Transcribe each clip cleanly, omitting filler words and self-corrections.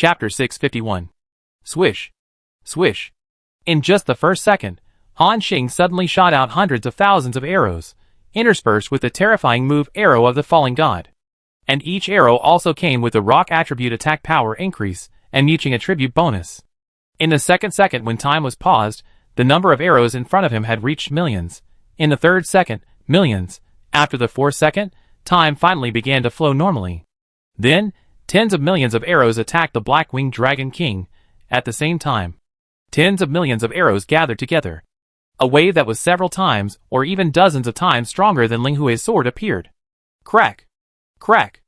Chapter 651. Swish. Swish. In just the first second, Han Xing suddenly shot out hundreds of thousands of arrows, interspersed with the terrifying move Arrow of the Fallen God. And each arrow also came with the rock attribute attack power increase and Muching attribute bonus. In the second when time was paused, the number of arrows in front of him had reached millions. In the third second, millions. After the fourth second, time finally began to flow normally. Then, tens of millions of arrows attacked the Black-Winged Dragon King. At the same time, tens of millions of arrows gathered together. A wave that was several times, or even dozens of times stronger than Ling Hui's sword appeared. Crack! Crack!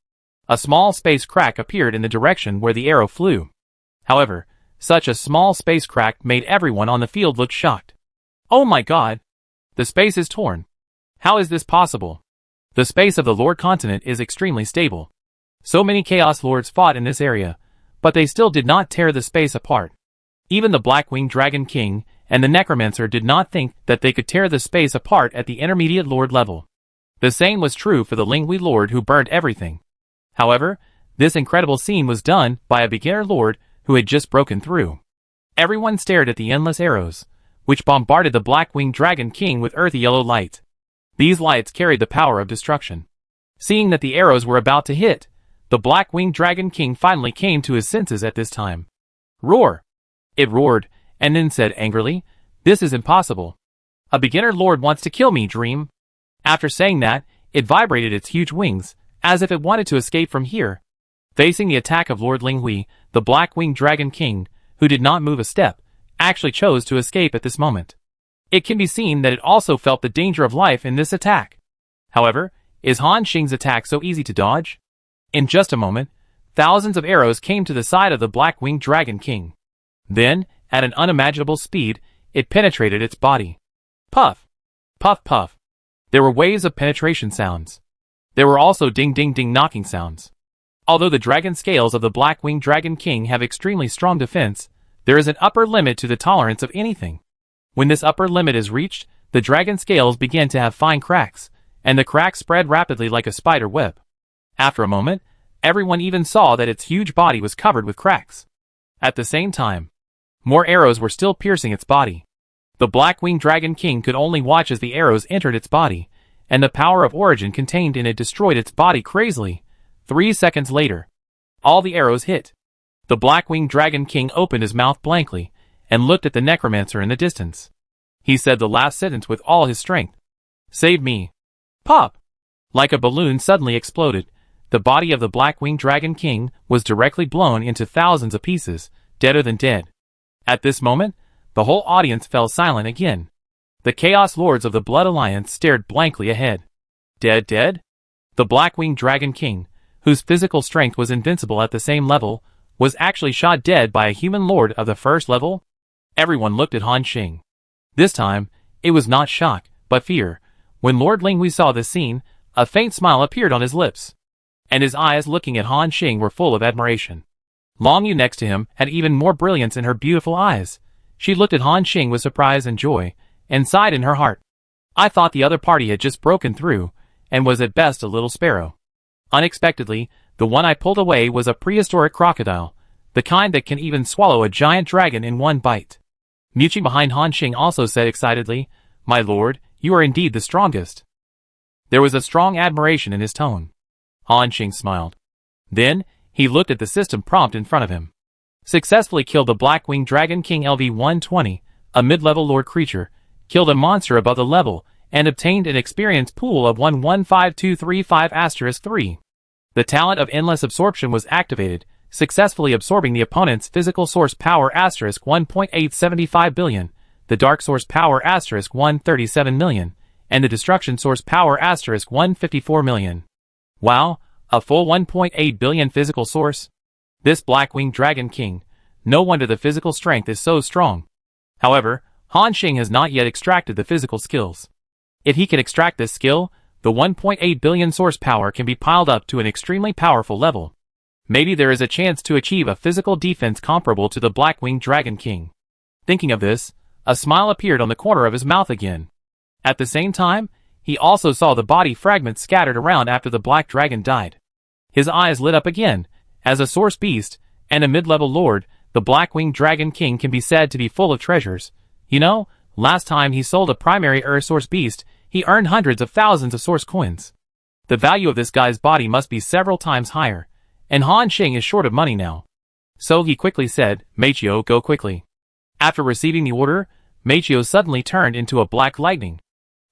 A small space crack appeared in the direction where the arrow flew. However, such a small space crack made everyone on the field look shocked. Oh my god! The space is torn. How is this possible? The space of the Lord continent is extremely stable. So many Chaos Lords fought in this area, but they still did not tear the space apart. Even the Black-Winged Dragon King and the Necromancer did not think that they could tear the space apart at the Intermediate Lord level. The same was true for the Ling Hui Lord who burned everything. However, this incredible scene was done by a beginner Lord who had just broken through. Everyone stared at the endless arrows, which bombarded the Black-Winged Dragon King with earthy yellow light. These lights carried the power of destruction. Seeing that the arrows were about to hit, the Black-Winged Dragon King finally came to his senses at this time. Roar! It roared, and then said angrily, "This is impossible. A beginner lord wants to kill me, Dream." After saying that, it vibrated its huge wings, as if it wanted to escape from here. Facing the attack of Lord Ling Hui, the Black-Winged Dragon King, who did not move a step, actually chose to escape at this moment. It can be seen that it also felt the danger of life in this attack. However, is Han Xing's attack so easy to dodge? In just a moment, thousands of arrows came to the side of the Black-Winged Dragon King. Then, at an unimaginable speed, it penetrated its body. Puff! Puff puff! There were waves of penetration sounds. There were also ding-ding-ding knocking sounds. Although the dragon scales of the Black-Winged Dragon King have extremely strong defense, there is an upper limit to the tolerance of anything. When this upper limit is reached, the dragon scales begin to have fine cracks, and the cracks spread rapidly like a spider web. After a moment, everyone even saw that its huge body was covered with cracks. At the same time, more arrows were still piercing its body. The Black-Winged Dragon King could only watch as the arrows entered its body, and the power of origin contained in it destroyed its body crazily. 3 seconds later, all the arrows hit. The Black-Winged Dragon King opened his mouth blankly, and looked at the Necromancer in the distance. He said the last sentence with all his strength. "Save me." Pop! Like a balloon suddenly exploded, the body of the Black-Winged Dragon King was directly blown into thousands of pieces, deader than dead. At this moment, the whole audience fell silent again. The Chaos Lords of the Blood Alliance stared blankly ahead. Dead? The Black-Winged Dragon King, whose physical strength was invincible at the same level, was actually shot dead by a human lord of the first level? Everyone looked at Han Xing. This time, it was not shock, but fear. When Lord Ling Hui saw this scene, a faint smile appeared on his lips, and his eyes looking at Han Xing were full of admiration. Long Yu next to him had even more brilliance in her beautiful eyes. She looked at Han Xing with surprise and joy, and sighed in her heart. I thought the other party had just broken through, and was at best a little sparrow. Unexpectedly, the one I pulled away was a prehistoric crocodile, the kind that can even swallow a giant dragon in one bite. Muching behind Han Xing also said excitedly, "My lord, you are indeed the strongest." There was a strong admiration in his tone. Han Xing smiled. Then, he looked at the system prompt in front of him. Successfully killed the Black-Winged Dragon King LV-120, a mid-level lord creature, killed a monster above the level, and obtained an experience pool of 115235*3. The talent of Endless Absorption was activated, successfully absorbing the opponent's physical source power *1.875 billion, the dark source power *137 million, and the destruction source power *154 million. Wow, a full 1.8 billion physical source? This Black-Winged Dragon King, no wonder the physical strength is so strong. However, Han Xing has not yet extracted the physical skills. If he can extract this skill, the 1.8 billion source power can be piled up to an extremely powerful level. Maybe there is a chance to achieve a physical defense comparable to the Black-Winged Dragon King. Thinking of this, a smile appeared on the corner of his mouth again. At the same time, he also saw the body fragments scattered around after the Black Dragon died. His eyes lit up again, as a source beast, And a mid-level lord, the Black-Winged Dragon King can be said to be full of treasures. You know, last time he sold a primary source beast, he earned hundreds of thousands of source coins. The value of this guy's body must be several times higher, and Han Xing is short of money now. So he quickly said, Machio, go quickly. After receiving the order, Machio suddenly turned into a black lightning.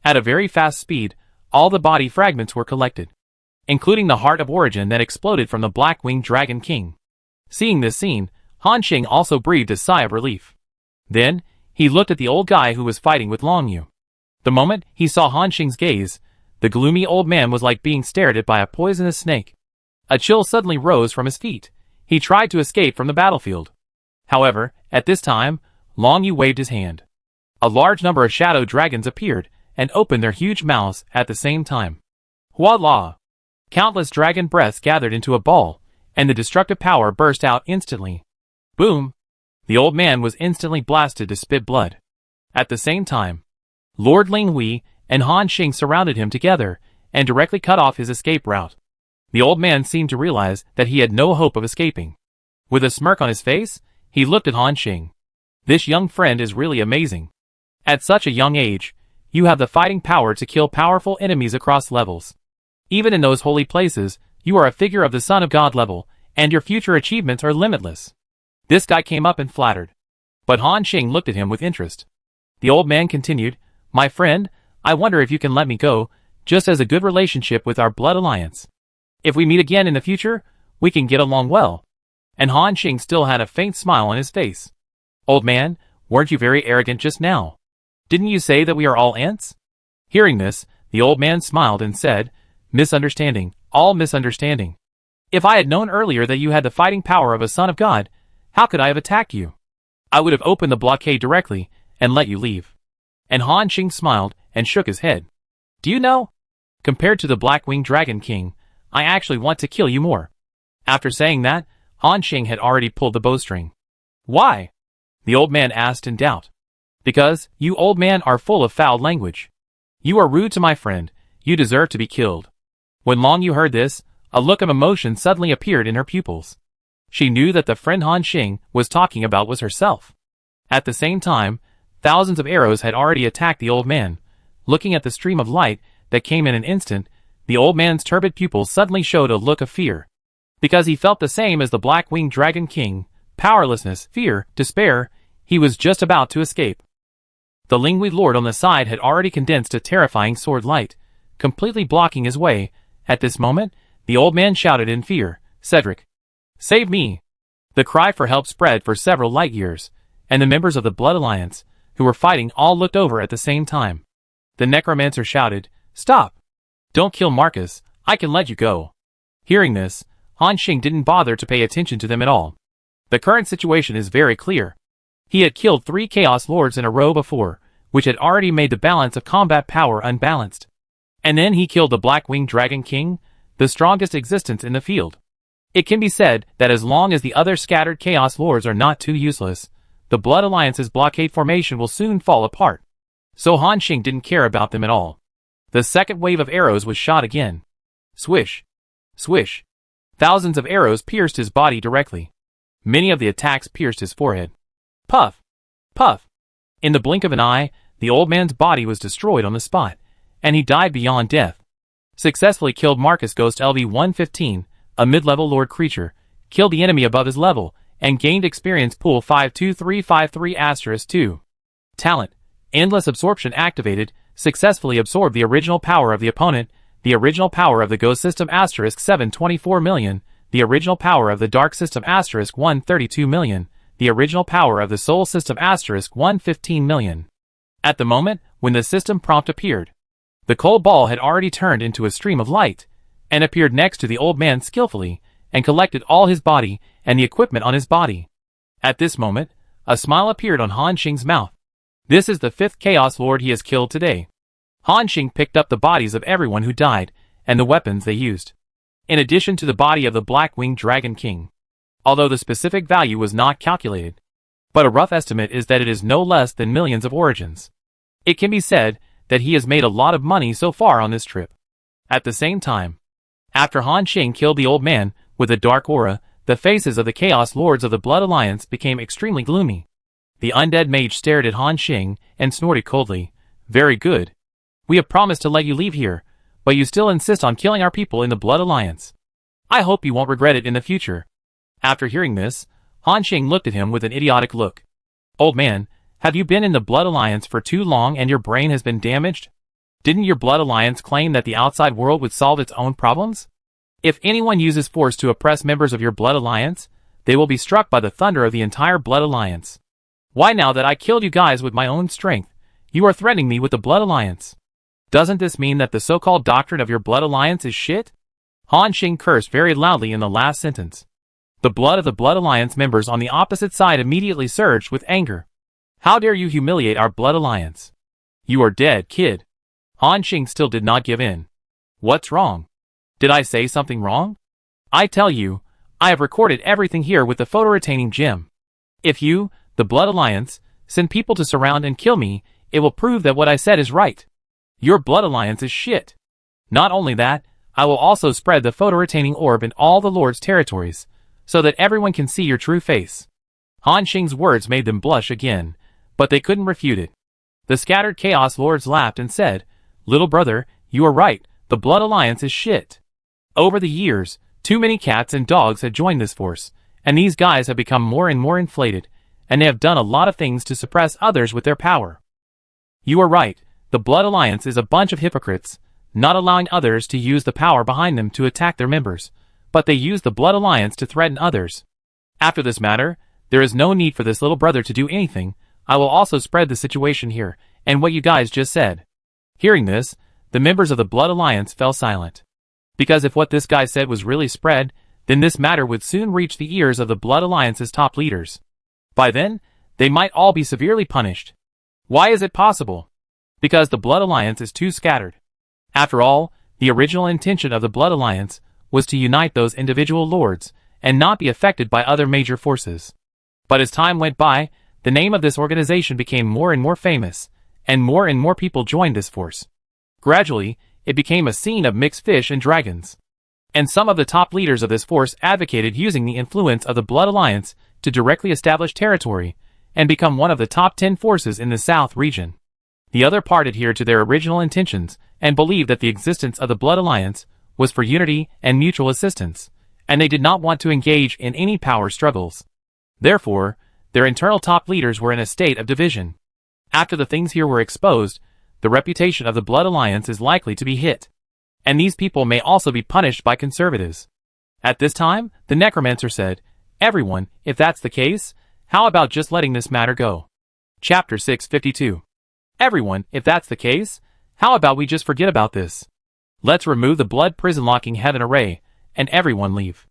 At a very fast speed, all the body fragments were collected, including the heart of origin that exploded from the Black-Winged Dragon King. Seeing this scene, Han Xing also breathed a sigh of relief. Then, he looked at the old guy who was fighting with Long Yu. The moment he saw Han Xing's gaze, the gloomy old man was like being stared at by a poisonous snake. A chill suddenly rose from his feet. He tried to escape from the battlefield. However, at this time, Long Yu waved his hand. A large number of shadow dragons appeared and opened their huge mouths at the same time. Voila! Countless dragon breaths gathered into a ball, and the destructive power burst out instantly. Boom! The old man was instantly blasted to spit blood. At the same time, Lord Ling Hui and Han Xing surrounded him together and directly cut off his escape route. The old man seemed to realize that he had no hope of escaping. With a smirk on his face, he looked at Han Xing. This young friend is really amazing. At such a young age, you have the fighting power to kill powerful enemies across levels. Even in those holy places, you are a figure of the Son of God level, and your future achievements are limitless. This guy came up and flattered. But Han Xing looked at him with interest. The old man continued, My friend, I wonder if you can let me go, just as a good relationship with our blood alliance. If we meet again in the future, we can get along well. And Han Xing still had a faint smile on his face. Old man, weren't you very arrogant just now? Didn't you say that we are all ants? Hearing this, the old man smiled and said, Misunderstanding, all misunderstanding. If I had known earlier that you had the fighting power of a son of God, how could I have attacked you? I would have opened the blockade directly and let you leave. And Han Xing smiled and shook his head. Do you know? Compared to the Black-Winged Dragon King, I actually want to kill you more. After saying that, Han Xing had already pulled the bowstring. Why? The old man asked in doubt. Because, you old man are full of foul language. You are rude to my friend, you deserve to be killed. When Long Yu heard this, a look of emotion suddenly appeared in her pupils. She knew that the friend Han Xing was talking about was herself. At the same time, thousands of arrows had already attacked the old man. Looking at the stream of light that came in an instant, the old man's turbid pupils suddenly showed a look of fear. Because he felt the same as the Black-Winged Dragon King, powerlessness, fear, despair, he was just about to escape. The Linghui Lord on the side had already condensed a terrifying sword light, completely blocking his way. At this moment, the old man shouted in fear, Cedric! Save me! The cry for help spread for several light years, and the members of the Blood Alliance, who were fighting, all looked over at the same time. The necromancer shouted, Stop! Don't kill Marcus, I can let you go. Hearing this, Han Xing didn't bother to pay attention to them at all. The current situation is very clear. He had killed 3 Chaos Lords in a row before, which had already made the balance of combat power unbalanced. And then he killed the Black-Winged Dragon King, the strongest existence in the field. It can be said that as long as the other scattered Chaos Lords are not too useless, the Blood Alliance's blockade formation will soon fall apart. So Han Xing didn't care about them at all. The second wave of arrows was shot again. Swish! Swish! Thousands of arrows pierced his body directly. Many of the attacks pierced his forehead. Puff! Puff! In the blink of an eye, the old man's body was destroyed on the spot, and he died beyond death. Successfully killed Marcus Ghost LV-115, a mid-level lord creature, killed the enemy above his level, and gained experience pool 52353*2. Talent, Endless Absorption activated, successfully absorbed the original power of the opponent, the original power of the Ghost System *724 million, the original power of the Dark System *132 million, the original power of the Soul System *115 million. At the moment when the system prompt appeared, the cold ball had already turned into a stream of light, and appeared next to the old man skillfully, and collected all his body and the equipment on his body. At this moment, a smile appeared on Han Xing's mouth. This is the 5th Chaos Lord he has killed today. Han Xing picked up the bodies of everyone who died, and the weapons they used, in addition to the body of the Black-Winged Dragon King. Although the specific value was not calculated, but a rough estimate is that it is no less than millions of origins. It can be said that he has made a lot of money so far on this trip. At the same time, after Han Xing killed the old man with a dark aura, the faces of the Chaos Lords of the Blood Alliance became extremely gloomy. The undead mage stared at Han Xing and snorted coldly. Very good. We have promised to let you leave here, but you still insist on killing our people in the Blood Alliance. I hope you won't regret it in the future. After hearing this, Han Xing looked at him with an idiotic look. Old man, have you been in the Blood Alliance for too long and your brain has been damaged? Didn't your Blood Alliance claim that the outside world would solve its own problems? If anyone uses force to oppress members of your Blood Alliance, they will be struck by the thunder of the entire Blood Alliance. Why now that I killed you guys with my own strength, you are threatening me with the Blood Alliance? Doesn't this mean that the so-called doctrine of your Blood Alliance is shit? Han Xing cursed very loudly in the last sentence. The blood of the Blood Alliance members on the opposite side immediately surged with anger. How dare you humiliate our Blood Alliance? You are dead, kid. Han Xing still did not give in. What's wrong? Did I say something wrong? I tell you, I have recorded everything here with the photo-retaining gem. If you, the Blood Alliance, send people to surround and kill me, it will prove that what I said is right. Your Blood Alliance is shit. Not only that, I will also spread the photo-retaining orb in all the Lord's territories, so that everyone can see your true face. Han Xing's words made them blush again, but they couldn't refute it. The scattered Chaos Lords laughed and said, Little brother, you are right, the Blood Alliance is shit. Over the years, too many cats and dogs had joined this force, and these guys have become more and more inflated, and they have done a lot of things to suppress others with their power. You are right, the Blood Alliance is a bunch of hypocrites, not allowing others to use the power behind them to attack their members, but they use the Blood Alliance to threaten others. After this matter, there is no need for this little brother to do anything. I will also spread the situation here, and what you guys just said. Hearing this, the members of the Blood Alliance fell silent. Because if what this guy said was really spread, then this matter would soon reach the ears of the Blood Alliance's top leaders. By then, they might all be severely punished. Why is it possible? Because the Blood Alliance is too scattered. After all, the original intention of the Blood Alliance was to unite those individual lords and not be affected by other major forces. But as time went by, the name of this organization became more and more famous, and more people joined this force. Gradually, it became a scene of mixed fish and dragons. And some of the top leaders of this force advocated using the influence of the Blood Alliance to directly establish territory and become one of the top 10 forces in the South region. The other part adhered to their original intentions and believed that the existence of the Blood Alliance was for unity and mutual assistance, and they did not want to engage in any power struggles. Therefore, their internal top leaders were in a state of division. After the things here were exposed, the reputation of the Blood Alliance is likely to be hit. And these people may also be punished by conservatives. At this time, the necromancer said, Everyone, if that's the case, how about just letting this matter go? Chapter 652. Everyone, if that's the case, how about we just forget about this? Let's remove the blood prison locking heaven array, and everyone leave.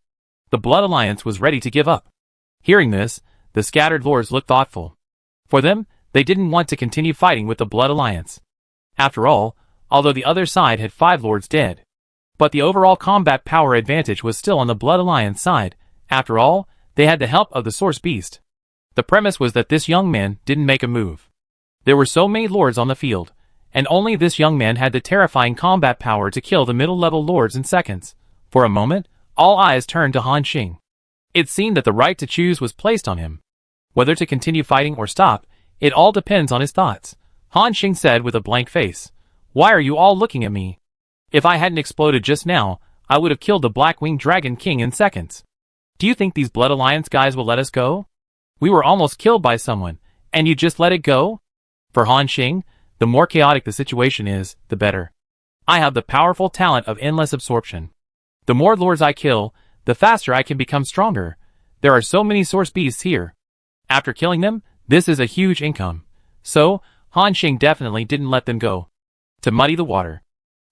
The Blood Alliance was ready to give up. Hearing this, the scattered lords looked thoughtful. For them, they didn't want to continue fighting with the Blood Alliance. After all, although the other side had 5 lords dead. But the overall combat power advantage was still on the Blood Alliance side. After all, they had the help of the Source Beast. The premise was that this young man didn't make a move. There were so many lords on the field, and only this young man had the terrifying combat power to kill the middle-level lords in seconds. For a moment, all eyes turned to Han Xing. It seemed that the right to choose was placed on him. Whether to continue fighting or stop, it all depends on his thoughts. Han Xing said with a blank face. Why are you all looking at me? If I hadn't exploded just now, I would have killed the Black-Winged Dragon King in seconds. Do you think these Blood Alliance guys will let us go? We were almost killed by someone, and you just let it go? For Han Xing, the more chaotic the situation is, the better. I have the powerful talent of endless absorption. The more lords I kill, the faster I can become stronger. There are so many Source Beasts here. After killing them, this is a huge income. So, Han Xing definitely didn't let them go. To muddy the water.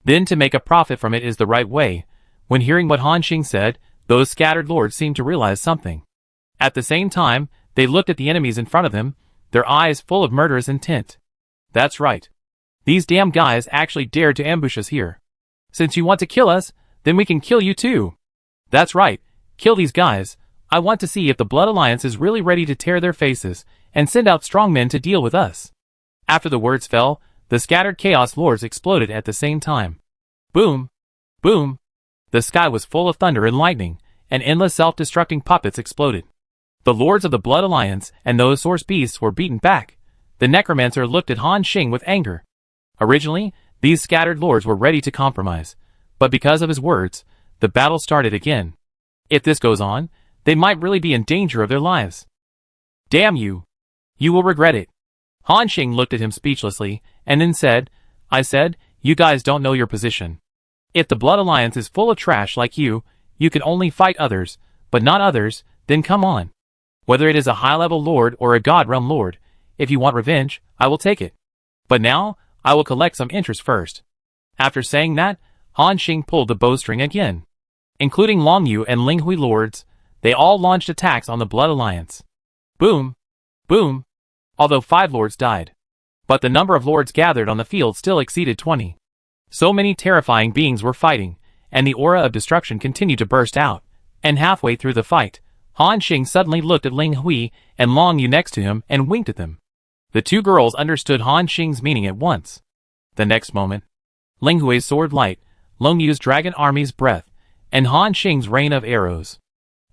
Then to make a profit from it is the right way. When hearing what Han Xing said, those scattered lords seemed to realize something. At the same time, they looked at the enemies in front of them, their eyes full of murderous intent. That's right. These damn guys actually dared to ambush us here. Since you want to kill us, then we can kill you too. That's right, kill these guys. I want to see if the Blood Alliance is really ready to tear their faces and send out strong men to deal with us. After the words fell, the scattered Chaos Lords exploded at the same time. Boom! Boom! The sky was full of thunder and lightning, and endless self-destructing puppets exploded. The lords of the Blood Alliance and those source beasts were beaten back. The necromancer looked at Han Xing with anger. Originally, these scattered lords were ready to compromise, but because of his words, the battle started again. If this goes on, they might really be in danger of their lives. Damn you! You will regret it. Han Xing looked at him speechlessly, and then said, I said, you guys don't know your position. If the Blood Alliance is full of trash like you can only fight others, but not others, then come on. Whether it is a high-level lord or a God Realm lord, if you want revenge, I will take it. But now, I will collect some interest first. After saying that, Han Xing pulled the bowstring again. Including Long Yu and Ling Hui lords, they all launched attacks on the Blood Alliance. Boom! Boom! Although 5 lords died. But the number of lords gathered on the field still exceeded 20. So many terrifying beings were fighting, and the aura of destruction continued to burst out, and halfway through the fight, Han Xing suddenly looked at Ling Hui and Long Yu next to him and winked at them. The 2 girls understood Han Xing's meaning at once. The next moment, Ling Hui's sword light, Long Yu's dragon army's breath, and Han Xing's rain of arrows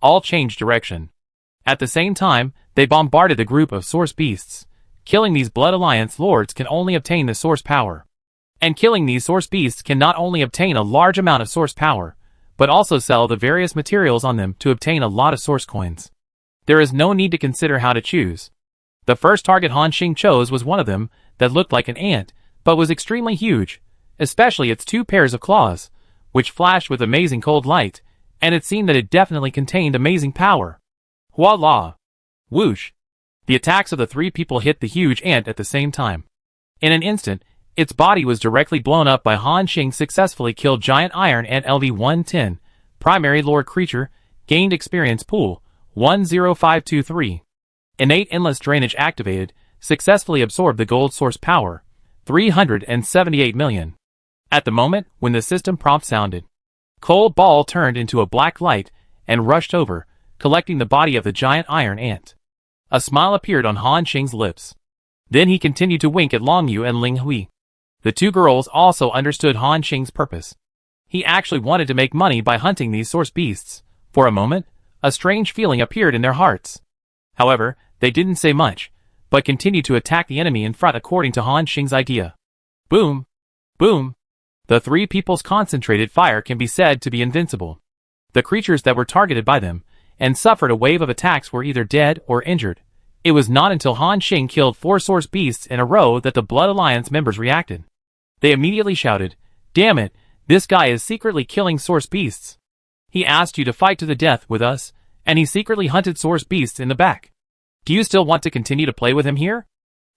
all changed direction. At the same time, they bombarded the group of source beasts. Killing these Blood Alliance lords can only obtain the source power. And killing these source beasts can not only obtain a large amount of source power, but also sell the various materials on them to obtain a lot of source coins. There is no need to consider how to choose. The first target Han Xing chose was one of them that looked like an ant, but was extremely huge, especially its 2 pairs of claws, which flashed with amazing cold light, and it seemed that it definitely contained amazing power. Voila! Whoosh! The attacks of the 3 people hit the huge ant at the same time. In an instant, its body was directly blown up by Han Xing successfully killed Giant Iron Ant LV-110, Primary Lord Creature, gained experience pool, 10523. Innate Endless Drainage activated, successfully absorbed the gold source power, 378 million. At the moment when the system prompt sounded, Cold Ball turned into a black light and rushed over, collecting the body of the Giant Iron Ant. A smile appeared on Han Xing's lips. Then he continued to wink at Long Yu and Ling Hui. The 2 girls also understood Han Xing's purpose. He actually wanted to make money by hunting these source beasts. For a moment, a strange feeling appeared in their hearts. However, they didn't say much, but continued to attack the enemy in front according to Han Xing's idea. Boom! Boom! The 3 people's concentrated fire can be said to be invincible. The creatures that were targeted by them and suffered a wave of attacks were either dead or injured. It was not until Han Xing killed 4 source beasts in a row that the Blood Alliance members reacted. They immediately shouted, "Damn it, this guy is secretly killing source beasts. He asked you to fight to the death with us, and he secretly hunted source beasts in the back. Do you still want to continue to play with him here?"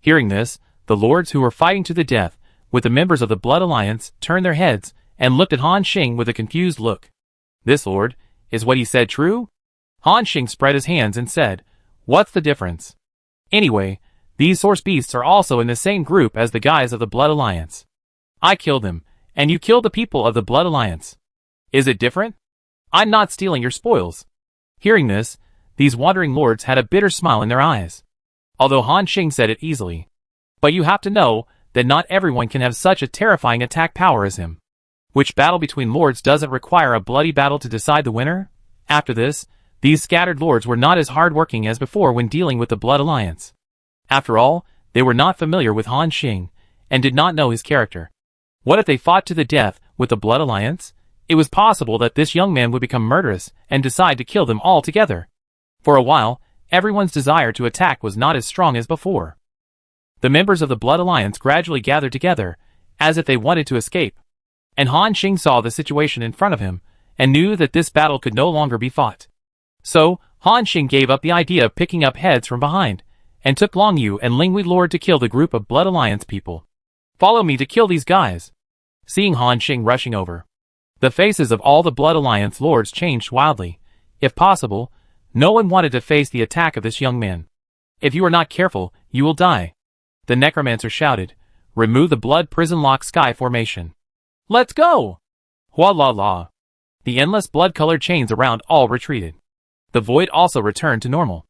Hearing this, the lords who were fighting to the death with the members of the Blood Alliance turned their heads and looked at Han Xing with a confused look. This lord, is what he said true? Han Xing spread his hands and said, "What's the difference? Anyway, these source beasts are also in the same group as the guys of the Blood Alliance. I killed them, and you killed the people of the Blood Alliance. Is it different? I'm not stealing your spoils." Hearing this, these wandering lords had a bitter smile in their eyes. Although Han Xing said it easily. But you have to know that not everyone can have such a terrifying attack power as him. Which battle between lords doesn't require a bloody battle to decide the winner? After this, these scattered lords were not as hard-working as before when dealing with the Blood Alliance. After all, they were not familiar with Han Xing, and did not know his character. What if they fought to the death with the Blood Alliance? It was possible that this young man would become murderous and decide to kill them all together. For a while, everyone's desire to attack was not as strong as before. The members of the Blood Alliance gradually gathered together, as if they wanted to escape. And Han Xing saw the situation in front of him, and knew that this battle could no longer be fought. So, Han Xing gave up the idea of picking up heads from behind, and took Long Yu and Ling Hui Lord to kill the group of Blood Alliance people. "Follow me to kill these guys." Seeing Han Xing rushing over, the faces of all the Blood Alliance lords changed wildly. If possible, no one wanted to face the attack of this young man. "If you are not careful, you will die." The necromancer shouted, "Remove the blood prison lock sky formation. Let's go!" Voila! The endless blood-colored chains around all retreated. The void also returned to normal.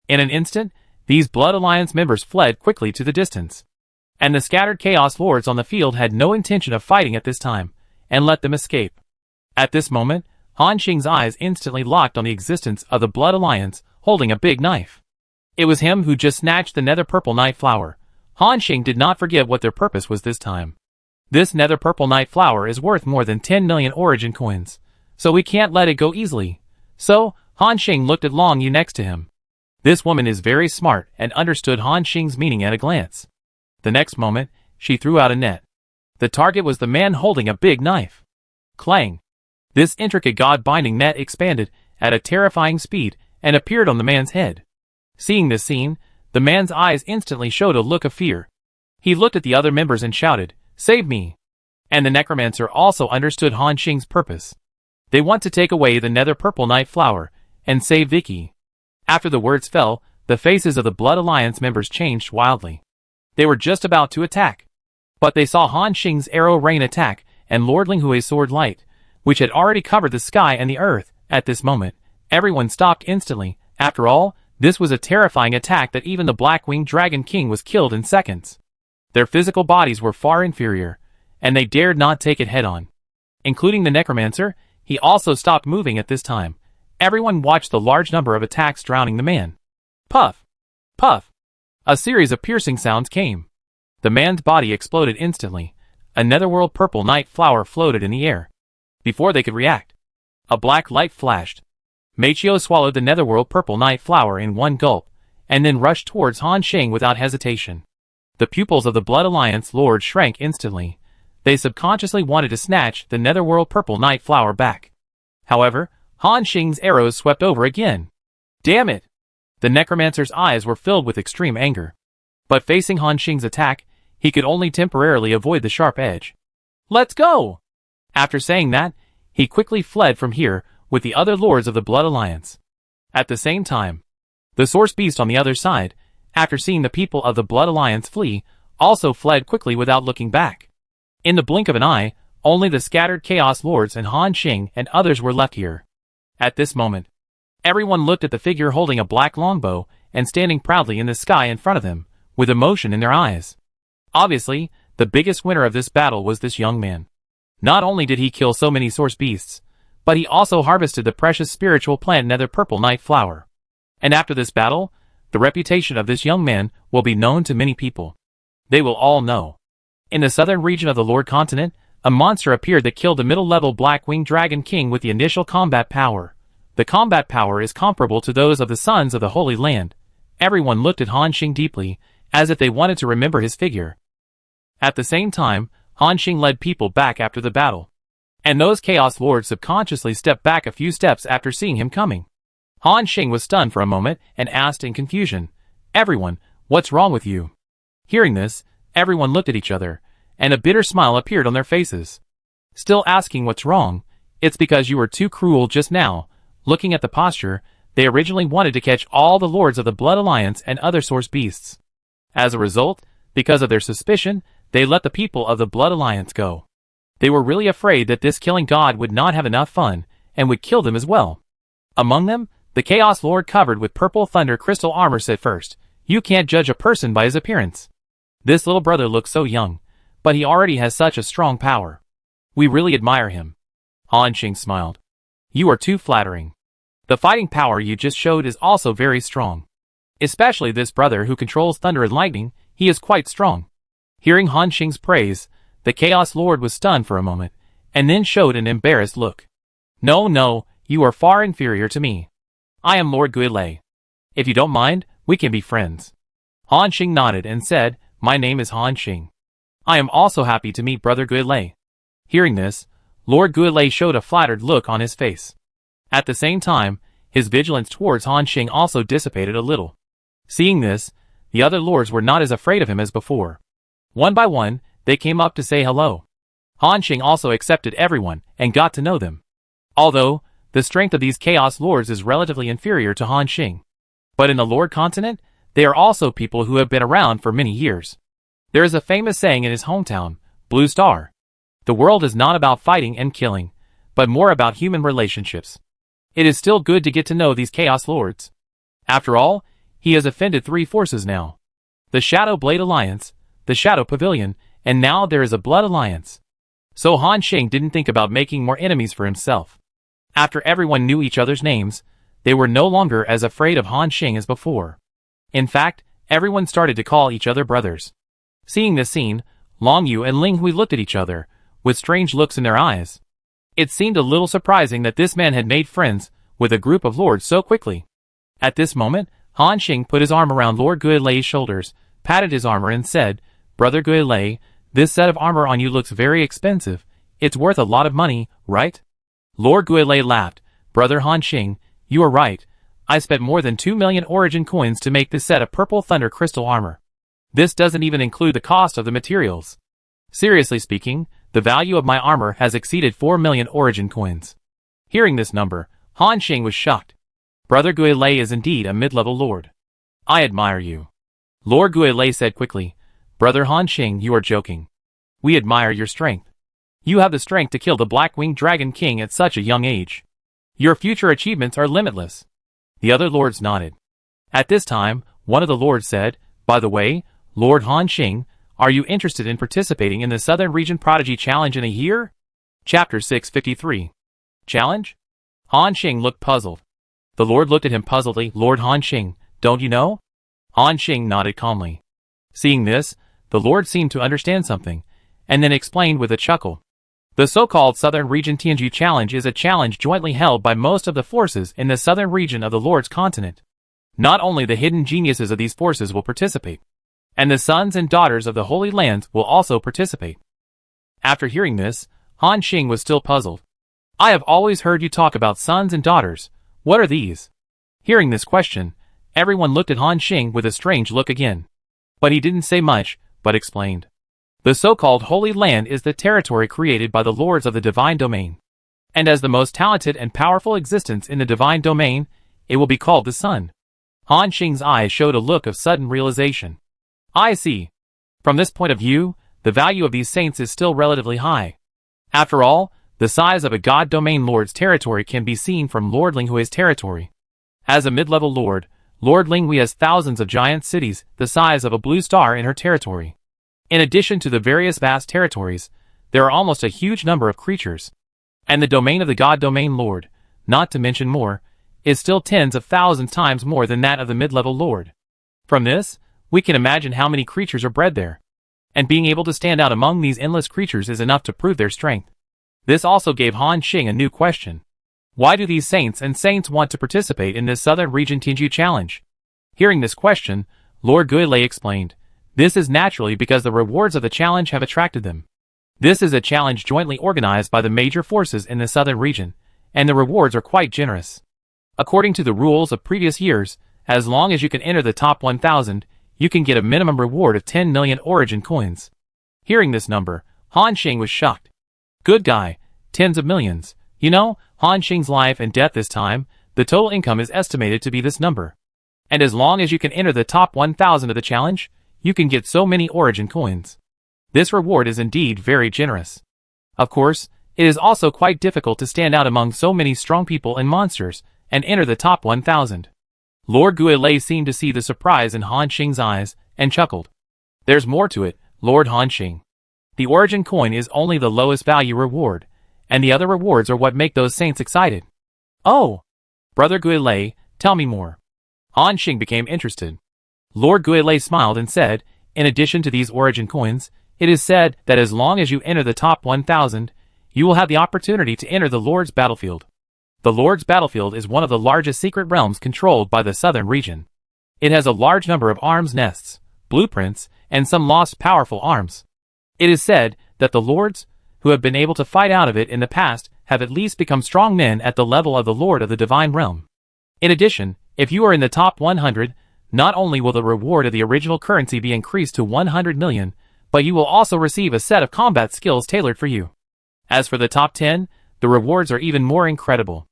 In an instant, these Blood Alliance members fled quickly to the distance. And the scattered Chaos Lords on the field had no intention of fighting at this time, and let them escape. At this moment, Han Xing's eyes instantly locked on the existence of the Blood Alliance holding a big knife. It was him who just snatched the nether purple night flower. Han Xing did not forget what their purpose was this time. This nether purple night flower is worth more than 10 million origin coins, so we can't let it go easily. So, Han Xing looked at Long Yu next to him. This woman is very smart and understood Han Xing's meaning at a glance. The next moment, she threw out a net. The target was the man holding a big knife. Clang! This intricate god-binding net expanded at a terrifying speed and appeared on the man's head. Seeing this scene, the man's eyes instantly showed a look of fear. He looked at the other members and shouted, "Save me!" And the necromancer also understood Han Xing's purpose. They want to take away the nether purple night flower and save Vicky. After the words fell, the faces of the Blood Alliance members changed wildly. They were just about to attack. But they saw Han Xing's arrow rain attack and Lord Linghui's sword light, which had already covered the sky and the earth. At this moment, everyone stopped instantly. After all, this was a terrifying attack that even the Black-Winged Dragon King was killed in seconds. Their physical bodies were far inferior, and they dared not take it head-on. Including the necromancer, he also stopped moving at this time. Everyone watched the large number of attacks drowning the man. Puff! Puff! A series of piercing sounds came. The man's body exploded instantly. A netherworld purple night flower floated in the air. Before they could react, a black light flashed. Meichio swallowed the netherworld purple night flower in one gulp, and then rushed towards Han Xing without hesitation. The pupils of the Blood Alliance Lord shrank instantly. They subconsciously wanted to snatch the netherworld purple night flower back. However, Han Xing's arrows swept over again. Damn it! The necromancer's eyes were filled with extreme anger. But facing Han Xing's attack, he could only temporarily avoid the sharp edge. Let's go! After saying that, he quickly fled from here with the other lords of the Blood Alliance. At the same time, the Source Beast on the other side, after seeing the people of the Blood Alliance flee, also fled quickly without looking back. In the blink of an eye, only the scattered Chaos Lords and Han Xing and others were left here. At this moment, everyone looked at the figure holding a black longbow and standing proudly in the sky in front of them, with emotion in their eyes. Obviously, the biggest winner of this battle was this young man. Not only did he kill so many Source Beasts, but he also harvested the precious spiritual plant Nether Purple Night Flower. And after this battle, the reputation of this young man will be known to many people. They will all know. In the southern region of the Lord Continent, a monster appeared that killed the middle-level Black-Winged Dragon King with the initial combat power. The combat power is comparable to those of the Sons of the Holy Land. Everyone looked at Han Xing deeply, as if they wanted to remember his figure. At the same time, Han Xing led people back after the battle. And those Chaos Lords subconsciously stepped back a few steps after seeing him coming. Han Xing was stunned for a moment and asked in confusion, "Everyone, what's wrong with you?" Hearing this, everyone looked at each other, and a bitter smile appeared on their faces. Still asking what's wrong? It's because you were too cruel just now. Looking at the posture, they originally wanted to catch all the lords of the Blood Alliance and other Source Beasts. As a result, because of their suspicion, they let the people of the Blood Alliance go. They were really afraid that this killing god would not have enough fun, and would kill them as well. Among them, the Chaos Lord covered with purple thunder crystal armor said first, "You can't judge a person by his appearance. This little brother looks so young, but he already has such a strong power. We really admire him." Han Xing smiled. "You are too flattering. The fighting power you just showed is also very strong. Especially this brother who controls thunder and lightning, he is quite strong." Hearing Han Xing's praise, the Chaos Lord was stunned for a moment, and then showed an embarrassed look. No, you are far inferior to me. I am Lord Guilei. If you don't mind, we can be friends." Han Xing nodded and said, "My name is Han Xing. I am also happy to meet Brother Guilei." Hearing this, Lord Guilei showed a flattered look on his face. At the same time, his vigilance towards Han Xing also dissipated a little. Seeing this, the other lords were not as afraid of him as before. One by one, they came up to say hello. Han Xing also accepted everyone and got to know them. Although, the strength of these Chaos Lords is relatively inferior to Han Xing. But in the Lord Continent, they are also people who have been around for many years. There is a famous saying in his hometown, Blue Star. The world is not about fighting and killing, but more about human relationships. It is still good to get to know these Chaos Lords. After all, he has offended 3 forces now. The Shadow Blade Alliance, the Shadow Pavilion, and now there is a Blood Alliance. So Han Xing didn't think about making more enemies for himself. After everyone knew each other's names, they were no longer as afraid of Han Xing as before. In fact, everyone started to call each other brothers. Seeing this scene, Long Yu and Ling Hui looked at each other, with strange looks in their eyes. It seemed a little surprising that this man had made friends with a group of lords so quickly. At this moment, Han Xing put his arm around Lord Guilei's shoulders, patted his armor and said, "Brother Guilei, this set of armor on you looks very expensive. It's worth a lot of money, right?" Lord Guilei laughed. "Brother Han Xing, you are right. I spent more than 2 million origin coins to make this set of purple thunder crystal armor. This doesn't even include the cost of the materials. Seriously speaking, the value of my armor has exceeded 4 million origin coins." Hearing this number, Han Xing was shocked. Brother Guilei is indeed a mid-level lord. "I admire you." Lord Guilei said quickly, "Brother Han Xing, you are joking. We admire your strength. You have the strength to kill the Black-Winged Dragon King at such a young age. Your future achievements are limitless." The other lords nodded. At this time, one of the lords said, "By the way, Lord Han Xing, are you interested in participating in the Southern Region Prodigy Challenge in a year?" Chapter 653. Challenge? Han Xing looked puzzled. The lord looked at him puzzledly. "Lord Han Xing, don't you know?" Han Xing nodded calmly. Seeing this, the lord seemed to understand something, and then explained with a chuckle. The so-called Southern Region Tianju Challenge is a challenge jointly held by most of the forces in the southern region of the Lord's continent. Not only the hidden geniuses of these forces will participate, and the sons and daughters of the Holy Lands will also participate. After hearing this, Han Xing was still puzzled. "I have always heard you talk about sons and daughters. What are these?" Hearing this question, everyone looked at Han Xing with a strange look again. But he didn't say much, but explained. The so-called Holy Land is the territory created by the lords of the Divine Domain. And as the most talented and powerful existence in the Divine Domain, it will be called the Sun. Han Xing's eyes showed a look of sudden realization. "I see. From this point of view, the value of these saints is still relatively high. After all, the size of a God Domain Lord's territory can be seen from Lord Linghui's territory. As a mid-level lord, Lord Linghui has thousands of giant cities the size of a blue star in her territory. In addition to the various vast territories, there are almost a huge number of creatures. And the domain of the God Domain Lord, not to mention more, is still tens of thousands times more than that of the mid-level lord. From this, we can imagine how many creatures are bred there. And being able to stand out among these endless creatures is enough to prove their strength." This also gave Han Xing a new question. Why do these saints and saints want to participate in this Southern Region Tianju Challenge? Hearing this question, Lord Guilei explained, "This is naturally because the rewards of the challenge have attracted them. This is a challenge jointly organized by the major forces in the Southern region, and the rewards are quite generous. According to the rules of previous years, as long as you can enter the top 1,000, you can get a minimum reward of 10 million origin coins." Hearing this number, Han Xing was shocked. Good guy, tens of millions. You know, Han Xing's life and death this time, the total income is estimated to be this number. And as long as you can enter the top 1,000 of the challenge, you can get so many origin coins. This reward is indeed very generous. Of course, it is also quite difficult to stand out among so many strong people and monsters, and enter the top 1,000. Lord Guilei seemed to see the surprise in Han Xing's eyes, and chuckled. "There's more to it, Lord Han Xing. The origin coin is only the lowest value reward, and the other rewards are what make those saints excited." "Oh! Brother Guilei, tell me more." Han Xing became interested. Lord Guilei smiled and said, "In addition to these origin coins, it is said that as long as you enter the top 1,000, you will have the opportunity to enter the Lord's battlefield. The Lord's battlefield is one of the largest secret realms controlled by the Southern region. It has a large number of arms nests, blueprints, and some lost powerful arms. It is said that the lords, who have been able to fight out of it in the past, have at least become strong men at the level of the Lord of the Divine Realm. In addition, if you are in the top 100, not only will the reward of the original currency be increased to 100 million, but you will also receive a set of combat skills tailored for you. As for the top 10, the rewards are even more incredible.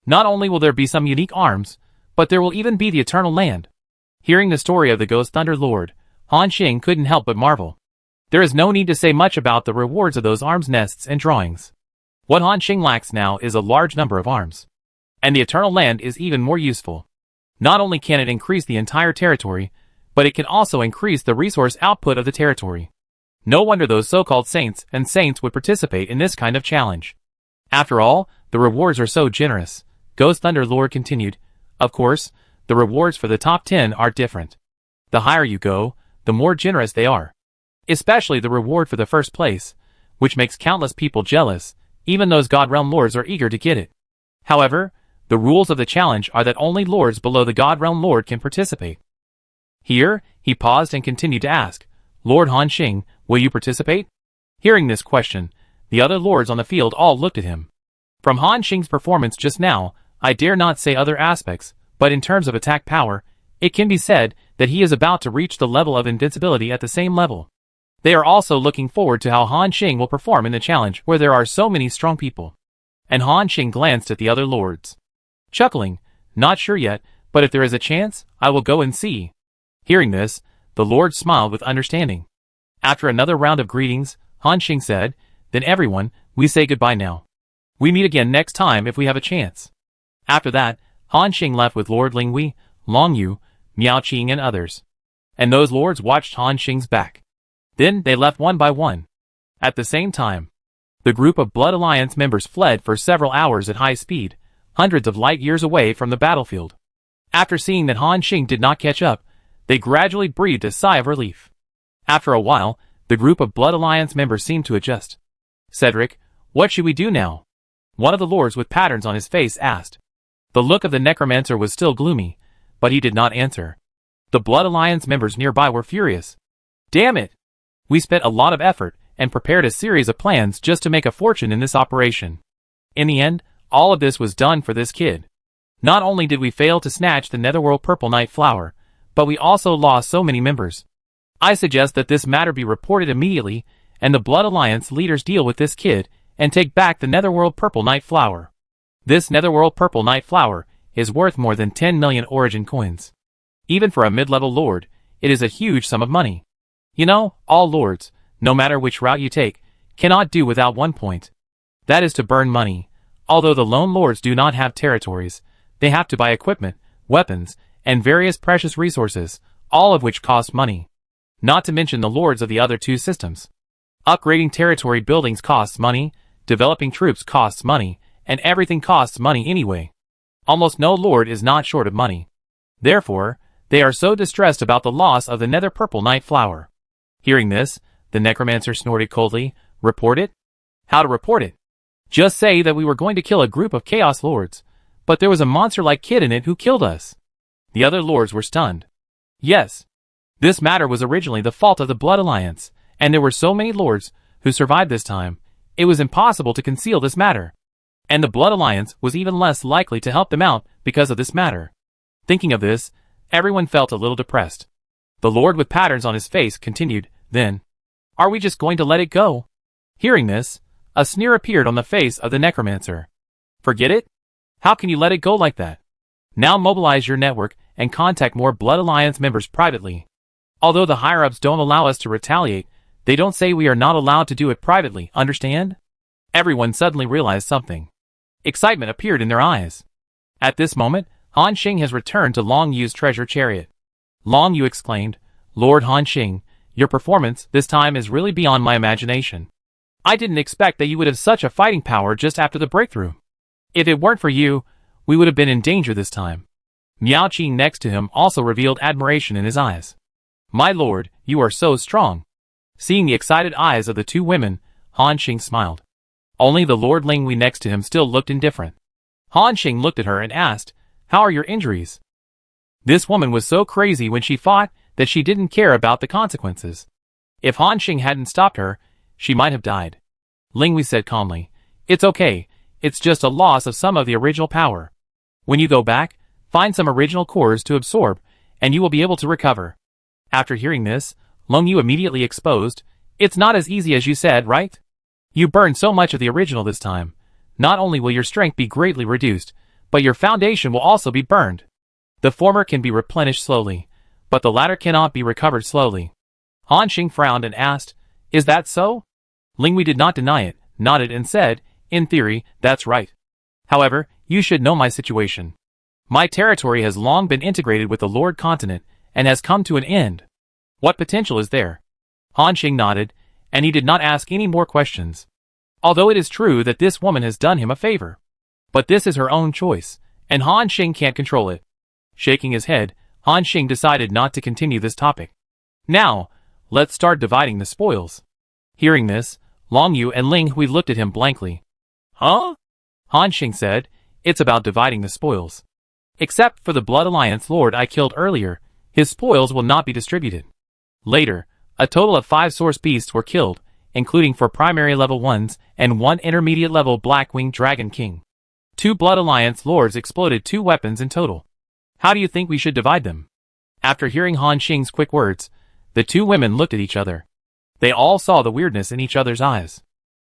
Not only will there be some unique arms, but there will even be the Eternal Land." Hearing the story of the Ghost Thunder Lord, Han Xing couldn't help but marvel. There is no need to say much about the rewards of those arms nests and drawings. What Han Xing lacks now is a large number of arms. And the Eternal Land is even more useful. Not only can it increase the entire territory, but it can also increase the resource output of the territory. No wonder those so-called saints and saints would participate in this kind of challenge. After all, the rewards are so generous. Ghost Thunder Lord continued. Of course, the rewards for the top 10 are different. The higher you go, the more generous they are. Especially the reward for the first place, which makes countless people jealous, even those God Realm Lords are eager to get it. However, the rules of the challenge are that only lords below the God Realm Lord can participate. Here, he paused and continued to ask, Lord Han Xing, will you participate? Hearing this question, the other lords on the field all looked at him. From Han Xing's performance just now, I dare not say other aspects, but in terms of attack power, it can be said that he is about to reach the level of invincibility at the same level. They are also looking forward to how Han Xing will perform in the challenge where there are so many strong people. And Han Xing glanced at the other lords. Chuckling, not sure yet, but if there is a chance, I will go and see. Hearing this, the lord smiled with understanding. After another round of greetings, Han Xing said, Then everyone, we say goodbye now. We meet again next time if we have a chance. After that, Han Xing left with Lord Linghui, Long Yu, Miao Qing and others. And those lords watched Han Xing's back. Then they left one by one. At the same time, the group of Blood Alliance members fled for several hours at high speed, hundreds of light years away from the battlefield. After seeing that Han Xing did not catch up, they gradually breathed a sigh of relief. After a while, the group of Blood Alliance members seemed to adjust. Cedric, what should we do now? One of the lords with patterns on his face asked. The look of the necromancer was still gloomy, but he did not answer. The Blood Alliance members nearby were furious. Damn it! We spent a lot of effort and prepared a series of plans just to make a fortune in this operation. In the end, all of this was done for this kid. Not only did we fail to snatch the Netherworld Purple Night Flower, but we also lost so many members. I suggest that this matter be reported immediately, and the Blood Alliance leaders deal with this kid and take back the Netherworld Purple Night Flower. This Netherworld Purple Night Flower is worth more than 10 million origin coins. Even for a mid-level lord, it is a huge sum of money. You know, all lords, no matter which route you take, cannot do without one point. That is to burn money. Although the lone lords do not have territories, they have to buy equipment, weapons, and various precious resources, all of which cost money. Not to mention the lords of the other two systems. Upgrading territory buildings costs money, developing troops costs money, and everything costs money anyway. Almost no lord is not short of money. Therefore, they are so distressed about the loss of the Nether Purple Night Flower. Hearing this, the necromancer snorted coldly. Report it? How to report it? Just say that we were going to kill a group of Chaos Lords, but there was a monster-like kid in it who killed us. The other lords were stunned. Yes. This matter was originally the fault of the Blood Alliance, and there were so many lords who survived this time, it was impossible to conceal this matter. And the Blood Alliance was even less likely to help them out because of this matter. Thinking of this, everyone felt a little depressed. The lord with patterns on his face continued, Then, are we just going to let it go? Hearing this, a sneer appeared on the face of the necromancer. Forget it? How can you let it go like that? Now mobilize your network and contact more Blood Alliance members privately. Although the higher-ups don't allow us to retaliate, they don't say we are not allowed to do it privately, understand? Everyone suddenly realized something. Excitement appeared in their eyes. At this moment, Han Xing has returned to Long Yu's treasure chariot. Long Yu exclaimed, Lord Han Xing, your performance this time is really beyond my imagination. I didn't expect that you would have such a fighting power just after the breakthrough. If it weren't for you, we would have been in danger this time. Miao Qing next to him also revealed admiration in his eyes. My lord, you are so strong. Seeing the excited eyes of the two women, Han Xing smiled. Only the Lord Linghui next to him still looked indifferent. Han Xing looked at her and asked, How are your injuries? This woman was so crazy when she fought that she didn't care about the consequences. If Han Xing hadn't stopped her, she might have died. Linghui said calmly, It's okay, it's just a loss of some of the original power. When you go back, find some original cores to absorb, and you will be able to recover. After hearing this, Long Yu immediately exposed, It's not as easy as you said, right? You burned so much of the original this time. Not only will your strength be greatly reduced, but your foundation will also be burned. The former can be replenished slowly, but the latter cannot be recovered slowly. Han Xing frowned and asked, Is that so? Linghui did not deny it, nodded and said, In theory, that's right. However, you should know my situation. My territory has long been integrated with the Lord Continent, and has come to an end. What potential is there? Han Xing nodded, and he did not ask any more questions. Although it is true that this woman has done him a favor. But this is her own choice, and Han Xing can't control it. Shaking his head, Han Xing decided not to continue this topic. Now, let's start dividing the spoils. Hearing this, Long Yu and Ling Hui looked at him blankly. Huh? Han Xing said, it's about dividing the spoils. Except for the Blood Alliance Lord I killed earlier, his spoils will not be distributed. Later, a total of 5 source beasts were killed, including 4 primary level 1s and 1 intermediate level Black-Winged Dragon King. 2 Blood Alliance Lords exploded 2 weapons in total. How do you think we should divide them? After hearing Han Xing's quick words, the 2 women looked at each other. They all saw the weirdness in each other's eyes.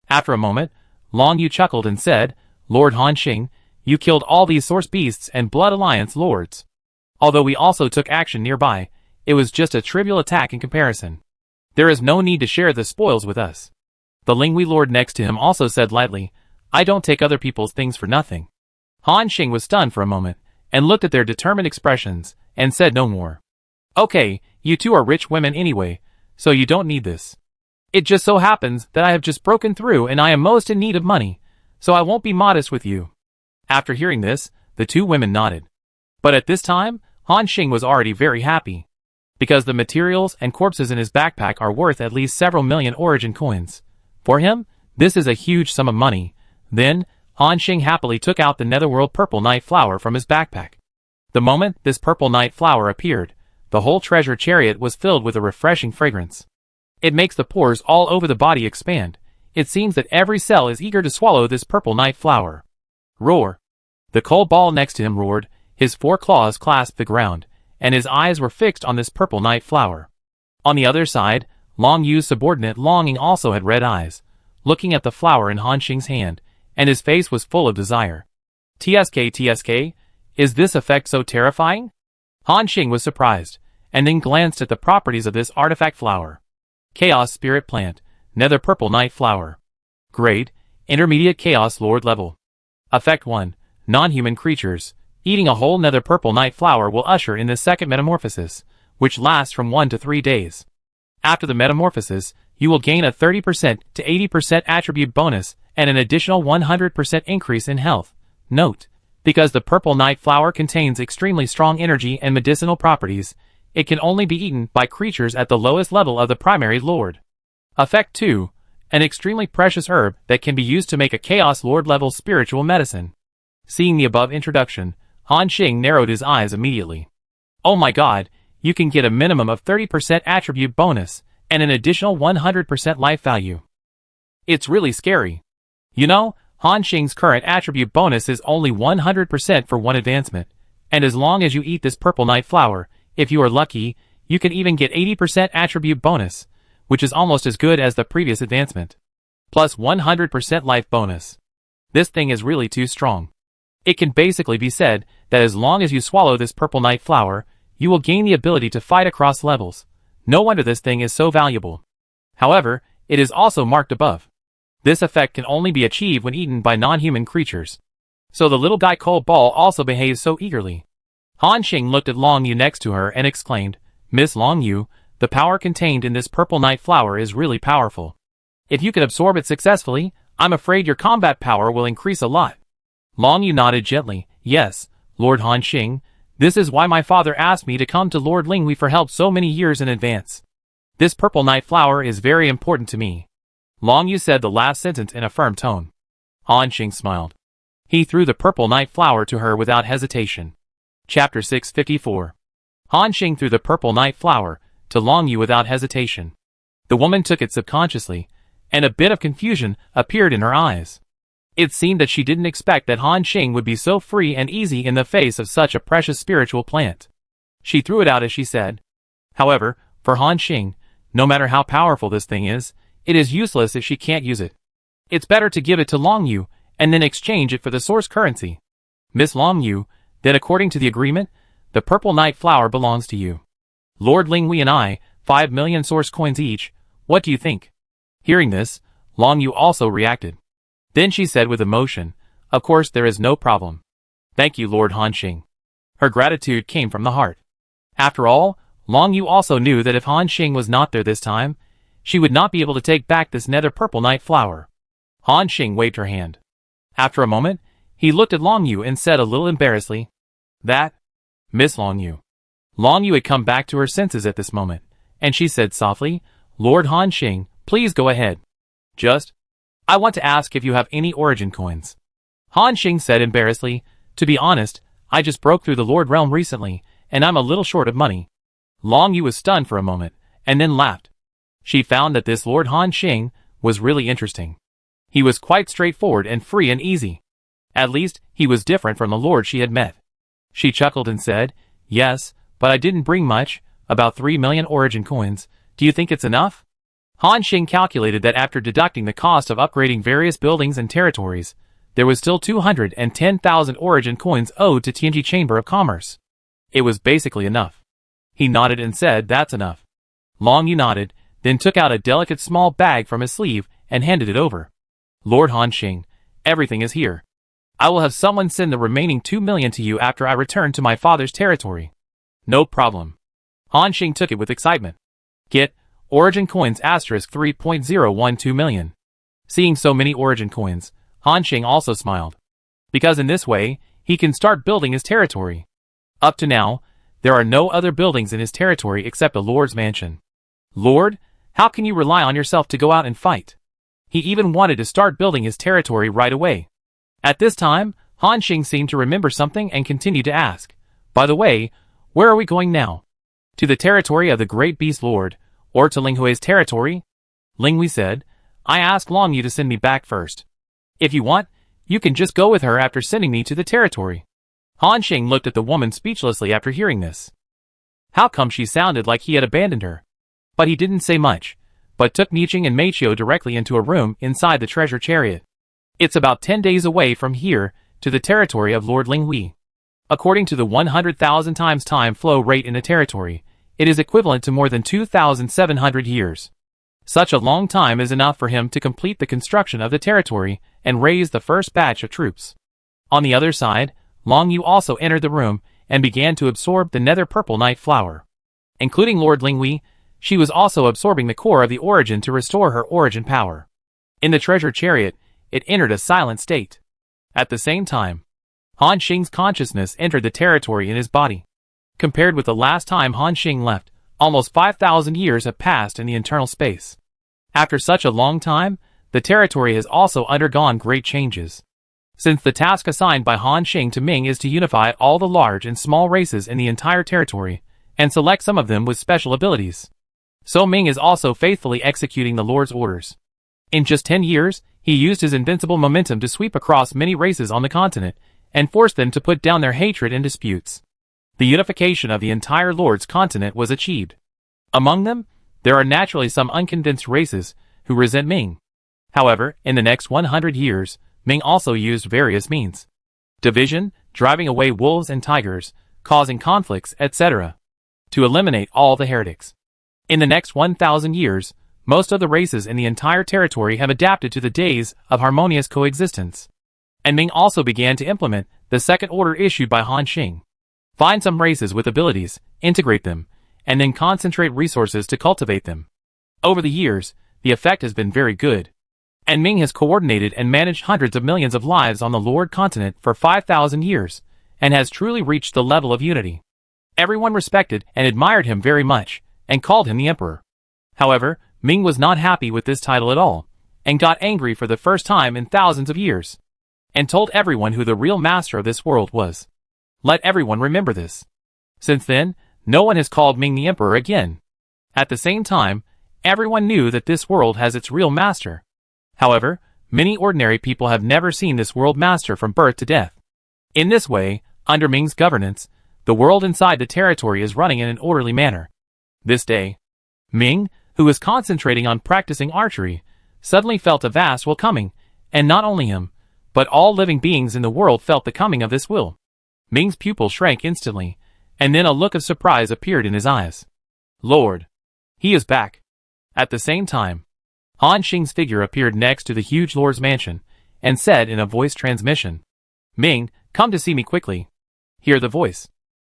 After a moment, Long Yu chuckled and said, Lord Han Xing, you killed all these source beasts and Blood Alliance Lords. Although we also took action nearby, it was just a trivial attack in comparison. There is no need to share the spoils with us. The Linghui Lord next to him also said lightly, I don't take other people's things for nothing. Han Xing was stunned for a moment, and looked at their determined expressions, and said no more. Okay, you 2 are rich women anyway, so you don't need this. It just so happens that I have just broken through and I am most in need of money, so I won't be modest with you. After hearing this, the 2 women nodded. But at this time, Han Xing was already very happy. Because the materials and corpses in his backpack are worth at least several million origin coins. For him, this is a huge sum of money. Then, Han Xing happily took out the Netherworld Purple Night Flower from his backpack. The moment this Purple Night Flower appeared, the whole treasure chariot was filled with a refreshing fragrance. It makes the pores all over the body expand. It seems that every cell is eager to swallow this Purple Night Flower. Roar! The cold ball next to him roared, his 4 claws clasped the ground, and his eyes were fixed on this Purple Night Flower. On the other side, Long Yu's subordinate Longing also had red eyes, looking at the flower in Han Xing's hand, and his face was full of desire. TSK, is this effect so terrifying? Han Xing was surprised, and then glanced at the properties of this artifact flower. Chaos Spirit Plant, Nether Purple Night Flower. Grade, Intermediate Chaos Lord Level. Effect 1, Non-Human Creatures. Eating a whole Nether Purple Night Flower will usher in the second metamorphosis, which lasts from 1 to 3 days. After the metamorphosis, you will gain a 30% to 80% attribute bonus and an additional 100% increase in health. Note, because the Purple Night Flower contains extremely strong energy and medicinal properties, it can only be eaten by creatures at the lowest level of the primary lord. Effect 2, an extremely precious herb that can be used to make a Chaos Lord level spiritual medicine. Seeing the above introduction, Han Xing narrowed his eyes immediately. Oh my god, you can get a minimum of 30% attribute bonus, and an additional 100% life value. It's really scary. You know, Han Xing's current attribute bonus is only 100% for 1 advancement, and as long as you eat this Purple Night Flower, if you are lucky, you can even get 80% attribute bonus, which is almost as good as the previous advancement. Plus 100% life bonus. This thing is really too strong. It can basically be said that as long as you swallow this Purple Night Flower, you will gain the ability to fight across levels. No wonder this thing is so valuable. However, it is also marked above. This effect can only be achieved when eaten by non-human creatures. So the little guy Cold Ball also behaves so eagerly. Han Xing looked at Long Yu next to her and exclaimed, Miss Long Yu, the power contained in this Purple Night Flower is really powerful. If you can absorb it successfully, I'm afraid your combat power will increase a lot. Long Yu nodded gently. Yes, Lord Han Xing, this is why my father asked me to come to Lord Linghui for help so many years in advance. This Purple Night Flower is very important to me. Long Yu said the last sentence in a firm tone. Han Xing smiled. He threw the Purple Night Flower to her without hesitation. Chapter 654. Han Xing threw the Purple Night Flower to Long Yu without hesitation. The woman took it subconsciously, and a bit of confusion appeared in her eyes. It seemed that she didn't expect that Han Xing would be so free and easy in the face of such a precious spiritual plant. She threw it out as she said. However, for Han Xing, no matter how powerful this thing is, it is useless if she can't use it. It's better to give it to Long Yu, and then exchange it for the source currency. Miss Long Yu, then according to the agreement, the Purple Night Flower belongs to you. Lord Linghui and I, 5 million source coins each, what do you think? Hearing this, Long Yu also reacted. Then she said with emotion, Of course there is no problem. Thank you, Lord Han Xing. Her gratitude came from the heart. After all, Long Yu also knew that if Han Xing was not there this time, she would not be able to take back this Nether Purple Night Flower. Han Xing waved her hand. After a moment, he looked at Long Yu and said a little embarrassedly, "That? Miss Long Yu." Long Yu had come back to her senses at this moment, and she said softly, "Lord Han Xing, please go ahead. I want to ask if you have any origin coins." Han Xing said embarrassedly, "To be honest, I just broke through the Lord Realm recently, and I'm a little short of money." Long Yu was stunned for a moment, and then laughed. She found that this Lord Han Xing was really interesting. He was quite straightforward and free and easy. At least, he was different from the Lord she had met. She chuckled and said, "Yes, but I didn't bring much, about 3 million origin coins. Do you think it's enough?" Han Xing calculated that after deducting the cost of upgrading various buildings and territories, there was still 210,000 origin coins owed to Tianji Chamber of Commerce. It was basically enough. He nodded and said, "That's enough." Long Yu nodded, then took out a delicate small bag from his sleeve and handed it over. "Lord Han Xing, everything is here. I will have someone send the remaining 2 million to you after I return to my father's territory." "No problem." Han Xing took it with excitement. "Get origin coins *3.012 million. Seeing so many origin coins, Han Xing also smiled. Because in this way, he can start building his territory. Up to now, there are no other buildings in his territory except a lord's mansion. Lord, how can you rely on yourself to go out and fight? He even wanted to start building his territory right away. At this time, Han Xing seemed to remember something and continued to ask, "By the way, where are we going now? To the territory of the Great Beast Lord, or to Ling Hui's territory?" Ling Hui said, "I asked Long Yu to send me back first. If you want, you can just go with her after sending me to the territory." Han Xing looked at the woman speechlessly after hearing this. How come she sounded like he had abandoned her? But he didn't say much, but took Niqing and Meiqiu directly into a room inside the treasure chariot. It's about 10 days away from here to the territory of Lord Ling Hui. According to the 100,000 times time flow rate in the territory, it is equivalent to more than 2,700 years. Such a long time is enough for him to complete the construction of the territory and raise the first batch of troops. On the other side, Long Yu also entered the room and began to absorb the nether purple night flower. Including Lord Ling Hui, she was also absorbing the core of the origin to restore her origin power. In the treasure chariot, it entered a silent state. At the same time, Han Xing's consciousness entered the territory in his body. Compared with the last time Han Xing left, almost 5,000 years have passed in the internal space. After such a long time, the territory has also undergone great changes. Since the task assigned by Han Xing to Ming is to unify all the large and small races in the entire territory, and select some of them with special abilities. So Ming is also faithfully executing the Lord's orders. In just 10 years, he used his invincible momentum to sweep across many races on the continent, and force them to put down their hatred and disputes. The unification of the entire Lord's continent was achieved. Among them, there are naturally some unconvinced races who resent Ming. However, in the next 100 years, Ming also used various means. Division, driving away wolves and tigers, causing conflicts, etc. to eliminate all the heretics. In the next 1,000 years, most of the races in the entire territory have adapted to the days of harmonious coexistence. And Ming also began to implement the second order issued by Han Xing. Find some races with abilities, integrate them, and then concentrate resources to cultivate them. Over the years, the effect has been very good. And Ming has coordinated and managed hundreds of millions of lives on the Lord continent for 5,000 years, and has truly reached the level of unity. Everyone respected and admired him very much, and called him the Emperor. However, Ming was not happy with this title at all, and got angry for the first time in thousands of years, and told everyone who the real master of this world was. Let everyone remember this. Since then, no one has called Ming the Emperor again. At the same time, everyone knew that this world has its real master. However, many ordinary people have never seen this world master from birth to death. In this way, under Ming's governance, the world inside the territory is running in an orderly manner. This day, Ming, who was concentrating on practicing archery, suddenly felt a vast will coming, and not only him, but all living beings in the world felt the coming of this will. Ming's pupil shrank instantly, and then a look of surprise appeared in his eyes. Lord! He is back! At the same time, Han Xing's figure appeared next to the huge lord's mansion, and said in a voice transmission, "Ming, come to see me quickly." Hear the voice.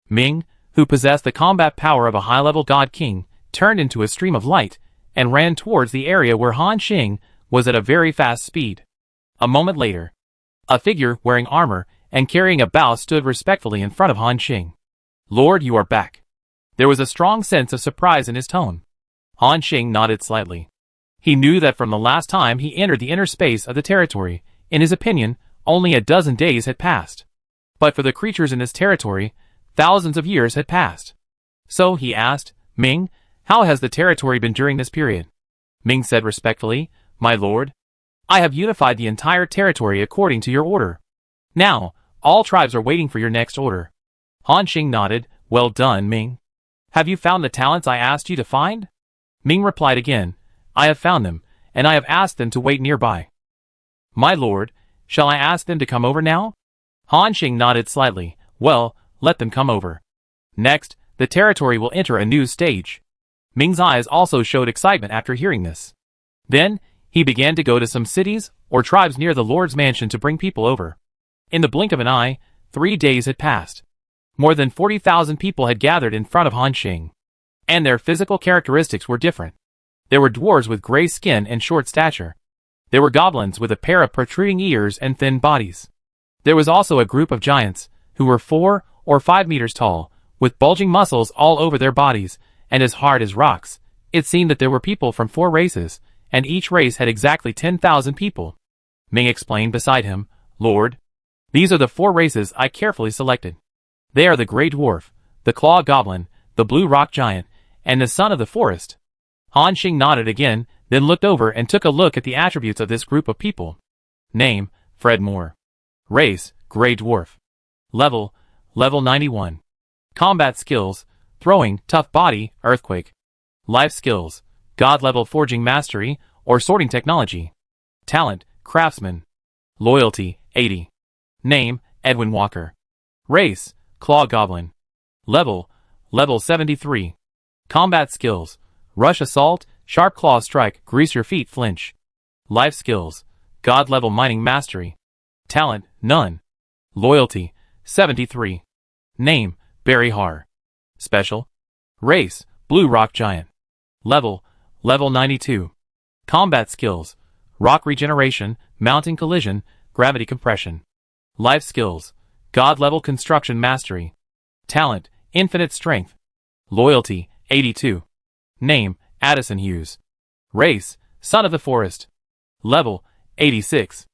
Ming, who possessed the combat power of a high-level god king, turned into a stream of light, and ran towards the area where Han Xing was at a very fast speed. A moment later, a figure wearing armor and carrying a bow stood respectfully in front of Han Xing. "Lord, you are back." There was a strong sense of surprise in his tone. Han Xing nodded slightly. He knew that from the last time he entered the inner space of the territory, in his opinion, only a dozen days had passed. But for the creatures in this territory, thousands of years had passed. So he asked, "Ming, how has the territory been during this period?" Ming said respectfully, "My lord, I have unified the entire territory according to your order. Now, all tribes are waiting for your next order." Han Xing nodded. "Well done, Ming. Have you found the talents I asked you to find?" Ming replied again, "I have found them, and I have asked them to wait nearby." "My lord, shall I ask them to come over now?" Han Xing nodded slightly. "Well, let them come over. Next, the territory will enter a new stage." Ming's eyes also showed excitement after hearing this. Then, he began to go to some cities or tribes near the Lord's mansion to bring people over. In the blink of an eye, 3 days had passed. More than 40,000 people had gathered in front of Han Xing. And their physical characteristics were different. There were dwarves with gray skin and short stature. There were goblins with a pair of protruding ears and thin bodies. There was also a group of giants, who were 4 or 5 meters tall, with bulging muscles all over their bodies, and as hard as rocks. It seemed that there were people from 4 races, and each race had exactly 10,000 people. Ming explained beside him, "Lord, these are the 4 races I carefully selected. They are the Grey Dwarf, the Claw Goblin, the Blue Rock Giant, and the Son of the Forest." Han Xing nodded again, then looked over and took a look at the attributes of this group of people. Name, Fred Moore. Race, Grey Dwarf. Level 91. Combat skills, throwing, tough body, earthquake. Life skills, God level forging mastery, or sorting technology. Talent, craftsman. Loyalty, 80. Name, Edwin Walker. Race, Claw Goblin. Level 73. Combat skills, rush assault, sharp claw strike, grease your feet flinch. Life skills, God level mining mastery. Talent, none. Loyalty, 73. Name, Barry Har. Special. Race, Blue Rock Giant. Level 92. Combat skills, rock regeneration, mountain collision, gravity compression. Life skills, God level construction mastery. Talent, infinite strength. Loyalty, 82. Name, Addison Hughes. Race, Son of the Forest. Level, 86.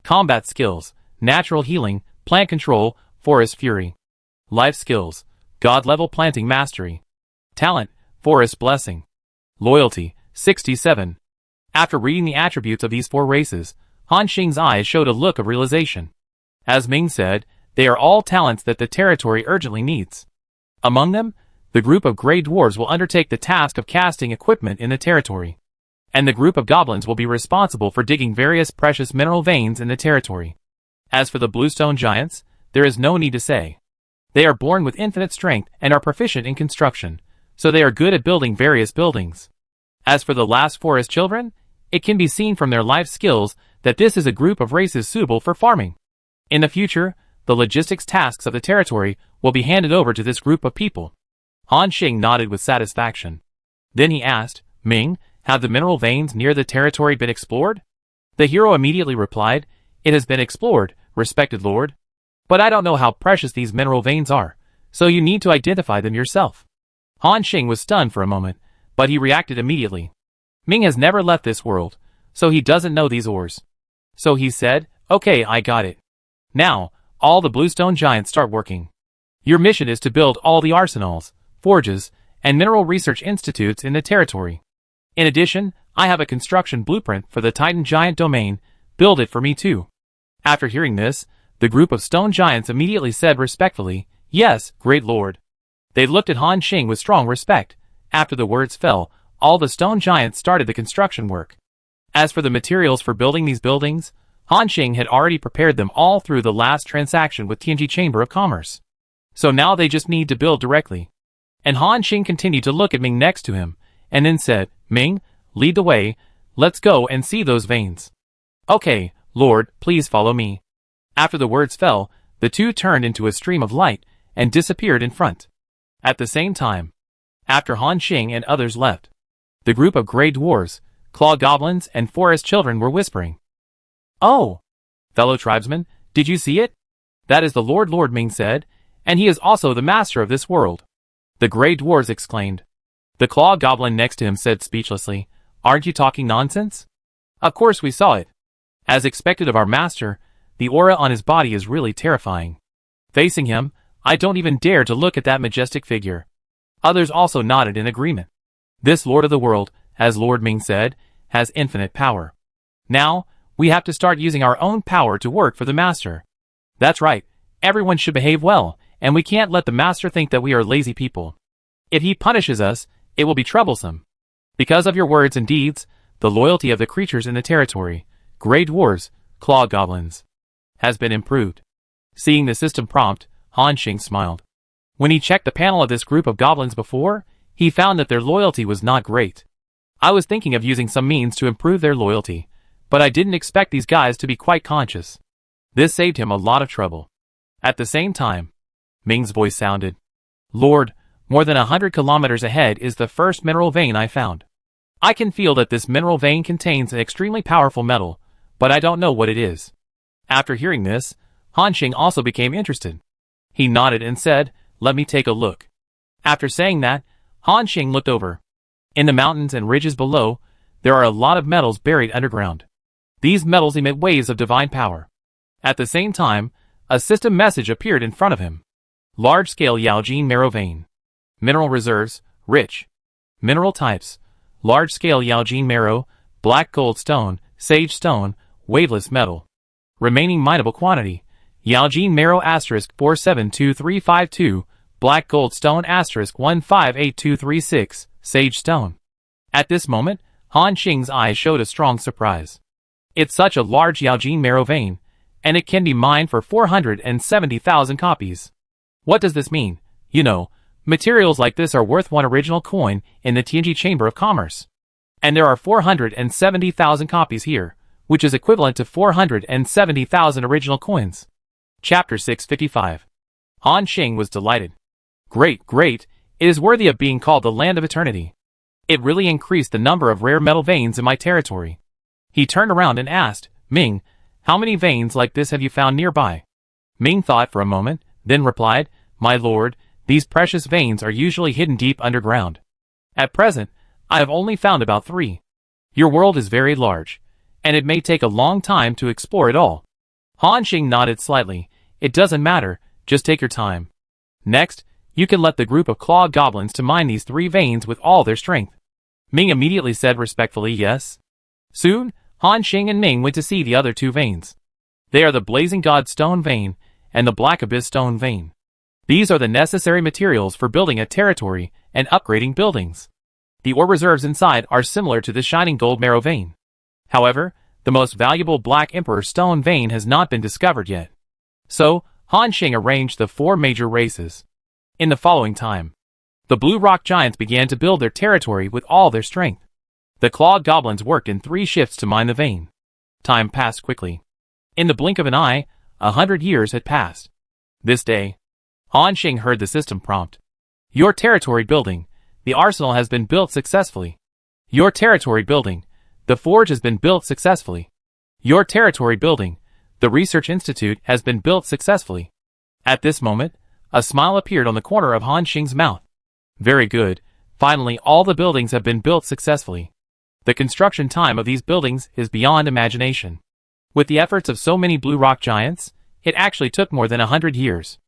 Combat skills, natural healing, plant control, forest fury. Life skills, God level planting mastery. Talent, forest blessing. Loyalty, 67. After reading the attributes of these 4 races, Han Xing's eyes showed a look of realization. As Ming said, they are all talents that the territory urgently needs. Among them, the group of Grey Dwarves will undertake the task of casting equipment in the territory. And the group of goblins will be responsible for digging various precious mineral veins in the territory. As for the Bluestone Giants, there is no need to say. They are born with infinite strength and are proficient in construction, so they are good at building various buildings. As for the last forest children, it can be seen from their life skills that this is a group of races suitable for farming. In the future, the logistics tasks of the territory will be handed over to this group of people. Han Xing nodded with satisfaction. Then he asked, "Ming, have the mineral veins near the territory been explored?" The hero immediately replied, "It has been explored, respected lord. But I don't know how precious these mineral veins are, so you need to identify them yourself." Han Xing was stunned for a moment, but he reacted immediately. Ming has never left this world, so he doesn't know these ores. So he said, "Okay, I got it. Now, all the Bluestone Giants start working. Your mission is to build all the arsenals, forges, and mineral research institutes in the territory. In addition, I have a construction blueprint for the Titan Giant domain. Build it for me too." After hearing this, the group of stone giants immediately said respectfully, "Yes, great lord." They looked at Han Xing with strong respect. After the words fell, all the stone giants started the construction work. As for the materials for building these buildings, Han Xing had already prepared them all through the last transaction with Tianji Chamber of Commerce. So now they just need to build directly. And Han Xing continued to look at Ming next to him, and then said, "Ming, lead the way. Let's go and see those veins." "Okay, Lord, please follow me." After the words fell, the two turned into a stream of light and disappeared in front. At the same time, after Han Xing and others left, the group of Grey Dwarves, Claw Goblins, and Forest Children were whispering, "Oh, Fellow tribesmen, did you see it? That is the Lord Ming said, and he is also the master of this world. The gray dwarves exclaimed. The claw goblin next to him said speechlessly, aren't you talking nonsense? Of course we saw it. As expected of our master, the aura on his body is really terrifying. Facing him, I don't even dare to look at that majestic figure. Others also nodded in agreement. This Lord of the World, as Lord Ming said, has infinite power. Now, we have to start using our own power to work for the master. That's right, everyone should behave well, and we can't let the master think that we are lazy people. If he punishes us, it will be troublesome. Because of your words and deeds, the loyalty of the creatures in the territory, gray dwarves, claw goblins, has been improved. Seeing the system prompt, Han Xing smiled. When he checked the panel of this group of goblins before, he found that their loyalty was not great. I was thinking of using some means to improve their loyalty, but I didn't expect these guys to be quite conscious. This saved him a lot of trouble. At the same time, Ming's voice sounded. Lord, more than 100 kilometers ahead is the first mineral vein I found. I can feel that this mineral vein contains an extremely powerful metal, but I don't know what it is. After hearing this, Han Xing also became interested. He nodded and said, let me take a look. After saying that, Han Xing looked over. In the mountains and ridges below, there are a lot of metals buried underground. These metals emit waves of divine power. At the same time, a system message appeared in front of him. Large-scale Yaojin marrow vein. Mineral reserves, rich. Mineral types. Large-scale Yaojin marrow, black gold stone, sage stone, waveless metal. Remaining mineable quantity. Yaojin marrow asterisk 472352, black gold stone asterisk 158236, sage stone. At this moment, Han Xing's eyes showed a strong surprise. It's such a large Yaojin marrow vein, and it can be mined for 470,000 copies. What does this mean? You know, materials like this are worth one original coin in the Tianji Chamber of Commerce. And there are 470,000 copies here, which is equivalent to 470,000 original coins. Chapter 655. Han Xing was delighted. Great, great, it is worthy of being called the Land of Eternity. It really increased the number of rare metal veins in my territory. He turned around and asked, Ming, how many veins like this have you found nearby? Ming thought for a moment, then replied, my lord, these precious veins are usually hidden deep underground. At present, I have only found about 3. Your world is very large, and it may take a long time to explore it all. Han Xing nodded slightly. It doesn't matter, just take your time. Next, you can let the group of claw goblins to mine these 3 veins with all their strength. Ming immediately said respectfully yes. Soon, Han Xing and Ming went to see the other 2 veins. They are the Blazing God Stone Vein and the Black Abyss Stone Vein. These are the necessary materials for building a territory and upgrading buildings. The ore reserves inside are similar to the Shining Gold Marrow Vein. However, the most valuable Black Emperor Stone Vein has not been discovered yet. So, Han Xing arranged the 4 major races. In the following time, the Blue Rock Giants began to build their territory with all their strength. The Clawed Goblins worked in 3 shifts to mine the vein. Time passed quickly. In the blink of an eye, 100 years had passed. This day, Han Xing heard the system prompt. Your territory building. The arsenal has been built successfully. Your territory building. The forge has been built successfully. Your territory building. The research institute has been built successfully. At this moment, a smile appeared on the corner of Han Xing's mouth. Very good. Finally, all the buildings have been built successfully. The construction time of these buildings is beyond imagination. With the efforts of so many Blue Rock Giants, it actually took more than 100 years.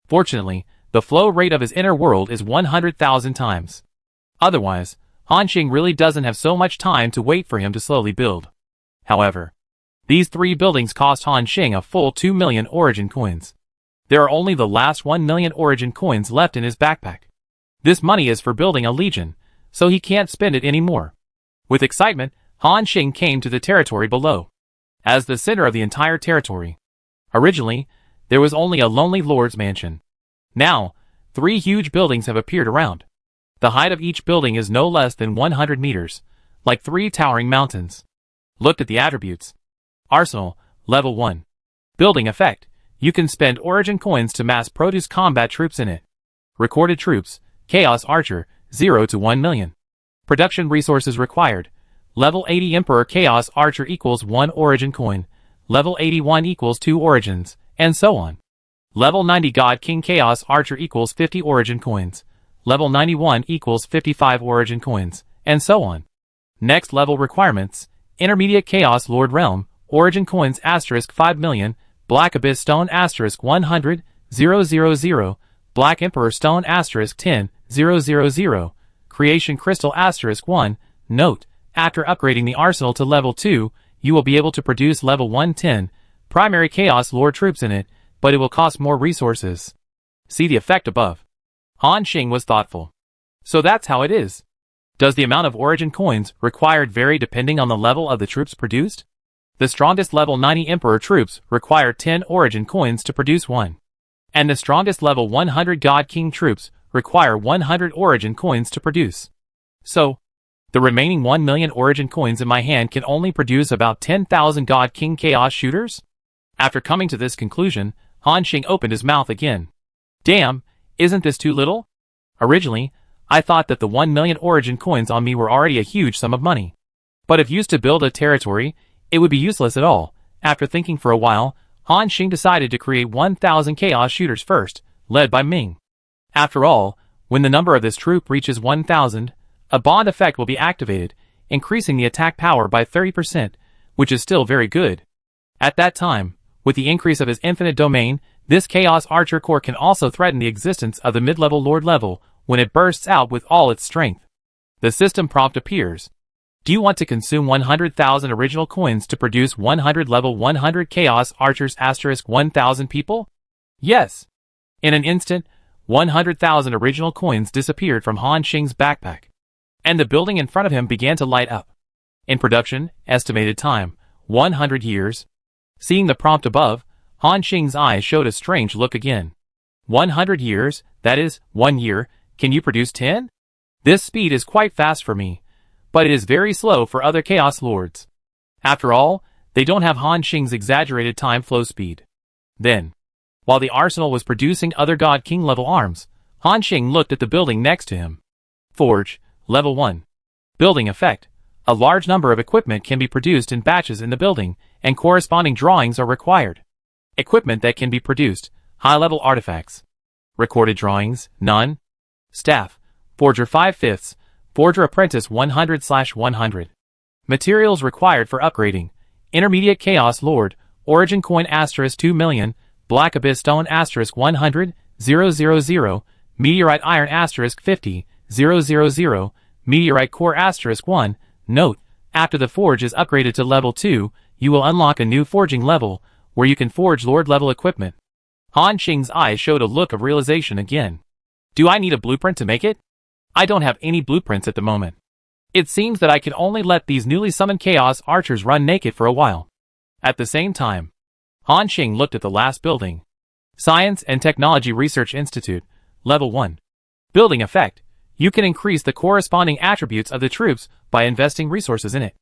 Fortunately, the flow rate of his inner world is 100,000 times. Otherwise, Han Xing really doesn't have so much time to wait for him to slowly build. However, these 3 buildings cost Han Xing a full 2 million origin coins. There are only the last 1 million origin coins left in his backpack. This money is for building a legion, so he can't spend it anymore. With excitement, Han Xing came to the territory below. As the center of the entire territory. Originally, there was only a lonely lord's mansion. Now, 3 huge buildings have appeared around. The height of each building is no less than 100 meters, like 3 towering mountains. Look at the attributes. Arsenal, level 1. Building effect. You can spend origin coins to mass produce combat troops in it. Recorded troops, Chaos Archer, 0 to 1 million. Production resources required. Level 80 Emperor Chaos Archer equals 1 origin coin. Level 81 equals 2 origins, and so on. Level 90 God King Chaos Archer equals 50 origin coins. Level 91 equals 55 origin coins, and so on. Next level requirements: Intermediate Chaos Lord Realm, origin coins asterisk 5 million, Black Abyss Stone asterisk 100, 000, Black Emperor Stone asterisk 10, 000, Creation Crystal asterisk 1. Note: after upgrading the arsenal to level 2, you will be able to produce level 110 primary Chaos Lord troops in it, but it will cost more resources. See the effect above. Han Xing was thoughtful. So that's how it is. Does the amount of origin coins required vary depending on the level of the troops produced? The strongest level 90 Emperor troops require 10 origin coins to produce 1. And the strongest level 100 God King troops require 100 origin coins to produce. So, the remaining 1 million origin coins in my hand can only produce about 10,000 God King Chaos shooters? After coming to this conclusion, Han Xing opened his mouth again. Damn, isn't this too little? Originally, I thought that the 1 million origin coins on me were already a huge sum of money. But if used to build a territory, it would be useless at all. After thinking for a while, Han Xing decided to create 1,000 Chaos shooters first, led by Ming. After all, when the number of this troop reaches 1,000, a bond effect will be activated, increasing the attack power by 30%, which is still very good. At that time, with the increase of his infinite domain, this Chaos Archer Corps can also threaten the existence of the mid-level Lord level when it bursts out with all its strength. The system prompt appears. Do you want to consume 100,000 original coins to produce 100 level 100 Chaos Archers asterisk 1,000 people? Yes. In an instant, 100,000 original coins disappeared from Han Xing's backpack, and the building in front of him began to light up. In production, estimated time, 100 years. Seeing the prompt above, Han Xing's eyes showed a strange look again. 100 years, that is, 1 year, can you produce 10? This speed is quite fast for me, but it is very slow for other Chaos Lords. After all, they don't have Han Xing's exaggerated time flow speed. Then, while the arsenal was producing other God King level arms, Han Xing looked at the building next to him. Forge, level 1. Building effect. A large number of equipment can be produced in batches in the building, and corresponding drawings are required. Equipment that can be produced. High-level artifacts. Recorded drawings, none. Staff. Forger 5/5. Forger Apprentice 100/100. Materials required for upgrading. Intermediate Chaos Lord. Origin Coin asterisk 2 million. Black Abyss Stone asterisk 100, 000. Meteorite Iron asterisk 50, 000. Meteorite Core asterisk 1. Note: after the forge is upgraded to level 2, you will unlock a new forging level, where you can forge Lord level equipment. Han Xing's eyes showed a look of realization again. Do I need a blueprint to make it? I don't have any blueprints at the moment. It seems that I can only let these newly summoned Chaos Archers run naked for a while. At the same time, Han Xing looked at the last building. Science and Technology Research Institute, Level 1. Building effect. You can increase the corresponding attributes of the troops by investing resources in it.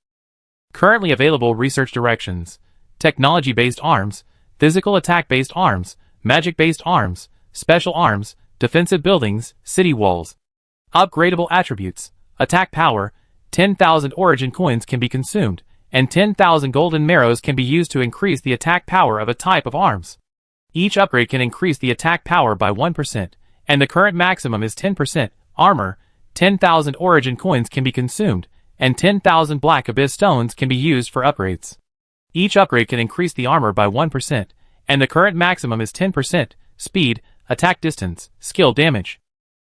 Currently available research directions: technology-based arms, physical attack-based arms, magic-based arms, special arms, defensive buildings, city walls. Upgradable attributes: attack power, 10,000 origin coins can be consumed, and 10,000 golden marrows can be used to increase the attack power of a type of arms. Each upgrade can increase the attack power by 1%, and the current maximum is 10%. Armor, 10,000 origin coins can be consumed, and 10,000 Black Abyss stones can be used for upgrades. Each upgrade can increase the armor by 1%, and the current maximum is 10%. Speed, attack distance, skill damage.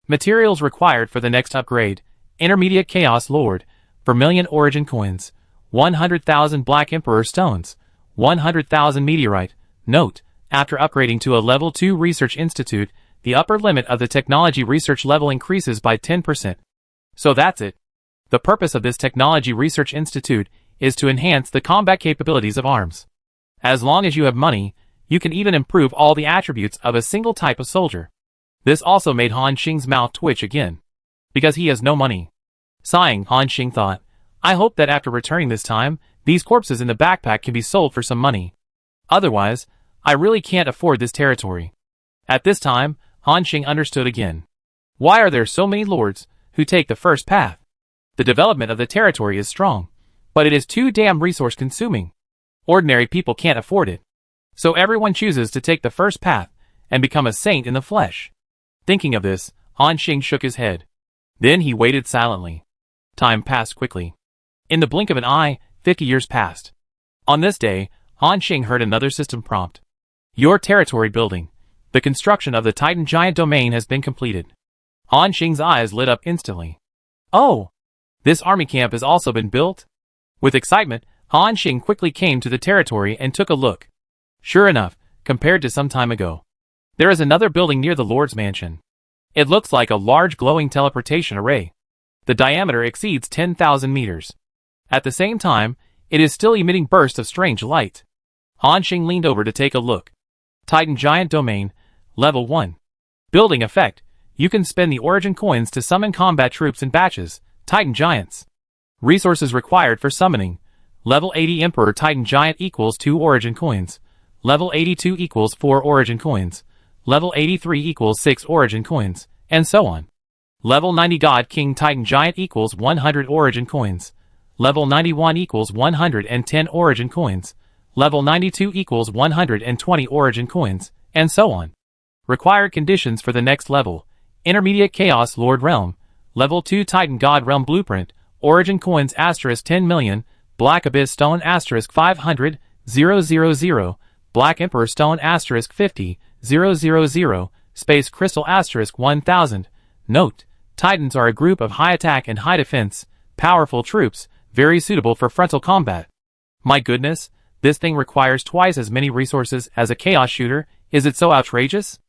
Materials required for the next upgrade: Intermediate Chaos Lord, Vermilion origin coins, 100,000 Black Emperor stones, 100,000 meteorite. Note: after upgrading to a level 2 research institute, the upper limit of the technology research level increases by 10%. So that's it. The purpose of this technology research institute is to enhance the combat capabilities of arms. As long as you have money, you can even improve all the attributes of a single type of soldier. This also made Han Xing's mouth twitch again, because he has no money. Sighing, Han Xing thought, I hope that after returning this time, these corpses in the backpack can be sold for some money. Otherwise, I really can't afford this territory. At this time, Han Xing understood again. Why are there so many lords who take the first path? The development of the territory is strong, but it is too damn resource consuming. Ordinary people can't afford it. So everyone chooses to take the first path and become a saint in the flesh. Thinking of this, Han Xing shook his head. Then he waited silently. Time passed quickly. In the blink of an eye, 50 years passed. On this day, Han Xing heard another system prompt. Your territory building. The construction of the Titan Giant domain has been completed. Han Xing's eyes lit up instantly. Oh! This army camp has also been built? With excitement, Han Xing quickly came to the territory and took a look. Sure enough, compared to some time ago, there is another building near the Lord's mansion. It looks like a large glowing teleportation array. The diameter exceeds 10,000 meters. At the same time, it is still emitting bursts of strange light. Han Xing leaned over to take a look. Titan Giant Domain, Level 1. Building effect. You can spend the origin coins to summon combat troops in batches, Titan Giants. Resources required for summoning. Level 80 Emperor Titan Giant equals 2 origin coins. Level 82 equals 4 origin coins. Level 83 equals 6 origin coins, and so on. Level 90 God King Titan Giant equals 100 origin coins. Level 91 equals 110 origin coins. Level 92 equals 120 origin coins, and so on. Required conditions for the next level. Intermediate Chaos Lord Realm. Level 2 Titan God Realm Blueprint. Origin coins * 10 million. Black Abyss Stone * 500, 000. Black Emperor Stone * 50, 000. Space Crystal * 1000. Note: Titans are a group of high attack and high defense, powerful troops, very suitable for frontal combat. My goodness, this thing requires twice as many resources as a Chaos Shooter. Is it so outrageous?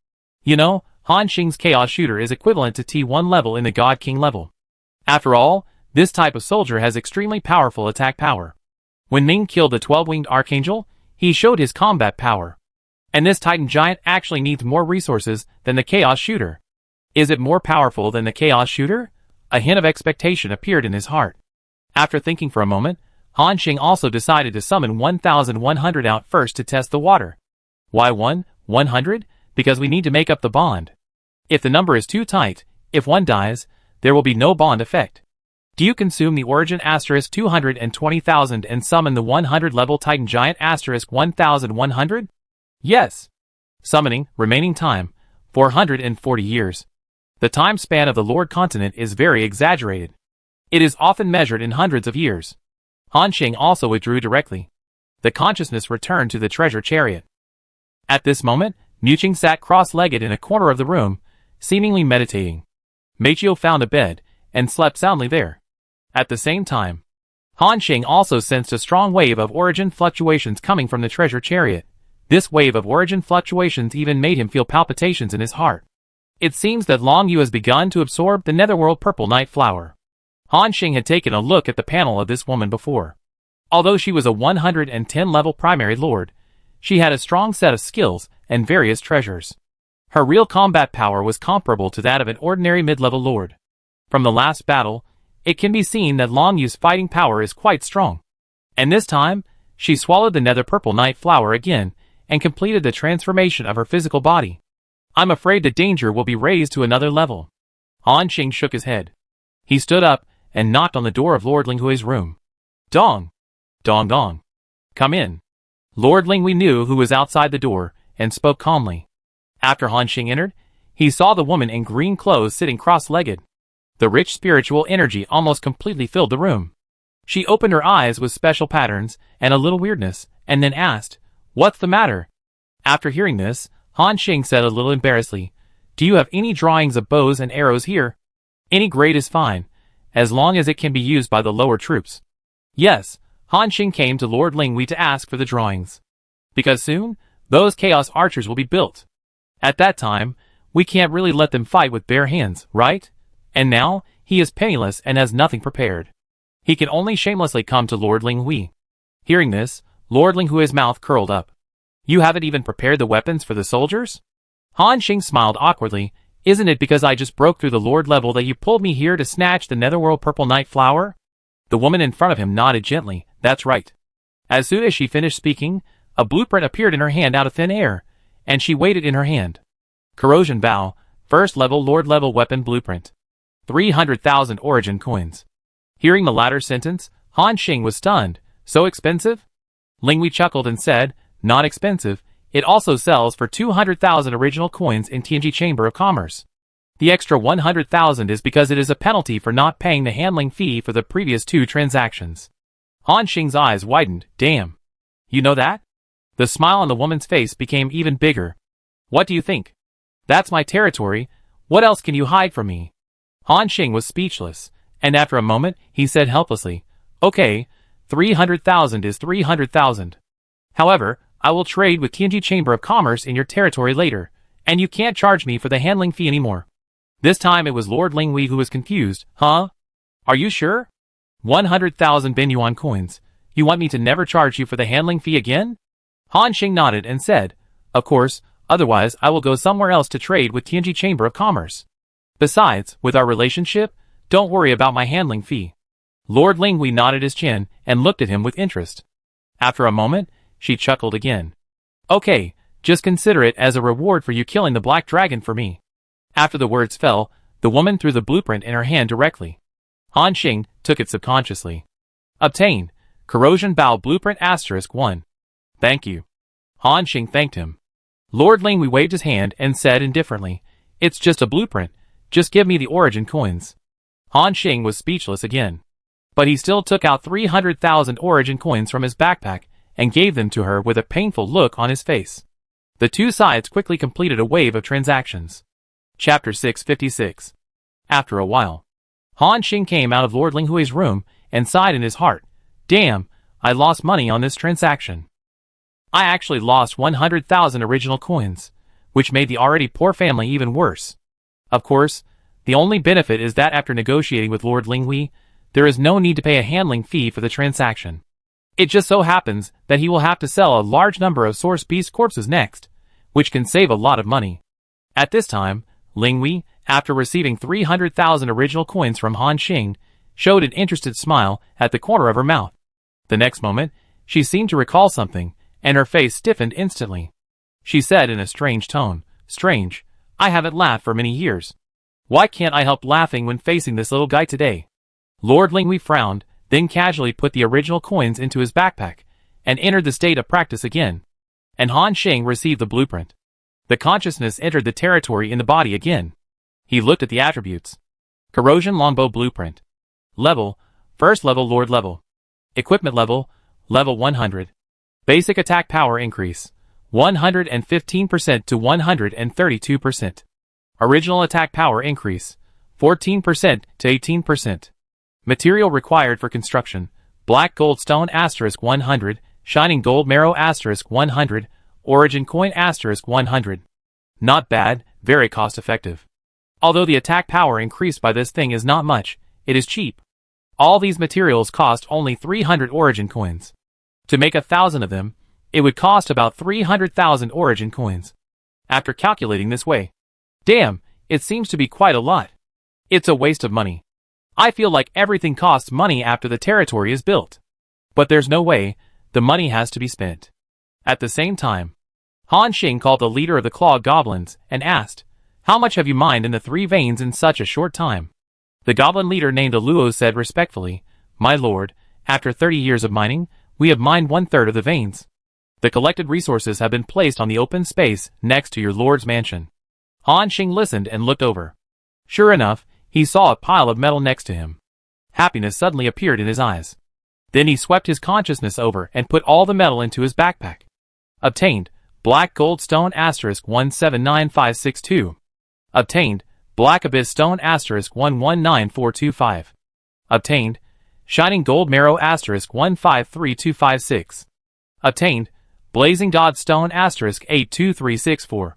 You know, Han Xing's Chaos Shooter is equivalent to T1 level in the God King level. After all, this type of soldier has extremely powerful attack power. When Ning killed the 12-winged Archangel, he showed his combat power. And this Titan Giant actually needs more resources than the Chaos Shooter. Is it more powerful than the Chaos Shooter? A hint of expectation appeared in his heart. After thinking for a moment, Han Xing also decided to summon 1,100 out first to test the water. Why 100? Because we need to make up the bond. If the number is too tight, if one dies, there will be no bond effect. Do you consume the origin * 220,000 and summon the 100 level Titan Giant * 1,100? Yes. Summoning, remaining time, 440 years. The time span of the Lord Continent is very exaggerated. It is often measured in hundreds of years. Han Xing also withdrew directly. The consciousness returned to the treasure chariot. At this moment, Muqing sat cross-legged in a corner of the room, seemingly meditating. Meichio found a bed, and slept soundly there. At the same time, Han Xing also sensed a strong wave of origin fluctuations coming from the treasure chariot. This wave of origin fluctuations even made him feel palpitations in his heart. It seems that Long Yu has begun to absorb the netherworld purple night flower. Han Xing had taken a look at the panel of this woman before. Although she was a 110 level primary lord, she had a strong set of skills and various treasures. Her real combat power was comparable to that of an ordinary mid-level lord. From the last battle, it can be seen that Long Yu's fighting power is quite strong. And this time, she swallowed the nether purple night flower again, and completed the transformation of her physical body. I'm afraid the danger will be raised to another level. Han Xing shook his head. He stood up and knocked on the door of Lord Linghui's room. Dong! Dong dong! Come in. Lord Linghui knew who was outside the door, and spoke calmly. After Han Xing entered, he saw the woman in green clothes sitting cross-legged. The rich spiritual energy almost completely filled the room. She opened her eyes with special patterns and a little weirdness, and then asked, "What's the matter?" After hearing this, Han Xing said a little embarrassedly, "Do you have any drawings of bows and arrows here? Any grade is fine, as long as it can be used by the lower troops." Yes, Han Xing came to Lord Linghui to ask for the drawings. Because soon, those chaos archers will be built. At that time, we can't really let them fight with bare hands, right? And now, he is penniless and has nothing prepared. He can only shamelessly come to Lord Linghui. Hearing this, Lord Linghui's mouth curled up. You haven't even prepared the weapons for the soldiers? Han Xing smiled awkwardly. Isn't it because I just broke through the Lord level that you pulled me here to snatch the netherworld purple night flower? The woman in front of him nodded gently. That's right. As soon as she finished speaking, a blueprint appeared in her hand out of thin air, and she weighed it in her hand. Corrosion Vow, first level Lord level weapon blueprint. 300,000 origin coins. Hearing the latter sentence, Han Xing was stunned. So expensive? Linghui chuckled and said, not expensive, it also sells for 200,000 original coins in Tianji Chamber of Commerce. The extra 100,000 is because it is a penalty for not paying the handling fee for the previous 2 transactions. Han Xing's eyes widened. Damn. You know that? The smile on the woman's face became even bigger. What do you think? That's my territory. What else can you hide from me? Han Xing was speechless, and after a moment, he said helplessly, okay, 300,000 is 300,000. However, I will trade with Tianji Chamber of Commerce in your territory later, and you can't charge me for the handling fee anymore. This time it was Lord Linghui who was confused. Huh? Are you sure? 100,000 bin yuan coins. You want me to never charge you for the handling fee again? Han Xing nodded and said, of course, otherwise I will go somewhere else to trade with Tianji Chamber of Commerce. Besides, with our relationship, don't worry about my handling fee. Lord Linghui nodded his chin and looked at him with interest. After a moment, she chuckled again. Okay, just consider it as a reward for you killing the black dragon for me. After the words fell, the woman threw the blueprint in her hand directly. Han Xing took it subconsciously. Obtained. Corrosion Bow Blueprint *1. Thank you. Han Xing thanked him. Lord Linghui waved his hand and said indifferently, it's just a blueprint. Just give me the origin coins. Han Xing was speechless again. But he still took out 300,000 origin coins from his backpack and gave them to her with a painful look on his face. The 2 sides quickly completed a wave of transactions. Chapter 656. After a while, Han Xing came out of Lord Linghui's room and sighed in his heart. Damn, I lost money on this transaction. I actually lost 100,000 original coins, which made the already poor family even worse. Of course, the only benefit is that after negotiating with Lord Linghui, there is no need to pay a handling fee for the transaction. It just so happens that he will have to sell a large number of source beast corpses next, which can save a lot of money. At this time, Linghui, after receiving 300,000 original coins from Han Xing, showed an interested smile at the corner of her mouth. The next moment, she seemed to recall something, and her face stiffened instantly. She said in a strange tone, strange, I haven't laughed for many years. Why can't I help laughing when facing this little guy today? Lord Linghui frowned, then casually put the original coins into his backpack, and entered the state of practice again. And Han Xing received the blueprint. The consciousness entered the territory in the body again. He looked at the attributes. Corrosion Longbow Blueprint. Level, First Level Lord Level. Equipment Level, Level 100. Basic Attack Power Increase, 115% to 132%. Original Attack Power Increase, 14% to 18%. Material required for construction, Black Gold Stone *100, Shining Gold Marrow *100, Origin Coin *100. Not bad, very cost effective. Although the attack power increased by this thing is not much, it is cheap. All these materials cost only 300 origin coins. To make 1,000 of them, it would cost about 300,000 origin coins. After calculating this way, damn, it seems to be quite a lot. It's a waste of money. I feel like everything costs money after the territory is built. But there's no way, the money has to be spent. At the same time, Han Xing called the leader of the Claw Goblins and asked, how much have you mined in the 3 veins in such a short time? The goblin leader named Aluo said respectfully, my lord, after 30 years of mining, we have mined 1/3 of the veins. The collected resources have been placed on the open space next to your lord's mansion. Han Xing listened and looked over. Sure enough, he saw a pile of metal next to him. Happiness suddenly appeared in his eyes. Then he swept his consciousness over and put all the metal into his backpack. Obtained, Black Gold Stone *179562. Obtained, Black Abyss Stone *119425. Obtained, Shining Gold Marrow *153256. Obtained, Blazing Dod Stone *82364.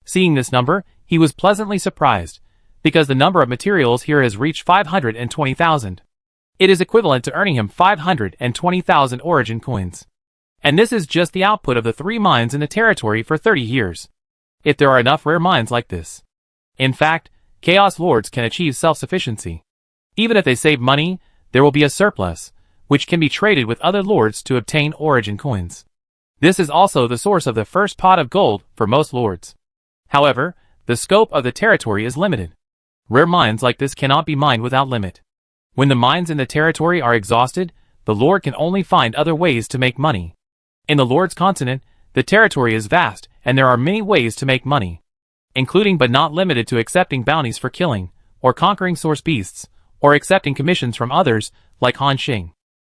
Seeing this number, he was pleasantly surprised, because the number of materials here has reached 520,000. It is equivalent to earning him 520,000 origin coins. And this is just the output of the 3 mines in the territory for 30 years. If there are enough rare mines like this. In fact, Chaos Lords can achieve self-sufficiency. Even if they save money, there will be a surplus, which can be traded with other lords to obtain origin coins. This is also the source of the first pot of gold for most lords. However, the scope of the territory is limited. Rare mines like this cannot be mined without limit. When the mines in the territory are exhausted, the lord can only find other ways to make money. In the Lord's continent, the territory is vast, and there are many ways to make money, including but not limited to accepting bounties for killing, or conquering source beasts, or accepting commissions from others, like Han Xing.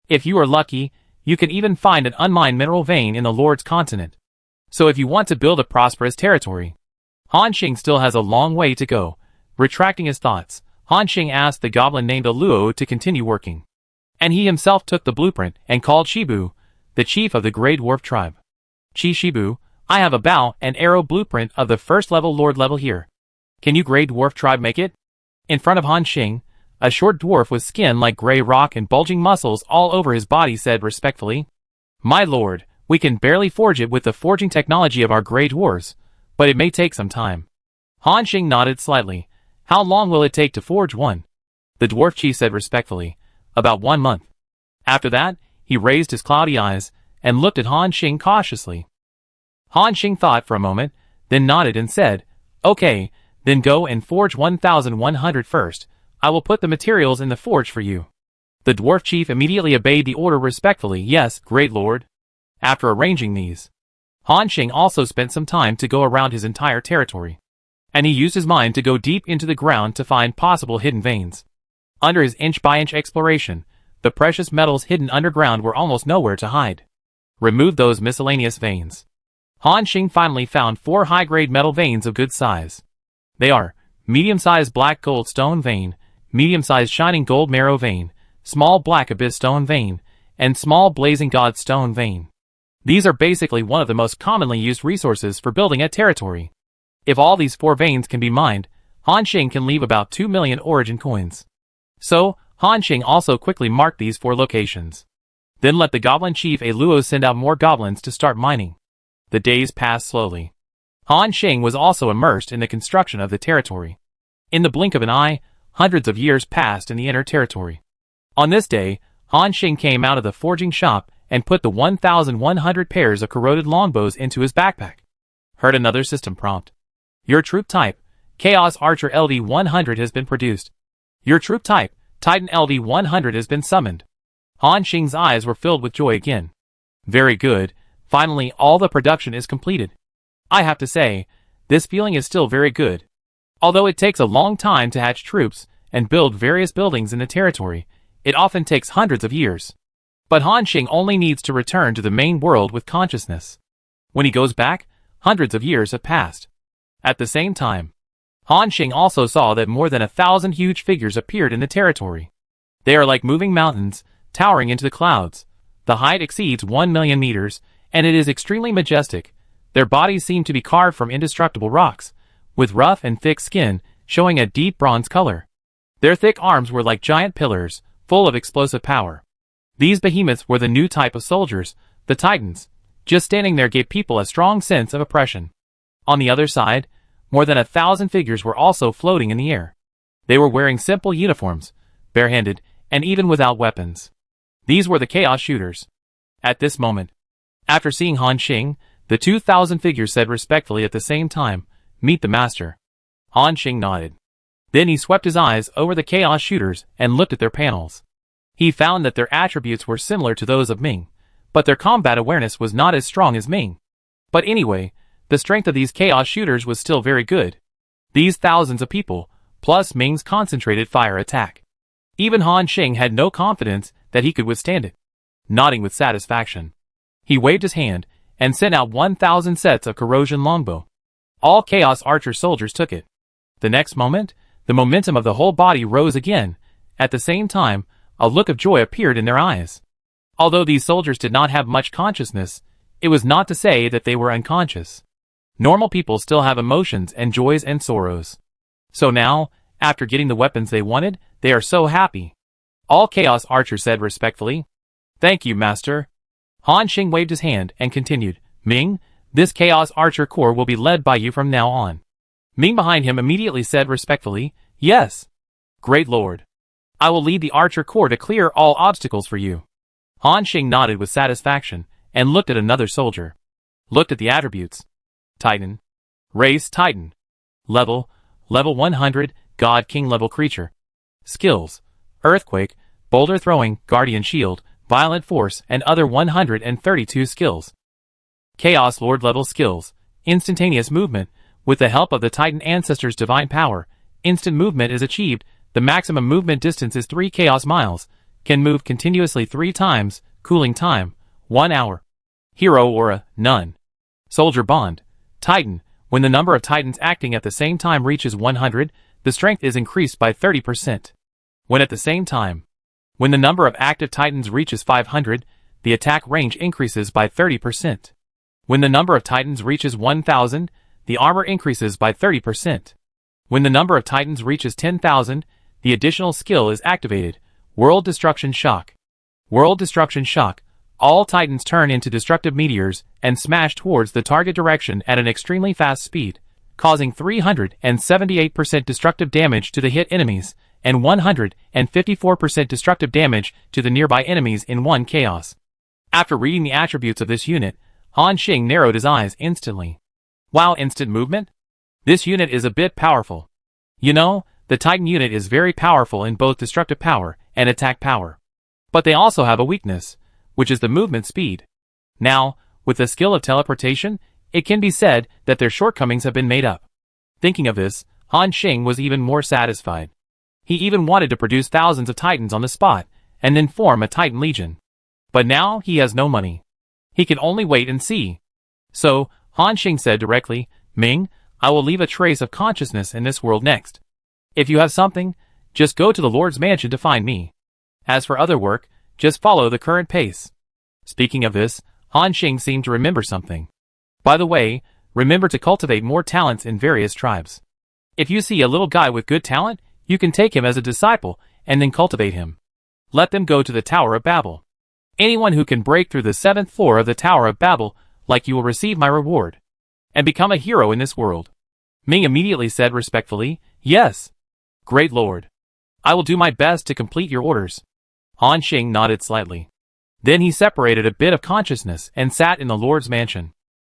If you are lucky, you can even find an unmined mineral vein in the Lord's continent. So if you want to build a prosperous territory, Han Xing still has a long way to go. Retracting his thoughts, Han Xing asked the goblin named Aluo to continue working. And he himself took the blueprint and called Shibu, the chief of the Grey Dwarf tribe. Shibu, I have a bow and arrow blueprint of the first level Lord level here. Can you Grey Dwarf tribe make it? In front of Han Xing, a short dwarf with skin like gray rock and bulging muscles all over his body said respectfully, My lord, we can barely forge it with the forging technology of our Grey Dwarves, but it may take some time. Han Xing nodded slightly. How long will it take to forge one? The dwarf chief said respectfully, About 1 month. After that, he raised his cloudy eyes and looked at Han Xing cautiously. Han Xing thought for a moment, then nodded and said, Okay, then go and forge 1,100 first. I will put the materials in the forge for you. The dwarf chief immediately obeyed the order respectfully. Yes, great lord. After arranging these, Han Xing also spent some time to go around his entire territory, and he used his mind to go deep into the ground to find possible hidden veins. Under his inch-by-inch exploration, the precious metals hidden underground were almost nowhere to hide. Remove those miscellaneous veins. Han Xing finally found 4 high-grade metal veins of good size. They are medium-sized black gold stone vein, medium-sized shining gold marrow vein, small black abyss stone vein, and small blazing god stone vein. These are basically one of the most commonly used resources for building a territory. If all these 4 veins can be mined, Han Xing can leave about 2 million origin coins. So, Han Xing also quickly marked these 4 locations. Then let the goblin chief Aluo send out more goblins to start mining. The days passed slowly. Han Xing was also immersed in the construction of the territory. In the blink of an eye, hundreds of years passed in the inner territory. On this day, Han Xing came out of the forging shop and put the 1,100 pairs of corroded longbows into his backpack. Heard another system prompt. Your troop type, Chaos Archer LD-100 has been produced. Your troop type, Titan LD-100 has been summoned. Han Xing's eyes were filled with joy again. Very good, finally all the production is completed. I have to say, this feeling is still very good. Although it takes a long time to hatch troops and build various buildings in the territory, it often takes hundreds of years. But Han Xing only needs to return to the main world with consciousness. When he goes back, hundreds of years have passed. At the same time, Han Xing also saw that more than 1,000 huge figures appeared in the territory. They are like moving mountains, towering into the clouds. The height exceeds 1 million meters, and it is extremely majestic. Their bodies seem to be carved from indestructible rocks, with rough and thick skin, showing a deep bronze color. Their thick arms were like giant pillars, full of explosive power. These behemoths were the new type of soldiers, the Titans. Just standing there gave people a strong sense of oppression. On the other side, more than 1,000 figures were also floating in the air. They were wearing simple uniforms, barehanded, and even without weapons. These were the Chaos Shooters. At this moment, after seeing Han Xing, the 2,000 figures said respectfully at the same time, Meet the Master. Han Xing nodded. Then he swept his eyes over the Chaos Shooters and looked at their panels. He found that their attributes were similar to those of Ming, but their combat awareness was not as strong as Ming. But anyway, the strength of these Chaos Shooters was still very good. These thousands of people, plus Ming's concentrated fire attack. Even Han Xing had no confidence that he could withstand it. Nodding with satisfaction, he waved his hand and sent out 1,000 sets of corrosion longbow. All Chaos Archer soldiers took it. The next moment, the momentum of the whole body rose again. At the same time, a look of joy appeared in their eyes. Although these soldiers did not have much consciousness, it was not to say that they were unconscious. Normal people still have emotions and joys and sorrows. So now, after getting the weapons they wanted, they are so happy. All Chaos Archers said respectfully, Thank you, Master. Han Xing waved his hand and continued, Ming, this Chaos Archer Corps will be led by you from now on. Ming behind him immediately said respectfully, Yes. Great Lord. I will lead the Archer Corps to clear all obstacles for you. Han Xing nodded with satisfaction and looked at another soldier. Looked at the attributes. Titan. Race Titan. Level 100, God King level creature. Skills. Earthquake, Boulder Throwing, Guardian Shield, Violent Force, and other 132 skills. Chaos Lord level skills. Instantaneous movement. With the help of the Titan Ancestor's divine power, instant movement is achieved. The maximum movement distance is 3 Chaos Miles. Can move continuously 3 times. Cooling time, 1 hour. Hero Aura, none. Soldier Bond. Titan. When the number of Titans acting at the same time reaches 100, the strength is increased by 30%. When at the same time. When the number of active Titans reaches 500, the attack range increases by 30%. When the number of Titans reaches 1000, the armor increases by 30%. When the number of Titans reaches 10,000, the additional skill is activated. World Destruction Shock. World Destruction Shock. All Titans turn into destructive meteors and smash towards the target direction at an extremely fast speed, causing 378% destructive damage to the hit enemies and 154% destructive damage to the nearby enemies in 1 chaos. After reading the attributes of this unit, Han Xing narrowed his eyes instantly. Wow, instant movement? This unit is a bit powerful. You know, the Titan unit is very powerful in both destructive power and attack power. But they also have a weakness, which is the movement speed. Now, with the skill of teleportation, it can be said that their shortcomings have been made up. Thinking of this, Han Xing was even more satisfied. He even wanted to produce thousands of Titans on the spot, and then form a Titan Legion. But now he has no money. He can only wait and see. So, Han Xing said directly, Ming, I will leave a trace of consciousness in this world next. If you have something, just go to the Lord's mansion to find me. As for other work, just follow the current pace. Speaking of this, Han Xing seemed to remember something. By the way, remember to cultivate more talents in various tribes. If you see a little guy with good talent, you can take him as a disciple and then cultivate him. Let them go to the Tower of Babel. Anyone who can break through the 7th floor of the Tower of Babel, like you will receive my reward, and become a hero in this world. Ming immediately said respectfully, Yes. Great Lord. I will do my best to complete your orders. Han Xing nodded slightly. Then he separated a bit of consciousness and sat in the Lord's mansion.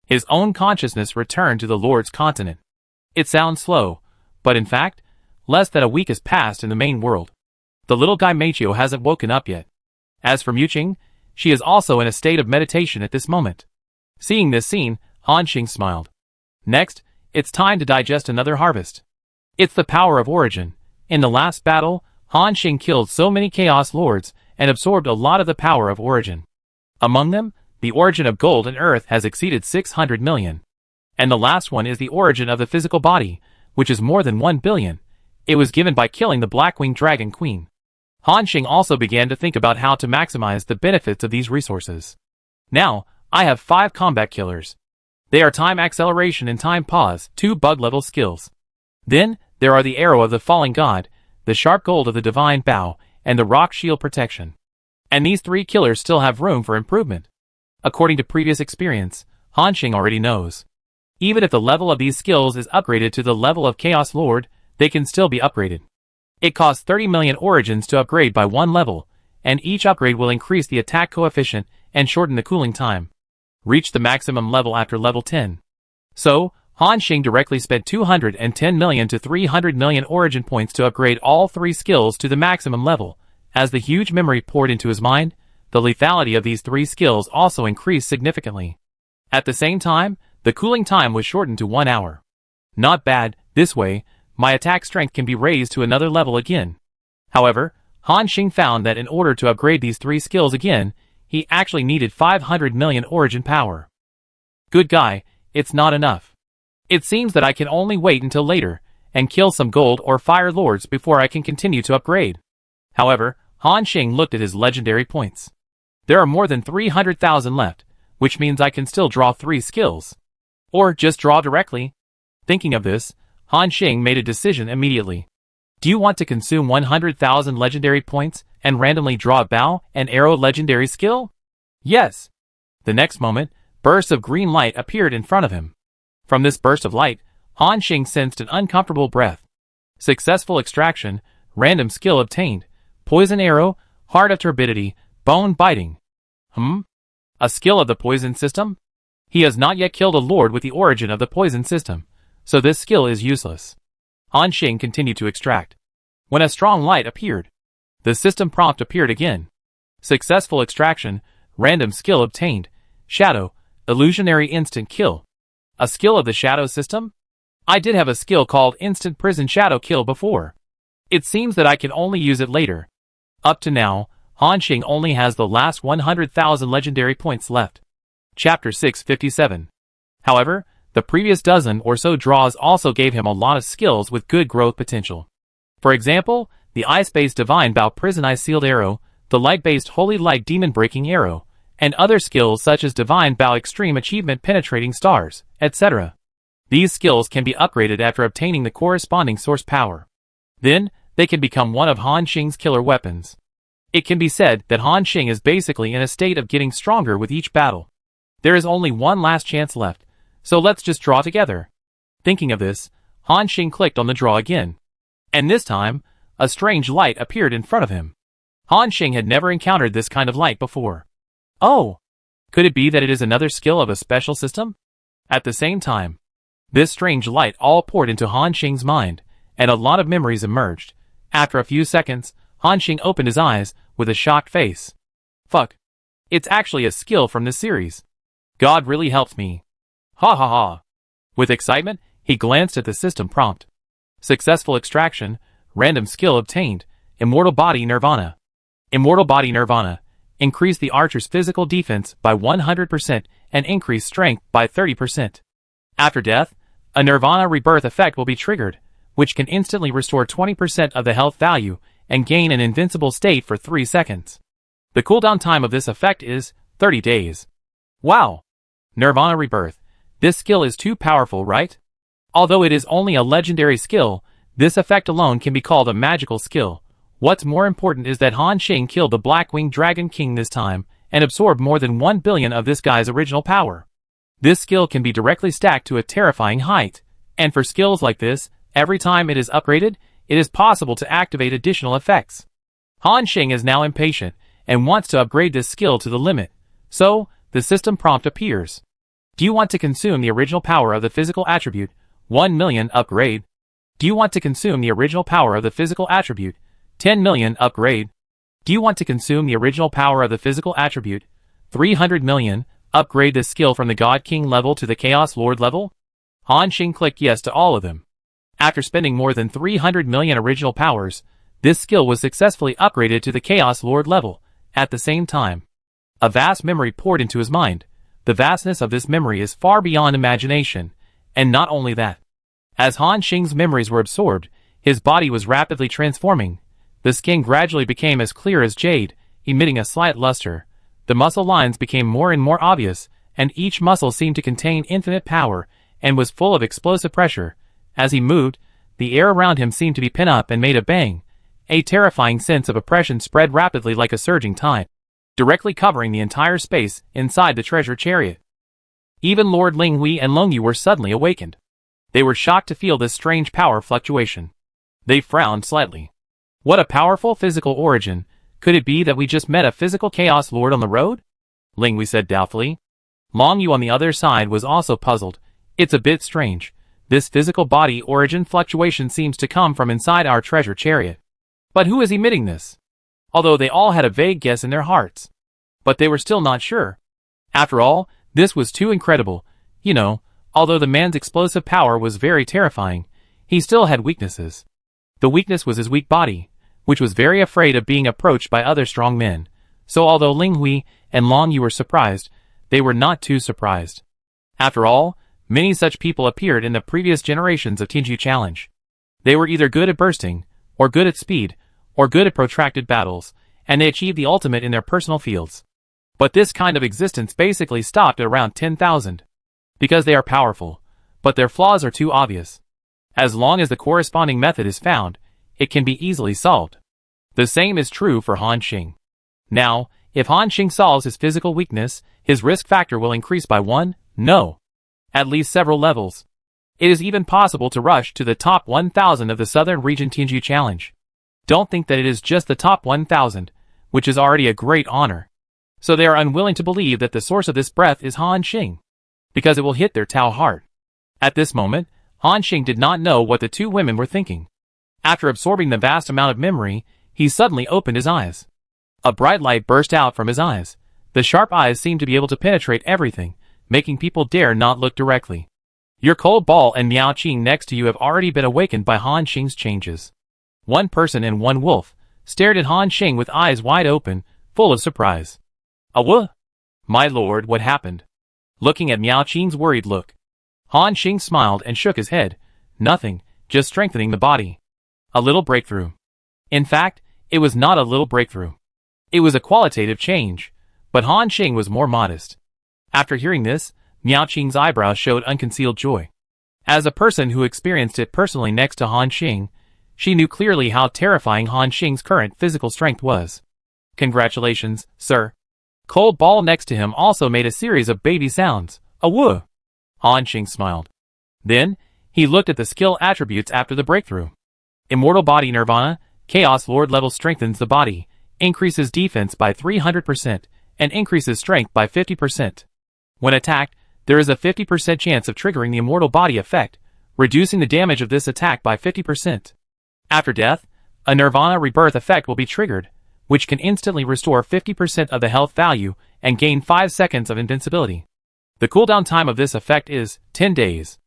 His own consciousness returned to the Lord's continent. It sounds slow, but in fact, less than a week has passed in the main world. The little guy Meichio hasn't woken up yet. As for Muqing, she is also in a state of meditation at this moment. Seeing this scene, Han Xing smiled. Next, it's time to digest another harvest. It's the power of origin. In the last battle, Han Xing killed so many Chaos Lords and absorbed a lot of the power of origin. Among them, the origin of gold and earth has exceeded 600 million. And the last one is the origin of the physical body, which is more than 1 billion. It was given by killing the Blackwing Dragon Queen. Han Xing also began to think about how to maximize the benefits of these resources. Now, I have 5 combat killers. They are time acceleration and time pause, 2 bug level skills. Then, there are the arrow of the falling god, the sharp gold of the divine bow, and the rock shield protection. And these 3 killers still have room for improvement. According to previous experience, Han Xing already knows. Even if the level of these skills is upgraded to the level of Chaos Lord, they can still be upgraded. It costs 30 million origins to upgrade by 1 level, and each upgrade will increase the attack coefficient and shorten the cooling time. Reach the maximum level after level 10. So, Han Xing directly spent 210 million to 300 million origin points to upgrade all 3 skills to the maximum level. As the huge memory poured into his mind, the lethality of these 3 skills also increased significantly. At the same time, the cooling time was shortened to 1 hour. Not bad. This way, my attack strength can be raised to another level again. However, Han Xing found that in order to upgrade these 3 skills again, he actually needed 500 million origin power. Good guy, it's not enough. It seems that I can only wait until later, and kill some gold or fire lords before I can continue to upgrade. However, Han Xing looked at his legendary points. There are more than 300,000 left, which means I can still draw 3 skills. Or just draw directly. Thinking of this, Han Xing made a decision immediately. Do you want to consume 100,000 legendary points and randomly draw a bow and arrow legendary skill? Yes. The next moment, bursts of green light appeared in front of him. From this burst of light, Han Xing sensed an uncomfortable breath. Successful extraction, random skill obtained, poison arrow, heart of turbidity, bone biting. A skill of the poison system? He has not yet killed a lord with the origin of the poison system, so this skill is useless. Han Xing continued to extract. When a strong light appeared, the system prompt appeared again. Successful extraction, random skill obtained, shadow, Illusionary Instant Kill. A skill of the Shadow system? I did have a skill called Instant Prison Shadow Kill before. It seems that I can only use it later. Up to now, Han Xing only has the last 100,000 legendary points left. Chapter 657. However, the previous dozen or so draws also gave him a lot of skills with good growth potential. For example, the Ice-based Divine Bow Prison Ice Sealed Arrow, the Light-based Holy Light Demon Breaking Arrow, and other skills such as Divine Bow Extreme Achievement Penetrating Stars, etc. These skills can be upgraded after obtaining the corresponding source power. Then, they can become one of Han Xing's killer weapons. It can be said that Han Xing is basically in a state of getting stronger with each battle. There is only one last chance left, so let's just draw together. Thinking of this, Han Xing clicked on the draw again. And this time, a strange light appeared in front of him. Han Xing had never encountered this kind of light before. Oh! Could it be that it is another skill of a special system? At the same time, this strange light all poured into Han Xing's mind, and a lot of memories emerged. After a few seconds, Han Xing opened his eyes with a shocked face. Fuck. It's actually a skill from this series. God really helped me. Ha ha ha. With excitement, he glanced at the system prompt. Successful extraction, random skill obtained, Immortal Body Nirvana. Immortal Body Nirvana. Increase the archer's physical defense by 100% and increase strength by 30%. After death, a Nirvana rebirth effect will be triggered, which can instantly restore 20% of the health value and gain an invincible state for 3 seconds. The cooldown time of this effect is 30 days. Wow! Nirvana Rebirth. This skill is too powerful, right? Although it is only a legendary skill, this effect alone can be called a magical skill. What's more important is that Han Xing killed the Black-Winged Dragon King this time, and absorbed more than 1 billion of this guy's original power. This skill can be directly stacked to a terrifying height, and for skills like this, every time it is upgraded, it is possible to activate additional effects. Han Xing is now impatient, and wants to upgrade this skill to the limit, so, the system prompt appears. Do you want to consume the original power of the physical attribute, 1 million upgrade? Do you want to consume the original power of the physical attribute, 10 million upgrade? Do you want to consume the original power of the physical attribute, 300 million, upgrade this skill from the God King level to the Chaos Lord level? Han Xing clicked yes to all of them. After spending more than 300 million original powers, this skill was successfully upgraded to the Chaos Lord level. At the same time, a vast memory poured into his mind. The vastness of this memory is far beyond imagination, and not only that. As Han Xing's memories were absorbed, his body was rapidly transforming. The skin gradually became as clear as jade, emitting a slight luster. The muscle lines became more and more obvious, and each muscle seemed to contain infinite power, and was full of explosive pressure. As he moved, the air around him seemed to be pent up and made a bang. A terrifying sense of oppression spread rapidly like a surging tide, directly covering the entire space inside the treasure chariot. Even Lord Ling Hui and Long Yu were suddenly awakened. They were shocked to feel this strange power fluctuation. They frowned slightly. What a powerful physical origin. Could it be that we just met a physical Chaos Lord on the road? Ling Hui said doubtfully. Long Yu on the other side was also puzzled. It's a bit strange. This physical body origin fluctuation seems to come from inside our treasure chariot. But who is emitting this? Although they all had a vague guess in their hearts. But they were still not sure. After all, this was too incredible. You know, although the man's explosive power was very terrifying, he still had weaknesses. The weakness was his weak body, which was very afraid of being approached by other strong men. So although Ling Hui and Long Yu were surprised, they were not too surprised. After all, many such people appeared in the previous generations of Tinju Challenge. They were either good at bursting, or good at speed, or good at protracted battles, and they achieved the ultimate in their personal fields. But this kind of existence basically stopped at around 10,000. Because they are powerful, but their flaws are too obvious. As long as the corresponding method is found, it can be easily solved. The same is true for Han Xing. Now, if Han Xing solves his physical weakness, his risk factor will increase by at least several levels. It is even possible to rush to the top 1,000 of the Southern Region Tinju Challenge. Don't think that it is just the top 1,000, which is already a great honor. So they are unwilling to believe that the source of this breath is Han Xing, because it will hit their Tao heart. At this moment, Han Xing did not know what the two women were thinking. After absorbing the vast amount of memory, he suddenly opened his eyes. A bright light burst out from his eyes. The sharp eyes seemed to be able to penetrate everything, making people dare not look directly. Your cold ball and Miao Qing next to you have already been awakened by Han Xing's changes. One person and one wolf stared at Han Xing with eyes wide open, full of surprise. What? My lord, what happened? Looking at Miao Qing's worried look, Han Xing smiled and shook his head. Nothing, just strengthening the body. A little breakthrough. In fact, it was not a little breakthrough. It was a qualitative change, but Han Xing was more modest. After hearing this, Miao Qing's eyebrows showed unconcealed joy. As a person who experienced it personally next to Han Xing, she knew clearly how terrifying Han Xing's current physical strength was. Congratulations, sir. Cold ball next to him also made a series of baby sounds. Woo! Han Xing smiled. Then, he looked at the skill attributes after the breakthrough. Immortal Body Nirvana, Chaos Lord level strengthens the body, increases defense by 300%, and increases strength by 50%. When attacked, there is a 50% chance of triggering the Immortal Body effect, reducing the damage of this attack by 50%. After death, a Nirvana Rebirth effect will be triggered, which can instantly restore 50% of the health value and gain 5 seconds of invincibility. The cooldown time of this effect is 10 days.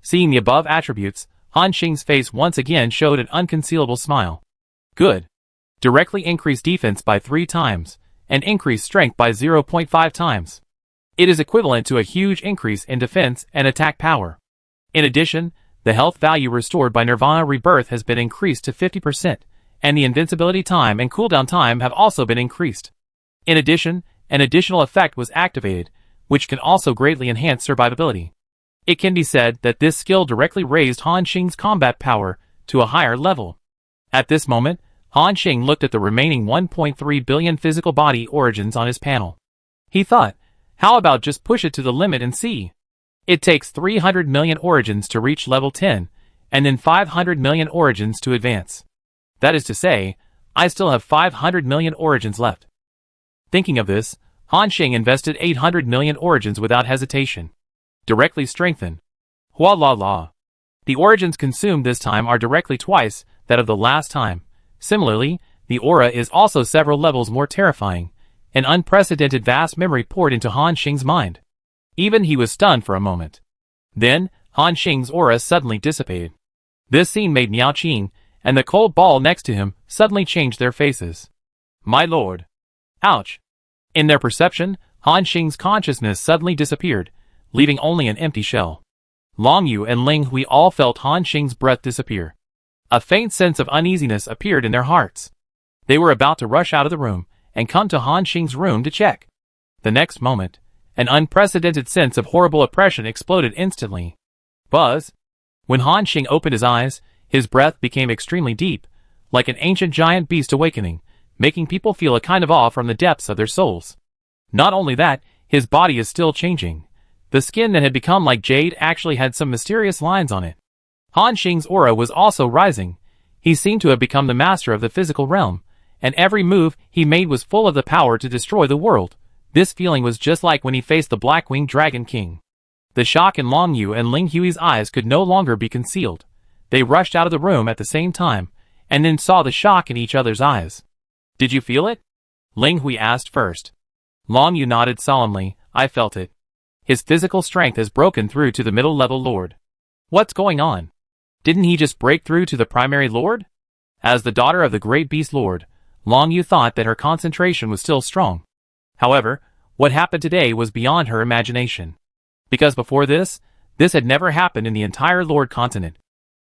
Seeing the above attributes, Han Xing's face once again showed an unconcealable smile. Good. Directly increase defense by 3 times, and increase strength by 0.5 times. It is equivalent to a huge increase in defense and attack power. In addition, the health value restored by Nirvana Rebirth has been increased to 50%, and the invincibility time and cooldown time have also been increased. In addition, an additional effect was activated, which can also greatly enhance survivability. It can be said that this skill directly raised Han Xing's combat power to a higher level. At this moment, Han Xing looked at the remaining 1.3 billion physical body origins on his panel. He thought, how about just push it to the limit and see? It takes 300 million origins to reach level 10, and then 500 million origins to advance. That is to say, I still have 500 million origins left. Thinking of this, Han Xing invested 800 million origins without hesitation. Directly strengthen. Hua la la. The origins consumed this time are directly twice that of the last time. Similarly, the aura is also several levels more terrifying. An unprecedented vast memory poured into Han Xing's mind. Even he was stunned for a moment. Then, Han Xing's aura suddenly dissipated. This scene made Miao Qing and the cold ball next to him suddenly change their faces. My lord. Ouch. In their perception, Han Xing's consciousness suddenly disappeared, leaving only an empty shell. Long Yu and Ling Hui all felt Han Xing's breath disappear. A faint sense of uneasiness appeared in their hearts. They were about to rush out of the room and come to Han Xing's room to check. The next moment, an unprecedented sense of horrible oppression exploded instantly. Buzz. When Han Xing opened his eyes, his breath became extremely deep, like an ancient giant beast awakening, making people feel a kind of awe from the depths of their souls. Not only that, his body is still changing. The skin that had become like jade actually had some mysterious lines on it. Han Xing's aura was also rising. He seemed to have become the master of the physical realm, and every move he made was full of the power to destroy the world. This feeling was just like when he faced the Black-Winged Dragon King. The shock in Long Yu and Ling Hui's eyes could no longer be concealed. They rushed out of the room at the same time, and then saw the shock in each other's eyes. Did you feel it? Ling Hui asked first. Long Yu nodded solemnly. I felt it. His physical strength has broken through to the middle-level lord. What's going on? Didn't he just break through to the primary lord? As the daughter of the great beast lord, Long Yu thought that her concentration was still strong. However, what happened today was beyond her imagination. Because before this had never happened in the entire Lord continent.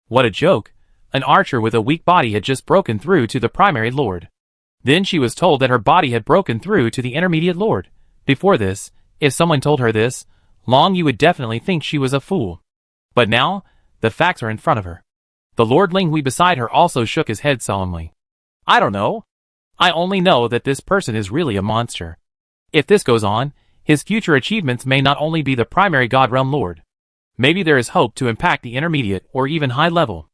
What a joke! An archer with a weak body had just broken through to the primary lord. Then she was told that her body had broken through to the intermediate lord. Before this, if someone told her this, Long Yu would definitely think she was a fool. But now, the facts are in front of her. The Lord Ling Hui beside her also shook his head solemnly. I don't know. I only know that this person is really a monster. If this goes on, his future achievements may not only be the primary God Realm Lord. Maybe there is hope to impact the intermediate or even high level.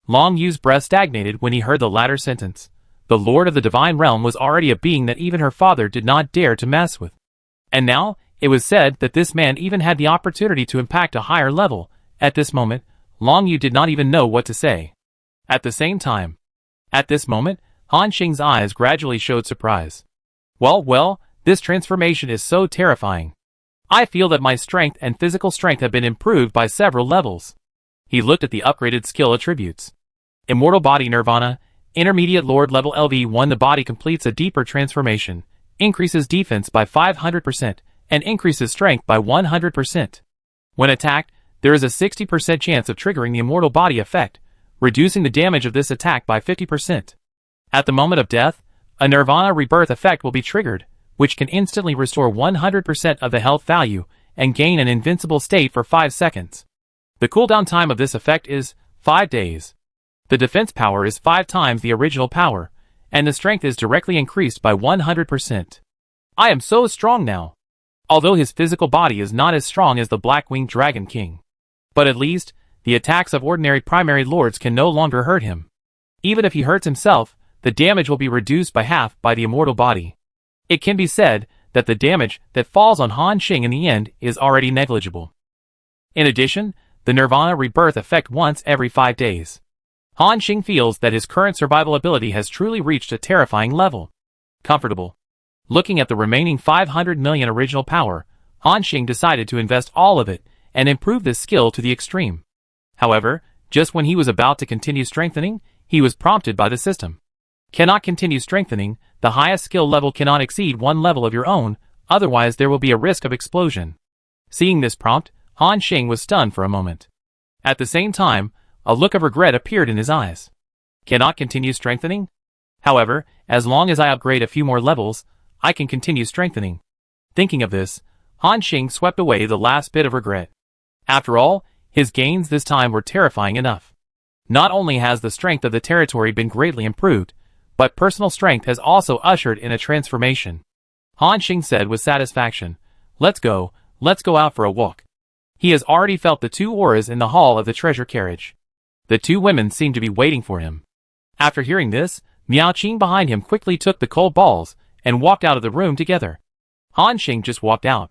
Long Yu's breath stagnated when he heard the latter sentence. The Lord of the Divine Realm was already a being that even her father did not dare to mess with. And now, it was said that this man even had the opportunity to impact a higher level. At this moment, Long Yu did not even know what to say. At the same time, at this moment, Han Xing's eyes gradually showed surprise. Well, this transformation is so terrifying. I feel that my strength and physical strength have been improved by several levels. He looked at the upgraded skill attributes. Immortal Body Nirvana, Intermediate Lord Level LV1. The body completes a deeper transformation, increases defense by 500%, and increases strength by 100%. When attacked, there is a 60% chance of triggering the Immortal Body effect, reducing the damage of this attack by 50%. At the moment of death, a Nirvana Rebirth effect will be triggered, which can instantly restore 100% of the health value and gain an invincible state for 5 seconds. The cooldown time of this effect is 5 days. The defense power is 5 times the original power, and the strength is directly increased by 100%. I am so strong now. Although his physical body is not as strong as the Black-Winged Dragon King. But at least, the attacks of ordinary primary lords can no longer hurt him. Even if he hurts himself, the damage will be reduced by half by the Immortal Body. It can be said that the damage that falls on Han Xing in the end is already negligible. In addition, the Nirvana Rebirth effect once every 5 days. Han Xing feels that his current survival ability has truly reached a terrifying level. Comfortable. Looking at the remaining 500 million original power, Han Xing decided to invest all of it and improve this skill to the extreme. However, just when he was about to continue strengthening, he was prompted by the system. Cannot continue strengthening, the highest skill level cannot exceed 1 level of your own, otherwise there will be a risk of explosion. Seeing this prompt, Han Xing was stunned for a moment. At the same time, a look of regret appeared in his eyes. Cannot continue strengthening? However, as long as I upgrade a few more levels, I can continue strengthening. Thinking of this, Han Xing swept away the last bit of regret. After all, his gains this time were terrifying enough. Not only has the strength of the territory been greatly improved, but personal strength has also ushered in a transformation. Han Xing said with satisfaction, let's go out for a walk. He has already felt the 2 auras in the hall of the treasure carriage. The 2 women seemed to be waiting for him. After hearing this, Miao Qing behind him quickly took the cold balls and walked out of the room together. Han Xing just walked out.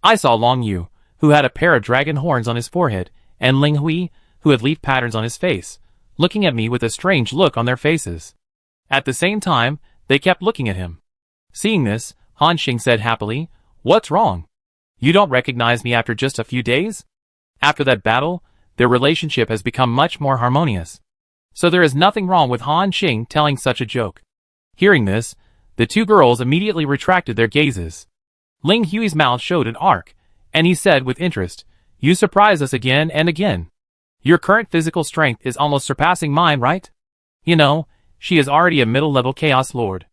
I saw Long Yu, who had a pair of dragon horns on his forehead, and Ling Hui, who had leaf patterns on his face, looking at me with a strange look on their faces. At the same time, they kept looking at him. Seeing this, Han Xing said happily, "What's wrong? You don't recognize me after just a few days?" After that battle, their relationship has become much more harmonious. So there is nothing wrong with Han Xing telling such a joke. Hearing this, the 2 girls immediately retracted their gazes. Ling Hui's mouth showed an arc, and he said with interest, "You surprise us again and again. Your current physical strength is almost surpassing mine, right? You know, she is already a middle-level Chaos Lord."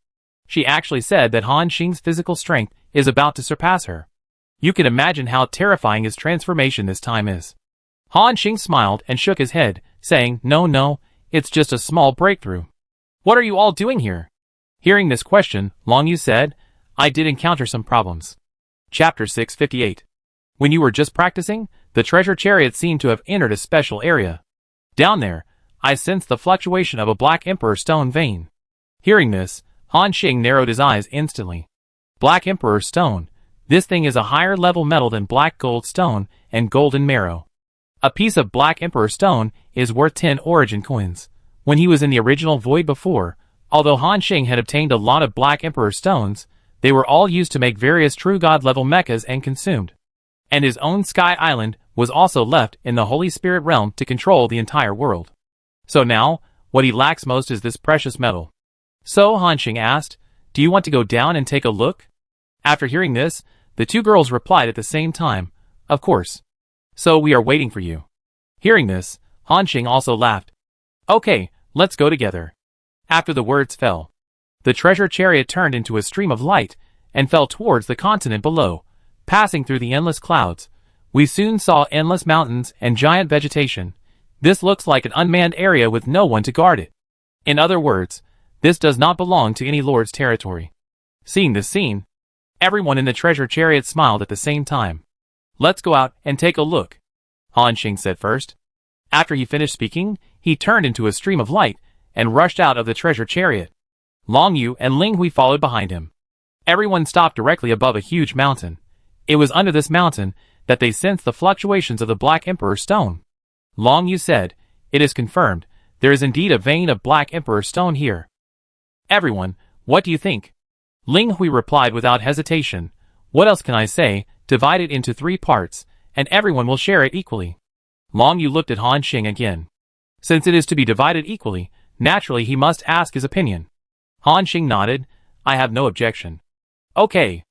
She actually said that Han Xing's physical strength is about to surpass her. You can imagine how terrifying his transformation this time is. Han Xing smiled and shook his head, saying, No, it's just a small breakthrough. What are you all doing here? Hearing this question, Long Yu said, I did encounter some problems. Chapter 658. When you were just practicing, the treasure chariot seemed to have entered a special area. Down there, I sensed the fluctuation of a Black Emperor stone vein. Hearing this, Han Xing narrowed his eyes instantly. Black Emperor stone. This thing is a higher level metal than black gold stone and golden marrow. A piece of Black Emperor stone is worth 10 origin coins. When he was in the original void before, although Han Xing had obtained a lot of Black Emperor stones, they were all used to make various true god level mechas and consumed. And his own Sky Island was also left in the Holy Spirit realm to control the entire world. So now, what he lacks most is this precious metal. So Han Xing asked, do you want to go down and take a look? After hearing this, the 2 girls replied at the same time, of course. So we are waiting for you. Hearing this, Han Xing also laughed. Okay, let's go together. After the words fell, the treasure chariot turned into a stream of light and fell towards the continent below, passing through the endless clouds. We soon saw endless mountains and giant vegetation. This looks like an unmanned area with no one to guard it. In other words, this does not belong to any lord's territory. Seeing this scene, everyone in the treasure chariot smiled at the same time. Let's go out and take a look, Han Xing said first. After he finished speaking, he turned into a stream of light and rushed out of the treasure chariot. Long Yu and Ling Hui followed behind him. Everyone stopped directly above a huge mountain. It was under this mountain that they sensed the fluctuations of the Black Emperor stone. Long Yu said, it is confirmed, there is indeed a vein of Black Emperor stone here. Everyone, what do you think? Ling Hui replied without hesitation, what else can I say, divide it into 3 parts, and everyone will share it equally. Long Yu looked at Han Xing again. Since it is to be divided equally, naturally he must ask his opinion. Han Xing nodded. I have no objection. Okay.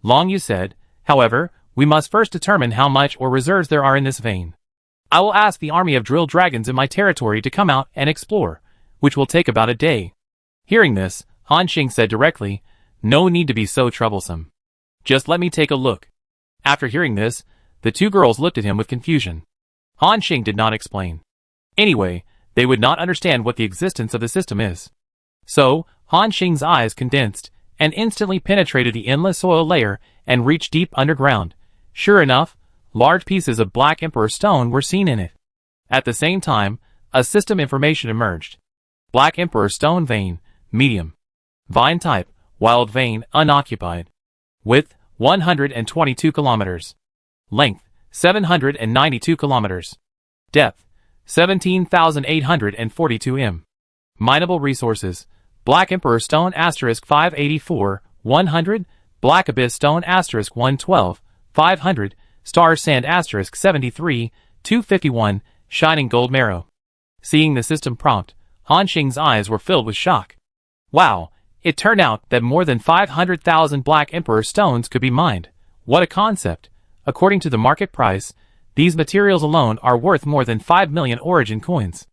Long Yu said, however, we must first determine how much or reserves there are in this vein. I will ask the army of drill dragons in my territory to come out and explore, which will take about a day. Hearing this, Han Xing said directly, no need to be so troublesome. Just let me take a look. After hearing this, the 2 girls looked at him with confusion. Han Xing did not explain. Anyway, they would not understand what the existence of the system is. So, Han Xing's eyes condensed, and instantly penetrated the endless soil layer and reached deep underground. Sure enough, large pieces of Black Emperor stone were seen in it. At the same time, a system information emerged. Black Emperor stone vein, medium. Vine type, wild vein, unoccupied. Width, 122 kilometers. Length, 792 kilometers. Depth, 17,842 m. Mineable resources, Black Emperor stone * 584, 100, Black Abyss stone * 112, 500, Star sand * 73, 251, shining gold marrow. Seeing the system prompt, Han Xing's eyes were filled with shock. Wow, it turned out that more than 500,000 Black Emperor stones could be mined. What a concept! According to the market price, these materials alone are worth more than 5 million origin coins.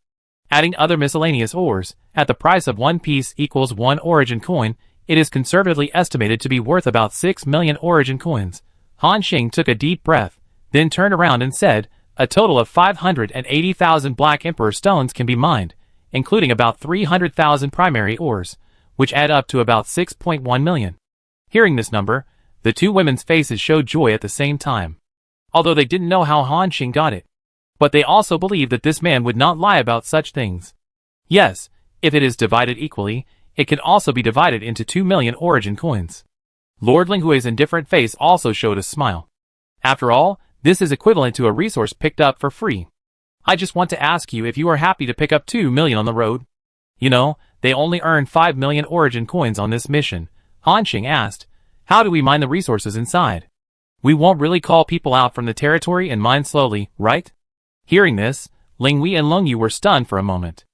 Adding other miscellaneous ores, at the price of 1 piece equals 1 origin coin, it is conservatively estimated to be worth about 6 million origin coins. Han Xing took a deep breath, then turned around and said, a total of 580,000 Black Emperor stones can be mined, including about 300,000 primary ores, which add up to about 6.1 million. Hearing this number, the 2 women's faces showed joy at the same time. Although they didn't know how Han Xing got it. But they also believed that this man would not lie about such things. Yes, if it is divided equally, it can also be divided into 2 million origin coins. Lord Linghui's indifferent face also showed a smile. After all, this is equivalent to a resource picked up for free. I just want to ask you if you are happy to pick up 2 million on the road. You know, they only earned 5 million origin coins on this mission. Han Xing asked, how do we mine the resources inside? We won't really call people out from the territory and mine slowly, right? Hearing this, Linghui and Longyu were stunned for a moment.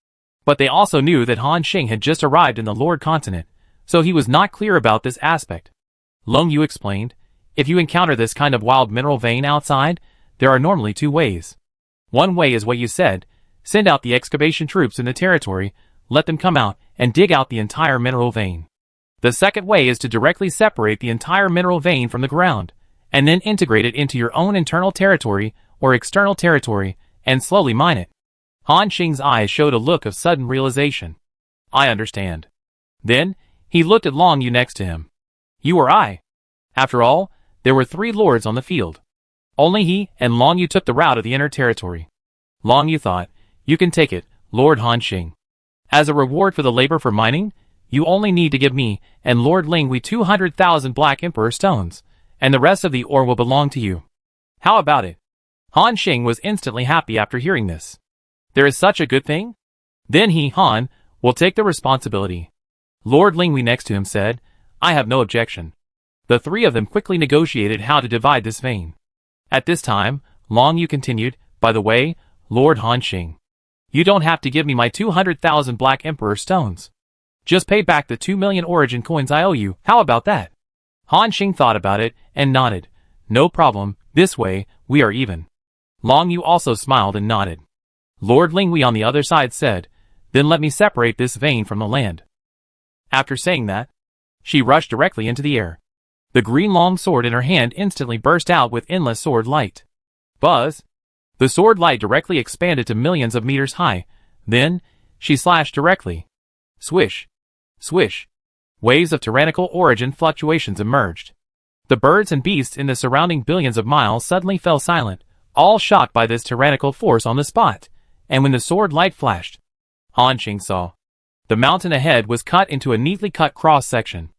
But they also knew that Han Xing had just arrived in the Lord continent, so he was not clear about this aspect. Longyu explained, if you encounter this kind of wild mineral vein outside, there are normally 2 ways. One way is what you said, send out the excavation troops in the territory, let them come out and dig out the entire mineral vein. The second way is to directly separate the entire mineral vein from the ground, and then integrate it into your own internal territory or external territory, and slowly mine it. Han Xing's eyes showed a look of sudden realization. I understand. Then, he looked at Long Yu next to him. You or I? After all, there were 3 lords on the field. Only he and Long Yu took the route of the inner territory. Long Yu thought, you can take it, Lord Han Xing. As a reward for the labor for mining, you only need to give me and Lord Linghui 200,000 Black Emperor stones, and the rest of the ore will belong to you. How about it? Han Xing was instantly happy after hearing this. There is such a good thing? Then he, Han, will take the responsibility. Lord Linghui next to him said, I have no objection. The 3 of them quickly negotiated how to divide this vein. At this time, Long Yu continued, by the way, Lord Han Xing. You don't have to give me my 200,000 Black Emperor stones. Just pay back the 2 million origin coins I owe you, how about that? Han Xing thought about it, and nodded. No problem, this way, we are even. Long Yu also smiled and nodded. Lord Linghui on the other side said, then let me separate this vein from the land. After saying that, she rushed directly into the air. The green long sword in her hand instantly burst out with endless sword light. Buzz! The sword light directly expanded to millions of meters high. Then, she slashed directly. Swish! Swish! Waves of tyrannical origin fluctuations emerged. The birds and beasts in the surrounding billions of miles suddenly fell silent, all shocked by this tyrannical force on the spot. And when the sword light flashed, Han Xing saw. The mountain ahead was cut into a neatly cut cross-section.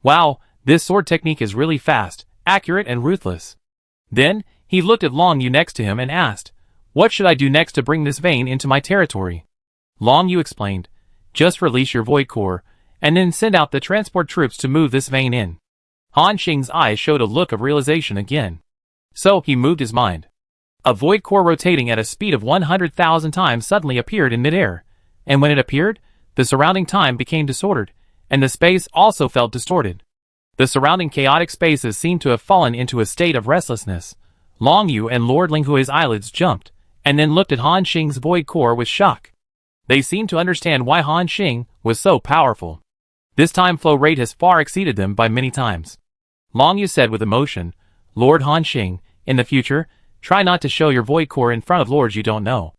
Wow, this sword technique is really fast, accurate and ruthless. Then, he looked at Long Yu next to him and asked, what should I do next to bring this vein into my territory? Long Yu explained, just release your void core, and then send out the transport troops to move this vein in. Han Xing's eyes showed a look of realization again. So he moved his mind. A void core rotating at a speed of 100,000 times suddenly appeared in midair, and when it appeared, the surrounding time became disordered, and the space also felt distorted. The surrounding chaotic spaces seemed to have fallen into a state of restlessness. Long Yu and Lord Linghui's eyelids jumped, and then looked at Han Xing's void core with shock. They seemed to understand why Han Xing was so powerful. This time flow rate has far exceeded them by many times. Long Yu said with emotion, "Lord Han Xing, in the future, try not to show your void core in front of lords you don't know.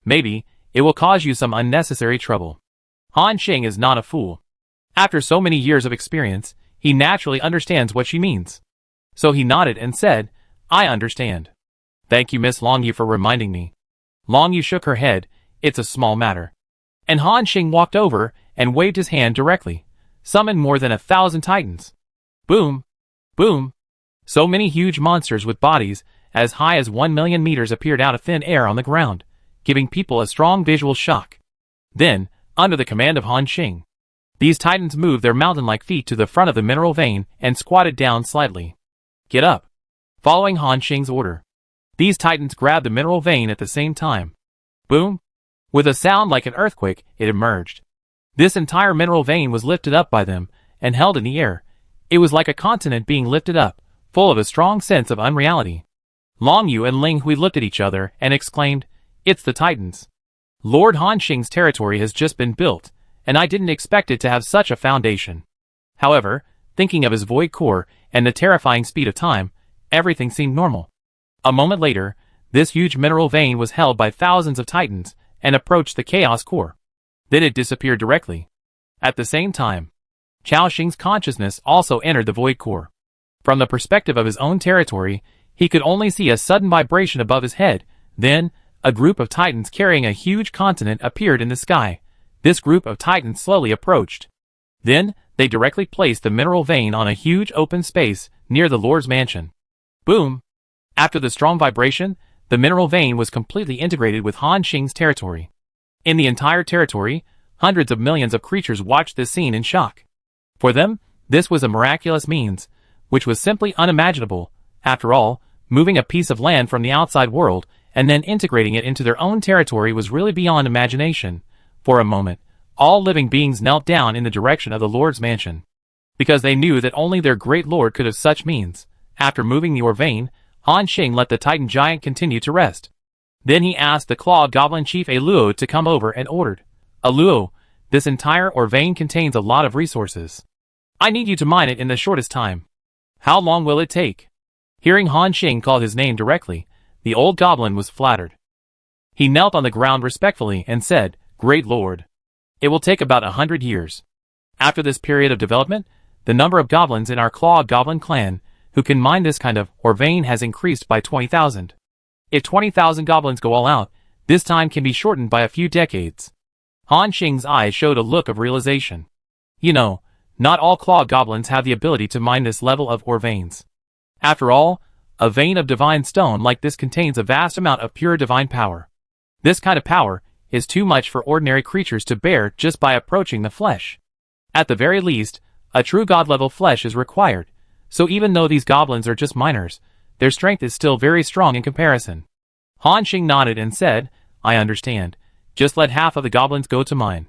Maybe it will cause you some unnecessary trouble." Han Xing is not a fool. After so many years of experience, he naturally understands what she means. So he nodded and said, "I understand. Thank you, Miss Long Yu, for reminding me." Long Yu shook her head. "It's a small matter." And Han Xing walked over and waved his hand directly, summoned more than 1,000 titans. Boom! Boom! So many huge monsters with bodies as high as 1,000,000 meters appeared out of thin air on the ground, giving people a strong visual shock. Then, under the command of Han Xing, these titans moved their mountain-like feet to the front of the mineral vein and squatted down slightly. "Get up!" Following Han Xing's order, these titans grabbed the mineral vein at the same time. Boom! With a sound like an earthquake, it emerged. This entire mineral vein was lifted up by them and held in the air. It was like a continent being lifted up, full of a strong sense of unreality. Long Yu and Ling Hui looked at each other and exclaimed, "It's the Titans. Lord Han Xing's territory has just been built, and I didn't expect it to have such a foundation." However, thinking of his void core and the terrifying speed of time, everything seemed normal. A moment later, this huge mineral vein was held by thousands of Titans and approached the chaos core. Then it disappeared directly. At the same time, Cao Xing's consciousness also entered the void core. From the perspective of his own territory, he could only see a sudden vibration above his head. Then, a group of Titans carrying a huge continent appeared in the sky. This group of Titans slowly approached. Then, they directly placed the mineral vein on a huge open space near the Lord's mansion. Boom! After the strong vibration, the mineral vein was completely integrated with Han Xing's territory. In the entire territory, hundreds of millions of creatures watched this scene in shock. For them, this was a miraculous means, which was simply unimaginable. After all, moving a piece of land from the outside world and then integrating it into their own territory was really beyond imagination. For a moment, all living beings knelt down in the direction of the Lord's mansion, because they knew that only their great Lord could have such means. After moving the ore vein, Han Xing let the Titan giant continue to rest. Then he asked the Claw Goblin Chief Aluo to come over and ordered, "Aluo, this entire ore vein contains a lot of resources. I need you to mine it in the shortest time. How long will it take?" Hearing Han Xing call his name directly, the old goblin was flattered. He knelt on the ground respectfully and said, "Great Lord, it will take about 100 years. After this period of development, the number of goblins in our Claw Goblin clan who can mine this kind of ore vein has increased by 20,000. If 20,000 goblins go all out, this time can be shortened by a few decades." Han Xing's eyes showed a look of realization. You know, not all Claw Goblins have the ability to mine this level of ore veins. After all, a vein of divine stone like this contains a vast amount of pure divine power. This kind of power is too much for ordinary creatures to bear just by approaching the flesh. At the very least, a true god-level flesh is required, so even though these goblins are just miners, their strength is still very strong in comparison. Han Xing nodded and said, "I understand. Just let half of the goblins go to mine.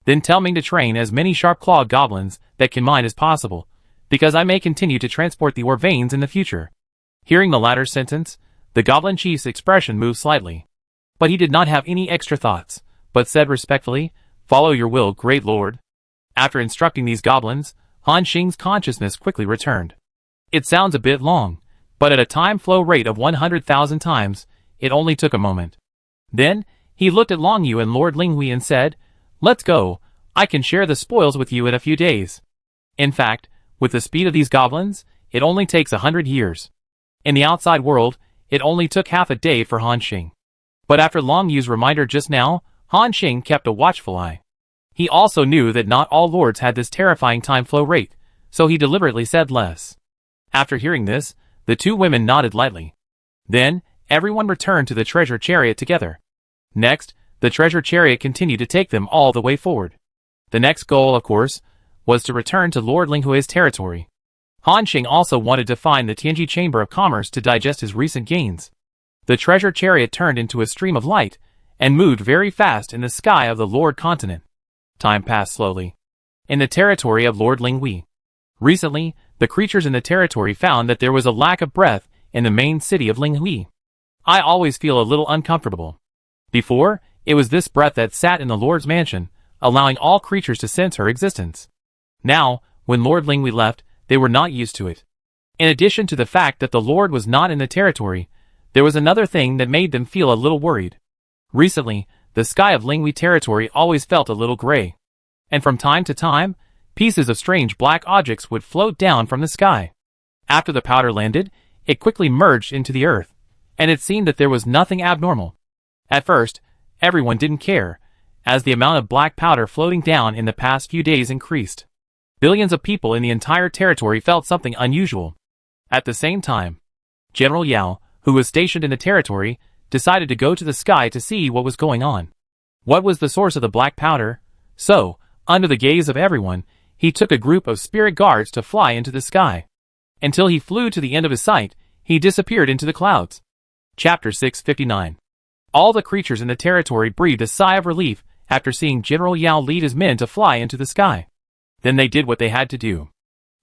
Then tell me to train as many sharp-clawed goblins that can mine as possible, because I may continue to transport the ore veins in the future." Hearing the latter sentence, the goblin chief's expression moved slightly. But he did not have any extra thoughts, but said respectfully, "Follow your will, great lord." After instructing these goblins, Han Xing's consciousness quickly returned. It sounds a bit long, but at a time flow rate of 100,000 times, it only took a moment. Then, he looked at Long Yu and Lord Linghui and said, "Let's go. I can share the spoils with you in a few days." In fact, with the speed of these goblins, it only takes 100 years. In the outside world, it only took half a day for Han Xing. But after Long Yu's reminder just now, Han Xing kept a watchful eye. He also knew that not all lords had this terrifying time flow rate, so he deliberately said less. After hearing this, the two women nodded lightly. Then, everyone returned to the treasure chariot together. Next, the treasure chariot continued to take them all the way forward. The next goal, of course, was to return to Lord Linghui's territory. Han Xing also wanted to find the Tianji Chamber of Commerce to digest his recent gains. The treasure chariot turned into a stream of light and moved very fast in the sky of the Lord Continent. Time passed slowly. In the territory of Lord Linghui. Recently, the creatures in the territory found that there was a lack of breath in the main city of Linghui. I always feel a little uncomfortable. Before, it was this breath that sat in the Lord's mansion, allowing all creatures to sense her existence. Now, when Lord Linghui left, they were not used to it. In addition to the fact that the Lord was not in the territory, there was another thing that made them feel a little worried. Recently, the sky of Linghui territory always felt a little gray. And from time to time, pieces of strange black objects would float down from the sky. After the powder landed, it quickly merged into the earth, and it seemed that there was nothing abnormal. At first, everyone didn't care, as the amount of black powder floating down in the past few days increased. Billions of people in the entire territory felt something unusual. At the same time, General Yao, who was stationed in the territory, decided to go to the sky to see what was going on. What was the source of the black powder? So, under the gaze of everyone, he took a group of spirit guards to fly into the sky. Until he flew to the end of his sight, he disappeared into the clouds. Chapter 659. All the creatures in the territory breathed a sigh of relief after seeing General Yao lead his men to fly into the sky. Then they did what they had to do.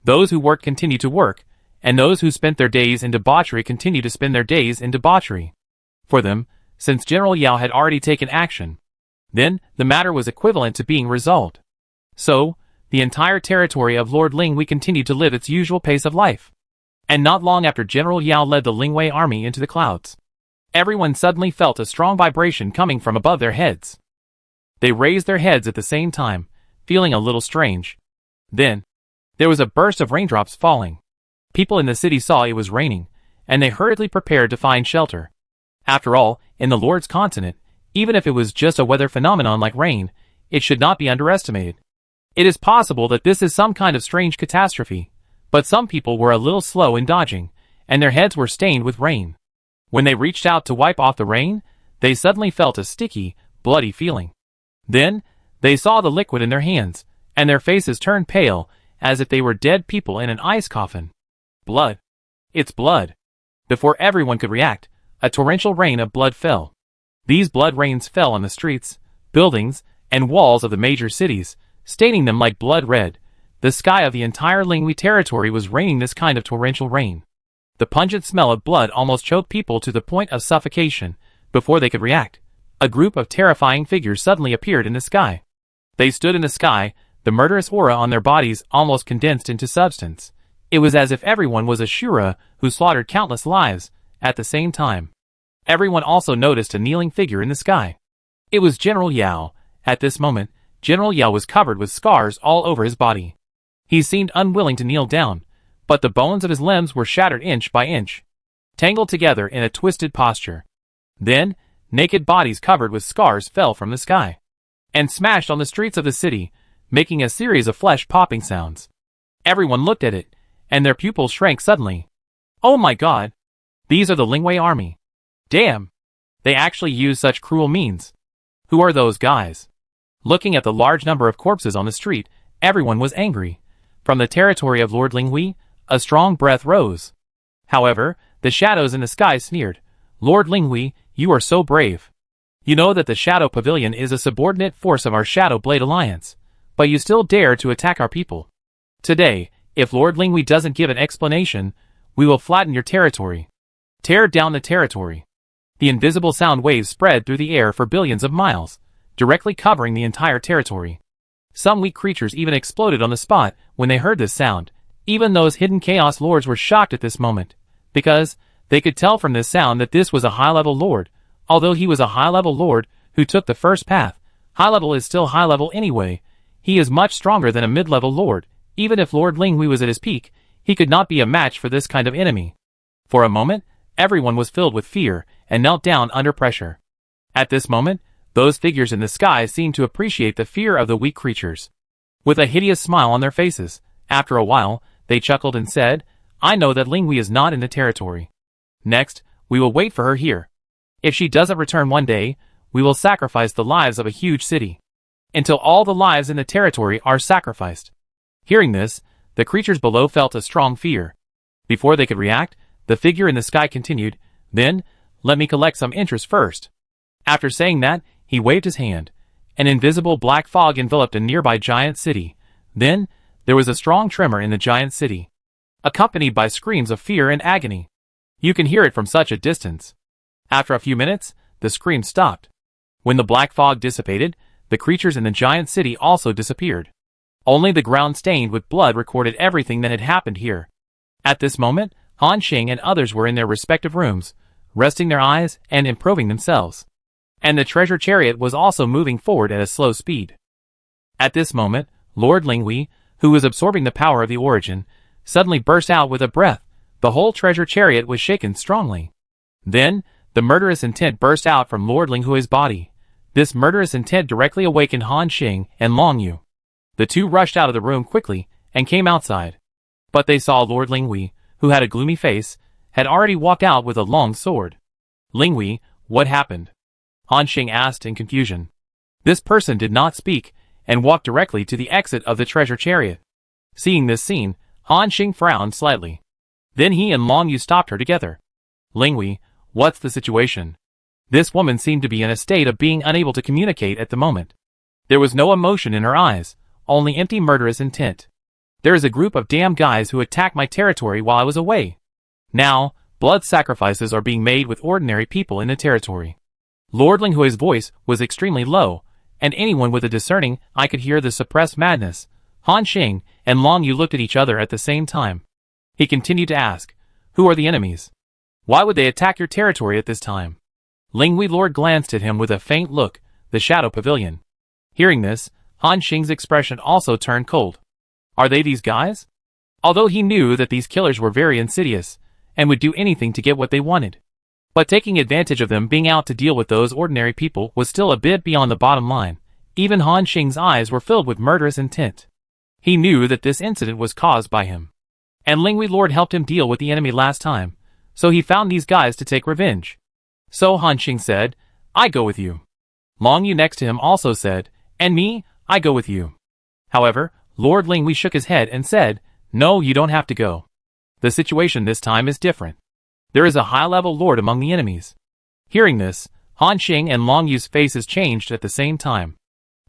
Those who worked continued to work, and those who spent their days in debauchery continued to spend their days in debauchery. For them, since General Yao had already taken action, then the matter was equivalent to being resolved. So, the entire territory of Lord Linghui continued to live its usual pace of life. And not long after General Yao led the Linghui army into the clouds, everyone suddenly felt a strong vibration coming from above their heads. They raised their heads at the same time, feeling a little strange. Then, there was a burst of raindrops falling. People in the city saw it was raining, and they hurriedly prepared to find shelter. After all, in the Lord's continent, even if it was just a weather phenomenon like rain, it should not be underestimated. It is possible that this is some kind of strange catastrophe, but some people were a little slow in dodging, and their heads were stained with rain. When they reached out to wipe off the rain, they suddenly felt a sticky, bloody feeling. Then, they saw the liquid in their hands, and their faces turned pale, as if they were dead people in an ice coffin. Blood. It's blood. Before everyone could react, a torrential rain of blood fell. These blood rains fell on the streets, buildings, and walls of the major cities, staining them like blood red. The sky of the entire Linghui territory was raining this kind of torrential rain. The pungent smell of blood almost choked people to the point of suffocation. Before they could react, a group of terrifying figures suddenly appeared in the sky. They stood in the sky, the murderous aura on their bodies almost condensed into substance. It was as if everyone was a Shura who slaughtered countless lives. At the same time, everyone also noticed a kneeling figure in the sky. It was General Yao. At this moment, General Yao was covered with scars all over his body. He seemed unwilling to kneel down, but the bones of his limbs were shattered inch by inch, tangled together in a twisted posture. Then, naked bodies covered with scars fell from the sky and smashed on the streets of the city, making a series of flesh-popping sounds. Everyone looked at it, and their pupils shrank suddenly. Oh my god! These are the Linghui army. Damn! They actually use such cruel means. Who are those guys? Looking at the large number of corpses on the street, everyone was angry. From the territory of Lord Linghui, a strong breath rose. However, the shadows in the sky sneered. Lord Linghui, you are so brave. You know that the Shadow Pavilion is a subordinate force of our Shadow Blade Alliance, but you still dare to attack our people. Today, if Lord Linghui doesn't give an explanation, we will flatten your territory. Tear down the territory. The invisible sound waves spread through the air for billions of miles, directly covering the entire territory. Some weak creatures even exploded on the spot when they heard this sound. Even those hidden Chaos Lords were shocked at this moment, because they could tell from this sound that this was a high-level Lord. Although he was a high-level Lord who took the first path, high-level is still high-level anyway. He is much stronger than a mid-level Lord. Even if Lord Linghui was at his peak, he could not be a match for this kind of enemy. For a moment, everyone was filled with fear and knelt down under pressure. At this moment, those figures in the sky seemed to appreciate the fear of the weak creatures. With a hideous smile on their faces, after a while, they chuckled and said, I know that Linghui is not in the territory. Next, we will wait for her here. If she doesn't return one day, we will sacrifice the lives of a huge city. Until all the lives in the territory are sacrificed. Hearing this, the creatures below felt a strong fear. Before they could react, the figure in the sky continued, "Then, let me collect some interest first." After saying that, he waved his hand. An invisible black fog enveloped a nearby giant city. Then, there was a strong tremor in the giant city, accompanied by screams of fear and agony. You can hear it from such a distance. After a few minutes, the screams stopped. When the black fog dissipated, the creatures in the giant city also disappeared. Only the ground stained with blood recorded everything that had happened here. At this moment, Han Xing and others were in their respective rooms, resting their eyes and improving themselves. And the treasure chariot was also moving forward at a slow speed. At this moment, Lord Linghui, who was absorbing the power of the origin, suddenly burst out with a breath. The whole treasure chariot was shaken strongly. Then, the murderous intent burst out from Lord Linghui's body. This murderous intent directly awakened Han Xing and Long Yu. The two rushed out of the room quickly and came outside. But they saw Lord Linghui, who had a gloomy face, had already walked out with a long sword. "Linghui, what happened?" Han Xing asked in confusion. This person did not speak, and walked directly to the exit of the treasure chariot. Seeing this scene, Han Xing frowned slightly. Then he and Long Yu stopped her together. "Linghui, what's the situation?" This woman seemed to be in a state of being unable to communicate at the moment. There was no emotion in her eyes, only empty murderous intent. "There is a group of damn guys who attacked my territory while I was away. Now, blood sacrifices are being made with ordinary people in the territory." Lord Linghui's voice was extremely low, and anyone with a discerning eye could hear the suppressed madness. Han Xing and Long Yu looked at each other at the same time. He continued to ask, "Who are the enemies? Why would they attack your territory at this time?" Linghui Lord glanced at him with a faint look, the Shadow Pavilion. Hearing this, Han Xing's expression also turned cold. Are they these guys? Although he knew that these killers were very insidious, and would do anything to get what they wanted. But taking advantage of them being out to deal with those ordinary people was still a bit beyond the bottom line. Even Han Xing's eyes were filled with murderous intent. He knew that this incident was caused by him. And Linghui Lord helped him deal with the enemy last time, so he found these guys to take revenge. So Han Xing said, "I go with you." Long Yu next to him also said, "And me, I go with you." However, Lord Linghui shook his head and said, "No, you don't have to go. The situation this time is different. There is a high-level lord among the enemies." Hearing this, Han Xing and Long Yu's faces changed at the same time.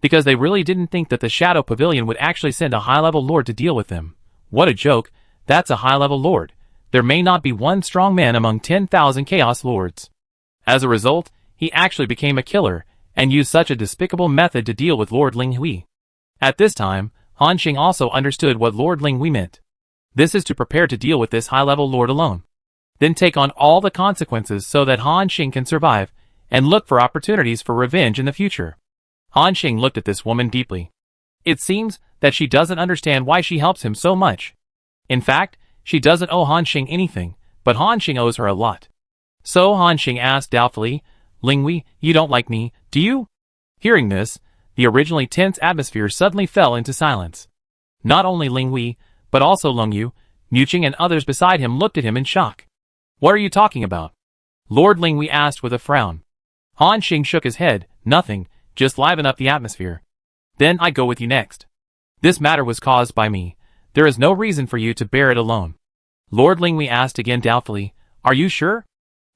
Because they really didn't think that the Shadow Pavilion would actually send a high-level lord to deal with them. What a joke, that's a high-level lord. There may not be one strong man among 10,000 Chaos Lords. As a result, he actually became a killer, and used such a despicable method to deal with Lord Linghui. At this time, Han Xing also understood what Lord Linghui meant. This is to prepare to deal with this high-level lord alone. Then take on all the consequences so that Han Xing can survive, and look for opportunities for revenge in the future. Han Xing looked at this woman deeply. It seems that she doesn't understand why she helps him so much. In fact, she doesn't owe Han Xing anything, but Han Xing owes her a lot. So Han Xing asked doubtfully, "Linghui, you don't like me, do you?" Hearing this, the originally tense atmosphere suddenly fell into silence. Not only Linghui, but also Long Yu, Muqing and others beside him looked at him in shock. "What are you talking about?" Lord Linghui asked with a frown. Han Xing shook his head, "Nothing, just liven up the atmosphere. Then I go with you next. This matter was caused by me. There is no reason for you to bear it alone." Lord Linghui asked again doubtfully, "Are you sure?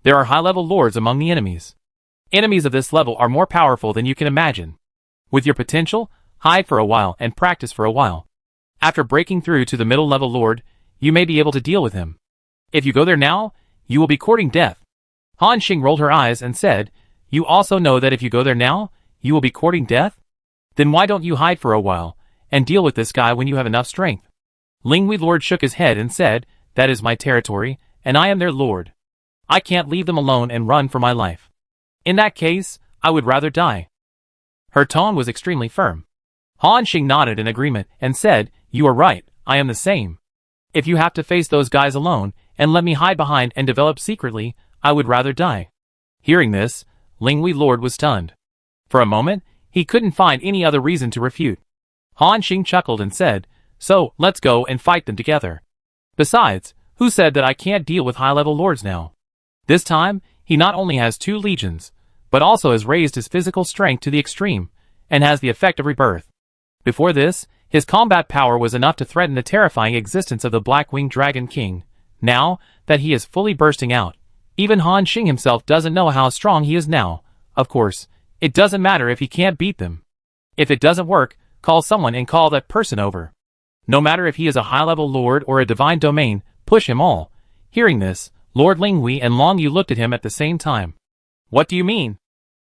There are high-level lords among the enemies. Enemies of this level are more powerful than you can imagine. With your potential, hide for a while and practice for a while. After breaking through to the middle-level lord, you may be able to deal with him. If you go there now, you will be courting death." Han Xing rolled her eyes and said, "You also know that if you go there now, you will be courting death? Then why don't you hide for a while, and deal with this guy when you have enough strength?" Linghui Lord shook his head and said, "That is my territory, and I am their lord. I can't leave them alone and run for my life. In that case, I would rather die." Her tone was extremely firm. Han Xing nodded in agreement and said, "You are right, I am the same. If you have to face those guys alone, and let me hide behind and develop secretly, I would rather die." Hearing this, Linghui Lord was stunned. For a moment, he couldn't find any other reason to refute. Han Xing chuckled and said, "So, let's go and fight them together. Besides, who said that I can't deal with high-level lords now? This time, he not only has 2 legions, but also has raised his physical strength to the extreme, and has the effect of rebirth. Before this, His combat power was enough to threaten the terrifying existence of the Black-Winged Dragon King. Now that he is fully bursting out, even Han Xing himself doesn't know how strong he is now. Of course, it doesn't matter if he can't beat them. If it doesn't work, call someone and call that person over. No matter if he is a high-level lord or a divine domain, push him all. Hearing this, Lord Linghui and Long Yu looked at him at the same time. What do you mean?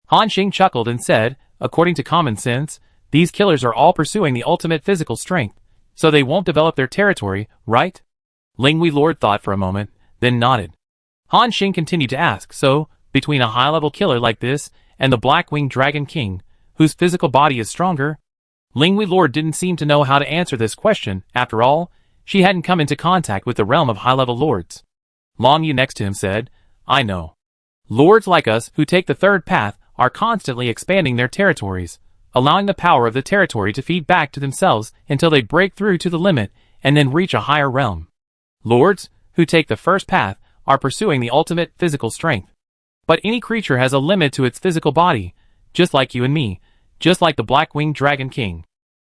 Han Xing chuckled and said, according to common sense, these killers are all pursuing the ultimate physical strength, so they won't develop their territory, right? Linghui Lord thought for a moment, then nodded. Han Xing continued to ask, so, between a high-level killer like this and the Black-Winged Dragon King, whose physical body is stronger? Linghui Lord didn't seem to know how to answer this question. After all, she hadn't come into contact with the realm of high-level lords. Long Yu next to him said, I know. Lords like us who take the third path are constantly expanding their territories, allowing the power of the territory to feed back to themselves until they break through to the limit and then reach a higher realm. Lords who take the first path are pursuing the ultimate physical strength. But any creature has a limit to its physical body, just like you and me, just like the Black-Winged Dragon King.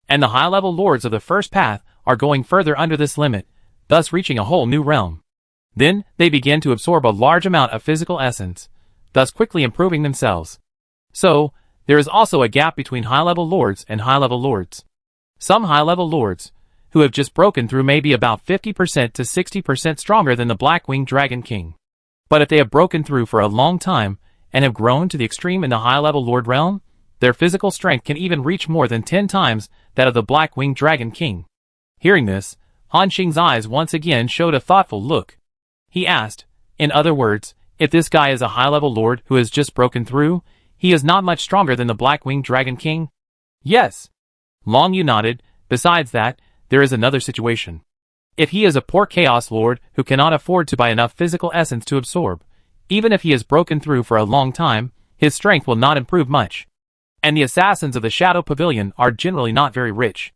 And the high-level lords of the first path are going further under this limit, thus reaching a whole new realm. Then, they begin to absorb a large amount of physical essence, thus quickly improving themselves. So, there is also a gap between high-level lords and high-level lords. Some high-level lords, who have just broken through, may be about 50% to 60% stronger than the Black-Winged Dragon King. But if they have broken through for a long time, and have grown to the extreme in the high-level lord realm, their physical strength can even reach more than 10 times that of the Black-Winged Dragon King. Hearing this, Han Xing's eyes once again showed a thoughtful look. He asked, in other words, if this guy is a high-level lord who has just broken through, he is not much stronger than the Black-Winged Dragon King? Yes. Long Yu nodded. Besides that, there is another situation. If he is a poor Chaos Lord who cannot afford to buy enough physical essence to absorb, even if he has broken through for a long time, his strength will not improve much. And the assassins of the Shadow Pavilion are generally not very rich.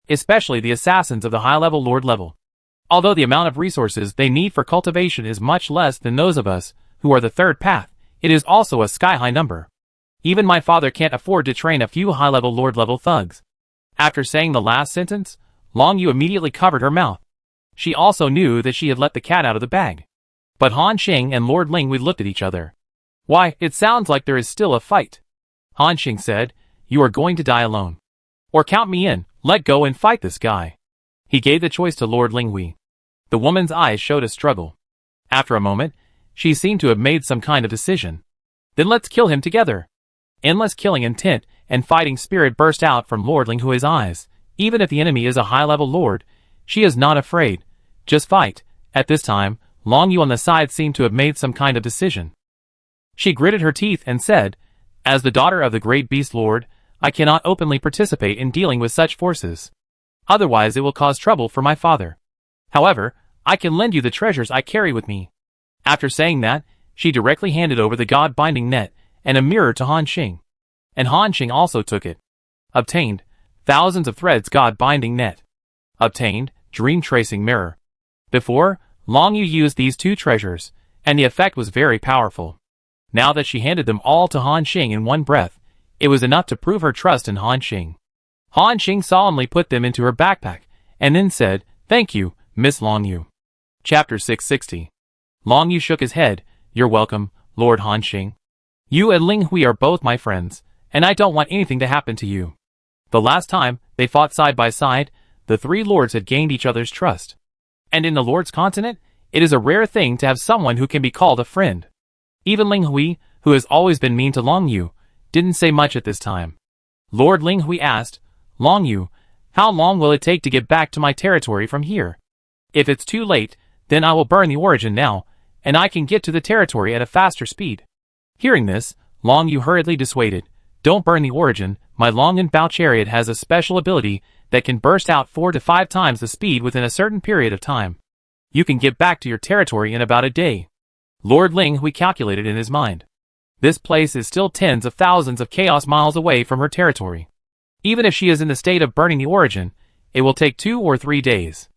Especially the assassins of the high-level lord level. Although the amount of resources they need for cultivation is much less than those of us, who are the third path, it is also a sky-high number. Even my father can't afford to train a few high-level lord-level thugs. After saying the last sentence, Long Yu immediately covered her mouth. She also knew that she had let the cat out of the bag. But Han Xing and Lord Linghui looked at each other. Why, it sounds like there is still a fight. Han Xing said, you are going to die alone. Or count me in, let go and fight this guy. He gave the choice to Lord Linghui. The woman's eyes showed a struggle. After a moment, she seemed to have made some kind of decision. Then let's kill him together. Endless killing intent and fighting spirit burst out from Lord Linghui's eyes. Even if the enemy is a high-level lord, she is not afraid. Just fight. At this time, Long Yu on the side seemed to have made some kind of decision. She gritted her teeth and said, as the daughter of the great beast lord, I cannot openly participate in dealing with such forces. Otherwise it will cause trouble for my father. However, I can lend you the treasures I carry with me. After saying that, she directly handed over the god-binding net and a mirror to Han Xing. And Han Xing also took it. Obtained, thousands of threads god-binding net. Obtained, dream tracing mirror. Before, Long Yu used these two treasures, and the effect was very powerful. Now that she handed them all to Han Xing in one breath, it was enough to prove her trust in Han Xing. Han Xing solemnly put them into her backpack, and then said, thank you, Miss Long Yu. Chapter 660. Long Yu shook his head. You're welcome, Lord Han Xing. You and Linghui are both my friends, and I don't want anything to happen to you. The last time they fought side by side, the three lords had gained each other's trust. And in the Lord's continent, it is a rare thing to have someone who can be called a friend. Even Linghui, who has always been mean to Long Yu, didn't say much at this time. Lord Linghui asked, Long Yu, how long will it take to get back to my territory from here? If it's too late, then I will burn the origin now, and I can get to the territory at a faster speed. Hearing this, Long Yu hurriedly dissuaded, don't burn the origin, my Long and Bao chariot has a special ability that can burst out 4 to 5 times the speed within a certain period of time. You can get back to your territory in about a day. Lord Linghui calculated in his mind. This place is still tens of thousands of chaos miles away from her territory. Even if she is in the state of burning the origin, it will take 2 or 3 days.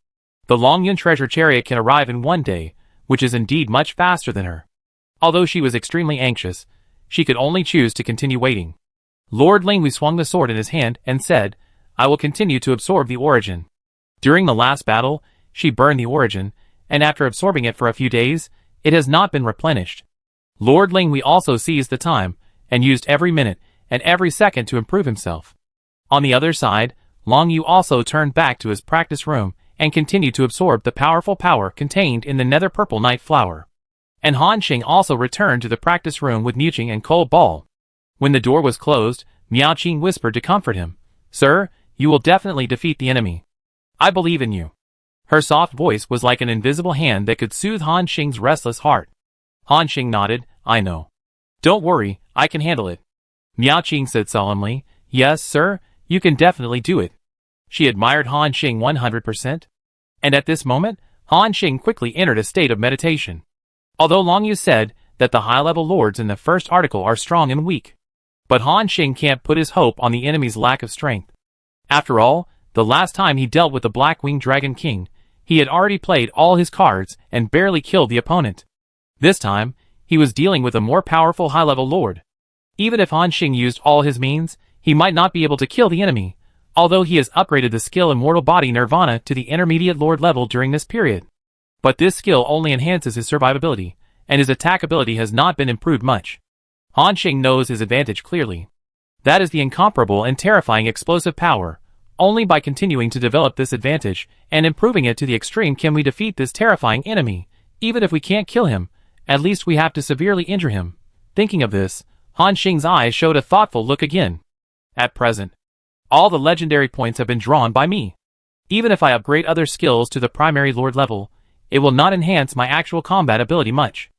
The Longyun treasure chariot can arrive in 1 day, which is indeed much faster than her. Although she was extremely anxious, she could only choose to continue waiting. Lord Linghui swung the sword in his hand and said, I will continue to absorb the origin. During the last battle, she burned the origin, and after absorbing it for a few days, it has not been replenished. Lord Linghui also seized the time, and used every minute and every second to improve himself. On the other side, Long Yu also turned back to his practice room and continued to absorb the powerful power contained in the nether purple night flower. And Han Xing also returned to the practice room with Muqing and Cold Ball. When the door was closed, Miao Qing whispered to comfort him, "Sir, you will definitely defeat the enemy. I believe in you." Her soft voice was like an invisible hand that could soothe Han Xing's restless heart. Han Xing nodded, "I know. Don't worry, I can handle it." Miao Qing said solemnly, "Yes, sir, you can definitely do it." She admired Han Xing 100%. And at this moment, Han Xing quickly entered a state of meditation. Although Long Yu said that the high-level lords in the first article are strong and weak, but Han Xing can't put his hope on the enemy's lack of strength. After all, the last time he dealt with the Black-Winged Dragon King, he had already played all his cards and barely killed the opponent. This time, he was dealing with a more powerful high-level lord. Even if Han Xing used all his means, he might not be able to kill the enemy, although he has upgraded the skill Immortal Body Nirvana to the intermediate lord level during this period. But this skill only enhances his survivability, and his attack ability has not been improved much. Han Xing knows his advantage clearly. That is the incomparable and terrifying explosive power. Only by continuing to develop this advantage and improving it to the extreme can we defeat this terrifying enemy. Even if we can't kill him, at least we have to severely injure him. Thinking of this, Han Xing's eyes showed a thoughtful look again. At present, all the legendary points have been drawn by me. Even if I upgrade other skills to the primary lord level, it will not enhance my actual combat ability much.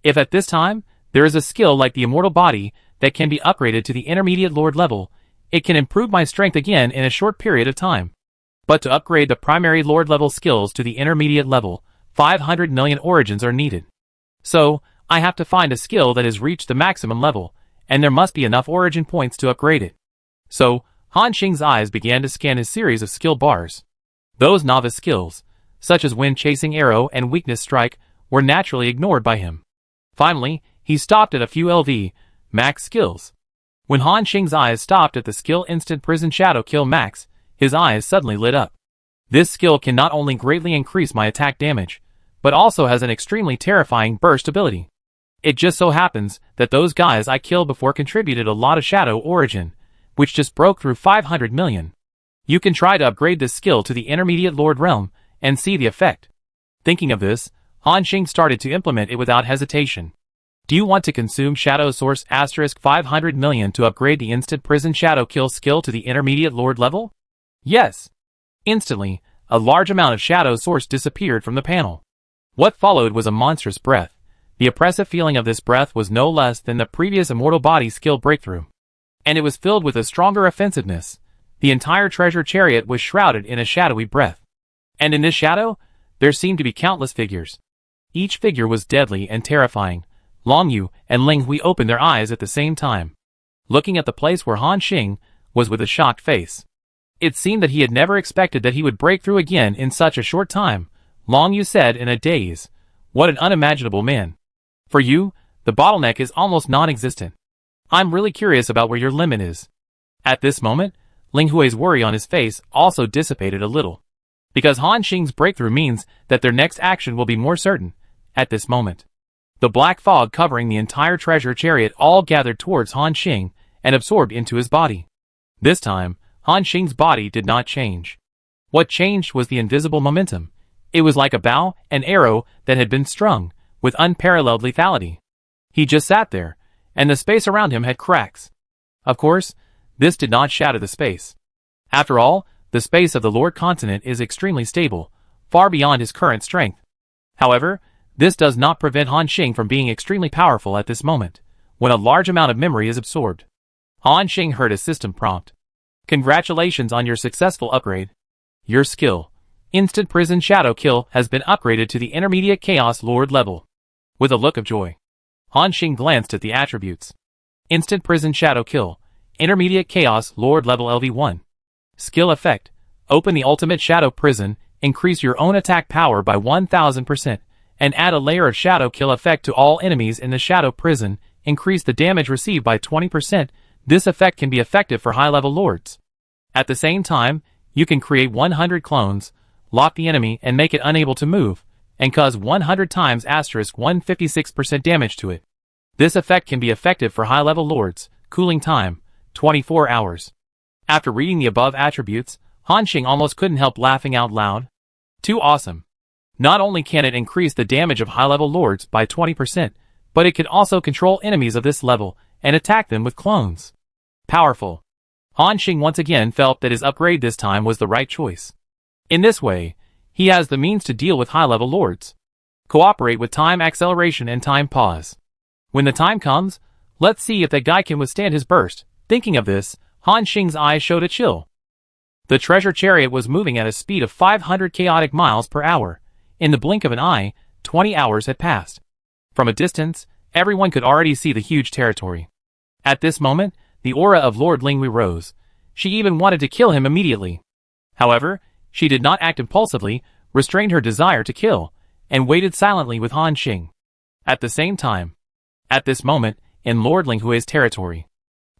If at this time, there is a skill like the Immortal Body that can be upgraded to the intermediate lord level, it can improve my strength again in a short period of time. But to upgrade the primary lord level skills to the intermediate level, 500 million origins are needed. So, I have to find a skill that has reached the maximum level, and there must be enough origin points to upgrade it. So, Han Xing's eyes began to scan his series of skill bars. Those novice skills, such as Wind Chasing Arrow and Weakness Strike, were naturally ignored by him. Finally, he stopped at a few LV max skills. When Han Xing's eyes stopped at the skill Instant Prison Shadow Kill Max, his eyes suddenly lit up. This skill can not only greatly increase my attack damage, but also has an extremely terrifying burst ability. It just so happens that those guys I killed before contributed a lot of shadow origin, which just broke through 500 million. You can try to upgrade this skill to the intermediate lord realm and see the effect. Thinking of this, Han Xing started to implement it without hesitation. Do you want to consume Shadow Source * 500 million to upgrade the Instant Prison Shadow Kill skill to the intermediate lord level? Yes. Instantly, a large amount of Shadow Source disappeared from the panel. What followed was a monstrous breath. The oppressive feeling of this breath was no less than the previous Immortal Body skill breakthrough. And it was filled with a stronger offensiveness. The entire treasure chariot was shrouded in a shadowy breath. And in this shadow, there seemed to be countless figures. Each figure was deadly and terrifying. Long Yu and Ling Hui opened their eyes at the same time, looking at the place where Han Xing was with a shocked face. It seemed that he had never expected that he would break through again in such a short time. Long Yu said in a daze, "What an unimaginable man. For you, the bottleneck is almost non-existent. I'm really curious about where your limit is." At this moment, Ling Hui's worry on his face also dissipated a little. Because Han Xing's breakthrough means that their next action will be more certain. At this moment, the black fog covering the entire treasure chariot all gathered towards Han Xing and absorbed into his body. This time, Han Xing's body did not change. What changed was the invisible momentum. It was like a bow and arrow that had been strung, with unparalleled lethality. He just sat there, and the space around him had cracks. Of course, this did not shatter the space. After all, the space of the Lord Continent is extremely stable, far beyond his current strength. However, this does not prevent Han Xing from being extremely powerful at this moment, when a large amount of memory is absorbed. Han Xing heard a system prompt. "Congratulations on your successful upgrade. Your skill, Instant Prison Shadow Kill, has been upgraded to the Intermediate Chaos Lord level." With a look of joy, Han Xing glanced at the attributes. Instant Prison Shadow Kill, Intermediate Chaos Lord level LV1. Skill effect: open the ultimate Shadow Prison, increase your own attack power by 1000%, and add a layer of Shadow Kill effect to all enemies in the Shadow Prison, increase the damage received by 20%. This effect can be effective for high-level lords. At the same time, you can create 100 clones, lock the enemy and make it unable to move, and cause 100 times asterisk 156% damage to it. This effect can be effective for high-level lords. Cooling time, 24 hours. After reading the above attributes, Han Xing almost couldn't help laughing out loud. Too awesome. Not only can it increase the damage of high-level lords by 20%, but it can also control enemies of this level and attack them with clones. Powerful. Han Xing once again felt that his upgrade this time was the right choice. In this way, he has the means to deal with high-level lords. Cooperate with time acceleration and time pause. When the time comes, let's see if that guy can withstand his burst. Thinking of this, Han Xing's eyes showed a chill. The treasure chariot was moving at a speed of 500 chaotic miles per hour. In the blink of an eye, 20 hours had passed. From a distance, everyone could already see the huge territory. At this moment, the aura of Lord Linghui rose. She even wanted to kill him immediately. However, she did not act impulsively, restrained her desire to kill, and waited silently with Han Xing. At the same time, at this moment, in Lord Linghui's territory,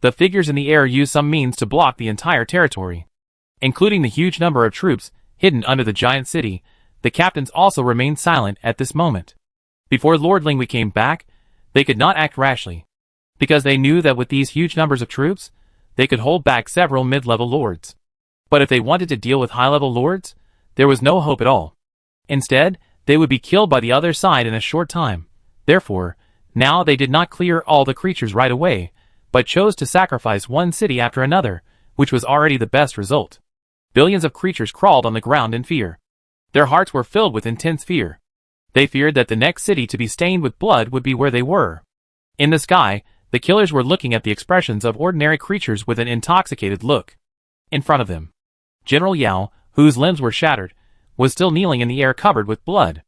the figures in the air used some means to block the entire territory. Including the huge number of troops hidden under the giant city, the captains also remained silent at this moment. Before Lord Linghui came back, they could not act rashly, because they knew that with these huge numbers of troops, they could hold back several mid-level lords. But if they wanted to deal with high-level lords, there was no hope at all. Instead, they would be killed by the other side in a short time. Therefore, now they did not clear all the creatures right away, but chose to sacrifice one city after another, which was already the best result. Billions of creatures crawled on the ground in fear. Their hearts were filled with intense fear. They feared that the next city to be stained with blood would be where they were. In the sky, the killers were looking at the expressions of ordinary creatures with an intoxicated look. In front of them, General Yao, whose limbs were shattered, was still kneeling in the air covered with blood.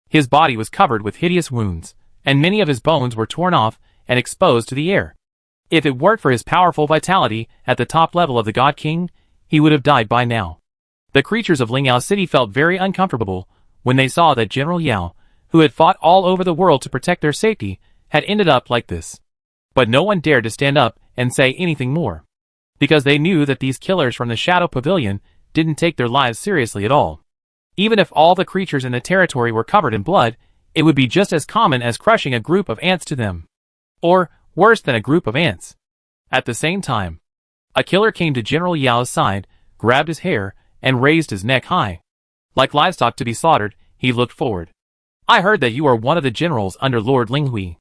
His body was covered with hideous wounds, and many of his bones were torn off and exposed to the air. If it weren't for his powerful vitality at the top level of the God King, he would have died by now. The creatures of Lingyao City felt very uncomfortable when they saw that General Yao, who had fought all over the world to protect their safety, had ended up like this. But no one dared to stand up and say anything more, because they knew that these killers from the Shadow Pavilion didn't take their lives seriously at all. Even if all the creatures in the territory were covered in blood, it would be just as common as crushing a group of ants to them. Or, worse than a group of ants. At the same time, a killer came to General Yao's side, grabbed his hair, and raised his neck high. Like livestock to be slaughtered, he looked forward. I heard that you are one of the generals under Lord Linghui.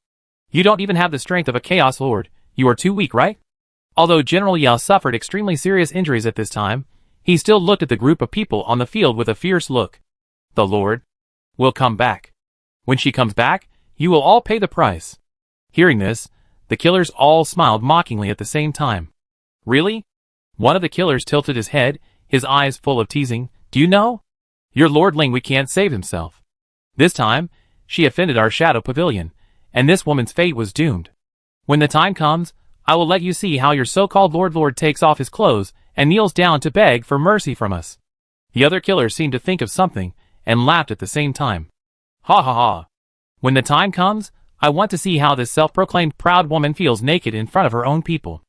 You don't even have the strength of a Chaos Lord. You are too weak, right? Although General Yao suffered extremely serious injuries at this time, he still looked at the group of people on the field with a fierce look. The Lord will come back. When she comes back, you will all pay the price. Hearing this, the killers all smiled mockingly at the same time. Really? One of the killers tilted his head, his eyes full of teasing. Do you know? Your Lord Linghui can't save himself. This time, she offended our Shadow Pavilion, and this woman's fate was doomed. When the time comes, I will let you see how your so-called Lord takes off his clothes and kneels down to beg for mercy from us. The other killers seemed to think of something, and laughed at the same time. Ha ha ha. When the time comes, I want to see how this self-proclaimed proud woman feels naked in front of her own people.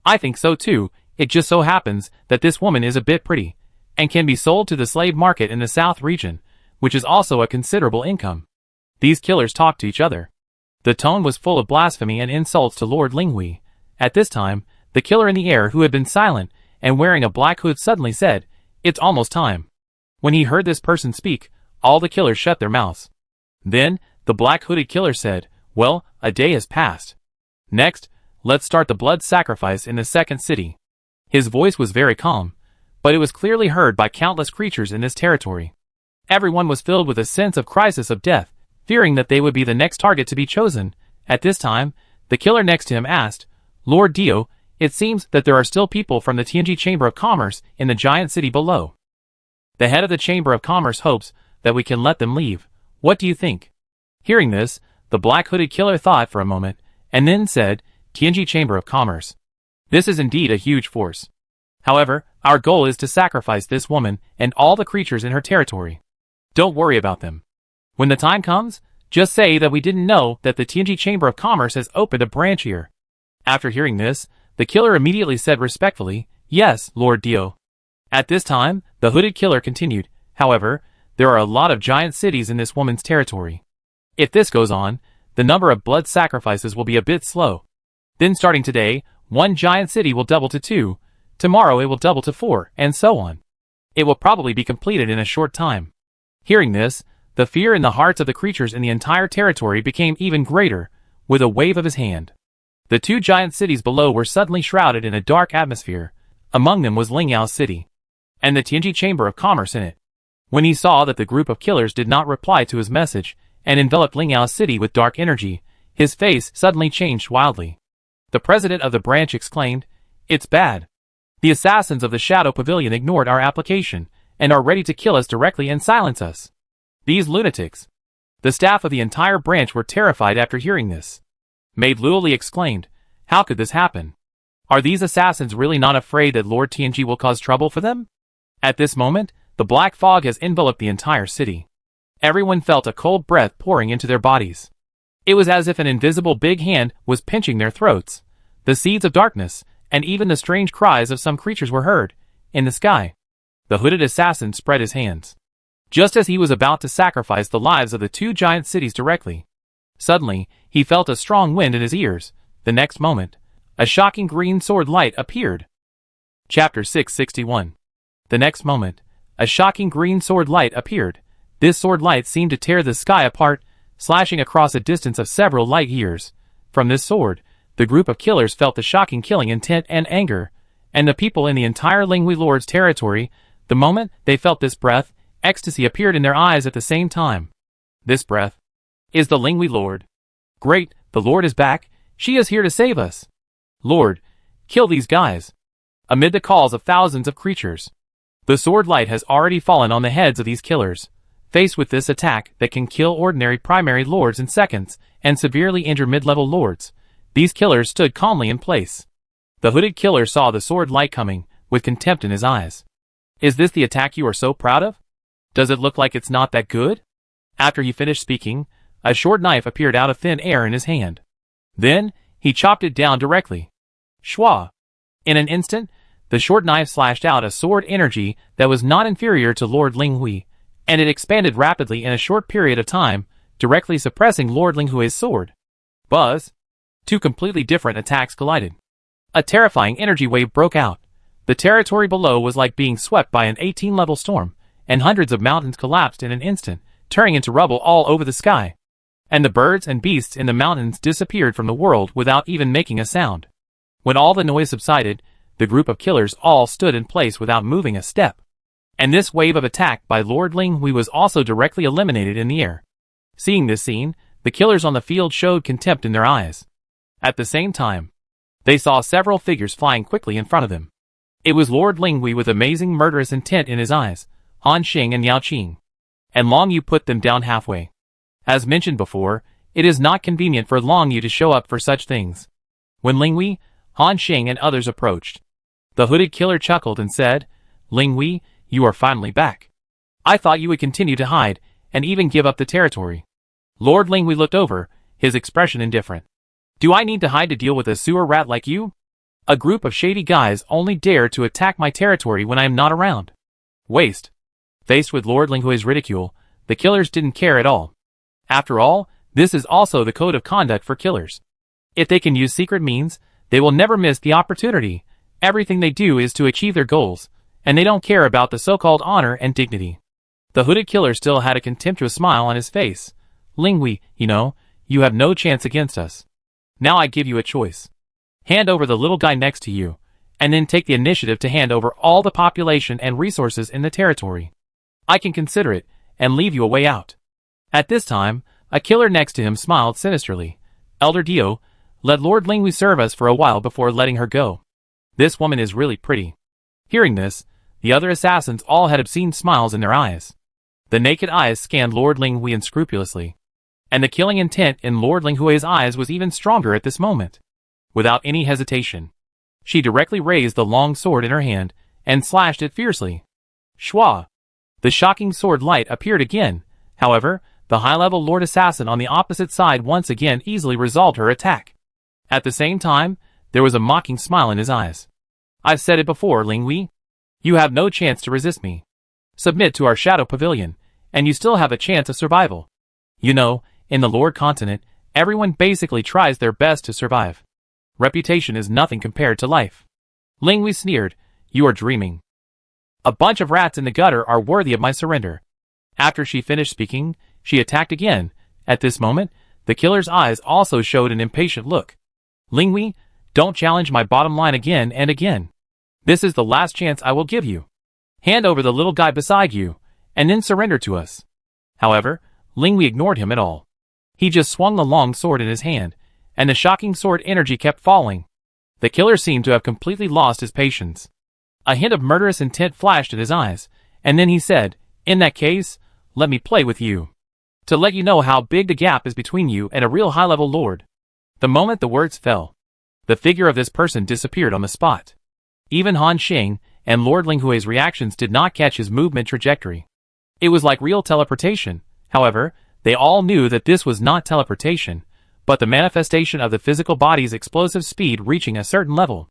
I think so too. It just so happens that this woman is a bit pretty, and can be sold to the slave market in the South region, which is also a considerable income. These killers talked to each other. The tone was full of blasphemy and insults to Lord Linghui. At this time, the killer in the air who had been silent and wearing a black hood suddenly said, "It's almost time." When he heard this person speak, all the killers shut their mouths. Then, the black-hooded killer said, "Well, a day has passed. Next, let's start the blood sacrifice in the second city." His voice was very calm, but it was clearly heard by countless creatures in this territory. Everyone was filled with a sense of crisis of death, fearing that they would be the next target to be chosen. At this time, the killer next to him asked, "Lord Dio, it seems that there are still people from the Tianji Chamber of Commerce in the giant city below. The head of the Chamber of Commerce hopes that we can let them leave. What do you think?" Hearing this, the black-hooded killer thought for a moment, and then said, "Tianji Chamber of Commerce. This is indeed a huge force. However, our goal is to sacrifice this woman and all the creatures in her territory. Don't worry about them. When the time comes, just say that we didn't know that the Tianji Chamber of Commerce has opened a branch here." After hearing this, the killer immediately said respectfully, "Yes, Lord Dio. At this time, the hooded killer continued, however, there are a lot of giant cities in this woman's territory. If this goes on, the number of blood sacrifices will be a bit slow. Then starting today, one giant city will double to 2, tomorrow it will double to 4, and so on. It will probably be completed in a short time. Hearing this, the fear in the hearts of the creatures in the entire territory became even greater. With a wave of his hand, the 2 giant cities below were suddenly shrouded in a dark atmosphere. Among them was Lingyao City, and the Tianji Chamber of Commerce in it. When he saw that the group of killers did not reply to his message, and enveloped Lingyao City with dark energy, his face suddenly changed wildly. The president of the branch exclaimed, "It's bad. The assassins of the Shadow Pavilion ignored our application, and are ready to kill us directly and silence us. These lunatics." The staff of the entire branch were terrified after hearing this. Maid Luoli exclaimed, "How could this happen? Are these assassins really not afraid that Lord Tianji will cause trouble for them?" At this moment, the black fog has enveloped the entire city. Everyone felt a cold breath pouring into their bodies. It was as if an invisible big hand was pinching their throats. The seeds of darkness, and even the strange cries of some creatures were heard. In the sky, the hooded assassin spread his hands, just as he was about to sacrifice the lives of the 2 giant cities directly. Suddenly, he felt a strong wind in his ears. The next moment, a shocking green sword light appeared. Chapter 661. The next moment, a shocking green sword light appeared. This sword light seemed to tear the sky apart, slashing across a distance of several light years. From this sword, the group of killers felt the shocking killing intent and anger, and the people in the entire Linghui Lord's territory, the moment they felt this breath, ecstasy appeared in their eyes at the same time. This breath is the Linghui Lord. Great, the Lord is back. She is here to save us. Lord, kill these guys. Amid the calls of thousands of creatures, the sword light has already fallen on the heads of these killers. Faced with this attack that can kill ordinary primary lords in seconds and severely injure mid-level lords, these killers stood calmly in place. The hooded killer saw the sword light coming, with contempt in his eyes. Is this the attack you are so proud of? Does it look like it's not that good? After he finished speaking, a short knife appeared out of thin air in his hand. Then, he chopped it down directly. Shwa! In an instant, the short knife slashed out a sword energy that was not inferior to Lord Linghui, and it expanded rapidly in a short period of time, directly suppressing Lord Linghui's sword. Buzz! 2 completely different attacks collided. A terrifying energy wave broke out. The territory below was like being swept by an 18-level storm, and hundreds of mountains collapsed in an instant, turning into rubble all over the sky. And the birds and beasts in the mountains disappeared from the world without even making a sound. When all the noise subsided, the group of killers all stood in place without moving a step. And this wave of attack by Lord Linghui was also directly eliminated in the air. Seeing this scene, the killers on the field showed contempt in their eyes. At the same time, they saw several figures flying quickly in front of them. It was Lord Linghui with amazing murderous intent in his eyes, Han Xing and Yao Qing. And Long Yu put them down halfway. As mentioned before, it is not convenient for Long Yu to show up for such things. When Linghui, Han Xing and others approached, the hooded killer chuckled and said, "Linghui, you are finally back. I thought you would continue to hide, and even give up the territory." Lord Linghui looked over, his expression indifferent. "Do I need to hide to deal with a sewer rat like you? A group of shady guys only dare to attack my territory when I am not around. Waste." Faced with Lord Linghui's ridicule, the killers didn't care at all. After all, this is also the code of conduct for killers. If they can use secret means, they will never miss the opportunity. Everything they do is to achieve their goals, and they don't care about the so-called honor and dignity. The hooded killer still had a contemptuous smile on his face. "Linghui, you have no chance against us. Now I give you a choice. Hand over the little guy next to you, and then take the initiative to hand over all the population and resources in the territory. I can consider it, and leave you a way out." At this time, a killer next to him smiled sinisterly. "Elder Dio, let Lord Linghui serve us for a while before letting her go. This woman is really pretty." Hearing this, the other assassins all had obscene smiles in their eyes. The naked eyes scanned Lord Linghui unscrupulously, and the killing intent in Lord Linghui's eyes was even stronger at this moment. Without any hesitation, she directly raised the long sword in her hand and slashed it fiercely. Shwa! The shocking sword light appeared again. However, the high-level Lord Assassin on the opposite side once again easily resolved her attack. At the same time, there was a mocking smile in his eyes. "I've said it before, Linghui. You have no chance to resist me. Submit to our shadow pavilion, and you still have a chance of survival. You know, in the Lord continent, everyone basically tries their best to survive. Reputation is nothing compared to life. Linghui sneered, you are dreaming. A bunch of rats in the gutter are worthy of my surrender. After she finished speaking, she attacked again. At this moment, the killer's eyes also showed an impatient look. Linghui, don't challenge my bottom line again and again. This is the last chance I will give you. Hand over the little guy beside you, and then surrender to us. However, Linghui ignored him at all. He just swung the long sword in his hand, and the shocking sword energy kept falling. The killer seemed to have completely lost his patience. A hint of murderous intent flashed in his eyes, and then he said, in that case, let me play with you. To let you know how big the gap is between you and a real high-level lord. The moment the words fell, the figure of this person disappeared on the spot. Even Han Xing and Lord Linghui's reactions did not catch his movement trajectory. It was like real teleportation. However, they all knew that this was not teleportation, but the manifestation of the physical body's explosive speed reaching a certain level.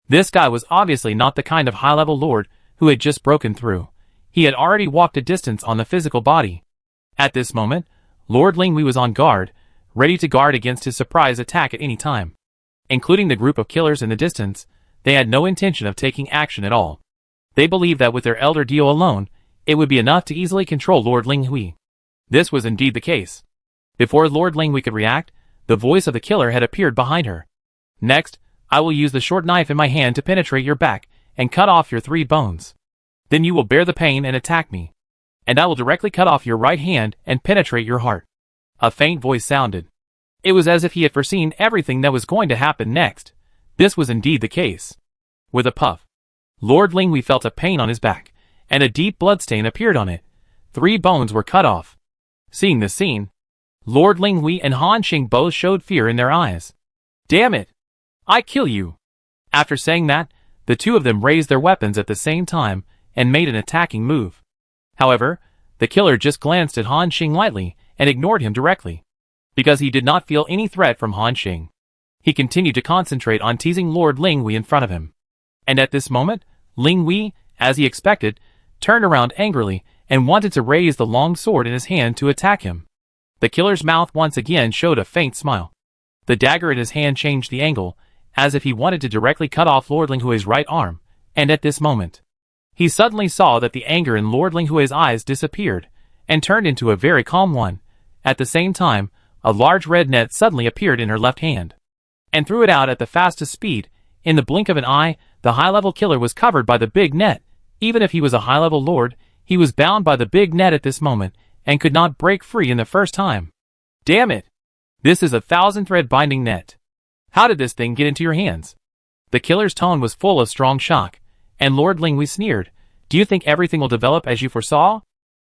This guy was obviously not the kind of high-level lord who had just broken through. He had already walked a distance on the physical body. At this moment, Lord Linghui was on guard, ready to guard against his surprise attack at any time. Including the group of killers in the distance, they had no intention of taking action at all. They believed that with their elder Dio alone, it would be enough to easily control Lord Linghui. This was indeed the case. Before Lord Linghui could react, the voice of the killer had appeared behind her. Next, I will use the short knife in my hand to penetrate your back and cut off your 3 bones. Then you will bear the pain and attack me. And I will directly cut off your right hand and penetrate your heart. A faint voice sounded. It was as if he had foreseen everything that was going to happen next. This was indeed the case. With a puff, Lord Linghui felt a pain on his back, and a deep bloodstain appeared on it. 3 bones were cut off. Seeing this scene, Lord Linghui and Han Xing both showed fear in their eyes. Damn it! I kill you! After saying that, the two of them raised their weapons at the same time and made an attacking move. However, the killer just glanced at Han Xing lightly and ignored him directly. Because he did not feel any threat from Han Xing, he continued to concentrate on teasing Lord Linghui in front of him. And at this moment, Linghui, as he expected, turned around angrily and wanted to raise the long sword in his hand to attack him. The killer's mouth once again showed a faint smile. The dagger in his hand changed the angle, as if he wanted to directly cut off Lord Linghui's right arm, and at this moment, he suddenly saw that the anger in Lord Linghui's eyes disappeared, and turned into a very calm one. At the same time, a large red net suddenly appeared in her left hand, and threw it out at the fastest speed. In the blink of an eye, the high-level killer was covered by the big net. Even if he was a high-level lord, he was bound by the big net at this moment, and could not break free in the first time. Damn it! This is a 1,000-thread binding net. How did this thing get into your hands? The killer's tone was full of strong shock, and Lord Linghui sneered. Do you think everything will develop as you foresaw?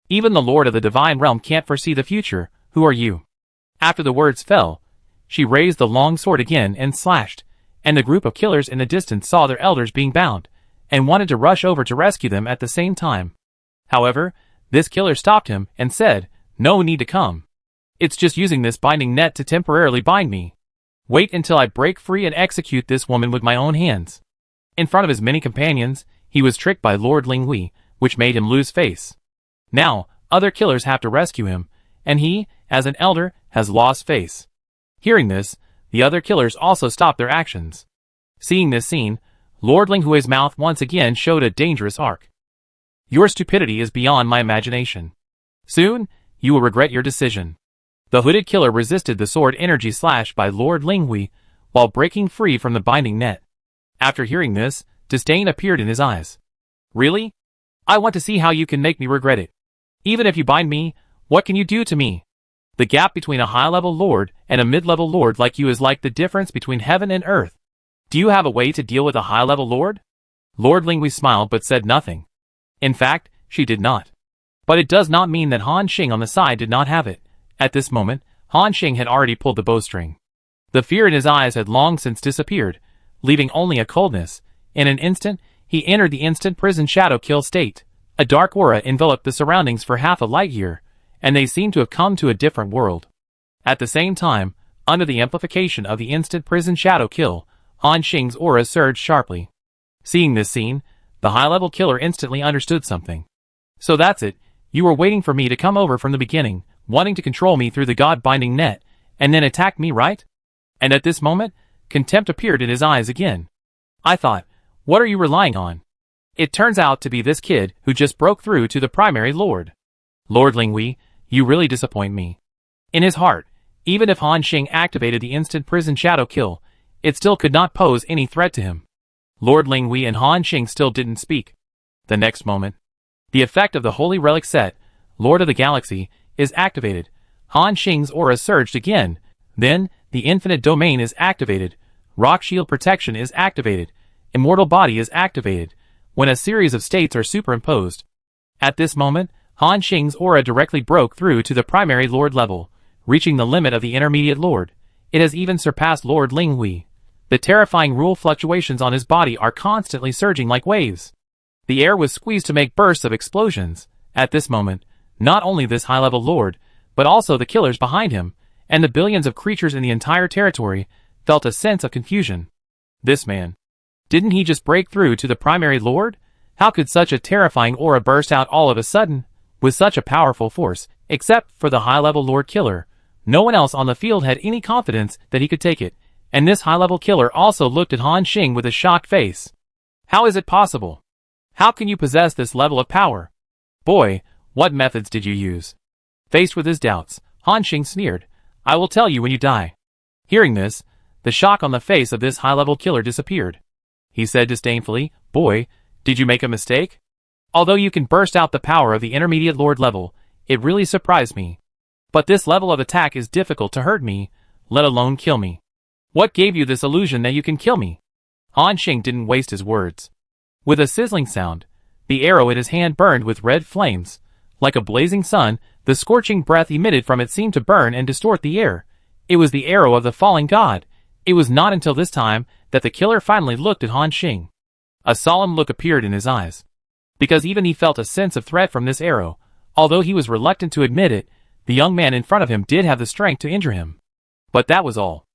Even the Lord of the Divine Realm can't foresee the future. Who are you? After the words fell, she raised the long sword again and slashed, and the group of killers in the distance saw their elders being bound, and wanted to rush over to rescue them at the same time. However, this killer stopped him and said, no need to come. It's just using this binding net to temporarily bind me. Wait until I break free and execute this woman with my own hands. In front of his many companions, he was tricked by Lord Linghui, which made him lose face. Now, other killers have to rescue him, and he, as an elder, has lost face. Hearing this, the other killers also stopped their actions. Seeing this scene, Lord Linghui's mouth once again showed a dangerous arc. Your stupidity is beyond my imagination. Soon, you will regret your decision. The hooded killer resisted the sword energy slash by Lord Linghui while breaking free from the binding net. After hearing this, disdain appeared in his eyes. Really? I want to see how you can make me regret it. Even if you bind me, what can you do to me? The gap between a high-level lord and a mid-level lord like you is like the difference between heaven and earth. Do you have a way to deal with a high-level lord? Lord Linghui smiled but said nothing. In fact, she did not. But it does not mean that Han Xing on the side did not have it. At this moment, Han Xing had already pulled the bowstring. The fear in his eyes had long since disappeared, leaving only a coldness. In an instant, he entered the instant prison shadow kill state. A dark aura enveloped the surroundings for half a light year, and they seemed to have come to a different world. At the same time, under the amplification of the instant prison shadow kill, Han Xing's aura surged sharply. Seeing this scene, The high-level killer instantly understood something. So that's it, you were waiting for me to come over from the beginning, wanting to control me through the god-binding net, and then attack me, right? And at this moment, contempt appeared in his eyes again. I thought, what are you relying on? It turns out to be this kid who just broke through to the primary lord. Lord Linghui, you really disappoint me. In his heart, even if Han Xing activated the instant prison shadow kill, it still could not pose any threat to him. Lord Linghui and Han Xing still didn't speak. The next moment, the effect of the Holy Relic set, Lord of the Galaxy, is activated. Han Xing's aura surged again. Then, the Infinite Domain is activated. Rock Shield Protection is activated. Immortal Body is activated. When a series of states are superimposed. At this moment, Han Xing's aura directly broke through to the primary Lord level, reaching the limit of the intermediate Lord. It has even surpassed Lord Linghui. The terrifying rule fluctuations on his body are constantly surging like waves. The air was squeezed to make bursts of explosions. At this moment, not only this high-level Lord, but also the killers behind him, and the billions of creatures in the entire territory, felt a sense of confusion. This man. Didn't he just break through to the primary Lord? How could such a terrifying aura burst out all of a sudden, with such a powerful force? Except for the high-level Lord killer, no one else on the field had any confidence that he could take it, and this high-level killer also looked at Han Xing with a shocked face. How is it possible? How can you possess this level of power? Boy, what methods did you use? Faced with his doubts, Han Xing sneered, I will tell you when you die. Hearing this, the shock on the face of this high-level killer disappeared. He said disdainfully, Boy, did you make a mistake? Although you can burst out the power of the intermediate Lord level, it really surprised me. But this level of attack is difficult to hurt me, let alone kill me. What gave you this illusion that you can kill me? Han Xing didn't waste his words. With a sizzling sound, the arrow in his hand burned with red flames. Like a blazing sun, the scorching breath emitted from it seemed to burn and distort the air. It was the arrow of the falling god. It was not until this time that the killer finally looked at Han Xing. A solemn look appeared in his eyes. Because even he felt a sense of threat from this arrow. Although he was reluctant to admit it, the young man in front of him did have the strength to injure him. But that was all.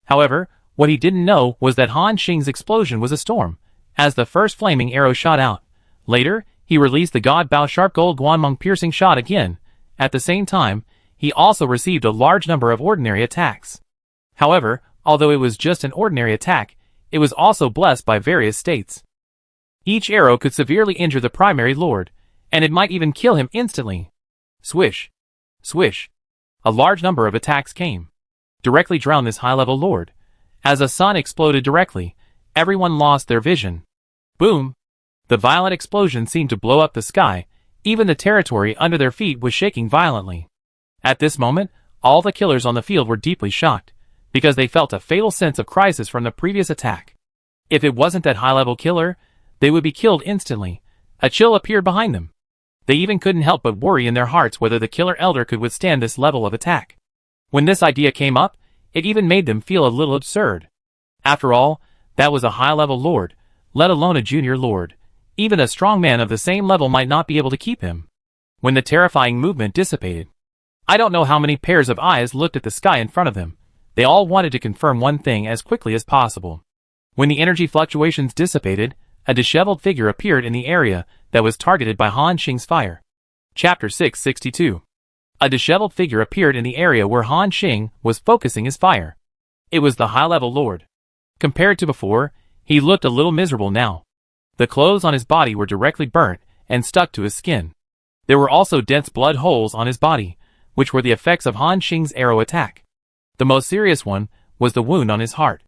However, what he didn't know was that Han Xing's explosion was a storm, as the first flaming arrow shot out. Later, he released the God Bao Sharp Gold Guanmeng piercing shot again. At the same time, he also received a large number of ordinary attacks. However, although it was just an ordinary attack, it was also blessed by various states. Each arrow could severely injure the primary Lord, and it might even kill him instantly. Swish. Swish. A large number of attacks came. Directly drowned this high-level Lord. As a sun exploded directly, everyone lost their vision. Boom! The violent explosion seemed to blow up the sky. Even the territory under their feet was shaking violently. At this moment, all the killers on the field were deeply shocked, because they felt a fatal sense of crisis from the previous attack. If it wasn't that high-level killer, they would be killed instantly. A chill appeared behind them. They even couldn't help but worry in their hearts whether the killer elder could withstand this level of attack. When this idea came up, it even made them feel a little absurd. After all, that was a high-level Lord, let alone a junior Lord. Even a strong man of the same level might not be able to keep him. When the terrifying movement dissipated, I don't know how many pairs of eyes looked at the sky in front of them. They all wanted to confirm one thing as quickly as possible. When the energy fluctuations dissipated, a disheveled figure appeared in the area that was targeted by Han Xing's fire. Chapter 662. A disheveled figure appeared in the area where Han Xing was focusing his fire. It was the high-level Lord. Compared to before, he looked a little miserable now. The clothes on his body were directly burnt and stuck to his skin. There were also dense blood holes on his body, which were the effects of Han Xing's arrow attack. The most serious one was the wound on his heart.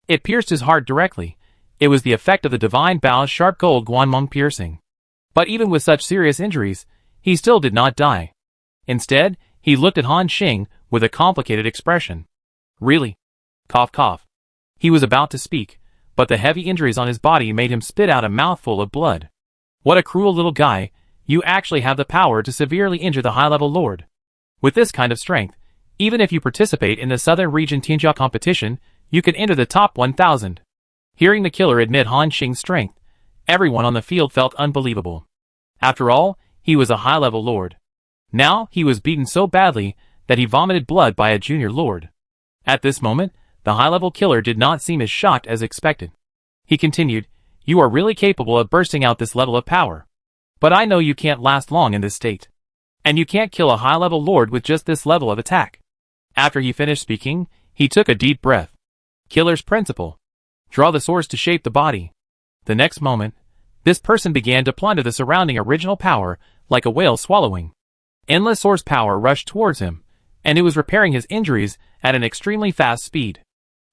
It pierced his heart directly. It was the effect of the divine Bao's sharp gold Guanmeng piercing. But even with such serious injuries, he still did not die. Instead, he looked at Han Xing with a complicated expression. Really? Cough cough. He was about to speak, but the heavy injuries on his body made him spit out a mouthful of blood. What a cruel little guy, you actually have the power to severely injure the high-level Lord. With this kind of strength, even if you participate in the Southern Region Tinjia competition, you could enter the top 1,000. Hearing the killer admit Han Xing's strength, everyone on the field felt unbelievable. After all, he was a high-level Lord. Now, he was beaten so badly that he vomited blood by a junior Lord. At this moment, the high-level killer did not seem as shocked as expected. He continued, You are really capable of bursting out this level of power. But I know you can't last long in this state. And you can't kill a high-level lord with just this level of attack. After he finished speaking, he took a deep breath. Killer's principle. Draw the source to shape the body. The next moment, this person began to plunder the surrounding original power like a whale swallowing. Endless source power rushed towards him, and it was repairing his injuries at an extremely fast speed.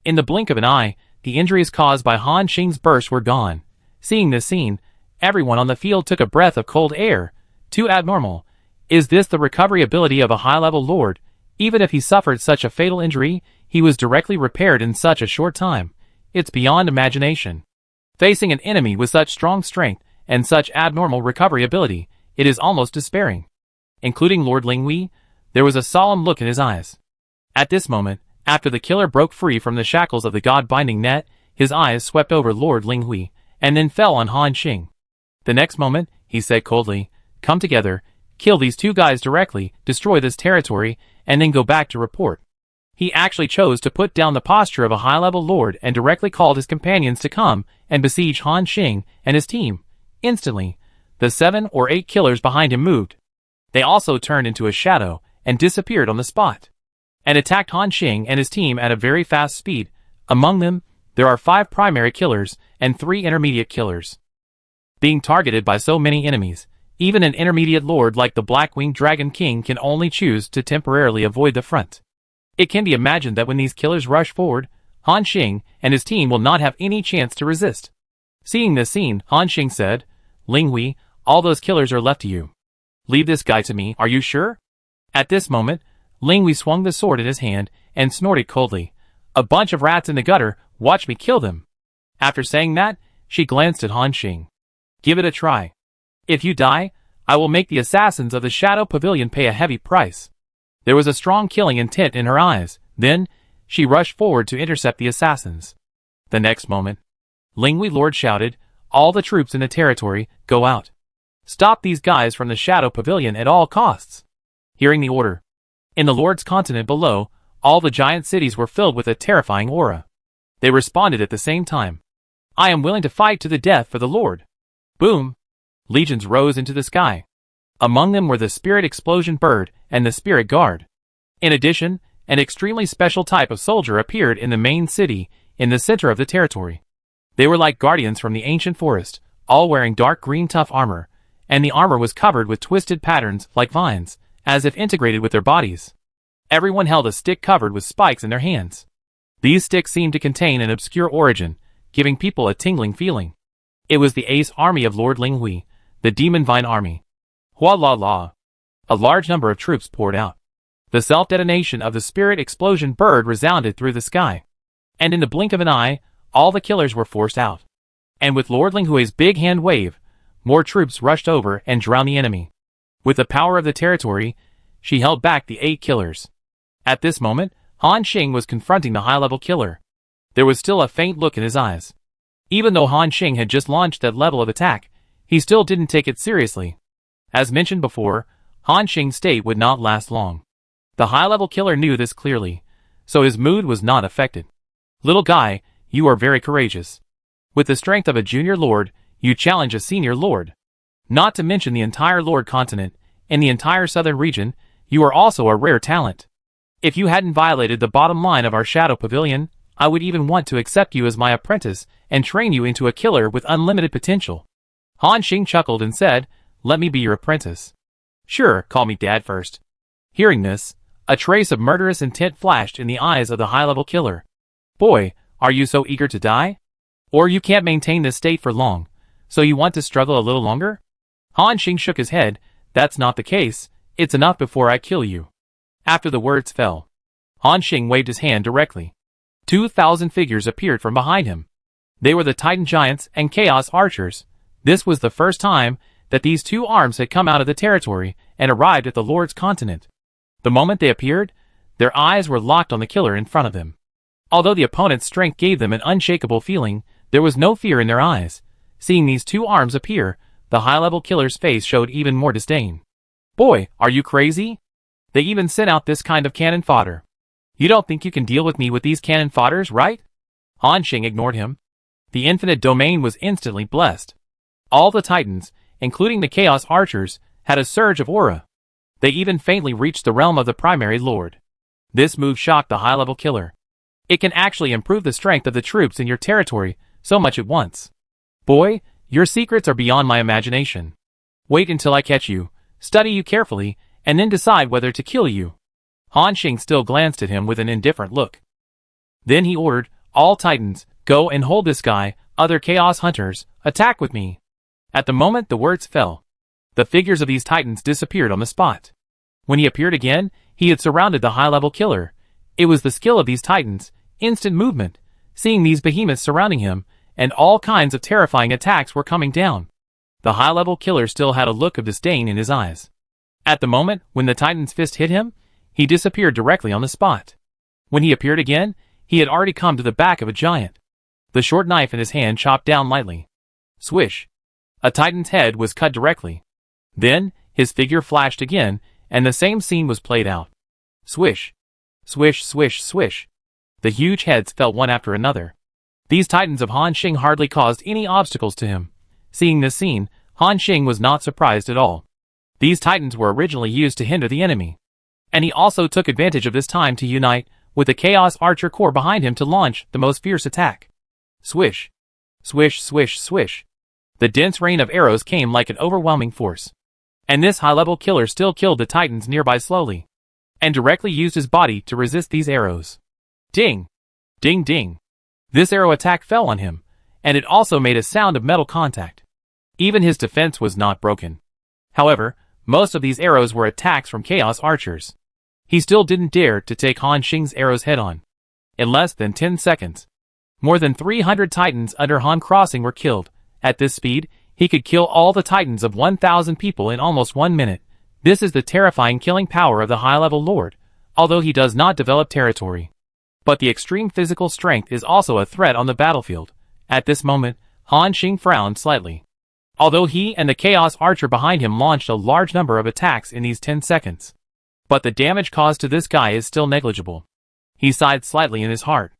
In the blink of an eye, the injuries caused by Han Xing's burst were gone. Seeing this scene, everyone on the field took a breath of cold air. Too abnormal. Is this the recovery ability of a high-level lord? Even if he suffered such a fatal injury, he was directly repaired in such a short time. It's beyond imagination. Facing an enemy with such strong strength and such abnormal recovery ability, it is almost despairing. Including Lord Linghui, there was a solemn look in his eyes. At this moment, after the killer broke free from the shackles of the god-binding net, his eyes swept over Lord Linghui, and then fell on Han Xing. The next moment, he said coldly, "Come together, kill these two guys directly, destroy this territory, and then go back to report." He actually chose to put down the posture of a high-level lord and directly called his companions to come and besiege Han Xing and his team. Instantly, the 7 or 8 killers behind him moved. They also turned into a shadow and disappeared on the spot, and attacked Han Xing and his team at a very fast speed. Among them, there are 5 primary killers and 3 intermediate killers. Being targeted by so many enemies, even an intermediate lord like the Black-Winged Dragon King can only choose to temporarily avoid the front. It can be imagined that when these killers rush forward, Han Xing and his team will not have any chance to resist. Seeing this scene, Han Xing said, "Linghui, all those killers are left to you. Leave this guy to me, are you sure?" At this moment, Linghui swung the sword in his hand and snorted coldly, "A bunch of rats in the gutter, watch me kill them." After saying that, she glanced at Han Xing. "Give it a try. If you die, I will make the assassins of the Shadow Pavilion pay a heavy price." There was a strong killing intent in her eyes. Then, she rushed forward to intercept the assassins. The next moment, Linghui Lord shouted, "All the troops in the territory, go out. Stop these guys from the Shadow Pavilion at all costs." Hearing the order, in the Lord's continent below, all the giant cities were filled with a terrifying aura. They responded at the same time. "I am willing to fight to the death for the Lord." Boom! Legions rose into the sky. Among them were the Spirit Explosion Bird and the Spirit Guard. In addition, an extremely special type of soldier appeared in the main city, in the center of the territory. They were like guardians from the ancient forest, all wearing dark green tough armor, and the armor was covered with twisted patterns like vines, as if integrated with their bodies. Everyone held a stick covered with spikes in their hands. These sticks seemed to contain an obscure origin, giving people a tingling feeling. It was the Ace Army of Lord Linghui, the Demon Vine Army. Hua la la. A large number of troops poured out. The self-detonation of the Spirit Explosion Bird resounded through the sky. And in the blink of an eye, all the killers were forced out. And with Lord Linghui's big hand wave, more troops rushed over and drowned the enemy. With the power of the territory, she held back the 8 killers. At this moment, Han Xing was confronting the high-level killer. There was still a faint look in his eyes. Even though Han Xing had just launched that level of attack, he still didn't take it seriously. As mentioned before, Han Xing's state would not last long. The high-level killer knew this clearly, so his mood was not affected. "Little guy, you are very courageous. With the strength of a junior lord, you challenge a senior lord. Not to mention the entire Lord continent, and the entire southern region, you are also a rare talent. If you hadn't violated the bottom line of our Shadow Pavilion, I would even want to accept you as my apprentice and train you into a killer with unlimited potential." Han Xing chuckled and said, "Let me be your apprentice." "Sure, call me Dad first." Hearing this, a trace of murderous intent flashed in the eyes of the high-level killer. "Boy, are you so eager to die? Or you can't maintain this state for long, so you want to struggle a little longer?" Han Xing shook his head. "That's not the case. It's enough before I kill you." After the words fell, Han Xing waved his hand directly. 2,000 figures appeared from behind him. They were the Titan Giants and Chaos Archers. This was the first time that these 2 arms had come out of the territory and arrived at the Lord's continent. The moment they appeared, their eyes were locked on the killer in front of them. Although the opponent's strength gave them an unshakable feeling, there was no fear in their eyes. Seeing these 2 arms appear, the high-level killer's face showed even more disdain. "Boy, are you crazy? They even sent out this kind of cannon fodder. You don't think you can deal with me with these cannon fodders, right?" Han Xing ignored him. The infinite domain was instantly blessed. All the titans, including the Chaos Archers, had a surge of aura. They even faintly reached the realm of the primary lord. This move shocked the high-level killer. It can actually improve the strength of the troops in your territory so much at once. Boy, your secrets are beyond my imagination. Wait until I catch you, study you carefully, and then decide whether to kill you. Han Xing still glanced at him with an indifferent look. Then he ordered, all titans, go and hold this guy, other chaos hunters, attack with me. At the moment the words fell, the figures of these titans disappeared on the spot. When he appeared again, he had surrounded the high-level killer. It was the skill of these titans, instant movement, seeing these behemoths surrounding him, and all kinds of terrifying attacks were coming down. The high-level killer still had a look of disdain in his eyes. At the moment when the titan's fist hit him, he disappeared directly on the spot. When he appeared again, he had already come to the back of a giant. The short knife in his hand chopped down lightly. Swish! A titan's head was cut directly. Then, his figure flashed again, and the same scene was played out. Swish! Swish, swish, swish! The huge heads fell one after another. These titans of Han Xing hardly caused any obstacles to him. Seeing this scene, Han Xing was not surprised at all. These titans were originally used to hinder the enemy. And he also took advantage of this time to unite, with the Chaos Archer Corps behind him to launch the most fierce attack. Swish! Swish, swish, swish! The dense rain of arrows came like an overwhelming force. And this high-level killer still killed the titans nearby slowly, and directly used his body to resist these arrows. Ding! Ding ding! This arrow attack fell on him, and it also made a sound of metal contact. Even his defense was not broken. However, most of these arrows were attacks from Chaos Archers. He still didn't dare to take Han Xing's arrows head-on. In less than 10 seconds, more than 300 titans under Han Crossing were killed. At this speed, he could kill all the titans of 1,000 people in almost 1 minute. This is the terrifying killing power of the high-level lord, although he does not develop territory. But the extreme physical strength is also a threat on the battlefield. At this moment, Han Xing frowned slightly. Although he and the Chaos Archer behind him launched a large number of attacks in these 10 seconds. But the damage caused to this guy is still negligible. He sighed slightly in his heart.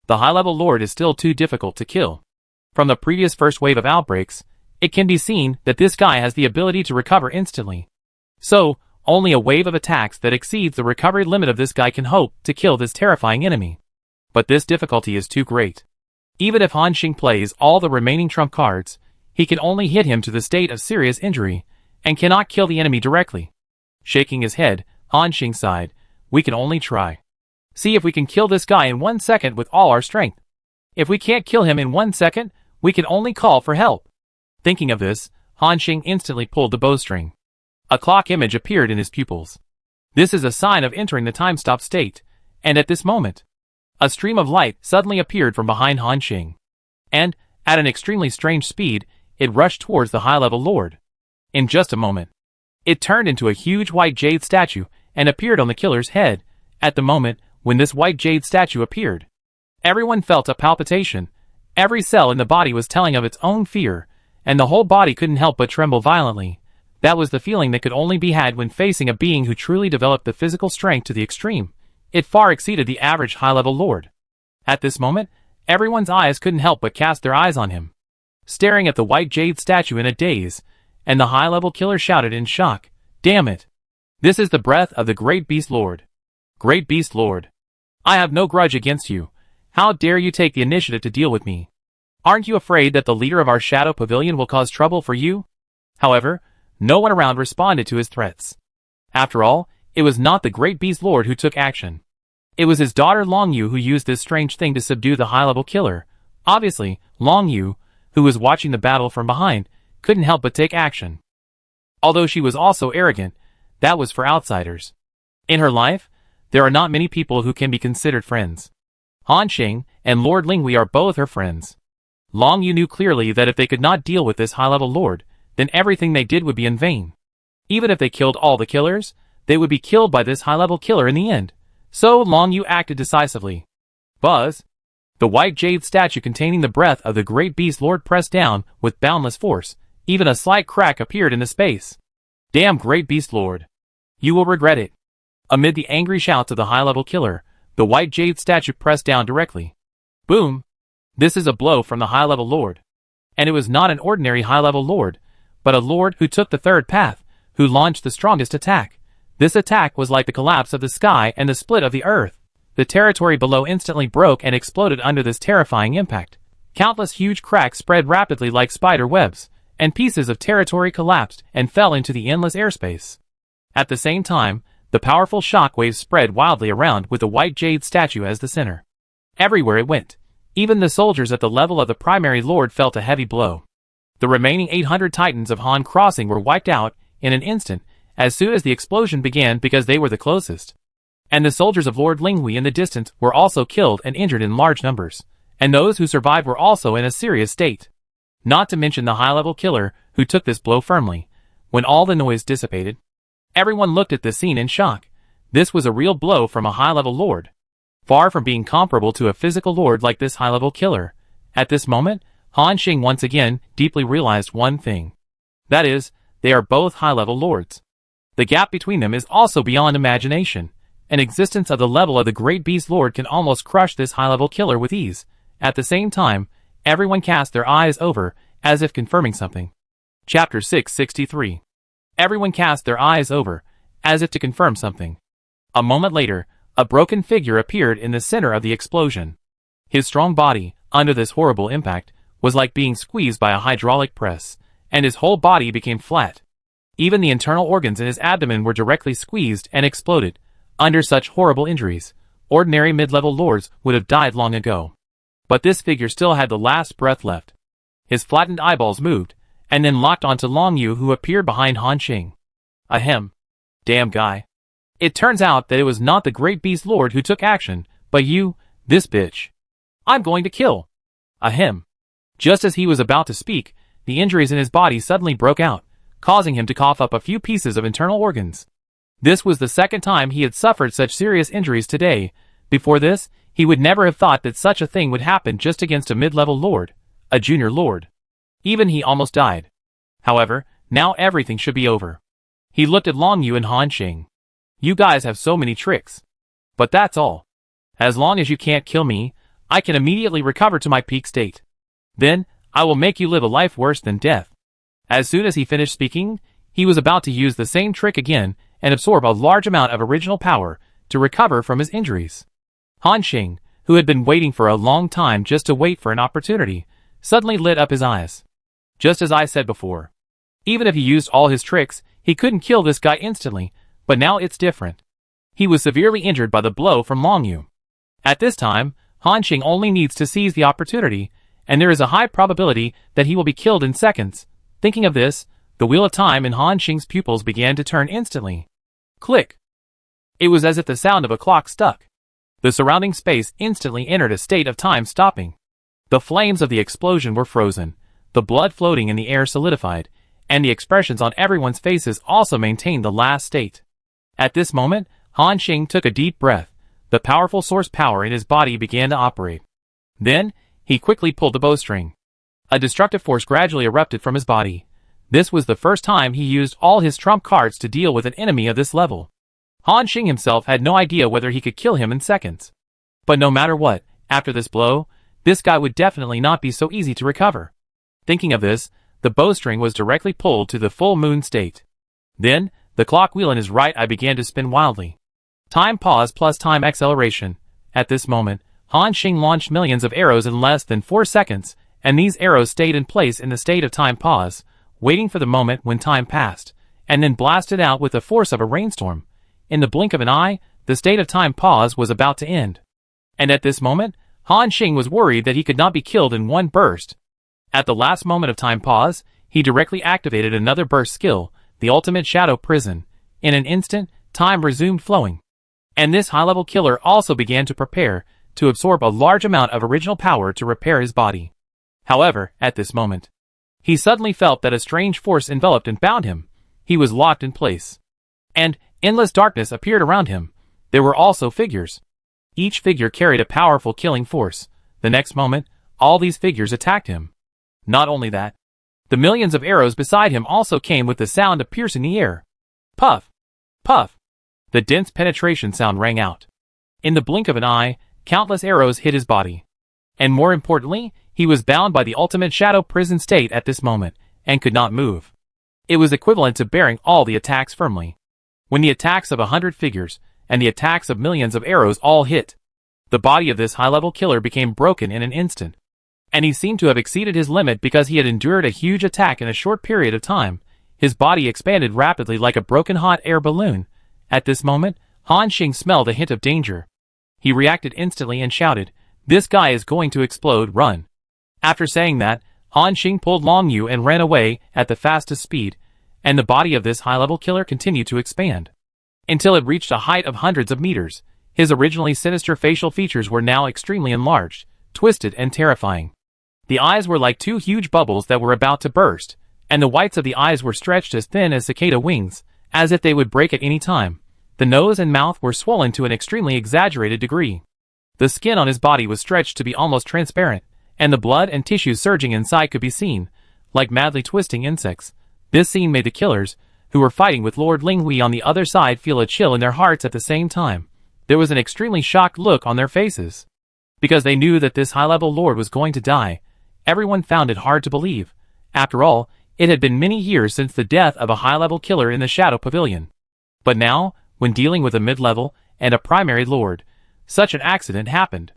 The high-level lord is still too difficult to kill. From the previous first wave of outbreaks, it can be seen that this guy has the ability to recover instantly. So, only a wave of attacks that exceeds the recovery limit of this guy can hope to kill this terrifying enemy. But this difficulty is too great. Even if Han Xing plays all the remaining trump cards, he can only hit him to the state of serious injury, and cannot kill the enemy directly. Shaking his head, Han Xing sighed, we can only try. See if we can kill this guy in 1 second with all our strength. If we can't kill him in 1 second, we can only call for help. Thinking of this, Han Xing instantly pulled the bowstring. A clock image appeared in his pupils. This is a sign of entering the time-stop state, and at this moment, a stream of light suddenly appeared from behind Han Xing. And, at an extremely strange speed, it rushed towards the high-level lord. In just a moment, it turned into a huge white jade statue and appeared on the killer's head. At the moment when this white jade statue appeared, everyone felt a palpitation. Every cell in the body was telling of its own fear, and the whole body couldn't help but tremble violently. That was the feeling that could only be had when facing a being who truly developed the physical strength to the extreme. It far exceeded the average high-level lord. At this moment, everyone's eyes couldn't help but cast their eyes on him, staring at the white jade statue in a daze, and the high-level killer shouted in shock, "Damn it! This is the breath of the Great Beast Lord. Great Beast Lord. I have no grudge against you. How dare you take the initiative to deal with me? Aren't you afraid that the leader of our Shadow Pavilion will cause trouble for you?" However, no one around responded to his threats. After all, it was not the Great Beast Lord who took action. It was his daughter Long Yu who used this strange thing to subdue the high-level killer. Obviously, Long Yu, who was watching the battle from behind, couldn't help but take action. Although she was also arrogant, that was for outsiders. In her life, there are not many people who can be considered friends. Han Xing and Lord Linghui are both her friends. Long Yu knew clearly that if they could not deal with this high-level lord, then everything they did would be in vain. Even if they killed all the killers, they would be killed by this high-level killer in the end. So Long Yu acted decisively. Buzz! The white jade statue containing the breath of the Great Beast Lord pressed down with boundless force. Even a slight crack appeared in the space. Damn Great Beast Lord! You will regret it. Amid the angry shouts of the high-level killer, the white jade statue pressed down directly. Boom! This is a blow from the high-level lord. And it was not an ordinary high-level lord, but a lord who took the third path, who launched the strongest attack. This attack was like the collapse of the sky and the split of the earth. The territory below instantly broke and exploded under this terrifying impact. Countless huge cracks spread rapidly like spider webs, and pieces of territory collapsed and fell into the endless airspace. At the same time, the powerful shock waves spread wildly around with the white jade statue as the center. Everywhere it went, even the soldiers at the level of the primary lord felt a heavy blow. The remaining 800 titans of Han Crossing were wiped out in an instant as soon as the explosion began because they were the closest. And the soldiers of Lord Linghui in the distance were also killed and injured in large numbers, and those who survived were also in a serious state. Not to mention the high-level killer who took this blow firmly. When all the noise dissipated, everyone looked at the scene in shock. This was a real blow from a high-level lord. Far from being comparable to a physical lord like this high-level killer. At this moment, Han Xing once again deeply realized one thing. That is, they are both high-level lords. The gap between them is also beyond imagination. An existence of the level of the Great Beast Lord can almost crush this high-level killer with ease. At the same time, everyone cast their eyes over, as if confirming something. Chapter 663. Everyone cast their eyes over, as if to confirm something. A moment later, a broken figure appeared in the center of the explosion. His strong body, under this horrible impact, was like being squeezed by a hydraulic press, and his whole body became flat. Even the internal organs in his abdomen were directly squeezed and exploded. Under such horrible injuries, ordinary mid-level lords would have died long ago. But this figure still had the last breath left. His flattened eyeballs moved, and then locked onto Long Yu, who appeared behind Han Xing. Ahem. Damn guy. It turns out that it was not the Great Beast Lord who took action, but you, this bitch. I'm going to kill. Ahem. Just as he was about to speak, the injuries in his body suddenly broke out, causing him to cough up a few pieces of internal organs. This was the second time he had suffered such serious injuries today. Before this, he would never have thought that such a thing would happen just against a mid-level lord, a junior lord. Even he almost died. However, now everything should be over. He looked at Long Yu and Han Xing. You guys have so many tricks. But that's all. As long as you can't kill me, I can immediately recover to my peak state. Then, I will make you live a life worse than death. As soon as he finished speaking, he was about to use the same trick again and absorb a large amount of original power to recover from his injuries. Han Xing, who had been waiting for a long time just to wait for an opportunity, suddenly lit up his eyes. Just as I said before. Even if he used all his tricks, he couldn't kill this guy instantly, but now it's different. He was severely injured by the blow from Long Yu. At this time, Han Xing only needs to seize the opportunity, and there is a high probability that he will be killed in seconds. Thinking of this, the wheel of time in Han Xing's pupils began to turn instantly. Click. It was as if the sound of a clock stuck. The surrounding space instantly entered a state of time stopping. The flames of the explosion were frozen, the blood floating in the air solidified, and the expressions on everyone's faces also maintained the last state. At this moment, Han Xing took a deep breath. The powerful source power in his body began to operate. Then, he quickly pulled the bowstring. A destructive force gradually erupted from his body. This was the first time he used all his trump cards to deal with an enemy of this level. Han Xing himself had no idea whether he could kill him in seconds. But no matter what, after this blow, this guy would definitely not be so easy to recover. Thinking of this, the bowstring was directly pulled to the full moon state. Then, the clock wheel in his right eye began to spin wildly. Time pause plus time acceleration. At this moment, Han Xing launched millions of arrows in less than 4 seconds, and these arrows stayed in place in the state of time pause, waiting for the moment when time passed, and then blasted out with the force of a rainstorm. In the blink of an eye, the state of time pause was about to end. And at this moment, Han Xing was worried that he could not be killed in one burst. At the last moment of time pause, he directly activated another burst skill, the ultimate shadow prison. In an instant, time resumed flowing. And this high-level killer also began to prepare to absorb a large amount of original power to repair his body. However, at this moment, he suddenly felt that a strange force enveloped and bound him. He was locked in place. And endless darkness appeared around him. There were also figures. Each figure carried a powerful killing force. The next moment, all these figures attacked him. Not only that, the millions of arrows beside him also came with the sound of piercing the air. Puff! Puff! The dense penetration sound rang out. In the blink of an eye, countless arrows hit his body. And more importantly, he was bound by the ultimate shadow prison state at this moment, and could not move. It was equivalent to bearing all the attacks firmly. When the attacks of 100 figures, and the attacks of millions of arrows all hit, the body of this high-level killer became broken in an instant. And he seemed to have exceeded his limit because he had endured a huge attack in a short period of time. His body expanded rapidly like a broken hot air balloon. At this moment, Han Xing smelled a hint of danger. He reacted instantly and shouted, "This guy is going to explode, run." After saying that, Han Xing pulled Long Yu and ran away at the fastest speed, and the body of this high-level killer continued to expand until it reached a height of hundreds of meters. His originally sinister facial features were now extremely enlarged, twisted and terrifying. The eyes were like two huge bubbles that were about to burst, and the whites of the eyes were stretched as thin as cicada wings, as if they would break at any time. The nose and mouth were swollen to an extremely exaggerated degree. The skin on his body was stretched to be almost transparent, and the blood and tissues surging inside could be seen, like madly twisting insects. This scene made the killers, who were fighting with Lord Linghui on the other side, feel a chill in their hearts at the same time. There was an extremely shocked look on their faces, because they knew that this high-level lord was going to die. Everyone found it hard to believe. After all, it had been many years since the death of a high-level killer in the Shadow Pavilion. But now, when dealing with a mid-level and a primary lord, such an accident happened.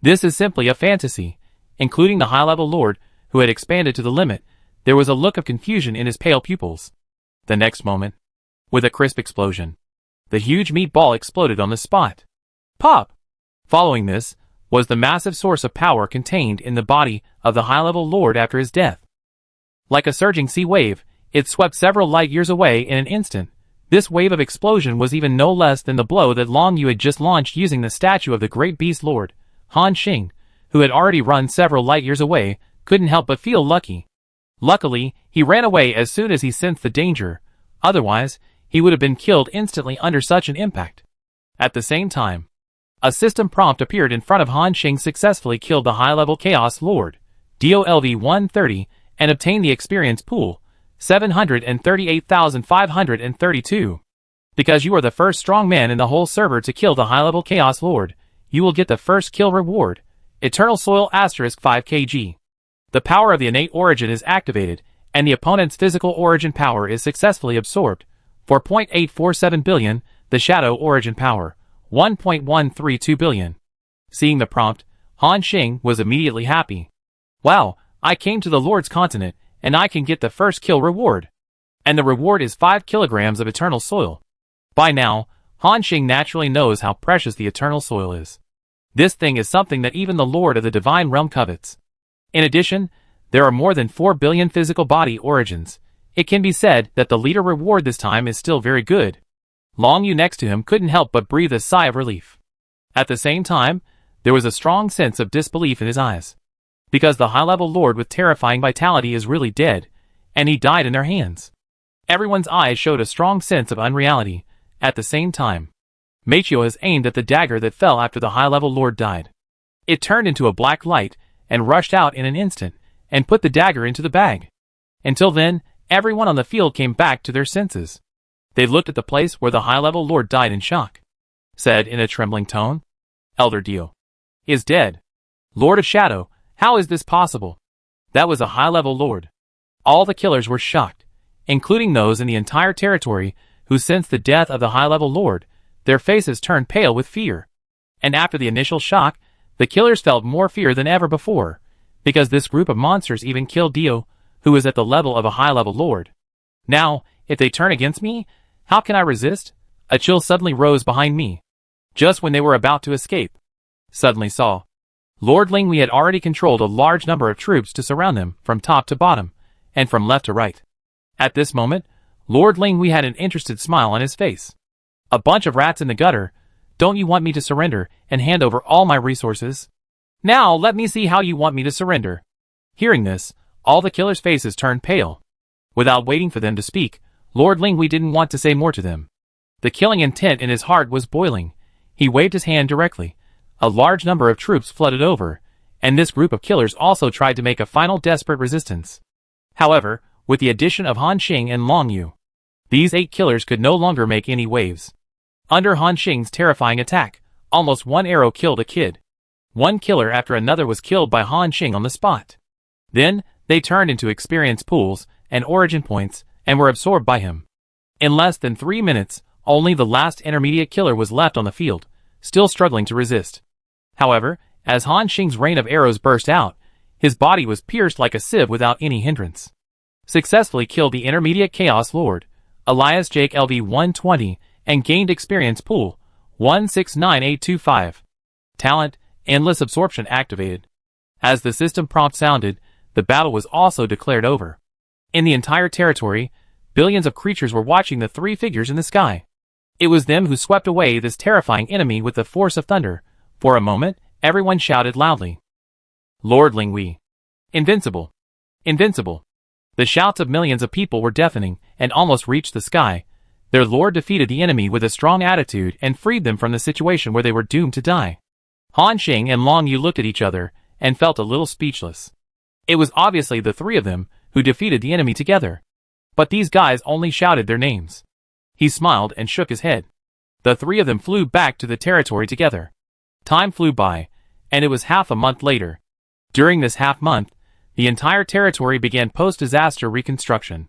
This is simply a fantasy. Including the high-level lord, who had expanded to the limit, there was a look of confusion in his pale pupils. The next moment, with a crisp explosion, the huge meatball exploded on the spot. Pop! Following this, was the massive source of power contained in the body of the high-level lord after his death. Like a surging sea wave, it swept several light years away in an instant. This wave of explosion was even no less than the blow that Long Yu had just launched using the statue of the great beast lord. Han Xing, who had already run several light years away, couldn't help but feel lucky. Luckily, he ran away as soon as he sensed the danger. Otherwise, he would have been killed instantly under such an impact. At the same time, a system prompt appeared in front of Han Xing, successfully killed the high-level Chaos Lord, DOLV 130, and obtained the experience pool, 738,532. Because you are the first strong man in the whole server to kill the high-level Chaos Lord, you will get the first kill reward, Eternal Soil *5 kg. The power of the innate origin is activated, and the opponent's physical origin power is successfully absorbed. 4.847 billion, the shadow origin power, 1.132 billion. Seeing the prompt, Han Xing was immediately happy. Wow, I came to the Lord's continent, and I can get the first kill reward. And the reward is 5 kilograms of eternal soil. By now, Han Xing naturally knows how precious the eternal soil is. This thing is something that even the Lord of the Divine Realm covets. In addition, there are more than 4 billion physical body origins. It can be said that the leader reward this time is still very good. Long Yu next to him couldn't help but breathe a sigh of relief. At the same time, there was a strong sense of disbelief in his eyes. Because the high-level lord with terrifying vitality is really dead, and he died in their hands. Everyone's eyes showed a strong sense of unreality. At the same time, Meichio has aimed at the dagger that fell after the high-level lord died. It turned into a black light, and rushed out in an instant, and put the dagger into the bag. Until then, everyone on the field came back to their senses. They looked at the place where the high-level lord died in shock. Said in a trembling tone, "Elder Dio is dead. Lord of Shadow, how is this possible?" That was a high-level lord. All the killers were shocked, including those in the entire territory who sensed the death of the high-level lord. Their faces turned pale with fear. And after the initial shock, the killers felt more fear than ever before, because this group of monsters even killed Dio, who is at the level of a high-level lord. Now, if they turn against me, how can I resist? A chill suddenly rose behind me. Just when they were about to escape, suddenly saw Lord Linghui had already controlled a large number of troops to surround them from top to bottom, and from left to right. At this moment, Lord Linghui had an interested smile on his face. "A bunch of rats in the gutter. Don't you want me to surrender and hand over all my resources? Now let me see how you want me to surrender." Hearing this, all the killers' faces turned pale. Without waiting for them to speak, Lord Linghui didn't want to say more to them. The killing intent in his heart was boiling. He waved his hand directly. A large number of troops flooded over, and this group of killers also tried to make a final desperate resistance. However, with the addition of Han Xing and Long Yu, these 8 killers could no longer make any waves. Under Han Xing's terrifying attack, almost one arrow killed a kid. One killer after another was killed by Han Xing on the spot. Then, they turned into experience pools and origin points and were absorbed by him. In less than 3 minutes, only the last intermediate killer was left on the field, still struggling to resist. However, as Han Xing's rain of arrows burst out, his body was pierced like a sieve without any hindrance. Successfully killed the intermediate Chaos Lord, Elias Jake LV-120, and gained experience pool 169825. Talent, Endless Absorption activated. As the system prompt sounded, the battle was also declared over. In the entire territory, billions of creatures were watching the three figures in the sky. It was them who swept away this terrifying enemy with the force of thunder. For a moment, everyone shouted loudly. Lord Linghui. Invincible. Invincible. The shouts of millions of people were deafening and almost reached the sky. Their lord defeated the enemy with a strong attitude and freed them from the situation where they were doomed to die. Han Xing and Long Yu looked at each other and felt a little speechless. It was obviously the three of them who defeated the enemy together. But these guys only shouted their names. He smiled and shook his head. The three of them flew back to the territory together. Time flew by, and it was half a month later. During this half-month, the entire territory began post-disaster reconstruction.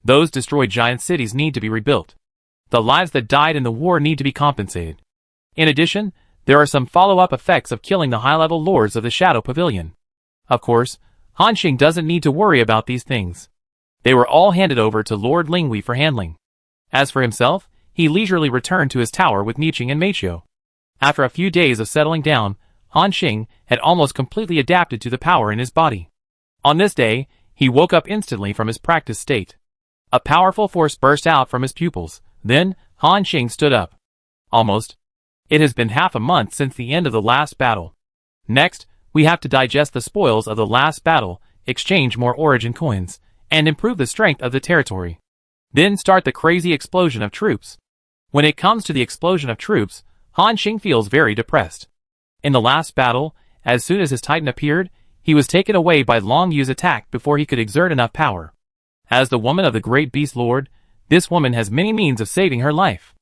Those destroyed giant cities need to be rebuilt. The lives that died in the war need to be compensated. In addition, there are some follow-up effects of killing the high-level lords of the Shadow Pavilion. Of course, Han Xing doesn't need to worry about these things. They were all handed over to Lord Linghui for handling. As for himself, he leisurely returned to his tower with Niqing and Meiqiu. After a few days of settling down, Han Xing had almost completely adapted to the power in his body. On this day, he woke up instantly from his practiced state. A powerful force burst out from his pupils. Then, Han Xing stood up. Almost. It has been half a month since the end of the last battle. Next, we have to digest the spoils of the last battle, exchange more origin coins, and improve the strength of the territory. Then start the crazy explosion of troops. When it comes to the explosion of troops, Han Xing feels very depressed. In the last battle, as soon as his Titan appeared, he was taken away by Long Yu's attack before he could exert enough power. As the woman of the Great Beast Lord, this woman has many means of saving her life.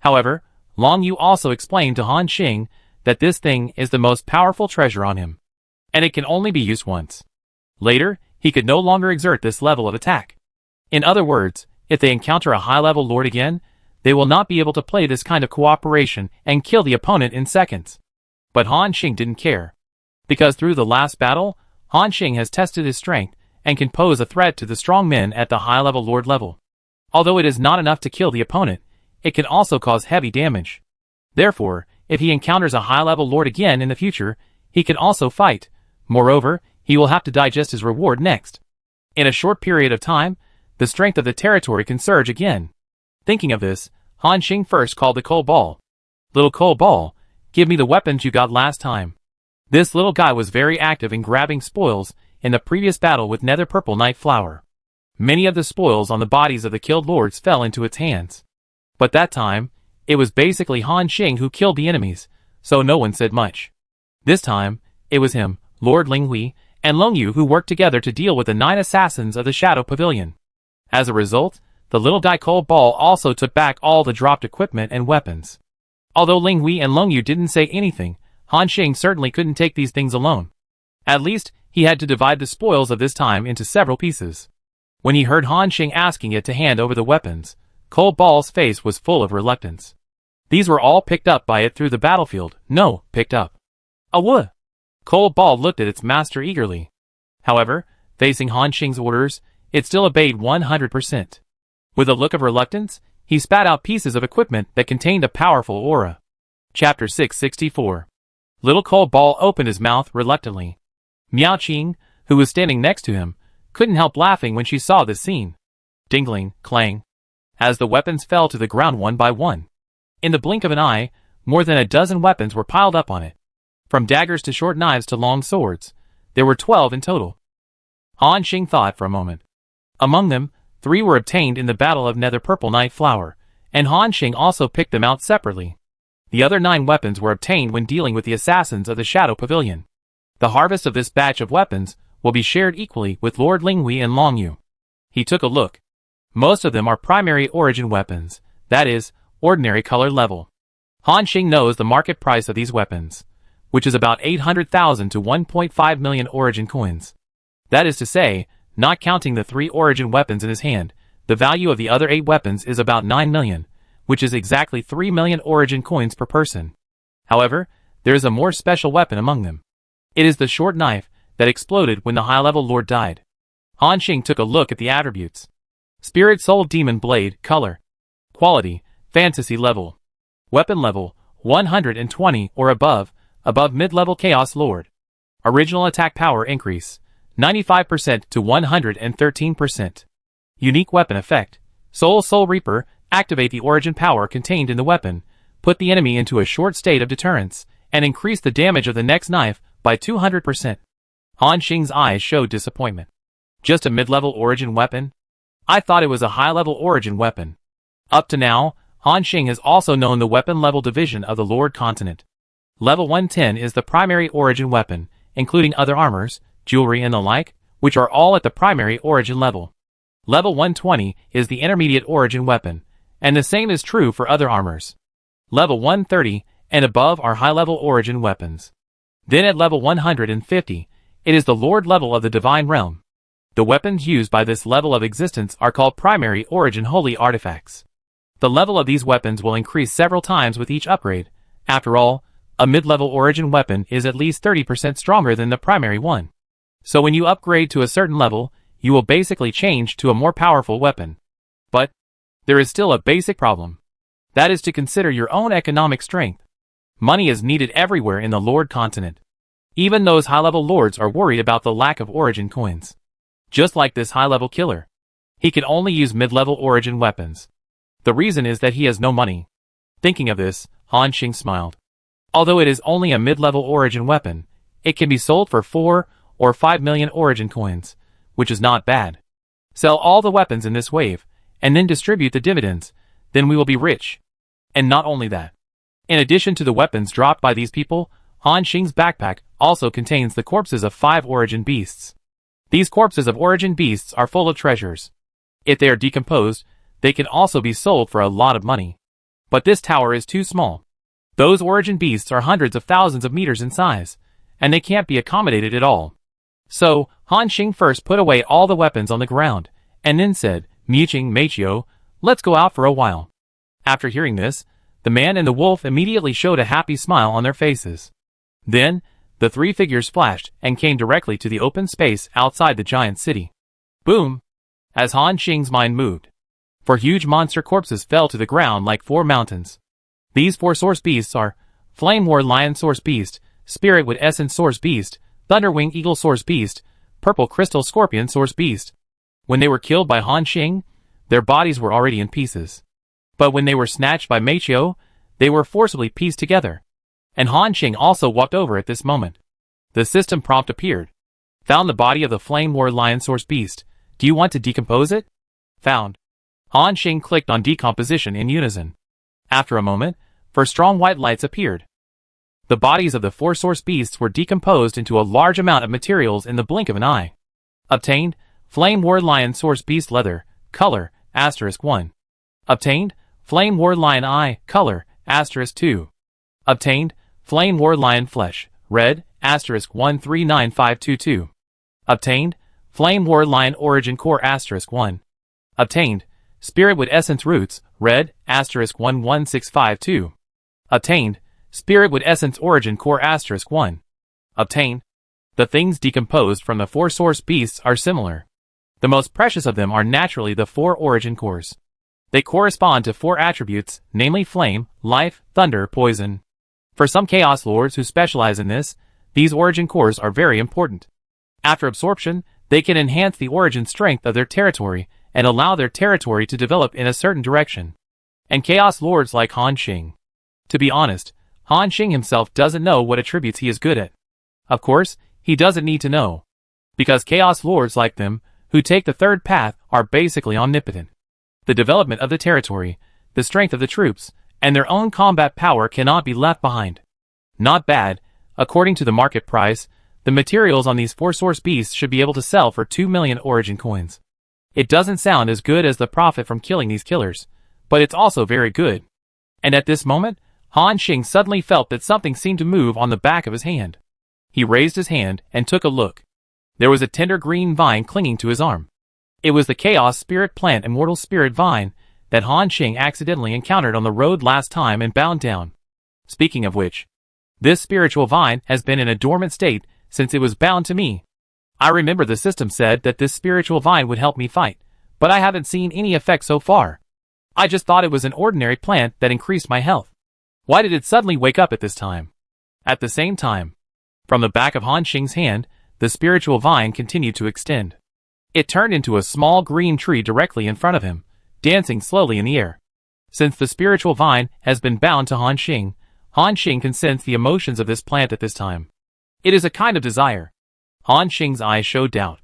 However, Long Yu also explained to Han Xing that this thing is the most powerful treasure on him, and it can only be used once. Later, he could no longer exert this level of attack. In other words, if they encounter a high-level lord again, they will not be able to play this kind of cooperation and kill the opponent in seconds. But Han Xing didn't care. Because through the last battle, Han Xing has tested his strength and can pose a threat to the strong men at the high-level lord level. Although it is not enough to kill the opponent, it can also cause heavy damage. Therefore, if he encounters a high-level lord again in the future, he can also fight. Moreover, he will have to digest his reward next. In a short period of time, the strength of the territory can surge again. Thinking of this, Han Xing first called the Coal Ball. Little Coal Ball, give me the weapons you got last time. This little guy was very active in grabbing spoils in the previous battle with Nether Purple Night Flower. Many of the spoils on the bodies of the killed lords fell into its hands. But that time, it was basically Han Xing who killed the enemies, so no one said much. This time, it was him, Lord Linghui, and Long Yu who worked together to deal with the 9 assassins of the Shadow Pavilion. As a result, the little guy Coal Ball also took back all the dropped equipment and weapons. Although Linghui and Long Yu didn't say anything, Han Xing certainly couldn't take these things alone. At least, he had to divide the spoils of this time into several pieces. When he heard Han Xing asking it to hand over the weapons, Coal Ball's face was full of reluctance. These were all picked up by it through the battlefield. No, picked up. Awah! Coal Ball looked at its master eagerly. However, facing Han Xing's orders, it still obeyed 100%. With a look of reluctance, he spat out pieces of equipment that contained a powerful aura. Chapter 664. Little Coal Ball opened his mouth reluctantly. Miao Qing, who was standing next to him, couldn't help laughing when she saw this scene. Dingling, clang. As the weapons fell to the ground one by one. In the blink of an eye, more than a dozen weapons were piled up on it. From daggers to short knives to long swords, there were 12 in total. Han Xing thought for a moment. Among them, 3 were obtained in the Battle of Nether Purple Night Flower, and Han Xing also picked them out separately. The other 9 weapons were obtained when dealing with the assassins of the Shadow Pavilion. The harvest of this batch of weapons will be shared equally with Lord Linghui and Long Yu. He took a look. Most of them are primary origin weapons, that is, ordinary color level. Han Xing knows the market price of these weapons. which is about 800,000 to 1.5 million origin coins. That is to say, not counting the 3 origin weapons in his hand, the value of the other 8 weapons is about 9 million, which is exactly 3 million origin coins per person. However, there is a more special weapon among them. It is the short knife that exploded when the high-level lord died. Han Xing took a look at the attributes. Spirit Soul Demon Blade, color. Quality, fantasy level. Weapon level, 120 or above mid-level Chaos Lord. Original attack power increase, 95% to 113%. Unique weapon effect. Soul Reaper, activate the origin power contained in the weapon, put the enemy into a short state of deterrence, and increase the damage of the next knife by 200%. Han Xing's eyes showed disappointment. Just a mid-level origin weapon? I thought it was a high-level origin weapon. Up to now, Han Xing has also known the weapon level division of the Lord Continent. Level 110 is the primary origin weapon, including other armors, jewelry and the like, which are all at the primary origin level. Level 120 is the intermediate origin weapon, and the same is true for other armors. Level 130 and above are high-level origin weapons. Then at level 150, it is the Lord level of the Divine Realm. The weapons used by this level of existence are called primary origin holy artifacts. The level of these weapons will increase several times with each upgrade. After all, a mid-level origin weapon is at least 30% stronger than the primary one. So when you upgrade to a certain level, you will basically change to a more powerful weapon. But there is still a basic problem. That is to consider your own economic strength. Money is needed everywhere in the Lord Continent. Even those high-level lords are worried about the lack of origin coins. Just like this high-level killer. He can only use mid-level origin weapons. The reason is that he has no money. Thinking of this, Han Xing smiled. Although it is only a mid-level origin weapon, it can be sold for 4 or 5 million origin coins, which is not bad. Sell all the weapons in this wave, and then distribute the dividends, then we will be rich. And not only that. In addition to the weapons dropped by these people, Han Xing's backpack also contains the corpses of 5 origin beasts. These corpses of origin beasts are full of treasures. If they are decomposed, they can also be sold for a lot of money. But this tower is too small. Those origin beasts are hundreds of thousands of meters in size, and they can't be accommodated at all. So, Han Xing first put away all the weapons on the ground, and then said, Meichio, let's go out for a while. After hearing this, the man and the wolf immediately showed a happy smile on their faces. Then, the 3 figures flashed and came directly to the open space outside the giant city. Boom! As Han Xing's mind moved. 4 huge monster corpses fell to the ground like 4 mountains. These 4 source beasts are Flame War Lion Source Beast, Spirit Wood Essence Source Beast, Thunderwing Eagle Source Beast, Purple Crystal Scorpion Source Beast. When they were killed by Han Xing, their bodies were already in pieces. But when they were snatched by Meichio, they were forcibly pieced together. And Han Xing also walked over at this moment. The system prompt appeared. Found the body of the Flame War Lion Source Beast. Do you want to decompose it? Found. Han Xing clicked on decomposition in unison. After a moment, 4 strong white lights appeared. The bodies of the 4 source beasts were decomposed into a large amount of materials in the blink of an eye. Obtained, Flame War Lion Source Beast Leather, color, *1. Obtained, Flame War Lion Eye, color, *2. Obtained, Flame War Lion Flesh, red, *139522. Obtained, Flame War Lion Origin Core *1. Obtained, Spirit Wood Essence Roots, red, *11652. Obtained, Spirit Wood Essence Origin Core *1. Obtained. The things decomposed from the 4 source beasts are similar. The most precious of them are naturally the 4 origin cores. They correspond to 4 attributes, namely flame, life, thunder, poison. For some Chaos Lords who specialize in this, these origin cores are very important. After absorption, they can enhance the origin strength of their territory and allow their territory to develop in a certain direction. And Chaos Lords like Han Xing. To be honest, Han Xing himself doesn't know what attributes he is good at. Of course, he doesn't need to know. Because Chaos Lords like them, who take the third path, are basically omnipotent. The development of the territory, the strength of the troops, and their own combat power cannot be left behind. Not bad. According to the market price, the materials on these 4 source beasts should be able to sell for 2 million origin coins. It doesn't sound as good as the profit from killing these killers, but it's also very good. And at this moment, Han Xing suddenly felt that something seemed to move on the back of his hand. He raised his hand and took a look. There was a tender green vine clinging to his arm. It was the Chaos Spirit Plant Immortal Spirit Vine that Han Xing accidentally encountered on the road last time and bound down. Speaking of which, this spiritual vine has been in a dormant state since it was bound to me. I remember the system said that this spiritual vine would help me fight, but I haven't seen any effect so far. I just thought it was an ordinary plant that increased my health. Why did it suddenly wake up at this time? At the same time, from the back of Han Xing's hand, the spiritual vine continued to extend. It turned into a small green tree directly in front of him, dancing slowly in the air. Since the spiritual vine has been bound to Han Xing can sense the emotions of this plant at this time. It is a kind of desire. Han Xing's eyes showed doubt.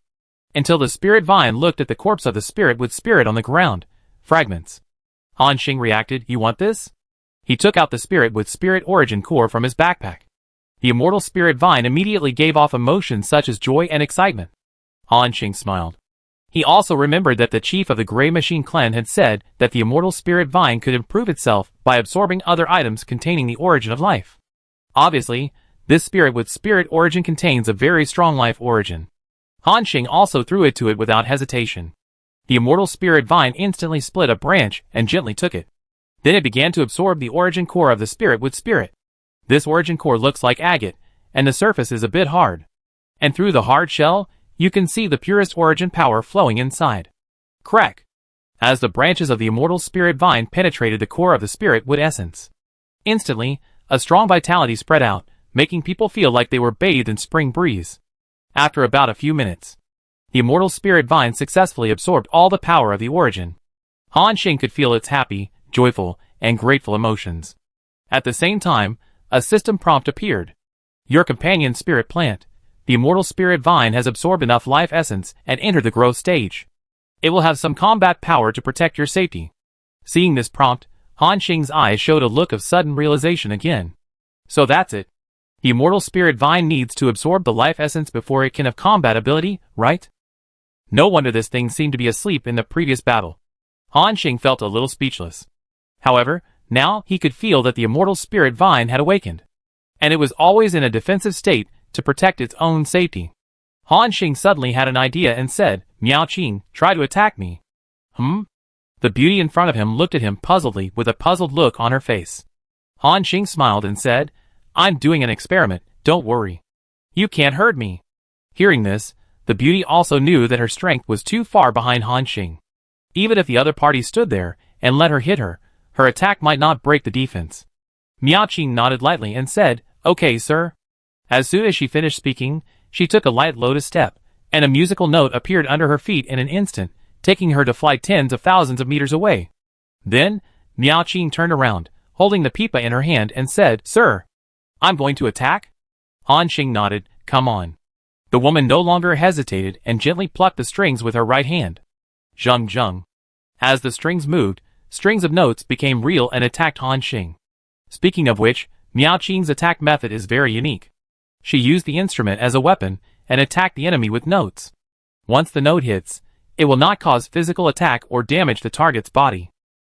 Until the spirit vine looked at the corpse of the spirit with spirit on the ground. Fragments. Han Xing reacted, "You want this?" He took out the spirit with spirit origin core from his backpack. The immortal spirit vine immediately gave off emotions such as joy and excitement. Han Xing smiled. He also remembered that the chief of the Grey Machine clan had said that the immortal spirit vine could improve itself by absorbing other items containing the origin of life. Obviously, this spirit with spirit origin contains a very strong life origin. Han Xing also threw it to it without hesitation. The immortal spirit vine instantly split a branch and gently took it. Then it began to absorb the origin core of the spirit with spirit. This origin core looks like agate, and the surface is a bit hard. And through the hard shell, you can see the purest origin power flowing inside. Crack! As the branches of the immortal spirit vine penetrated the core of the spirit wood essence. Instantly, a strong vitality spread out, making people feel like they were bathed in spring breeze. After about a few minutes, the immortal spirit vine successfully absorbed all the power of the origin. Han Xing could feel its happy, joyful, and grateful emotions. At the same time, a system prompt appeared. Your companion spirit plant, the immortal spirit vine, has absorbed enough life essence and entered the growth stage. It will have some combat power to protect your safety. Seeing this prompt, Han Xing's eyes showed a look of sudden realization again. So that's it. The immortal spirit vine needs to absorb the life essence before it can have combat ability, right? No wonder this thing seemed to be asleep in the previous battle. Han Xing felt a little speechless. However, now he could feel that the immortal spirit vine had awakened. And it was always in a defensive state to protect its own safety. Han Xing suddenly had an idea and said, "Miao Qing, try to attack me." The beauty in front of him looked at him puzzledly with a puzzled look on her face. Han Xing smiled and said, "I'm doing an experiment, don't worry. You can't hurt me." Hearing this, the beauty also knew that her strength was too far behind Han Xing. Even if the other party stood there and let her hit her, her attack might not break the defense. Miao Qing nodded lightly and said, "Okay, sir." As soon as she finished speaking, she took a light lotus step, and a musical note appeared under her feet in an instant, taking her to fly tens of thousands of meters away. Then, Miao Qing turned around, holding the pipa in her hand, and said, "Sir, I'm going to attack?" Han Xing nodded, "Come on." The woman no longer hesitated and gently plucked the strings with her right hand. Zheng zheng. As the strings moved, strings of notes became real and attacked Han Xing. Speaking of which, Miao Qing's attack method is very unique. She used the instrument as a weapon and attacked the enemy with notes. Once the note hits, it will not cause physical attack or damage the target's body.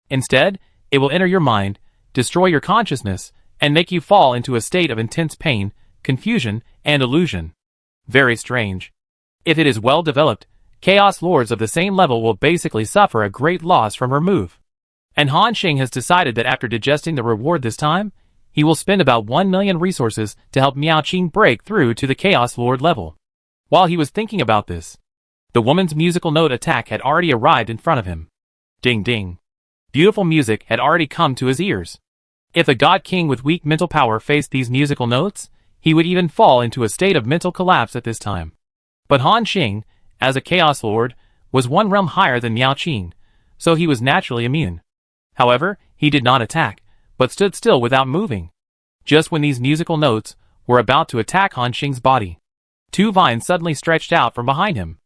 Instead, it will enter your mind, destroy your consciousness, and make you fall into a state of intense pain, confusion, and illusion. Very strange. If it is well developed, Chaos Lords of the same level will basically suffer a great loss from her move. And Han Xing has decided that after digesting the reward this time, he will spend about 1 million resources to help Miao Qing break through to the Chaos Lord level. While he was thinking about this, the woman's musical note attack had already arrived in front of him. Ding ding. Beautiful music had already come to his ears. If a god king with weak mental power faced these musical notes, he would even fall into a state of mental collapse at this time. But Han Xing, as a Chaos Lord, was one realm higher than Miao Qing, so he was naturally immune. However, he did not attack, but stood still without moving. Just when these musical notes were about to attack Han Xing's body, two vines suddenly stretched out from behind him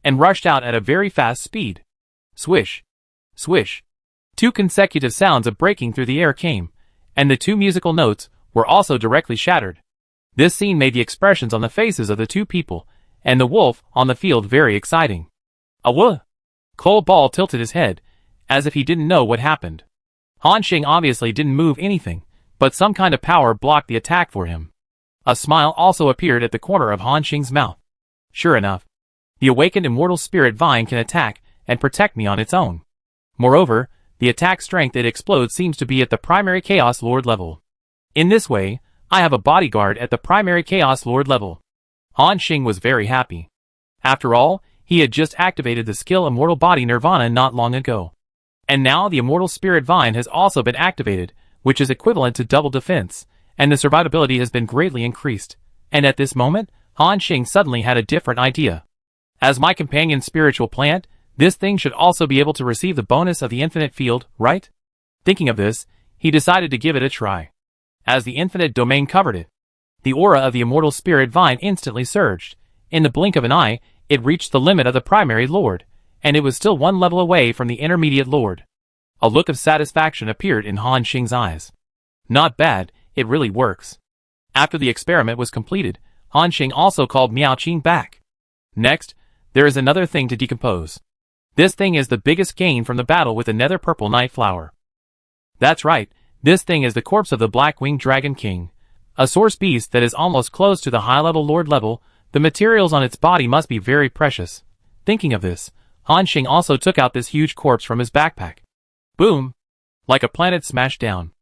and rushed out at a very fast speed. Swish! Swish! Two consecutive sounds of breaking through the air came, and the two musical notes were also directly shattered. This scene made the expressions on the faces of the two people and the wolf on the field very exciting. Awuh! Cole Ball tilted his head, as if he didn't know what happened. Han Xing obviously didn't move anything, but some kind of power blocked the attack for him. A smile also appeared at the corner of Han Xing's mouth. Sure enough, the awakened immortal spirit vine can attack and protect me on its own. Moreover, the attack strength it explodes seems to be at the primary Chaos Lord level. In this way, I have a bodyguard at the primary Chaos Lord level. Han Xing was very happy. After all, he had just activated the skill Immortal Body Nirvana not long ago. And now the Immortal Spirit Vine has also been activated, which is equivalent to double defense, and the survivability has been greatly increased. And at this moment, Han Xing suddenly had a different idea. As my companion spiritual plant, this thing should also be able to receive the bonus of the infinite field, right? Thinking of this, he decided to give it a try. As the infinite domain covered it, the aura of the immortal spirit vine instantly surged. In the blink of an eye, it reached the limit of the primary lord, and it was still one level away from the intermediate lord. A look of satisfaction appeared in Han Xing's eyes. Not bad, it really works. After the experiment was completed, Han Xing also called Miao Qin back. Next, there is another thing to decompose. This thing is the biggest gain from the battle with the nether purple night flower. That's right, this thing is the corpse of the Black-Winged Dragon King, a source beast that is almost close to the high-level lord level. The materials on its body must be very precious. Thinking of this, Han Xing also took out this huge corpse from his backpack. Boom! Like a planet smashed down.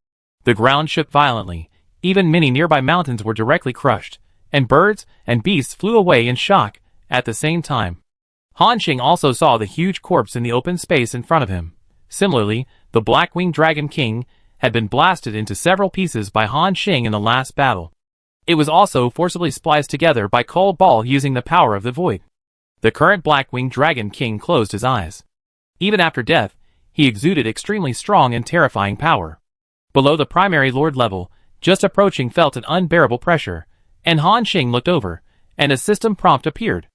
The ground shook violently, even many nearby mountains were directly crushed, and birds and beasts flew away in shock. At the same time, Han Xing also saw the huge corpse in the open space in front of him. Similarly, the Black-Winged Dragon King had been blasted into several pieces by Han Xing in the last battle. It was also forcibly spliced together by Cold Ball using the power of the void. The current Black-Winged Dragon King closed his eyes. Even after death, he exuded extremely strong and terrifying power. Below the primary lord level, just approaching felt an unbearable pressure, and Han Xing looked over, and a system prompt appeared.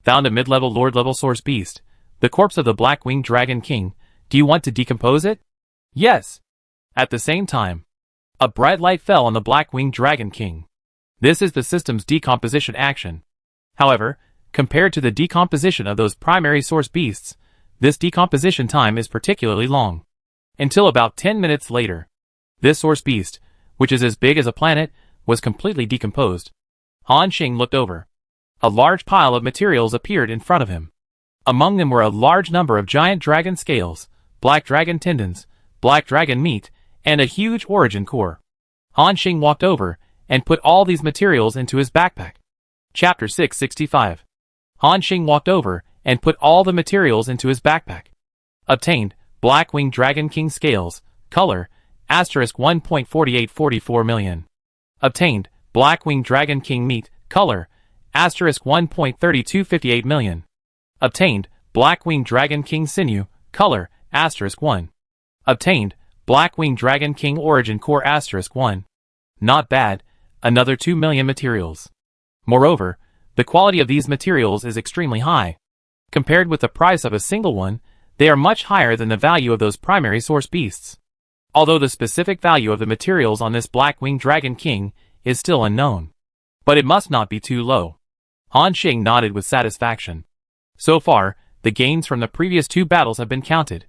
Found a mid-level lord level source beast, the corpse of the Black-Winged Dragon King. Do you want to decompose it? Yes. At the same time, a bright light fell on the Black-Winged Dragon King. This is the system's decomposition action. However, compared to the decomposition of those primary source beasts, this decomposition time is particularly long. Until about 10 minutes later, this source beast, which is as big as a planet, was completely decomposed. Han Xing looked over. A large pile of materials appeared in front of him. Among them were a large number of giant dragon scales, black dragon tendons, black dragon meat, and a huge origin core. Han Xing walked over and put all these materials into his backpack. Chapter 665. Han Xing walked over and put all the materials into his backpack. Obtained, Black-Winged Dragon King scales, color, *1.4844 million. Obtained, Black-Winged Dragon King meat, color, *1.3258 million. Obtained, Black-Winged Dragon King sinew, color, *1. Obtained, Black-Winged Dragon King origin core *1. Not bad, another 2 million materials. Moreover, the quality of these materials is extremely high. Compared with the price of a single one, they are much higher than the value of those primary source beasts. Although the specific value of the materials on this Black-Winged Dragon King is still unknown. But it must not be too low. Han Xing nodded with satisfaction. So far, the gains from the previous 2 battles have been counted.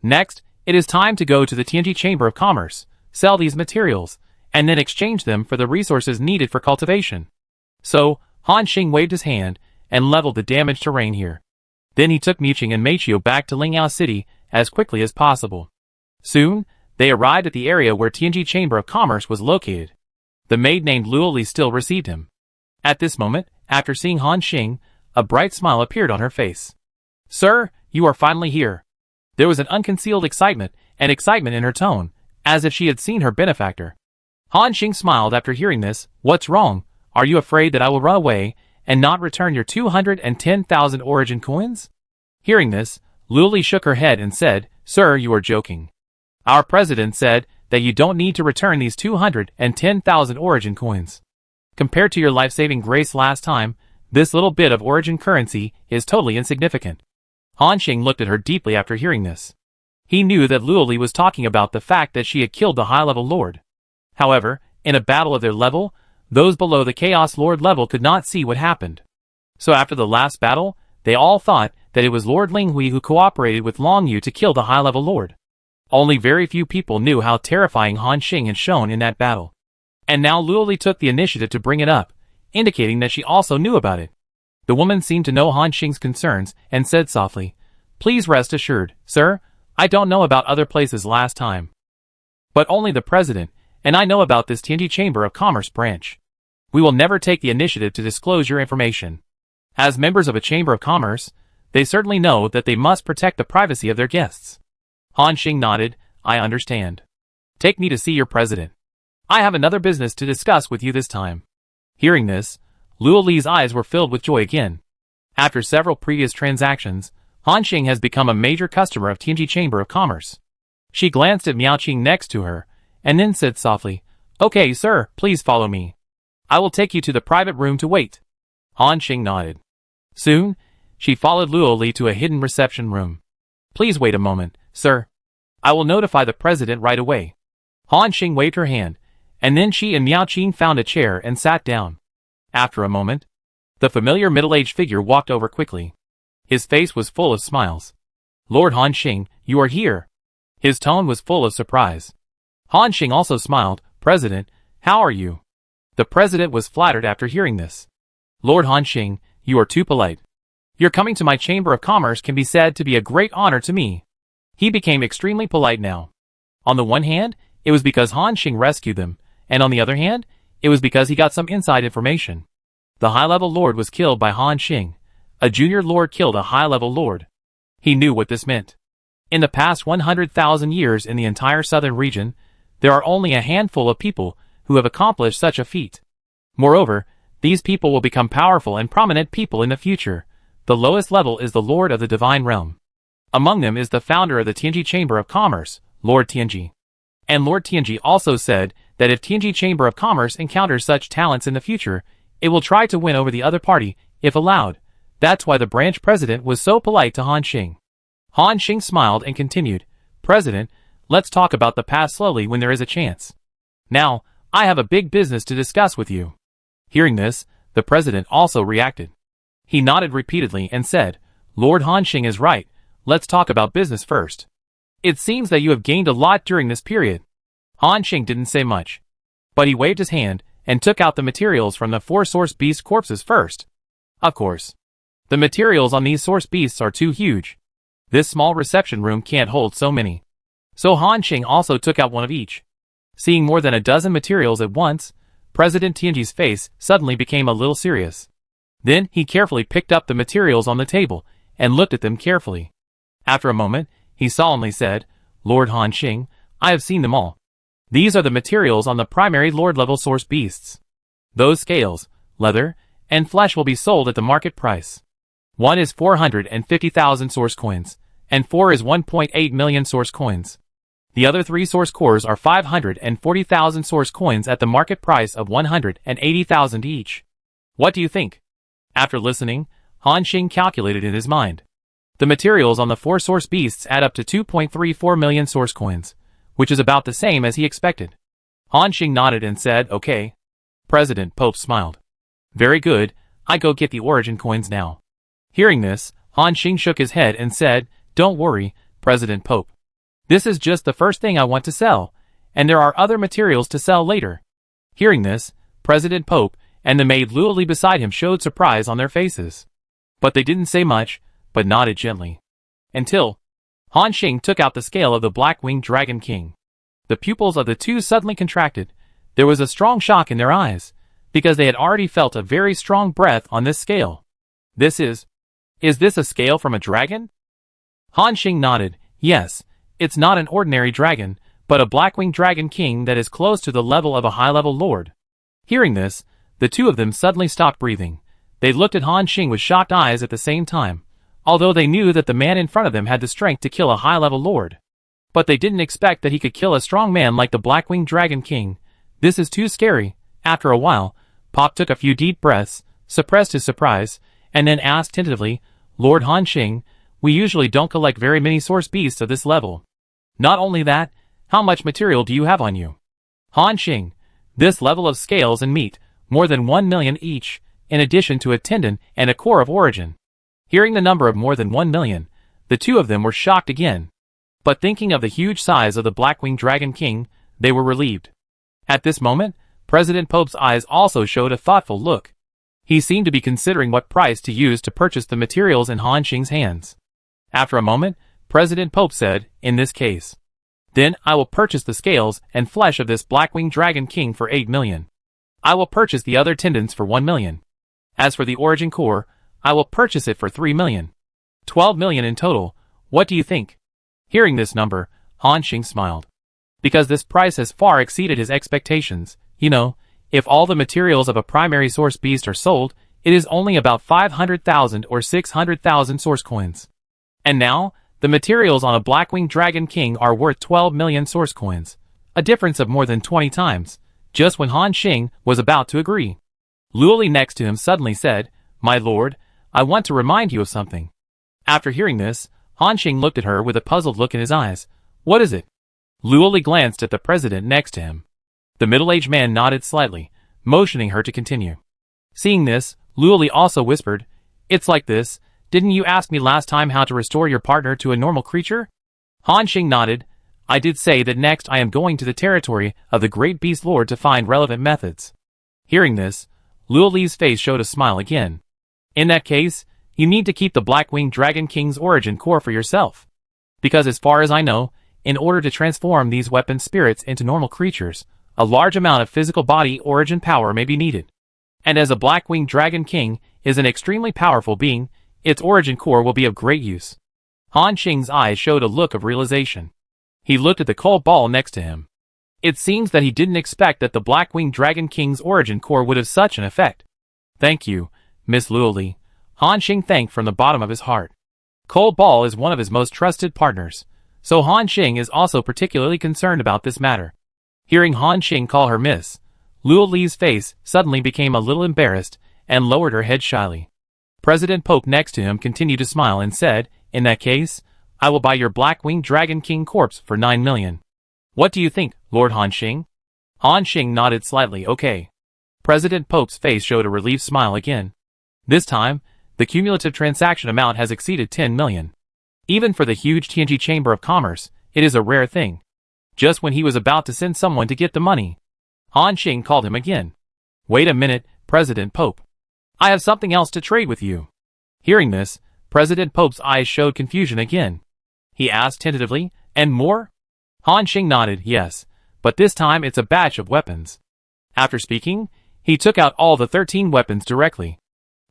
Next, it is time to go to the Tianji Chamber of Commerce, sell these materials, and then exchange them for the resources needed for cultivation. So, Han Xing waved his hand and leveled the damaged terrain here. Then he took Miqing and Meiqiu back to Lingyao City as quickly as possible. Soon, they arrived at the area where Tianji Chamber of Commerce was located. The maid named Luoli still received him. At this moment, after seeing Han Xing, a bright smile appeared on her face. "Sir, you are finally here." There was an unconcealed excitement in her tone, as if she had seen her benefactor. Han Xing smiled after hearing this. "What's wrong? Are you afraid that I will run away and not return your 210,000 origin coins?" Hearing this, Luoli shook her head and said, "Sir, you are joking. Our president said that you don't need to return these 210,000 origin coins. Compared to your life-saving grace last time, this little bit of origin currency is totally insignificant." Han Xing looked at her deeply after hearing this. He knew that Luoli was talking about the fact that she had killed the high-level lord. However, in a battle of their level, those below the Chaos Lord level could not see what happened. So after the last battle, they all thought that it was Lord Linghui who cooperated with Long Yu to kill the high-level lord. Only very few people knew how terrifying Han Xing had shown in that battle. And now Luo Li took the initiative to bring it up, indicating that she also knew about it. The woman seemed to know Han Xing's concerns and said softly, "Please rest assured, sir, I don't know about other places last time. But only the president, and I know about this Tianji Chamber of Commerce branch. We will never take the initiative to disclose your information. As members of a Chamber of Commerce, they certainly know that they must protect the privacy of their guests." Han Xing nodded, "I understand. Take me to see your president. I have another business to discuss with you this time." Hearing this, Luo Li's eyes were filled with joy again. After several previous transactions, Han Xing has become a major customer of Tianji Chamber of Commerce. She glanced at Miao Qing next to her, and then said softly, "Okay, sir, please follow me. I will take you to the private room to wait." Han Xing nodded. Soon, she followed Luo Li to a hidden reception room. "Please wait a moment, sir. I will notify the president right away." Han Xing waved her hand, and then she and Miao Qing found a chair and sat down. After a moment, the familiar middle-aged figure walked over quickly. His face was full of smiles. "Lord Han Xing, you are here." His tone was full of surprise. Han Xing also smiled. "President, how are you?" The president was flattered after hearing this. "Lord Han Xing, you are too polite. Your coming to my Chamber of Commerce can be said to be a great honor to me." He became extremely polite now. On the one hand, it was because Han Xing rescued them, and on the other hand, it was because he got some inside information. The high-level lord was killed by Han Xing. A junior lord killed a high-level lord. He knew what this meant. In the past 100,000 years in the entire southern region, there are only a handful of people who have accomplished such a feat. Moreover, these people will become powerful and prominent people in the future. The lowest level is the Lord of the Divine Realm. Among them is the founder of the Tianji Chamber of Commerce, Lord Tianji. And Lord Tianji also said that if Tianji Chamber of Commerce encounters such talents in the future, it will try to win over the other party, if allowed. That's why the branch president was so polite to Han Xing. Han Xing smiled and continued, "President, let's talk about the past slowly when there is a chance. Now, I have a big business to discuss with you." Hearing this, the president also reacted. He nodded repeatedly and said, "Lord Han Xing is right, let's talk about business first. It seems that you have gained a lot during this period." Han Xing didn't say much, but he waved his hand and took out the materials from the 4 source beast corpses first. Of course, the materials on these source beasts are too huge. This small reception room can't hold so many. So Han Xing also took out one of each. Seeing more than a dozen materials at once, President Tianji's face suddenly became a little serious. Then he carefully picked up the materials on the table and looked at them carefully. After a moment, he solemnly said, "Lord Han Xing, I have seen them all. These are the materials on the primary Lord-level source beasts. Those scales, leather, and flesh will be sold at the market price. One is 450,000 source coins, and 4 is 1.8 million source coins. The other 3 source cores are 540,000 source coins at the market price of 180,000 each. What do you think?" After listening, Han Xing calculated in his mind. The materials on the 4 source beasts add up to 2.34 million source coins, which is about the same as he expected. Han Xing nodded and said, "Okay." President Pope smiled. "Very good, I go get the origin coins now." Hearing this, Han Xing shook his head and said, "Don't worry, President Pope. This is just the first thing I want to sell, and there are other materials to sell later." Hearing this, President Pope and the maid Luo Li beside him showed surprise on their faces. But they didn't say much, but nodded gently. Until Han Xing took out the scale of the Black-Winged Dragon King. The pupils of the two suddenly contracted. There was a strong shock in their eyes, because they had already felt a very strong breath on this scale. Is this a scale from a dragon?" Han Xing nodded. "Yes, it's not an ordinary dragon, but a Black-Winged Dragon King that is close to the level of a high-level lord." Hearing this, the two of them suddenly stopped breathing. They looked at Han Xing with shocked eyes at the same time, although they knew that the man in front of them had the strength to kill a high-level lord. But they didn't expect that he could kill a strong man like the Black-Winged Dragon King. This is too scary. After a while, Pop took a few deep breaths, suppressed his surprise, and then asked tentatively, "Lord Han Xing, we usually don't collect very many source beasts of this level. Not only that, how much material do you have on you?" Han Xing, "This level of scales and meat, more than 1 million each, in addition to a tendon and a core of origin." Hearing the number of more than 1 million, the two of them were shocked again. But thinking of the huge size of the Blackwing Dragon King, they were relieved. At this moment, President Pope's eyes also showed a thoughtful look. He seemed to be considering what price to use to purchase the materials in Han Xing's hands. After a moment, President Pope said, in this case, then I will purchase the scales and flesh of this Blackwing Dragon King for 8 million. I will purchase the other tendons for 1 million. As for the origin core, I will purchase it for 3 million. 12 million in total, what do you think? Hearing this number, Han Xing smiled. Because this price has far exceeded his expectations, you know, if all the materials of a primary source beast are sold, it is only about 500,000 or 600,000 source coins. And now, the materials on a Blackwing Dragon King are worth 12 million source coins, a difference of more than 20 times, just when Han Xing was about to agree. Luoli next to him suddenly said, My lord, I want to remind you of something. After hearing this, Han Xing looked at her with a puzzled look in his eyes. What is it? Luoli glanced at the president next to him. The middle-aged man nodded slightly, motioning her to continue. Seeing this, Luoli also whispered, It's like this, didn't you ask me last time how to restore your partner to a normal creature? Han Xing nodded, I did say that next I am going to the territory of the great beast lord to find relevant methods. Hearing this, Luoli's face showed a smile again. In that case, you need to keep the Blackwing Dragon King's origin core for yourself. Because as far as I know, in order to transform these weapon spirits into normal creatures, a large amount of physical body origin power may be needed. And as a Blackwing Dragon King is an extremely powerful being, its origin core will be of great use. Han Xing's eyes showed a look of realization. He looked at the cold ball next to him. It seems that he didn't expect that the Blackwing Dragon King's origin core would have such an effect. Thank you, Miss Luoli. Han Xing thanked from the bottom of his heart. Cold Ball is one of his most trusted partners, so Han Xing is also particularly concerned about this matter. Hearing Han Xing call her Miss, Luoli's face suddenly became a little embarrassed and lowered her head shyly. President Pope next to him continued to smile and said, In that case, I will buy your Blackwing Dragon King corpse for 9 million. What do you think, Lord Han Xing? Han Xing nodded slightly, okay. President Pope's face showed a relieved smile again. This time, the cumulative transaction amount has exceeded 10 million. Even for the huge Tianji Chamber of Commerce, it is a rare thing. Just when he was about to send someone to get the money, Han Xing called him again. Wait a minute, President Pope. I have something else to trade with you. Hearing this, President Pope's eyes showed confusion again. He asked tentatively, and more? Han Xing nodded, yes, but this time it's a batch of weapons. After speaking, he took out all the 13 weapons directly.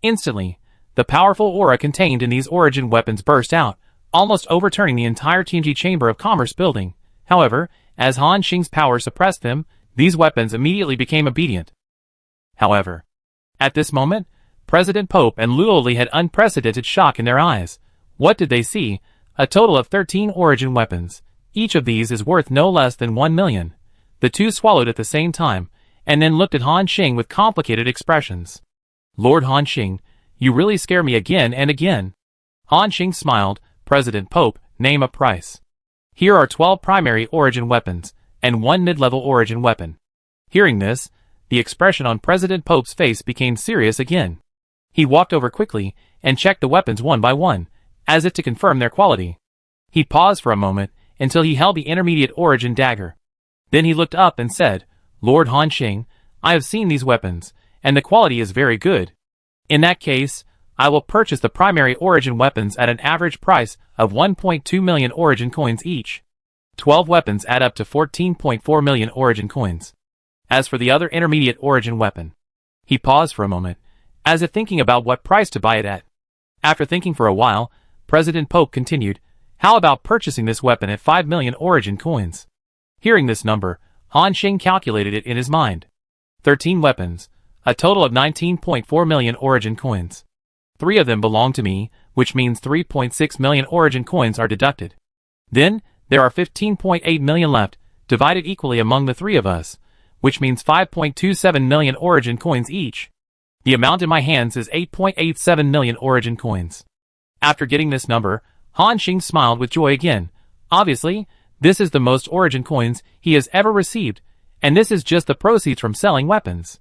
Instantly, the powerful aura contained in these origin weapons burst out, almost overturning the entire Tianji Chamber of Commerce building. However, as Han Xing's power suppressed them, these weapons immediately became obedient. However, at this moment, President Pope and Luoli had unprecedented shock in their eyes. What did they see? A total of 13 origin weapons. Each of these is worth no less than 1 million. The two swallowed at the same time, and then looked at Han Xing with complicated expressions. Lord Han Xing, you really scare me again and again. Han Xing smiled. President Pope, name a price. Here are 12 primary origin weapons, and 1 mid-level origin weapon. Hearing this, the expression on President Pope's face became serious again. He walked over quickly, and checked the weapons one by one, as if to confirm their quality. He paused for a moment, until he held the intermediate origin dagger. Then he looked up and said, Lord Han Xing, I have seen these weapons, and the quality is very good. In that case, I will purchase the primary origin weapons at an average price of 1.2 million origin coins each. 12 weapons add up to 14.4 million origin coins. As for the other intermediate origin weapon, he paused for a moment, as if thinking about what price to buy it at. After thinking for a while, President Pope continued, How about purchasing this weapon at 5 million origin coins? Hearing this number, Han Xing calculated it in his mind. 13 weapons, a total of 19.4 million origin coins. 3 of them belong to me, which means 3.6 million origin coins are deducted. Then, there are 15.8 million left, divided equally among the 3 of us, which means 5.27 million origin coins each. The amount in my hands is 8.87 million origin coins. After getting this number, Han Xing smiled with joy again. Obviously, this is the most origin coins he has ever received, and this is just the proceeds from selling weapons.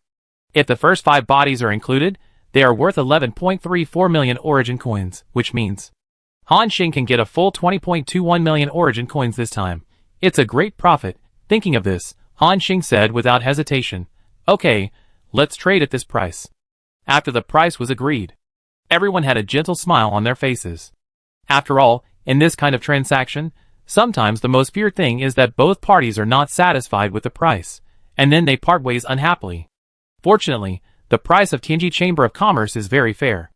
If the first 5 bodies are included, they are worth 11.34 million origin coins, which means Han Xing can get a full 20.21 million origin coins this time. It's a great profit. Thinking of this, Han Xing said without hesitation, "Okay, let's trade at this price." After the price was agreed, everyone had a gentle smile on their faces. After all, in this kind of transaction, sometimes the most feared thing is that both parties are not satisfied with the price, and then they part ways unhappily. Fortunately, the price of Tianji Chamber of Commerce is very fair.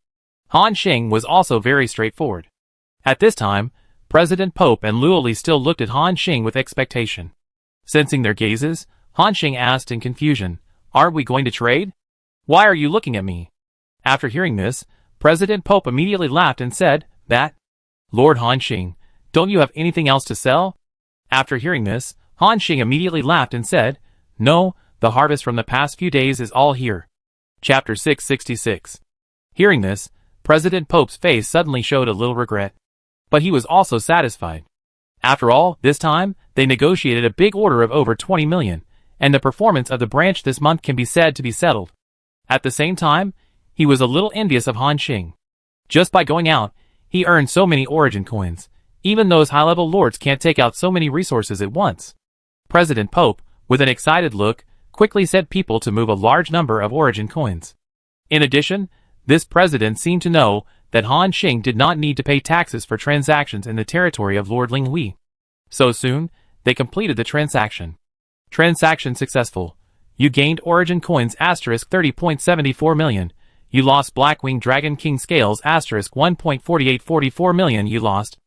Han Xing was also very straightforward. At this time, President Pope and Luoli still looked at Han Xing with expectation. Sensing their gazes, Han Xing asked in confusion, "Aren't we going to trade? Why are you looking at me?" After hearing this, President Pope immediately laughed and said, "That? Lord Han Xing, don't you have anything else to sell?" After hearing this, Han Xing immediately laughed and said, "No, the harvest from the past few days is all here." Chapter 666. Hearing this, President Pope's face suddenly showed a little regret. But he was also satisfied. After all, this time, they negotiated a big order of over 20 million, and the performance of the branch this month can be said to be settled. At the same time, he was a little envious of Han Xing. Just by going out, he earned so many origin coins. Even those high-level lords can't take out so many resources at once. President Pope, with an excited look, quickly sent people to move a large number of origin coins. In addition, this president seemed to know that Han Xing did not need to pay taxes for transactions in the territory of Lord Ling Hui. So soon, they completed the transaction. Transaction successful. You gained origin coins *30.74 million. You lost Blackwing Dragon King scales *1.4844 million. You lost.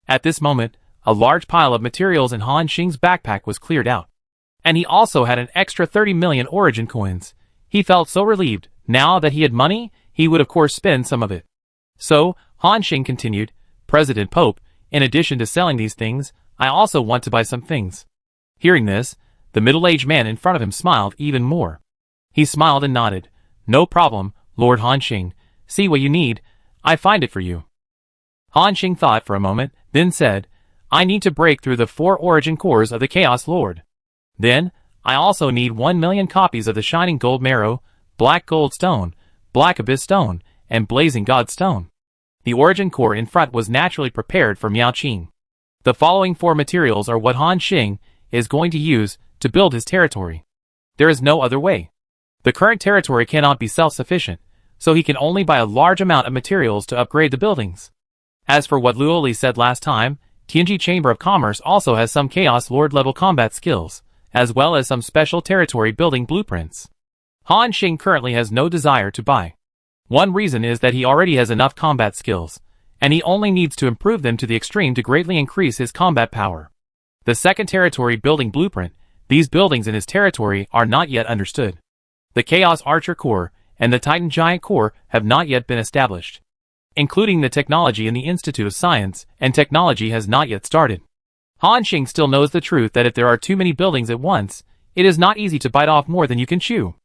At this moment, a large pile of materials in Han Xing's backpack was cleared out. And he also had an extra 30 million origin coins. He felt so relieved. Now that he had money, he would of course spend some of it. So, Han Xing continued, "President Pope, in addition to selling these things, I also want to buy some things." Hearing this, the middle-aged man in front of him smiled even more. He smiled and nodded. "No problem, Lord Han Xing. See what you need, I find it for you." Han Xing thought for a moment, then said, "I need to break through the 4 origin cores of the Chaos Lord. Then, I also need 1 million copies of the Shining Gold Marrow, Black Gold Stone, Black Abyss Stone, and Blazing God Stone." The origin core in front was naturally prepared for Miao Qing. The following 4 materials are what Han Xing is going to use to build his territory. There is no other way. The current territory cannot be self-sufficient, so he can only buy a large amount of materials to upgrade the buildings. As for what Luoli said last time, Tianji Chamber of Commerce also has some Chaos Lord level combat skills, as well as some special territory building blueprints. Han Xing currently has no desire to buy. One reason is that he already has enough combat skills, and he only needs to improve them to the extreme to greatly increase his combat power. The second territory building blueprint, these buildings in his territory are not yet understood. The Chaos Archer Corps and the Titan Giant Corps have not yet been established. Including the technology in the Institute of Science and Technology has not yet started. Han Xing still knows the truth that if there are too many buildings at once, it is not easy to bite off more than you can chew.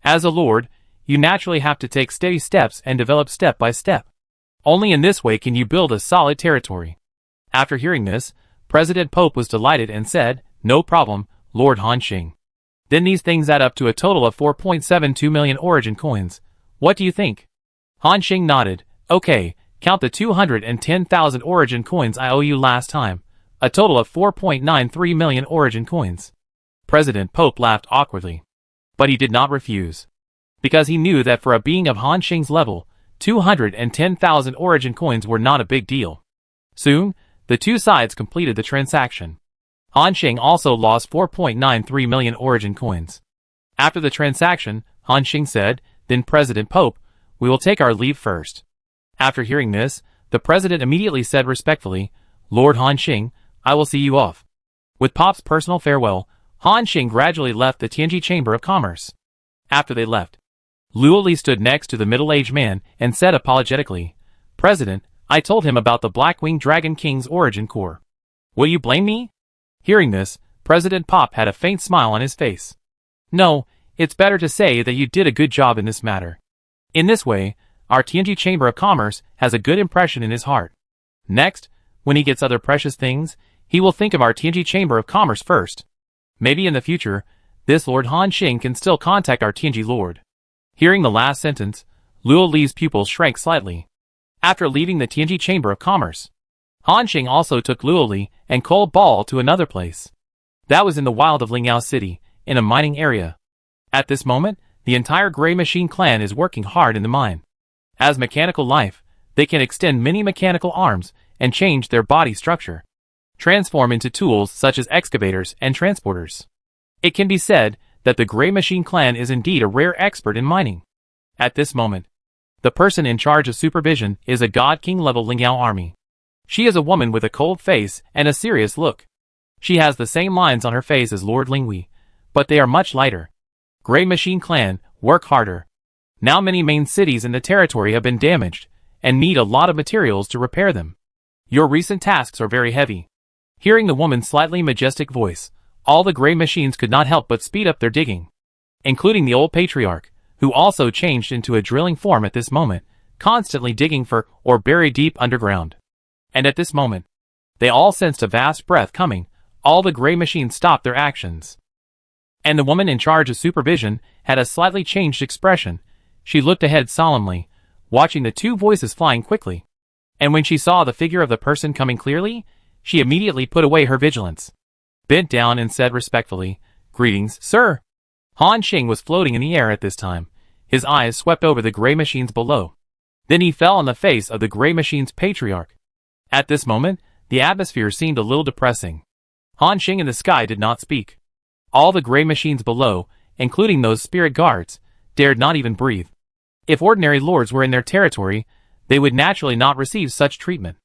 As a lord, you naturally have to take steady steps and develop step by step. Only in this way can you build a solid territory. After hearing this, President Pope was delighted and said, "No problem, Lord Han Xing. Then these things add up to a total of 4.72 million origin coins. What do you think?" Han Xing nodded. "Okay, count the 210,000 origin coins I owe you last time. A total of 4.93 million origin coins." President Pope laughed awkwardly. But he did not refuse. Because he knew that for a being of Han Xing's level, 210,000 origin coins were not a big deal. Soon, the two sides completed the transaction. Han Xing also lost 4.93 million origin coins. After the transaction, Han Xing said, "Then President Pope, we will take our leave first." After hearing this, the president immediately said respectfully, "Lord Han Xing, I will see you off." With Pop's personal farewell, Han Xing gradually left the Tianji Chamber of Commerce. After they left, Luoli stood next to the middle-aged man and said apologetically, "President, I told him about the Blackwing Dragon King's origin core. Will you blame me?" Hearing this, President Pop had a faint smile on his face. "No, it's better to say that you did a good job in this matter. In this way, our Tianji Chamber of Commerce has a good impression in his heart. Next, when he gets other precious things, he will think of our Tianji Chamber of Commerce first. Maybe in the future, this Lord Han Xing can still contact our Tianji Lord." Hearing the last sentence, Luo Li's pupils shrank slightly. After leaving the Tianji Chamber of Commerce, Han Xing also took Luo Li and Cole Ball to another place. That was in the wild of Lingyao City, in a mining area. At this moment, the entire Gray Machine clan is working hard in the mine. As mechanical life, they can extend many mechanical arms and change their body structure, transform into tools such as excavators and transporters. It can be said that the Gray Machine clan is indeed a rare expert in mining. At this moment, the person in charge of supervision is a God King level Lingyao army. She is a woman with a cold face and a serious look. She has the same lines on her face as Lord Linghui, but they are much lighter. Gray Machine clan, work harder. Now many main cities in the territory have been damaged, and need a lot of materials to repair them. Your recent tasks are very heavy. Hearing the woman's slightly majestic voice, all the Gray Machines could not help but speed up their digging, including the old patriarch, who also changed into a drilling form at this moment, constantly digging for or bury deep underground. And at this moment, they all sensed a vast breath coming. All the Gray Machines stopped their actions. And the woman in charge of supervision had a slightly changed expression. She looked ahead solemnly, watching the two voices flying quickly. And when she saw the figure of the person coming clearly, she immediately put away her vigilance, bent down and said respectfully, "Greetings, sir." Han Xing was floating in the air at this time. His eyes swept over the Gray Machines below. Then he fell on the face of the Gray Machines patriarch. At this moment, the atmosphere seemed a little depressing. Han Xing in the sky did not speak. All the Gray Machines below, including those spirit guards, dared not even breathe. If ordinary lords were in their territory, they would naturally not receive such treatment.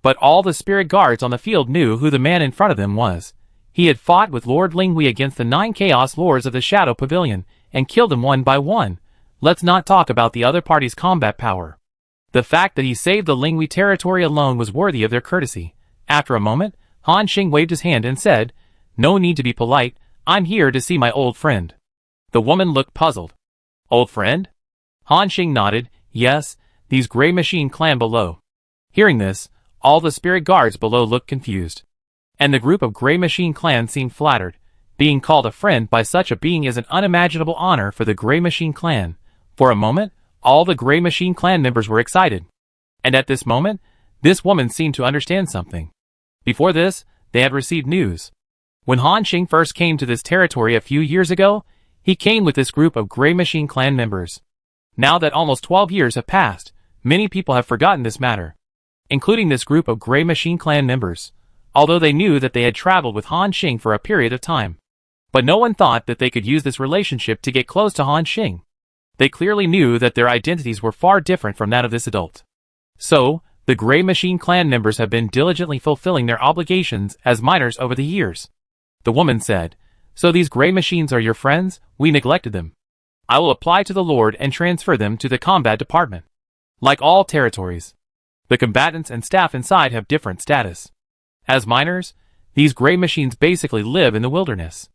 But all the spirit guards on the field knew who the man in front of them was. He had fought with Lord Linghui against the 9 Chaos Lords of the Shadow Pavilion, and killed them one by one. Let's not talk about the other party's combat power. The fact that he saved the Linghui territory alone was worthy of their courtesy. After a moment, Han Xing waved his hand and said, "No need to be polite, I'm here to see my old friend." The woman looked puzzled. "Old friend?" Han Xing nodded, "Yes, these Gray Machine clan below." Hearing this, all the spirit guards below looked confused. And the group of Gray Machine clan seemed flattered. Being called a friend by such a being is an unimaginable honor for the Gray Machine clan. For a moment, all the Gray Machine clan members were excited. And at this moment, this woman seemed to understand something. Before this, they had received news. When Han Xing first came to this territory a few years ago, he came with this group of Gray Machine clan members. Now that almost 12 years have passed, many people have forgotten this matter, including this group of Gray Machine clan members, although they knew that they had traveled with Han Xing for a period of time. But no one thought that they could use this relationship to get close to Han Xing. They clearly knew that their identities were far different from that of this adult. So, the Gray Machine clan members have been diligently fulfilling their obligations as miners over the years. The woman said, "So these Gray Machines are your friends? We neglected them. I will apply to the Lord and transfer them to the combat department." Like all territories, the combatants and staff inside have different status. As miners, these Gray Machines basically live in the wilderness.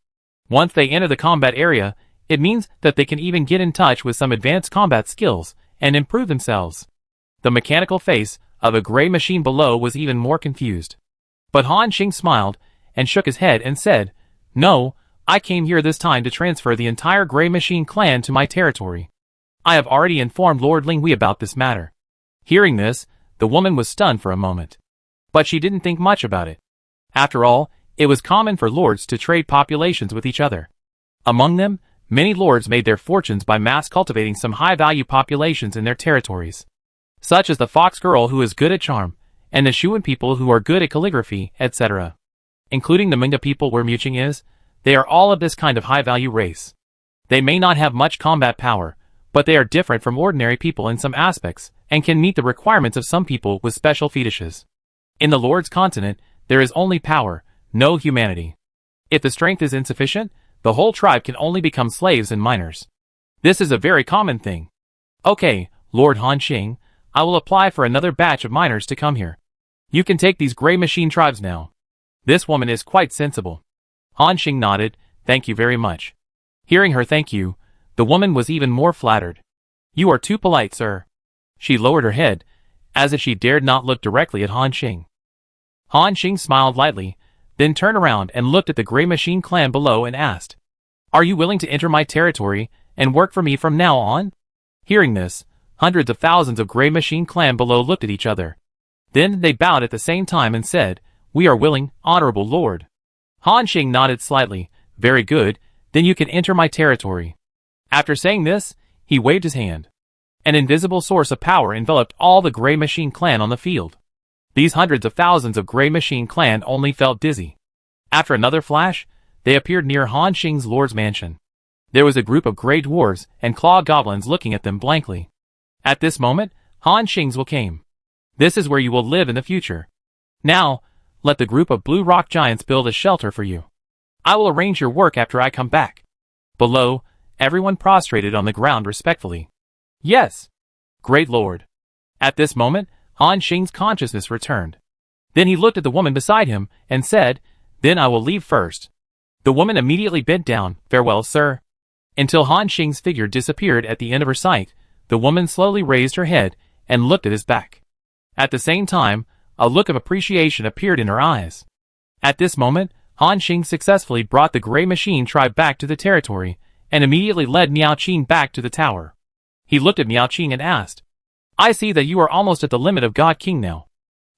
Once they enter the combat area, it means that they can even get in touch with some advanced combat skills and improve themselves. The mechanical face of a Gray Machine below was even more confused. But Han Xing smiled and shook his head and said, "No, I came here this time to transfer the entire Gray Machine clan to my territory. I have already informed Lord Linghui about this matter." Hearing this, the woman was stunned for a moment. But she didn't think much about it. After all, it was common for lords to trade populations with each other. Among them, many lords made their fortunes by mass cultivating some high-value populations in their territories, such as the Fox Girl who is good at charm, and the Shuan people who are good at calligraphy, etc. Including the Minga people where Muching is, they are all of this kind of high-value race. They may not have much combat power, but they are different from ordinary people in some aspects, and can meet the requirements of some people with special fetishes. In the Lord's continent, there is only power, no humanity. If the strength is insufficient, the whole tribe can only become slaves and miners. This is a very common thing. Okay, Lord Han Xing, I will apply for another batch of miners to come here. You can take these Gray Machine tribes now. This woman is quite sensible. Han Xing nodded, "Thank you very much." Hearing her thank you, the woman was even more flattered. "You are too polite, sir." She lowered her head, as if she dared not look directly at Han Xing. Han Xing smiled lightly, then turned around and looked at the Gray Machine clan below and asked, "Are you willing to enter my territory and work for me from now on?" Hearing this, hundreds of thousands of Gray Machine clan below looked at each other. Then they bowed at the same time and said, "We are willing, honorable lord." Han Xing nodded slightly. "Very good, then you can enter my territory." After saying this, he waved his hand. An invisible source of power enveloped all the Gray Machine clan on the field. These hundreds of thousands of Gray Machine clan only felt dizzy. After another flash, they appeared near Han Xing's lord's mansion. There was a group of Grey Dwarves and Claw Goblins looking at them blankly. At this moment, Han Xing's will came. "This is where you will live in the future. Now, let the group of Blue Rock Giants build a shelter for you. I will arrange your work after I come back." Below, everyone prostrated on the ground respectfully. "Yes, great lord." At this moment, Han Xing's consciousness returned. Then he looked at the woman beside him and said, "Then I will leave first." The woman immediately bent down. "Farewell, sir." Until Han Xing's figure disappeared at the end of her sight, the woman slowly raised her head and looked at his back. At the same time, a look of appreciation appeared in her eyes. At this moment, Han Xing successfully brought the Gray Machine tribe back to the territory, and immediately led Miao Qing back to the tower. He looked at Miao Qing and asked, "I see that you are almost at the limit of God King now.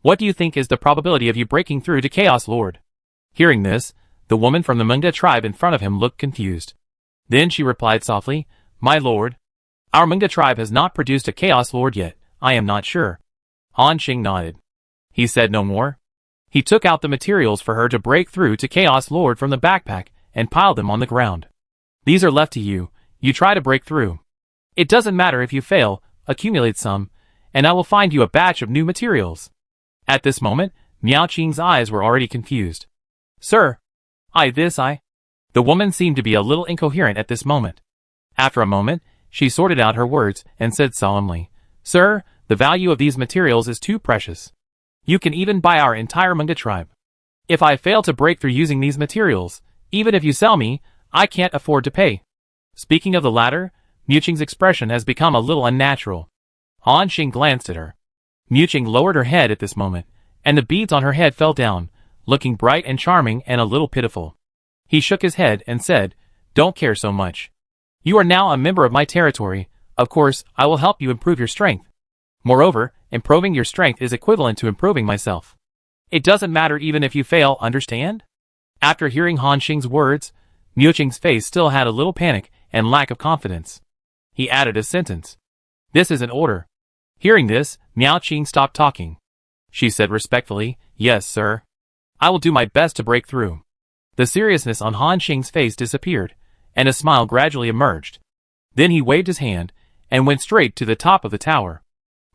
What do you think is the probability of you breaking through to Chaos Lord?" Hearing this, the woman from the Mungda tribe in front of him looked confused. Then she replied softly, "My lord, our Mungda tribe has not produced a Chaos Lord yet, I am not sure." Han Xing nodded. He said no more. He took out the materials for her to break through to Chaos Lord from the backpack and piled them on the ground. "These are left to you, you try to break through. It doesn't matter if you fail, accumulate some, and I will find you a batch of new materials." At this moment, Miao Qing's eyes were already confused. "Sir, I. The woman seemed to be a little incoherent at this moment. After a moment, she sorted out her words and said solemnly, "Sir, the value of these materials is too precious. You can even buy our entire Mungda tribe. If I fail to break through using these materials, even if you sell me, I can't afford to pay." Speaking of the latter, Miao Qing's expression has become a little unnatural. Han Xing glanced at her. Miao Qing lowered her head at this moment, and the beads on her head fell down, looking bright and charming and a little pitiful. He shook his head and said, "Don't care so much. You are now a member of my territory. Of course, I will help you improve your strength. Moreover, improving your strength is equivalent to improving myself. It doesn't matter even if you fail, understand?" After hearing Han Xing's words, Miao Qing's face still had a little panic and lack of confidence. He added a sentence. "This is an order." Hearing this, Miao Qing stopped talking. She said respectfully, "Yes, sir. I will do my best to break through." The seriousness on Han Xing's face disappeared, and a smile gradually emerged. Then he waved his hand, and went straight to the top of the tower.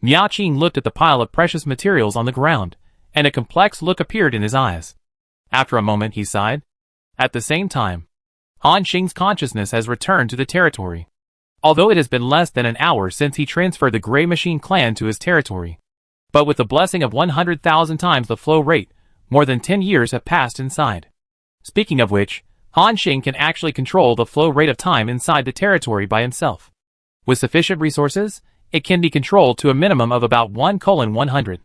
Miao Qing looked at the pile of precious materials on the ground, and a complex look appeared in his eyes. After a moment he sighed. At the same time, Han Xing's consciousness has returned to the territory. Although it has been less than an hour since he transferred the Gray Machine clan to his territory. But with the blessing of 100,000 times the flow rate, more than 10 years have passed inside. Speaking of which, Han Xing can actually control the flow rate of time inside the territory by himself. With sufficient resources, it can be controlled to a minimum of about 1:100.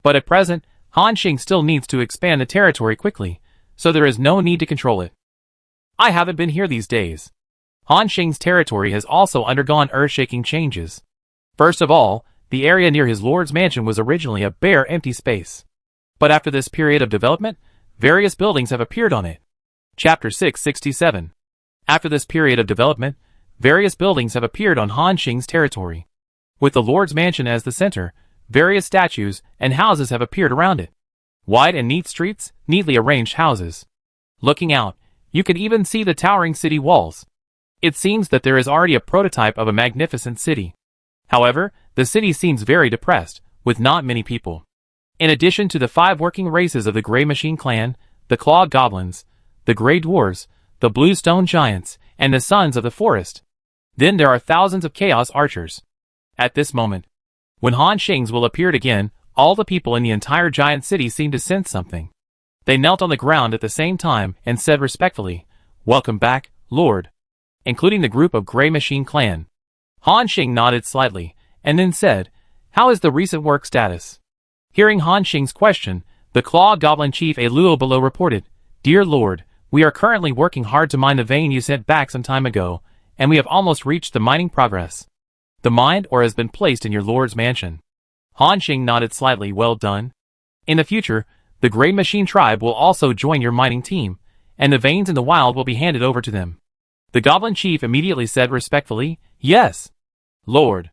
But at present, Han Xing still needs to expand the territory quickly, so there is no need to control it. I haven't been here these days. Han Xing's territory has also undergone earth-shaking changes. First of all, the area near his lord's mansion was originally a bare empty space. But after this period of development, various buildings have appeared on it. Chapter 667. After this period of development, various buildings have appeared on Han Xing's territory. With the lord's mansion as the center, various statues and houses have appeared around it. Wide and neat streets, neatly arranged houses. Looking out, you can even see the towering city walls. It seems that there is already a prototype of a magnificent city. However, the city seems very depressed, with not many people. In addition to the 5 working races of the Gray Machine clan, the Claw Goblins, the Grey Dwarves, the Blue Stone Giants, and the Sons of the Forest. Then there are thousands of Chaos Archers. At this moment, when Han Xing's will appeared again, all the people in the entire giant city seemed to sense something. They knelt on the ground at the same time and said respectfully, "Welcome back, Lord," including the group of Gray Machine clan. Han Xing nodded slightly, and then said, "How is the recent work status?" Hearing Han Xing's question, the Claw Goblin Chief Eluo below reported, "Dear Lord, we are currently working hard to mine the vein you sent back some time ago, and we have almost reached the mining progress. The mine ore has been placed in your Lord's mansion." Han Xing nodded slightly. Well done. In the future, the Gray Machine tribe will also join your mining team, and the veins in the wild will be handed over to them. The Goblin Chief immediately said respectfully, Yes, Lord.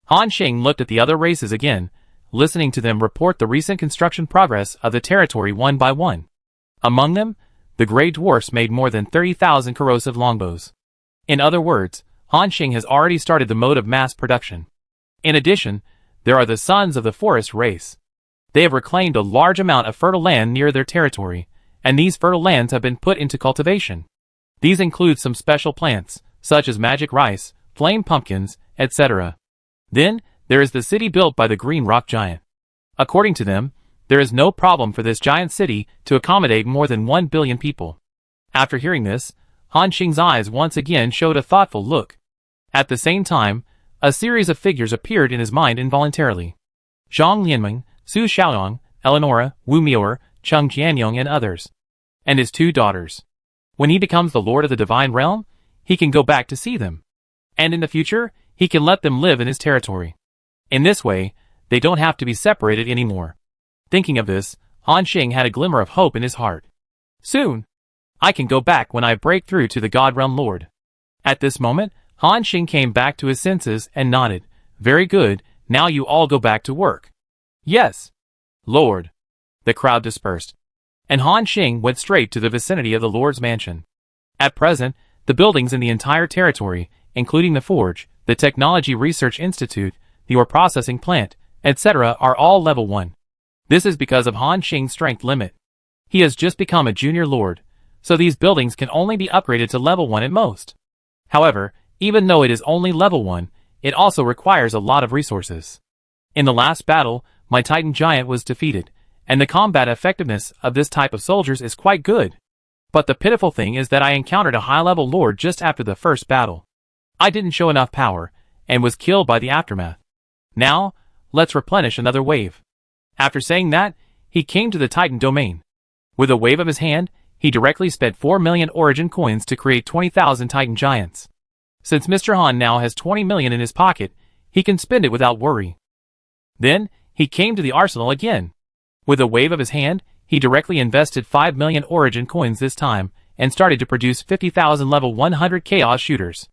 Han Xing looked at the other races again, listening to them report the recent construction progress of the territory one by one. Among them, the Grey Dwarfs made more than 30,000 corrosive longbows. In other words, Han Xing has already started the mode of mass production. In addition, there are the Sons of the Forest race. They have reclaimed a large amount of fertile land near their territory, and these fertile lands have been put into cultivation. These include some special plants, such as magic rice, flame pumpkins, etc. Then, there is the city built by the Green Rock Giant. According to them, there is no problem for this giant city to accommodate more than 1 billion people. After hearing this, Han Xing's eyes once again showed a thoughtful look. At the same time, a series of figures appeared in his mind involuntarily. Zhang Lianming, Su Xiaoyang, Eleonora, Wu Mior, Cheng Jianyong and others. And his 2 daughters. When he becomes the Lord of the Divine Realm, he can go back to see them. And in the future, he can let them live in his territory. In this way, they don't have to be separated anymore. Thinking of this, Han Xing had a glimmer of hope in his heart. Soon, I can go back when I break through to the God Realm Lord. At this moment, Han Xing came back to his senses and nodded. Very good, now you all go back to work. Yes, Lord. The crowd dispersed, and Han Xing went straight to the vicinity of the Lord's mansion. At present, the buildings in the entire territory, including the forge, the Technology Research Institute, the ore processing plant, etc., are all level 1. This is because of Han Xing's strength limit. He has just become a junior lord, so these buildings can only be upgraded to level 1 at most. However, even though it is only level 1, it also requires a lot of resources. In the last battle, my Titan Giant was defeated, and the combat effectiveness of this type of soldiers is quite good. But the pitiful thing is that I encountered a high-level lord just after the first battle. I didn't show enough power, and was killed by the aftermath. Now, let's replenish another wave. After saying that, he came to the Titan domain. With a wave of his hand, he directly spent 4 million origin coins to create 20,000 Titan Giants. Since Mr. Han now has 20 million in his pocket, he can spend it without worry. Then, he came to the arsenal again. With a wave of his hand, he directly invested 5 million origin coins this time, and started to produce 50,000 level 100 chaos shooters.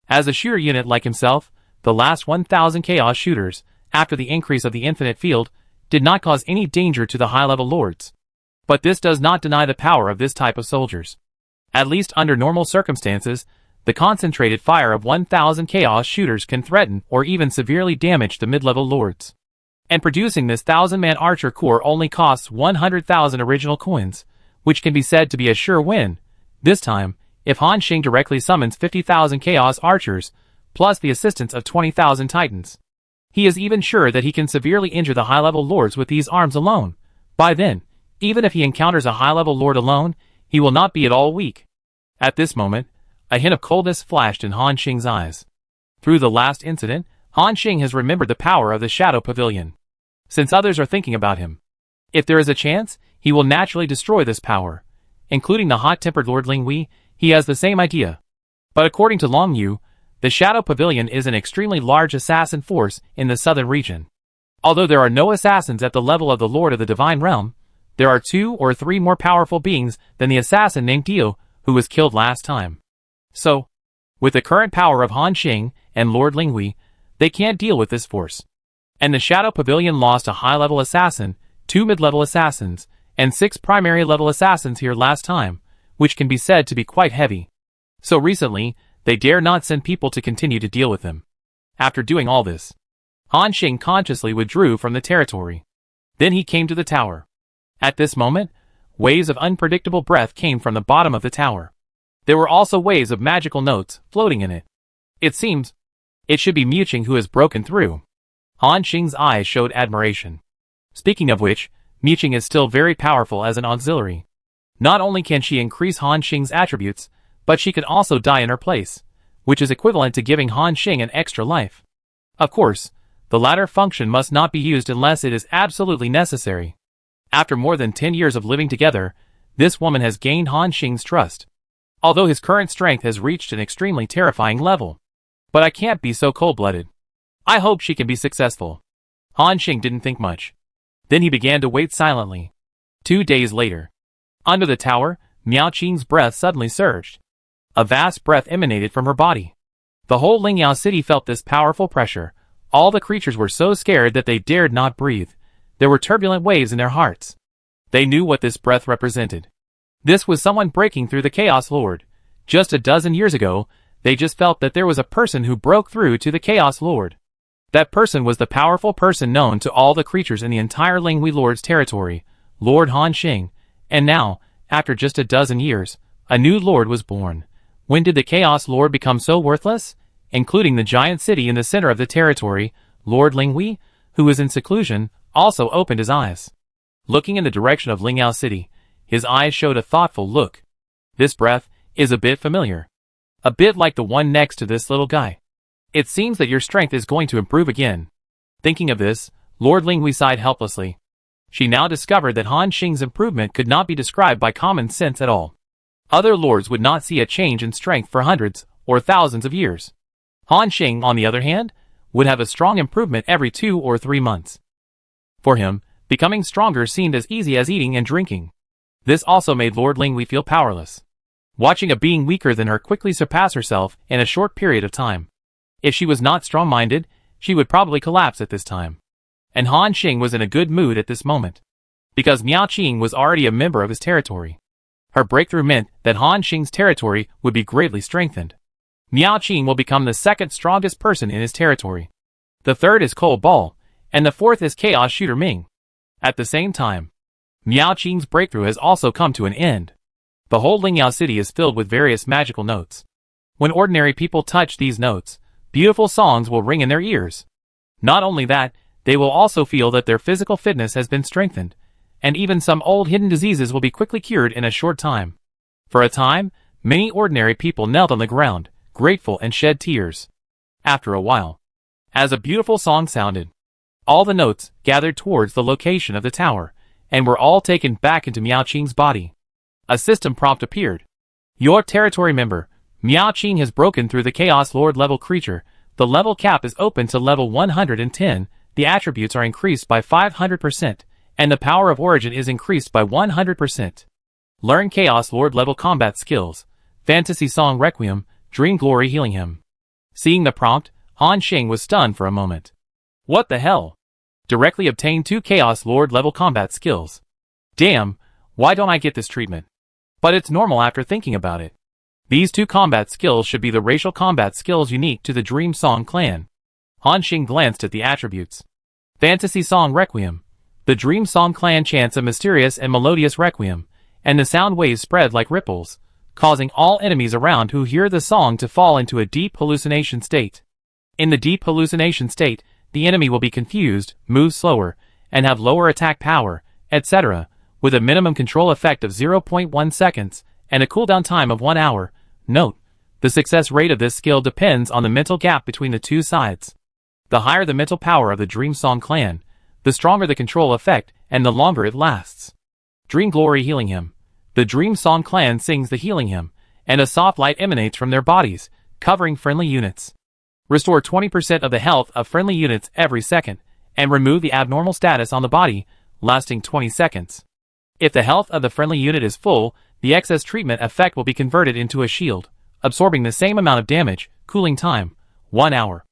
As a shooter unit like himself, the last 1,000 chaos shooters, after the increase of the infinite field, did not cause any danger to the high-level lords. But this does not deny the power of this type of soldiers. At least under normal circumstances, the concentrated fire of 1,000 chaos shooters can threaten or even severely damage the mid-level lords. And producing this 1,000-man archer corps only costs 100,000 original coins, which can be said to be a sure win. This time, if Han Xing directly summons 50,000 chaos archers, plus the assistance of 20,000 titans, he is even sure that he can severely injure the high-level lords with these arms alone. By then, even if he encounters a high-level lord alone, he will not be at all weak. At this moment, a hint of coldness flashed in Han Xing's eyes. Through the last incident, Han Xing has remembered the power of the Shadow Pavilion. Since others are thinking about him, if there is a chance, he will naturally destroy this power. Including the hot-tempered Lord Linghui, he has the same idea. But according to Long Yu, the Shadow Pavilion is an extremely large assassin force in the southern region. Although there are no assassins at the level of the Lord of the Divine Realm, there are 2 or 3 more powerful beings than the assassin named Dio, who was killed last time. So, with the current power of Han Xing and Lord Linghui, they can't deal with this force. And the Shadow Pavilion lost a high-level assassin, 2 mid-level assassins, and 6 primary-level assassins here last time, which can be said to be quite heavy. So recently, they dare not send people to continue to deal with them. After doing all this, Han Xing consciously withdrew from the territory. Then he came to the tower. At this moment, waves of unpredictable breath came from the bottom of the tower. There were also waves of magical notes floating in it. It seems it should be Muqing who has broken through. Han Xing's eyes showed admiration. Speaking of which, Muqing is still very powerful as an auxiliary. Not only can she increase Han Xing's attributes, but she can also die in her place, which is equivalent to giving Han Xing an extra life. Of course, the latter function must not be used unless it is absolutely necessary. After more than 10 years of living together, this woman has gained Han Xing's trust. Although his current strength has reached an extremely terrifying level. But I can't be so cold-blooded. I hope she can be successful. Han Xing didn't think much. Then he began to wait silently. 2 days later. Under the tower, Miao Qing's breath suddenly surged. A vast breath emanated from her body. The whole Lingyao city felt this powerful pressure. All the creatures were so scared that they dared not breathe. There were turbulent waves in their hearts. They knew what this breath represented. This was someone breaking through the Chaos Lord. Just a dozen years ago, they just felt that there was a person who broke through to the Chaos Lord. That person was the powerful person known to all the creatures in the entire Linghui Lord's territory, Lord Han Xing. And now, after just a dozen years, a new lord was born. When did the Chaos Lord become so worthless? Including the giant city in the center of the territory, Lord Linghui, who was in seclusion, also opened his eyes. Looking in the direction of Lingyao City, his eyes showed a thoughtful look. This breath is a bit familiar. A bit like the one next to this little guy. It seems that your strength is going to improve again. Thinking of this, Lord Linghui sighed helplessly. She now discovered that Han Xing's improvement could not be described by common sense at all. Other lords would not see a change in strength for hundreds or thousands of years. Han Xing, on the other hand, would have a strong improvement every 2 or 3 months. For him, becoming stronger seemed as easy as eating and drinking. This also made Lord Linghui feel powerless. Watching a being weaker than her quickly surpass herself in a short period of time. If she was not strong-minded, she would probably collapse at this time. And Han Xing was in a good mood at this moment. Because Miao Qing was already a member of his territory. Her breakthrough meant that Han Xing's territory would be greatly strengthened. Miao Qing will become the second strongest person in his territory. The third is Cole Ball, and the fourth is Chaos Shooter Ming. At the same time, Miao Qing's breakthrough has also come to an end. The whole Lingyao city is filled with various magical notes. When ordinary people touch these notes, beautiful songs will ring in their ears. Not only that, they will also feel that their physical fitness has been strengthened, and even some old hidden diseases will be quickly cured in a short time. For a time, many ordinary people knelt on the ground, grateful and shed tears. After a while, as a beautiful song sounded, all the notes gathered towards the location of the tower, and were all taken back into Miao Qing's body. A system prompt appeared. Your territory member, Miao Qing, has broken through the Chaos Lord level creature. The level cap is open to level 110, the attributes are increased by 500%, and the power of origin is increased by 100%. Learn Chaos Lord level combat skills. Fantasy Song Requiem, Dream Glory Healing Him. Seeing the prompt, Han Xing was stunned for a moment. What the hell? Directly obtain 2 Chaos Lord level combat skills. Damn, why don't I get this treatment? But it's normal after thinking about it. These 2 combat skills should be the racial combat skills unique to the Dream Song clan. Han Xing glanced at the attributes. Fantasy Song Requiem. The Dream Song clan chants a mysterious and melodious requiem, and the sound waves spread like ripples, causing all enemies around who hear the song to fall into a deep hallucination state. In the deep hallucination state, the enemy will be confused, move slower, and have lower attack power, etc., with a minimum control effect of 0.1 seconds, and a cooldown time of 1 hour. Note, the success rate of this skill depends on the mental gap between the 2 sides. The higher the mental power of the Dream Song clan, the stronger the control effect, and the longer it lasts. Dream Glory Healing Hymn. The Dream Song clan sings the healing hymn, and a soft light emanates from their bodies, covering friendly units. Restore 20% of the health of friendly units every second, and remove the abnormal status on the body, lasting 20 seconds. If the health of the friendly unit is full, the excess treatment effect will be converted into a shield, absorbing the same amount of damage. Cooling time, 1 hour.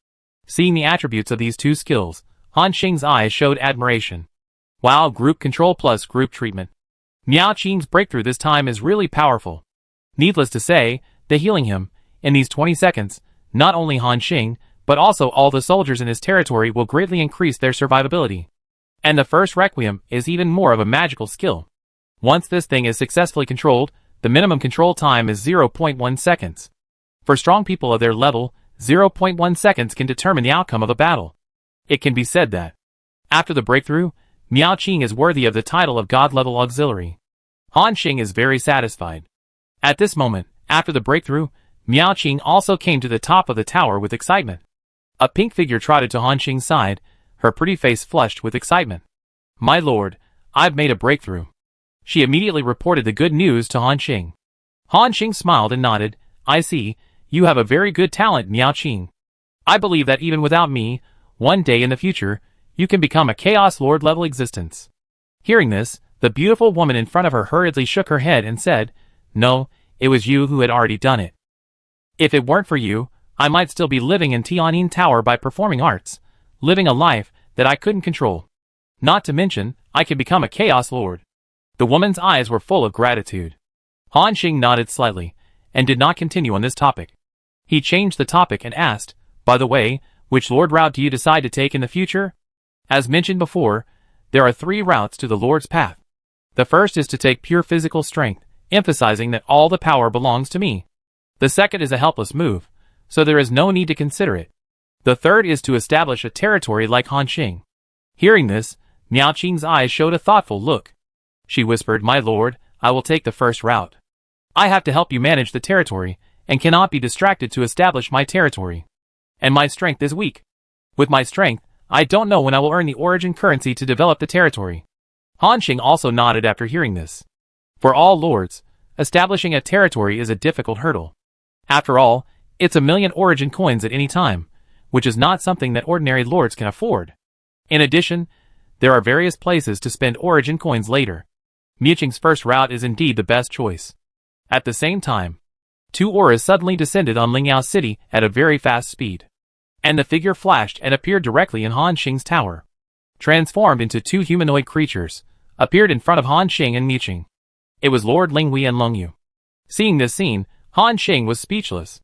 Seeing the attributes of these 2 skills, Han Xing's eyes showed admiration. Wow, group control plus group treatment. Miao Qing's breakthrough this time is really powerful. Needless to say, the healing hymn, in these 20 seconds, not only Han Xing, but also all the soldiers in his territory will greatly increase their survivability. And the first requiem is even more of a magical skill. Once this thing is successfully controlled, the minimum control time is 0.1 seconds. For strong people of their level, 0.1 seconds can determine the outcome of a battle. It can be said that, after the breakthrough, Miao Qing is worthy of the title of God-level auxiliary. Han Xing is very satisfied. At this moment, after the breakthrough, Miao Qing also came to the top of the tower with excitement. A pink figure trotted to Han Xing's side, her pretty face flushed with excitement. My lord, I've made a breakthrough. She immediately reported the good news to Han Xing. Han Xing smiled and nodded. I see, you have a very good talent, Miao Qing. I believe that even without me, one day in the future, you can become a Chaos Lord level existence. Hearing this, the beautiful woman in front of her hurriedly shook her head and said, "No, it was you who had already done it. If it weren't for you, I might still be living in Tianyin Tower by performing arts, living a life that I couldn't control. Not to mention, I could become a Chaos Lord." The woman's eyes were full of gratitude. Han Xing nodded slightly, and did not continue on this topic. He changed the topic and asked, "By the way, which Lord route do you decide to take in the future?" As mentioned before, there are 3 routes to the Lord's path. The first is to take pure physical strength, emphasizing that all the power belongs to me. The second is a helpless move, so there is no need to consider it. The third is to establish a territory like Han Xing. Hearing this, Miao Qing's eyes showed a thoughtful look. She whispered, "My lord, I will take the first route. I have to help you manage the territory, and cannot be distracted to establish my territory. And my strength is weak. With my strength, I don't know when I will earn the origin currency to develop the territory." Han Xing also nodded after hearing this. For all lords, establishing a territory is a difficult hurdle. After all, it's 1,000,000 origin coins at any time, which is not something that ordinary lords can afford. In addition, there are various places to spend origin coins later. Miao Qing's first route is indeed the best choice. At the same time, 2 auras suddenly descended on Lingyao City at a very fast speed. And the figure flashed and appeared directly in Han Xing's tower. Transformed into 2 humanoid creatures, appeared in front of Han Xing and Miao Qing. It was Lord Linghui and Longyu. Seeing this scene, Han Xing was speechless.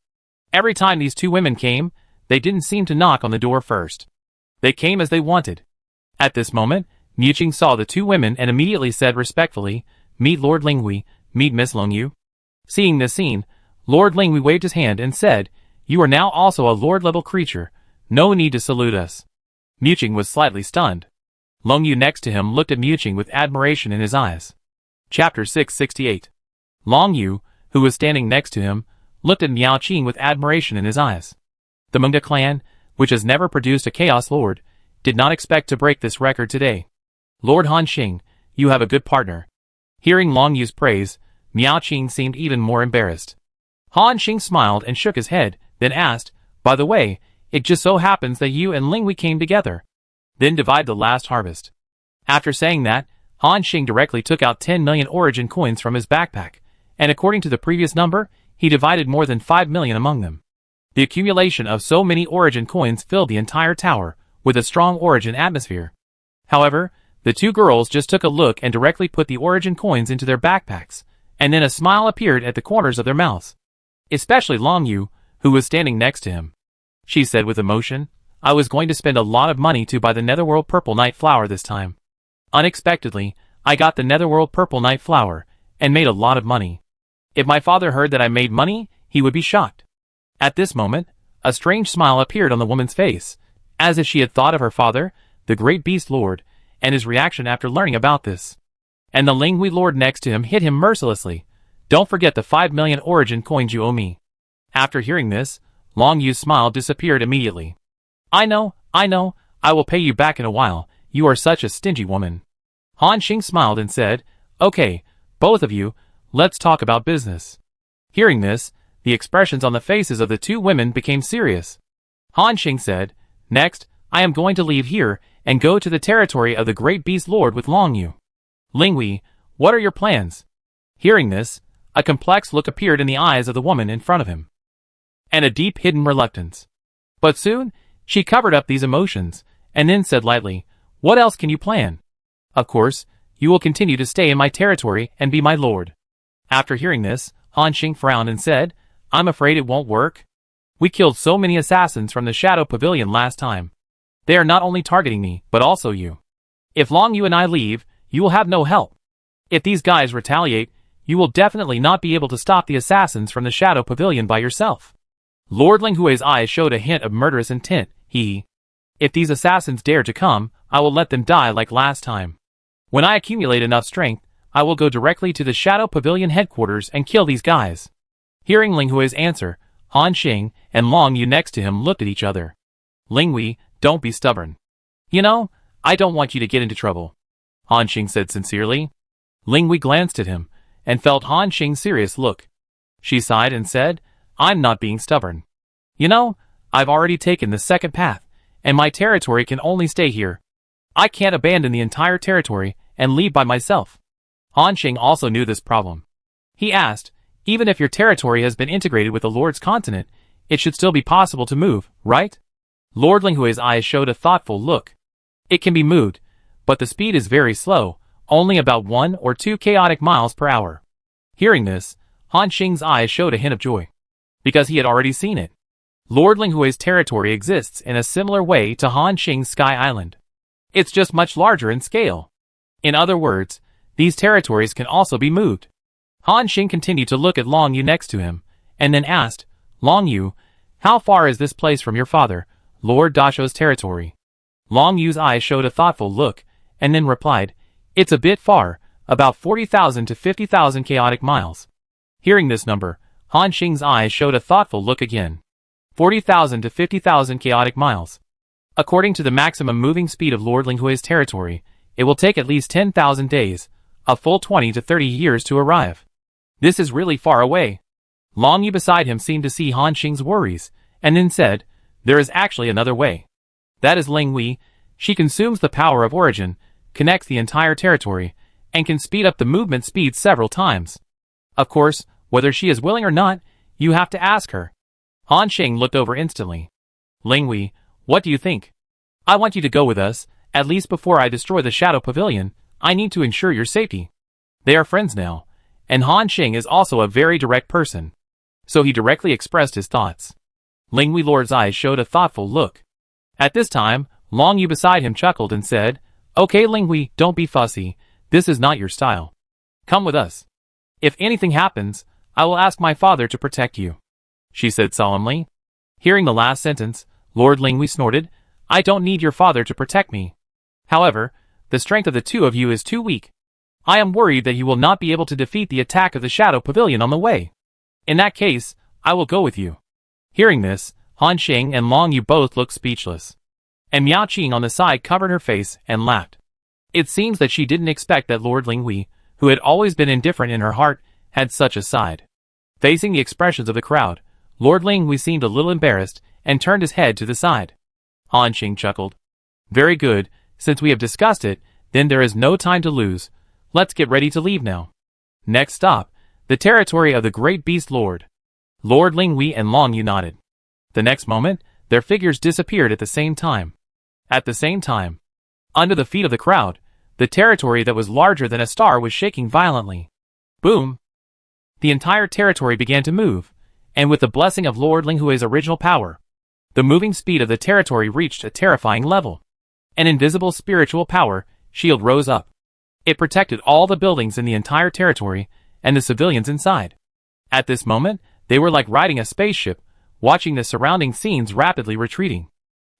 Every time these 2 women came, they didn't seem to knock on the door first. They came as they wanted. At this moment, Miao Qing saw the 2 women and immediately said respectfully, "Meet Lord Linghui, meet Miss Longyu." Seeing this scene, Lord Linghui waved his hand and said, "You are now also a lord-level creature. No need to salute us." Miao Qing was slightly stunned. Longyu next to him looked at Miao Qing with admiration in his eyes. Chapter 668. Longyu, who was standing next to him, looked at Miao Qing with admiration in his eyes. The Mengda clan, which has never produced a Chaos Lord, did not expect to break this record today. "Lord Han Xing, you have a good partner." Hearing Longyu's praise, Miao Qing seemed even more embarrassed. Han Xing smiled and shook his head, then asked, "By the way, it just so happens that you and Linghui came together. Then divide the last harvest." After saying that, Han Xing directly took out 10,000,000 origin coins from his backpack, and according to the previous number, he divided more than 5,000,000 among them. The accumulation of so many origin coins filled the entire tower, with a strong origin atmosphere. However, the 2 girls just took a look and directly put the origin coins into their backpacks, and then a smile appeared at the corners of their mouths. Especially Longyu, who was standing next to him. She said with emotion, "I was going to spend a lot of money to buy the Netherworld Purple Night Flower this time. Unexpectedly, I got the Netherworld Purple Night Flower, and made a lot of money. If my father heard that I made money, he would be shocked." At this moment, a strange smile appeared on the woman's face, as if she had thought of her father, the great beast lord, and his reaction after learning about this. And the Linghui lord next to him hit him mercilessly. "Don't forget the 5,000,000 origin coins you owe me." After hearing this, Longyu's smile disappeared immediately. I know, I will pay you back in a while, you are such a stingy woman." Han Xing smiled and said, "Okay, both of you, let's talk about business." Hearing this, the expressions on the faces of the 2 women became serious. Han Xing said, "Next, I am going to leave here and go to the territory of the Great Beast Lord with Longyu. Linghui, what are your plans?" Hearing this, a complex look appeared in the eyes of the woman in front of him, and a deep hidden reluctance. But soon, she covered up these emotions, and then said lightly, "What else can you plan? Of course, you will continue to stay in my territory and be my lord." After hearing this, Han Xing frowned and said, "I'm afraid it won't work. We killed so many assassins from the Shadow Pavilion last time. They are not only targeting me, but also you. If Longyu and I leave, you will have no help. If these guys retaliate, you will definitely not be able to stop the assassins from the Shadow Pavilion by yourself." Lord Linghui's eyes showed a hint of murderous intent. If these assassins dare to come, I will let them die like last time. When I accumulate enough strength, I will go directly to the Shadow Pavilion headquarters and kill these guys." Hearing Linghui's answer, Han Xing and Longyu next to him looked at each other. "Linghui, don't be stubborn. You know, I don't want you to get into trouble," Han Xing said sincerely. Linghui glanced at him, and felt Han Xing's serious look. She sighed and said, "I'm not being stubborn. You know, I've already taken the second path, and my territory can only stay here. I can't abandon the entire territory and leave by myself. Han Xing also knew this problem. He asked, even if your territory has been integrated with the Lord's continent, it should still be possible to move, right? Lord Linghui's eyes showed a thoughtful look. It can be moved, but the speed is very slow, only about 1 or 2 chaotic miles per hour. Hearing this, Han Xing's eyes showed a hint of joy. Because he had already seen it. Lord Linghui's territory exists in a similar way to Han Xing's Sky Island. It's just much larger in scale. In other words, these territories can also be moved. Han Xing continued to look at Long Yu next to him, and then asked, Long Yu, how far is this place from your father, Lord Dasho's territory? Long Yu's eyes showed a thoughtful look, and then replied, it's a bit far, about 40,000 to 50,000 chaotic miles. Hearing this number, Han Xing's eyes showed a thoughtful look again. 40,000 to 50,000 chaotic miles. According to the maximum moving speed of Lord Linghui's territory, it will take at least 10,000 days, a full 20 to 30 years to arrive. This is really far away. Long Yu beside him seemed to see Han Xing's worries, and then said, there is actually another way. That is Linghui. She consumes the power of origin, connects the entire territory, and can speed up the movement speed several times. Of course, whether she is willing or not, you have to ask her. Han Xing looked over instantly. Linghui, what do you think? I want you to go with us, at least before I destroy the Shadow Pavilion. I need to ensure your safety. They are friends now, and Han Xing is also a very direct person. So he directly expressed his thoughts. Linghui Lord's eyes showed a thoughtful look. At this time, Long Yu beside him chuckled and said, okay Linghui, don't be fussy, this is not your style. Come with us. If anything happens, I will ask my father to protect you, she said solemnly. Hearing the last sentence, Lord Linghui snorted, I don't need your father to protect me. However, the strength of the two of you is too weak. I am worried that you will not be able to defeat the attack of the Shadow Pavilion on the way. In that case, I will go with you. Hearing this, Han Xing and Long Yu both looked speechless. And Miao Qing on the side covered her face and laughed. It seems that she didn't expect that Lord Linghui, who had always been indifferent in her heart, had such a side. Facing the expressions of the crowd, Lord Linghui seemed a little embarrassed and turned his head to the side. Han Xing chuckled. Very good, since we have discussed it, then there is no time to lose. Let's get ready to leave now. Next stop, the territory of the Great Beast Lord. Lord Linghui and Long Yu nodded. The next moment, their figures disappeared at the same time. At the same time, under the feet of the crowd, the territory that was larger than a star was shaking violently. Boom! The entire territory began to move, and with the blessing of Lord Linghui's original power, the moving speed of the territory reached a terrifying level. An invisible spiritual power shield rose up. It protected all the buildings in the entire territory and the civilians inside. At this moment, they were like riding a spaceship, watching the surrounding scenes rapidly retreating.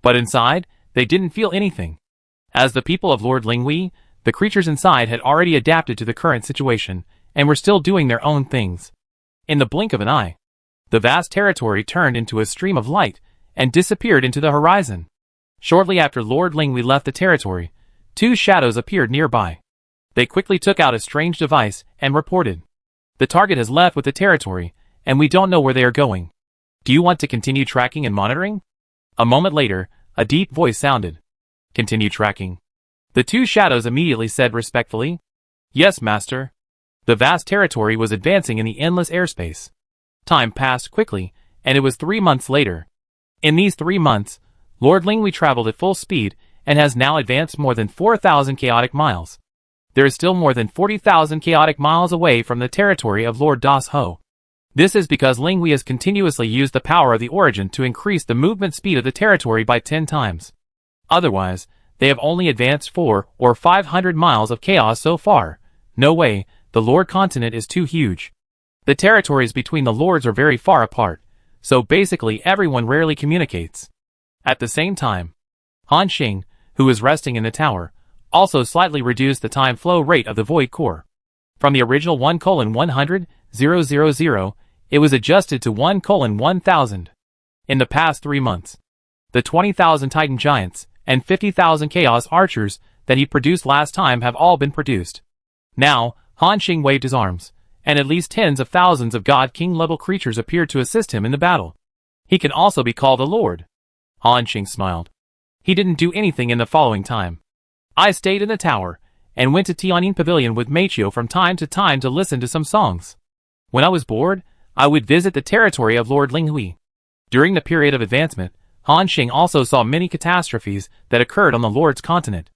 But inside, they didn't feel anything. As the people of Lord Linghui, the creatures inside had already adapted to the current situation and were still doing their own things. In the blink of an eye, the vast territory turned into a stream of light and disappeared into the horizon. Shortly after Lord Linghui left the territory, two shadows appeared nearby. They quickly took out a strange device and reported. The target has left with the territory, and we don't know where they are going. Do you want to continue tracking and monitoring? A moment later, a deep voice sounded. Continue tracking. The two shadows immediately said respectfully, Yes, Master. The vast territory was advancing in the endless airspace. Time passed quickly, and it was 3 months later. In these 3 months, Lord Linghui traveled at full speed and has now advanced more than 4,000 chaotic miles. There is still more than 40,000 chaotic miles away from the territory of Lord Das Ho. This is because Linghui has continuously used the power of the origin to increase the movement speed of the territory by 10 times. Otherwise, they have only advanced 400 or 500 miles of chaos so far. No way, the Lord continent is too huge. The territories between the lords are very far apart, so basically everyone rarely communicates. At the same time, Han Xing, who was resting in the tower, also slightly reduced the time flow rate of the Void Core. From the original 1:100,000, it was adjusted to 1:1000. In the past 3 months, the 20,000 Titan Giants and 50,000 Chaos Archers that he produced last time have all been produced. Now, Han Xing waved his arms, and at least tens of thousands of God King level creatures appeared to assist him in the battle. He can also be called a lord. Han Xing smiled. He didn't do anything in the following time. I stayed in the tower, and went to Tianyin Pavilion with Machio from time to listen to some songs. When I was bored, I would visit the territory of Lord Linghui. During the period of advancement, Han Xing also saw many catastrophes that occurred on the Lord's continent.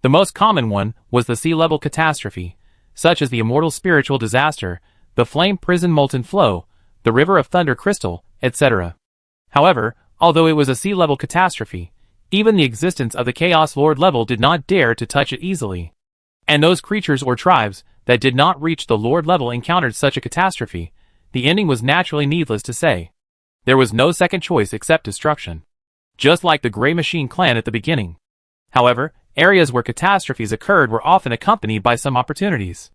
The most common one was the sea-level catastrophe, such as the immortal spiritual disaster, the flame prison molten flow, the river of thunder crystal, etc. However, although it was a sea-level catastrophe, even the existence of the Chaos Lord level did not dare to touch it easily. And those creatures or tribes that did not reach the Lord level encountered such a catastrophe, the ending was naturally needless to say. There was no second choice except destruction. Just like the Grey Machine clan at the beginning. However, areas where catastrophes occurred were often accompanied by some opportunities.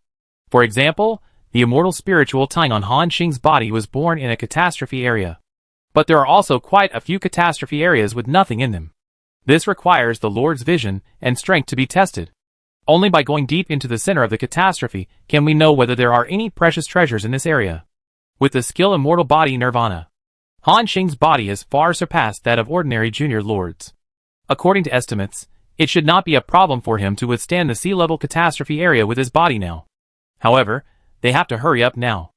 For example, the immortal spiritual tying on Han Xing's body was born in a catastrophe area. But there are also quite a few catastrophe areas with nothing in them. This requires the Lord's vision and strength to be tested. Only by going deep into the center of the catastrophe can we know whether there are any precious treasures in this area. With the skill immortal body nirvana, Han Xing's body has far surpassed that of ordinary junior lords. According to estimates, it should not be a problem for him to withstand the sea-level catastrophe area with his body now. However, they have to hurry up now.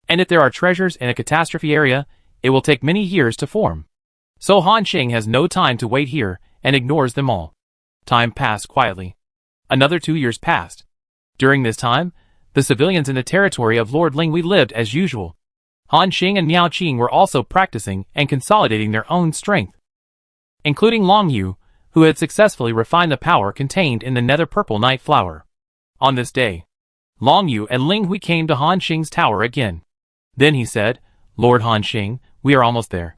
And if there are treasures in a catastrophe area, it will take many years to form. So Han Xing has no time to wait here and ignores them all. Time passed quietly. Another 2 years passed. During this time, the civilians in the territory of Lord Linghui lived as usual. Han Xing and Miao Qing were also practicing and consolidating their own strength, including Long Yu, who had successfully refined the power contained in the nether purple night flower. On this day, Long Yu and Ling Hui came to Han Xing's tower again. Then he said, "Lord Han Xing, we are almost there."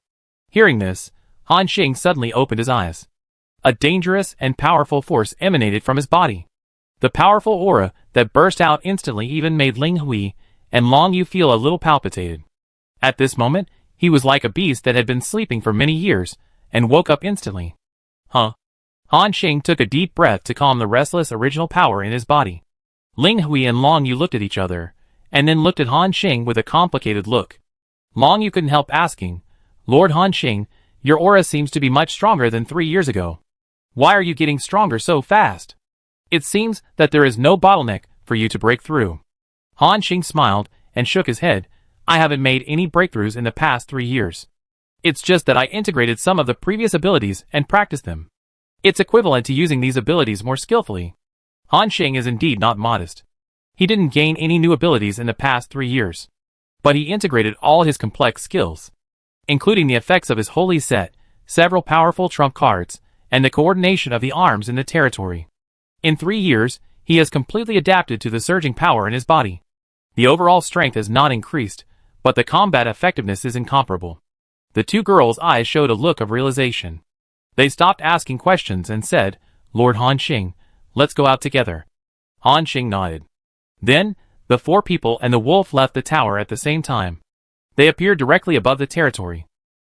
Hearing this, Han Xing suddenly opened his eyes. A dangerous and powerful force emanated from his body. The powerful aura that burst out instantly even made Ling Hui and Long Yu feel a little palpitated. At this moment, he was like a beast that had been sleeping for many years, and woke up instantly. Huh? Han Xing took a deep breath to calm the restless original power in his body. Ling Hui and Long Yu looked at each other, and then looked at Han Xing with a complicated look. Long Yu couldn't help asking, "Lord Han Xing, your aura seems to be much stronger than 3 years ago. Why are you getting stronger so fast? It seems that there is no bottleneck for you to break through." Han Xing smiled and shook his head. "I haven't made any breakthroughs in the past 3 years. It's just that I integrated some of the previous abilities and practiced them. It's equivalent to using these abilities more skillfully." Han Xing is indeed not modest. He didn't gain any new abilities in the past 3 years. But he integrated all his complex skills, including the effects of his holy set, several powerful trump cards, and the coordination of the arms in the territory. In 3 years, he has completely adapted to the surging power in his body. The overall strength has not increased, but the combat effectiveness is incomparable. The two girls' eyes showed a look of realization. They stopped asking questions and said, "Lord Han Xing, let's go out together." Han Xing nodded. Then, the 4 people and the wolf left the tower at the same time. They appeared directly above the territory.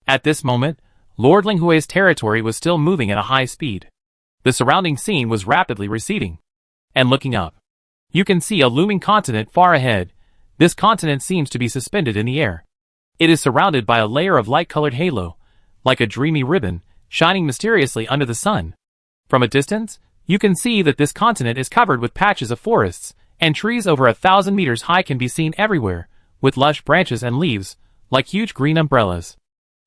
At this moment, Lord Linghui's territory was still moving at a high speed. The surrounding scene was rapidly receding. And looking up, you can see a looming continent far ahead. This continent seems to be suspended in the air. It is surrounded by a layer of light-colored halo, like a dreamy ribbon, shining mysteriously under the sun. From a distance, you can see that this continent is covered with patches of forests, and trees over 1,000 meters high can be seen everywhere, with lush branches and leaves, like huge green umbrellas.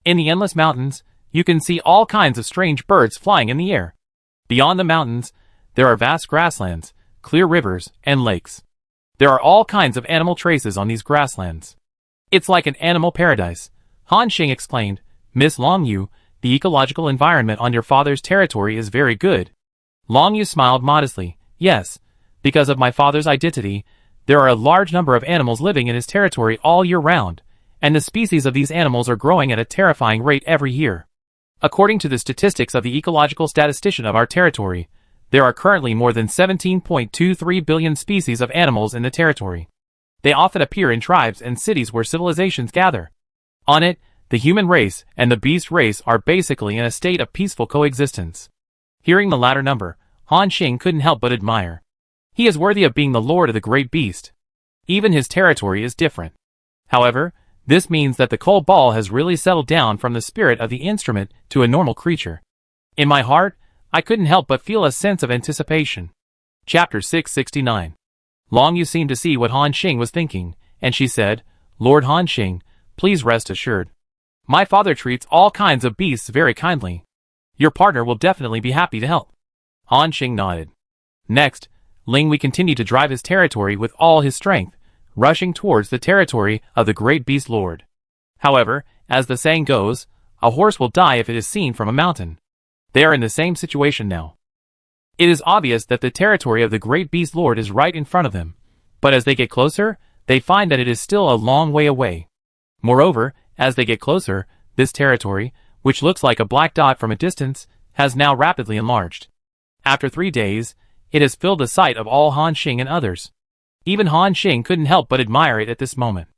In the endless mountains, you can see all kinds of strange birds flying in the air. Beyond the mountains, there are vast grasslands, clear rivers, and lakes. There are all kinds of animal traces on these grasslands. It's like an animal paradise, Han Xing explained. "Miss Long Yu, the ecological environment on your father's territory is very good." Long Yu smiled modestly. "Yes, because of my father's identity, there are a large number of animals living in his territory all year round, and the species of these animals are growing at a terrifying rate every year. According to the statistics of the ecological statistician of our territory, there are currently more than 17.23 billion species of animals in the territory. They often appear in tribes and cities where civilizations gather. On it, the human race and the beast race are basically in a state of peaceful coexistence." Hearing the latter number, Han Xing couldn't help but admire. He is worthy of being the lord of the great beast. Even his territory is different. However, this means that the coal ball has really settled down from the spirit of the instrument to a normal creature. In my heart, I couldn't help but feel a sense of anticipation. Chapter 669. Long Yu seemed to see what Han Xing was thinking, and she said, "Lord Han Xing, please rest assured. My father treats all kinds of beasts very kindly. Your partner will definitely be happy to help." Han Xing nodded. Next, Ling Wei continued to drive his territory with all his strength, rushing towards the territory of the great beast lord. However, as the saying goes, a horse will die if it is seen from a mountain. They are in the same situation now. It is obvious that the territory of the great beast lord is right in front of them, but as they get closer, they find that it is still a long way away. Moreover, as they get closer, this territory, which looks like a black dot from a distance, has now rapidly enlarged. After 3 days, it has filled the sight of all Han Xing and others. Even Han Xing couldn't help but admire it at this moment.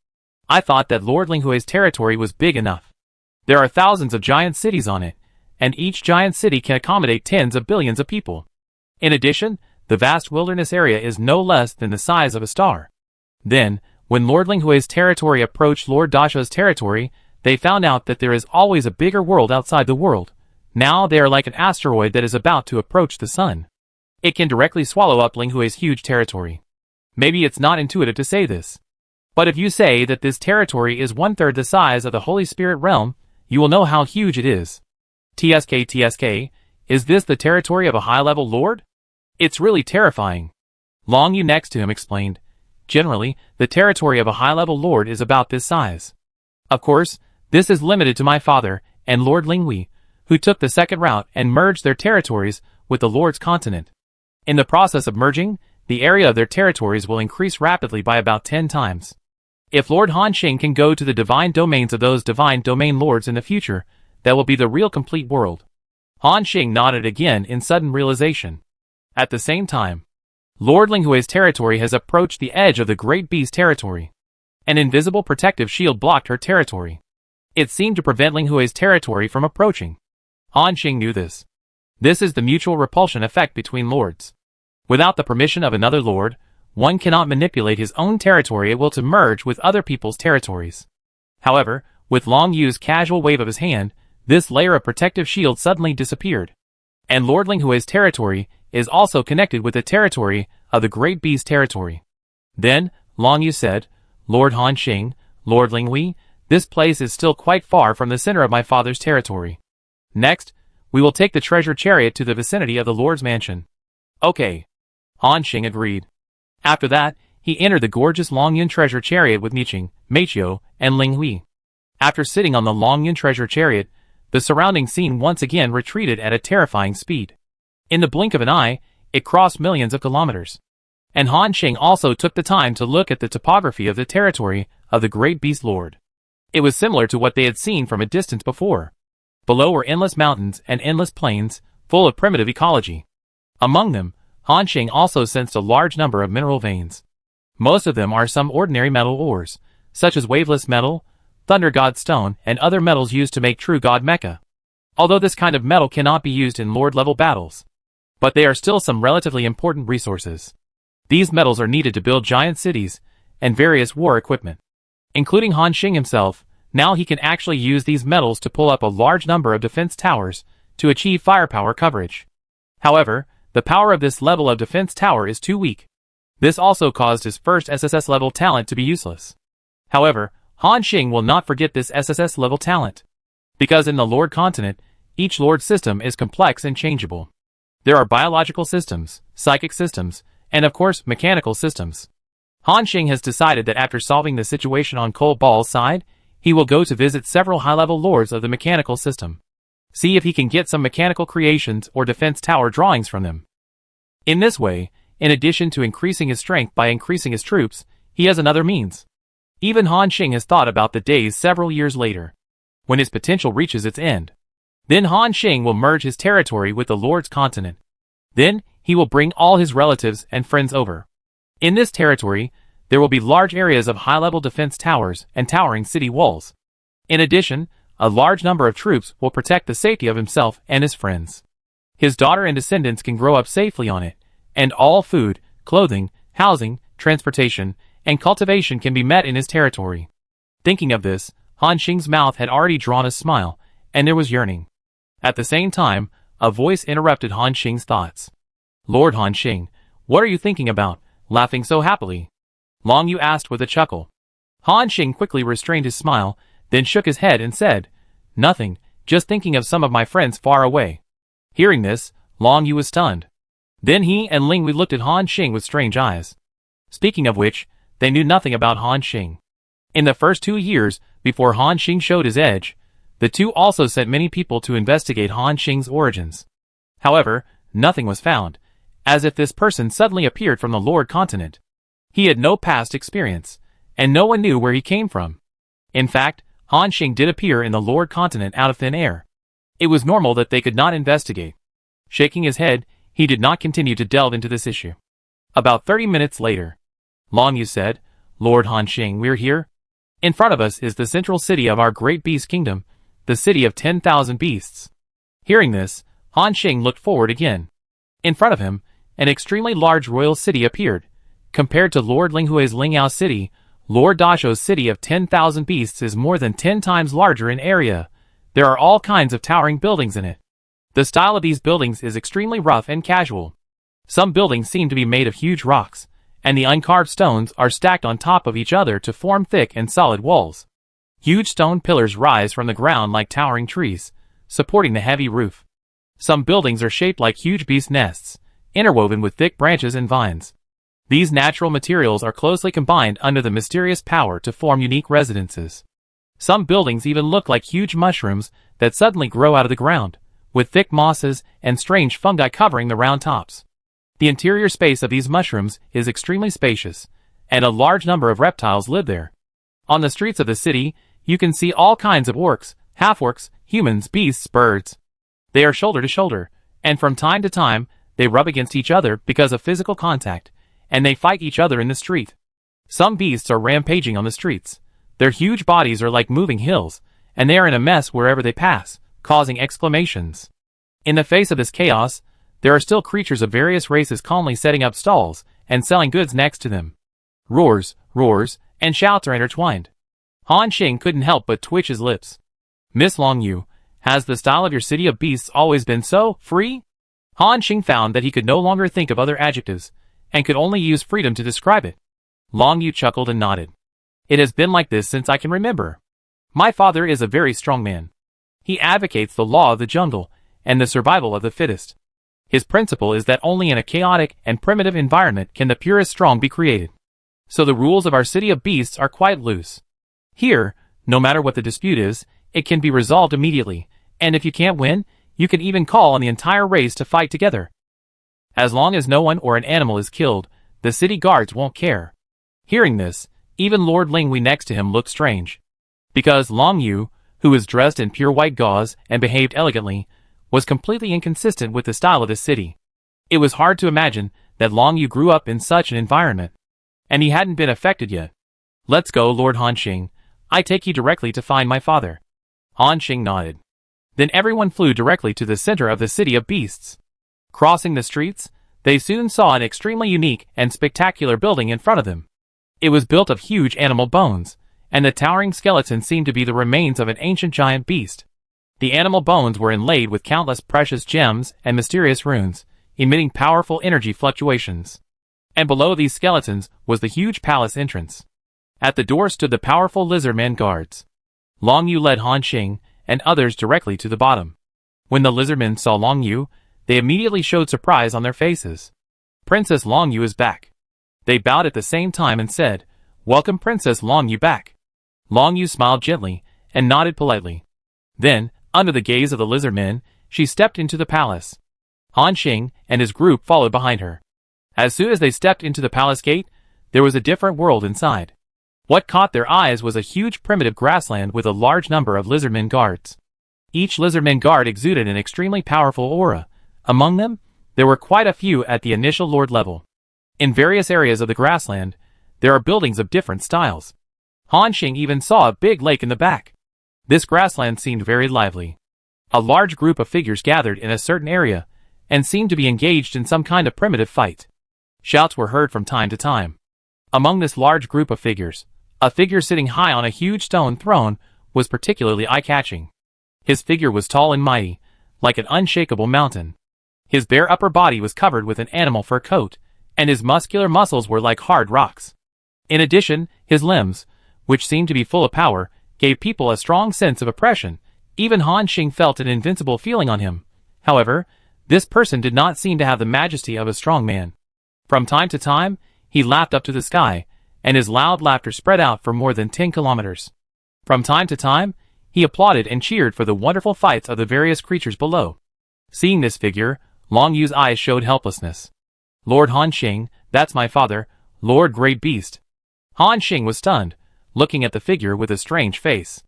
I thought that Lord Linghui's territory was big enough. There are thousands of giant cities on it, and each giant city can accommodate tens of billions of people. In addition, the vast wilderness area is no less than the size of a star. Then, when Lord Linghui's territory approached Lord Dasha's territory, they found out that there is always a bigger world outside the world. Now they are like an asteroid that is about to approach the sun. It can directly swallow up Linghui's huge territory. Maybe it's not intuitive to say this. But if you say that this territory is 1/3 the size of the Holy Spirit realm, you will know how huge it is. TSK, is this the territory of a high-level lord? It's really terrifying. Long Yu next to him explained, generally, the territory of a high-level lord is about this size. Of course, this is limited to my father and Lord Linghui, who took the second route and merged their territories with the Lord's continent. In the process of merging, the area of their territories will increase rapidly by about 10 times. If Lord Han Xing can go to the divine domains of those divine domain lords in the future, that will be the real complete world. Han Xing nodded again in sudden realization. At the same time, Lord Linghui's territory has approached the edge of the great beast territory. An invisible protective shield blocked her territory. It seemed to prevent Linghui's territory from approaching. Han Xing knew this. This is the mutual repulsion effect between lords. Without the permission of another lord, one cannot manipulate his own territory at will to merge with other people's territories. However, with Long Yu's casual wave of his hand, this layer of protective shield suddenly disappeared. And Lord Linghui's territory is also connected with the territory of the great beast territory. Then, Long Yu said, "Lord Han Xing, Lord Linghui, this place is still quite far from the center of my father's territory. Next, we will take the treasure chariot to the vicinity of the Lord's mansion." "Okay." Han Xing agreed. After that, he entered the gorgeous Longyun treasure chariot with Miqing, Meiqiu, and Linghui. After sitting on the Longyun treasure chariot, the surrounding scene once again retreated at a terrifying speed. In the blink of an eye, it crossed millions of kilometers. And Han Xing also took the time to look at the topography of the territory of the great beast lord. It was similar to what they had seen from a distance before. Below were endless mountains and endless plains, full of primitive ecology. Among them, Han Xing also sensed a large number of mineral veins. Most of them are some ordinary metal ores, such as waveless metal, thunder god stone, and other metals used to make true god mecha. Although this kind of metal cannot be used in lord-level battles. But they are still some relatively important resources. These metals are needed to build giant cities and various war equipment. Including Han Xing himself, now he can actually use these metals to pull up a large number of defense towers to achieve firepower coverage. However, the power of this level of defense tower is too weak. This also caused his first SSS level talent to be useless. However, Han Xing will not forget this SSS level talent. Because in the Lord continent, each Lord system is complex and changeable. There are biological systems, psychic systems, and of course mechanical systems. Han Xing has decided that after solving the situation on Cole Ball's side, he will go to visit several high-level lords of the mechanical system. See if he can get some mechanical creations or defense tower drawings from them. In this way, in addition to increasing his strength by increasing his troops, he has another means. Even Han Xing has thought about the days several years later, when his potential reaches its end. Then Han Xing will merge his territory with the Lord's continent. Then, he will bring all his relatives and friends over. In this territory, there will be large areas of high-level defense towers and towering city walls. In addition, a large number of troops will protect the safety of himself and his friends. His daughter and descendants can grow up safely on it, and all food, clothing, housing, transportation, and cultivation can be met in his territory. Thinking of this, Han Xing's mouth had already drawn a smile, and there was yearning. At the same time, a voice interrupted Han Xing's thoughts. Lord Han Xing, what are you thinking about, laughing so happily? Long Yu asked with a chuckle. Han Xing quickly restrained his smile, then shook his head and said, Nothing, just thinking of some of my friends far away. Hearing this, Long Yu was stunned. Then he and Ling Wei looked at Han Xing with strange eyes. Speaking of which, they knew nothing about Han Xing. In the first 2 years, before Han Xing showed his edge, the two also sent many people to investigate Han Xing's origins. However, nothing was found, as if this person suddenly appeared from the Lord continent. He had no past experience, and no one knew where he came from. In fact, Han Xing did appear in the Lord continent out of thin air. It was normal that they could not investigate. Shaking his head, he did not continue to delve into this issue. About 30 minutes later, Long Yu said, Lord Han Xing, we're here. In front of us is the central city of our great beast kingdom, the city of 10,000 beasts. Hearing this, Han Xing looked forward again. In front of him, an extremely large royal city appeared. Compared to Lord Linghui's Lingyao city, Lord Dasho's city of 10,000 beasts is more than 10 times larger in area. There are all kinds of towering buildings in it. The style of these buildings is extremely rough and casual. Some buildings seem to be made of huge rocks, and the uncarved stones are stacked on top of each other to form thick and solid walls. Huge stone pillars rise from the ground like towering trees, supporting the heavy roof. Some buildings are shaped like huge beast nests, interwoven with thick branches and vines. These natural materials are closely combined under the mysterious power to form unique residences. Some buildings even look like huge mushrooms that suddenly grow out of the ground, with thick mosses and strange fungi covering the round tops. The interior space of these mushrooms is extremely spacious, and a large number of reptiles live there. On the streets of the city, you can see all kinds of orcs, half-orcs, humans, beasts, birds. They are shoulder to shoulder, and from time to time, they rub against each other because of physical contact, and they fight each other in the street. Some beasts are rampaging on the streets. Their huge bodies are like moving hills, and they are in a mess wherever they pass, causing exclamations. In the face of this chaos, there are still creatures of various races calmly setting up stalls and selling goods next to them. Roars, and shouts are intertwined. Han Xing couldn't help but twitch his lips. Miss Long Yu, has the style of your city of beasts always been so free? Han Xing found that he could no longer think of other adjectives, and could only use freedom to describe it. Long Yu chuckled and nodded. It has been like this since I can remember. My father is a very strong man. He advocates the law of the jungle and the survival of the fittest. His principle is that only in a chaotic and primitive environment can the purest strong be created. So the rules of our city of beasts are quite loose. Here, no matter what the dispute is, it can be resolved immediately, and if you can't win, you can even call on the entire race to fight together. As long as no one or an animal is killed, the city guards won't care. Hearing this, even Lord Lingwei next to him looked strange. Because Long Yu, who was dressed in pure white gauze and behaved elegantly, was completely inconsistent with the style of the city. It was hard to imagine that Long Yu grew up in such an environment. And he hadn't been affected yet. Let's go, Lord Han Xing. I take you directly to find my father. Han Xing nodded. Then everyone flew directly to the center of the city of beasts. Crossing the streets, they soon saw an extremely unique and spectacular building in front of them. It was built of huge animal bones, and the towering skeleton seemed to be the remains of an ancient giant beast. The animal bones were inlaid with countless precious gems and mysterious runes, emitting powerful energy fluctuations. And below these skeletons was the huge palace entrance. At the door stood the powerful lizardman guards. Long Yu led Han Xing and others directly to the bottom. When the lizardmen saw Long Yu, they immediately showed surprise on their faces. Princess Long Yu is back. They bowed at the same time and said, Welcome Princess Long Yu back. Long Yu smiled gently and nodded politely. Then, under the gaze of the lizardmen, she stepped into the palace. Han Xing and his group followed behind her. As soon as they stepped into the palace gate, there was a different world inside. What caught their eyes was a huge primitive grassland with a large number of lizardmen guards. Each lizardman guard exuded an extremely powerful aura. Among them, there were quite a few at the initial lord level. In various areas of the grassland, there are buildings of different styles. Han Xing even saw a big lake in the back. This grassland seemed very lively. A large group of figures gathered in a certain area, and seemed to be engaged in some kind of primitive fight. Shouts were heard from time to time. Among this large group of figures, a figure sitting high on a huge stone throne was particularly eye-catching. His figure was tall and mighty, like an unshakable mountain. His bare upper body was covered with an animal fur coat, and his muscular muscles were like hard rocks. In addition, his limbs, which seemed to be full of power, gave people a strong sense of oppression. Even Han Xing felt an invincible feeling on him. However, this person did not seem to have the majesty of a strong man. From time to time, he laughed up to the sky, and his loud laughter spread out for more than 10 kilometers. From time to time, he applauded and cheered for the wonderful fights of the various creatures below. Seeing this figure, Long Yu's eyes showed helplessness. Lord Han Xing, that's my father, Lord Great Beast. Han Xing was stunned, looking at the figure with a strange face.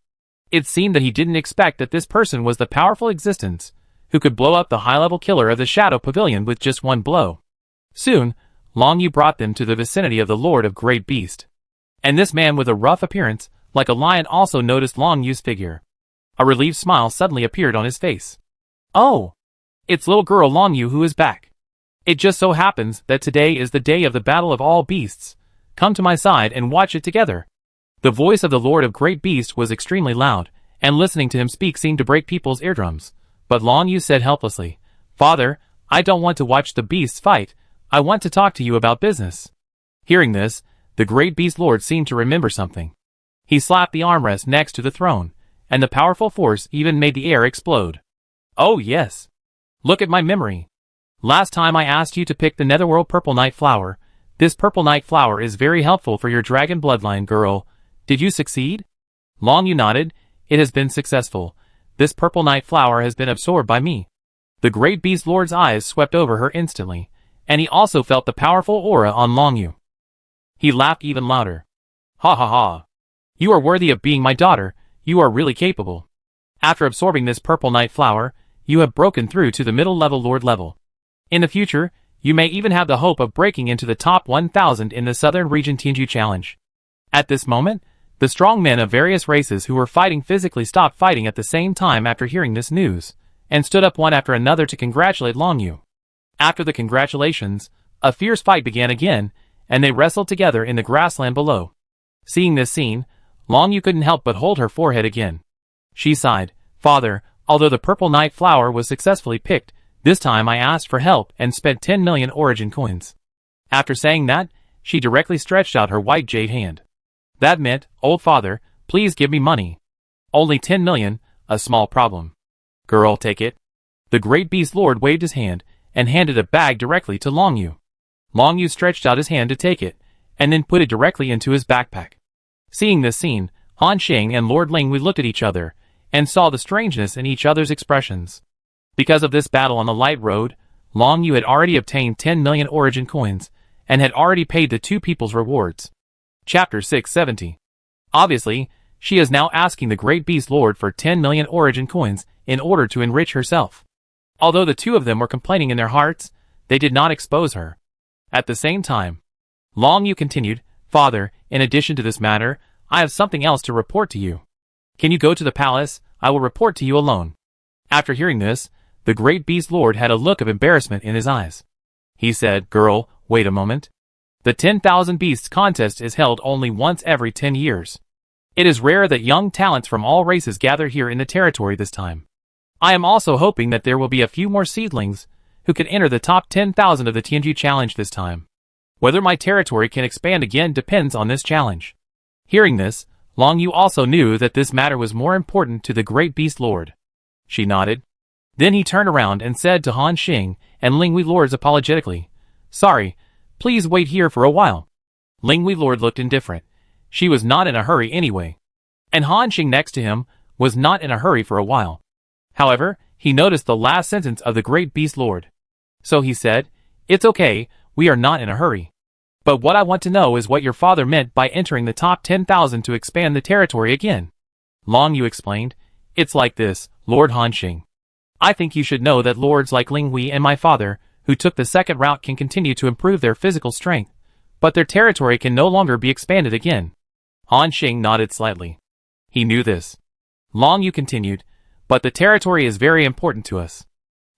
It seemed that he didn't expect that this person was the powerful existence who could blow up the high-level killer of the Shadow Pavilion with just one blow. Soon, Long Yu brought them to the vicinity of the Lord of Great Beast. And this man with a rough appearance, like a lion, also noticed Long Yu's figure. A relieved smile suddenly appeared on his face. Oh! It's little girl Long Yu who is back. It just so happens that today is the day of the battle of all beasts. Come to my side and watch it together. The voice of the Lord of Great Beast was extremely loud, and listening to him speak seemed to break people's eardrums. But Long Yu said helplessly, Father, I don't want to watch the beasts fight. I want to talk to you about business. Hearing this, the Great Beast Lord seemed to remember something. He slapped the armrest next to the throne, and the powerful force even made the air explode. Oh yes. Look at my memory. Last time I asked you to pick the Netherworld Purple Night Flower. This Purple Night Flower is very helpful for your dragon bloodline, girl. Did you succeed? Long Yu nodded. It has been successful. This Purple Night Flower has been absorbed by me. The Great Beast Lord's eyes swept over her instantly, and he also felt the powerful aura on Long Yu. He laughed even louder. Ha ha ha. You are worthy of being my daughter. You are really capable. After absorbing this Purple Night Flower, you have broken through to the middle-level Lord level. In the future, you may even have the hope of breaking into the top 1,000 in the Southern Region Tianju Challenge. At this moment, the strong men of various races who were fighting physically stopped fighting at the same time after hearing this news, and stood up one after another to congratulate Long Yu. After the congratulations, a fierce fight began again, and they wrestled together in the grassland below. Seeing this scene, Long Yu couldn't help but hold her forehead again. She sighed, Father, although the Purple Night Flower was successfully picked, this time I asked for help and spent 10 million origin coins. After saying that, she directly stretched out her white jade hand. That meant, old father, please give me money. Only 10 million, a small problem. Girl, take it. The Great Beast Lord waved his hand, and handed a bag directly to Long Yu. Long Yu stretched out his hand to take it, and then put it directly into his backpack. Seeing this scene, Han Xing and Lord Linghui looked at each other, and saw the strangeness in each other's expressions. Because of this battle on the light road, Long Yu had already obtained 10 million origin coins, and had already paid the two people's rewards. Chapter 670. Obviously, she is now asking the Great Beast Lord for 10 million origin coins in order to enrich herself. Although the two of them were complaining in their hearts, they did not expose her. At the same time, Long Yu continued, Father, in addition to this matter, I have something else to report to you. Can you go to the palace? I will report to you alone. After hearing this, the Great Beast Lord had a look of embarrassment in his eyes. He said, Girl, wait a moment. The 10,000 Beasts contest is held only once every 10 years. It is rare that young talents from all races gather here in the territory this time. I am also hoping that there will be a few more seedlings who can enter the top 10,000 of the Tianju Challenge this time. Whether my territory can expand again depends on this challenge. Hearing this, Long Yu also knew that this matter was more important to the Great Beast Lord. She nodded. Then he turned around and said to Han Xing and Linghui Lords apologetically, Sorry, please wait here for a while. Linghui Lord looked indifferent. She was not in a hurry anyway. And Han Xing next to him was not in a hurry for a while. However, he noticed the last sentence of the Great Beast Lord. So he said, It's okay, we are not in a hurry. But what I want to know is what your father meant by entering the top 10,000 to expand the territory again. Long Yu explained, It's like this, Lord Han Xing. I think you should know that lords like Linghui and my father, who took the second route, can continue to improve their physical strength, but their territory can no longer be expanded again. Han Xing nodded slightly. He knew this. Long Yu continued, But the territory is very important to us.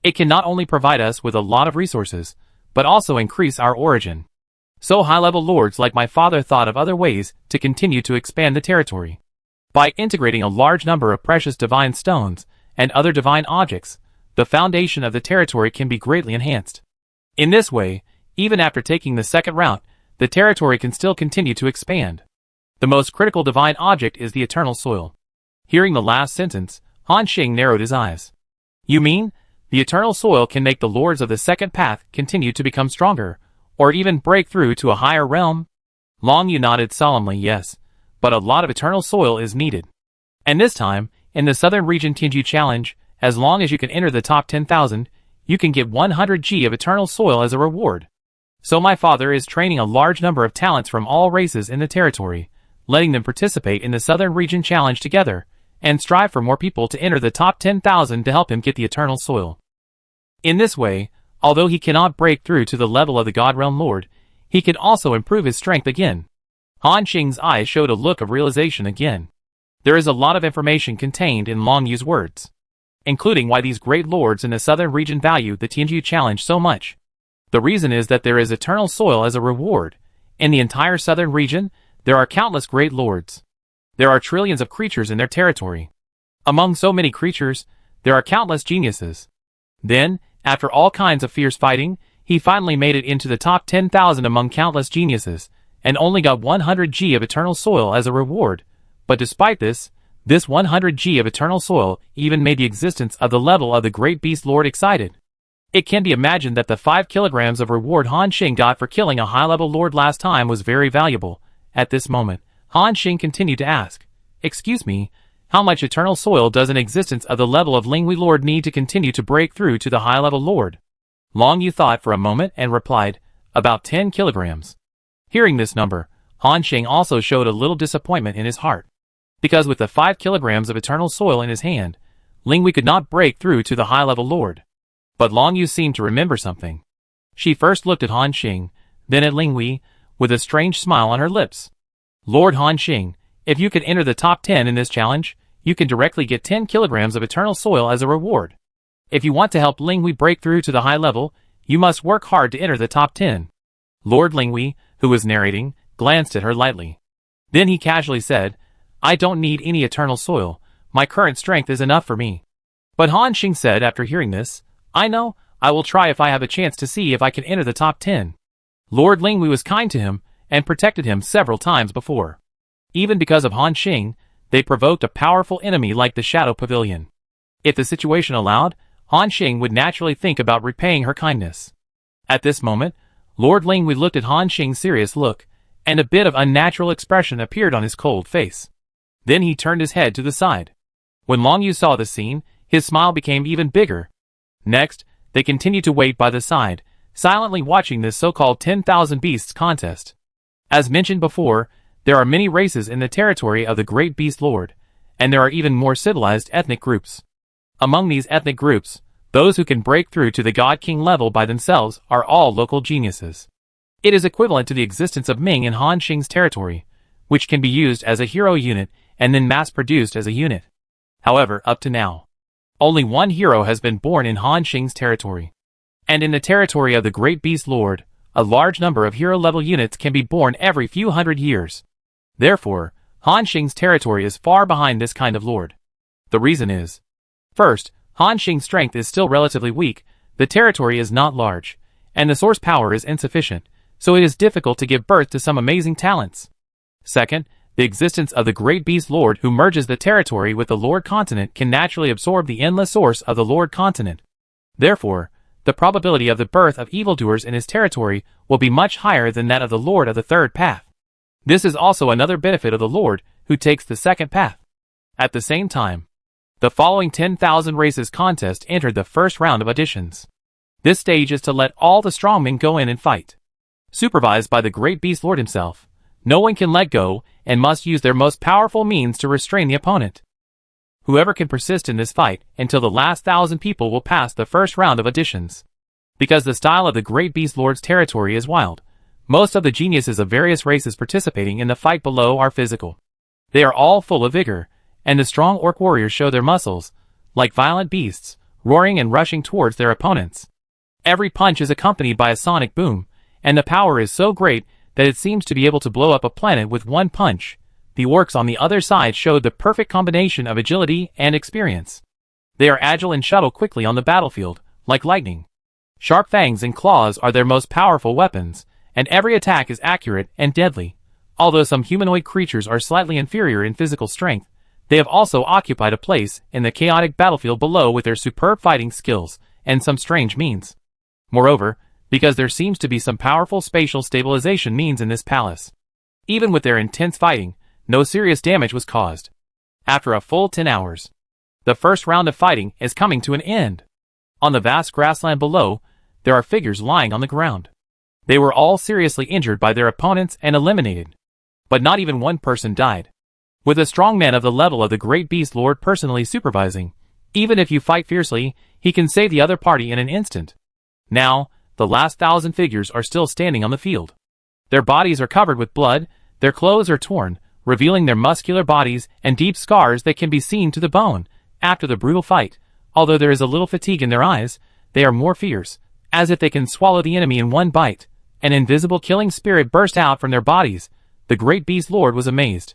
It can not only provide us with a lot of resources, but also increase our origin. So high-level lords like my father thought of other ways to continue to expand the territory. By integrating a large number of precious divine stones and other divine objects, the foundation of the territory can be greatly enhanced. In this way, even after taking the second route, the territory can still continue to expand. The most critical divine object is the eternal soil. Hearing the last sentence, Han Xing narrowed his eyes. You mean, the eternal soil can make the lords of the second path continue to become stronger, or even break through to a higher realm? Long Yu nodded solemnly yes, but a lot of eternal soil is needed. And this time, in the Southern Region Tianju Challenge, as long as you can enter the top 10,000, you can get 100 G of eternal soil as a reward. So my father is training a large number of talents from all races in the territory, letting them participate in the Southern Region Challenge together, and strive for more people to enter the top 10,000 to help him get the eternal soil. In this way, although he cannot break through to the level of the God Realm Lord, he can also improve his strength again. Han Xing's eyes showed a look of realization again. There is a lot of information contained in Long Yu's words, including why these great lords in the Southern Region value the Tianju Challenge so much. The reason is that there is eternal soil as a reward. In the entire Southern Region, there are countless great lords. There are trillions of creatures in their territory. Among so many creatures, there are countless geniuses. Then, after all kinds of fierce fighting, he finally made it into the top 10,000 among countless geniuses, and only got 100 G of eternal soil as a reward. But despite this 100 G of eternal soil even made the existence of the level of the great beast lord excited. It can be imagined that the 5 kilograms of reward Han Xing got for killing a high-level lord last time was very valuable. At this moment, Han Xing continued to ask, "Excuse me, how much eternal soil does an existence of the level of Linghui Lord need to continue to break through to the high-level lord?" Long Yu thought for a moment and replied, "About 10 kilograms." Hearing this number, Han Xing also showed a little disappointment in his heart. Because with the 5 kilograms of eternal soil in his hand, Linghui could not break through to the high-level lord. But Long Yu seemed to remember something. She first looked at Han Xing, then at Linghui, with a strange smile on her lips. "Lord Han Xing, if you can enter the top 10 in this challenge, you can directly get 10 kilograms of eternal soil as a reward. If you want to help Linghui break through to the high level, you must work hard to enter the top 10. Lord Linghui, who was narrating, glanced at her lightly. Then he casually said, "I don't need any eternal soil, my current strength is enough for me." But Han Xing said after hearing this, "I know, I will try if I have a chance to see if I can enter the top 10. Lord Linghui was kind to him, and protected him several times before. Even because of Han Xing, they provoked a powerful enemy like the Shadow Pavilion. If the situation allowed, Han Xing would naturally think about repaying her kindness." At this moment, Lord Linghui looked at Han Xing's serious look, and a bit of unnatural expression appeared on his cold face. Then he turned his head to the side. When Long Yu saw the scene, his smile became even bigger. Next, they continued to wait by the side, silently watching this so-called 10,000 beasts contest. As mentioned before, there are many races in the territory of the Great Beast Lord, and there are even more civilized ethnic groups. Among these ethnic groups, those who can break through to the God King level by themselves are all local geniuses. It is equivalent to the existence of Ming in Han Xing's territory, which can be used as a hero unit and then mass-produced as a unit. However, up to now, only one hero has been born in Han Xing's territory. And in the territory of the Great Beast Lord, a large number of hero-level units can be born every few hundred years. Therefore, Han Xing's territory is far behind this kind of lord. The reason is, first, Han Xing's strength is still relatively weak, the territory is not large, and the source power is insufficient, so it is difficult to give birth to some amazing talents. Second, the existence of the Great Beast Lord who merges the territory with the Lord Continent can naturally absorb the endless source of the Lord Continent. Therefore, the probability of the birth of evildoers in his territory will be much higher than that of the Lord of the Third Path. This is also another benefit of the Lord who takes the second path. At the same time, the following 10,000 races contest entered the first round of auditions. This stage is to let all the strongmen go in and fight. Supervised by the Great Beast Lord himself, no one can let go and must use their most powerful means to restrain the opponent. Whoever can persist in this fight until the last 1,000 people will pass the first round of auditions. Because the style of the Great Beast Lord's territory is wild, most of the geniuses of various races participating in the fight below are physical. They are all full of vigor, and the strong orc warriors show their muscles, like violent beasts, roaring and rushing towards their opponents. Every punch is accompanied by a sonic boom, and the power is so great that it seems to be able to blow up a planet with one punch. The orcs on the other side showed the perfect combination of agility and experience. They are agile and shuttle quickly on the battlefield, like lightning. Sharp fangs and claws are their most powerful weapons, and every attack is accurate and deadly. Although some humanoid creatures are slightly inferior in physical strength, they have also occupied a place in the chaotic battlefield below with their superb fighting skills and some strange means. Moreover, because there seems to be some powerful spatial stabilization means in this palace. Even with their intense fighting, no serious damage was caused. After a full 10 hours, the first round of fighting is coming to an end. On the vast grassland below, there are figures lying on the ground. They were all seriously injured by their opponents and eliminated. But not even one person died. With a strong man of the level of the Great Beast Lord personally supervising, even if you fight fiercely, he can save the other party in an instant. Now, the last 1,000 figures are still standing on the field. Their bodies are covered with blood, their clothes are torn, revealing their muscular bodies and deep scars that can be seen to the bone. After the brutal fight, although there is a little fatigue in their eyes, they are more fierce, as if they can swallow the enemy in one bite. An invisible killing spirit burst out from their bodies. The Great Beast Lord was amazed.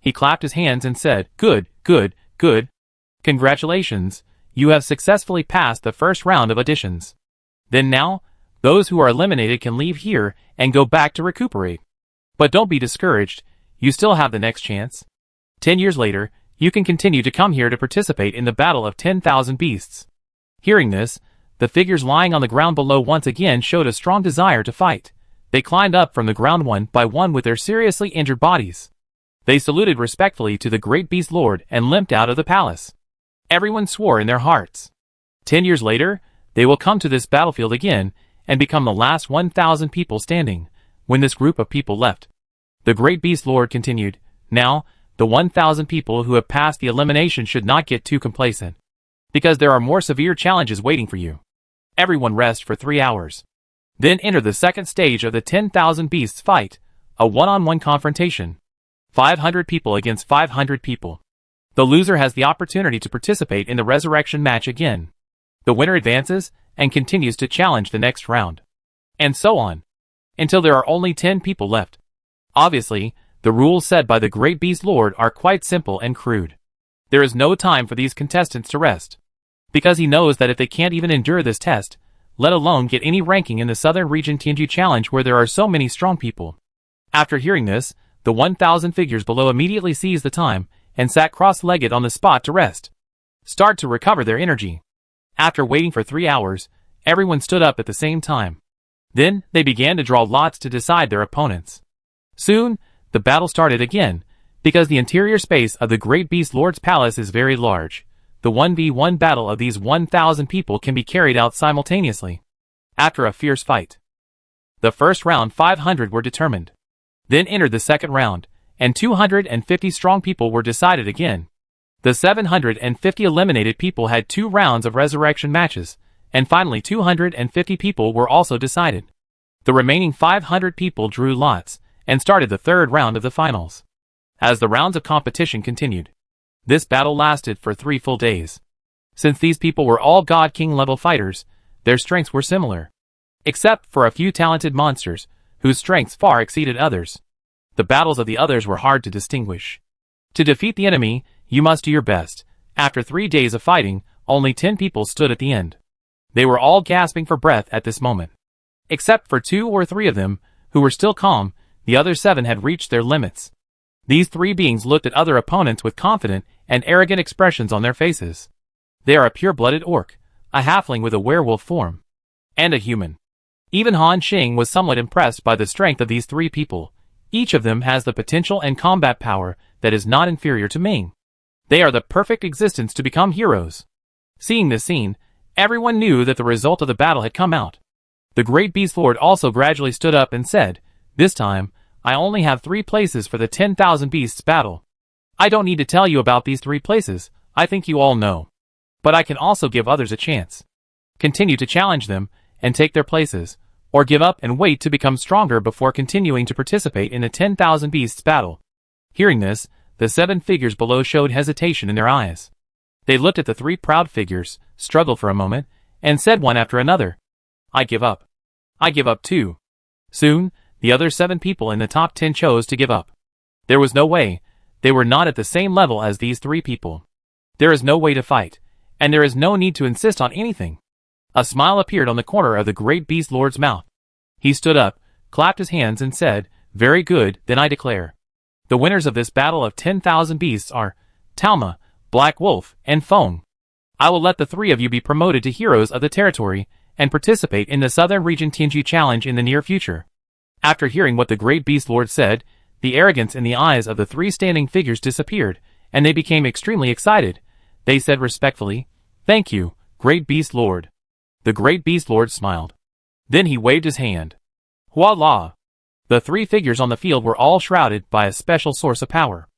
He clapped his hands and said, "Good, good, good. Congratulations, you have successfully passed the first round of auditions. Then now, those who are eliminated can leave here and go back to recuperate. But don't be discouraged, you still have the next chance. 10 years later, you can continue to come here to participate in the battle of 10,000 beasts." Hearing this, the figures lying on the ground below once again showed a strong desire to fight. They climbed up from the ground one by one with their seriously injured bodies. They saluted respectfully to the Great Beast Lord and limped out of the palace. Everyone swore in their hearts. 10 years later, they will come to this battlefield again and become the last 1,000 people standing. When this group of people left, the Great Beast Lord continued, "Now, the 1,000 people who have passed the elimination should not get too complacent, because there are more severe challenges waiting for you. Everyone rest for 3 hours. Then enter the second stage of the 10,000 beasts fight, a one-on-one confrontation. 500 people against 500 people. The loser has the opportunity to participate in the resurrection match again. The winner advances and continues to challenge the next round. And so on, until there are only 10 people left. Obviously, the rules set by the Great Beast Lord are quite simple and crude. There is no time for these contestants to rest, because he knows that if they can't even endure this test, let alone get any ranking in the Southern Region Tianju Challenge where there are so many strong people. After hearing this, the 1,000 figures below immediately seized the time and sat cross-legged on the spot to rest. Start to recover their energy. After waiting for 3 hours, everyone stood up at the same time. Then, they began to draw lots to decide their opponents. Soon, the battle started again, because the interior space of the Great Beast Lord's palace is very large. The 1v1 battle of these 1,000 people can be carried out simultaneously. After a fierce fight, the first round 500 were determined. Then entered the second round, and 250 strong people were decided again. The 750 eliminated people had 2 rounds of resurrection matches, and finally 250 people were also decided. The remaining 500 people drew lots, and started the third round of the finals. As the rounds of competition continued, this battle lasted for 3 full days. Since these people were all God King level fighters, their strengths were similar, except for a few talented monsters, whose strengths far exceeded others. The battles of the others were hard to distinguish. To defeat the enemy, you must do your best. After 3 days of fighting, only 10 people stood at the end. They were all gasping for breath at this moment. Except for 2 or 3 of them, who were still calm, the other 7 had reached their limits. These 3 beings looked at other opponents with confident and arrogant expressions on their faces. They are a pure-blooded orc, a halfling with a werewolf form, and a human. Even Han Xing was somewhat impressed by the strength of these 3 people. Each of them has the potential and combat power that is not inferior to Ming. They are the perfect existence to become heroes. Seeing this scene, everyone knew that the result of the battle had come out. The Great Beast Lord also gradually stood up and said, "This time, I only have 3 places for the 10,000 beasts battle. I don't need to tell you about these 3 places, I think you all know. But I can also give others a chance. Continue to challenge them, and take their places, or give up and wait to become stronger before continuing to participate in the 10,000 beasts battle." Hearing this, the 7 figures below showed hesitation in their eyes. They looked at the 3 proud figures, struggled for a moment, and said one after another, "I give up. I give up too." Soon, the other 7 people in the top 10 chose to give up. There was no way. They were not at the same level as these 3 people. There is no way to fight. and there is no need to insist on anything. A smile appeared on the corner of the great beast lord's mouth. He stood up, clapped his hands and said, "Very good, then I declare. The winners of this battle of 10,000 beasts are Talma, Black Wolf, and Fong. I will let the three of you be promoted to heroes of the territory and participate in the Southern Region Tianju Challenge in the near future." After hearing what the great beast lord said, the arrogance in the eyes of the three standing figures disappeared, and they became extremely excited. They said respectfully, "Thank you, great beast lord." The great beast lord smiled. Then he waved his hand. Voila! The three figures on the field were all shrouded by a special source of power.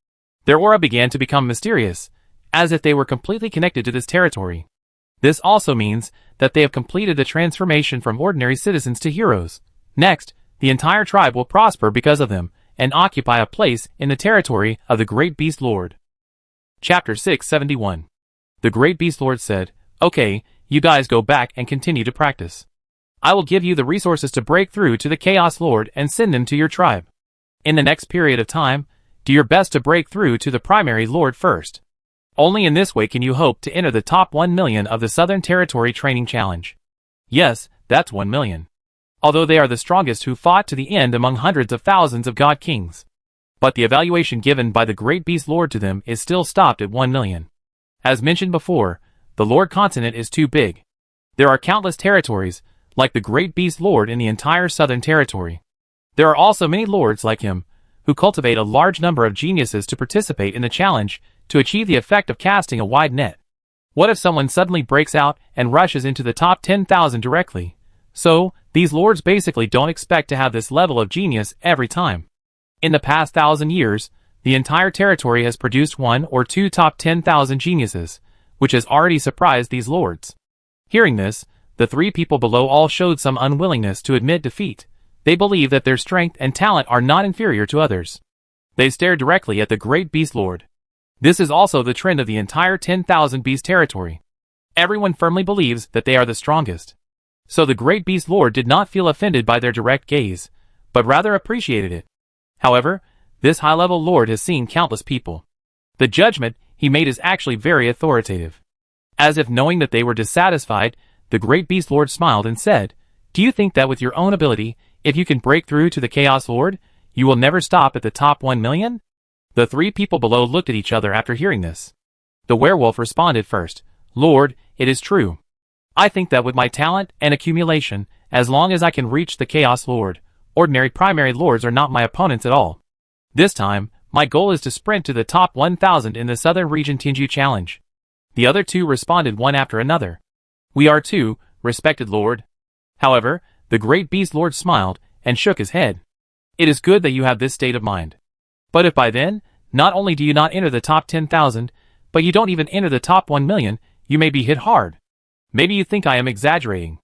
Their aura began to become mysterious, as if they were completely connected to this territory. This also means that they have completed the transformation from ordinary citizens to heroes. Next, the entire tribe will prosper because of them, and occupy a place in the territory of the Great Beast Lord. Chapter 671. The Great Beast Lord said, "Okay, you guys go back and continue to practice. I will give you the resources to break through to the Chaos Lord and send them to your tribe. In the next period of time, do your best to break through to the primary Lord first. Only in this way can you hope to enter the top 1 million of the Southern Territory Training Challenge." Yes, that's 1 million. Although they are the strongest who fought to the end among hundreds of thousands of God Kings. But the evaluation given by the Great Beast Lord to them is still stopped at 1 million. As mentioned before, the Lord continent is too big. There are countless territories, like the Great Beast Lord in the entire Southern Territory. There are also many lords like him, who cultivate a large number of geniuses to participate in the challenge to achieve the effect of casting a wide net. What if someone suddenly breaks out and rushes into the top 10,000 directly? So, these lords basically don't expect to have this level of genius every time. In the past 1,000 years, the entire territory has produced 1 or 2 top 10,000 geniuses, which has already surprised these lords. Hearing this, the three people below all showed some unwillingness to admit defeat. They believe that their strength and talent are not inferior to others. They stared directly at the Great Beast Lord. This is also the trend of the entire 10,000 beast territory. Everyone firmly believes that they are the strongest. So the Great Beast Lord did not feel offended by their direct gaze, but rather appreciated it. However, this high-level lord has seen countless people. The judgment he made is actually very authoritative. As if knowing that they were dissatisfied, the Great Beast Lord smiled and said, "Do you think that with your own ability, if you can break through to the Chaos Lord, you will never stop at the top 1 million? The three people below looked at each other after hearing this. The werewolf responded first, "Lord, it is true. I think that with my talent and accumulation, as long as I can reach the Chaos Lord, ordinary primary lords are not my opponents at all. This time, my goal is to sprint to the top 1,000 in the Southern Region Tianju Challenge." The other two responded one after another. "We are too, respected Lord." However, the Great Beast Lord smiled and shook his head. "It is good that you have this state of mind. But if by then, not only do you not enter the top 10,000, but you don't even enter the top 1 million, you may be hit hard. Maybe you think I am exaggerating.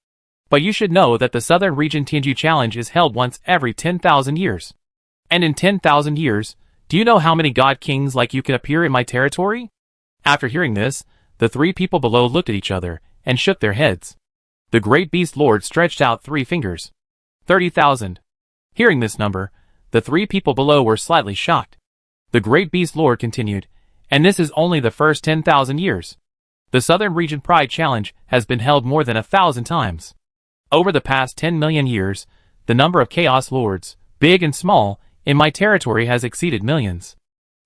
But you should know that the Southern Region Tianju Challenge is held once every 10,000 years. And in 10,000 years, do you know how many God Kings like you can appear in my territory?" After hearing this, the three people below looked at each other and shook their heads. The Great Beast Lord stretched out 3 fingers. 30,000. Hearing this number, the three people below were slightly shocked. The Great Beast Lord continued, "And this is only the first 10,000 years. The Southern Region Pride Challenge has been held more than 1,000 times. Over the past 10 million years, the number of Chaos Lords, big and small, in my territory has exceeded millions.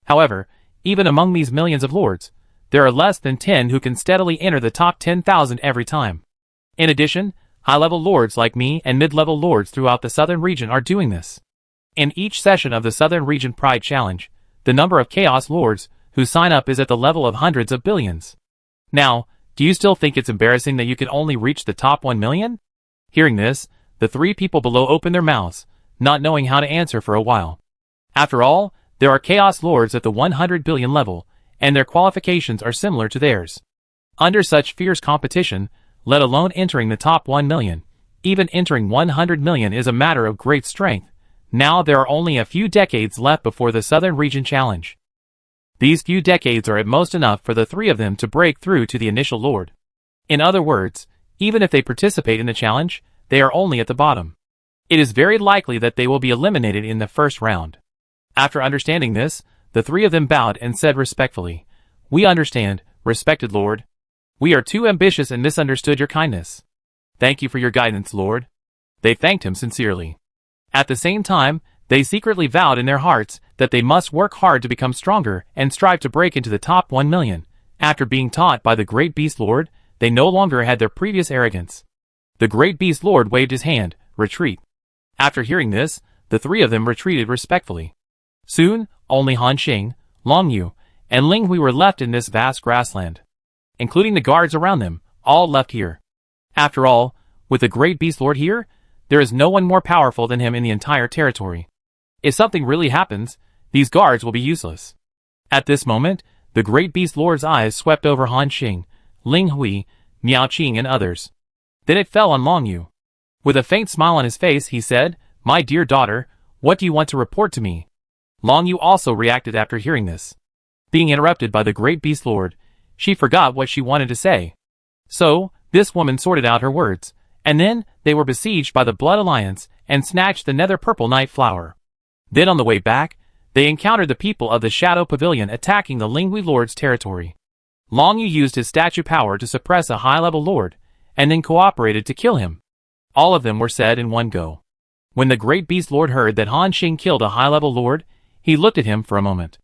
However, even among these millions of lords, there are less than 10 who can steadily enter the top 10,000 every time. In addition, high-level lords like me and mid-level lords throughout the Southern Region are doing this. In each session of the Southern Region Pride Challenge, the number of Chaos Lords who sign up is at the level of hundreds of billions. Now, do you still think it's embarrassing that you can only reach the top 1 million? Hearing this, the three people below opened their mouths, not knowing how to answer for a while. After all, there are Chaos Lords at the 100 billion level, and their qualifications are similar to theirs. Under such fierce competition, let alone entering the top 1 million, even entering 100 million is a matter of great strength. Now there are only a few decades left before the Southern Region Challenge. These few decades are at most enough for the three of them to break through to the initial Lord. In other words, even if they participate in the challenge, they are only at the bottom. It is very likely that they will be eliminated in the first round. After understanding this, the three of them bowed and said respectfully, "We understand, respected Lord." We are too ambitious and misunderstood your kindness. Thank you for your guidance, Lord. They thanked him sincerely. At the same time, they secretly vowed in their hearts that they must work hard to become stronger and strive to break into the top 1 million. After being taught by the great beast lord, they no longer had their previous arrogance. The great beast lord waved his hand, retreat. After hearing this, the three of them retreated respectfully. Soon, only Han Xing, Long Yu, and Ling Hui were left in this vast grassland. Including the guards around them, all left here. After all, with the great beast lord here, there is no one more powerful than him in the entire territory. If something really happens, these guards will be useless. At this moment, the great beast lord's eyes swept over Han Xing, Ling Hui, Miao Qing and others. Then it fell on Long Yu. With a faint smile on his face, he said, "My dear daughter, what do you want to report to me?" Long Yu also reacted after hearing this. Being interrupted by the great beast lord, she forgot what she wanted to say. So, this woman sorted out her words, and then they were besieged by the Blood Alliance and snatched the nether purple night flower. Then on the way back, they encountered the people of the Shadow Pavilion attacking the Lingui Lord's territory. Long Yu used his statue power to suppress a high-level lord, and then cooperated to kill him. All of them were said in one go. When the great beast lord heard that Han Xing killed a high-level lord, he looked at him for a moment.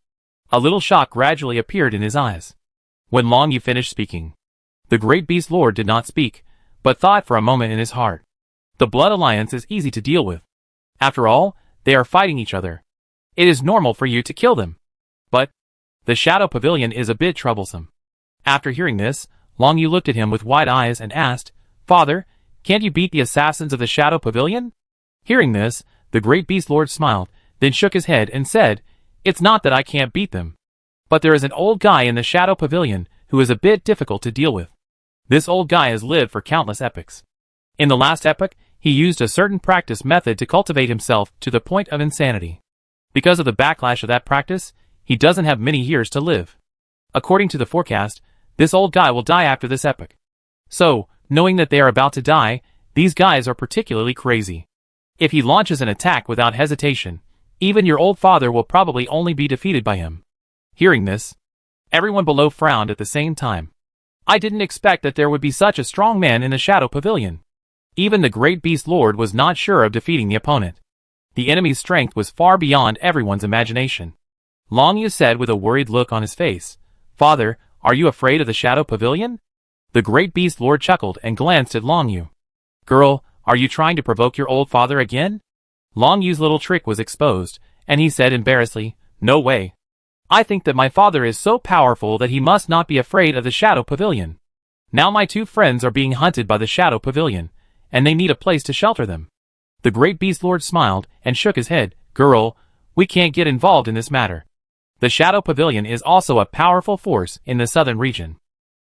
A little shock gradually appeared in his eyes. When Long Yu finished speaking, the great beast lord did not speak, but thought for a moment in his heart. The Blood Alliance is easy to deal with. After all, they are fighting each other. It is normal for you to kill them. But the Shadow Pavilion is a bit troublesome. After hearing this, Long Yu looked at him with wide eyes and asked, "Father, can't you beat the assassins of the Shadow Pavilion?" Hearing this, the great beast lord smiled, then shook his head and said, "It's not that I can't beat them. But there is an old guy in the Shadow Pavilion who is a bit difficult to deal with. This old guy has lived for countless epochs. In the last epoch, he used a certain practice method to cultivate himself to the point of insanity. Because of the backlash of that practice, he doesn't have many years to live. According to the forecast, this old guy will die after this epoch. So, knowing that they are about to die, these guys are particularly crazy. If he launches an attack without hesitation, even your old father will probably only be defeated by him." Hearing this, everyone below frowned at the same time. I didn't expect that there would be such a strong man in the Shadow Pavilion. Even the great beast lord was not sure of defeating the opponent. The enemy's strength was far beyond everyone's imagination. Long Yu said with a worried look on his face, "Father, are you afraid of the Shadow Pavilion?" The great beast lord chuckled and glanced at Long Yu. "Girl, are you trying to provoke your old father again?" Long Yu's little trick was exposed, and he said embarrassedly, "No way. I think that my father is so powerful that he must not be afraid of the Shadow Pavilion. Now my two friends are being hunted by the Shadow Pavilion, and they need a place to shelter them." The great beast lord smiled and shook his head. "Girl, we can't get involved in this matter. The Shadow Pavilion is also a powerful force in the southern region.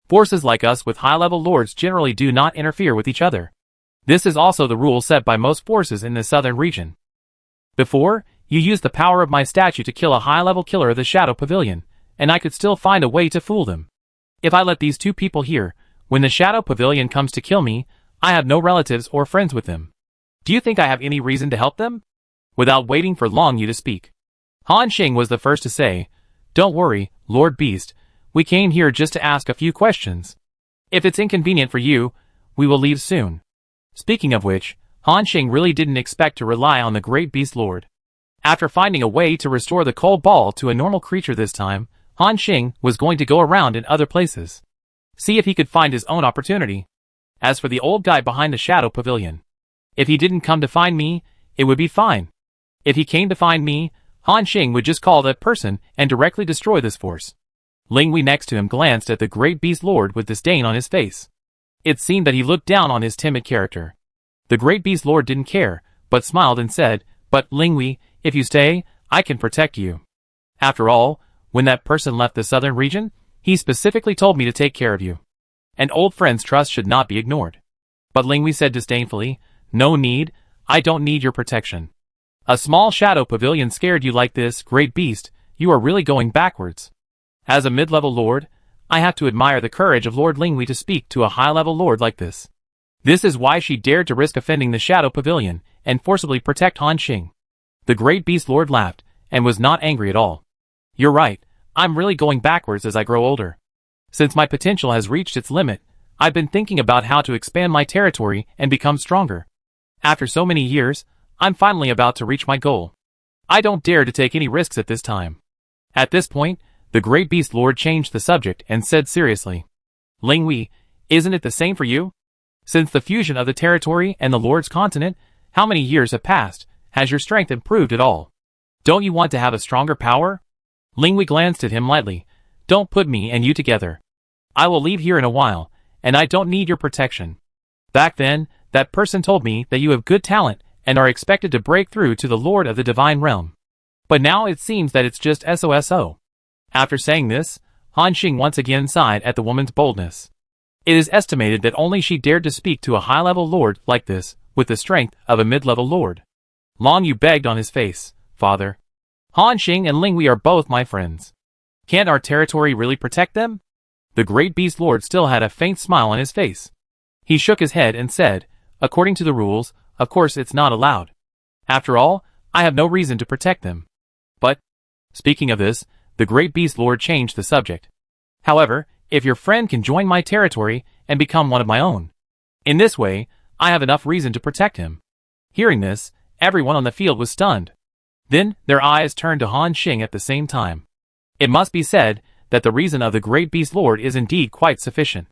Forces like us with high-level lords generally do not interfere with each other. This is also the rule set by most forces in the southern region. Before, you used the power of my statue to kill a high-level killer of the Shadow Pavilion, and I could still find a way to fool them. If I let these two people here, when the Shadow Pavilion comes to kill me, I have no relatives or friends with them. Do you think I have any reason to help them?" Without waiting for Long Yu to speak, Han Xing was the first to say, "Don't worry, Lord Beast, we came here just to ask a few questions. If it's inconvenient for you, we will leave soon." Speaking of which, Han Xing really didn't expect to rely on the great beast lord. After finding a way to restore the cold ball to a normal creature this time, Han Xing was going to go around in other places. See if he could find his own opportunity. As for the old guy behind the Shadow Pavilion, if he didn't come to find me, it would be fine. If he came to find me, Han Xing would just call that person and directly destroy this force. Ling Hui next to him glanced at the great beast lord with disdain on his face. It seemed that he looked down on his timid character. The great beast lord didn't care, but smiled and said, "But, Ling Hui, if you stay, I can protect you. After all, when that person left the southern region, he specifically told me to take care of you. An old friend's trust should not be ignored." But Ling Hui said disdainfully, "No need, I don't need your protection. A small Shadow Pavilion scared you like this, great beast, you are really going backwards. As a mid-level lord, I have to admire the courage of Lord Ling Hui to speak to a high-level lord like this. This is why she dared to risk offending the Shadow Pavilion and forcibly protect Han Xing." The great beast lord laughed, and was not angry at all. "You're right, I'm really going backwards as I grow older. Since my potential has reached its limit, I've been thinking about how to expand my territory and become stronger. After so many years, I'm finally about to reach my goal. I don't dare to take any risks at this time. At this point, the great beast lord changed the subject and said seriously, Ling Wei, isn't it the same for you? Since the fusion of the territory and the lord's continent, how many years have passed? Has your strength improved at all? Don't you want to have a stronger power? Ling Wei glanced at him lightly. Don't put me and you together. I will leave here in a while, and I don't need your protection. Back then, that person told me that you have good talent and are expected to break through to the Lord of the Divine Realm. But now it seems that it's just SOSO. After saying this, Han Xing once again sighed at the woman's boldness. It is estimated that only she dared to speak to a high-level lord like this, with the strength of a mid-level lord. Long Yu begged on his face, Father. Han Xing and Ling Wei are both my friends. Can't our territory really protect them? The great beast lord still had a faint smile on his face. He shook his head and said, according to the rules, of course it's not allowed. After all, I have no reason to protect them. But, speaking of this, the great beast lord changed the subject. However, if your friend can join my territory and become one of my own. In this way, I have enough reason to protect him. Hearing this, everyone on the field was stunned. Then, their eyes turned to Han Xing at the same time. It must be said that the reason of the great beast lord is indeed quite sufficient.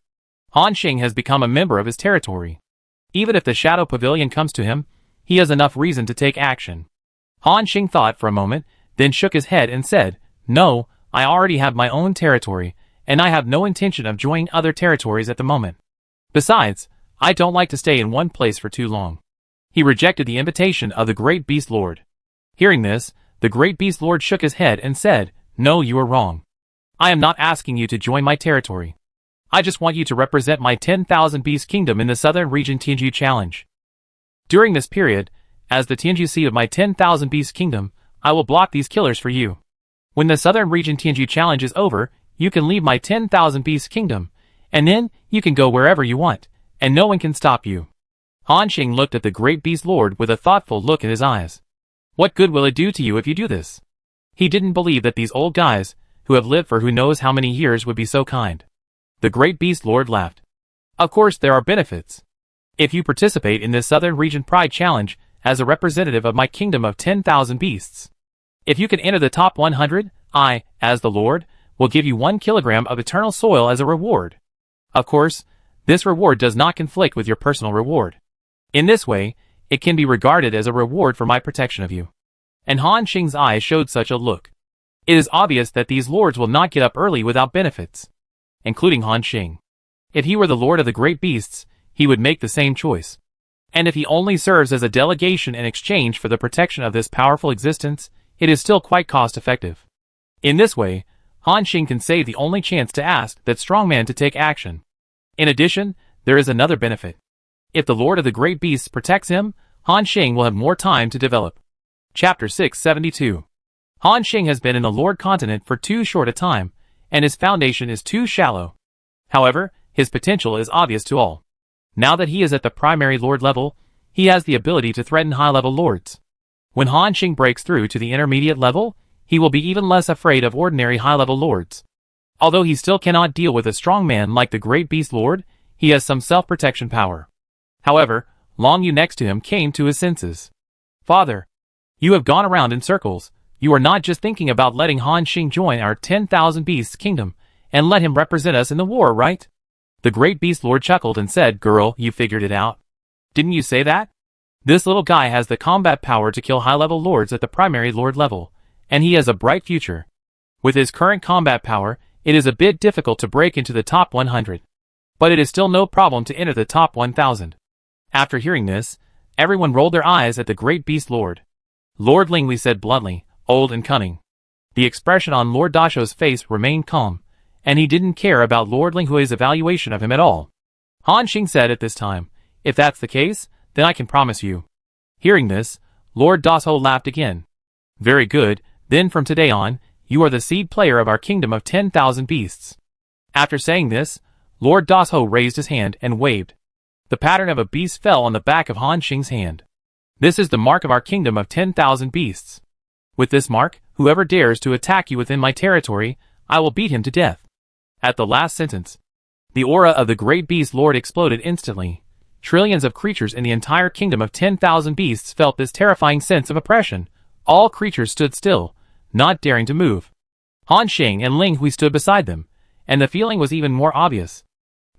Han Xing has become a member of his territory. Even if the Shadow Pavilion comes to him, he has enough reason to take action. Han Xing thought for a moment, then shook his head and said, No, I already have my own territory, and I have no intention of joining other territories at the moment. Besides, I don't like to stay in one place for too long. He rejected the invitation of the great beast lord. Hearing this, the great beast lord shook his head and said, No, you are wrong. I am not asking you to join my territory. I just want you to represent my 10,000 Beast Kingdom in the Southern Region Tianju Challenge. During this period, as the Tianju seat of my 10,000 Beast Kingdom, I will block these killers for you. When the Southern Region Tianju Challenge is over, you can leave my 10,000 Beast Kingdom, and then you can go wherever you want, and no one can stop you. Han Xing looked at the great beast lord with a thoughtful look in his eyes. What good will it do to you if you do this? He didn't believe that these old guys, who have lived for who knows how many years, would be so kind. The great beast lord laughed. Of course there are benefits. If you participate in this Southern Region Pride Challenge as a representative of my kingdom of 10,000 beasts. If you can enter the top 100, I, as the Lord, will give you 1 kilogram of eternal soil as a reward. Of course, this reward does not conflict with your personal reward. In this way, it can be regarded as a reward for my protection of you. And Han Xing's eyes showed such a look. It is obvious that these lords will not get up early without benefits. Including Han Xing. If he were the lord of the great beasts, he would make the same choice. And if he only serves as a delegation in exchange for the protection of this powerful existence, it is still quite cost-effective. In this way, Han Xing can save the only chance to ask that strongman to take action. In addition, there is another benefit. If the Lord of the Great Beasts protects him, Han Xing will have more time to develop. Chapter 672. Han Xing has been in the Lord continent for too short a time, and his foundation is too shallow. However, his potential is obvious to all. Now that he is at the primary Lord level, he has the ability to threaten high-level Lords. When Han Xing breaks through to the intermediate level, he will be even less afraid of ordinary high-level Lords. Although he still cannot deal with a strong man like the Great Beast Lord, he has some self-protection power. However, Long Yu next to him came to his senses. Father, you have gone around in circles. You are not just thinking about letting Han Xing join our 10,000 Beasts Kingdom and let him represent us in the war, right? The Great Beast Lord chuckled and said, Girl, you figured it out. Didn't you say that? This little guy has the combat power to kill high-level lords at the primary lord level, and he has a bright future. With his current combat power, it is a bit difficult to break into the top 100. But it is still no problem to enter the top 1,000. After hearing this, everyone rolled their eyes at the Great Beast Lord. Lord Ling Wei said bluntly, old and cunning. The expression on Lord Dasho's face remained calm, and he didn't care about Lord Ling Hui's evaluation of him at all. Han Xing said at this time, If that's the case, then I can promise you. Hearing this, Lord Dasho laughed again. Very good, then from today on, you are the seed player of our kingdom of 10,000 beasts. After saying this, Lord Dasho raised his hand and waved. The pattern of a beast fell on the back of Han Xing's hand. This is the mark of our kingdom of 10,000 beasts. With this mark, whoever dares to attack you within my territory, I will beat him to death. At the last sentence, the aura of the great beast lord exploded instantly. Trillions of creatures in the entire kingdom of 10,000 beasts felt this terrifying sense of oppression. All creatures stood still, not daring to move. Han Xing and Ling Hui stood beside them, and the feeling was even more obvious.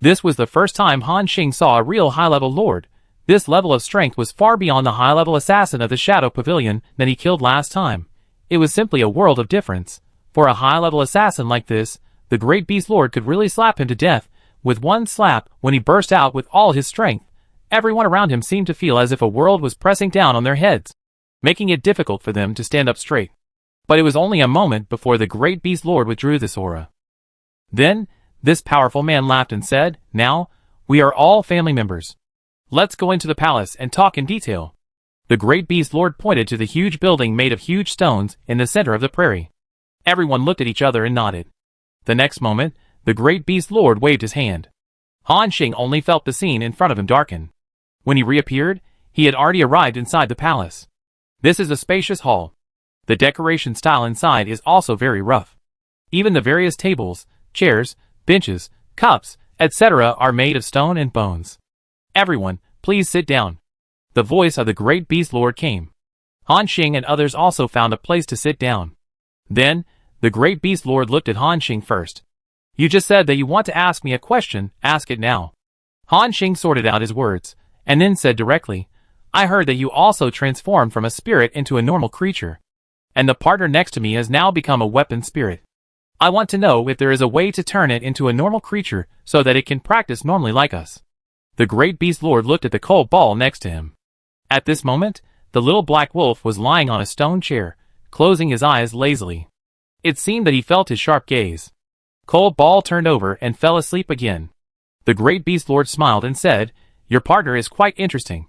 This was the first time Han Xing saw a real high-level lord. This level of strength was far beyond the high-level assassin of the Shadow Pavilion that he killed last time. It was simply a world of difference. For a high-level assassin like this, the great beast lord could really slap him to death with one slap when he burst out with all his strength. Everyone around him seemed to feel as if a world was pressing down on their heads, making it difficult for them to stand up straight. But it was only a moment before the great beast lord withdrew this aura. Then, this powerful man laughed and said, "Now, we are all family members. Let's go into the palace and talk in detail." The great beast lord pointed to the huge building made of huge stones in the center of the prairie. Everyone looked at each other and nodded. The next moment, the great beast lord waved his hand. Han Xing only felt the scene in front of him darken. When he reappeared, he had already arrived inside the palace. This is a spacious hall. The decoration style inside is also very rough. Even the various tables, chairs, benches, cups, etc. are made of stone and bones. "Everyone, please sit down." The voice of the great beast lord came. Han Xing and others also found a place to sit down. Then, the great beast lord looked at Han Xing first. "You just said that you want to ask me a question, ask it now." Han Xing sorted out his words, and then said directly, "I heard that you also transformed from a spirit into a normal creature. And the partner next to me has now become a weapon spirit. I want to know if there is a way to turn it into a normal creature so that it can practice normally like us." The great beast lord looked at the cold ball next to him. At this moment, the little black wolf was lying on a stone chair, closing his eyes lazily. It seemed that he felt his sharp gaze. Cold Ball turned over and fell asleep again. The great beast lord smiled and said, "Your partner is quite interesting.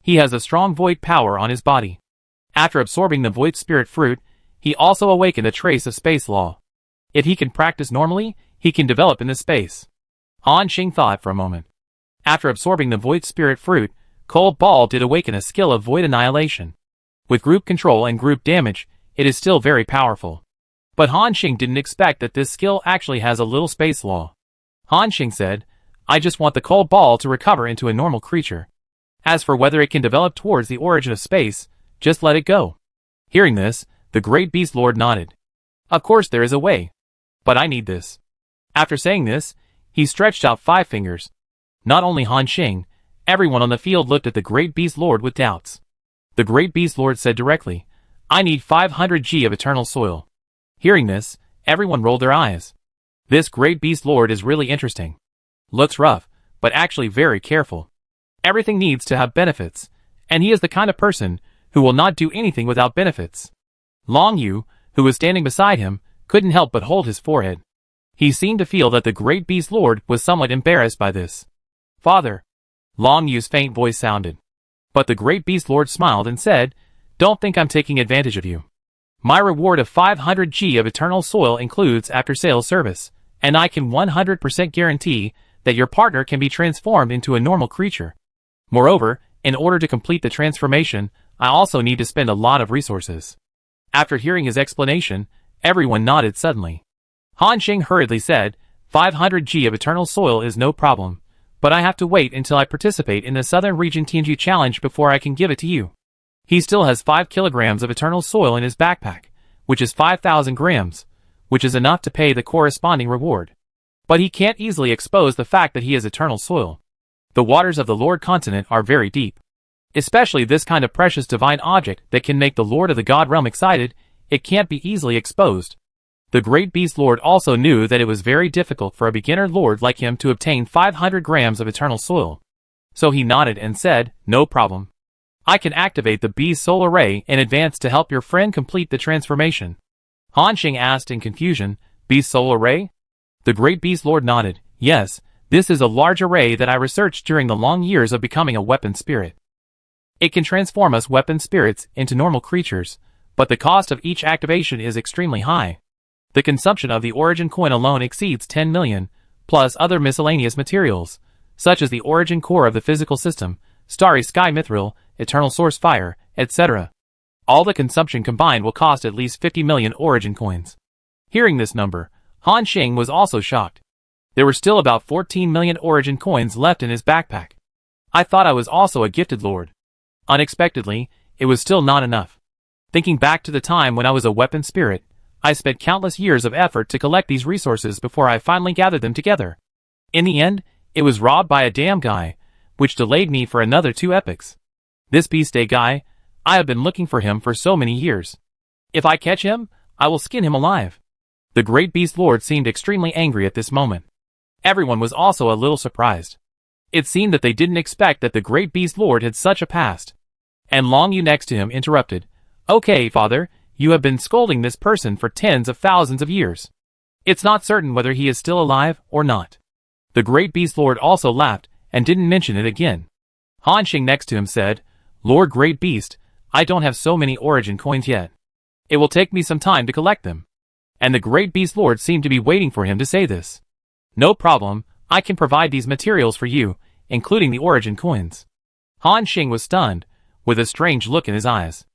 He has a strong void power on his body. After absorbing the void spirit fruit, he also awakened a trace of space law. If he can practice normally, he can develop in this space." Han Xing thought for a moment. After absorbing the void spirit fruit, Cold Ball did awaken a skill of void annihilation. With group control and group damage, it is still very powerful. But Han Xing didn't expect that this skill actually has a little space law. Han Xing said, "I just want the Cold Ball to recover into a normal creature. As for whether it can develop towards the origin of space, just let it go." Hearing this, the great beast lord nodded. "Of course there is a way. But I need this." After saying this, he stretched out 5 fingers. Not only Han Xing, everyone on the field looked at the great beast lord with doubts. The great beast lord said directly, "I need 500 G of eternal soil." Hearing this, everyone rolled their eyes. This great beast lord is really interesting. Looks rough, but actually very careful. Everything needs to have benefits, and he is the kind of person who will not do anything without benefits. Long Yu, who was standing beside him, couldn't help but hold his forehead. He seemed to feel that the great beast lord was somewhat embarrassed by this. "Father," Long Yu's faint voice sounded. But the great beast lord smiled and said, "Don't think I'm taking advantage of you. My reward of 500 G of eternal soil includes after-sales service, and I can 100% guarantee that your partner can be transformed into a normal creature. Moreover, in order to complete the transformation, I also need to spend a lot of resources." After hearing his explanation, everyone nodded suddenly. Han Xing hurriedly said, 500 G of eternal soil is no problem, but I have to wait until I participate in the Southern Region Tianju Challenge before I can give it to you. He still has 5 kilograms of eternal soil in his backpack, which is 5,000 grams, which is enough to pay the corresponding reward. But he can't easily expose the fact that he is eternal soil. The waters of the Lord continent are very deep. Especially this kind of precious divine object that can make the Lord of the God realm excited, it can't be easily exposed. The great beast lord also knew that it was very difficult for a beginner lord like him to obtain 500 grams of eternal soil. So he nodded and said, "No problem. I can activate the beast soul array in advance to help your friend complete the transformation." Han Xing asked in confusion, "Beast soul array?" The great beast lord nodded, "Yes, this is a large array that I researched during the long years of becoming a weapon spirit. It can transform us weapon spirits into normal creatures, but the cost of each activation is extremely high. The consumption of the origin coin alone exceeds 10 million, plus other miscellaneous materials, such as the origin core of the physical system, starry sky mithril, eternal source fire, etc. All the consumption combined will cost at least 50 million origin coins." Hearing this number, Han Xing was also shocked. There were still about 14 million origin coins left in his backpack. I thought I was also a gifted lord. Unexpectedly, it was still not enough. Thinking back to the time when I was a weapon spirit, I spent countless years of effort to collect these resources before I finally gathered them together. In the end, it was robbed by a damn guy, which delayed me for another 2 epochs. This Beast Day guy, I have been looking for him for so many years. If I catch him, I will skin him alive. The great Beast Lord seemed extremely angry at this moment. Everyone was also a little surprised. It seemed that they didn't expect that the great Beast Lord had such a past. And Long Yu next to him interrupted. Okay, father, you have been scolding this person for tens of thousands of years. It's not certain whether he is still alive or not. The great Beast Lord also laughed and didn't mention it again. Han Xing next to him said, Lord Great Beast, I don't have so many origin coins yet. It will take me some time to collect them. And the great Beast Lord seemed to be waiting for him to say this. No problem, I can provide these materials for you, including the origin coins. Han Xing was stunned, with a strange look in his eyes.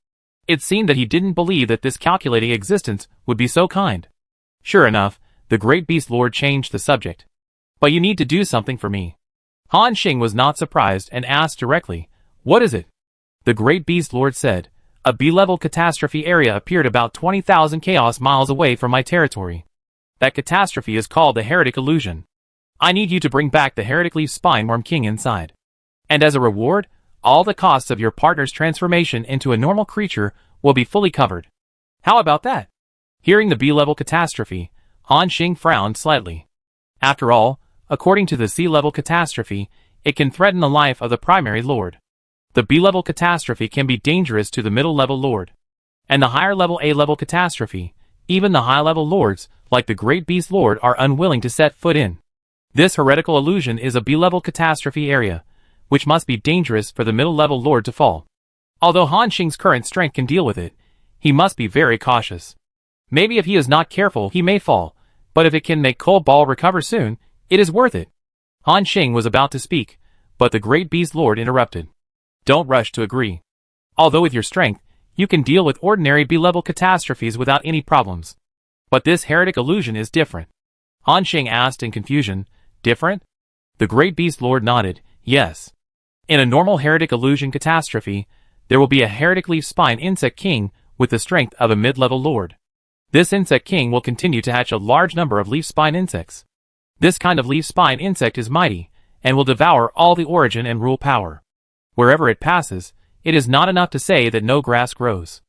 It seemed that he didn't believe that this calculating existence would be so kind. Sure enough, the great Beast Lord changed the subject. But you need to do something for me. Han Xing was not surprised and asked directly, What is it? The great Beast Lord said, A B-level catastrophe area appeared about 20,000 chaos miles away from my territory. That catastrophe is called the Heretic Illusion. I need you to bring back the Heretic Leaf Spine Worm King inside. And as a reward, all the costs of your partner's transformation into a normal creature will be fully covered. How about that? Hearing the B-level catastrophe, Han Xing frowned slightly. After all, according to the C-level catastrophe, it can threaten the life of the primary lord. The B-level catastrophe can be dangerous to the middle-level lord. And the higher-level A-level catastrophe, even the high-level lords, like the Great Beast Lord, are unwilling to set foot in. This heretical illusion is a B-level catastrophe area, which must be dangerous for the middle-level lord to fall. Although Han Xing's current strength can deal with it, he must be very cautious. Maybe if he is not careful he may fall, but if it can make Cold Ball recover soon, it is worth it. Han Xing was about to speak, but the Great Beast Lord interrupted. Don't rush to agree. Although with your strength, you can deal with ordinary B-level catastrophes without any problems. But this heretic illusion is different. Han Xing asked in confusion, Different? The Great Beast Lord nodded, yes. In a normal heretic illusion catastrophe, there will be a heretic leaf spine insect king with the strength of a mid-level lord. This insect king will continue to hatch a large number of leaf spine insects. This kind of leaf spine insect is mighty, and will devour all the origin and rule power. Wherever it passes, it is not enough to say that no grass grows.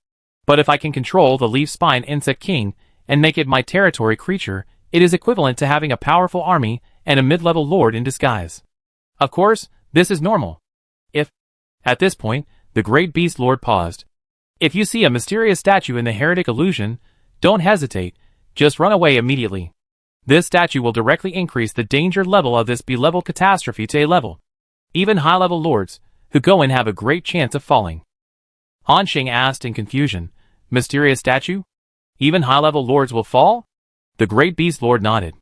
But if I can control the leaf spine insect king and make it my territory creature, it is equivalent to having a powerful army and a mid-level lord in disguise. Of course, this is normal. At this point, the Great Beast Lord paused. If you see a mysterious statue in the heretic illusion, don't hesitate, just run away immediately. This statue will directly increase the danger level of this B-level catastrophe to A level. Even high-level lords, who go in have a great chance of falling. Han Xing asked in confusion, Mysterious statue? Even high-level lords will fall? The Great Beast Lord nodded.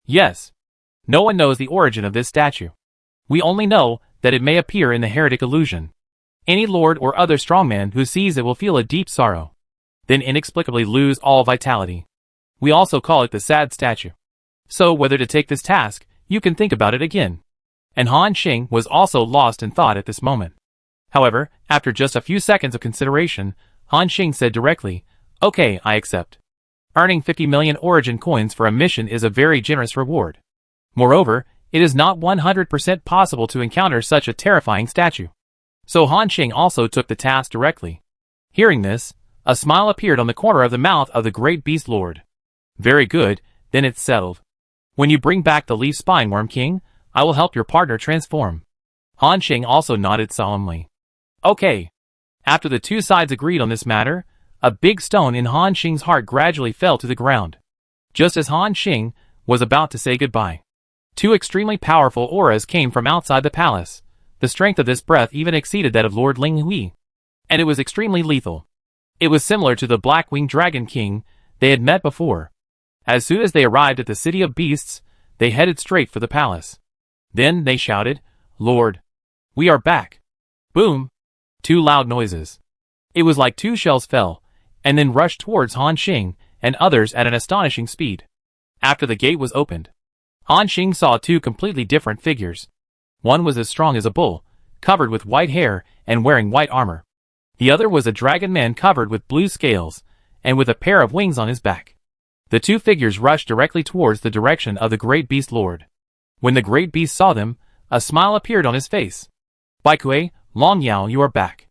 Yes. No one knows the origin of this statue. We only know that it may appear in the heretic illusion. Any lord or other strongman who sees it will feel a deep sorrow, then inexplicably lose all vitality. We also call it the sad statue. So whether to take this task, you can think about it again. And Han Xing was also lost in thought at this moment. However, after just a few seconds of consideration, Han Xing said directly, Okay, I accept. Earning 50 million origin coins for a mission is a very generous reward. Moreover, it is not 100% possible to encounter such a terrifying statue. So Han Xing also took the task directly. Hearing this, a smile appeared on the corner of the mouth of the Great Beast Lord. Very good, then it's settled. When you bring back the Leaf Spine Worm King, I will help your partner transform. Han Xing also nodded solemnly. Okay. After the two sides agreed on this matter, a big stone in Han Xing's heart gradually fell to the ground. Just as Han Xing was about to say goodbye, two extremely powerful auras came from outside the palace. The strength of this breath even exceeded that of Lord Ling Hui. And it was extremely lethal. It was similar to the Black-Winged Dragon King they had met before. As soon as they arrived at the City of Beasts, they headed straight for the palace. Then they shouted, Lord, we are back. Boom! Two loud noises. It was like two shells fell, and then rushed towards Han Xing and others at an astonishing speed. After the gate was opened, Han Xing saw two completely different figures. One was as strong as a bull, covered with white hair and wearing white armor. The other was a dragon man covered with blue scales, and with a pair of wings on his back. The two figures rushed directly towards the direction of the great beast lord. When the great beast saw them, a smile appeared on his face. "Baikue, Long Yao, you are back.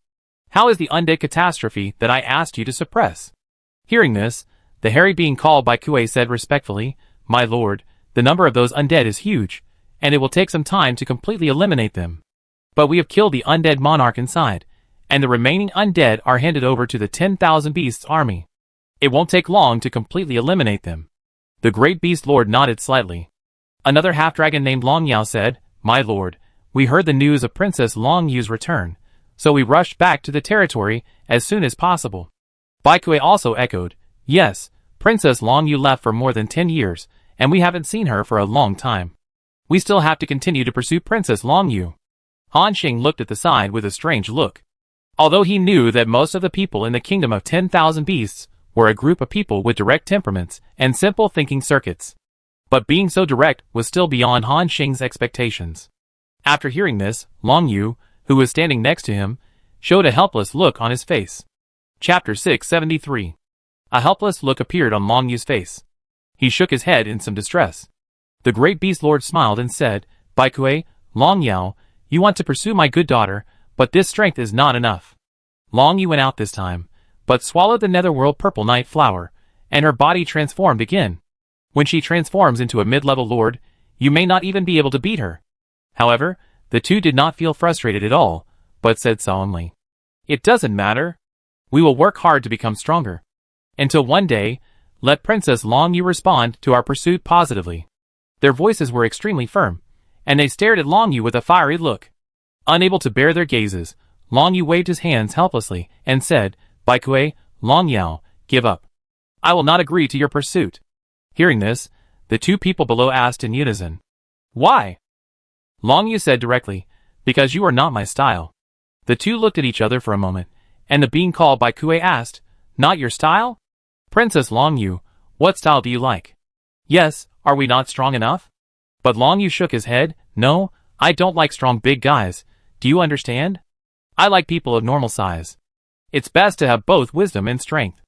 How is the undead catastrophe that I asked you to suppress?" Hearing this, the hairy being called Baikue said respectfully, "My lord, the number of those undead is huge, and it will take some time to completely eliminate them. But we have killed the undead monarch inside, and the remaining undead are handed over to the 10,000 beasts army. It won't take long to completely eliminate them." The great beast lord nodded slightly. Another half-dragon named Long Yao said, "My lord, we heard the news of Princess Long Yu's return, so we rushed back to the territory as soon as possible." Baikue also echoed, "Yes, Princess Long Yu left for more than 10 years, and we haven't seen her for a long time. We still have to continue to pursue Princess Long Yu." Han Xing looked at the side with a strange look. Although he knew that most of the people in the kingdom of 10,000 beasts were a group of people with direct temperaments and simple thinking circuits. But being so direct was still beyond Han Xing's expectations. After hearing this, Long Yu, who was standing next to him, showed a helpless look on his face. Chapter 673. A helpless look appeared on Long Yu's face. He shook his head in some distress. The great beast lord smiled and said, "Baikue, Long Yao, you want to pursue my good daughter, but this strength is not enough." Long Yu went out this time, but swallowed the netherworld purple night flower, and her body transformed again. When she transforms into a mid-level lord, you may not even be able to beat her. However, the two did not feel frustrated at all, but said solemnly, "It doesn't matter. We will work hard to become stronger. Until one day, let Princess Long Yu respond to our pursuit positively." Their voices were extremely firm, and they stared at Long Yu with a fiery look. Unable to bear their gazes, Long Yu waved his hands helplessly and said, "Baikue, Long Yao, give up. I will not agree to your pursuit." Hearing this, the two people below asked in unison, "Why?" Long Yu said directly, "Because you are not my style." The two looked at each other for a moment, and the being called Baikue asked, "Not your style? Princess Long Yu, what style do you like?" "Yes, are we not strong enough?" But Long Yu shook his head, "No, I don't like strong big guys. Do you understand? I like people of normal size. It's best to have both wisdom and strength."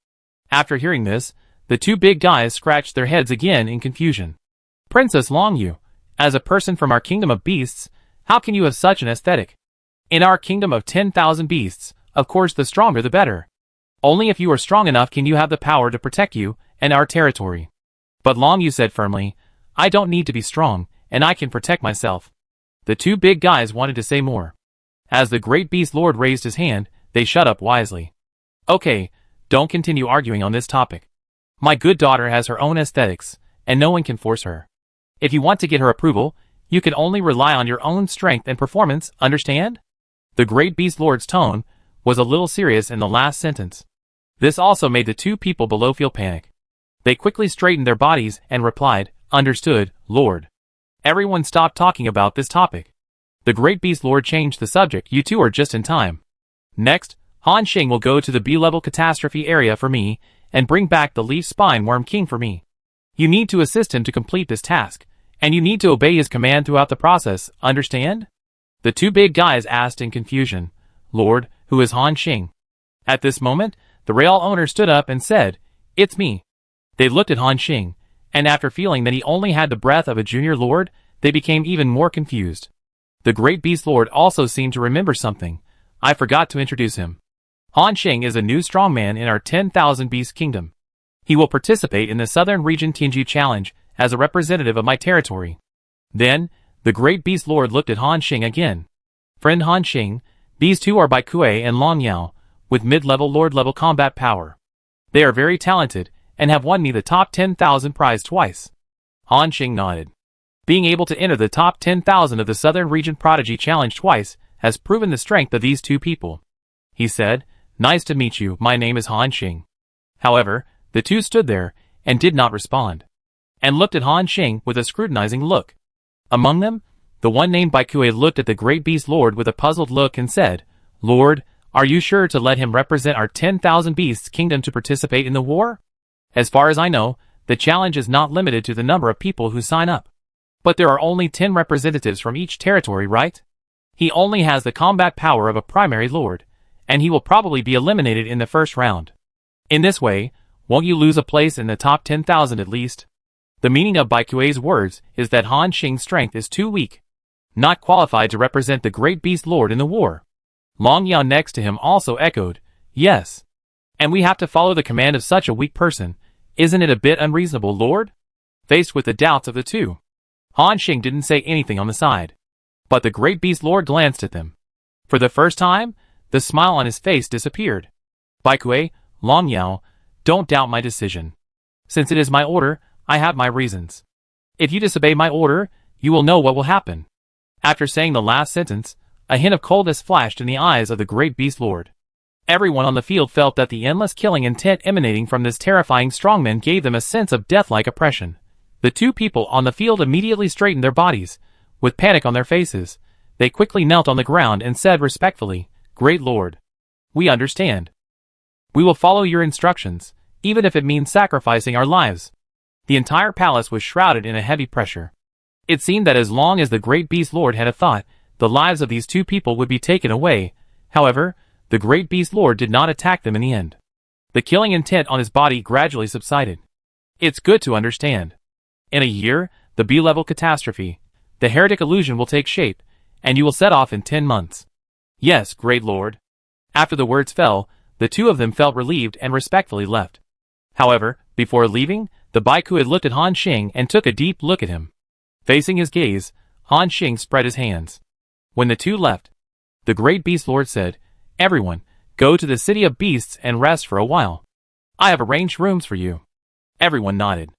After hearing this, the two big guys scratched their heads again in confusion. "Princess Long Yu, as a person from our kingdom of beasts, how can you have such an aesthetic? In our kingdom of 10,000 beasts, of course the stronger the better. Only if you are strong enough can you have the power to protect you and our territory." But Long Yu said firmly, "I don't need to be strong, and I can protect myself." The two big guys wanted to say more. As the great beast lord raised his hand, they shut up wisely. "Okay, don't continue arguing on this topic. My good daughter has her own aesthetics, and no one can force her. If you want to get her approval, you can only rely on your own strength and performance, understand?" The great beast lord's tone was a little serious in the last sentence. This also made the two people below feel panic. They quickly straightened their bodies and replied, "Understood, Lord." Everyone stopped talking about this topic. The great beast lord changed the subject. "You two are just in time. Next, Han Xing will go to the B-level catastrophe area for me and bring back the leaf spine worm king for me. You need to assist him to complete this task, and you need to obey his command throughout the process, understand?" The two big guys asked in confusion, "Lord, who is Han Xing?" At this moment, the rail owner stood up and said, "It's me." They looked at Han Xing, and after feeling that he only had the breath of a junior lord, they became even more confused. The great beast lord also seemed to remember something. "I forgot to introduce him. Han Xing is a new strongman in our 10,000 beast kingdom. He will participate in the Southern Region Tianju Challenge as a representative of my territory." Then, the great beast lord looked at Han Xing again. "Friend Han Xing, these two are Baikue and Long Yao, with mid-level lord-level combat power. They are very talented, and have won me the top 10,000 prize twice." Han Xing nodded. Being able to enter the top 10,000 of the Southern Region Prodigy Challenge twice has proven the strength of these two people. He said, "Nice to meet you, my name is Han Xing." However, the two stood there, and did not respond, and looked at Han Xing with a scrutinizing look. Among them, the one named Baikue looked at the great beast lord with a puzzled look and said, "Lord, are you sure to let him represent our 10,000 beasts kingdom to participate in the war? As far as I know, the challenge is not limited to the number of people who sign up." But there are only 10 representatives from each territory, right? He only has the combat power of a primary lord, and he will probably be eliminated in the first round. In this way, won't you lose a place in the top 10,000 at least? The meaning of Baikue's words is that Han Xing's strength is too weak, not qualified to represent the great beast lord in the war. Long Yao next to him also echoed, yes. And we have to follow the command of such a weak person. Isn't it a bit unreasonable, lord? Faced with the doubts of the two, Han Xing didn't say anything on the side. But the great beast lord glanced at them. For the first time, the smile on his face disappeared. Baikue, Long Yao, don't doubt my decision. Since it is my order, I have my reasons. If you disobey my order, you will know what will happen. After saying the last sentence, a hint of coldness flashed in the eyes of the great beast lord. Everyone on the field felt that the endless killing intent emanating from this terrifying strongman gave them a sense of death-like oppression. The two people on the field immediately straightened their bodies. With panic on their faces, they quickly knelt on the ground and said respectfully, "Great Lord, we understand. We will follow your instructions, even if it means sacrificing our lives." The entire palace was shrouded in a heavy pressure. It seemed that as long as the great beast lord had a thought, the lives of these two people would be taken away. However, the great beast lord did not attack them in the end. The killing intent on his body gradually subsided. It's good to understand. In a year, the B-level catastrophe, the heretic illusion will take shape, and you will set off in 10 months. Yes, great lord. After the words fell, the two of them felt relieved and respectfully left. However, before leaving, the Baiku had looked at Han Xing and took a deep look at him. Facing his gaze, Han Xing spread his hands. When the two left, the great beast lord said, "Everyone, go to the city of beasts and rest for a while. I have arranged rooms for you." Everyone nodded.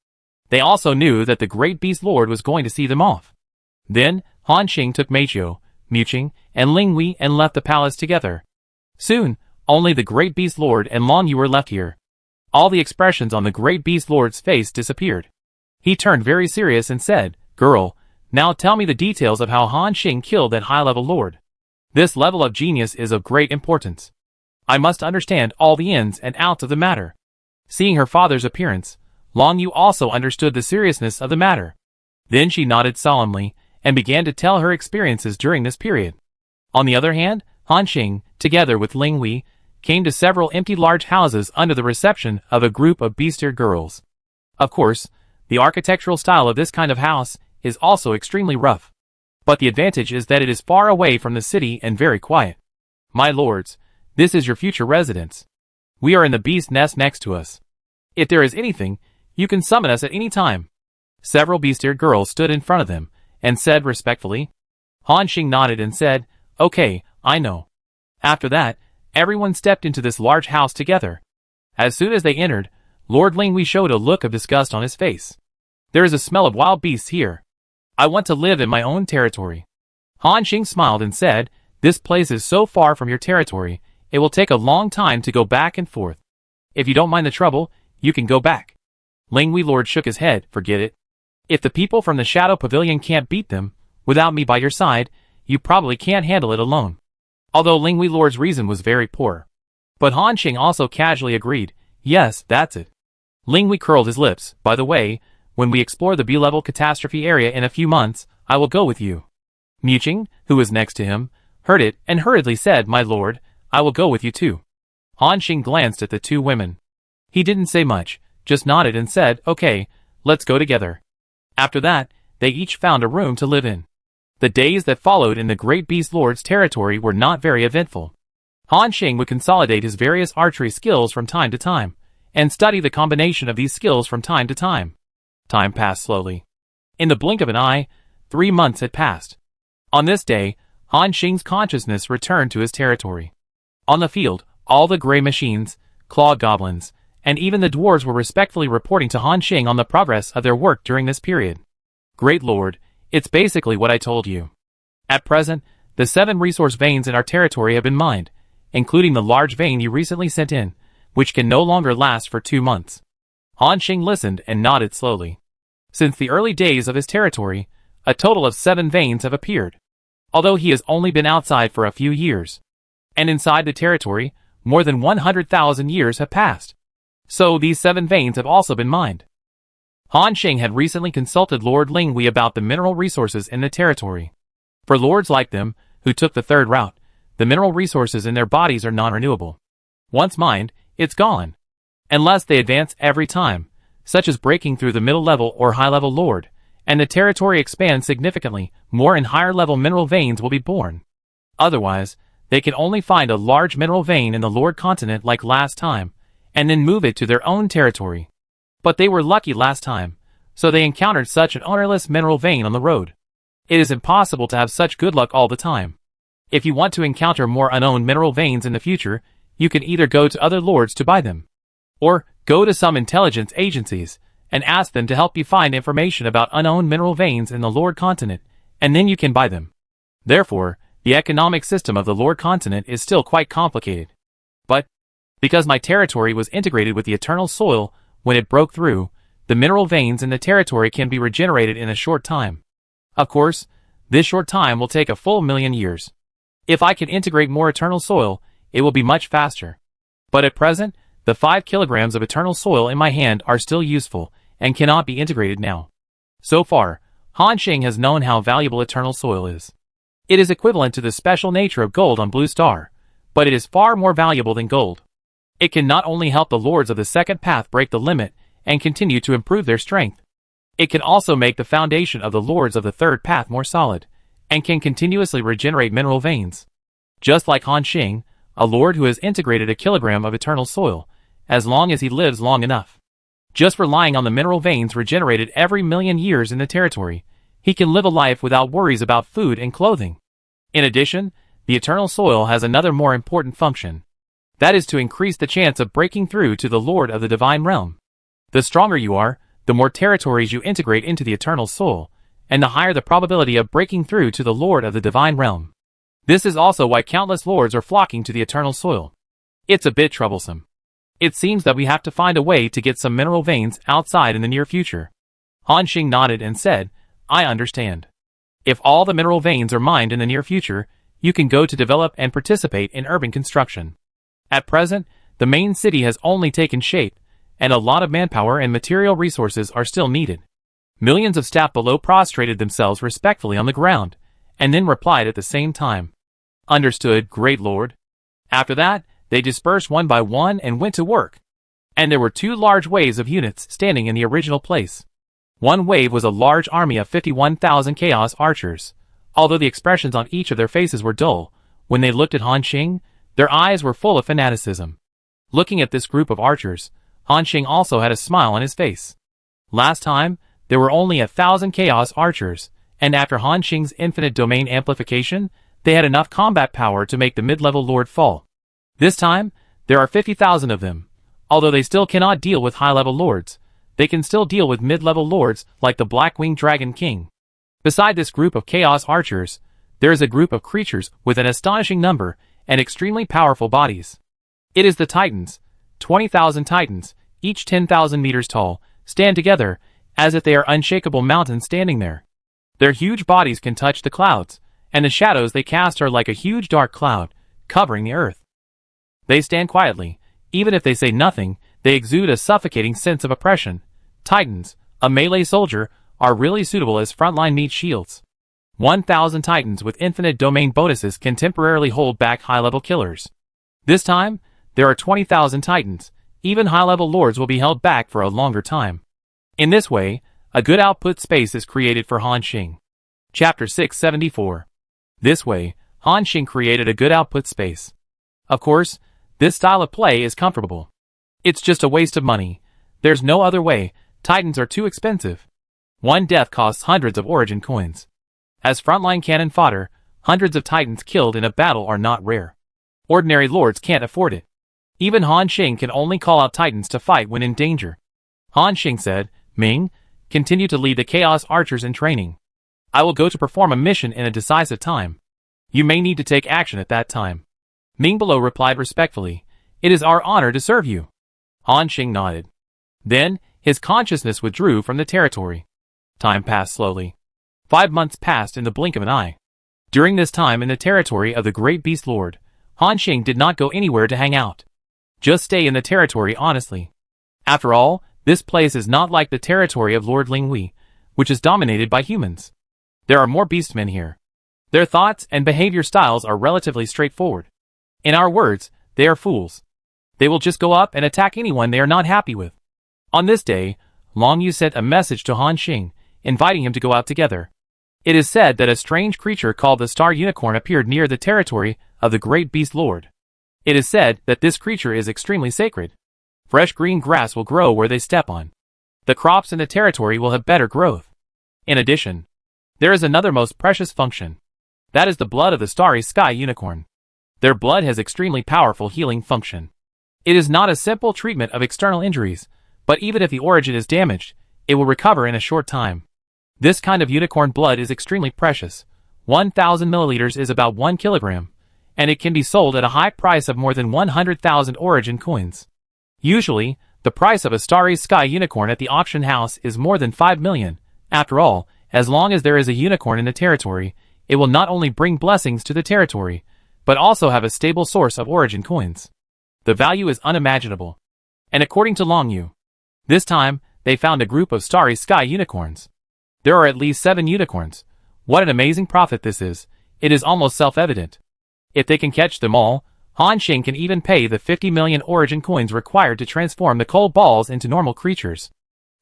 They also knew that the great beast lord was going to see them off. Then, Han Xing took Meichio, Muqing, and Ling Wei and left the palace together. Soon, only the great beast lord and Long Yu were left here. All the expressions on the great beast lord's face disappeared. He turned very serious and said, "Girl, now tell me the details of how Han Xing killed that high-level lord. This level of genius is of great importance. I must understand all the ins and outs of the matter." Seeing her father's appearance, Long Yu also understood the seriousness of the matter. Then she nodded solemnly and began to tell her experiences during this period. On the other hand, Han Xing, together with Ling Wei, came to several empty large houses under the reception of a group of beast-eared girls. Of course, the architectural style of this kind of house is also extremely rough. But the advantage is that it is far away from the city and very quiet. "My lords, this is your future residence. We are in the beast nest next to us. If there is anything, you can summon us at any time." Several beast-eared girls stood in front of them and said respectfully. Han Xing nodded and said, "Okay, I know." After that, everyone stepped into this large house together. As soon as they entered, Lord Ling Wei showed a look of disgust on his face. "There is a smell of wild beasts here. I want to live in my own territory." Han Xing smiled and said, "This place is so far from your territory, it will take a long time to go back and forth. If you don't mind the trouble, you can go back." Ling Wei Lord shook his head, "Forget it. If the people from the Shadow Pavilion can't beat them, without me by your side, you probably can't handle it alone." Although Ling Wei Lord's reason was very poor. But Han Xing also casually agreed, "Yes, that's it." Ling Wei curled his lips. "By the way, when we explore the B-level catastrophe area in a few months, I will go with you." Muqing, who was next to him, heard it and hurriedly said, "My lord, I will go with you too." Han Xing glanced at the two women. He didn't say much, just nodded and said, "Okay, let's go together." After that, they each found a room to live in. The days that followed in the great beast lord's territory were not very eventful. Han Xing would consolidate his various archery skills from time to time, and study the combination of these skills from time to time. Time passed slowly. In the blink of an eye, 3 months had passed. On this day, Han Xing's consciousness returned to his territory. On the field, all the gray machines, claw goblins, and even the dwarves were respectfully reporting to Han Xing on the progress of their work during this period. "Great Lord, it's basically what I told you. At present, the 7 resource veins in our territory have been mined, including the large vein you recently sent in, which can no longer last for 2 months. Han Xing listened and nodded slowly. Since the early days of his territory, a total of 7 veins have appeared, although he has only been outside for a few years. And inside the territory, more than 100,000 years have passed. So these 7 veins have also been mined. Han Xing had recently consulted Lord Ling Wei about the mineral resources in the territory. For lords like them, who took the third route, the mineral resources in their bodies are non-renewable. Once mined, it's gone. Unless they advance every time, such as breaking through the middle level or high level lord, and the territory expands significantly, more and higher level mineral veins will be born. Otherwise, they can only find a large mineral vein in the Lord continent like last time, and then move it to their own territory. But they were lucky last time, so they encountered such an ownerless mineral vein on the road. It is impossible to have such good luck all the time. If you want to encounter more unowned mineral veins in the future, you can either go to other lords to buy them, or go to some intelligence agencies and ask them to help you find information about unowned mineral veins in the Lord continent, and then you can buy them. Therefore, the economic system of the Lord continent is still quite complicated. But, because my territory was integrated with the eternal soil when it broke through, the mineral veins in the territory can be regenerated in a short time. Of course, this short time will take a full 1,000,000 years. If I can integrate more eternal soil, it will be much faster. But at present, the 5 kilograms of eternal soil in my hand are still useful and cannot be integrated now. So far, Han Xing has known how valuable eternal soil is. It is equivalent to the special nature of gold on Blue Star, but it is far more valuable than gold. It can not only help the lords of the second path break the limit and continue to improve their strength, it can also make the foundation of the lords of the third path more solid, and can continuously regenerate mineral veins. Just like Han Xing, a lord who has integrated a kilogram of eternal soil, as long as he lives long enough. Just relying on the mineral veins regenerated every 1,000,000 years in the territory, he can live a life without worries about food and clothing. In addition, the eternal soil has another more important function. That is to increase the chance of breaking through to the Lord of the Divine Realm. The stronger you are, the more territories you integrate into the eternal soul, and the higher the probability of breaking through to the Lord of the Divine Realm. This is also why countless lords are flocking to the eternal soil. It's a bit troublesome. It seems that we have to find a way to get some mineral veins outside in the near future. Han Xing nodded and said, I understand. If all the mineral veins are mined in the near future, you can go to develop and participate in urban construction. At present, the main city has only taken shape, and a lot of manpower and material resources are still needed. Millions of staff below prostrated themselves respectfully on the ground, and then replied at the same time. Understood, great lord. After that, they dispersed one by one and went to work. And there were 2 large waves of units standing in the original place. One wave was a large army of 51,000 chaos archers. Although the expressions on each of their faces were dull, when they looked at Han Xing, their eyes were full of fanaticism. Looking at this group of archers, Han Xing also had a smile on his face. Last time, there were only 1,000 chaos archers, and after Han Xing's infinite domain amplification, they had enough combat power to make the mid-level lord fall. This time, there are 50,000 of them. Although they still cannot deal with high-level lords, they can still deal with mid-level lords like the Black-Winged Dragon King. Beside this group of chaos archers, there is a group of creatures with an astonishing number and extremely powerful bodies. It is the Titans. 20,000 Titans, each 10,000 meters tall, stand together, as if they are unshakable mountains standing there. Their huge bodies can touch the clouds, and the shadows they cast are like a huge dark cloud, covering the earth. They stand quietly. Even if they say nothing, they exude a suffocating sense of oppression. Titans, a melee soldier, are really suitable as frontline meat shields. 1,000 Titans with infinite domain bonuses can temporarily hold back high-level killers. This time, there are 20,000 Titans. Even high-level lords will be held back for a longer time. In this way, a good output space is created for Han Xing. Chapter 674. This way, Han Xing created a good output space. Of course, this style of play is comfortable. It's just a waste of money. There's no other way. Titans are too expensive. One death costs hundreds of origin coins. As frontline cannon fodder, hundreds of Titans killed in a battle are not rare. Ordinary lords can't afford it. Even Han Xing can only call out Titans to fight when in danger. Han Xing said, Ming, continue to lead the Chaos Archers in training. I will go to perform a mission in a decisive time. You may need to take action at that time. Ming below replied respectfully, It is our honor to serve you. Han Xing nodded. Then, his consciousness withdrew from the territory. Time passed slowly. 5 months passed in the blink of an eye. During this time in the territory of the Great Beast Lord, Han Xing did not go anywhere to hang out. Just stay in the territory honestly. After all, This place is not like the territory of Lord Linghui, which is dominated by humans. There are more beastmen here. Their thoughts and behavior styles are relatively straightforward. In our words, they are fools. They will just go up and attack anyone they are not happy with. On this day, Long Yu sent a message to Han Xing, inviting him to go out together. It is said that a strange creature called the Star Unicorn appeared near the territory of the Great Beast Lord. It is said that this creature is extremely sacred. Fresh green grass will grow where they step on. The crops in the territory will have better growth. In addition, there is another most precious function. That is the blood of the Starry Sky Unicorn. Their blood has extremely powerful healing function. It is not a simple treatment of external injuries, but even if the origin is damaged, it will recover in a short time. This kind of unicorn blood is extremely precious. 1,000 milliliters is about 1 kilogram, and it can be sold at a high price of more than 100,000 origin coins. Usually, the price of a Starry Sky Unicorn at the auction house is more than 5 million. After all, as long as there is a unicorn in the territory, it will not only bring blessings to the territory, but also have a stable source of origin coins. The value is unimaginable. And according to Long Yu, this time, they found a group of Starry Sky Unicorns. There are at least 7 unicorns. What an amazing profit this is. It is almost self-evident. If they can catch them all, Han Xing can even pay the 50 million origin coins required to transform the coal balls into normal creatures.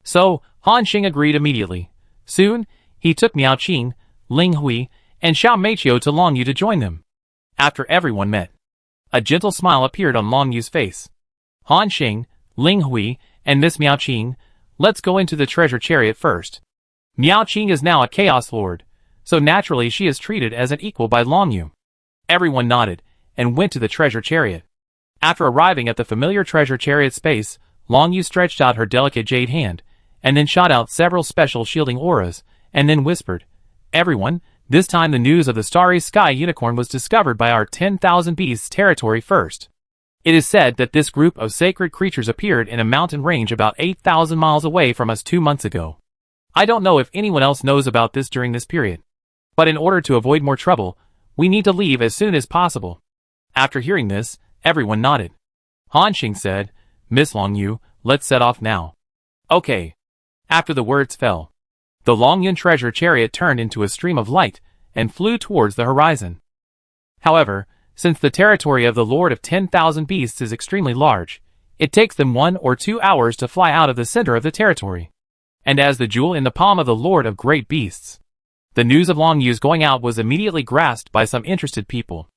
So, Han Xing agreed immediately. Soon, he took Miao Qing, Ling Hui, and Xiao Meiqiu to Long Yu to join them. After everyone met, a gentle smile appeared on Long Yu's face. Han Xing, Ling Hui, and Miss Miao Qing, let's go into the treasure chariot first. Miao Qing is now a Chaos Lord, so naturally she is treated as an equal by Long Yu. Everyone nodded, and went to the treasure chariot. After arriving at the familiar treasure chariot space, Long Yu stretched out her delicate jade hand, and then shot out several special shielding auras, and then whispered, "Everyone, this time the news of the Starry Sky Unicorn was discovered by our 10,000 Beasts territory first. It is said that this group of sacred creatures appeared in a mountain range about 8,000 miles away from us 2 months ago. I don't know if anyone else knows about this during this period. But in order to avoid more trouble, we need to leave as soon as possible." After hearing this, everyone nodded. Han Xing said, "Miss Long Yu, let's set off now." Okay. After the words fell, the Longyun treasure chariot turned into a stream of light and flew towards the horizon. However, since the territory of the Lord of 10,000 Beasts is extremely large, it takes them 1 or 2 hours to fly out of the center of the territory. And as the jewel in the palm of the Lord of Great Beasts, the news of Long Yu's going out was immediately grasped by some interested people.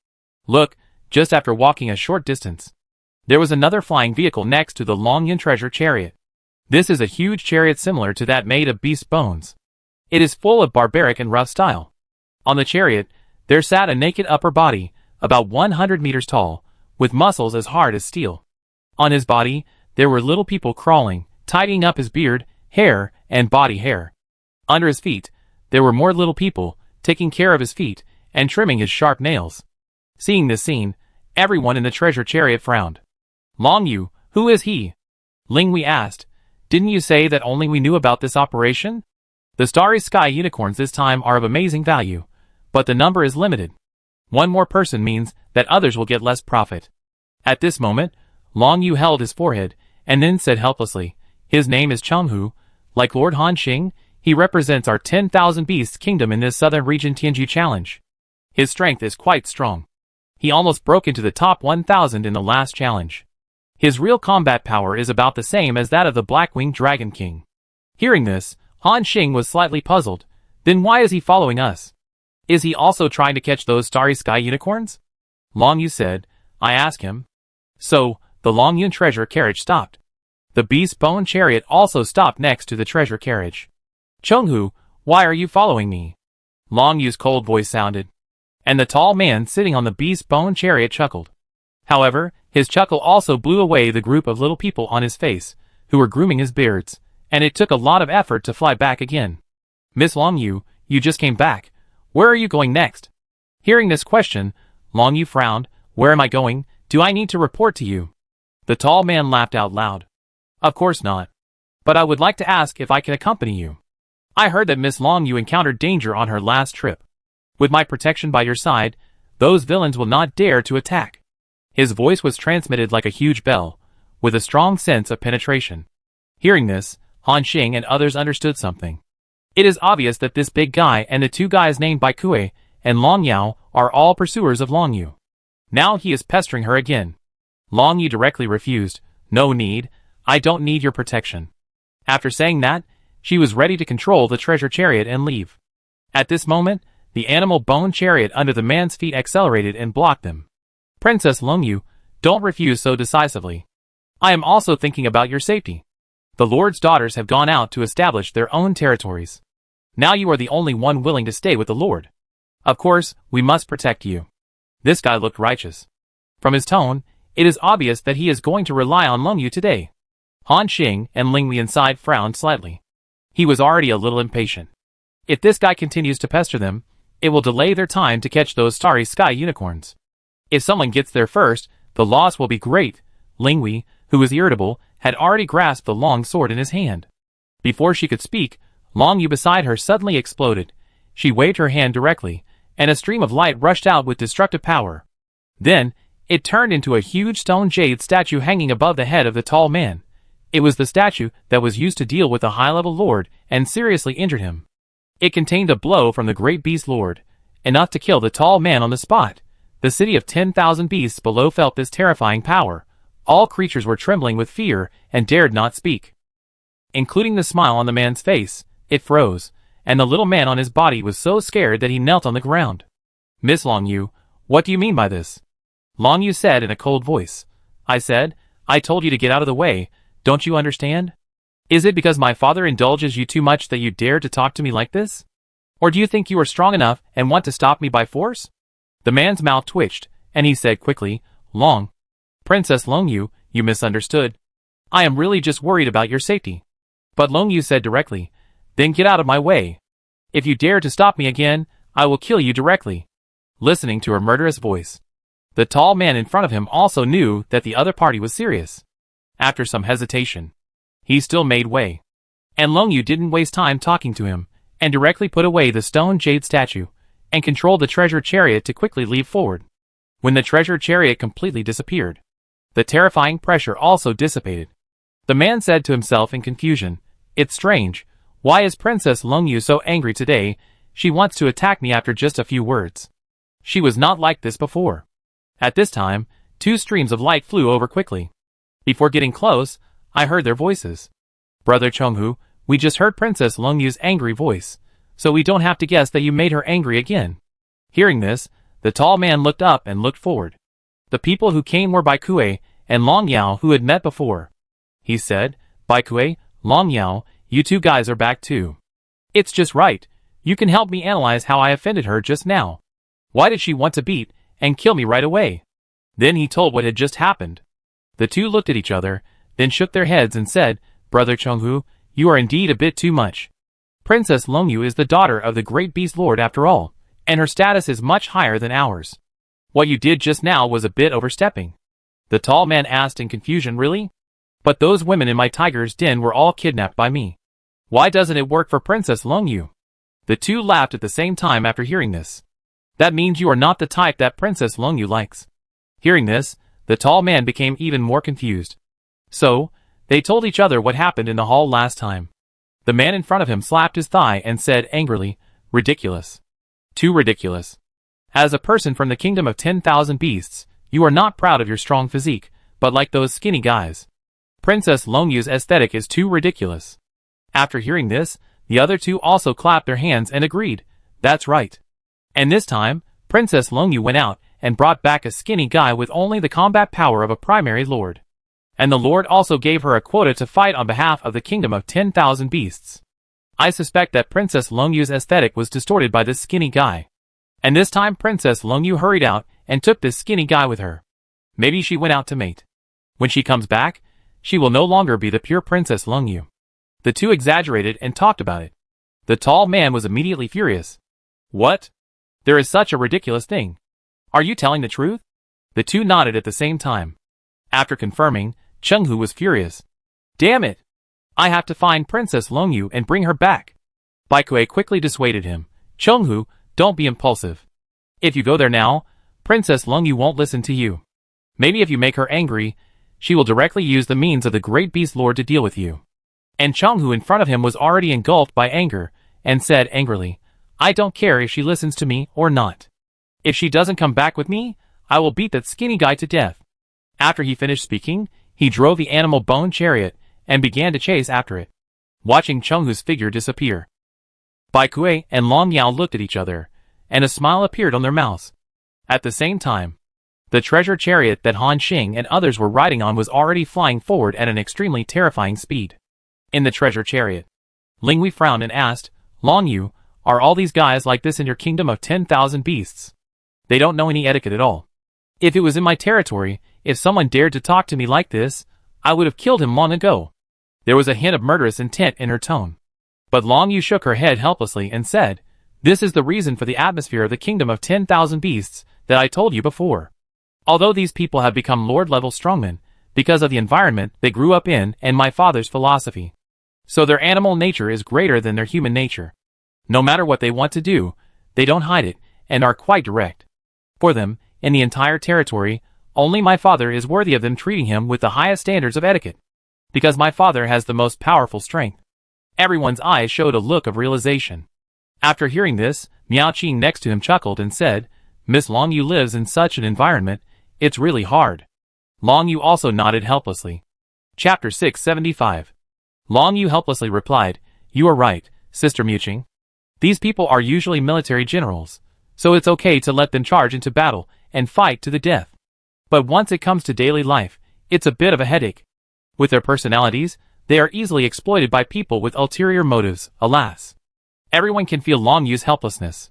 Look, just after walking a short distance, there was another flying vehicle next to the Longyun treasure chariot. This is a huge chariot similar to that made of beast bones. It is full of barbaric and rough style. On the chariot, there sat a naked upper body, about 100 meters tall, with muscles as hard as steel. On his body, there were little people crawling, tidying up his beard, hair, and body hair. Under his feet, there were more little people, taking care of his feet, and trimming his sharp nails. Seeing this scene, everyone in the treasure chariot frowned. "Long Yu, who is he?" Ling Hui asked. "Didn't you say that only we knew about this operation? The Starry Sky Unicorns this time are of amazing value, but the number is limited. One more person means that others will get less profit." At this moment, Long Yu held his forehead, and then said helplessly, "His name is Chenghu. Like Lord Han Xing, he represents our 10,000 Beasts kingdom in this southern region Tianju challenge. His strength is quite strong. He almost broke into the top 1,000 in the last challenge. His real combat power is about the same as that of the Black-Winged Dragon King." Hearing this, Han Xing was slightly puzzled. Then why is he following us? Is he also trying to catch those Starry Sky Unicorns? Long Yu said, "I ask him." So, the Longyun treasure carriage stopped. The beast bone chariot also stopped next to the treasure carriage. "Chenghu, why are you following me?" Long Yu's cold voice sounded. And the tall man sitting on the beast bone chariot chuckled. However, his chuckle also blew away the group of little people on his face, who were grooming his beards, and it took a lot of effort to fly back again. "Miss Long Yu, you just came back. Where are you going next?" Hearing this question, Long Yu frowned. "Where am I going? Do I need to report to you?" The tall man laughed out loud. "Of course not. But I would like to ask if I can accompany you. I heard that Miss Long Yu encountered danger on her last trip. With my protection by your side, those villains will not dare to attack." His voice was transmitted like a huge bell, with a strong sense of penetration. Hearing this, Han Xing and others understood something. It is obvious that this big guy and the two guys named Bai Kuei and Long Yao are all pursuers of Long Yu. Now he is pestering her again. Long Yu directly refused. No need, I don't need your protection. After saying that, she was ready to control the treasure chariot and leave. At this moment, the animal bone chariot under the man's feet accelerated and blocked them. Princess Long Yu, don't refuse so decisively. I am also thinking about your safety. The Lord's daughters have gone out to establish their own territories. Now you are the only one willing to stay with the Lord. Of course, we must protect you. This guy looked righteous. From his tone, it is obvious that he is going to rely on Long Yu today. Han Xing and Ling Li inside frowned slightly. He was already a little impatient. If this guy continues to pester them, it will delay their time to catch those starry sky unicorns. If someone gets there first, the loss will be great. Ling Wei, who was irritable, had already grasped the long sword in his hand. Before she could speak, Long Yu beside her suddenly exploded. She waved her hand directly, and a stream of light rushed out with destructive power. Then, it turned into a huge stone jade statue hanging above the head of the tall man. It was the statue that was used to deal with the high-level lord and seriously injured him. It contained a blow from the great beast lord, enough to kill the tall man on the spot. The city of 10,000 beasts below felt this terrifying power. All creatures were trembling with fear and dared not speak. Including the smile on the man's face, it froze, and the little man on his body was so scared that he knelt on the ground. Miss Long Yu, what do you mean by this? Long Yu said in a cold voice. I said, I told you to get out of the way, don't you understand? Is it because my father indulges you too much that you dare to talk to me like this? Or do you think you are strong enough and want to stop me by force? The man's mouth twitched, and he said quickly, Princess Long Yu, you misunderstood. I am really just worried about your safety. But Long Yu said directly, then get out of my way. If you dare to stop me again, I will kill you directly. Listening to her murderous voice, the tall man in front of him also knew that the other party was serious. After some hesitation, he still made way. And Long Yu didn't waste time talking to him, and directly put away the stone jade statue, and controlled the treasure chariot to quickly leap forward. When the treasure chariot completely disappeared, the terrifying pressure also dissipated. The man said to himself in confusion, it's strange, why is Princess Long Yu so angry today? She wants to attack me after just a few words. She was not like this before. At this time, two streams of light flew over quickly. Before getting close, I heard their voices. Brother Chonghu, we just heard Princess Long Yu's angry voice, so we don't have to guess that you made her angry again. Hearing this, the tall man looked up and looked forward. The people who came were Bai Kuei and Long Yao who had met before. He said, Bai Kuei, Long Yao, you two guys are back too. It's just right, you can help me analyze how I offended her just now. Why did she want to beat and kill me right away? Then he told what had just happened. The two looked at each other, then shook their heads and said, Brother Chonghu, you are indeed a bit too much. Princess Long Yu is the daughter of the great beast lord after all, and her status is much higher than ours. What you did just now was a bit overstepping. The tall man asked in confusion, really? But those women in my tiger's den were all kidnapped by me. Why doesn't it work for Princess Long Yu? The two laughed at the same time after hearing this. That means you are not the type that Princess Long Yu likes. Hearing this, the tall man became even more confused. So, they told each other what happened in the hall last time. The man in front of him slapped his thigh and said angrily, ridiculous. Too ridiculous. As a person from the kingdom of 10,000 beasts, you are not proud of your strong physique, but like those skinny guys. Princess Long Yu's aesthetic is too ridiculous. After hearing this, the other two also clapped their hands and agreed, that's right. And this time, Princess Long Yu went out and brought back a skinny guy with only the combat power of a primary lord. And the lord also gave her a quota to fight on behalf of the kingdom of 10,000 beasts. I suspect that Princess Long Yu's aesthetic was distorted by this skinny guy. And this time Princess Long Yu hurried out and took this skinny guy with her. Maybe she went out to mate. When she comes back, she will no longer be the pure Princess Long Yu. The two exaggerated and talked about it. The tall man was immediately furious. What? There is such a ridiculous thing. Are you telling the truth? The two nodded at the same time. After confirming, Chenghu was furious. Damn it! I have to find Princess Long Yu and bring her back. Bai Kuei quickly dissuaded him. Chenghu, don't be impulsive. If you go there now, Princess Long Yu won't listen to you. Maybe if you make her angry, she will directly use the means of the great beast lord to deal with you. And Chenghu in front of him was already engulfed by anger, and said angrily, "I don't care if she listens to me or not. If she doesn't come back with me, I will beat that skinny guy to death." After he finished speaking, he drove the animal bone chariot, and began to chase after it. Watching Chenghu's figure disappear, Bai Kuei and Long Yao looked at each other, and a smile appeared on their mouths. At the same time, the treasure chariot that Han Xing and others were riding on was already flying forward at an extremely terrifying speed. In the treasure chariot, Ling Wei frowned and asked, "Long Yu, are all these guys like this in your kingdom of 10,000 beasts? They don't know any etiquette at all. If it was in my territory, if someone dared to talk to me like this, I would have killed him long ago." There was a hint of murderous intent in her tone. But Long Yu shook her head helplessly and said, "This is the reason for the atmosphere of the kingdom of 10,000 beasts that I told you before. Although these people have become lord-level strongmen, because of the environment they grew up in and my father's philosophy. So their animal nature is greater than their human nature. No matter what they want to do, they don't hide it, and are quite direct. For them, in the entire territory, only my father is worthy of them treating him with the highest standards of etiquette. Because my father has the most powerful strength." Everyone's eyes showed a look of realization. After hearing this, Miao Qing next to him chuckled and said, "Miss Long Yu lives in such an environment, it's really hard." Long Yu also nodded helplessly. Chapter 675. Long Yu helplessly replied, "You are right, Sister Miao Qing. These people are usually military generals, so it's okay to let them charge into battle and fight to the death. But once it comes to daily life, it's a bit of a headache. With their personalities, they are easily exploited by people with ulterior motives, alas." Everyone can feel Long Yu's helplessness.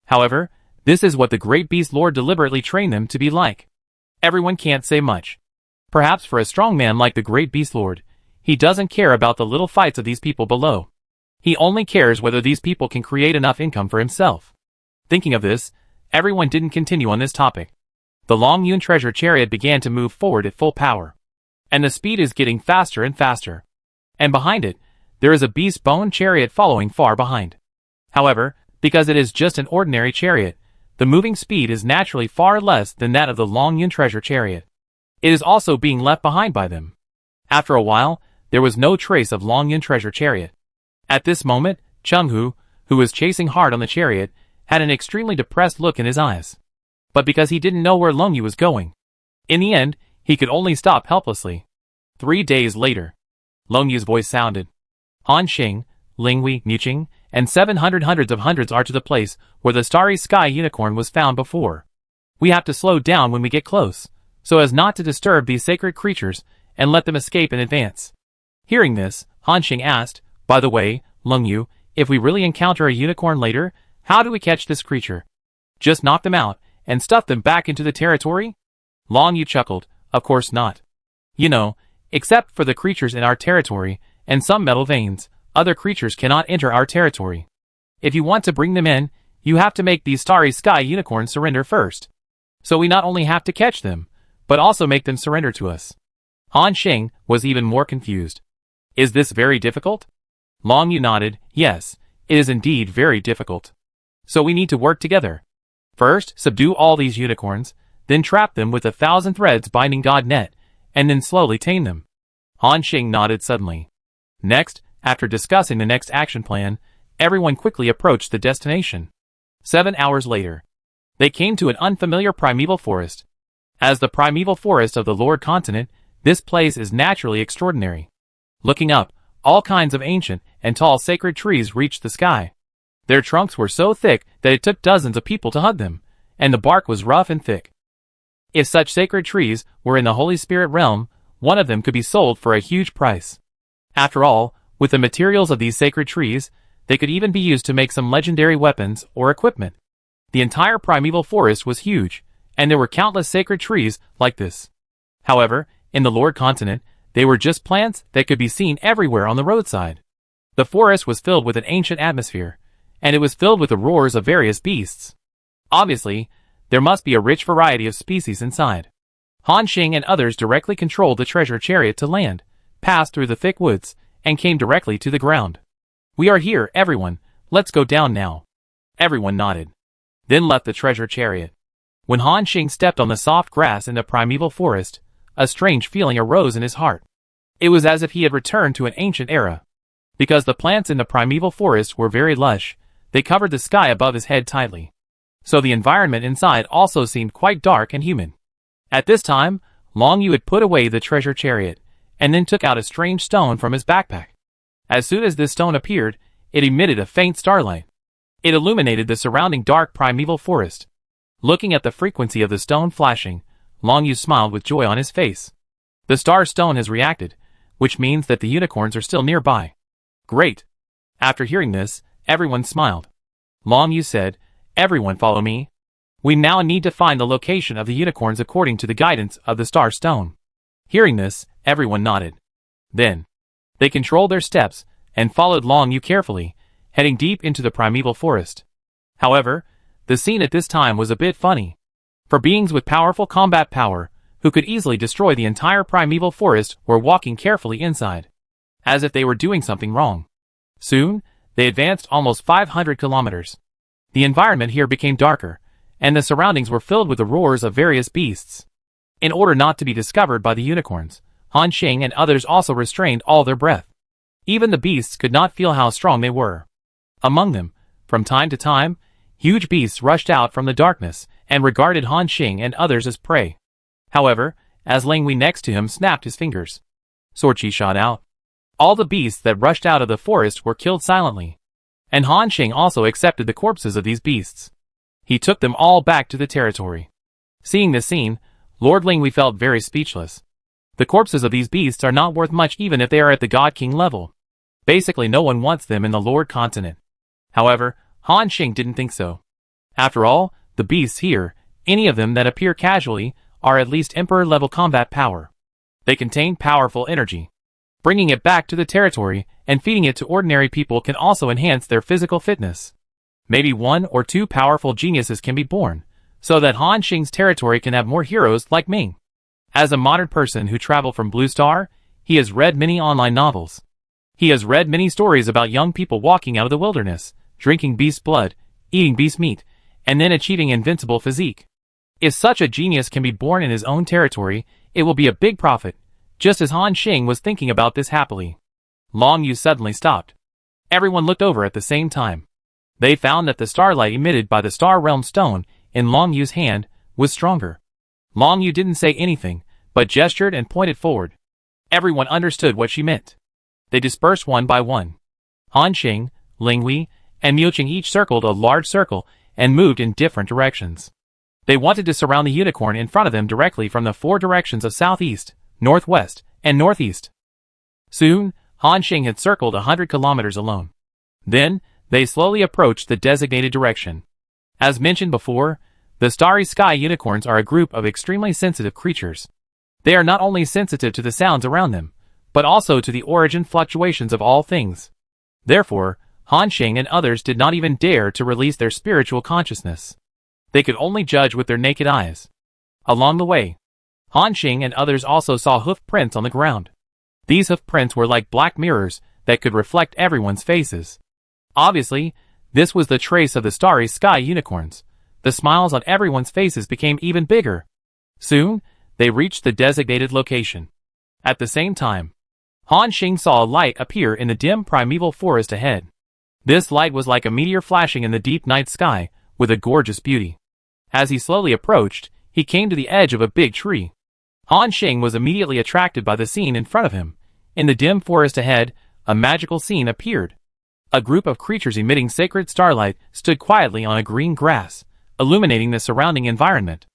However, this is what the Great Beast Lord deliberately trained them to be like. Everyone can't say much. Perhaps for a strong man like the Great Beast Lord, he doesn't care about the little fights of these people below. He only cares whether these people can create enough income for himself. Thinking of this, everyone didn't continue on this topic. The Long Yun treasure chariot began to move forward at full power. And the speed is getting faster and faster. And behind it, there is a beast bone chariot following far behind. However, because it is just an ordinary chariot, the moving speed is naturally far less than that of the Long Yun treasure chariot. It is also being left behind by them. After a while, there was no trace of Long Yun treasure chariot. At this moment, Chenghu, who was chasing hard on the chariot, had an extremely depressed look in his eyes. But because he didn't know where Long Yu was going, in the end, he could only stop helplessly. 3 days later, Long Yu's voice sounded. "Han Xing, Ling Wei, Miao Qing, and 700 hundreds are to the place where the starry sky unicorn was found before. We have to slow down when we get close, so as not to disturb these sacred creatures and let them escape in advance." Hearing this, Han Xing asked, "By the way, Long Yu, if we really encounter a unicorn later, how do we catch this creature? Just knock them out and stuff them back into the territory?" Long Yu chuckled, "Of course not. You know, except for the creatures in our territory and some metal veins, other creatures cannot enter our territory. If you want to bring them in, you have to make these starry sky unicorns surrender first. So we not only have to catch them, but also make them surrender to us." Han Xing was even more confused. "Is this very difficult?" Long Yu nodded, "Yes, it is indeed very difficult. So we need to work together. First, subdue all these unicorns, then trap them with 1,000 threads binding God net, and then slowly tame them." Han Xing nodded suddenly. Next, after discussing the next action plan, everyone quickly approached the destination. 7 hours later, they came to an unfamiliar primeval forest. As the primeval forest of the Lord Continent, this place is naturally extraordinary. Looking up, all kinds of ancient and tall sacred trees reached the sky. Their trunks were so thick that it took dozens of people to hug them, and the bark was rough and thick. If such sacred trees were in the Holy Spirit realm, one of them could be sold for a huge price. After all, with the materials of these sacred trees, they could even be used to make some legendary weapons or equipment. The entire primeval forest was huge, and there were countless sacred trees like this. However, in the Lord Continent, they were just plants that could be seen everywhere on the roadside. The forest was filled with an ancient atmosphere, and it was filled with the roars of various beasts. Obviously, there must be a rich variety of species inside. Han Xing and others directly controlled the treasure chariot to land, passed through the thick woods, and came directly to the ground. "We are here, everyone. Let's go down now." Everyone nodded. Then left the treasure chariot. When Han Xing stepped on the soft grass in the primeval forest, a strange feeling arose in his heart. It was as if he had returned to an ancient era. Because the plants in the primeval forest were very lush, they covered the sky above his head tightly. So the environment inside also seemed quite dark and humid. At this time, Long Yu had put away the treasure chariot, and then took out a strange stone from his backpack. As soon as this stone appeared, it emitted a faint starlight. It illuminated the surrounding dark primeval forest. Looking at the frequency of the stone flashing, Long Yu smiled with joy on his face. The star stone has reacted, which means that the unicorns are still nearby. Great! After hearing this, everyone smiled. Long Yu said, "Everyone follow me. We now need to find the location of the unicorns according to the guidance of the star stone." Hearing this, everyone nodded. Then, they controlled their steps and followed Long Yu carefully, heading deep into the primeval forest. However, the scene at this time was a bit funny. For beings with powerful combat power, who could easily destroy the entire primeval forest, were walking carefully inside, as if they were doing something wrong. Soon, they advanced almost 500 kilometers. The environment here became darker, and the surroundings were filled with the roars of various beasts. In order not to be discovered by the unicorns, Han Xing and others also restrained all their breath. Even the beasts could not feel how strong they were. Among them, from time to time, huge beasts rushed out from the darkness and regarded Han Xing and others as prey. However, as Ling Wei next to him snapped his fingers, Sword Chi shot out. All the beasts that rushed out of the forest were killed silently. And Han Xing also accepted the corpses of these beasts. He took them all back to the territory. Seeing this scene, Lord Ling Wei felt very speechless. The corpses of these beasts are not worth much even if they are at the God King level. Basically no one wants them in the Lord continent. However, Han Xing didn't think so. After all, the beasts here, any of them that appear casually, are at least Emperor-level combat power. They contain powerful energy. Bringing it back to the territory and feeding it to ordinary people can also enhance their physical fitness. Maybe 1 or 2 powerful geniuses can be born, so that Han Xing's territory can have more heroes like Ming. As a modern person who traveled from Blue Star, he has read many online novels. He has read many stories about young people walking out of the wilderness, drinking beast blood, eating beast meat, and then achieving invincible physique. If such a genius can be born in his own territory, it will be a big profit, just as Han Xing was thinking about this happily. Long Yu suddenly stopped. Everyone looked over at the same time. They found that the starlight emitted by the Star Realm stone in Long Yu's hand was stronger. Long Yu didn't say anything, but gestured and pointed forward. Everyone understood what she meant. They dispersed one by one. Han Xing, Ling Wei, and Miu Qing each circled a large circle and moved in different directions. They wanted to surround the unicorn in front of them directly from the 4 directions of southeast, northwest, and northeast. Soon, Han Xing had circled 100 kilometers alone. Then, they slowly approached the designated direction. As mentioned before, the starry sky unicorns are a group of extremely sensitive creatures. They are not only sensitive to the sounds around them, but also to the origin fluctuations of all things. Therefore, Han Xing and others did not even dare to release their spiritual consciousness. They could only judge with their naked eyes. Along the way, Han Xing and others also saw hoof prints on the ground. These hoof prints were like black mirrors that could reflect everyone's faces. Obviously, this was the trace of the starry sky unicorns. The smiles on everyone's faces became even bigger. Soon, they reached the designated location. At the same time, Han Xing saw a light appear in the dim primeval forest ahead. This light was like a meteor flashing in the deep night sky, with a gorgeous beauty. As he slowly approached, he came to the edge of a big tree. Han Xing was immediately attracted by the scene in front of him. In the dim forest ahead, a magical scene appeared. A group of creatures emitting sacred starlight stood quietly on a green grass, illuminating the surrounding environment.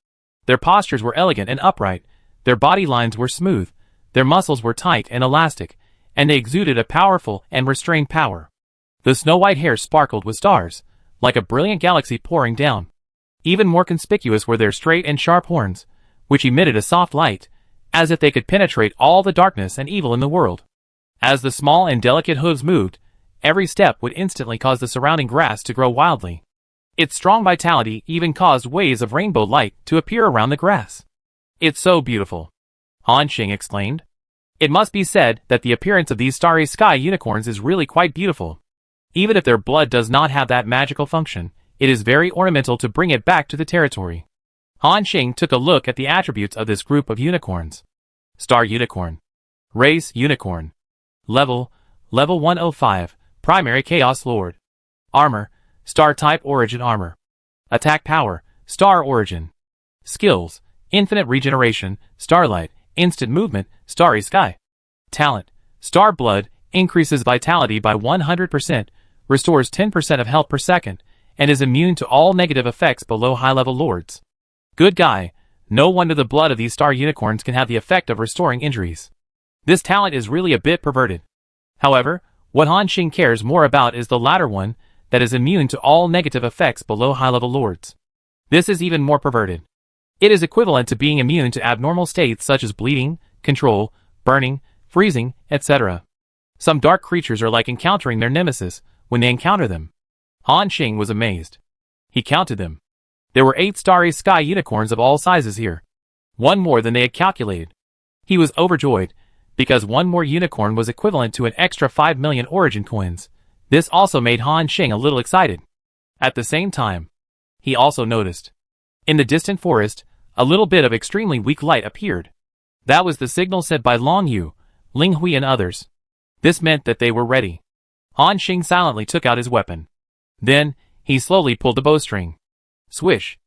Their postures were elegant and upright, their body lines were smooth, their muscles were tight and elastic, and they exuded a powerful and restrained power. The snow-white hair sparkled with stars, like a brilliant galaxy pouring down. Even more conspicuous were their straight and sharp horns, which emitted a soft light, as if they could penetrate all the darkness and evil in the world. As the small and delicate hooves moved, every step would instantly cause the surrounding grass to grow wildly. Its strong vitality even caused waves of rainbow light to appear around the grass. "It's so beautiful," Han Xing exclaimed. It must be said that the appearance of these starry sky unicorns is really quite beautiful. Even if their blood does not have that magical function, it is very ornamental to bring it back to the territory. Han Xing took a look at the attributes of this group of unicorns. Star unicorn. Race unicorn. Level, Level 105, Primary Chaos Lord. Armor, Star Type Origin Armor. Attack Power, Star Origin. Skills, Infinite Regeneration, Starlight, Instant Movement, Starry Sky. Talent, Star Blood, increases vitality by 100%, restores 10% of health per second, and is immune to all negative effects below high-level lords. Good guy, no wonder the blood of these star unicorns can have the effect of restoring injuries. This talent is really a bit perverted. However, what Han Xing cares more about is the latter one, that is immune to all negative effects below high-level lords. This is even more perverted. It is equivalent to being immune to abnormal states such as bleeding, control, burning, freezing, etc. Some dark creatures are like encountering their nemesis when they encounter them. Han Xing was amazed. He counted them. There were 8 starry sky unicorns of all sizes here. One more than they had calculated. He was overjoyed, because one more unicorn was equivalent to an extra 5 million origin coins. This also made Han Xing a little excited. At the same time, he also noticed. In the distant forest, a little bit of extremely weak light appeared. That was the signal sent by Long Yu, Ling Hui and others. This meant that they were ready. Han Xing silently took out his weapon. Then, he slowly pulled the bowstring. Swish.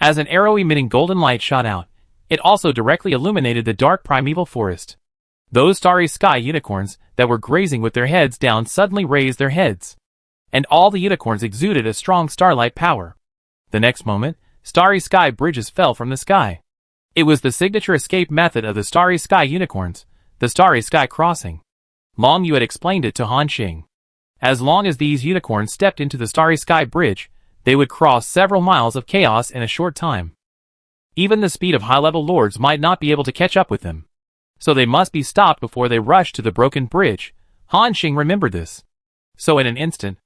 As an arrow emitting golden light shot out, it also directly illuminated the dark primeval forest. Those starry sky unicorns that were grazing with their heads down suddenly raised their heads. And all the unicorns exuded a strong starlight power. The next moment, starry sky bridges fell from the sky. It was the signature escape method of the starry sky unicorns, the starry sky crossing. Long Yu had explained it to Han Xing. As long as these unicorns stepped into the starry sky bridge, they would cross several miles of chaos in a short time. Even the speed of high-level lords might not be able to catch up with them. So they must be stopped before they rushed to the broken bridge. Han Xing remembered this. So in an instant,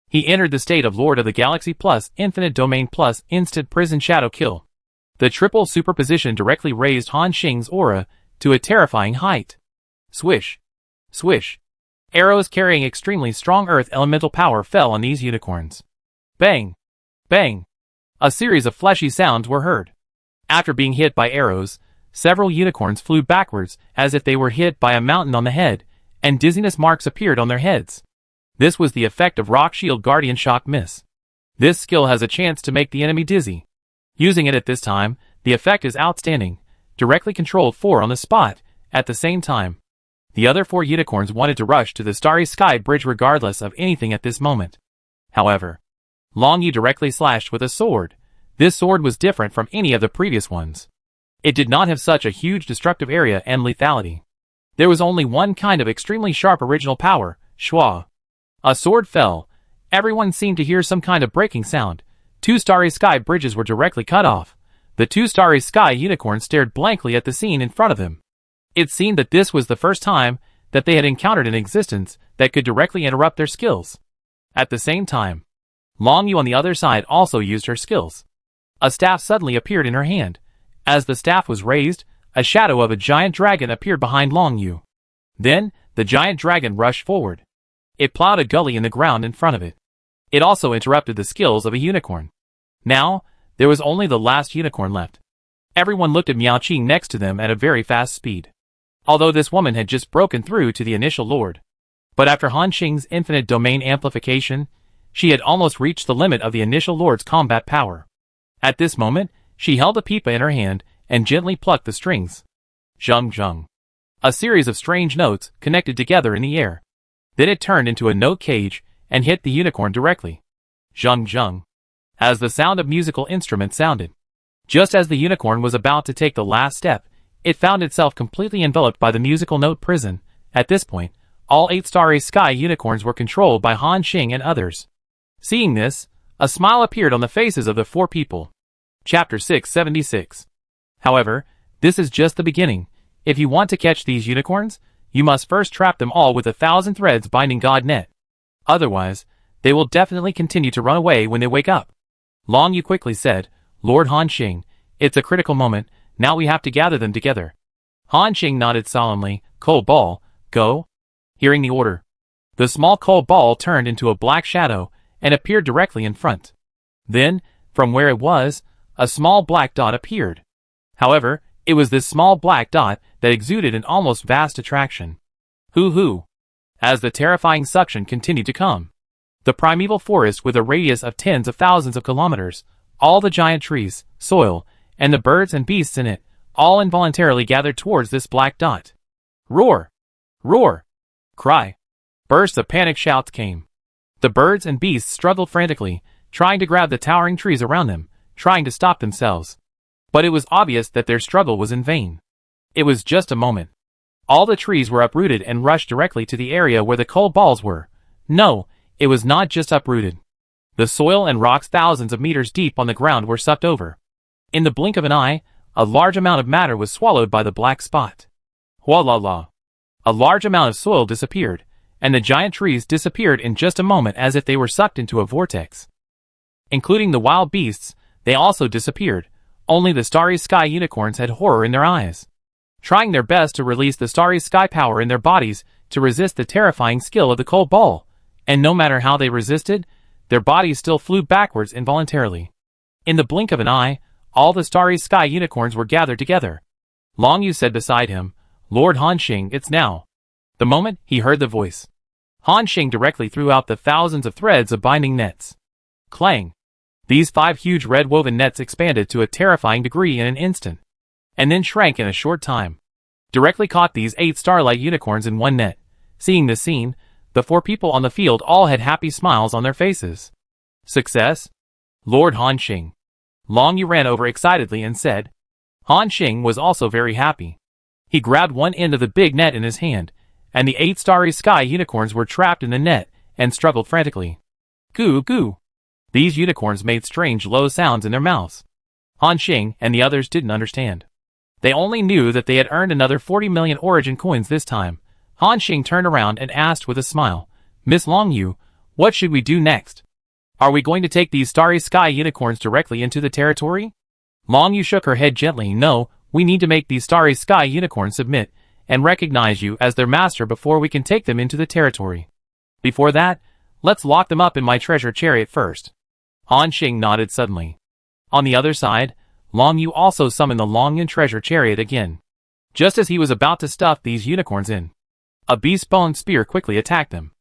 he entered the state of Lord of the Galaxy plus Infinite Domain plus Instant Prison Shadow Kill. The triple superposition directly raised Han Xing's aura to a terrifying height. Swish. Swish. Arrows carrying extremely strong earth elemental power fell on these unicorns. Bang. Bang. A series of fleshy sounds were heard. After being hit by arrows, several unicorns flew backwards as if they were hit by a mountain on the head, and dizziness marks appeared on their heads. This was the effect of Rock Shield Guardian Shock Miss. This skill has a chance to make the enemy dizzy. Using it at this time, the effect is outstanding, directly controlled 4 on the spot, at the same time. The other 4 unicorns wanted to rush to the starry sky bridge regardless of anything at this moment. However, Long Yu directly slashed with a sword. This sword was different from any of the previous ones. It did not have such a huge destructive area and lethality. There was only one kind of extremely sharp original power, schwa. A sword fell. Everyone seemed to hear some kind of breaking sound. 2 starry sky bridges were directly cut off. The 2 starry sky unicorns stared blankly at the scene in front of them. It seemed that this was the first time that they had encountered an existence that could directly interrupt their skills. At the same time, Long Yu on the other side also used her skills. A staff suddenly appeared in her hand. As the staff was raised, a shadow of a giant dragon appeared behind Long Yu. Then, the giant dragon rushed forward. It plowed a gully in the ground in front of it. It also interrupted the skills of a unicorn. Now, there was only the last unicorn left. Everyone looked at Miao Qi next to them at a very fast speed. Although this woman had just broken through to the initial lord. But after Han Xing's infinite domain amplification, she had almost reached the limit of the initial lord's combat power. At this moment, she held a pipa in her hand and gently plucked the strings. Zhung zhung. A series of strange notes connected together in the air. Then it turned into a note cage and hit the unicorn directly. Zhung zhung. As the sound of musical instruments sounded. Just as the unicorn was about to take the last step, it found itself completely enveloped by the musical note prison. At this point, all 8 starry sky unicorns were controlled by Han Xing and others. Seeing this, a smile appeared on the faces of the 4 people. Chapter 676. However, this is just the beginning. If you want to catch these unicorns, you must first trap them all with 1,000 threads binding God net. Otherwise, they will definitely continue to run away when they wake up. Long Yu quickly said, Lord Han Xing, it's a critical moment, now we have to gather them together. Han Xing nodded solemnly, Coal Ball, go. Hearing the order, the small coal ball turned into a black shadow and appeared directly in front. Then, from where it was, a small black dot appeared. However, it was this small black dot that exuded an almost vast attraction. Hoo hoo. as the terrifying suction continued to come. The primeval forest with a radius of tens of thousands of kilometers, all the giant trees, soil, and the birds and beasts in it, all involuntarily gathered towards this black dot. Roar! Roar! Cry! Bursts of panic shouts came. The birds and beasts struggled frantically, trying to grab the towering trees around them, trying to stop themselves. But it was obvious that their struggle was in vain. It was just a moment. All the trees were uprooted and rushed directly to the area where the coal balls were. No, it was not just uprooted. The soil and rocks thousands of meters deep on the ground were sucked over. In the blink of an eye, a large amount of matter was swallowed by the black spot. Hualala! A large amount of soil disappeared, and the giant trees disappeared in just a moment as if they were sucked into a vortex. Including the wild beasts, they also disappeared. Only the starry sky unicorns had horror in their eyes, trying their best to release the starry sky power in their bodies to resist the terrifying skill of the coal ball, and no matter how they resisted, their bodies still flew backwards involuntarily. In the blink of an eye, all the starry sky unicorns were gathered together. Long Yu said beside him, "Lord Hanxing, it's now." The moment he heard the voice, Hanxing directly threw out the thousands of threads of binding nets. Clang! These 5 huge red woven nets expanded to a terrifying degree in an instant, and then shrank in a short time. Directly caught these 8 starlight unicorns in one net. Seeing this scene, the 4 people on the field all had happy smiles on their faces. Success? Lord Hanxing. Long Yu ran over excitedly and said. Hanxing was also very happy. He grabbed one end of the big net in his hand, and the 8 starry sky unicorns were trapped in the net and struggled frantically. Goo goo! These unicorns made strange low sounds in their mouths. Hanxing and the others didn't understand. They only knew that they had earned another 40 million origin coins this time. Hanxing turned around and asked with a smile, "Miss Long Yu, what should we do next? Are we going to take these starry sky unicorns directly into the territory?" Long Yu shook her head gently. "No, we need to make these starry sky unicorns submit and recognize you as their master before we can take them into the territory. Before that, let's lock them up in my treasure chariot first." Hanxing nodded suddenly. On the other side, Long Yu also summoned the Longyun treasure chariot again. Just as he was about to stuff these unicorns in, a beast bone spear quickly attacked them.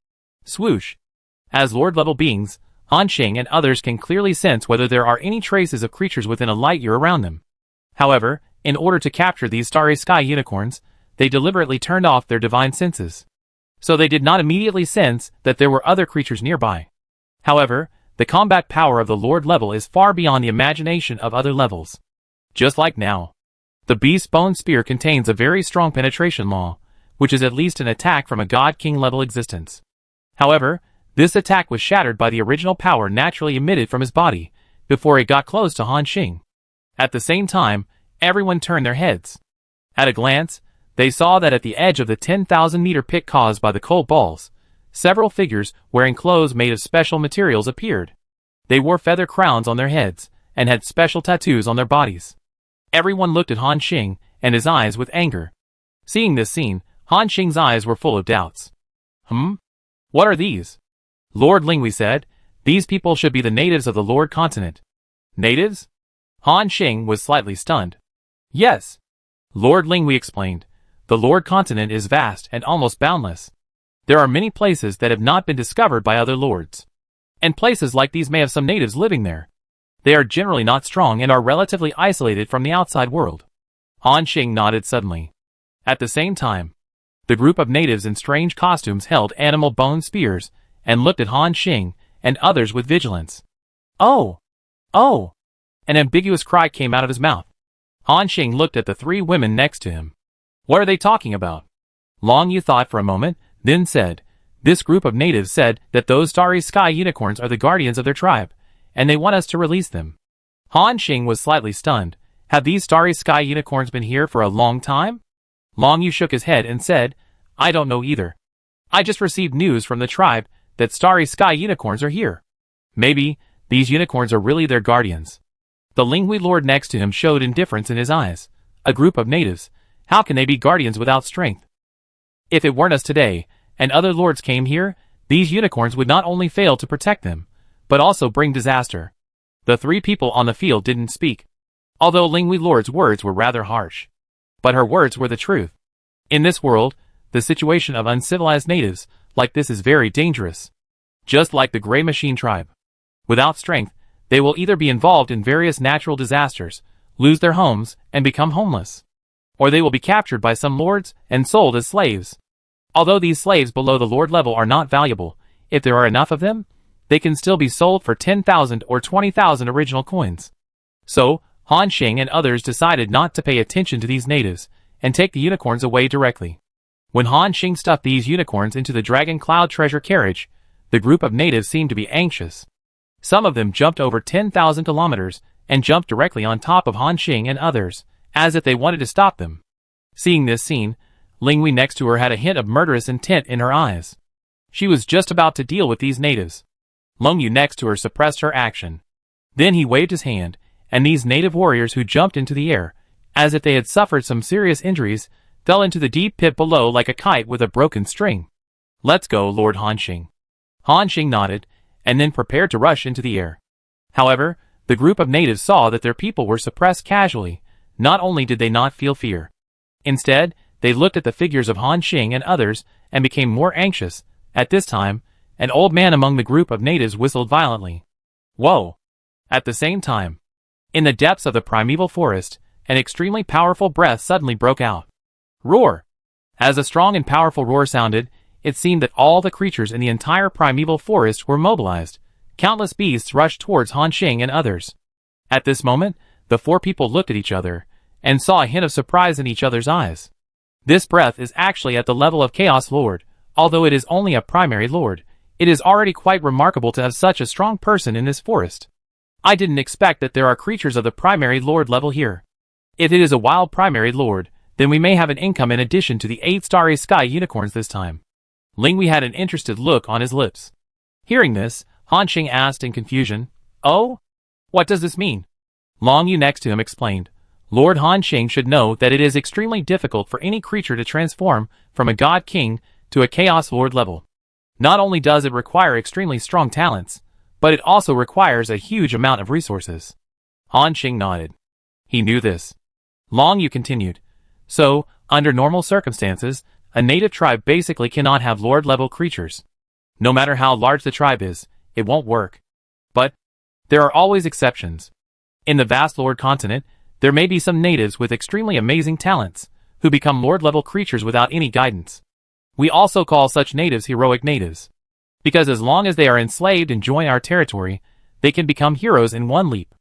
Swoosh! As Lord-level beings, Hanxing and others can clearly sense whether there are any traces of creatures within a light year around them. However, in order to capture these starry sky unicorns, they deliberately turned off their divine senses. So they did not immediately sense that there were other creatures nearby. However, the combat power of the Lord level is far beyond the imagination of other levels. Just like now, the beast bone spear contains a very strong penetration law, which is at least an attack from a God-King level existence. However, this attack was shattered by the original power naturally emitted from his body, before it got close to Hanxing. At the same time, everyone turned their heads. At a glance, they saw that at the edge of the 10,000-meter pit caused by the coal balls, several figures wearing clothes made of special materials appeared. They wore feather crowns on their heads, and had special tattoos on their bodies. Everyone looked at Hanxing and his eyes with anger. Seeing this scene, Hanxing's eyes were full of doubts. What are these? Lord Linghui said, "These people should be the natives of the Lord continent." Natives? Hanxing was slightly stunned. Yes. Lord Linghui explained, "The Lord continent is vast and almost boundless. There are many places that have not been discovered by other lords. And places like these may have some natives living there. They are generally not strong and are relatively isolated from the outside world." Hanxing nodded suddenly. At the same time, the group of natives in strange costumes held animal bone spears and looked at Hanxing and others with vigilance. Oh! Oh! An ambiguous cry came out of his mouth. Hanxing looked at the 3 women next to him. What are they talking about? Long Yu thought for a moment, then said, "This group of natives said that those starry sky unicorns are the guardians of their tribe, and they want us to release them." Hanxing was slightly stunned. Have these starry sky unicorns been here for a long time? Long Yu shook his head and said, "I don't know either. I just received news from the tribe that starry sky unicorns are here. Maybe these unicorns are really their guardians." The Linghui Lord next to him showed indifference in his eyes. A group of natives, how can they be guardians without strength? If it weren't us today, and other lords came here, these unicorns would not only fail to protect them, but also bring disaster. The 3 people on the field didn't speak, although Linghui Lord's words were rather harsh. But her words were the truth. In this world, the situation of uncivilized natives, like this is very dangerous. Just like the Gray Machine tribe. Without strength, they will either be involved in various natural disasters, lose their homes, and become homeless. Or they will be captured by some lords and sold as slaves. Although these slaves below the lord level are not valuable, if there are enough of them, they can still be sold for 10,000 or 20,000 original coins. So, Han Xing and others decided not to pay attention to these natives, and take the unicorns away directly. When Han Xing stuffed these unicorns into the Dragon Cloud treasure carriage, the group of natives seemed to be anxious. Some of them jumped over 10,000 kilometers, and jumped directly on top of Han Xing and others, as if they wanted to stop them. Seeing this scene, Ling Wei next to her had a hint of murderous intent in her eyes. She was just about to deal with these natives. Long Yu next to her suppressed her action. Then he waved his hand, and these native warriors who jumped into the air, as if they had suffered some serious injuries, fell into the deep pit below like a kite with a broken string. "Let's go, Lord Han Xing." Han Xing nodded, and then prepared to rush into the air. However, the group of natives saw that their people were suppressed casually. Not only did they not feel fear. Instead, they looked at the figures of Han Xing and others, and became more anxious. At this time, an old man among the group of natives whistled violently. Whoa! At the same time, in the depths of the primeval forest, an extremely powerful breath suddenly broke out. Roar! As a strong and powerful roar sounded, it seemed that all the creatures in the entire primeval forest were mobilized. Countless beasts rushed towards Han Xing and others. At this moment, the four people looked at each other, and saw a hint of surprise in each other's eyes. This breath is actually at the level of Chaos Lord. Although it is only a primary lord, it is already quite remarkable to have such a strong person in this forest. I didn't expect that there are creatures of the primary lord level here. If it is a wild primary lord, then we may have an income in addition to the 8 starry sky unicorns this time. Ling Wei had an interested look on his lips. Hearing this, Han Xing asked in confusion, "Oh? What does this mean?" Long Yu next to him explained, "Lord Han Xing should know that it is extremely difficult for any creature to transform from a god king to a chaos lord level. Not only does it require extremely strong talents, but it also requires a huge amount of resources." Han Xing nodded. He knew this. Long Yu continued, "So, under normal circumstances, a native tribe basically cannot have lord-level creatures. No matter how large the tribe is, it won't work. But there are always exceptions. In the vast lord continent, there may be some natives with extremely amazing talents, who become lord-level creatures without any guidance. We also call such natives heroic natives. Because as long as they are enslaved and join our territory, they can become heroes in one leap.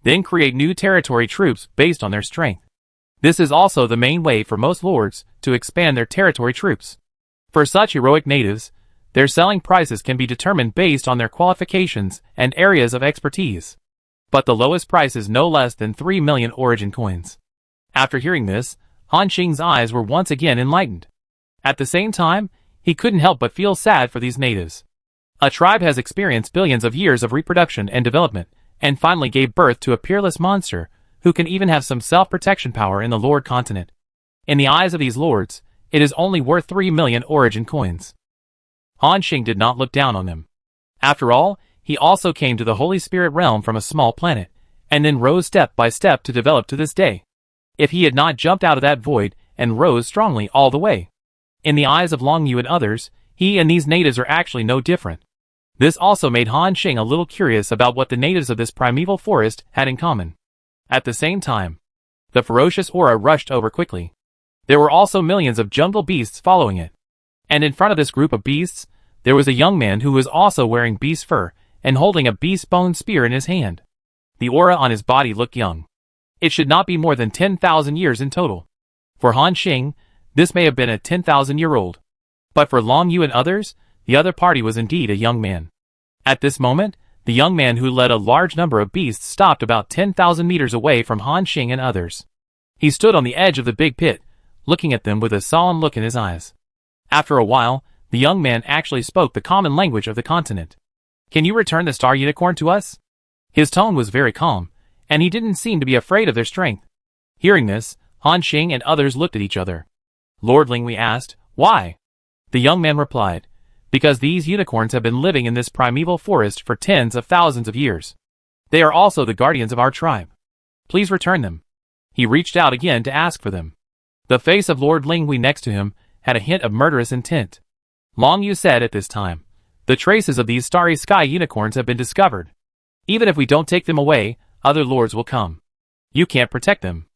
Then create new territory troops based on their strength. This is also the main way for most lords to expand their territory troops. For such heroic natives, their selling prices can be determined based on their qualifications and areas of expertise. But the lowest price is no less than 3 million origin coins." After hearing this, Han Xing's eyes were once again enlightened. At the same time, he couldn't help but feel sad for these natives. A tribe has experienced billions of years of reproduction and development, and finally gave birth to a peerless monster, who can even have some self-protection power in the Lord continent. In the eyes of these lords, it is only worth 3 million origin coins. Han Xing did not look down on them. After all, he also came to the Holy Spirit realm from a small planet, and then rose step by step to develop to this day. If he had not jumped out of that void, and rose strongly all the way. In the eyes of Long Yu and others, he and these natives are actually no different. This also made Han Xing a little curious about what the natives of this primeval forest had in common. At the same time, the ferocious aura rushed over quickly. There were also millions of jungle beasts following it. And in front of this group of beasts, there was a young man who was also wearing beast fur, and holding a beast bone spear in his hand. The aura on his body looked young. It should not be more than 10,000 years in total. For Han Xing, this may have been a 10,000-year-old. But for Long Yu and others, the other party was indeed a young man. At this moment, the young man who led a large number of beasts stopped about 10,000 meters away from Han Xing and others. He stood on the edge of the big pit, looking at them with a solemn look in his eyes. After a while, the young man actually spoke the common language of the continent. "Can you return the star unicorn to us?" His tone was very calm, and he didn't seem to be afraid of their strength. Hearing this, Han Xing and others looked at each other. Lord Ling Wei asked, "Why?" The young man replied, "Because these unicorns have been living in this primeval forest for tens of thousands of years. They are also the guardians of our tribe. Please return them." He reached out again to ask for them. The face of Lord Ling Wei next to him had a hint of murderous intent. Long Yu said at this time. The traces of these starry sky unicorns have been discovered. Even if we don't take them away, other lords will come. You can't protect them.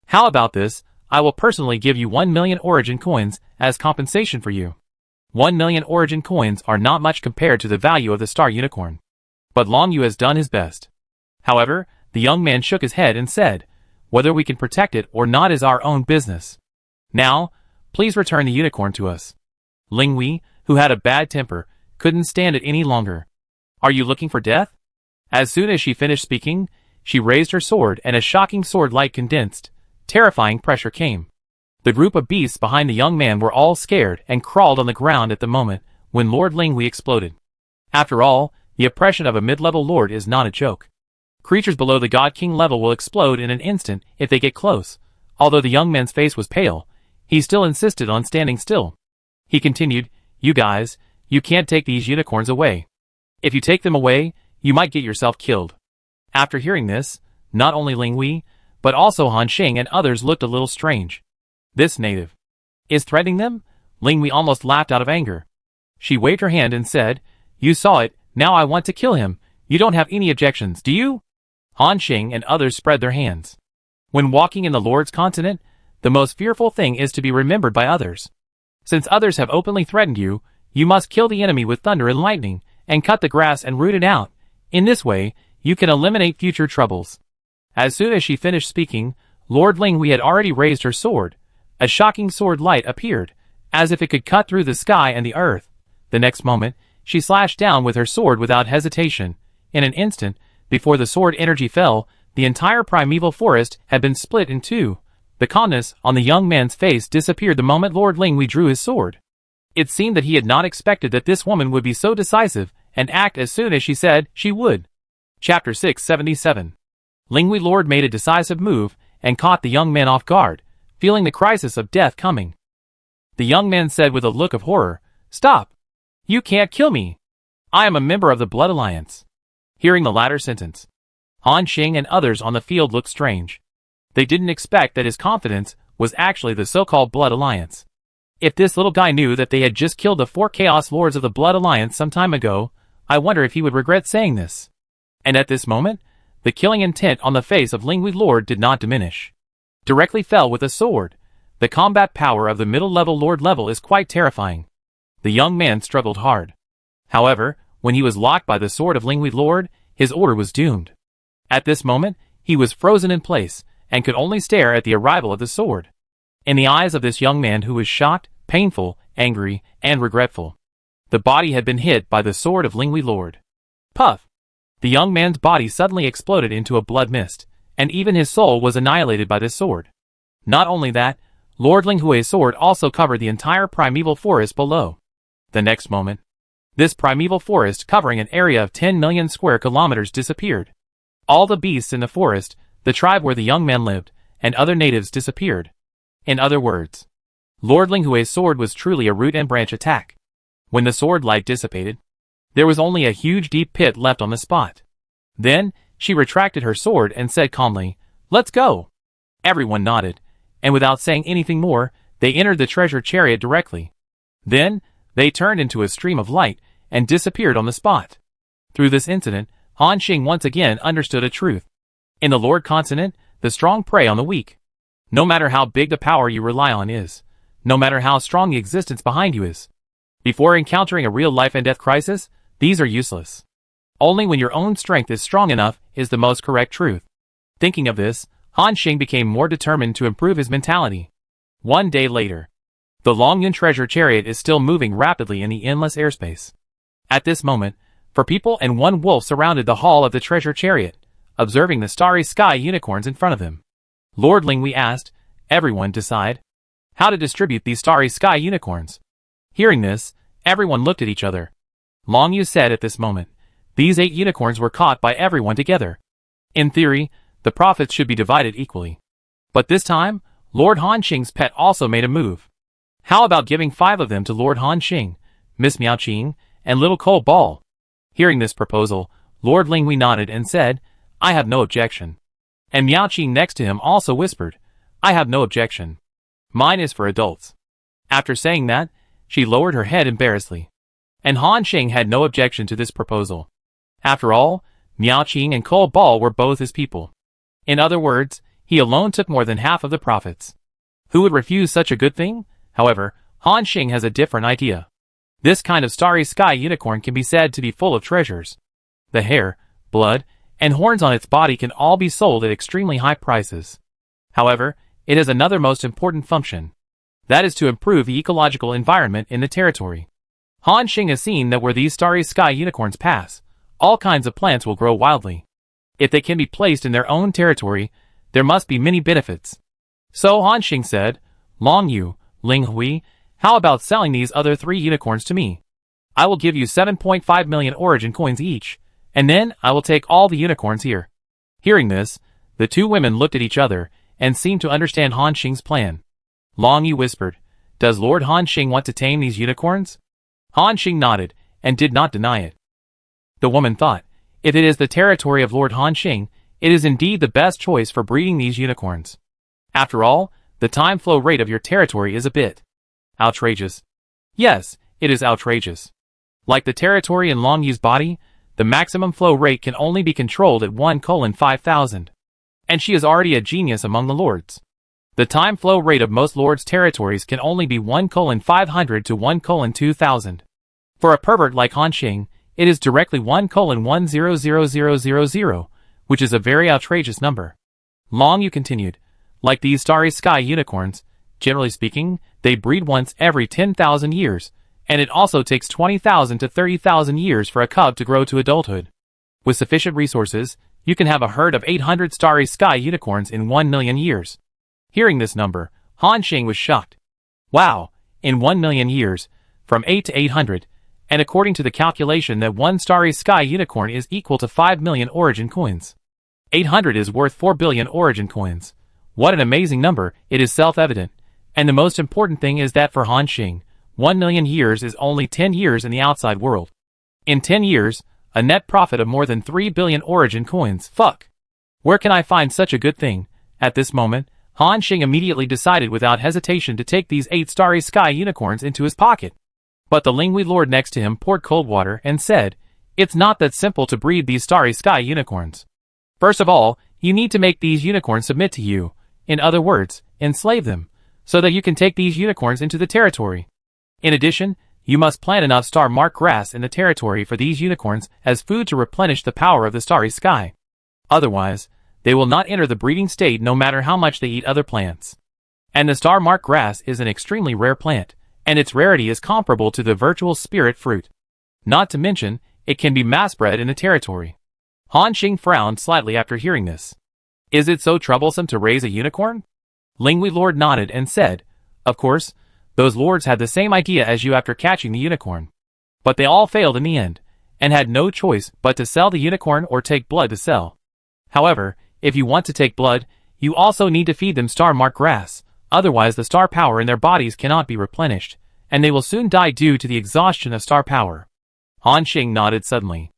How about this? I will personally give you 1 million origin coins as compensation for you. 1 million origin coins are not much compared to the value of the star unicorn. But Long Yu has done his best. However, the young man shook his head and said, whether we can protect it or not is our own business. Now, please return the unicorn to us. Ling Wei, who had a bad temper, couldn't stand it any longer. Are you looking for death? As soon as she finished speaking, she raised her sword and a shocking sword light condensed. Terrifying pressure came. The group of beasts behind the young man were all scared and crawled on the ground at the moment when Lord Ling Wei exploded. After all, the oppression of a mid-level lord is not a joke. Creatures below the God King level will explode in an instant if they get close. Although the young man's face was pale, he still insisted on standing still. He continued, you guys, you can't take these unicorns away. If you take them away, you might get yourself killed. After hearing this, not only Ling Wei, but also Han Xing and others looked a little strange. This native is threatening them? Ling Wei almost laughed out of anger. She waved her hand and said, you saw it, now I want to kill him. You don't have any objections, do you? Han Xing and others spread their hands. When walking in the Lord's continent, the most fearful thing is to be remembered by others. Since others have openly threatened you, you must kill the enemy with thunder and lightning, and cut the grass and root it out. In this way, you can eliminate future troubles. As soon as she finished speaking, Lord Ling Wei had already raised her sword. A shocking sword light appeared, as if it could cut through the sky and the earth. The next moment, she slashed down with her sword without hesitation. In an instant, before the sword energy fell, the entire primeval forest had been split in two. The calmness on the young man's face disappeared the moment Lord Ling Wei drew his sword. It seemed that he had not expected that this woman would be so decisive and act as soon as she said she would. Chapter 677. Ling Wei Lord made a decisive move and caught the young man off guard, feeling the crisis of death coming. The young man said with a look of horror, stop! You can't kill me! I am a member of the Blood Alliance. Hearing the latter sentence, Han Xing and others on the field looked strange. They didn't expect that his confidence was actually the so-called Blood Alliance. If this little guy knew that they had just killed the 4 Chaos Lords of the Blood Alliance some time ago, I wonder if he would regret saying this. And at this moment, the killing intent on the face of Ling Wei Lord did not diminish. Directly fell with a sword. The combat power of the middle-level Lord level is quite terrifying. The young man struggled hard. However, when he was locked by the sword of Ling Wei Lord, his order was doomed. At this moment, he was frozen in place, and could only stare at the arrival of the sword. In the eyes of this young man who was shocked, painful, angry, and regretful, the body had been hit by the sword of Ling Wei Lord. Puff! The young man's body suddenly exploded into a blood mist, and even his soul was annihilated by this sword. Not only that, Lord Ling Hui's sword also covered the entire primeval forest below. The next moment, this primeval forest covering an area of 10 million square kilometers disappeared. All the beasts in the forest, the tribe where the young man lived, and other natives disappeared. In other words, Lord Ling Hui's sword was truly a root and branch attack. When the sword light dissipated, there was only a huge deep pit left on the spot. Then, she retracted her sword and said calmly, let's go. Everyone nodded, and without saying anything more, they entered the treasure chariot directly. Then, they turned into a stream of light and disappeared on the spot. Through this incident, Han Xing once again understood a truth. In the Lord Continent, the strong prey on the weak. No matter how big the power you rely on is, no matter how strong the existence behind you is, before encountering a real life and death crisis, these are useless. Only when your own strength is strong enough is the most correct truth. Thinking of this, Han Xing became more determined to improve his mentality. One day later, the Longyun treasure chariot is still moving rapidly in the endless airspace. At this moment, 4 people and 1 wolf surrounded the hall of the treasure chariot, observing the starry sky unicorns in front of them. Lord Ling Wei asked, everyone decide how to distribute these starry sky unicorns. Hearing this, everyone looked at each other. Long Yu said at this moment, these 8 unicorns were caught by everyone together. In theory, the profits should be divided equally. But this time, Lord Han Xing's pet also made a move. How about giving 5 of them to Lord Han Xing, Miss Miao Qing, and Little Cole Ball? Hearing this proposal, Lord Ling Wei nodded and said, I have no objection. And Miao Qing next to him also whispered, I have no objection. Mine is for adults. After saying that, she lowered her head embarrassedly. And Han Xing had no objection to this proposal. After all, Miao Qing and Cole Ball were both his people. In other words, he alone took more than half of the profits. Who would refuse such a good thing? However, Han Xing has a different idea. This kind of starry sky unicorn can be said to be full of treasures. The hair, blood, and horns on its body can all be sold at extremely high prices. However, it has another most important function. That is to improve the ecological environment in the territory. Han Xing has seen that where these starry sky unicorns pass, all kinds of plants will grow wildly. If they can be placed in their own territory, there must be many benefits. So Han Xing said, Long Yu, Ling Hui, how about selling these other 3 unicorns to me? I will give you 7.5 million origin coins each, and then I will take all the unicorns here. Hearing this, the 2 women looked at each other and seemed to understand Han Xing's plan. Long Yu whispered, Does Lord Han Xing want to tame these unicorns? Han Xing nodded and did not deny it. The woman thought, if it is the territory of Lord Han Xing, it is indeed the best choice for breeding these unicorns. After all, the time flow rate of your territory is a bit outrageous. Yes, it is outrageous. Like the territory in Long Yu's body, the maximum flow rate can only be controlled at 1:5,000. And she is already a genius among the lords. The time flow rate of most lords' territories can only be 1:500 to 1:2000. For a pervert like Han Xing, it is directly 1:100000, which is a very outrageous number. Long Yu continued, like these starry sky unicorns, generally speaking, they breed once every 10,000 years, and it also takes 20,000 to 30,000 years for a cub to grow to adulthood. With sufficient resources, you can have a herd of 800 starry sky unicorns in 1 million years. Hearing this number, Han Xing was shocked. Wow, in 1 million years, from 8 to 800, and according to the calculation that 1 starry sky unicorn is equal to 5 million origin coins. 800 is worth 4 billion origin coins. What an amazing number, it is self-evident. And the most important thing is that for Han Xing, 1 million years is only 10 years in the outside world. In 10 years, a net profit of more than 3 billion origin coins. Fuck! Where can I find such a good thing? At this moment, Han Xing immediately decided without hesitation to take these 8 starry sky unicorns into his pocket. But the Linghui lord next to him poured cold water and said, It's not that simple to breed these starry sky unicorns. First of all, you need to make these unicorns submit to you. In other words, enslave them, so that you can take these unicorns into the territory. In addition, you must plant enough star-marked grass in the territory for these unicorns as food to replenish the power of the starry sky. Otherwise, they will not enter the breeding state no matter how much they eat other plants. And the star-marked grass is an extremely rare plant, and its rarity is comparable to the virtual spirit fruit. Not to mention, it can be mass-bred in the territory. Han Xing frowned slightly after hearing this. Is it so troublesome to raise a unicorn? Linghui lord nodded and said, Of course, those lords had the same idea as you after catching the unicorn. But they all failed in the end, and had no choice but to sell the unicorn or take blood to sell. However, if you want to take blood, you also need to feed them star-marked grass, otherwise the star power in their bodies cannot be replenished, and they will soon die due to the exhaustion of star power. Han Xing nodded suddenly.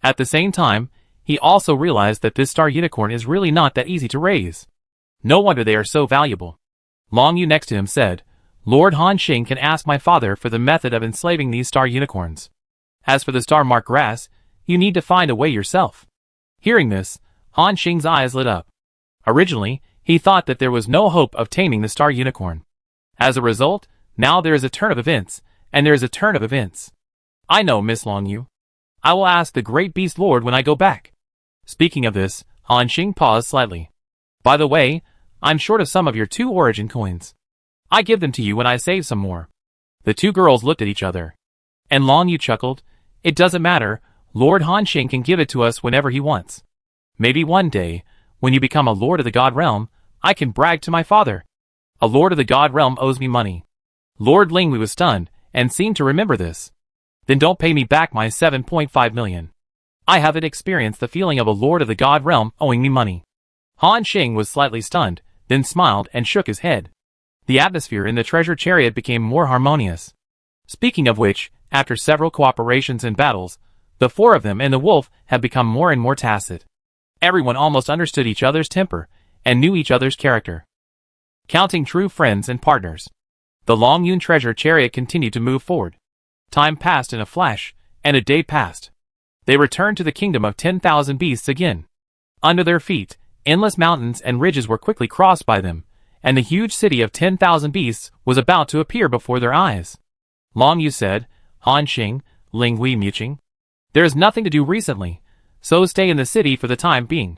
At the same time, he also realized that this star unicorn is really not that easy to raise. No wonder they are so valuable. Long Yu next to him said, Lord Han Xing can ask my father for the method of enslaving these star unicorns. As for the star-marked grass, you need to find a way yourself. Hearing this, Han Xing's eyes lit up. Originally, he thought that there was no hope of taming the star unicorn. As a result, now there is a turn of events, and there is a turn of events. I know, Miss Long Yu. I will ask the great beast lord when I go back. Speaking of this, Han Xing paused slightly. By the way, I'm short of some of your 2 origin coins. I give them to you when I save some more. The 2 girls looked at each other. And Long Yu chuckled, It doesn't matter, Lord Han Xing can give it to us whenever he wants. Maybe one day, when you become a lord of the God Realm, I can brag to my father. A lord of the God Realm owes me money. Lord Linghui was stunned, and seemed to remember this. Then don't pay me back my 7.5 million. I haven't experienced the feeling of a lord of the God Realm owing me money. Han Xing was slightly stunned, then smiled and shook his head. The atmosphere in the treasure chariot became more harmonious. Speaking of which, after several cooperations and battles, the 4 of them and the wolf have become more and more tacit. Everyone almost understood each other's temper, and knew each other's character. Counting true friends and partners. The Long Yun treasure chariot continued to move forward. Time passed in a flash, and a day passed. They returned to the kingdom of 10,000 beasts again. Under their feet, endless mountains and ridges were quickly crossed by them, and the huge city of 10,000 beasts was about to appear before their eyes. Long Yu said, Han Xing, Ling Hui Muqing. There is nothing to do recently, so stay in the city for the time being.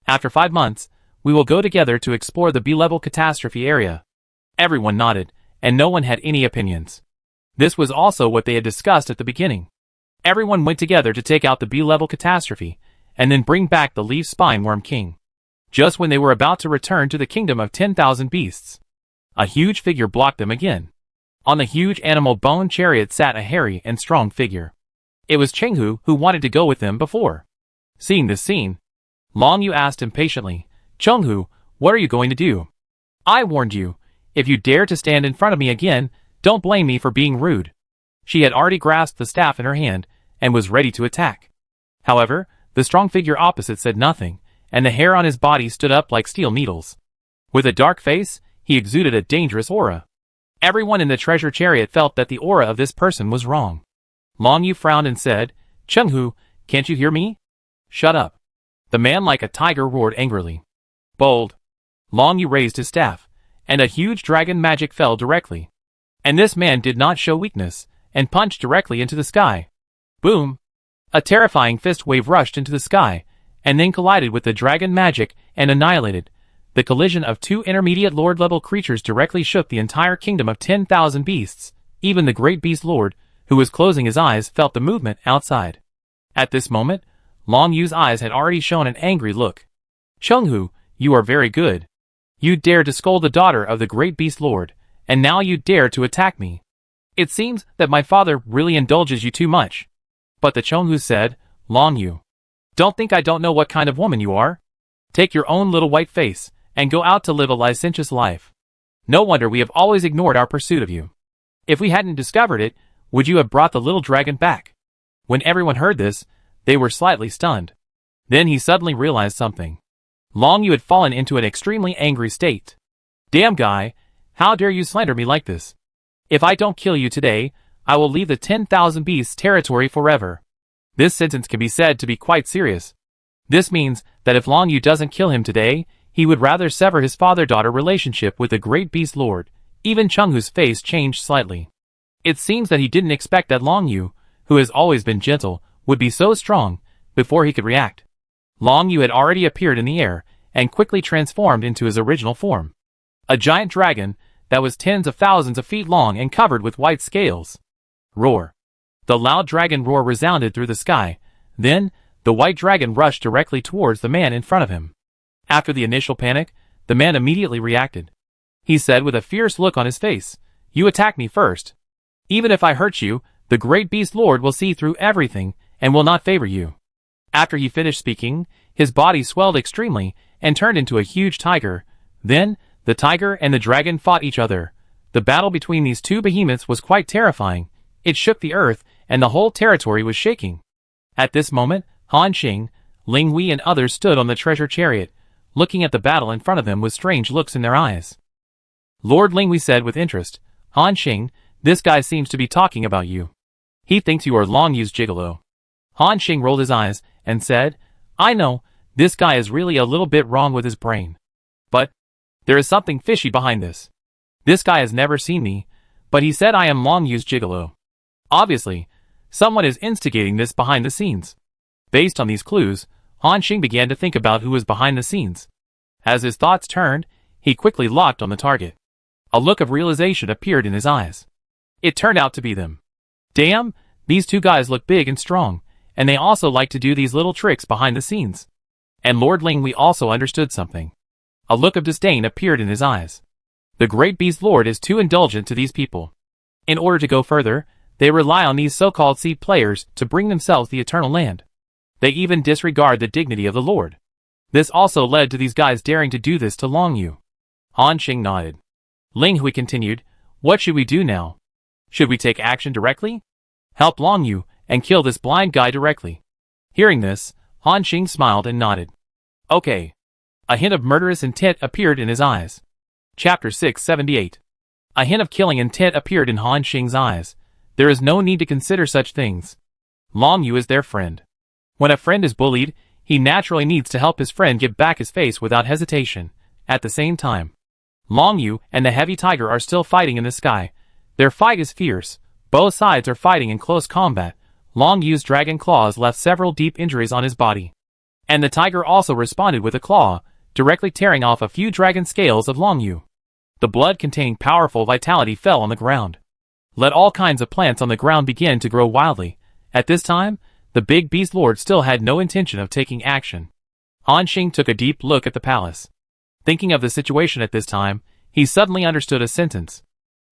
After 5 months, we will go together to explore the B-level catastrophe area. Everyone nodded, and no one had any opinions. This was also what they had discussed at the beginning. Everyone went together to take out the B-level catastrophe, and then bring back the Leaf Spineworm King. Just when they were about to return to the kingdom of 10,000 beasts, a huge figure blocked them again. On the huge animal bone chariot sat a hairy and strong figure. It was Chenghu who wanted to go with them before. Seeing this scene, Long Yu asked impatiently, Chenghu, what are you going to do? I warned you. If you dare to stand in front of me again, don't blame me for being rude. She had already grasped the staff in her hand and was ready to attack. However, the strong figure opposite said nothing, and the hair on his body stood up like steel needles. With a dark face, he exuded a dangerous aura. Everyone in the treasure chariot felt that the aura of this person was wrong. Long Yu frowned and said, Chenghu, can't you hear me? Shut up. The man like a tiger roared angrily. Bold. Long Yu raised his staff, and a huge dragon magic fell directly. And this man did not show weakness, and punched directly into the sky. Boom! A terrifying fist wave rushed into the sky, and then collided with the dragon magic and annihilated. The collision of 2 intermediate lord-level creatures directly shook the entire kingdom of 10,000 beasts. Even the great beast lord, who was closing his eyes, felt the movement outside. At this moment, Long Yu's eyes had already shown an angry look. Chenghu, you are very good. You dared to scold the daughter of the great beast lord, and now you dare to attack me. It seems that my father really indulges you too much. But the Chenghu said, Long Yu, don't think I don't know what kind of woman you are. Take your own little white face, and go out to live a licentious life. No wonder we have always ignored our pursuit of you. If we hadn't discovered it, would you have brought the little dragon back? When everyone heard this, they were slightly stunned. Then he suddenly realized something. Long Yu had fallen into an extremely angry state. Damn guy, how dare you slander me like this? If I don't kill you today, I will leave the 10,000 beasts territory forever. This sentence can be said to be quite serious. This means that if Long Yu doesn't kill him today, he would rather sever his father-daughter relationship with the great beast lord. Even Chenghu's face changed slightly. It seems that he didn't expect that Long Yu, who has always been gentle, would be so strong. Before he could react, Long Yu had already appeared in the air and quickly transformed into his original form. A giant dragon that was tens of thousands of feet long and covered with white scales. Roar. The loud dragon roar resounded through the sky. Then, the white dragon rushed directly towards the man in front of him. After the initial panic, the man immediately reacted. He said with a fierce look on his face, You attack me first. Even if I hurt you, the great beast lord will see through everything and will not favor you. After he finished speaking, his body swelled extremely and turned into a huge tiger. Then, the tiger and the dragon fought each other. The battle between these two behemoths was quite terrifying. It shook the earth, and the whole territory was shaking. At this moment, Han Xing, Ling Hui and others stood on the treasure chariot, looking at the battle in front of them with strange looks in their eyes. Lord Ling Hui said with interest, Han Xing, this guy seems to be talking about you. He thinks you are Long Yu's gigolo. Han Xing rolled his eyes and said, I know, this guy is really a little bit wrong with his brain. But there is something fishy behind this. This guy has never seen me, but he said I am Long Yu's gigolo. Obviously, someone is instigating this behind the scenes. Based on these clues, Han Xing began to think about who was behind the scenes. As his thoughts turned, he quickly locked on the target. A look of realization appeared in his eyes. It turned out to be them. Damn, these two guys look big and strong, and they also like to do these little tricks behind the scenes. And Lord Ling Hui also understood something. A look of disdain appeared in his eyes. The great beast lord is too indulgent to these people. In order to go further, they rely on these so-called seed players to bring themselves the eternal land. They even disregard the dignity of the Lord. This also led to these guys daring to do this to Long Yu. Han Xing nodded. Ling Hui continued, What should we do now? Should we take action directly? Help Long Yu and kill this blind guy directly. Hearing this, Han Xing smiled and nodded. Okay. A hint of murderous intent appeared in his eyes. Chapter 678. A hint of killing intent appeared in Han Xing's eyes. There is no need to consider such things. Long Yu is their friend. When a friend is bullied, he naturally needs to help his friend get back his face without hesitation. At the same time, Long Yu and the heavy tiger are still fighting in the sky. Their fight is fierce. Both sides are fighting in close combat. Long Yu's dragon claws left several deep injuries on his body. And the tiger also responded with a claw, directly tearing off a few dragon scales of Long Yu. The blood-containing powerful vitality fell on the ground. Let all kinds of plants on the ground begin to grow wildly. At this time, the big beast lord still had no intention of taking action. Han Xing took a deep look at the palace. Thinking of the situation at this time, he suddenly understood a sentence.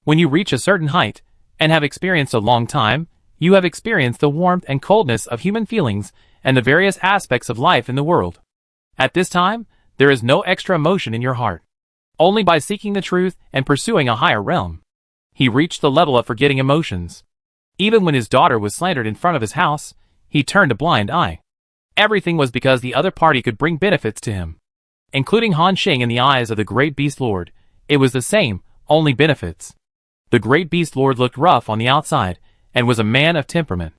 When you reach a certain height, and have experienced a long time, you have experienced the warmth and coldness of human feelings and the various aspects of life in the world. At this time, there is no extra emotion in your heart. Only by seeking the truth and pursuing a higher realm. He reached the level of forgetting emotions. Even when his daughter was slandered in front of his house, he turned a blind eye. Everything was because the other party could bring benefits to him. Including Han Xing in the eyes of the Great Beast Lord, it was the same, only benefits. The Great Beast Lord looked rough on the outside, and was a man of temperament.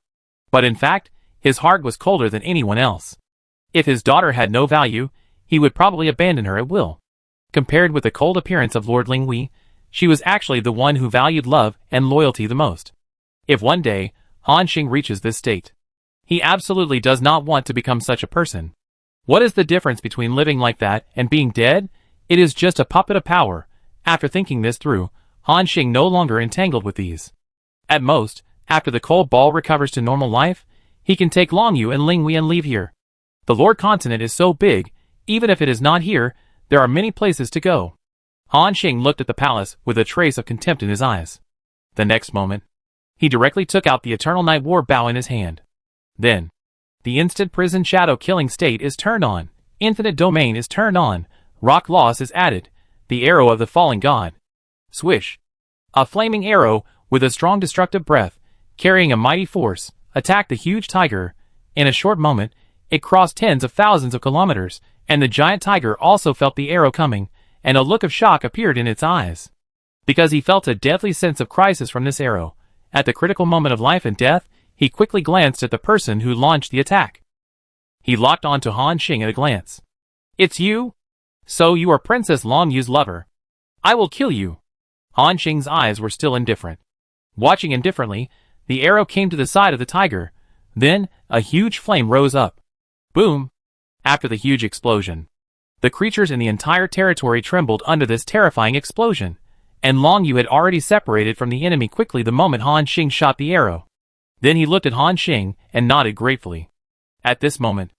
But in fact, his heart was colder than anyone else. If his daughter had no value, he would probably abandon her at will. Compared with the cold appearance of Lord Linghui, she was actually the one who valued love and loyalty the most. If one day, Han Xing reaches this state, he absolutely does not want to become such a person. What is the difference between living like that and being dead? It is just a puppet of power. After thinking this through, Han Xing no longer entangled with these. At most, after the cold ball recovers to normal life, he can take Long Yu and Linghui and leave here. The Lord Continent is so big, even if it is not here, there are many places to go. Han Xing looked at the palace with a trace of contempt in his eyes. The next moment, he directly took out the Eternal Night War bow in his hand. Then, the instant prison shadow killing state is turned on, infinite domain is turned on, rock loss is added, the arrow of the falling god. Swish! A flaming arrow, with a strong destructive breath, carrying a mighty force, attacked the huge tiger. In a short moment, it crossed tens of thousands of kilometers, and the giant tiger also felt the arrow coming, and a look of shock appeared in its eyes. Because he felt a deadly sense of crisis from this arrow. At the critical moment of life and death, he quickly glanced at the person who launched the attack. He locked on to Han Xing at a glance. "It's you? So you are Princess Long Yu's lover. I will kill you." Han Xing's eyes were still indifferent. Watching indifferently, the arrow came to the side of the tiger. Then, a huge flame rose up. Boom! After the huge explosion, the creatures in the entire territory trembled under this terrifying explosion, and Long Yu had already separated from the enemy quickly the moment Han Xing shot the arrow. Then he looked at Han Xing and nodded gratefully. At this moment,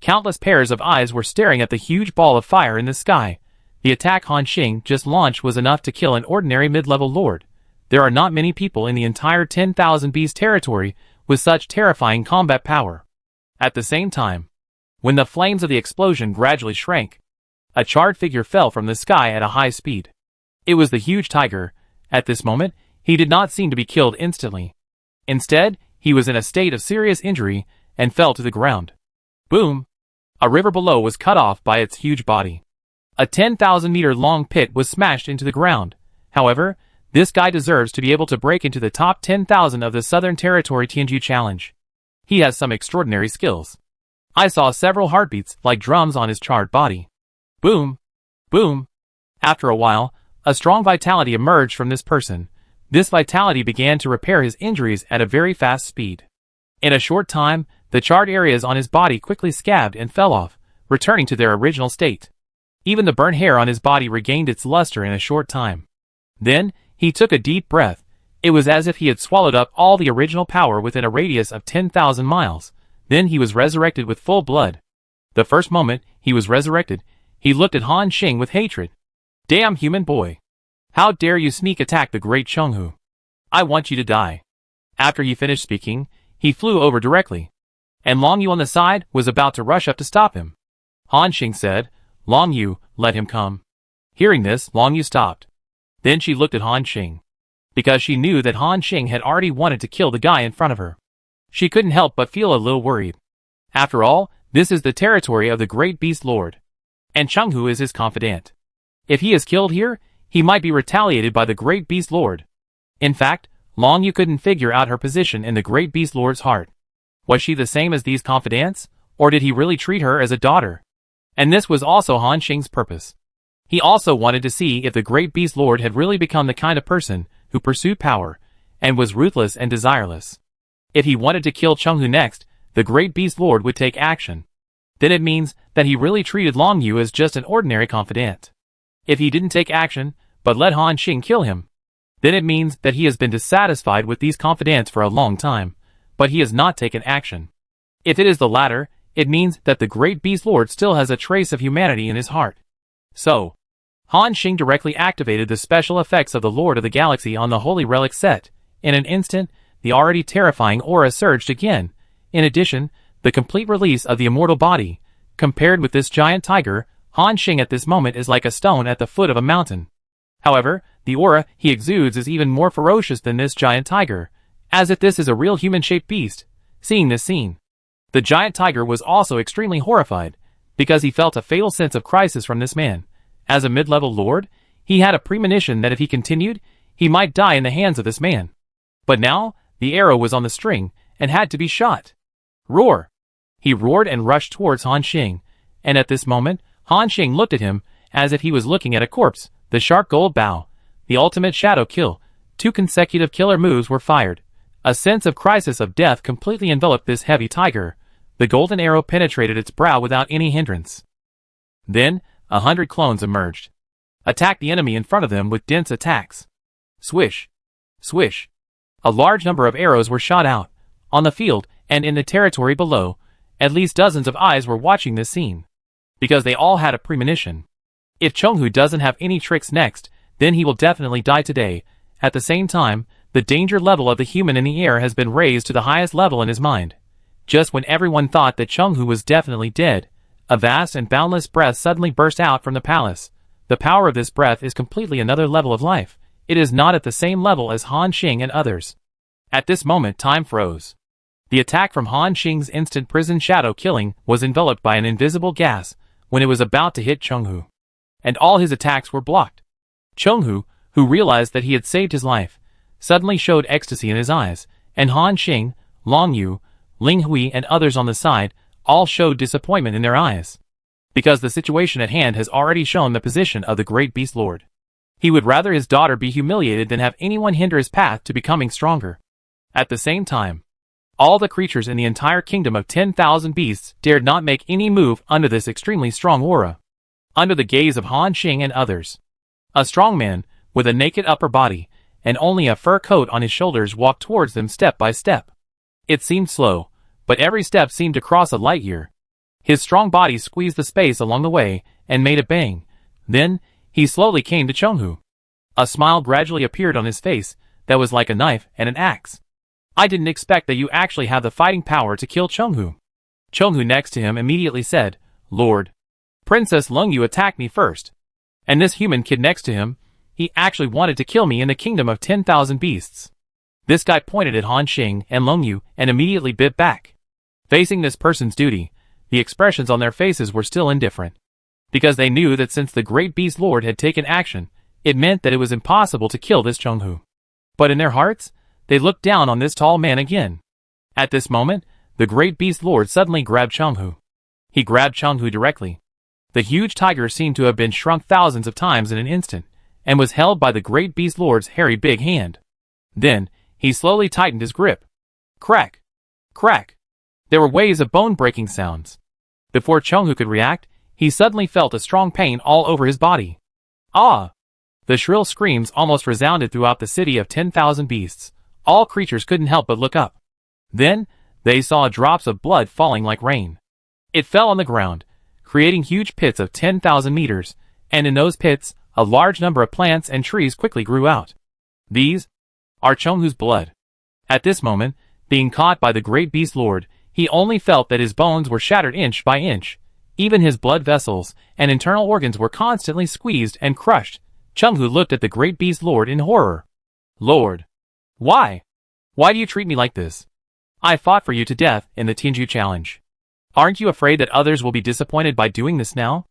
countless pairs of eyes were staring at the huge ball of fire in the sky. The attack Han Xing just launched was enough to kill an ordinary mid-level lord. There are not many people in the entire 10,000 beast territory with such terrifying combat power. At the same time, when the flames of the explosion gradually shrank, a charred figure fell from the sky at a high speed. It was the huge tiger. At this moment, he did not seem to be killed instantly. Instead, he was in a state of serious injury and fell to the ground. Boom! A river below was cut off by its huge body. A 10,000-meter long pit was smashed into the ground. However, this guy deserves to be able to break into the top 10,000 of the Southern Territory Tianju Challenge. He has some extraordinary skills. I saw several heartbeats like drums on his charred body. Boom! Boom! After a while, a strong vitality emerged from this person. This vitality began to repair his injuries at a very fast speed. In a short time, the charred areas on his body quickly scabbed and fell off, returning to their original state. Even the burnt hair on his body regained its luster in a short time. Then, he took a deep breath. It was as if he had swallowed up all the original power within a radius of 10,000 miles. Then he was resurrected with full blood. The first moment he was resurrected, he looked at Han Xing with hatred. "Damn human boy! How dare you sneak attack the great Chenghu? I want you to die." After he finished speaking, he flew over directly. And Long Yu on the side was about to rush up to stop him. Han Xing said, "Long Yu, let him come." Hearing this, Long Yu stopped. Then she looked at Han Xing. Because she knew that Han Xing had already wanted to kill the guy in front of her. She couldn't help but feel a little worried. After all, this is the territory of the Great Beast Lord. And Chenghu is his confidant. If he is killed here, he might be retaliated by the Great Beast Lord. In fact, Long Yu couldn't figure out her position in the Great Beast Lord's heart. Was she the same as these confidants, or did he really treat her as a daughter? And this was also Han Xing's purpose. He also wanted to see if the Great Beast Lord had really become the kind of person who pursued power and was ruthless and desireless. If he wanted to kill Chenghu next, the Great Beast Lord would take action. Then it means that he really treated Long Yu as just an ordinary confidant. If he didn't take action, but let Han Xing kill him, then it means that he has been dissatisfied with these confidants for a long time, but he has not taken action. If it is the latter, it means that the Great Beast Lord still has a trace of humanity in his heart. So, Han Xing directly activated the special effects of the Lord of the Galaxy on the Holy Relic set. In an instant, the already terrifying aura surged again. In addition, the complete release of the immortal body. Compared with this giant tiger, Han Xing at this moment is like a stone at the foot of a mountain. However, the aura he exudes is even more ferocious than this giant tiger, as if this is a real human-shaped beast. Seeing this scene, the giant tiger was also extremely horrified, because he felt a fatal sense of crisis from this man. As a mid-level lord, he had a premonition that if he continued, he might die in the hands of this man. But now, the arrow was on the string, and had to be shot. Roar! He roared and rushed towards Han Xing, and at this moment, Han Xing looked at him, as if he was looking at a corpse. The sharp gold bow, the ultimate shadow kill, 2 consecutive killer moves were fired. A sense of crisis of death completely enveloped this heavy tiger. The golden arrow penetrated its brow without any hindrance. Then, 100 clones emerged. Attacked the enemy in front of them with dense attacks. Swish! Swish! A large number of arrows were shot out. On the field, and in the territory below, at least dozens of eyes were watching this scene. Because they all had a premonition. If Chenghu doesn't have any tricks next, then he will definitely die today. At the same time, the danger level of the human in the air has been raised to the highest level in his mind. Just when everyone thought that Chenghu was definitely dead, a vast and boundless breath suddenly burst out from the palace. The power of this breath is completely another level of life. It is not at the same level as Han Xing and others. At this moment, time froze. The attack from Han Xing's instant prison shadow killing was enveloped by an invisible gas when it was about to hit Chenghu. And all his attacks were blocked. Chenghu, who realized that he had saved his life, suddenly showed ecstasy in his eyes, and Han Xing, Long Yu, Ling Hui and others on the side all showed disappointment in their eyes. Because the situation at hand has already shown the position of the Great Beast Lord. He would rather his daughter be humiliated than have anyone hinder his path to becoming stronger. At the same time, all the creatures in the entire kingdom of 10,000 beasts dared not make any move under this extremely strong aura. Under the gaze of Han Xing and others, a strong man, with a naked upper body, and only a fur coat on his shoulders walked towards them step by step. It seemed slow, but every step seemed to cross a light year. His strong body squeezed the space along the way, and made a bang. Then, he slowly came to Chenghu. A smile gradually appeared on his face, that was like a knife and an axe. I didn't expect that you actually have the fighting power to kill Chenghu. Chenghu next to him immediately said, Lord, Princess Long Yu attacked me first. And this human kid next to him, he actually wanted to kill me in the kingdom of 10,000 beasts. This guy pointed at Han Xing and Long Yu and immediately bit back. Facing this person's duty, the expressions on their faces were still indifferent. Because they knew that since the Great Beast Lord had taken action, it meant that it was impossible to kill this Chenghu. But in their hearts, they looked down on this tall man again. At this moment, the Great Beast Lord suddenly grabbed Chenghu. He grabbed Chenghu directly. The huge tiger seemed to have been shrunk thousands of times in an instant, and was held by the Great Beast Lord's hairy big hand. Then, he slowly tightened his grip. Crack! Crack! There were waves of bone-breaking sounds. Before Chenghu could react, he suddenly felt a strong pain all over his body. Ah! The shrill screams almost resounded throughout the city of 10,000 beasts. All creatures couldn't help but look up. Then, they saw drops of blood falling like rain. It fell on the ground, creating huge pits of 10,000 meters, and in those pits, a large number of plants and trees quickly grew out. These are Chenghu's blood. At this moment, being caught by the Great Beast Lord, he only felt that his bones were shattered inch by inch. Even his blood vessels and internal organs were constantly squeezed and crushed. Chenghu looked at the Great Beast Lord in horror. Lord, why? Why do you treat me like this? I fought for you to death in the Tianju challenge. Aren't you afraid that others will be disappointed by doing this now?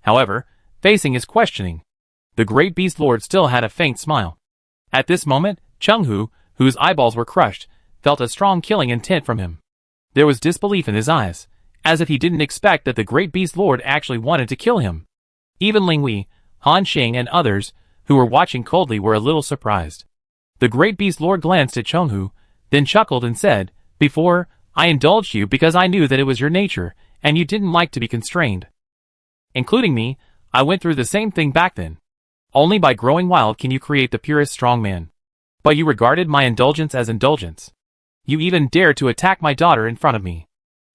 However, facing his questioning, The great beast lord still had a faint smile. At this moment, Chenghu, whose eyeballs were crushed, felt a strong killing intent from him. There was disbelief in his eyes, as if he didn't expect that the great beast lord actually wanted to kill him. Even Ling Wei, Han Xing and others, who were watching coldly, were a little surprised. The great beast lord glanced at Chenghu, then chuckled and said, "Before, I indulged you because I knew that it was your nature, and you didn't like to be constrained. Including me, I went through the same thing back then. Only by growing wild can you create the purest strong man. But you regarded my indulgence as indulgence. You even dared to attack my daughter in front of me.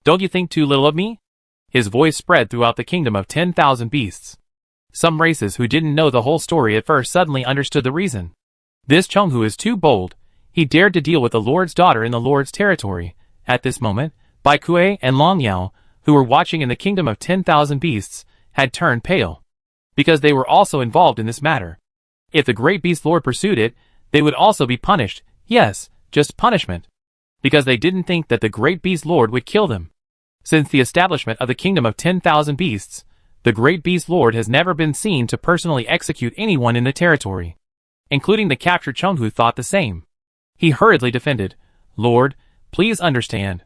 Don't you think too little of me?" His voice spread throughout the kingdom of 10,000 beasts. Some races who didn't know the whole story at first suddenly understood the reason. This Chenghu is too bold. He dared to deal with the Lord's daughter in the Lord's territory. At this moment, Bai Kuei and Long Yao, who were watching in the kingdom of 10,000 beasts, had turned pale. Because they were also involved in this matter. If the great beast lord pursued it, they would also be punished. Yes, just punishment. Because they didn't think that the great beast lord would kill them. Since the establishment of the kingdom of 10,000 beasts, the great beast lord has never been seen to personally execute anyone in the territory. Including the captured Chenghu thought the same. He hurriedly defended, "Lord, please understand.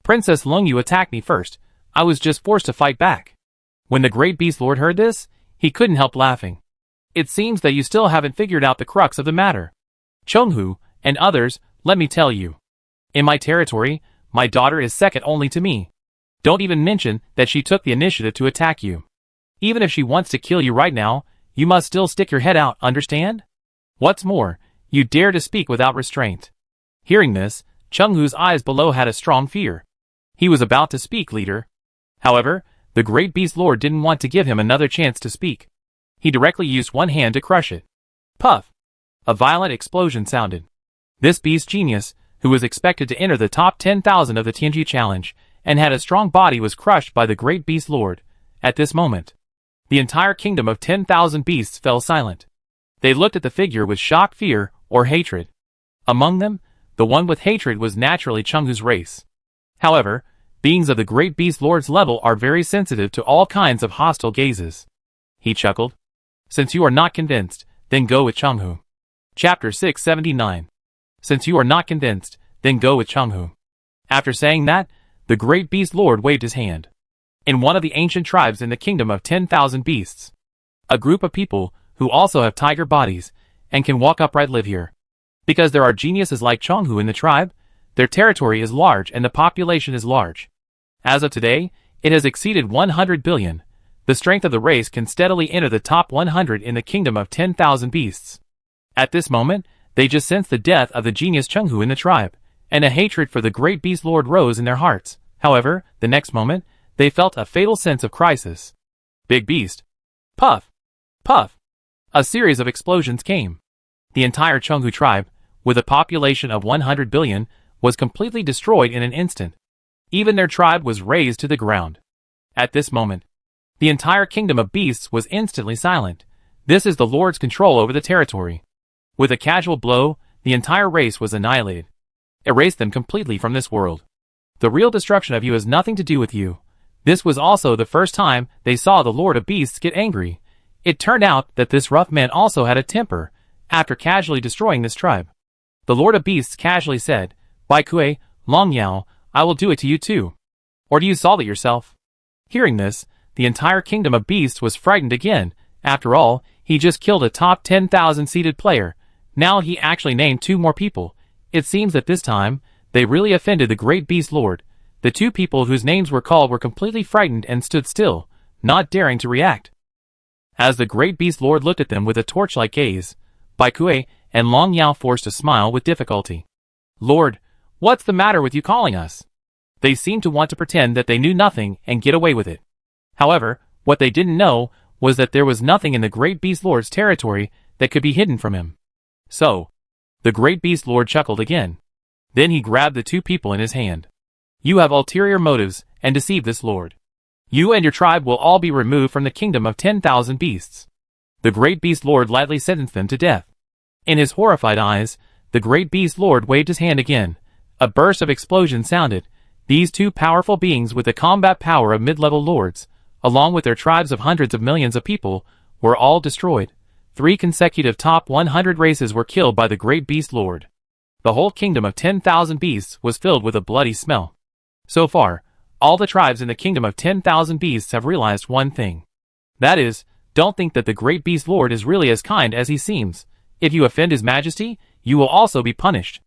Princess Longyu attacked me first. I was just forced to fight back." When the great beast lord heard this, he couldn't help laughing. "It seems that you still haven't figured out the crux of the matter. Chenghu, and others, let me tell you. In my territory, my daughter is second only to me. Don't even mention that she took the initiative to attack you. Even if she wants to kill you right now, you must still stick your head out, understand? What's more, you dare to speak without restraint." Hearing this, Chenghu's eyes below had a strong fear. He was about to speak, leader. However, the great beast lord didn't want to give him another chance to speak. He directly used one hand to crush it. Puff! A violent explosion sounded. This beast genius, who was expected to enter the top 10,000 of the Tianji Challenge, and had a strong body, was crushed by the great beast lord. At this moment, the entire kingdom of 10,000 beasts fell silent. They looked at the figure with shock, fear, or hatred. Among them, the one with hatred was naturally Chenghu's race. However, beings of the great beast lord's level are very sensitive to all kinds of hostile gazes. He chuckled. "Since you are not convinced, then go with Chenghu." Chapter 679. Since you are not convinced, then go with Chenghu. After saying that, the great beast lord waved his hand. In one of the ancient tribes in the kingdom of 10,000 beasts, a group of people who also have tiger bodies and can walk upright live here. Because there are geniuses like Chenghu in the tribe, their territory is large and the population is large. As of today, it has exceeded 100 billion. The strength of the race can steadily enter the top 100 in the kingdom of 10,000 beasts. At this moment, they just sensed the death of the genius Chenghu in the tribe, and a hatred for the great beast lord rose in their hearts. However, the next moment, they felt a fatal sense of crisis. Big beast. Puff! Puff! A series of explosions came. The entire Chenghu tribe, with a population of 100 billion, was completely destroyed in an instant. Even their tribe was razed to the ground. At this moment, the entire kingdom of beasts was instantly silent. This is the Lord's control over the territory. With a casual blow, the entire race was annihilated. Erase them completely from this world. The real destruction of you has nothing to do with you. This was also the first time they saw the Lord of Beasts get angry. It turned out that this rough man also had a temper, after casually destroying this tribe. The Lord of Beasts casually said, "Bai Kuei, Long Yao, I will do it to you too. Or do you solve it yourself?" Hearing this, the entire kingdom of beasts was frightened again. After all, he just killed a top 10,000 seated player. Now he actually named 2 more people. It seems that this time, they really offended the great beast lord. The 2 people whose names were called were completely frightened and stood still, not daring to react. As the great beast lord looked at them with a torch-like gaze, Bai Kuei and Long Yao forced a smile with difficulty. "Lord, what's the matter with you calling us?" They seemed to want to pretend that they knew nothing and get away with it. However, what they didn't know was that there was nothing in the great beast lord's territory that could be hidden from him. So, the great beast lord chuckled again. Then he grabbed the 2 people in his hand. "You have ulterior motives and deceive this lord. You and your tribe will all be removed from the kingdom of 10,000 beasts." The great beast lord lightly sentenced them to death. In his horrified eyes, the great beast lord waved his hand again. A burst of explosion sounded. These 2 powerful beings with the combat power of mid-level lords, along with their tribes of hundreds of millions of people, were all destroyed. 3 consecutive top 100 races were killed by the great beast lord. The whole kingdom of 10,000 beasts was filled with a bloody smell. So far, all the tribes in the kingdom of 10,000 beasts have realized one thing. That is, don't think that the great beast lord is really as kind as he seems. If you offend his majesty, you will also be punished.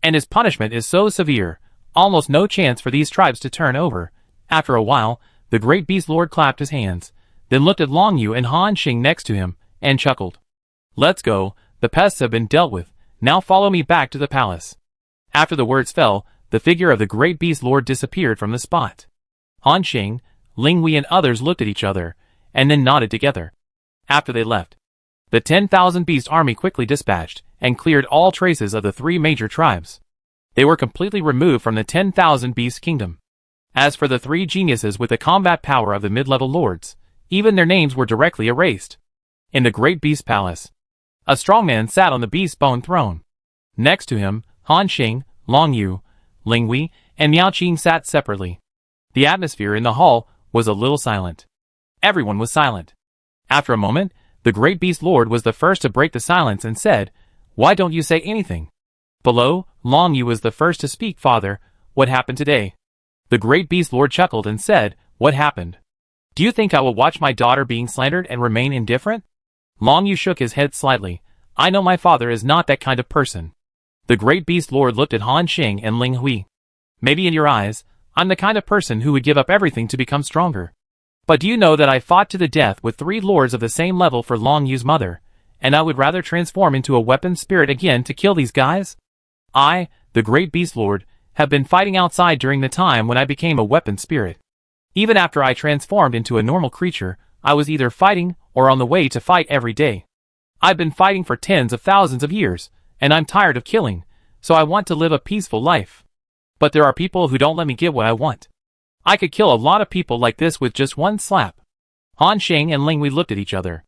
And his punishment is so severe, almost no chance for these tribes to turn over. After a while, the great beast lord clapped his hands, then looked at Long Yu and Han Xing next to him, and chuckled. Let's go, the pests have been dealt with, now follow me back to the palace. After the words fell, the figure of the great beast lord disappeared from the spot. Han Xing, Ling Wei and others looked at each other, and then nodded together. After they left, the 10,000 beast army quickly dispatched, and cleared all traces of the 3 major tribes. They were completely removed from the 10,000 beast kingdom. As for the 3 geniuses with the combat power of the mid-level lords, even their names were directly erased. In the great beast palace, a strong man sat on the beast bone throne. Next to him, Han Xing, Long Yu, Ling Wei, and Miao Qing sat separately. The atmosphere in the hall was a little silent. Everyone was silent. After a moment, the great beast lord was the first to break the silence and said, "Why don't you say anything?" Below, Long Yu was the first to speak. "Father, what happened today?" The great beast lord chuckled and said, "What happened? Do you think I will watch my daughter being slandered and remain indifferent?" Long Yu shook his head slightly. "I know my father is not that kind of person." The great beast lord looked at Han Xing and Ling Hui. "Maybe in your eyes, I'm the kind of person who would give up everything to become stronger. But do you know that I fought to the death with 3 lords of the same level for Long Yu's mother, and I would rather transform into a weapon spirit again to kill these guys? I, the great beast lord, have been fighting outside during the time when I became a weapon spirit. Even after I transformed into a normal creature, I was either fighting or on the way to fight every day. I've been fighting for tens of thousands of years, and I'm tired of killing, so I want to live a peaceful life. But there are people who don't let me get what I want. I could kill a lot of people like this with just one slap." Han Xing and Ling Wei looked at each other,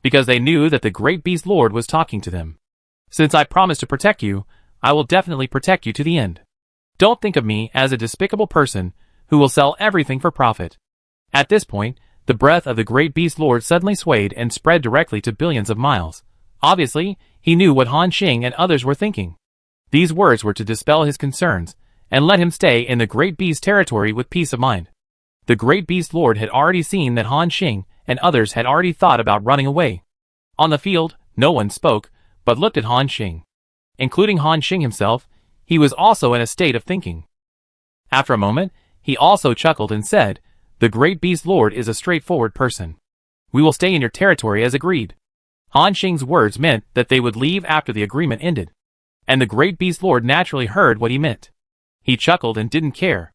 because they knew that the great beast lord was talking to them. "Since I promised to protect you, I will definitely protect you to the end. Don't think of me as a despicable person who will sell everything for profit." At this point, the breath of the great beast lord suddenly swayed and spread directly to billions of miles. Obviously, he knew what Han Xing and others were thinking. These words were to dispel his concerns, and let him stay in the great beast territory with peace of mind. The great beast lord had already seen that Han Xing and others had already thought about running away. On the field, no one spoke, but looked at Han Xing. Including Han Xing himself, he was also in a state of thinking. After a moment, he also chuckled and said, "The great beast lord is a straightforward person. We will stay in your territory as agreed." Han Xing's words meant that they would leave after the agreement ended. And the great beast lord naturally heard what he meant. He chuckled and didn't care.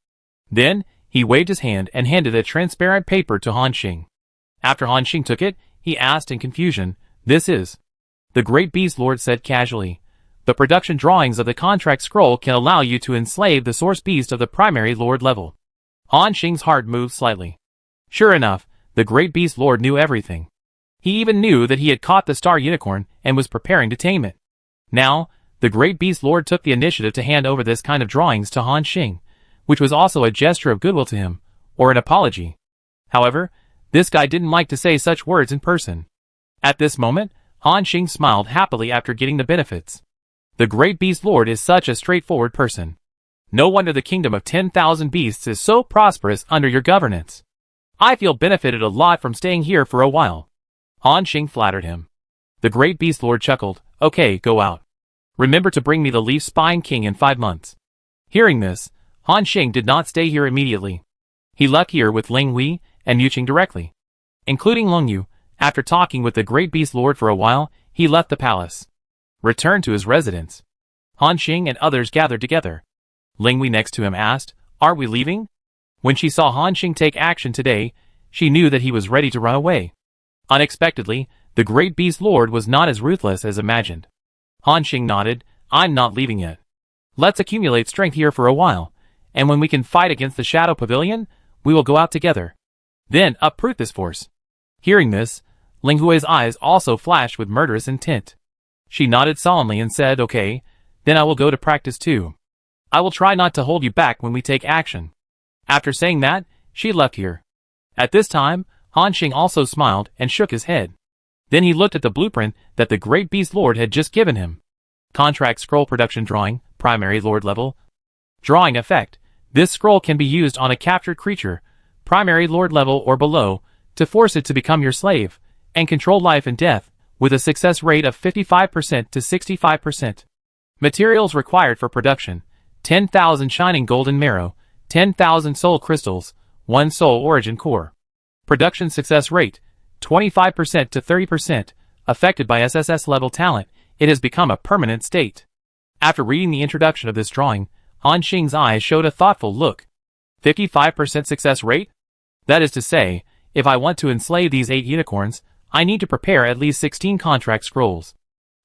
Then, he waved his hand and handed a transparent paper to Han Xing. After Han Xing took it, he asked in confusion, "This is?" The great beast lord said casually, "The production drawings of the contract scroll can allow you to enslave the source beast of the primary lord level." Han Xing's heart moved slightly. Sure enough, the great beast lord knew everything. He even knew that he had caught the star unicorn and was preparing to tame it. Now, the great beast lord took the initiative to hand over this kind of drawings to Han Xing, which was also a gesture of goodwill to him, or an apology. However, this guy didn't like to say such words in person. At this moment, Han Xing smiled happily after getting the benefits. The great beast lord is such a straightforward person. No wonder the kingdom of 10,000 beasts is so prosperous under your governance. I feel benefited a lot from staying here for a while. Han Xing flattered him. The great beast lord chuckled, "Okay, go out. Remember to bring me the leaf spine king in 5 months." Hearing this, Han Xing did not stay here immediately. He left here with Ling Wei and Yu Qing directly. Including Long Yu, after talking with the great beast lord for a while, he left the palace. Returned to his residence. Han Xing and others gathered together. Ling Wei next to him asked, "Aren't we leaving?" When she saw Han Xing take action today, she knew that he was ready to run away. Unexpectedly, the great beast lord was not as ruthless as imagined. Han Xing nodded, "I'm not leaving yet. Let's accumulate strength here for a while, and when we can fight against the Shadow Pavilion, we will go out together. Then uproot this force." Hearing this, Ling Hui's eyes also flashed with murderous intent. She nodded solemnly and said, "Okay, then I will go to practice too. I will try not to hold you back when we take action." After saying that, she left here. At this time, Han Xing also smiled and shook his head. Then he looked at the blueprint that the great beast lord had just given him. Contract scroll production drawing, primary lord level. Drawing effect. This scroll can be used on a captured creature, primary lord level or below, to force it to become your slave, and control life and death, with a success rate of 55% to 65%. Materials required for production: 10,000 shining golden marrow, 10,000 soul crystals, 1 soul origin core. Production success rate: 25% to 30%. Affected by SSS level talent, it has become a permanent state. After reading the introduction of this drawing, Han Xing's eyes showed a thoughtful look. 55% success rate? That is to say, if I want to enslave these 8 unicorns, I need to prepare at least 16 contract scrolls.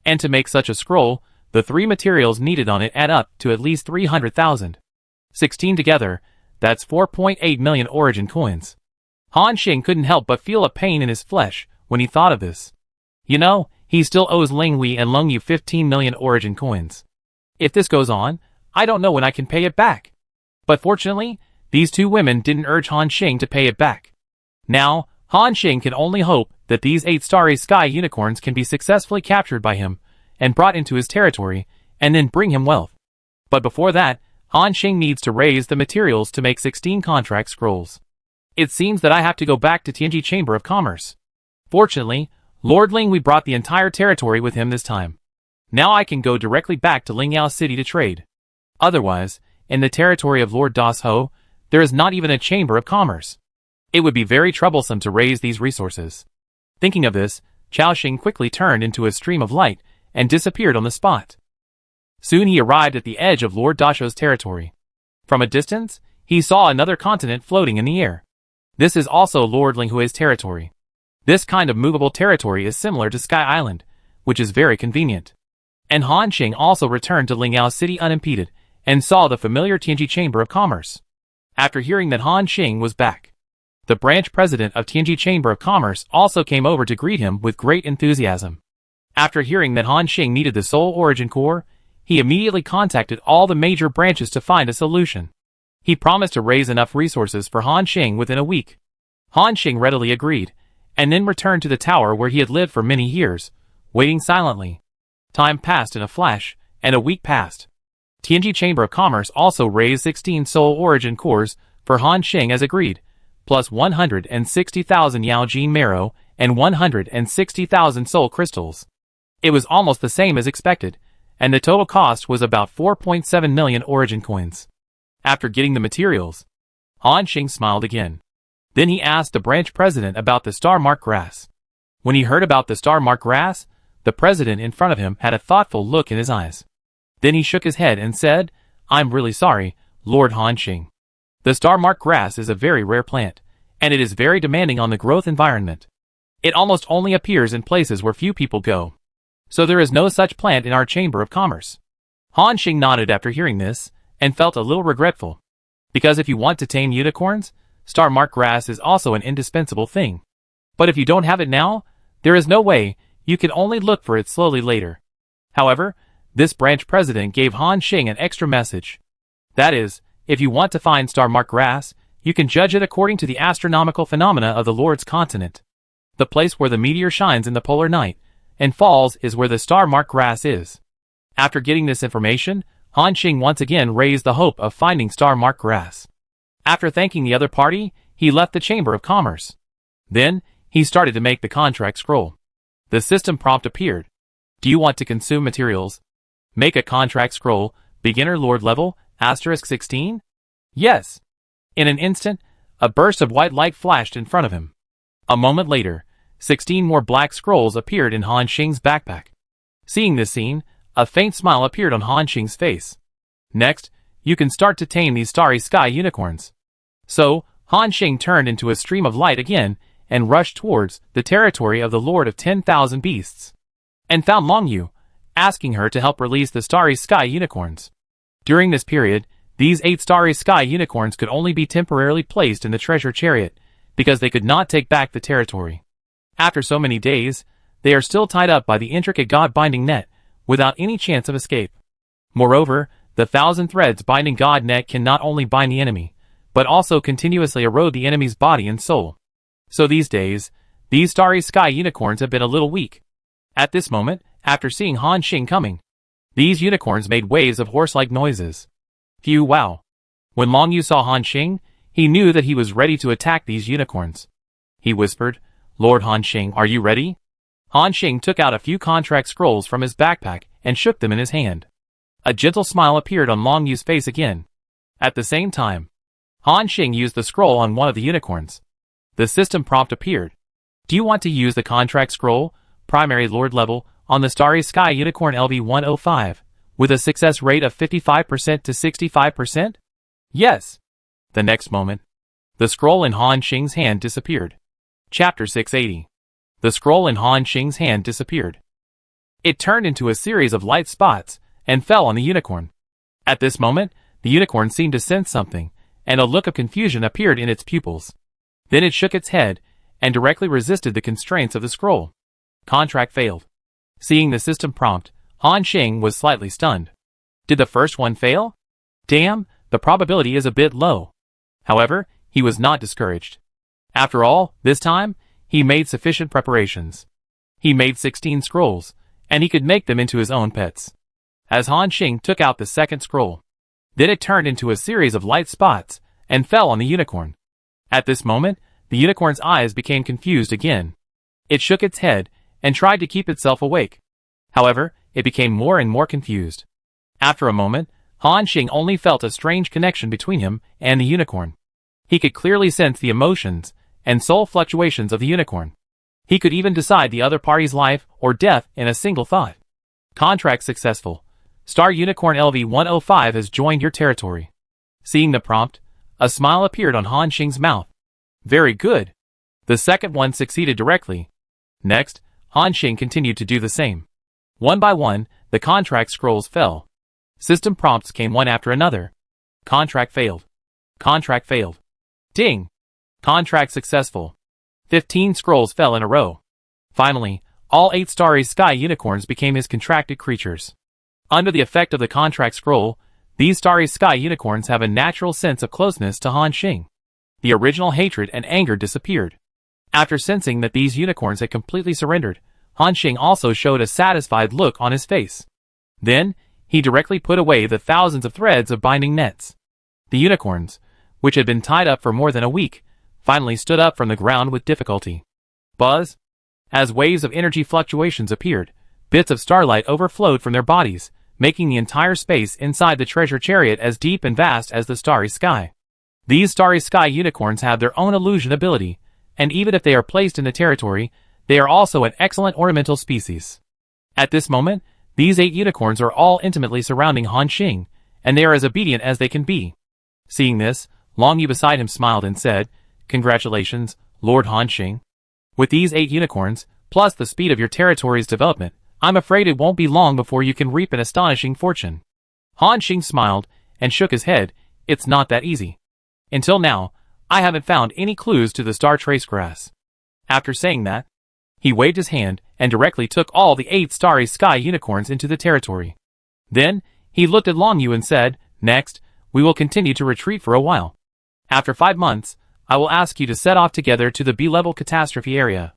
And to make such a scroll, the 3 materials needed on it add up to at least 300,000. 16 together, that's 4.8 million origin coins. Han Xing couldn't help but feel a pain in his flesh when he thought of this. You know, he still owes Ling Wei and Lung Yu 15 million origin coins. If this goes on, I don't know when I can pay it back. But fortunately, these 2 women didn't urge Han Xing to pay it back. Now, Han Xing can only hope that these 8 starry sky unicorns can be successfully captured by him and brought into his territory, and then bring him wealth. But before that, Han Xing needs to raise the materials to make 16 contract scrolls. It seems that I have to go back to Tianji Chamber of Commerce. Fortunately, Lord Ling Wei brought the entire territory with him this time. Now I can go directly back to Lingyao City to trade. Otherwise, in the territory of Lord Das Ho, there is not even a Chamber of Commerce. It would be very troublesome to raise these resources. Thinking of this, Chao Xing quickly turned into a stream of light and disappeared on the spot. Soon he arrived at the edge of Lord Dasho's territory. From a distance, he saw another continent floating in the air. This is also Lord Ling Hui's territory. This kind of movable territory is similar to Sky Island, which is very convenient. And Han Xing also returned to Lingyao City unimpeded, and saw the familiar Tianji Chamber of Commerce. After hearing that Han Xing was back, the branch president of Tianji Chamber of Commerce also came over to greet him with great enthusiasm. After hearing that Han Xing needed the Soul Origin Core, he immediately contacted all the major branches to find a solution. He promised to raise enough resources for Han Xing within a week. Han Xing readily agreed, and then returned to the tower where he had lived for many years, waiting silently. Time passed in a flash, and a week passed. Tianji Chamber of Commerce also raised 16 Soul Origin Cores for Han Xing as agreed, plus 160,000 Yaojin Marrow and 160,000 Soul Crystals. It was almost the same as expected, and the total cost was about 4.7 million origin coins. After getting the materials, Han Xing smiled again. Then he asked the branch president about the star mark grass. When he heard about the star mark grass, the president in front of him had a thoughtful look in his eyes. Then he shook his head and said, "I'm really sorry, Lord Han Xing. The star mark grass is a very rare plant, and it is very demanding on the growth environment. It almost only appears in places where few people go. So there is no such plant in our Chamber of Commerce." Han Xing nodded after hearing this, and felt a little regretful. Because if you want to tame unicorns, star mark grass is also an indispensable thing. But if you don't have it now, there is no way, you can only look for it slowly later. However, this branch president gave Han Xing an extra message. That is, if you want to find star mark grass, you can judge it according to the astronomical phenomena of the Lord's continent. The place where the meteor shines in the polar night and falls is where the star mark grass is. After getting this information, Han Xing once again raised the hope of finding star mark grass. After thanking the other party, he left the Chamber of Commerce. Then, he started to make the contract scroll. The system prompt appeared. Do you want to consume materials? Make a contract scroll, beginner lord level, *16? Yes. In an instant, a burst of white light flashed in front of him. A moment later, 16 more black scrolls appeared in Han Xing's backpack. Seeing this scene, a faint smile appeared on Han Xing's face. Next, you can start to tame these starry sky unicorns. So, Han Xing turned into a stream of light again and rushed towards the territory of the Lord of 10,000 Beasts, and found Long Yu, asking her to help release the starry sky unicorns. During this period, these 8 starry sky unicorns could only be temporarily placed in the treasure chariot, because they could not take back the territory. After so many days, they are still tied up by the intricate God-binding net, without any chance of escape. Moreover, the 1,000 threads binding God net can not only bind the enemy, but also continuously erode the enemy's body and soul. So these days, These starry sky unicorns have been a little weak. At this moment, after seeing Han Xing coming, these unicorns made waves of horse-like noises. Phew, wow. When Long Yu saw Han Xing, he knew that he was ready to attack these unicorns. He whispered, "Lord Han Xing, are you ready?" Han Xing took out a few contract scrolls from his backpack and shook them in his hand. A gentle smile appeared on Long Yu's face again. At the same time, Han Xing used the scroll on one of the unicorns. The system prompt appeared. Do you want to use the contract scroll, primary lord level, on the Starry Sky Unicorn LV105, with a success rate of 55% to 65%? Yes. The next moment, the scroll in Han Xing's hand disappeared. Chapter 680. The scroll in Han Xing's hand disappeared. It turned into a series of light spots and fell on the unicorn. At this moment, the unicorn seemed to sense something, and a look of confusion appeared in its pupils. Then it shook its head and directly resisted the constraints of the scroll. Contract failed. Seeing the system prompt, Han Xing was slightly stunned. Did the first one fail? Damn, the probability is a bit low. However, he was not discouraged. After all, this time, he made sufficient preparations. He made 16 scrolls, and he could make them into his own pets. As Han Xing took out the second scroll, then it turned into a series of light spots and fell on the unicorn. At this moment, the unicorn's eyes became confused again. It shook its head and tried to keep itself awake. However, it became more and more confused. After a moment, Han Xing only felt a strange connection between him and the unicorn. He could clearly sense the emotions and soul fluctuations of the unicorn. He could even decide the other party's life or death in a single thought. Contract successful. Star Unicorn LV105 has joined your territory. Seeing the prompt, a smile appeared on Han Xing's mouth. Very good. The second one succeeded directly. Next, Han Xing continued to do the same. One by one, the contract scrolls fell. System prompts came one after another. Contract failed. Contract failed. Ding! Contract successful. 15 scrolls fell in a row. Finally, all 8 starry sky unicorns became his contracted creatures. Under the effect of the contract scroll, these starry sky unicorns have a natural sense of closeness to Han Xing. The original hatred and anger disappeared. After sensing that these unicorns had completely surrendered, Han Xing also showed a satisfied look on his face. Then, he directly put away the thousands of threads of binding nets. The unicorns, which had been tied up for more than a week, finally stood up from the ground with difficulty. Buzz! As waves of energy fluctuations appeared, bits of starlight overflowed from their bodies, making the entire space inside the treasure chariot as deep and vast as the starry sky. These starry sky unicorns have their own illusion ability, and even if they are placed in the territory, they are also an excellent ornamental species. At this moment, these 8 unicorns are all intimately surrounding Han Xing, and they are as obedient as they can be. Seeing this, Long Yu beside him smiled and said, "Congratulations, Lord Han Xing. With these 8 unicorns, plus the speed of your territory's development, I'm afraid it won't be long before you can reap an astonishing fortune." Han Xing smiled and shook his head. It's not that easy. Until now, I haven't found any clues to the star trace grass. After saying that, he waved his hand and directly took all the 8 starry sky unicorns into the territory. Then, he looked at Long Yu and said, "Next, we will continue to retreat for a while. After 5 months, I will ask you to set off together to the B-level catastrophe area."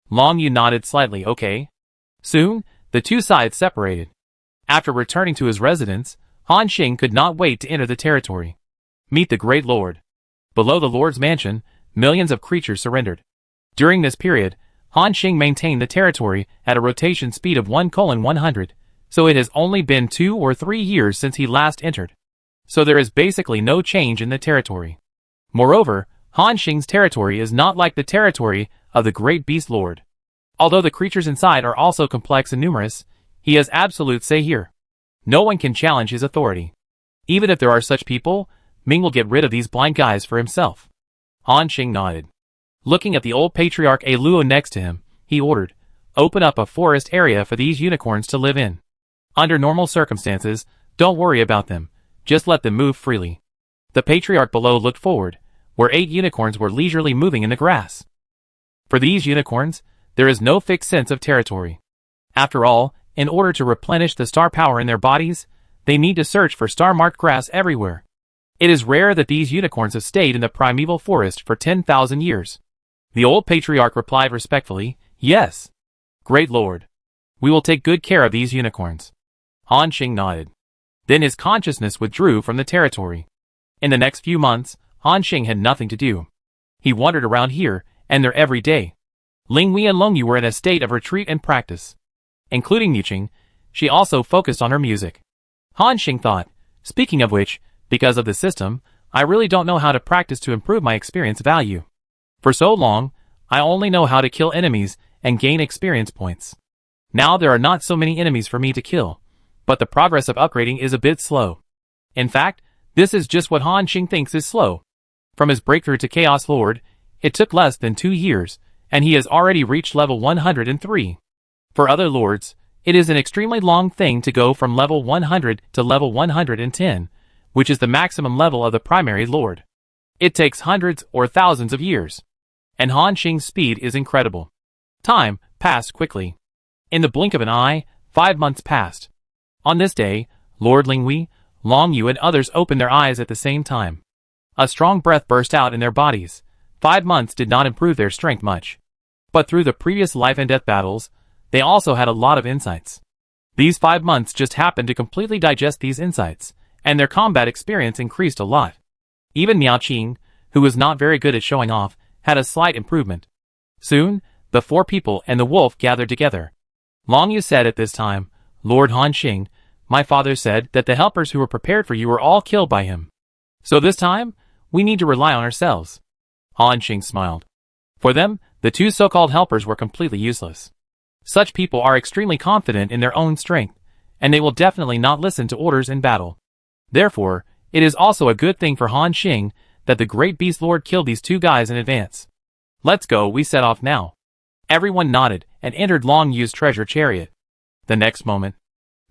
Long Yu nodded slightly. Okay. Soon, the two sides separated. After returning to his residence, Han Xing could not wait to enter the territory. Meet the Great Lord. Below the Lord's mansion, millions of creatures surrendered. During this period, Han Xing maintained the territory at a rotation speed of 1:100, so it has only been 2 or 3 years since he last entered. So there is basically no change in the territory. Moreover, Han Xing's territory is not like the territory of the Great Beast Lord. Although the creatures inside are also complex and numerous, he has absolute say here. No one can challenge his authority. Even if there are such people, Ming will get rid of these blind guys for himself. Han Xing nodded. Looking at the old patriarch A Luo next to him, he ordered, "Open up a forest area for these unicorns to live in. Under normal circumstances, don't worry about them, just let them move freely." The patriarch below looked forward, where 8 unicorns were leisurely moving in the grass. For these unicorns, there is no fixed sense of territory. After all, in order to replenish the star power in their bodies, they need to search for star-marked grass everywhere. It is rare that these unicorns have stayed in the primeval forest for 10,000 years. The old patriarch replied respectfully, "Yes. Great lord. We will take good care of these unicorns." Han Xing nodded. Then his consciousness withdrew from the territory. In the next few months, Han Xing had nothing to do. He wandered around here and there every day. Ling Wei and Long Yu were in a state of retreat and practice. Including Niqing, she also focused on her music. Han Xing thought, speaking of which, because of the system, I really don't know how to practice to improve my experience value. For so long, I only know how to kill enemies and gain experience points. Now there are not so many enemies for me to kill, but the progress of upgrading is a bit slow. In fact, this is just what Han Xing thinks is slow. From his breakthrough to Chaos Lord, it took less than 2 years, and he has already reached level 103. For other lords, it is an extremely long thing to go from level 100 to level 110, which is the maximum level of the primary lord. It takes hundreds or thousands of years. And Han Xing's speed is incredible. Time passed quickly. In the blink of an eye, 5 months passed. On this day, Lord Ling Wei, Long Yu and others opened their eyes at the same time. A strong breath burst out in their bodies. 5 months did not improve their strength much. But through the previous life and death battles, they also had a lot of insights. These 5 months just happened to completely digest these insights, and their combat experience increased a lot. Even Miao Qing, who was not very good at showing off, had a slight improvement. Soon, the 4 people and the wolf gathered together. Long Yu said at this time, "Lord Han Xing, my father said that the helpers who were prepared for you were all killed by him. So this time, we need to rely on ourselves." Han Xing smiled. For them, the 2 so-called helpers were completely useless. Such people are extremely confident in their own strength, and they will definitely not listen to orders in battle. Therefore, it is also a good thing for Han Xing that the great beast lord killed these 2 guys in advance. "Let's go," we set off now. Everyone nodded and entered Long Yu's treasure chariot. The next moment,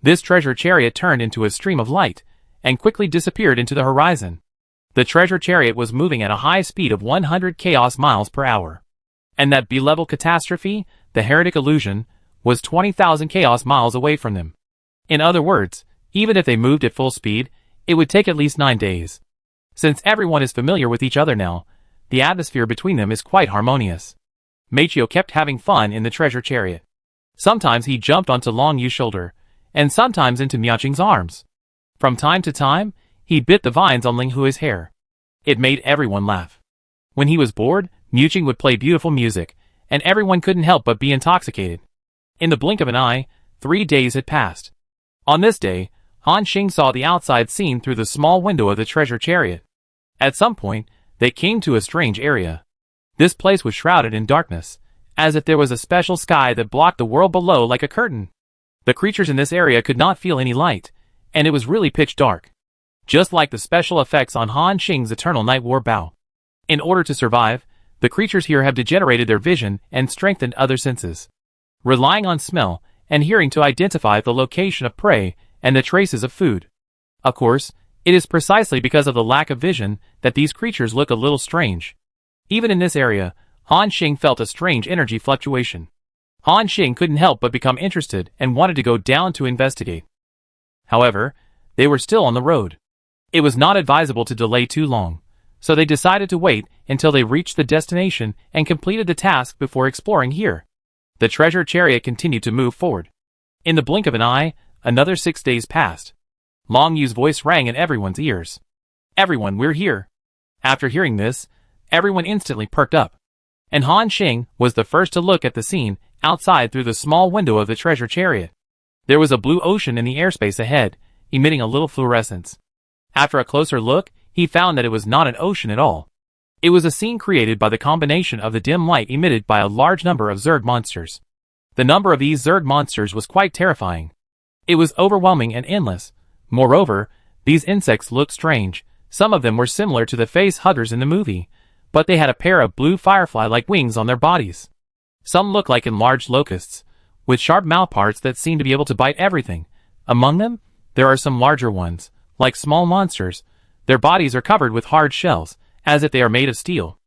this treasure chariot turned into a stream of light and quickly disappeared into the horizon. The treasure chariot was moving at a high speed of 100 chaos miles per hour. And that B-level catastrophe, the heretic illusion, was 20,000 chaos miles away from them. In other words, even if they moved at full speed, it would take at least 9 days. Since everyone is familiar with each other now, the atmosphere between them is quite harmonious. Meichio kept having fun in the treasure chariot. Sometimes he jumped onto Long Yu's shoulder, and sometimes into Miao Qing's arms. From time to time, he bit the vines on Ling Hui's hair. It made everyone laugh. When he was bored, Miao Qing would play beautiful music, and everyone couldn't help but be intoxicated. In the blink of an eye, 3 days had passed. On this day, Han Xing saw the outside scene through the small window of the treasure chariot. At some point, they came to a strange area. This place was shrouded in darkness, as if there was a special sky that blocked the world below like a curtain. The creatures in this area could not feel any light, and it was really pitch dark. Just like the special effects on Han Xing's Eternal Night War bow. In order to survive, the creatures here have degenerated their vision and strengthened other senses, relying on smell and hearing to identify the location of prey and the traces of food. Of course, it is precisely because of the lack of vision that these creatures look a little strange. Even in this area, Han Xing felt a strange energy fluctuation. Han Xing couldn't help but become interested and wanted to go down to investigate. However, they were still on the road. It was not advisable to delay too long, so they decided to wait until they reached the destination and completed the task before exploring here. The treasure chariot continued to move forward. In the blink of an eye, another 6 days passed. Long Yu's voice rang in everyone's ears. "Everyone, we're here." After hearing this, everyone instantly perked up. And Han Xing was the first to look at the scene outside through the small window of the treasure chariot. There was a blue ocean in the airspace ahead, emitting a little fluorescence. After a closer look, he found that it was not an ocean at all. It was a scene created by the combination of the dim light emitted by a large number of Zerg monsters. The number of these Zerg monsters was quite terrifying. It was overwhelming and endless. Moreover, these insects looked strange. Some of them were similar to the face huggers in the movie, but they had a pair of blue firefly-like wings on their bodies. Some looked like enlarged locusts, with sharp mouthparts that seemed to be able to bite everything. Among them, there are some larger ones, like small monsters. Their bodies are covered with hard shells, as if they are made of steel.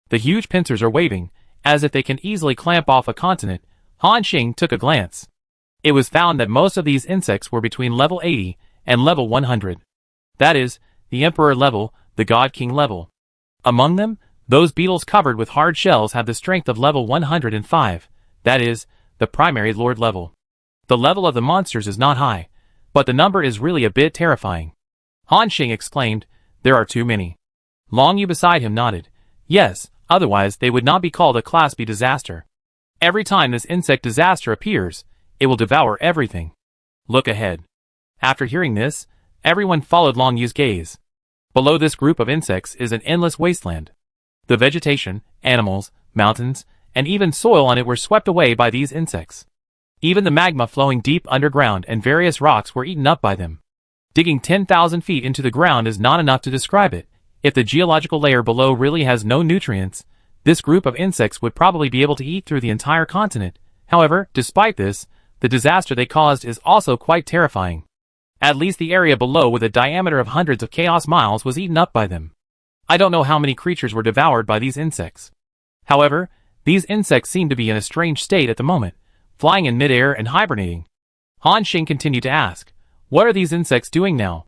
The huge pincers are waving, as if they can easily clamp off a continent. Han Xing took a glance. It was found that most of these insects were between level 80 and level 100. That is, the Emperor level, the God King level. Among them, Those beetles covered with hard shells have the strength of level 105, that is, the primary lord level. The level of the monsters is not high, but the number is really a bit terrifying. Han Xing exclaimed, "There are too many." Long Yu beside him nodded. Yes, otherwise they would not be called a Class B disaster. Every time this insect disaster appears, it will devour everything. Look ahead. After hearing this, everyone followed Long Yu's gaze. Below this group of insects is an endless wasteland. The vegetation, animals, mountains, and even soil on it were swept away by these insects. Even the magma flowing deep underground and various rocks were eaten up by them. Digging 10,000 feet into the ground is not enough to describe it. If the geological layer below really has no nutrients, this group of insects would probably be able to eat through the entire continent. However, despite this, the disaster they caused is also quite terrifying. At least the area below with a diameter of hundreds of chaos miles was eaten up by them. I don't know how many creatures were devoured by these insects. However, these insects seem to be in a strange state at the moment, flying in midair and hibernating. Han Xing continued to ask, "What are these insects doing now?"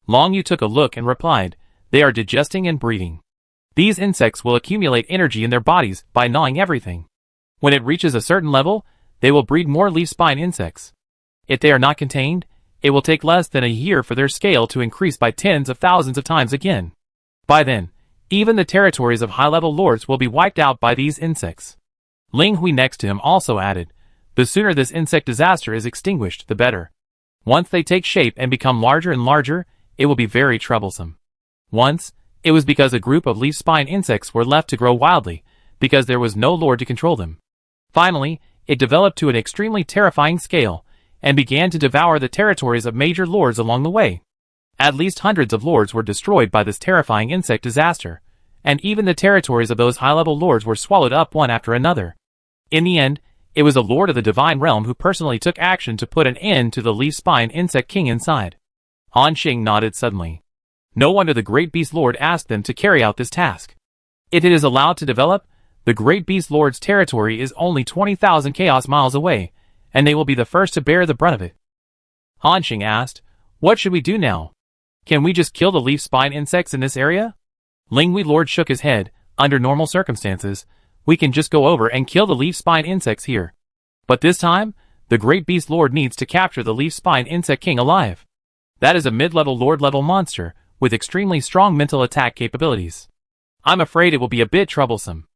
Long Yu took a look and replied, "They are digesting and breeding. These insects will accumulate energy in their bodies by gnawing everything. When it reaches a certain level, they will breed more leaf-spine insects. If they are not contained, it will take less than a year for their scale to increase by tens of thousands of times again. By then, even the territories of high-level lords will be wiped out by these insects." Ling Hui next to him also added, "The sooner this insect disaster is extinguished, the better. Once they take shape and become larger and larger, it will be very troublesome." Once, it was because a group of leaf-spine insects were left to grow wildly, because there was no lord to control them. Finally, it developed to an extremely terrifying scale, and began to devour the territories of major lords along the way. At least hundreds of lords were destroyed by this terrifying insect disaster, and even the territories of those high-level lords were swallowed up one after another. In the end, it was a lord of the divine realm who personally took action to put an end to the leaf-spine insect king inside. Han Xing nodded suddenly. No wonder the Great Beast Lord asked them to carry out this task. If it is allowed to develop, the Great Beast Lord's territory is only 20,000 chaos miles away, and they will be the first to bear the brunt of it. Han Xing asked, "What should we do now? Can we just kill the leaf-spine insects in this area?" Ling Hui Lord shook his head. "Under normal circumstances, we can just go over and kill the leaf-spine insects here. But this time, the Great Beast Lord needs to capture the leaf-spine insect king alive. That is a mid-level lord-level monster, with extremely strong mental attack capabilities. I'm afraid it will be a bit troublesome."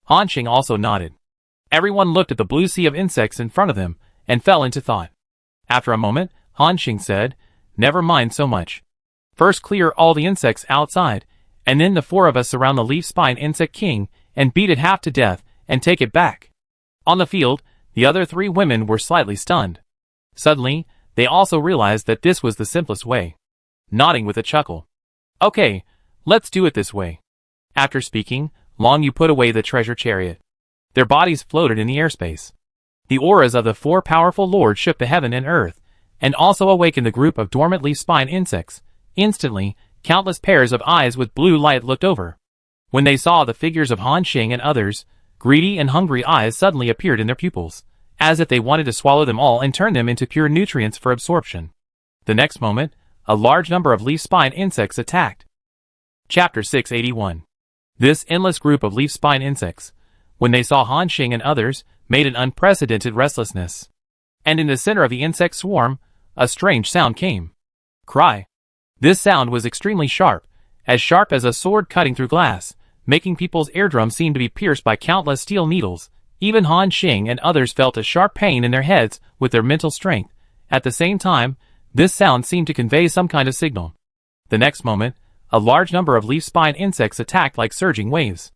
Han Xing also nodded. Everyone looked at the blue sea of insects in front of them, and fell into thought. After a moment, Han Xing said, "Never mind so much. First clear all the insects outside, and then the four of us surround the leaf-spine insect king, and beat it half to death, and take it back." On the field, the other three women were slightly stunned. Suddenly, they also realized that this was the simplest way. Nodding with a chuckle. "Okay, let's do it this way." After speaking, Long Yu put away the treasure chariot. Their bodies floated in the airspace. The auras of the four powerful lords shook the heaven and earth, and also awakened the group of dormant leaf-spine insects. Instantly, countless pairs of eyes with blue light looked over. When they saw the figures of Han Xing and others, greedy and hungry eyes suddenly appeared in their pupils, as if they wanted to swallow them all and turn them into pure nutrients for absorption. The next moment, a large number of leaf-spine insects attacked. Chapter 681. This endless group of leaf-spine insects, when they saw Han Xing and others, made an unprecedented restlessness. And in the center of the insect swarm, a strange sound came. Cry. This sound was extremely sharp as a sword cutting through glass, making people's eardrums seem to be pierced by countless steel needles. Even Han Xing and others felt a sharp pain in their heads with their mental strength. At the same time, this sound seemed to convey some kind of signal. The next moment, a large number of leaf-spine insects attacked like surging waves.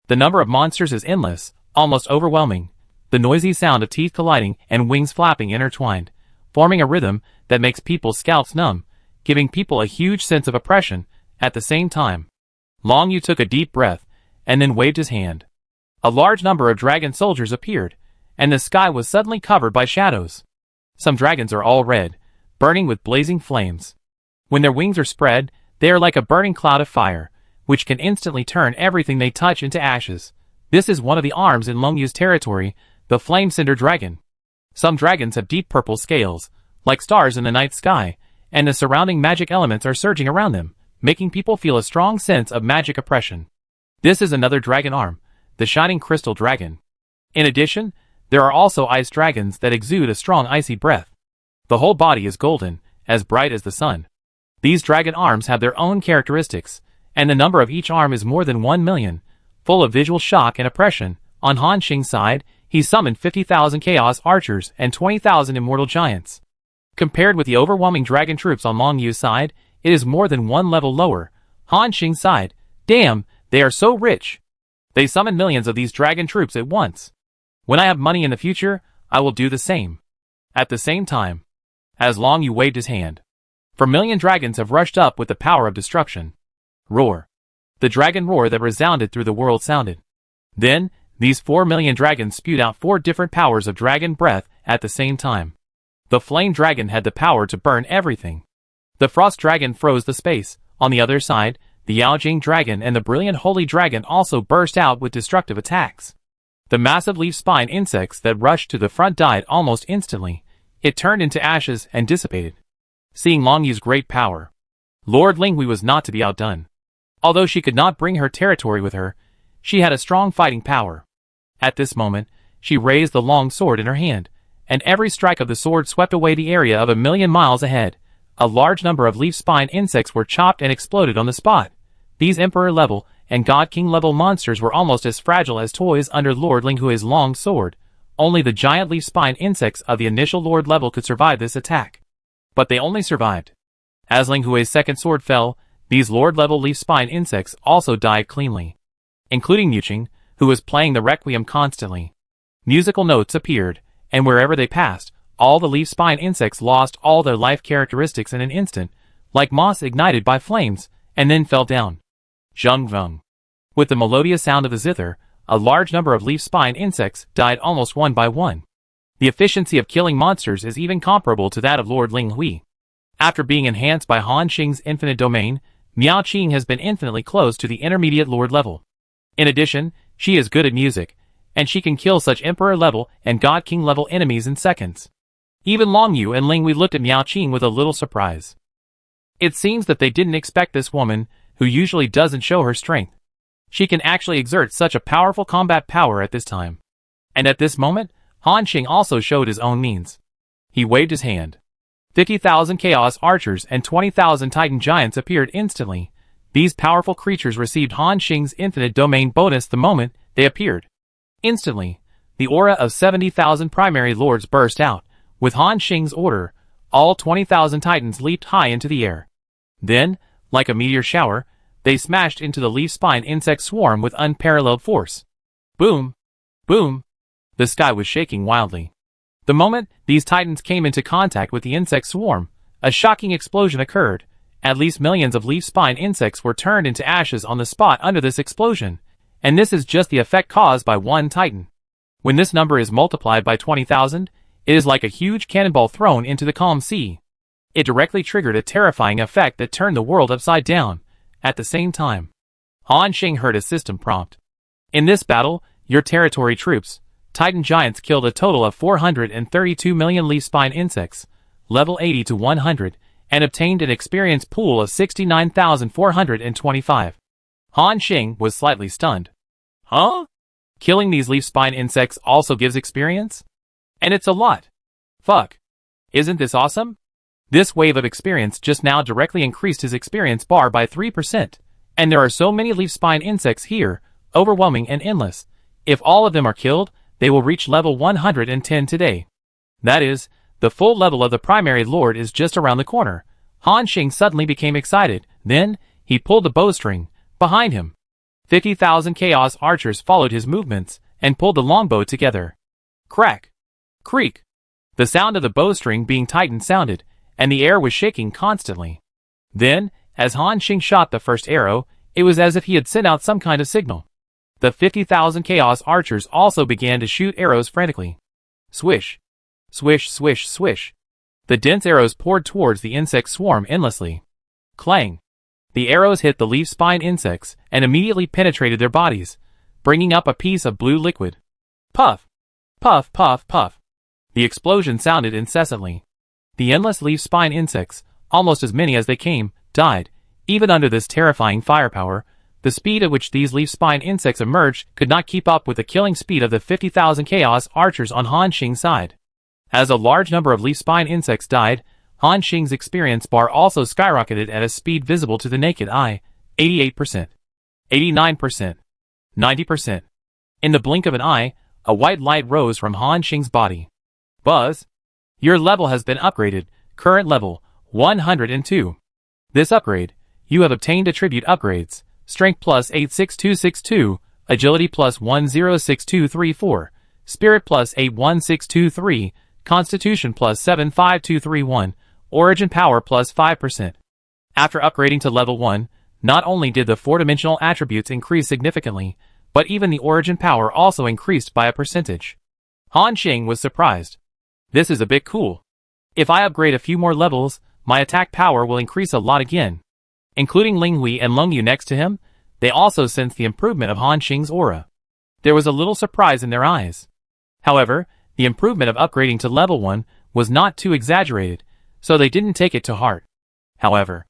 The number of monsters is endless, almost overwhelming. The noisy sound of teeth colliding and wings flapping intertwined, forming a rhythm that makes people's scalps numb, giving people a huge sense of oppression. At the same time, Long Yu took a deep breath, and then waved his hand. A large number of dragon soldiers appeared, and the sky was suddenly covered by shadows. Some dragons are all red, burning with blazing flames. When their wings are spread, they are like a burning cloud of fire, which can instantly turn everything they touch into ashes. This is one of the arms in Long Yu's territory, the Flame Cinder Dragon. Some dragons have deep purple scales, like stars in the night sky, and the surrounding magic elements are surging around them, making people feel a strong sense of magic oppression. This is another dragon arm, the shining crystal dragon. In addition, there are also ice dragons that exude a strong icy breath. The whole body is golden, as bright as the sun. These dragon arms have their own characteristics, and the number of each arm is more than 1 million, full of visual shock and oppression. On Han Xing's side, he summoned 50,000 Chaos Archers and 20,000 Immortal Giants. Compared with the overwhelming dragon troops on Long Yu's side, it is more than one level lower. Han Xing's side, damn, they are so rich. They summon millions of these dragon troops at once. When I have money in the future, I will do the same. At the same time, as Long Yu waved his hand, 4,000,000 dragons have rushed up with the power of destruction. Roar. The dragon roar that resounded through the world sounded. Then, these 4,000,000 dragons spewed out 4 different powers of dragon breath at the same time. The flame dragon had the power to burn everything. The frost dragon froze the space. On the other side, the Yaojing dragon and the brilliant holy dragon also burst out with destructive attacks. The massive leaf spine insects that rushed to the front died almost instantly. It turned into ashes and dissipated. Seeing Long Yu's great power, Lord Linghui was not to be outdone. Although she could not bring her territory with her, she had a strong fighting power. At this moment, she raised the long sword in her hand, and every strike of the sword swept away the area of 1,000,000 miles ahead. A large number of leaf spine insects were chopped and exploded on the spot. These Emperor-level and God King-level monsters were almost as fragile as toys under Lord Linghui's long sword. Only the giant leaf spine insects of the initial Lord level could survive this attack. But they only survived. As Linghui's second sword fell, these Lord-level leaf spine insects also died cleanly, including Muqing, who was playing the Requiem constantly. Musical notes appeared, and wherever they passed, all the leaf spine insects lost all their life characteristics in an instant, like moss ignited by flames, and then fell down. Zheng Veng. With the melodious sound of the zither, a large number of leaf spine insects died almost one by one. The efficiency of killing monsters is even comparable to that of Lord Linghui. After being enhanced by Han Xing's infinite domain, Miao Qing has been infinitely close to the intermediate Lord level. In addition, she is good at music, and she can kill such Emperor level and God King level enemies in seconds. Even Long Yu and Linghui looked at Miao Qing with a little surprise. It seems that they didn't expect this woman, who usually doesn't show her strength. She can actually exert such a powerful combat power at this time. And at this moment, Han Xing also showed his own means. He waved his hand. 50,000 Chaos Archers and 20,000 Titan Giants appeared instantly. These powerful creatures received Han Xing's infinite domain bonus the moment they appeared. Instantly, the aura of 70,000 primary lords burst out. With Han Xing's order, all 20,000 Titans leaped high into the air. Then, like a meteor shower, they smashed into the leaf spine insect swarm with unparalleled force. Boom! Boom! The sky was shaking wildly. The moment these titans came into contact with the insect swarm, a shocking explosion occurred. At least millions of leaf spine insects were turned into ashes on the spot under this explosion, and this is just the effect caused by one titan. When this number is multiplied by 20,000, it is like a huge cannonball thrown into the calm sea. It directly triggered a terrifying effect that turned the world upside down. At the same time, Han Xing heard a system prompt. In this battle, your territory troops, Titan Giants killed a total of 432 million leaf spine insects, level 80 to 100, and obtained an experience pool of 69,425. Han Xing was slightly stunned. Huh? Killing these leaf spine insects also gives experience? And it's a lot. Fuck. Isn't this awesome? This wave of experience just now directly increased his experience bar by 3%, and there are so many leaf spine insects here, overwhelming and endless. If all of them are killed, they will reach level 110 today. That is, the full level of the primary lord is just around the corner. Han Xing suddenly became excited. Then, he pulled the bowstring behind him. 50,000 Chaos Archers followed his movements and pulled the longbow together. Crack! Creak! The sound of the bowstring being tightened sounded, and the air was shaking constantly. Then, as Han Xing shot the first arrow, it was as if he had sent out some kind of signal. The 50,000 Chaos Archers also began to shoot arrows frantically. Swish! Swish, swish, swish! The dense arrows poured towards the insect swarm endlessly. Clang! The arrows hit the leaf spine insects and immediately penetrated their bodies, bringing up a piece of blue liquid. Puff! Puff, puff, puff! The explosion sounded incessantly. The endless leaf spine insects, almost as many as they came, died. Even under this terrifying firepower, The speed at which these leaf-spine insects emerged could not keep up with the killing speed of the 50,000 Chaos Archers on Han Xing's side. As a large number of leaf-spine insects died, Han Xing's experience bar also skyrocketed at a speed visible to the naked eye, 88%, 89%, 90%. In the blink of an eye, a white light rose from Han Xing's body. Buzz! Your level has been upgraded, current level, 102. This upgrade, you have obtained attribute upgrades, Strength plus 86262, Agility plus 106234, Spirit plus 81623, Constitution plus 75231, Origin Power plus 5%. After upgrading to level 1, not only did the four-dimensional attributes increase significantly, but even the origin power also increased by a percentage. Han Xing was surprised. This is a bit cool. If I upgrade a few more levels, my attack power will increase a lot again. Including Ling Hui and Leng Yu next to him, they also sensed the improvement of Han Xing's aura. There was a little surprise in their eyes. However, the improvement of upgrading to level 1 was not too exaggerated, so they didn't take it to heart. However,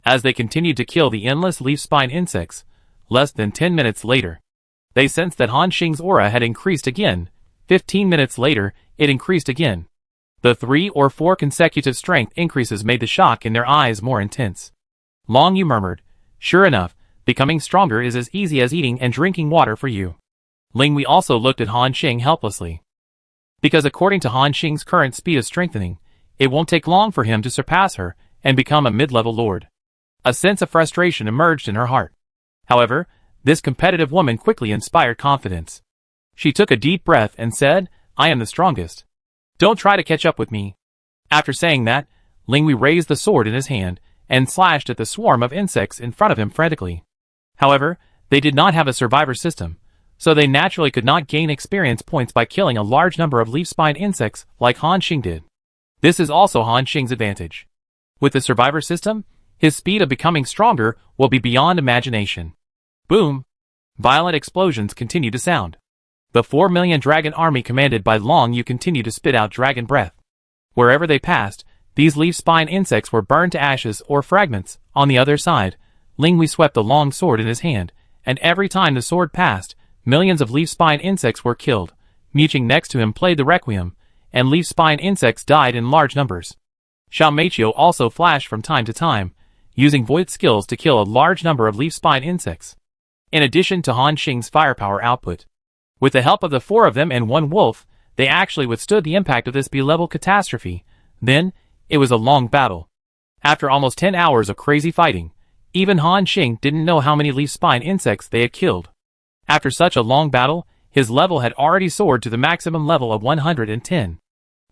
as they continued to kill the endless leaf-spine insects, less than 10 minutes later, they sensed that Han Xing's aura had increased again. 15 minutes later, it increased again. The 3 or 4 consecutive strength increases made the shock in their eyes more intense. Long Yu murmured, "Sure enough, becoming stronger is as easy as eating and drinking water for you." Ling Hui also looked at Han Xing helplessly. Because according to Han Xing's current speed of strengthening, it won't take long for him to surpass her and become a mid-level lord. A sense of frustration emerged in her heart. However, this competitive woman quickly inspired confidence. She took a deep breath and said, "I am the strongest. Don't try to catch up with me." After saying that, Ling Hui raised the sword in his hand and slashed at the swarm of insects in front of him frantically. However, they did not have a survivor system, so they naturally could not gain experience points by killing a large number of leaf-spine insects like Han Xing did. This is also Han Xing's advantage. With the survivor system, his speed of becoming stronger will be beyond imagination. Boom! Violent explosions continue to sound. The 4 million dragon army commanded by Long Yu continued to spit out dragon breath. Wherever they passed, these leaf-spine insects were burned to ashes or fragments. On the other side, Ling Hui swept the long sword in his hand, and every time the sword passed, millions of leaf-spine insects were killed. Muching next to him played the requiem, and leaf-spine insects died in large numbers. Xiao Meiqiu also flashed from time to time, using void skills to kill a large number of leaf-spine insects. In addition to Han Xing's firepower output, with the help of the 4 of them and 1 wolf, they actually withstood the impact of this B-level catastrophe. Then, it was a long battle. After almost 10 hours of crazy fighting, even Han Xing didn't know how many leaf-spine insects they had killed. After such a long battle, his level had already soared to the maximum level of 110.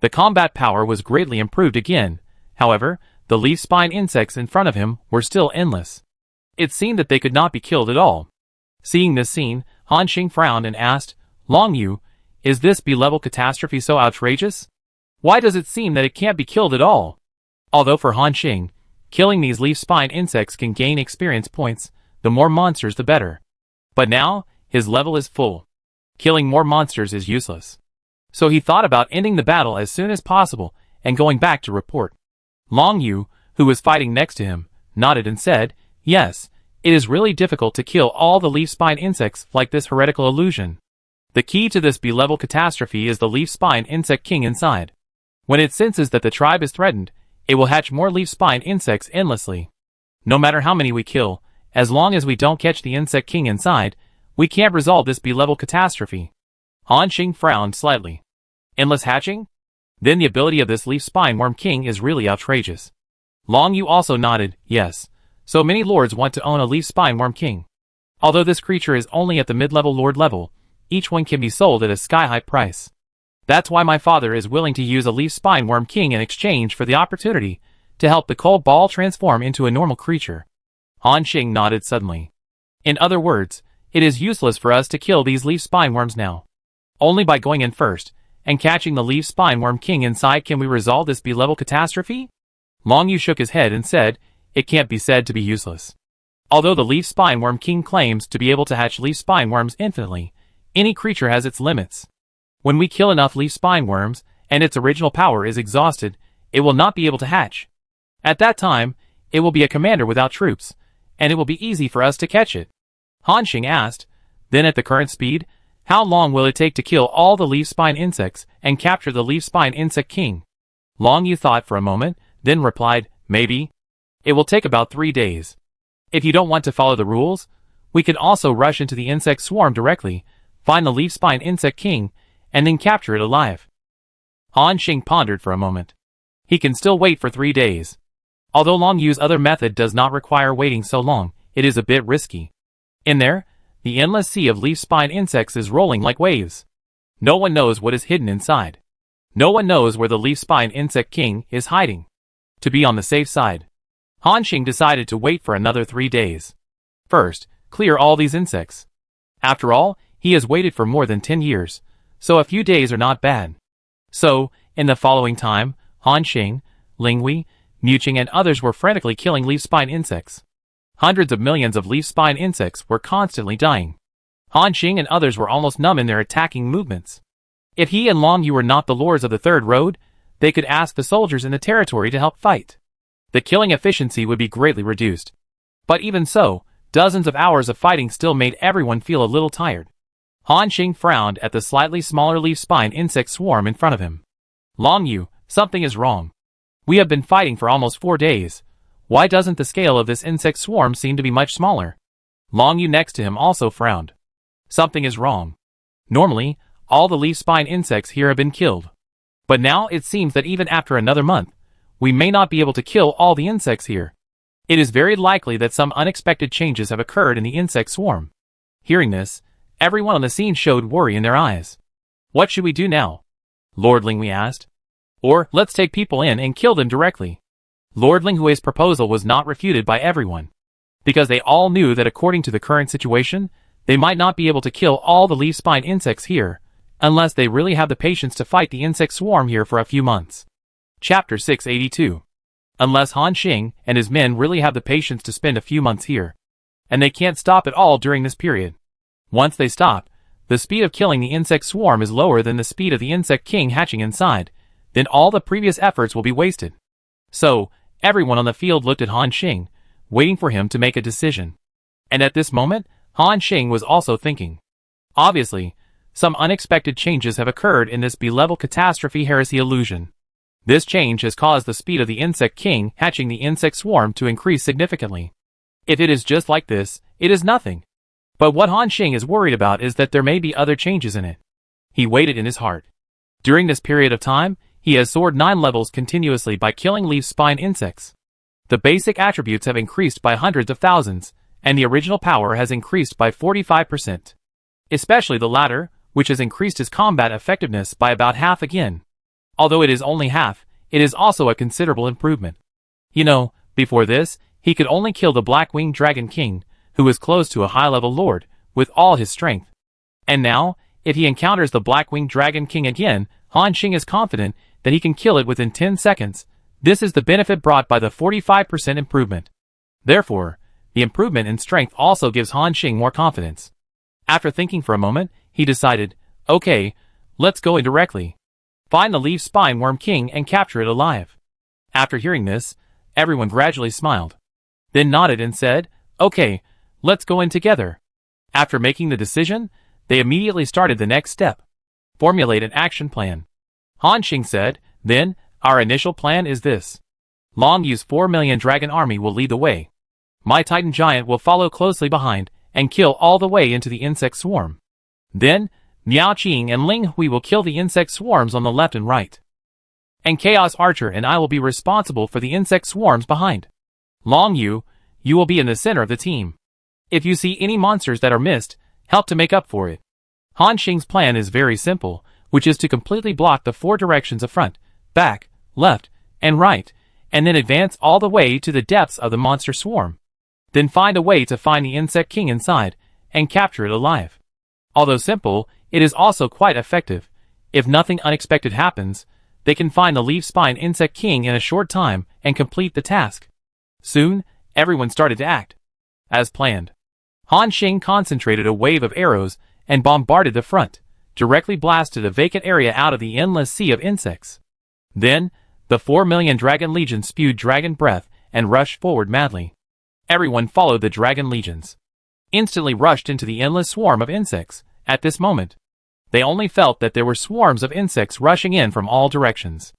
The combat power was greatly improved again. However, the leaf-spine insects in front of him were still endless. It seemed that they could not be killed at all. Seeing this scene, Han Xing frowned and asked, "Long Yu, is this B-level catastrophe so outrageous? Why does it seem that it can't be killed at all?" Although for Han Xing, killing these leaf-spine insects can gain experience points, the more monsters the better. But now, his level is full. Killing more monsters is useless. So he thought about ending the battle as soon as possible and going back to report. Long Yu, who was fighting next to him, nodded and said, "Yes, it is really difficult to kill all the leaf-spine insects like this heretical illusion. The key to this B-level catastrophe is the leaf-spine insect king inside. When it senses that the tribe is threatened, it will hatch more leaf-spine insects endlessly. No matter how many we kill, as long as we don't catch the insect king inside, we can't resolve this B-level catastrophe." Han Xing frowned slightly. Endless hatching? Then the ability of this leaf-spine worm king is really outrageous. Long Yu also nodded, "Yes. So many lords want to own a leaf-spine worm king. Although this creature is only at the mid-level lord level, each one can be sold at a sky-high price. That's why my father is willing to use a leaf-spine worm king in exchange for the opportunity to help the cold ball transform into a normal creature." Han Xing nodded suddenly. "In other words, it is useless for us to kill these leaf-spine worms now. Only by going in first and catching the leaf-spine worm king inside can we resolve this B-level catastrophe?" Long Yu shook his head and said, "It can't be said to be useless. Although the leaf-spine worm king claims to be able to hatch leaf-spine worms infinitely, any creature has its limits. When we kill enough leaf-spine worms, and its original power is exhausted, it will not be able to hatch. At that time, it will be a commander without troops, and it will be easy for us to catch it. Han Xing asked. Then at the current speed, how long will it take to kill all the leaf spine insects and capture the leaf spine insect king? Long Yu thought for a moment, then replied, maybe. It will take about 3 days. If you don't want to follow the rules, we can also rush into the insect swarm directly, find the leaf spine insect king, and then capture it alive. Han Xing pondered for a moment. He can still wait for 3 days. Although Long Yu's other method does not require waiting so long, it is a bit risky. In there, the endless sea of leaf spine insects is rolling like waves. No one knows what is hidden inside. No one knows where the leaf spine insect king is hiding. To be on the safe side, Han Xing decided to wait for another 3 days. First, clear all these insects. After all, he has waited for more than 10 years, so a few days are not bad. So, in the following time, Han Xing, Linghui, Muqing and others were frantically killing leaf spine insects. Hundreds of millions of leaf spine insects were constantly dying. Han Xing and others were almost numb in their attacking movements. If he and Long Yu were not the lords of the Third Road, they could ask the soldiers in the territory to help fight. The killing efficiency would be greatly reduced. But even so, dozens of hours of fighting still made everyone feel a little tired. Han Xing frowned at the slightly smaller leaf spine insect swarm in front of him. Long Yu, something is wrong. We have been fighting for almost 4 days. Why doesn't the scale of this insect swarm seem to be much smaller? Long Yu next to him also frowned. Something is wrong. Normally, all the leaf spine insects here have been killed. But now it seems that even after another month, we may not be able to kill all the insects here. It is very likely that some unexpected changes have occurred in the insect swarm. Hearing this, everyone on the scene showed worry in their eyes. What should we do now? Lord Linghui asked. Or, let's take people in and kill them directly. Lord Linghui's proposal was not refuted by everyone. Because they all knew that according to the current situation, they might not be able to kill all the leaf spine insects here, unless they really have the patience to fight the insect swarm here for a few months. Chapter 682. Unless Han Xing and his men really have the patience to spend a few months here. And they can't stop at all during this period. Once they stop, the speed of killing the insect swarm is lower than the speed of the insect king hatching inside, then all the previous efforts will be wasted. So, everyone on the field looked at Han Xing, waiting for him to make a decision. And at this moment, Han Xing was also thinking. Obviously, some unexpected changes have occurred in this B-level catastrophe heresy illusion. This change has caused the speed of the insect king hatching the insect swarm to increase significantly. If it is just like this, it is nothing. But what Han Xing is worried about is that there may be other changes in it. He waited in his heart. During this period of time, he has soared 9 levels continuously by killing leaf spine insects. The basic attributes have increased by hundreds of thousands, and the original power has increased by 45%. Especially the latter, which has increased his combat effectiveness by about half again. Although it is only half, it is also a considerable improvement. You know, before this, he could only kill the Black-Winged Dragon King, who was close to a high-level lord, with all his strength. And now, if he encounters the Black-Winged Dragon King again, Han Xing is confident that he can kill it within 10 seconds. This is the benefit brought by the 45% improvement. Therefore, the improvement in strength also gives Han Xing more confidence. After thinking for a moment, he decided, okay, let's go in directly. Find the leaf spine worm king and capture it alive. After hearing this, everyone gradually smiled. Then nodded and said, okay, let's go in together. After making the decision, they immediately started the next step. Formulate an action plan. Han Xing said, then, our initial plan is this. Long Yu's 4 million dragon army will lead the way. My Titan Giant will follow closely behind and kill all the way into the insect swarm. Then, Miao Qing and Ling Hui will kill the insect swarms on the left and right. And Chaos Archer and I will be responsible for the insect swarms behind. Long Yu, you will be in the center of the team. If you see any monsters that are missed, help to make up for it. Han Xing's plan is very simple, which is to completely block the 4 directions of front, back, left, and right, and then advance all the way to the depths of the monster swarm. Then find a way to find the insect king inside, and capture it alive. Although simple, it is also quite effective. If nothing unexpected happens, they can find the leaf spine insect king in a short time and complete the task. Soon, everyone started to act. As planned. Han Xing concentrated a wave of arrows and bombarded the front, directly blasted a vacant area out of the endless sea of insects. Then, the 4 million dragon legion spewed dragon breath and rushed forward madly. Everyone followed the dragon legions. instantly rushed into the endless swarm of insects. At this moment, they only felt that there were swarms of insects rushing in from all directions.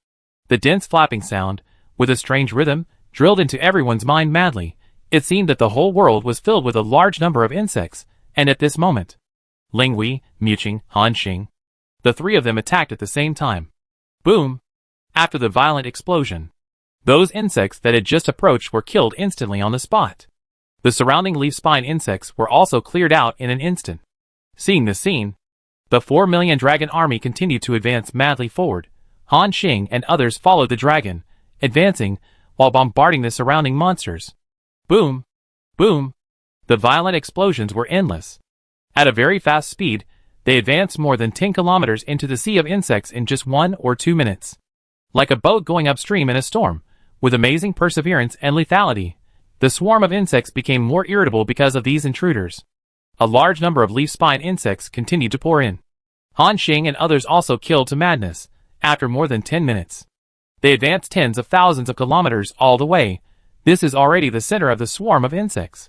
The dense flapping sound, with a strange rhythm, drilled into everyone's mind madly. It seemed that the whole world was filled with a large number of insects, and at this moment, Ling Wei, Muqing, Han Xing, the three of them attacked at the same time. Boom! After the violent explosion, those insects that had just approached were killed instantly on the spot. The surrounding leaf-spine insects were also cleared out in an instant. Seeing this scene, the 4 million dragon army continued to advance madly forward. Han Xing and others followed the dragon, advancing while bombarding the surrounding monsters. Boom! Boom! The violent explosions were endless. At a very fast speed, they advanced more than 10 kilometers into the sea of insects in just 1 or 2 minutes. Like a boat going upstream in a storm, with amazing perseverance and lethality, the swarm of insects became more irritable because of these intruders. A large number of leaf-spine insects continued to pour in. Han Xing and others also killed to madness. After more than 10 minutes, they advanced tens of thousands of kilometers all the way. This is already the center of the swarm of insects.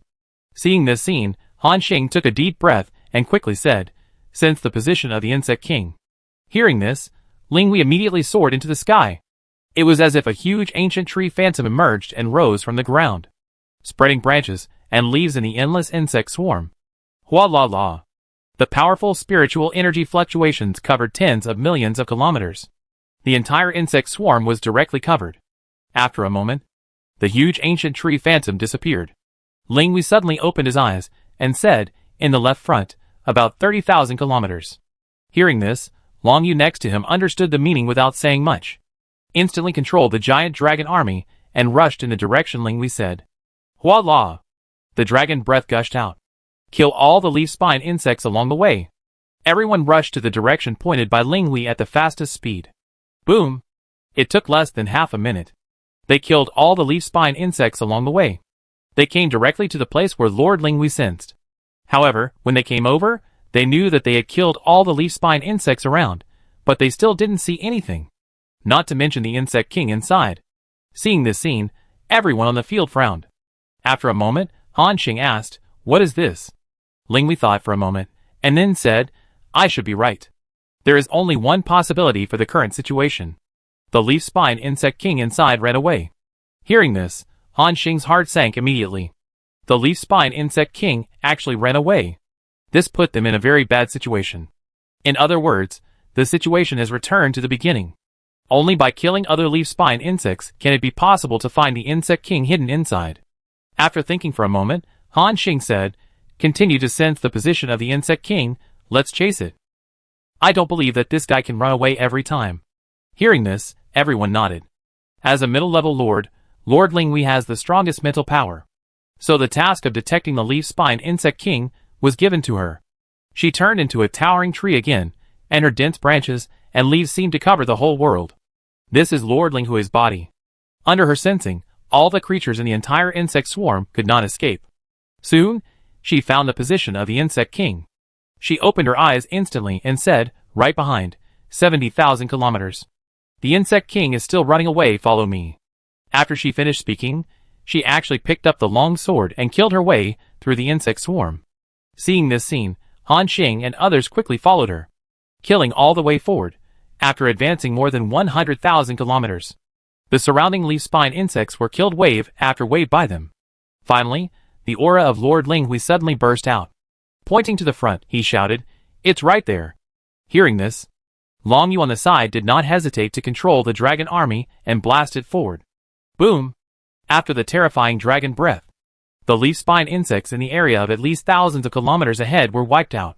Seeing this scene, Han Xing took a deep breath and quickly said, "Sense the position of the insect king." Hearing this, Ling Wei immediately soared into the sky. It was as if a huge ancient tree phantom emerged and rose from the ground, spreading branches and leaves in the endless insect swarm. Hua la la. The powerful spiritual energy fluctuations covered tens of millions of kilometers. The entire insect swarm was directly covered. After a moment, the huge ancient tree phantom disappeared. Ling Wei suddenly opened his eyes and said, "In the left front, about 30,000 kilometers." Hearing this, Long Yu next to him understood the meaning without saying much. Instantly controlled the giant dragon army and rushed in the direction Ling Wei said. Hua la! The dragon breath gushed out. Kill all the leaf-spine insects along the way. Everyone rushed to the direction pointed by Ling Wei at the fastest speed. Boom! It took less than half a minute. They killed all the leaf-spine insects along the way. They came directly to the place where Lord Ling Wei sensed. However, when they came over, they knew that they had killed all the leaf-spine insects around, but they still didn't see anything. Not to mention the insect king inside. Seeing this scene, everyone on the field frowned. After a moment, Han Xing asked, "What is this?" Ling Wei thought for a moment, and then said, "I should be right. There is only one possibility for the current situation." The leaf-spine insect king inside ran away. Hearing this, Han Xing's heart sank immediately. The leaf-spine insect king actually ran away. This put them in a very bad situation. In other words, the situation has returned to the beginning. Only by killing other leaf-spine insects can it be possible to find the insect king hidden inside. After thinking for a moment, Han Xing said, "Continue to sense the position of the insect king, let's chase it. I don't believe that this guy can run away every time." Hearing this, everyone nodded. As a middle-level lord, Lord Ling Wei has the strongest mental power. So the task of detecting the leaf-spine insect king was given to her. She turned into a towering tree again, and her dense branches and leaves seemed to cover the whole world. This is Lord Ling Wei's body. Under her sensing, all the creatures in the entire insect swarm could not escape. Soon, she found the position of the insect king. She opened her eyes instantly and said, "Right behind, 70,000 kilometers. The insect king is still running away, follow me." After she finished speaking, she actually picked up the long sword and killed her way through the insect swarm. Seeing this scene, Han Xing and others quickly followed her, killing all the way forward, after advancing more than 100,000 kilometers. The surrounding leaf-spine insects were killed wave after wave by them. Finally, the aura of Lord Ling Wei suddenly burst out. Pointing to the front, he shouted, "It's right there." Hearing this, Long Yu on the side did not hesitate to control the dragon army and blast it forward. Boom! After the terrifying dragon breath, the leaf-spine insects in the area of at least thousands of kilometers ahead were wiped out.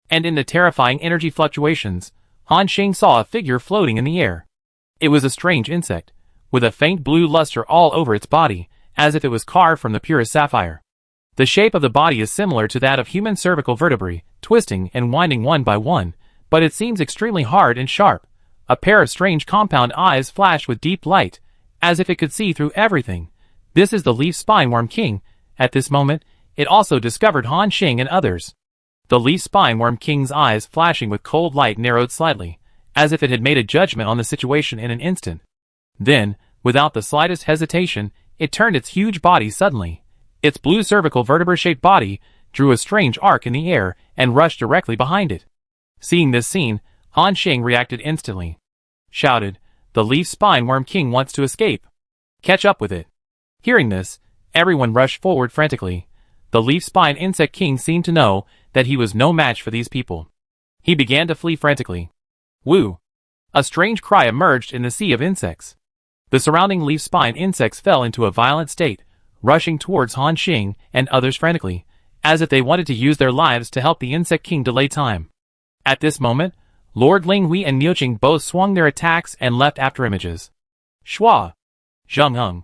And in the terrifying energy fluctuations, Han Xing saw a figure floating in the air. It was a strange insect, with a faint blue luster all over its body, as if it was carved from the purest sapphire. The shape of the body is similar to that of human cervical vertebrae, twisting and winding one by one, but it seems extremely hard and sharp. A pair of strange compound eyes flashed with deep light, as if it could see through everything. This is the leaf spine worm king. At this moment, it also discovered Han Xing and others. The leaf spine worm king's eyes flashing with cold light narrowed slightly, as if it had made a judgment on the situation in an instant. Then, without the slightest hesitation, it turned its huge body suddenly. Its blue cervical vertebra-shaped body drew a strange arc in the air and rushed directly behind it. Seeing this scene, Han Xing reacted instantly. Shouted, "The leaf spine worm king wants to escape. Catch up with it." Hearing this, everyone rushed forward frantically. The leaf spine insect king seemed to know that he was no match for these people. He began to flee frantically. Woo! A strange cry emerged in the sea of insects. The surrounding leaf spine insects fell into a violent state, rushing towards Han Xing and others frantically, as if they wanted to use their lives to help the insect king delay time. At this moment, Lord Ling Hui and Niuqing both swung their attacks and leapt after images. Shua! Zheng.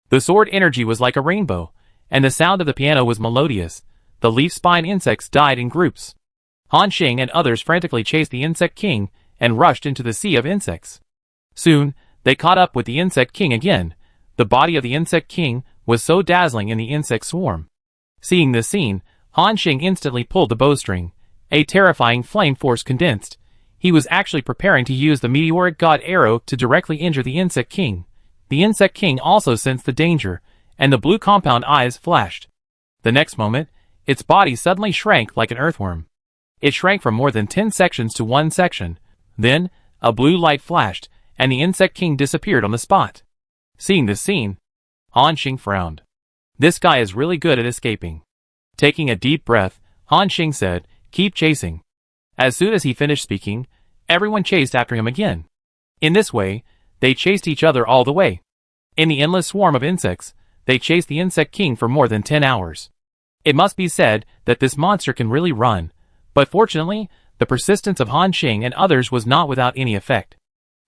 The sword energy was like a rainbow, and the sound of the piano was melodious. The leaf spine insects died in groups. Han Xing and others frantically chased the insect king and rushed into the sea of insects. Soon, they caught up with the insect king again. The body of the insect king was so dazzling in the insect swarm. Seeing this scene, Han Xing instantly pulled the bowstring. A terrifying flame force condensed. He was actually preparing to use the meteoric god arrow to directly injure the insect king. The insect king also sensed the danger, and the blue compound eyes flashed. The next moment, its body suddenly shrank like an earthworm. It shrank from more than 10 sections to 1 section. Then, a blue light flashed, and the insect king disappeared on the spot. Seeing this scene, Han Xing frowned. This guy is really good at escaping. Taking a deep breath, Han Xing said, "Keep chasing." As soon as he finished speaking, everyone chased after him again. In this way, they chased each other all the way. In the endless swarm of insects, they chased the insect king for more than 10 hours. It must be said that this monster can really run, but fortunately, the persistence of Han Xing and others was not without any effect.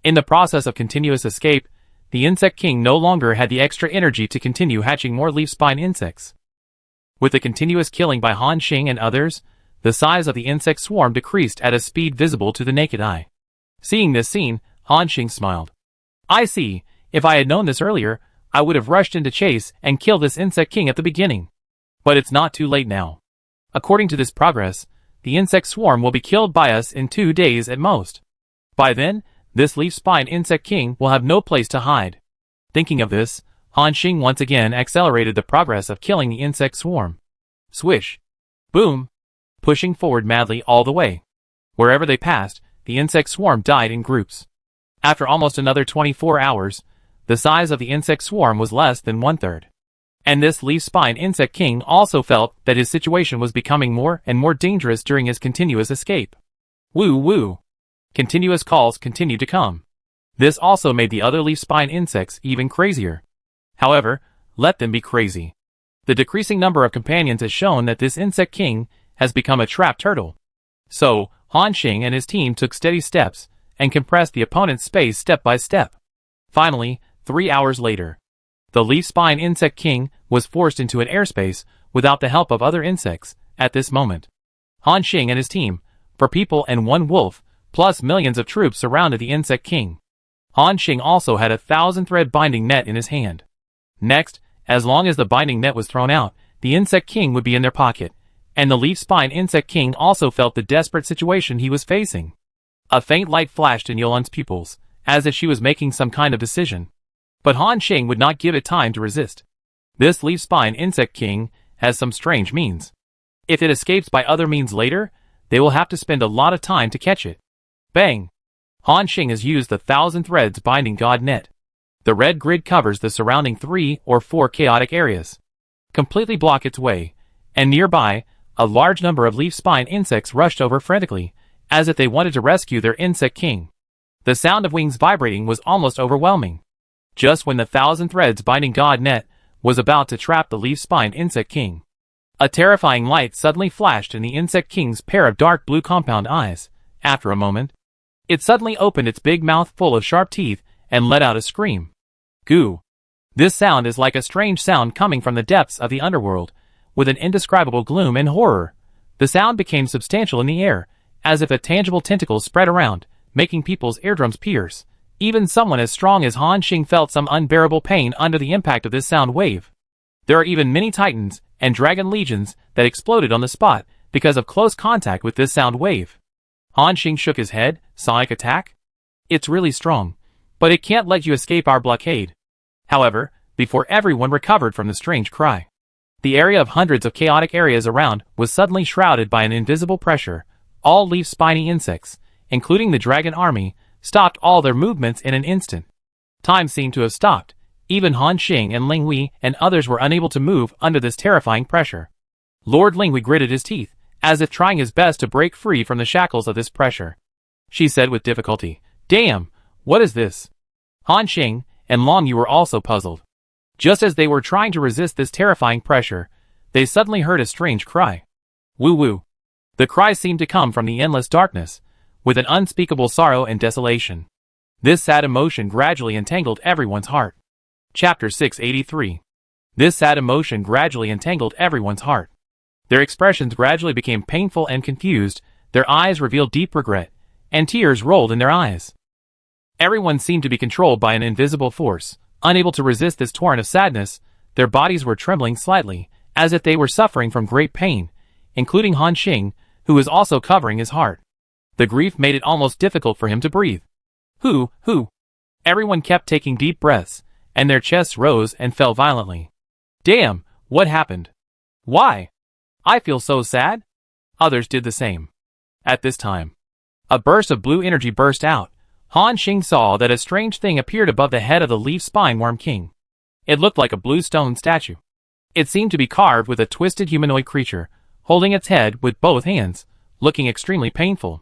In the process of continuous escape, the insect king no longer had the extra energy to continue hatching more leaf spine insects. With the continuous killing by Han Xing and others, the size of the insect swarm decreased at a speed visible to the naked eye. Seeing this scene, Han Xing smiled. "I see, if I had known this earlier, I would have rushed into chase and killed this insect king at the beginning. But it's not too late now. According to this progress, the insect swarm will be killed by us in 2 days at most. By then, this leaf spine insect king will have no place to hide." Thinking of this, Han Xing once again accelerated the progress of killing the insect swarm. Swish! Boom! Pushing forward madly all the way. Wherever they passed, the insect swarm died in groups. After almost another 24 hours, the size of the insect swarm was less than 1/3. And this leaf spine insect king also felt that his situation was becoming more and more dangerous during his continuous escape. Woo woo! Continuous calls continued to come. This also made the other leaf spine insects even crazier. However, let them be crazy. The decreasing number of companions has shown that this insect king has become a trapped turtle. So, Han Xing and his team took steady steps and compressed the opponent's space step by step. Finally, 3 hours later, the leaf spine insect king was forced into an airspace without the help of other insects. At this moment, Han Xing and his team, 4 people and 1 wolf, plus millions of troops surrounded the insect king. Han Xing also had a 1,000-thread binding net in his hand. Next, as long as the binding net was thrown out, the insect king would be in their pocket, and the leaf spine insect king also felt the desperate situation he was facing. A faint light flashed in Yolan's pupils, as if she was making some kind of decision. But Han Xing would not give it time to resist. This leaf spine insect king has some strange means. If it escapes by other means later, they will have to spend a lot of time to catch it. Bang! Han Xing has used the 1,000 threads binding god net. The red grid covers the surrounding 3 or 4 chaotic areas. Completely block its way, and nearby, a large number of leaf spine insects rushed over frantically, as if they wanted to rescue their insect king. The sound of wings vibrating was almost overwhelming. Just when the 1,000 threads binding god net was about to trap the leaf spine insect king, a terrifying light suddenly flashed in the insect king's pair of dark blue compound eyes. After a moment, it suddenly opened its big mouth full of sharp teeth and let out a scream. Goo! This sound is like a strange sound coming from the depths of the underworld, with an indescribable gloom and horror. The sound became substantial in the air, as if a tangible tentacle spread around, making people's eardrums pierce. Even someone as strong as Han Xing felt some unbearable pain under the impact of this sound wave. There are even many titans and dragon legions that exploded on the spot because of close contact with this sound wave. Han Xing shook his head. Sonic attack? It's really strong, but it can't let you escape our blockade. However, before everyone recovered from the strange cry, The area of hundreds of chaotic areas around was suddenly shrouded by an invisible pressure. All leaf spiny insects, including the dragon army, stopped all their movements in an instant. Time seemed to have stopped. Even Han Xing and Ling Wei and others were unable to move under this terrifying pressure. Lord Ling Wei gritted his teeth, as if trying his best to break free from the shackles of this pressure. She said with difficulty, "Damn, what is this?" Han Xing and Long Yu were also puzzled. Just as they were trying to resist this terrifying pressure, they suddenly heard a strange cry. Woo woo. The cry seemed to come from the endless darkness, with an unspeakable sorrow and desolation. This sad emotion gradually entangled everyone's heart. Chapter 683. This sad emotion gradually entangled everyone's heart. Their expressions gradually became painful and confused, their eyes revealed deep regret, and tears rolled in their eyes. Everyone seemed to be controlled by an invisible force. Unable to resist this torrent of sadness, their bodies were trembling slightly, as if they were suffering from great pain, including Han Xing, who was also covering his heart. The grief made it almost difficult for him to breathe. Who? Everyone kept taking deep breaths, and their chests rose and fell violently. Damn, what happened? Why? I feel so sad. Others did the same. At this time, a burst of blue energy burst out. Han Xing saw that a strange thing appeared above the head of the leaf spine worm king. It looked like a blue stone statue. It seemed to be carved with a twisted humanoid creature, holding its head with both hands, looking extremely painful.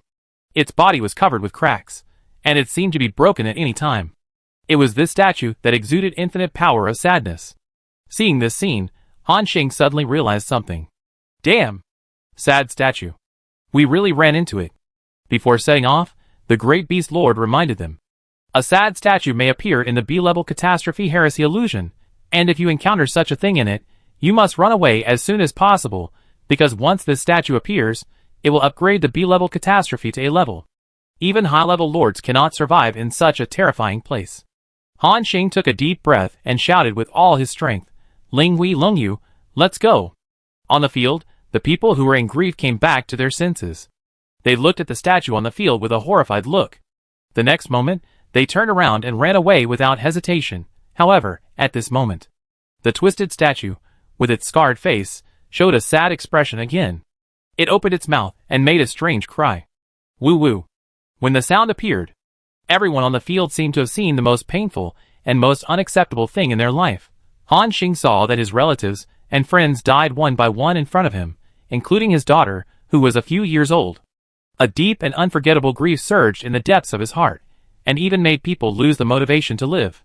Its body was covered with cracks, and it seemed to be broken at any time. It was this statue that exuded infinite power of sadness. Seeing this scene, Han Xing suddenly realized something. Damn! Sad statue. We really ran into it. Before setting off, the Great Beast Lord reminded them. A sad statue may appear in the B-level catastrophe heresy illusion, and if you encounter such a thing in it, you must run away as soon as possible, because once this statue appears, it will upgrade the B-level catastrophe to A level. Even high-level lords cannot survive in such a terrifying place. Han Xing took a deep breath and shouted with all his strength, Ling Wei, Long Yu, let's go. On the field, the people who were in grief came back to their senses. They looked at the statue on the field with a horrified look. The next moment, they turned around and ran away without hesitation. However, at this moment, the twisted statue, with its scarred face, showed a sad expression again. It opened its mouth and made a strange cry. Woo woo. When the sound appeared, everyone on the field seemed to have seen the most painful and most unacceptable thing in their life. Han Xing saw that his relatives and friends died one by one in front of him, including his daughter, who was a few years old. A deep and unforgettable grief surged in the depths of his heart, and even made people lose the motivation to live.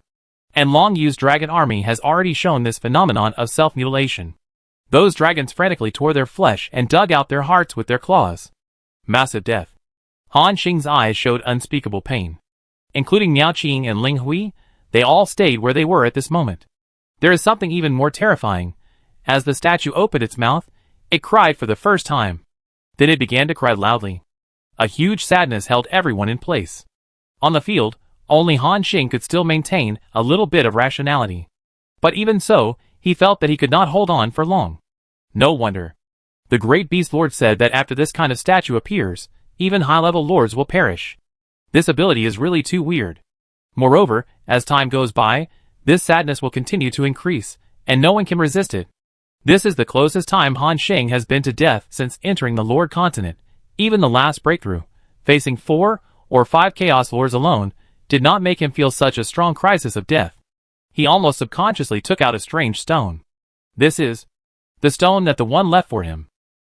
And Long Yu's dragon army has already shown this phenomenon of self-mutilation. Those dragons frantically tore their flesh and dug out their hearts with their claws. Massive death. Han Xing's eyes showed unspeakable pain. Including Miao Qing and Ling Hui, they all stayed where they were at this moment. There is something even more terrifying. As the statue opened its mouth, it cried for the first time. Then it began to cry loudly. A huge sadness held everyone in place. On the field, only Han Xing could still maintain a little bit of rationality. But even so, he felt that he could not hold on for long. No wonder. The Great Beast Lord said that after this kind of statue appears, even high-level lords will perish. This ability is really too weird. Moreover, as time goes by, this sadness will continue to increase, and no one can resist it. This is the closest time Han Xing has been to death since entering the Lord Continent. Even the last breakthrough, facing 4 or 5 Chaos Lords alone, did not make him feel such a strong crisis of death. He almost subconsciously took out a strange stone. This is the stone that the one left for him.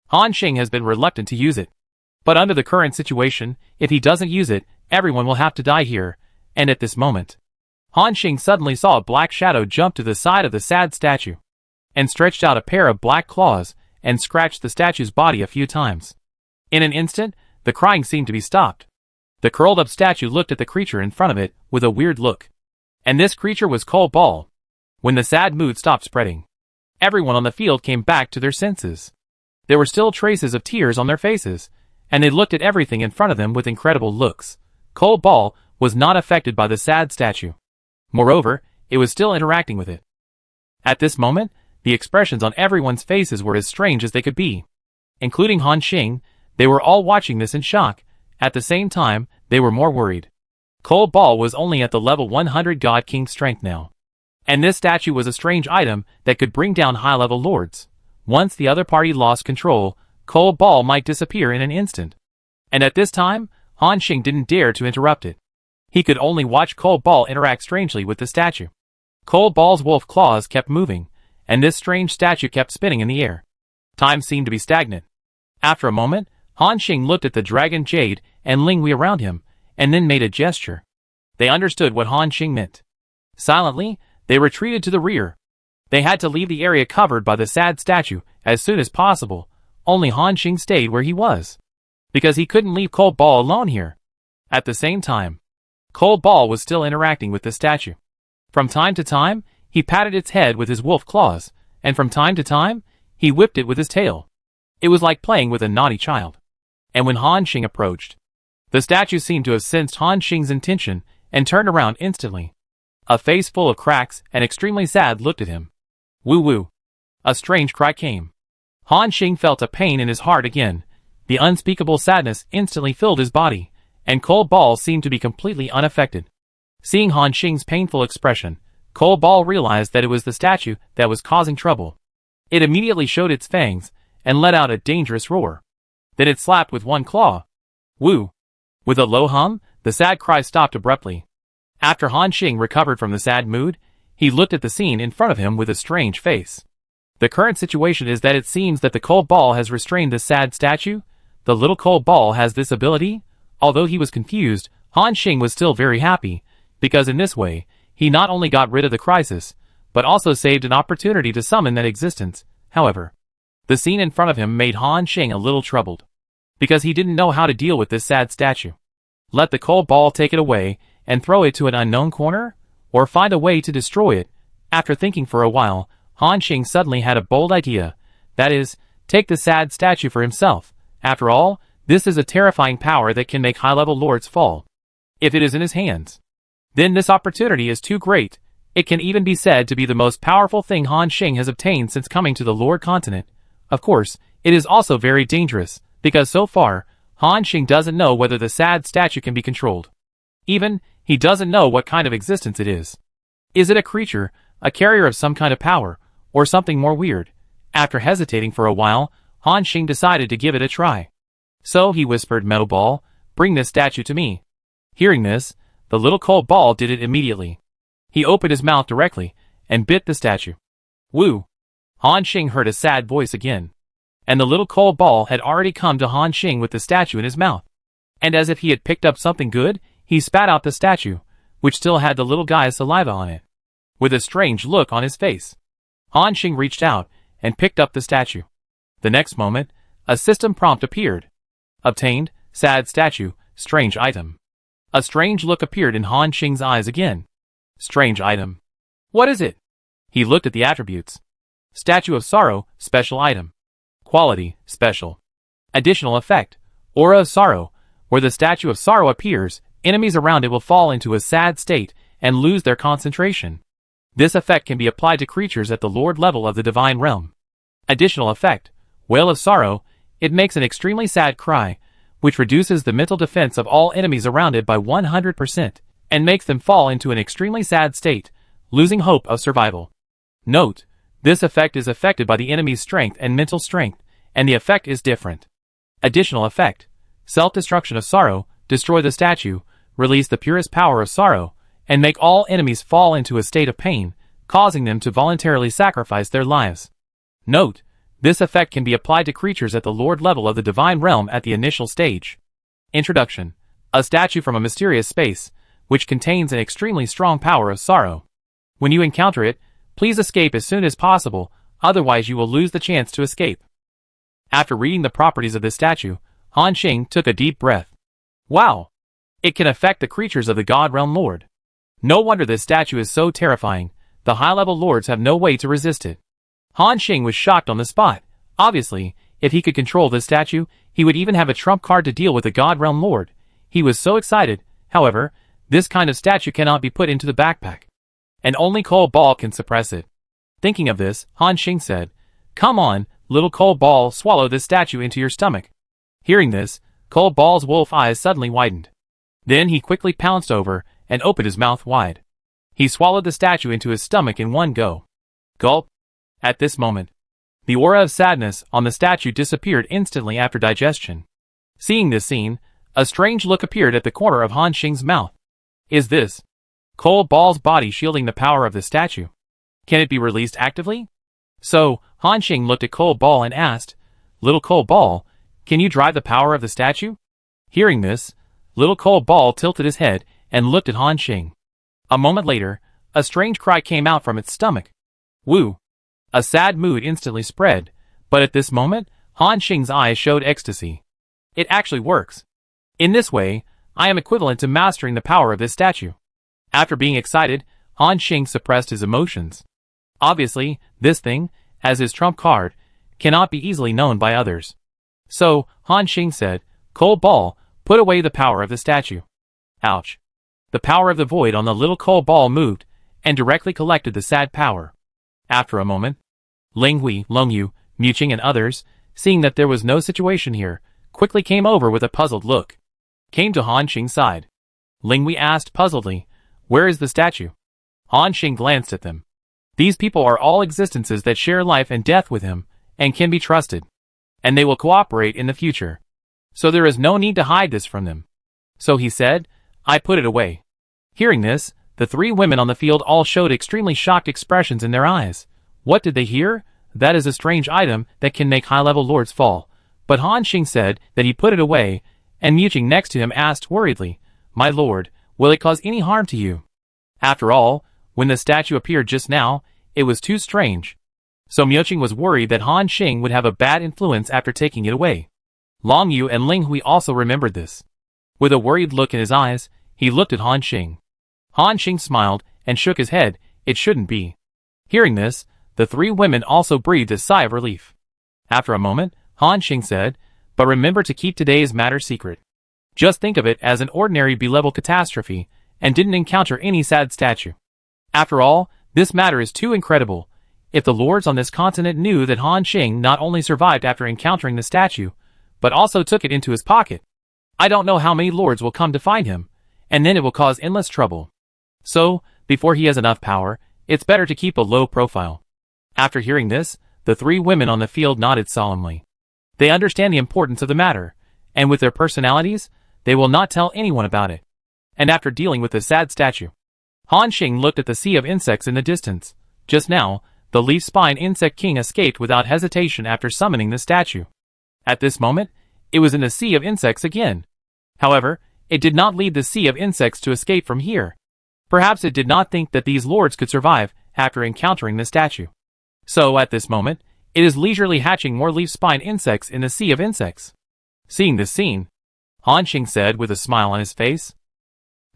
Han Xing has been reluctant to use it. But under the current situation, if he doesn't use it, everyone will have to die here, and at this moment, Han Xing suddenly saw a black shadow jump to the side of the sad statue, and stretched out a pair of black claws, and scratched the statue's body a few times. In an instant, the crying seemed to be stopped. The curled-up statue looked at the creature in front of it with a weird look. And this creature was Cole Ball. When the sad mood stopped spreading, everyone on the field came back to their senses. There were still traces of tears on their faces, and they looked at everything in front of them with incredible looks. Cole Ball was not affected by the sad statue. Moreover, it was still interacting with it. At this moment, the expressions on everyone's faces were as strange as they could be. Including Han Xing, they were all watching this in shock. At the same time, they were more worried. Cole Ball was only at the level 100 God King strength now. And this statue was a strange item that could bring down high-level lords. Once the other party lost control, Cold Ball might disappear in an instant. And at this time, Han Xing didn't dare to interrupt it. He could only watch Cold Ball interact strangely with the statue. Cold Ball's wolf claws kept moving, and this strange statue kept spinning in the air. Time seemed to be stagnant. After a moment, Han Xing looked at the dragon Jade and Ling Wei around him, and then made a gesture. They understood what Han Xing meant. Silently, they retreated to the rear. They had to leave the area covered by the sad statue as soon as possible. Only Han Xing stayed where he was, because he couldn't leave Cold Ball alone here. At the same time, Cold Ball was still interacting with the statue. From time to time, he patted its head with his wolf claws, and from time to time, he whipped it with his tail. It was like playing with a naughty child. And when Han Xing approached, the statue seemed to have sensed Han Xing's intention and turned around instantly. A face full of cracks and extremely sad looked at him. Woo woo. A strange cry came. Han Xing felt a pain in his heart again. The unspeakable sadness instantly filled his body, and Cold Ball seemed to be completely unaffected. Seeing Han Xing's painful expression, Cold Ball realized that it was the statue that was causing trouble. It immediately showed its fangs and let out a dangerous roar. Then it slapped with one claw. Woo! With a low hum, the sad cry stopped abruptly. After Han Xing recovered from the sad mood, he looked at the scene in front of him with a strange face. The current situation is that it seems that the Cold Ball has restrained the sad statue. The little Cold Ball has this ability. Although he was confused, Han Xing was still very happy, because in this way, he not only got rid of the crisis, but also saved an opportunity to summon that existence. However, the scene in front of him made Han Xing a little troubled, because he didn't know how to deal with this sad statue. Let the Cold Ball take it away and throw it to an unknown corner, or find a way to destroy it. After thinking for a while, Han Xing suddenly had a bold idea, that is, take the sad statue for himself. After all, this is a terrifying power that can make high-level lords fall, if it is in his hands. Then this opportunity is too great. It can even be said to be the most powerful thing Han Xing has obtained since coming to the Lord continent. Of course, it is also very dangerous, because so far, Han Xing doesn't know whether the sad statue can be controlled. Even, he doesn't know what kind of existence it is. Is it a creature, a carrier of some kind of power, or something more weird? After hesitating for a while, Han Xing decided to give it a try. So he whispered, Metal Ball, bring this statue to me. Hearing this, the little Cold Ball did it immediately. He opened his mouth directly, and bit the statue. Woo! Han Xing heard a sad voice again. And the little Cold Ball had already come to Han Xing with the statue in his mouth. And as if he had picked up something good, he spat out the statue, which still had the little guy's saliva on it. With a strange look on his face, Han Xing reached out and picked up the statue. The next moment, a system prompt appeared. Obtained, sad statue, strange item. A strange look appeared in Han Xing's eyes again. Strange item. What is it? He looked at the attributes. Statue of Sorrow, special item. Quality, special. Additional effect, Aura of Sorrow. Where the Statue of Sorrow appears, enemies around it will fall into a sad state and lose their concentration. This effect can be applied to creatures at the Lord level of the Divine Realm. Additional effect, Wail of Sorrow. It makes an extremely sad cry, which reduces the mental defense of all enemies around it by 100%, and makes them fall into an extremely sad state, losing hope of survival. Note, this effect is affected by the enemy's strength and mental strength, and the effect is different. Additional effect, Self-Destruction of Sorrow. Destroy the statue, release the purest power of sorrow, and make all enemies fall into a state of pain, causing them to voluntarily sacrifice their lives. Note, this effect can be applied to creatures at the Lord level of the Divine Realm at the initial stage. Introduction. A statue from a mysterious space, which contains an extremely strong power of sorrow. When you encounter it, please escape as soon as possible, otherwise you will lose the chance to escape. After reading the properties of this statue, Han Xing took a deep breath. Wow! It can affect the creatures of the God Realm Lord. No wonder this statue is so terrifying. The high-level lords have no way to resist it. Han Xing was shocked on the spot. Obviously, if he could control this statue, he would even have a trump card to deal with the God Realm Lord. He was so excited. However, this kind of statue cannot be put into the backpack, and only Cold Ball can suppress it. Thinking of this, Han Xing said, Come on, little Cold Ball, swallow this statue into your stomach. Hearing this, Cold Ball's wolf eyes suddenly widened. Then he quickly pounced over and opened his mouth wide. He swallowed the statue into his stomach in one go. Gulp! At this moment, The aura of sadness on the statue disappeared instantly after digestion. Seeing this scene, a strange look appeared at the corner of Han Xing's mouth. Is this Cold Ball's body shielding the power of the statue? Can it be released actively? So, Han Xing looked at Cold Ball and asked, Little Cold Ball, can you drive the power of the statue? Hearing this, Little Cold Ball tilted his head and looked at Han Xing. A moment later, a strange cry came out from its stomach. Woo! A sad mood instantly spread, but at this moment, Han Xing's eyes showed ecstasy. It actually works. In this way, I am equivalent to mastering the power of this statue. After being excited, Han Xing suppressed his emotions. Obviously, this thing, as his trump card, cannot be easily known by others. So, Han Xing said, Cold Ball, put away the power of the statue. Ouch. The power of the void on the little Cold Ball moved, and directly collected the sad power. After a moment, Ling Hui, Long Yu, Muqing and others, seeing that there was no situation here, quickly came over with a puzzled look. Came to Han Xing's side. Ling Hui asked puzzledly, Where is the statue? Han Xing glanced at them. These people are all existences that share life and death with him, and can be trusted. And they will cooperate in the future. So there is no need to hide this from them. So he said, I put it away. Hearing this, the three women on the field all showed extremely shocked expressions in their eyes. What did they hear? That is a strange item that can make high-level lords fall. But Han Xing said that he put it away, and Muqing next to him asked worriedly, My lord, will it cause any harm to you? After all, when the statue appeared just now, it was too strange. So Muqing was worried that Han Xing would have a bad influence after taking it away. Long Yu and Ling Hui also remembered this. With a worried look in his eyes, he looked at Han Xing. Han Xing smiled and shook his head, it shouldn't be. Hearing this, the three women also breathed a sigh of relief. After a moment, Han Xing said, But remember to keep today's matter secret. Just think of it as an ordinary B-level catastrophe, and didn't encounter any sad statue. After all, this matter is too incredible. If the lords on this continent knew that Han Xing not only survived after encountering the statue, but also took it into his pocket, I don't know how many lords will come to find him, and then it will cause endless trouble. So, before he has enough power, it's better to keep a low profile. After hearing this, the three women on the field nodded solemnly. They understand the importance of the matter, and with their personalities, they will not tell anyone about it. And after dealing with the sad statue, Han Xing looked at the sea of insects in the distance. Just now, the leaf-spine insect king escaped without hesitation after summoning the statue. At this moment, it was in the sea of insects again. However, it did not leave the sea of insects to escape from here. Perhaps it did not think that these lords could survive after encountering the statue. So, at this moment, it is leisurely hatching more leaf-spine insects in the sea of insects. Seeing this scene, Han Xing said with a smile on his face,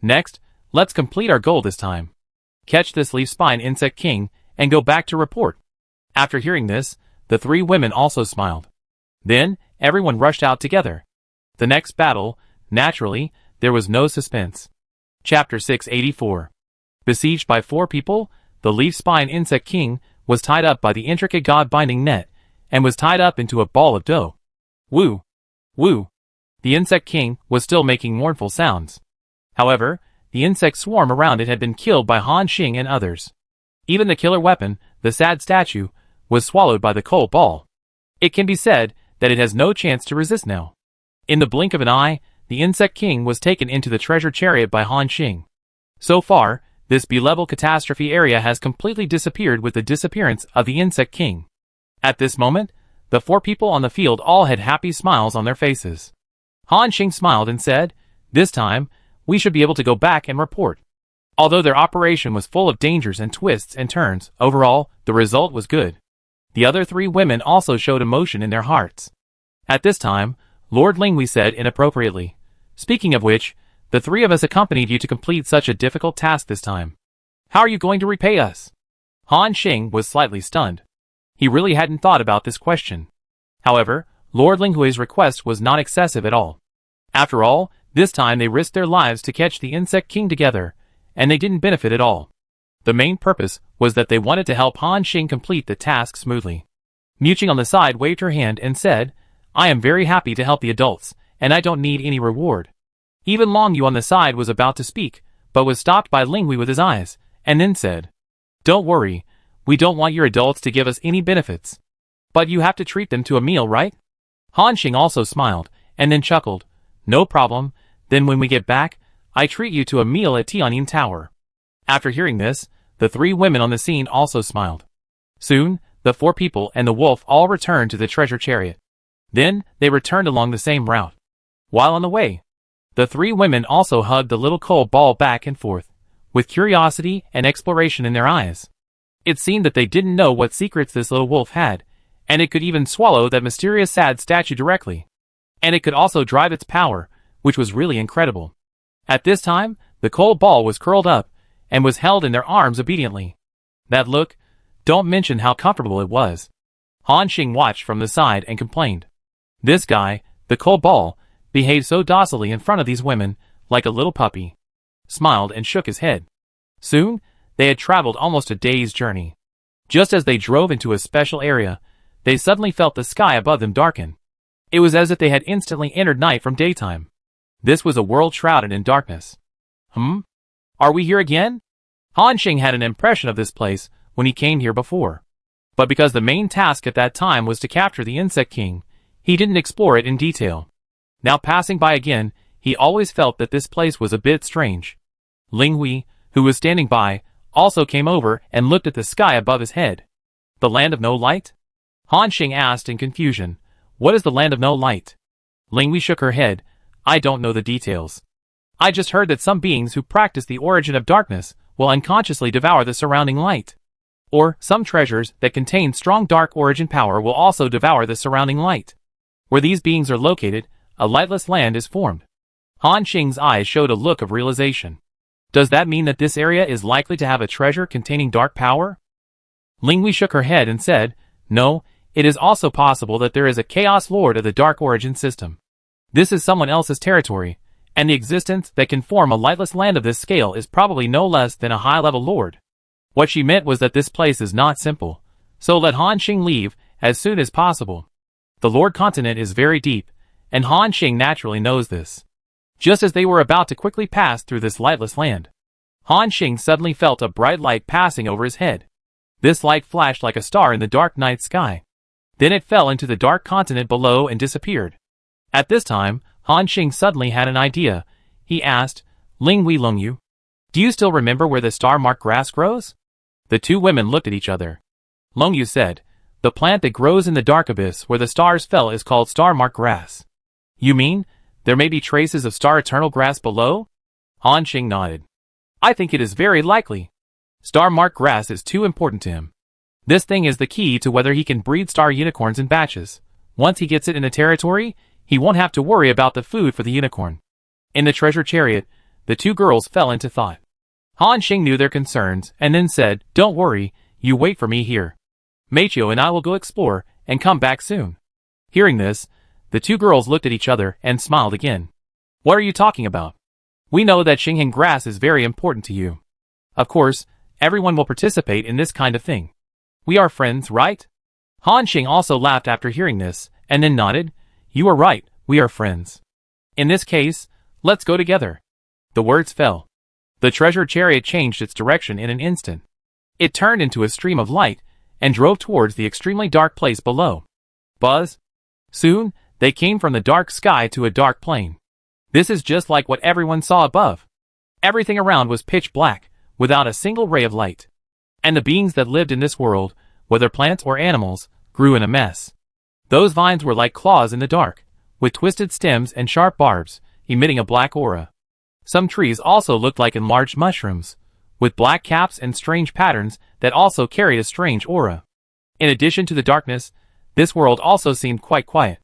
Next, let's complete our goal this time. Catch this leaf-spine insect king and go back to report. After hearing this, the three women also smiled. Then, everyone rushed out together. The next battle, naturally, there was no suspense. Chapter 684. Besieged by 4 people, the leaf-spine insect king was tied up by the intricate god-binding net, and was tied up into a ball of dough. Woo! Woo! The insect king was still making mournful sounds. However, the insect swarm around it had been killed by Han Xing and others. Even the killer weapon, the sad statue, was swallowed by the cold ball. It can be said that it has no chance to resist now. In the blink of an eye, the insect king was taken into the treasure chariot by Han Xing. So far, this B-level catastrophe area has completely disappeared with the disappearance of the insect king. At this moment, the 4 people on the field all had happy smiles on their faces. Han Xing smiled and said, This time, we should be able to go back and report. Although their operation was full of dangers and twists and turns, overall, the result was good. The other 3 women also showed emotion in their hearts. At this time, Lord Ling Hui said inappropriately, Speaking of which, the 3 of us accompanied you to complete such a difficult task this time. How are you going to repay us? Han Xing was slightly stunned. He really hadn't thought about this question. However, Lord Ling Hui's request was not excessive at all. After all, this time they risked their lives to catch the insect king together, and they didn't benefit at all. The main purpose was that they wanted to help Han Xing complete the task smoothly. Muqing on the side waved her hand and said, I am very happy to help the adults, and I don't need any reward. Even Long Yu on the side was about to speak, but was stopped by Ling Hui with his eyes, and then said, Don't worry, we don't want your adults to give us any benefits. But you have to treat them to a meal, right? Han Xing also smiled, and then chuckled. No problem, then when we get back, I treat you to a meal at Tianyin Tower. After hearing this, the three women on the scene also smiled. Soon, the four people and the wolf all returned to the treasure chariot. Then, they returned along the same route. While on the way, the three women also hugged the little coal ball back and forth, with curiosity and exploration in their eyes. It seemed that they didn't know what secrets this little wolf had, and it could even swallow that mysterious sad statue directly. And it could also drive its power, which was really incredible. At this time, the coal ball was curled up, and was held in their arms obediently. That look, don't mention how comfortable it was. Han Xing watched from the side and complained. This guy, the coal ball, behaved so docilely in front of these women, like a little puppy. Smiled and shook his head. Soon, they had traveled almost a day's journey. Just as they drove into a special area, they suddenly felt the sky above them darken. It was as if they had instantly entered night from daytime. This was a world shrouded in darkness. Are we here again? Han Xing had an impression of this place when he came here before. But because the main task at that time was to capture the Insect King, he didn't explore it in detail. Now passing by again, he always felt that this place was a bit strange. Ling Hui, who was standing by, also came over and looked at the sky above his head. The land of no light? Han Xing asked in confusion. What is the land of no light? Ling Hui shook her head. I don't know the details. I just heard that some beings who practice the origin of darkness will unconsciously devour the surrounding light. Or, some treasures that contain strong dark origin power will also devour the surrounding light. Where these beings are located, a lightless land is formed. Han Xing's eyes showed a look of realization. Does that mean that this area is likely to have a treasure containing dark power? Ling Hui shook her head and said, No, it is also possible that there is a Chaos Lord of the Dark Origin system. This is someone else's territory, and the existence that can form a lightless land of this scale is probably no less than a high-level lord. What she meant was that this place is not simple, so let Han Xing leave as soon as possible. The Lord Continent is very deep, and Han Xing naturally knows this. Just as they were about to quickly pass through this lightless land, Han Xing suddenly felt a bright light passing over his head. This light flashed like a star in the dark night sky. Then it fell into the dark continent below and disappeared. At this time, Han Xing suddenly had an idea. He asked, Ling Hui Longyu, do you still remember where the star-marked grass grows? The two women looked at each other. Longyu said, the plant that grows in the dark abyss where the stars fell is called star-marked grass. You mean, there may be traces of star-eternal grass below? Han Xing nodded. I think it is very likely. Star-marked grass is too important to him. This thing is the key to whether he can breed star unicorns in batches. Once he gets it in the territory, he won't have to worry about the food for the unicorn. In the treasure chariot, the two girls fell into thought. Han Xing knew their concerns and then said, Don't worry, you wait for me here. Meichio and I will go explore and come back soon. Hearing this, the two girls looked at each other and smiled again. What are you talking about? We know that Xinghan grass is very important to you. Of course, everyone will participate in this kind of thing. We are friends, right? Han Xing also laughed after hearing this, and then nodded. You are right, we are friends. In this case, let's go together. The words fell. The treasure chariot changed its direction in an instant. It turned into a stream of light, and drove towards the extremely dark place below. Buzz. Soon, they came from the dark sky to a dark plain. This is just like what everyone saw above. Everything around was pitch black, without a single ray of light. And the beings that lived in this world, whether plants or animals, grew in a mess. Those vines were like claws in the dark, with twisted stems and sharp barbs, emitting a black aura. Some trees also looked like enlarged mushrooms, with black caps and strange patterns that also carried a strange aura. In addition to the darkness, this world also seemed quite quiet.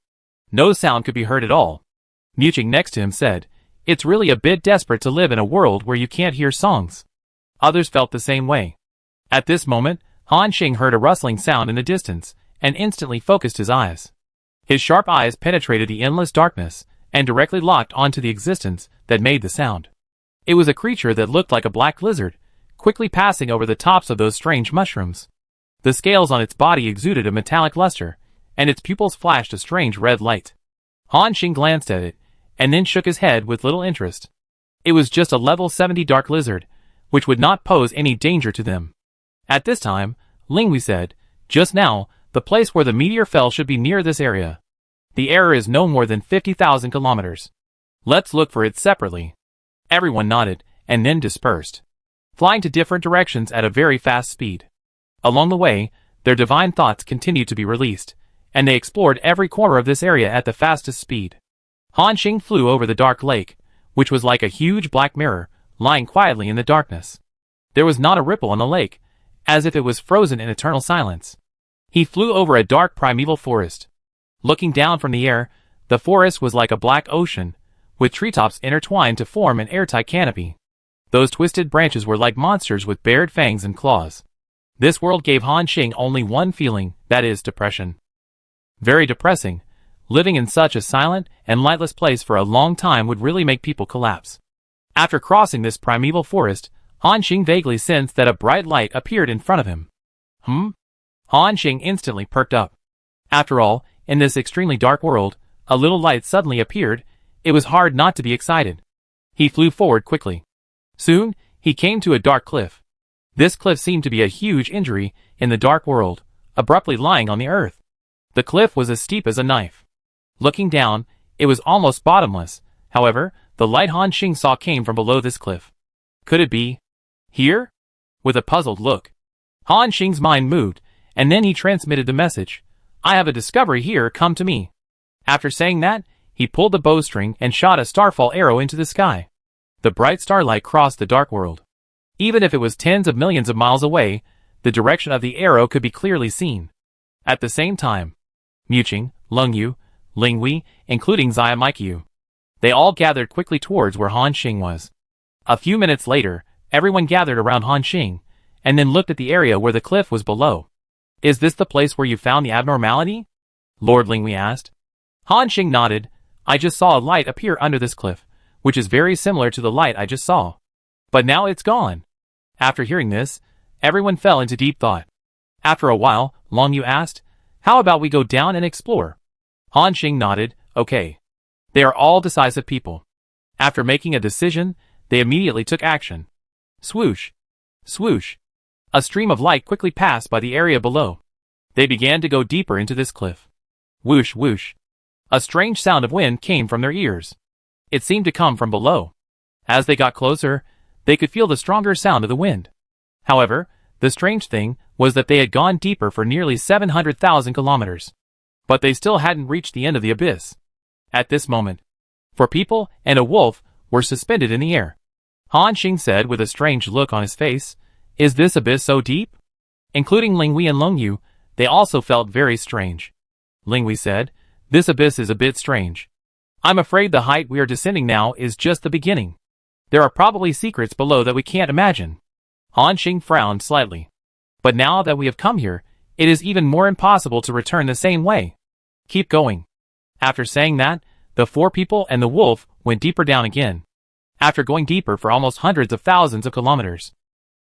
No sound could be heard at all. Muching next to him said, It's really a bit desperate to live in a world where you can't hear songs. Others felt the same way. At this moment, Han Xing heard a rustling sound in the distance, and instantly focused his eyes. His sharp eyes penetrated the endless darkness, and directly locked onto the existence that made the sound. It was a creature that looked like a black lizard, quickly passing over the tops of those strange mushrooms. The scales on its body exuded a metallic luster, and its pupils flashed a strange red light. Han Xing glanced at it, and then shook his head with little interest. It was just a level 70 dark lizard, which would not pose any danger to them. At this time, Ling Hui said, Just now, The place where the meteor fell should be near this area. The error is no more than 50,000 kilometers. Let's look for it separately. Everyone nodded, and then dispersed, flying to different directions at a very fast speed. Along the way, their divine thoughts continued to be released, and they explored every corner of this area at the fastest speed. Han Xing flew over the dark lake, which was like a huge black mirror, lying quietly in the darkness. There was not a ripple on the lake, as if it was frozen in eternal silence. He flew over a dark primeval forest. Looking down from the air, the forest was like a black ocean, with treetops intertwined to form an airtight canopy. Those twisted branches were like monsters with bared fangs and claws. This world gave Han Xing only one feeling, that is, depression. Very depressing. Living in such a silent and lightless place for a long time would really make people collapse. After crossing this primeval forest, Han Xing vaguely sensed that a bright light appeared in front of him. Han Xing instantly perked up. After all, in this extremely dark world, a little light suddenly appeared. It was hard not to be excited. He flew forward quickly. Soon, he came to a dark cliff. This cliff seemed to be a huge injury in the dark world, abruptly lying on the earth. The cliff was as steep as a knife. Looking down, it was almost bottomless. However, the light Han Xing saw came from below this cliff. Could it be here? With a puzzled look, Han Xing's mind moved, and then he transmitted the message. I have a discovery here, come to me. After saying that, he pulled the bowstring and shot a starfall arrow into the sky. The bright starlight crossed the dark world. Even if it was tens of millions of miles away, the direction of the arrow could be clearly seen. At the same time, Muqing, Lengyu, Linghui, including Xia Miqiu, they all gathered quickly towards where Han Xing was. A few minutes later, everyone gathered around Han Xing, and then looked at the area where the cliff was below. Is this the place where you found the abnormality? Lord Linghui asked. Han Xing nodded. I just saw a light appear under this cliff, which is very similar to the light I just saw. But now it's gone. After hearing this, everyone fell into deep thought. After a while, Longyu asked, how about we go down and explore? Han Xing nodded, okay. They are all decisive people. After making a decision, they immediately took action. Swoosh! Swoosh! A stream of light quickly passed by the area below. They began to go deeper into this cliff. Whoosh whoosh! A strange sound of wind came from their ears. It seemed to come from below. As they got closer, they could feel the stronger sound of the wind. However, the strange thing was that they had gone deeper for nearly 700,000 kilometers. But they still hadn't reached the end of the abyss. At this moment, four people and a wolf were suspended in the air. Han Xing said with a strange look on his face, is this abyss so deep? Including Linghui and Longyu, they also felt very strange. Linghui said, this abyss is a bit strange. I'm afraid the height we are descending now is just the beginning. There are probably secrets below that we can't imagine. Han Xing frowned slightly. But now that we have come here, it is even more impossible to return the same way. Keep going. After saying that, the four people and the wolf went deeper down again. After going deeper for almost hundreds of thousands of kilometers,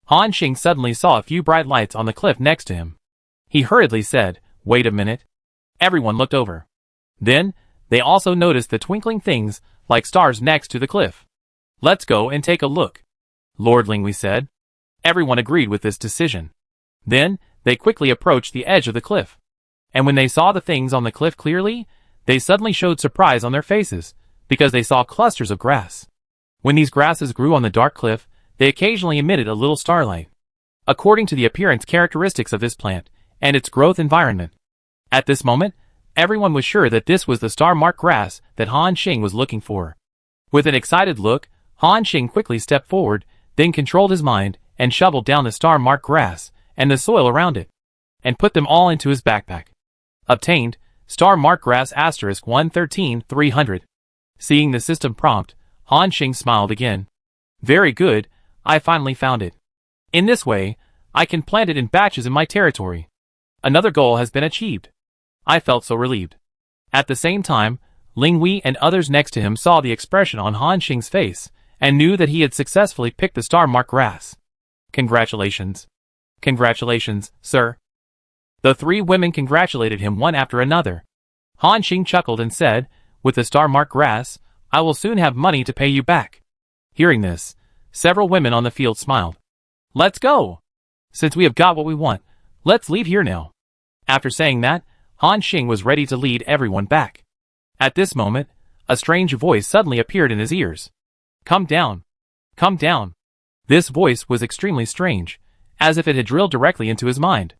Han Xing suddenly saw a few bright lights on the cliff next to him. He hurriedly said, wait a minute. Everyone looked over. Then, they also noticed the twinkling things like stars next to the cliff. Let's go and take a look, Lord Linghui said. Everyone agreed with this decision. Then, they quickly approached the edge of the cliff. And when they saw the things on the cliff clearly, they suddenly showed surprise on their faces, because they saw clusters of grass. When these grasses grew on the dark cliff, they occasionally emitted a little starlight. According to the appearance characteristics of this plant, and its growth environment. At this moment, everyone was sure that this was the star-marked grass that Han Xing was looking for. With an excited look, Han Xing quickly stepped forward, then controlled his mind, and shoveled down the star-marked grass, and the soil around it, and put them all into his backpack. Obtained, star-marked grass * 113 300. Seeing the system prompt, Han Xing smiled again. Very good, I finally found it. In this way, I can plant it in batches in my territory. Another goal has been achieved. I felt so relieved. At the same time, Linghui and others next to him saw the expression on Han Xing's face, and knew that he had successfully picked the star-marked grass. Congratulations. Congratulations, sir. The three women congratulated him one after another. Han Xing chuckled and said, with the star-marked grass, I will soon have money to pay you back. Hearing this, several women on the field smiled. Let's go! Since we have got what we want, let's leave here now. After saying that, Han Xing was ready to lead everyone back. At this moment, a strange voice suddenly appeared in his ears. Come down. Come down. This voice was extremely strange, as if it had drilled directly into his mind.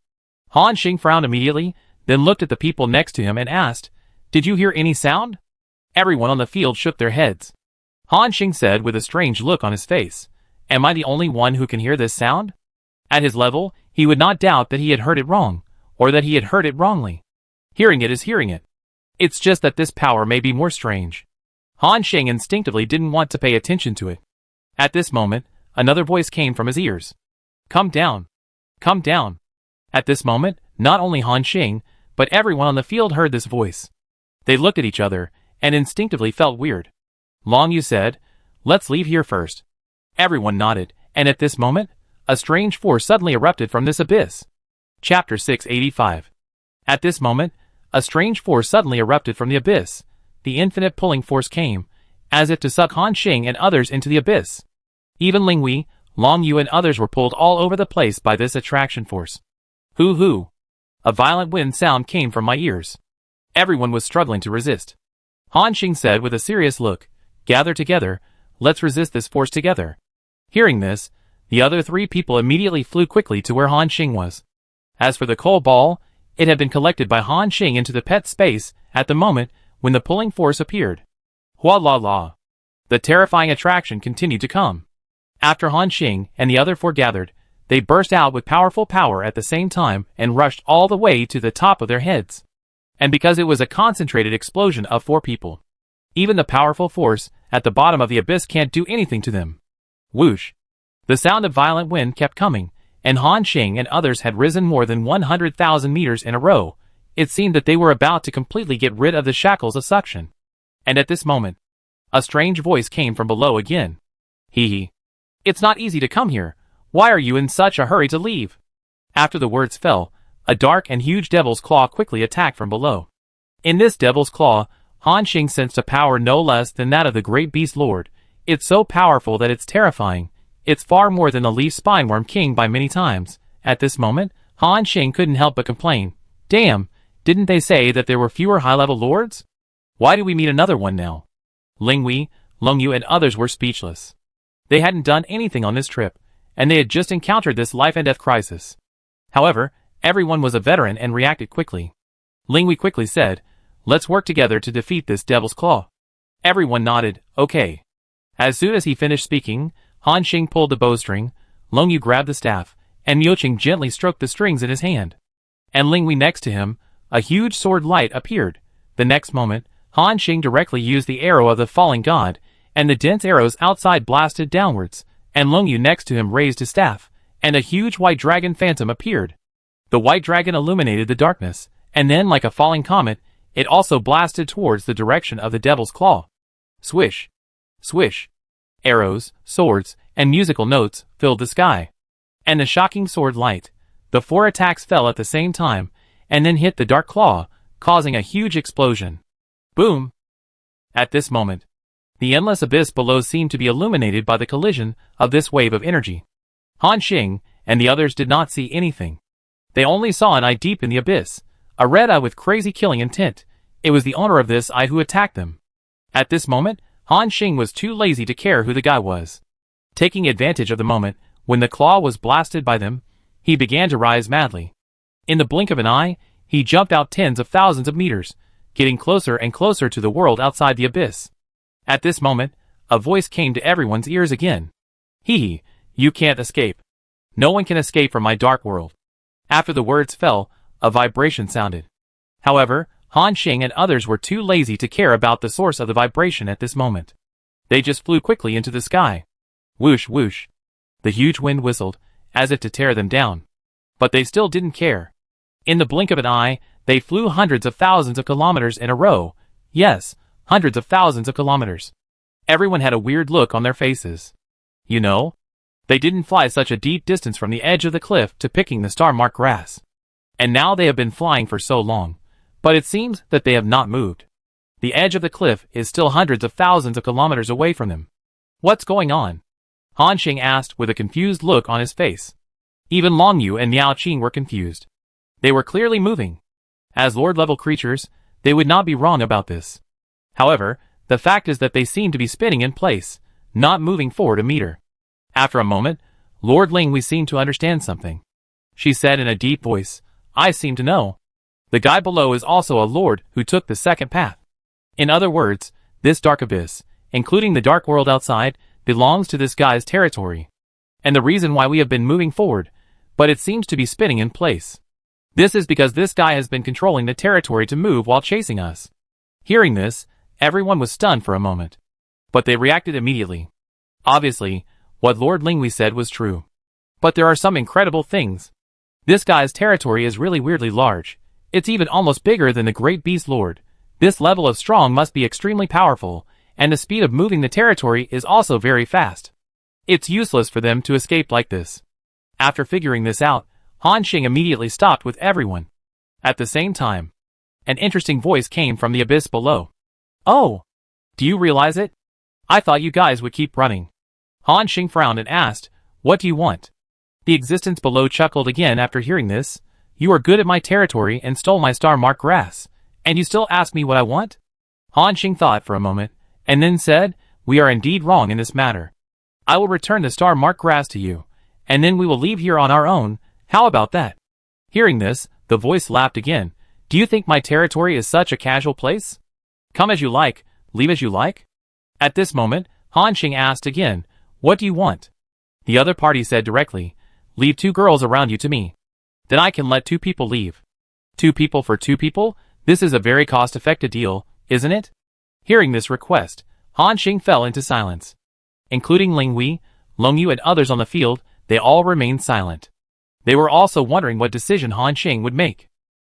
Han Xing frowned immediately, then looked at the people next to him and asked, Did you hear any sound? Everyone on the field shook their heads. Han Xing said with a strange look on his face, Am I the only one who can hear this sound? At his level, he would not doubt that he had heard it wrong, or that he had heard it wrongly. Hearing it is hearing it. It's just that this power may be more strange. Han Xing instinctively didn't want to pay attention to it. At this moment, another voice came from his ears. Come down. Come down. At this moment, not only Han Xing, but everyone on the field heard this voice. They looked at each other, and instinctively felt weird. Long Yu said, Let's leave here first. Everyone nodded, and at this moment, a strange force suddenly erupted from this abyss. Chapter 685. At this moment, a strange force suddenly erupted from the abyss. The infinite pulling force came, as if to suck Han Xing and others into the abyss. Even Ling Wei, Long Yu and others were pulled all over the place by this attraction force. Hoo hoo! A violent wind sound came from my ears. Everyone was struggling to resist. Han Xing said with a serious look, Gather together, let's resist this force together. Hearing this, the other three people immediately flew quickly to where Han Xing was. As for the coal ball, it had been collected by Han Xing into the pet space at the moment when the pulling force appeared. Hua la la. The terrifying attraction continued to come. After Han Xing and the other four gathered, they burst out with powerful power at the same time and rushed all the way to the top of their heads. And because it was a concentrated explosion of four people, even the powerful force at the bottom of the abyss can't do anything to them. Whoosh! The sound of violent wind kept coming, and Han Xing and others had risen more than 100,000 meters in a row. It seemed that they were about to completely get rid of the shackles of suction. And at this moment, a strange voice came from below again. Hee hee. It's not easy to come here. Why are you in such a hurry to leave? After the words fell, a dark and huge devil's claw quickly attacked from below. In this devil's claw, Han Xing sensed a power no less than that of the great beast lord. It's so powerful that it's terrifying. It's far more than the leaf spineworm king by many times. At this moment, Han Xing couldn't help but complain. Damn, didn't they say that there were fewer high-level lords? Why do we meet another one now? Ling Wei, Long Yu and others were speechless. They hadn't done anything on this trip, and they had just encountered this life-and-death crisis. However, everyone was a veteran and reacted quickly. Ling Wei quickly said, Let's work together to defeat this devil's claw. Everyone nodded, okay. As soon as he finished speaking, Han Xing pulled the bowstring, Long Yu grabbed the staff, and Miuqing gently stroked the strings in his hand. And Ling Wei next to him, a huge sword light appeared. The next moment, Han Xing directly used the arrow of the falling god, and the dense arrows outside blasted downwards, and Long Yu next to him raised his staff, and a huge white dragon phantom appeared. The white dragon illuminated the darkness, and then like a falling comet, it also blasted towards the direction of the devil's claw. Swish! Swish! Arrows, swords, and musical notes filled the sky. And the shocking sword light. The four attacks fell at the same time, and then hit the dark claw, causing a huge explosion. Boom! At this moment, the endless abyss below seemed to be illuminated by the collision of this wave of energy. Han Xing and the others did not see anything. They only saw an eye deep in the abyss, a red eye with crazy killing intent. It was the owner of this eye who attacked them. At this moment, Han Xing was too lazy to care who the guy was. Taking advantage of the moment, when the claw was blasted by them, he began to rise madly. In the blink of an eye, he jumped out tens of thousands of meters, getting closer and closer to the world outside the abyss. At this moment, a voice came to everyone's ears again. Hee hee, you can't escape. No one can escape from my dark world. After the words fell, a vibration sounded. However, Han Xing and others were too lazy to care about the source of the vibration at this moment. They just flew quickly into the sky. Whoosh whoosh. The huge wind whistled, as if to tear them down. But they still didn't care. In the blink of an eye, they flew hundreds of thousands of kilometers in a row. Yes, hundreds of thousands of kilometers. Everyone had a weird look on their faces. You know, they didn't fly such a deep distance from the edge of the cliff to picking the star-marked grass. And now they have been flying for so long. But it seems that they have not moved. The edge of the cliff is still hundreds of thousands of kilometers away from them. What's going on? Han Xing asked with a confused look on his face. Even Long Yu and Miao Qing were confused. They were clearly moving. As Lord-level creatures, they would not be wrong about this. However, the fact is that they seemed to be spinning in place, not moving forward a meter. After a moment, Lord Linghui seemed to understand something. She said in a deep voice, "I seem to know. The guy below is also a lord who took the second path. In other words, this dark abyss, including the dark world outside, belongs to this guy's territory. And the reason why we have been moving forward, but it seems to be spinning in place. This is because this guy has been controlling the territory to move while chasing us." Hearing this, everyone was stunned for a moment. But they reacted immediately. Obviously, what Lord Linghui said was true. But there are some incredible things. This guy's territory is really weirdly large. It's even almost bigger than the Great Beast Lord. This level of strong must be extremely powerful, and the speed of moving the territory is also very fast. It's useless for them to escape like this. After figuring this out, Han Xing immediately stopped with everyone. At the same time, an interesting voice came from the abyss below. "Oh! Do you realize it? I thought you guys would keep running." Han Xing frowned and asked, "What do you want?" The existence below chuckled again after hearing this. "You are good at my territory and stole my star-marked grass, and you still ask me what I want?" Han Xing thought for a moment, and then said, "We are indeed wrong in this matter. I will return the star-marked grass to you, and then we will leave here on our own. How about that?" Hearing this, the voice laughed again. "Do you think my territory is such a casual place? Come as you like, leave as you like?" At this moment, Han Xing asked again, "What do you want?" The other party said directly, "Leave 2 girls around you to me. Then I can let 2 people leave." 2 people for 2 people? This is a very cost-effective deal, isn't it? Hearing this request, Han Xing fell into silence. Including Linghui, Longyu and others on the field, they all remained silent. They were also wondering what decision Han Xing would make.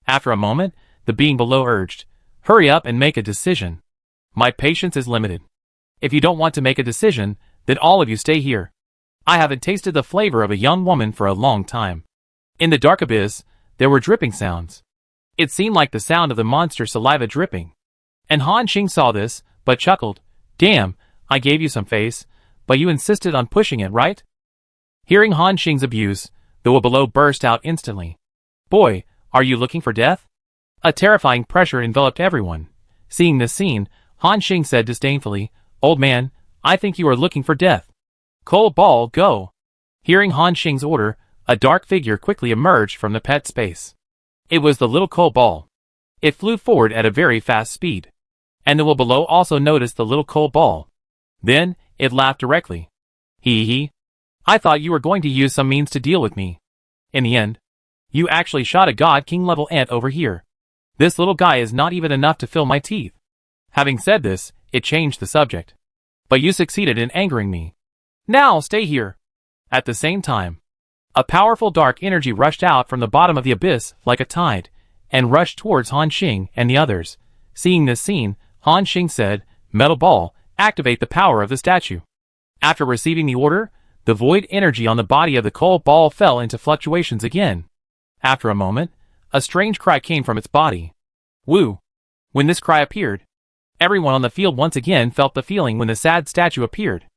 After a moment, the being below urged, "Hurry up and make a decision. My patience is limited. If you don't want to make a decision, then all of you stay here. I haven't tasted the flavor of a young woman for a long time." In the dark abyss, there were dripping sounds. It seemed like the sound of the monster saliva dripping. And Han Xing saw this, but chuckled. "Damn, I gave you some face, but you insisted on pushing it, right?" Hearing Han Xing's abuse, the below burst out instantly. "Boy, are you looking for death?" A terrifying pressure enveloped everyone. Seeing this scene, Han Xing said disdainfully, "Old man, I think you are looking for death. Cold ball, go." Hearing Han Xing's order, a dark figure quickly emerged from the pet space. It was the little cold ball. It flew forward at a very fast speed. And the below also noticed the little cold ball. Then, it laughed directly. Hee hee. I thought you were going to use some means to deal with me. In the end, you actually shot a God King level ant over here. This little guy is not even enough to fill my teeth. Having said this, it changed the subject. But you succeeded in angering me. Now stay here. At the same time, a powerful dark energy rushed out from the bottom of the abyss like a tide, and rushed towards Han Xing and the others. Seeing this scene, Han Xing said, "Metal ball, activate the power of the statue." After receiving the order, the void energy on the body of the cold ball fell into fluctuations again. After a moment, a strange cry came from its body. Woo! When this cry appeared, everyone on the field once again felt the feeling when the sad statue appeared.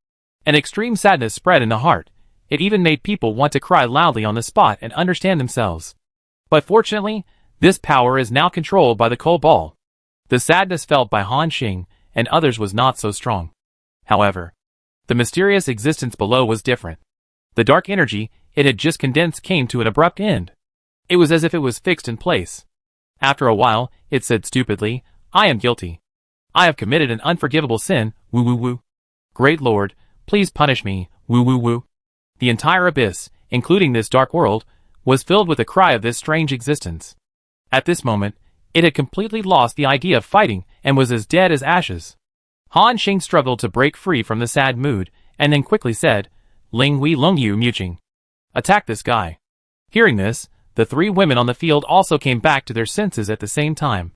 An extreme sadness spread in the heart. It even made people want to cry loudly on the spot and understand themselves. But fortunately, this power is now controlled by the cold ball. The sadness felt by Han Xing and others was not so strong. However, the mysterious existence below was different. The dark energy it had just condensed came to an abrupt end. It was as if it was fixed in place. After a while, it said stupidly, "I am guilty. I have committed an unforgivable sin, woo woo woo. Great Lord, please punish me, woo woo woo." The entire abyss, including this dark world, was filled with the cry of this strange existence. At this moment, it had completely lost the idea of fighting and was as dead as ashes. Han Xing struggled to break free from the sad mood, and then quickly said, "Linghui Longyu Muching. Attack this guy." Hearing this, the 3 women on the field also came back to their senses at the same time.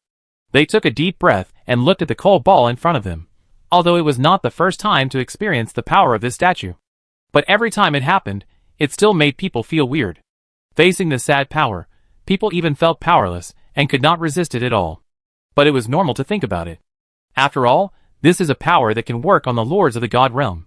They took a deep breath and looked at the cold ball in front of them, although it was not the first time to experience the power of this statue. But every time it happened, it still made people feel weird. Facing this sad power, people even felt powerless and could not resist it at all. But it was normal to think about it. After all, this is a power that can work on the lords of the god realm.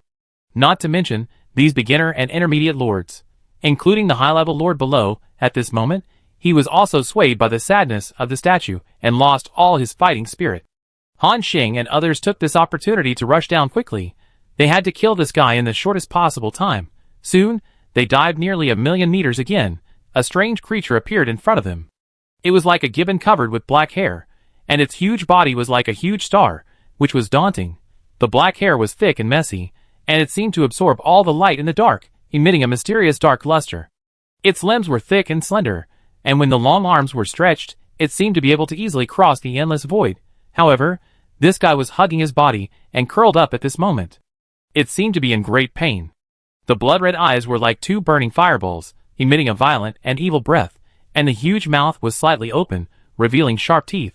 Not to mention, these beginner and intermediate lords, including the high-level lord below, at this moment, he was also swayed by the sadness of the statue and lost all his fighting spirit. Han Xing and others took this opportunity to rush down quickly. They had to kill this guy in the shortest possible time. Soon, they dived nearly 1,000,000 meters again. A strange creature appeared in front of them. It was like a gibbon covered with black hair, and its huge body was like a huge star, which was daunting. The black hair was thick and messy, and it seemed to absorb all the light in the dark, emitting a mysterious dark luster. Its limbs were thick and slender, and when the long arms were stretched, it seemed to be able to easily cross the endless void. However, this guy was hugging his body and curled up at this moment. It seemed to be in great pain. The blood-red eyes were like two burning fireballs, emitting a violent and evil breath, and the huge mouth was slightly open, revealing sharp teeth.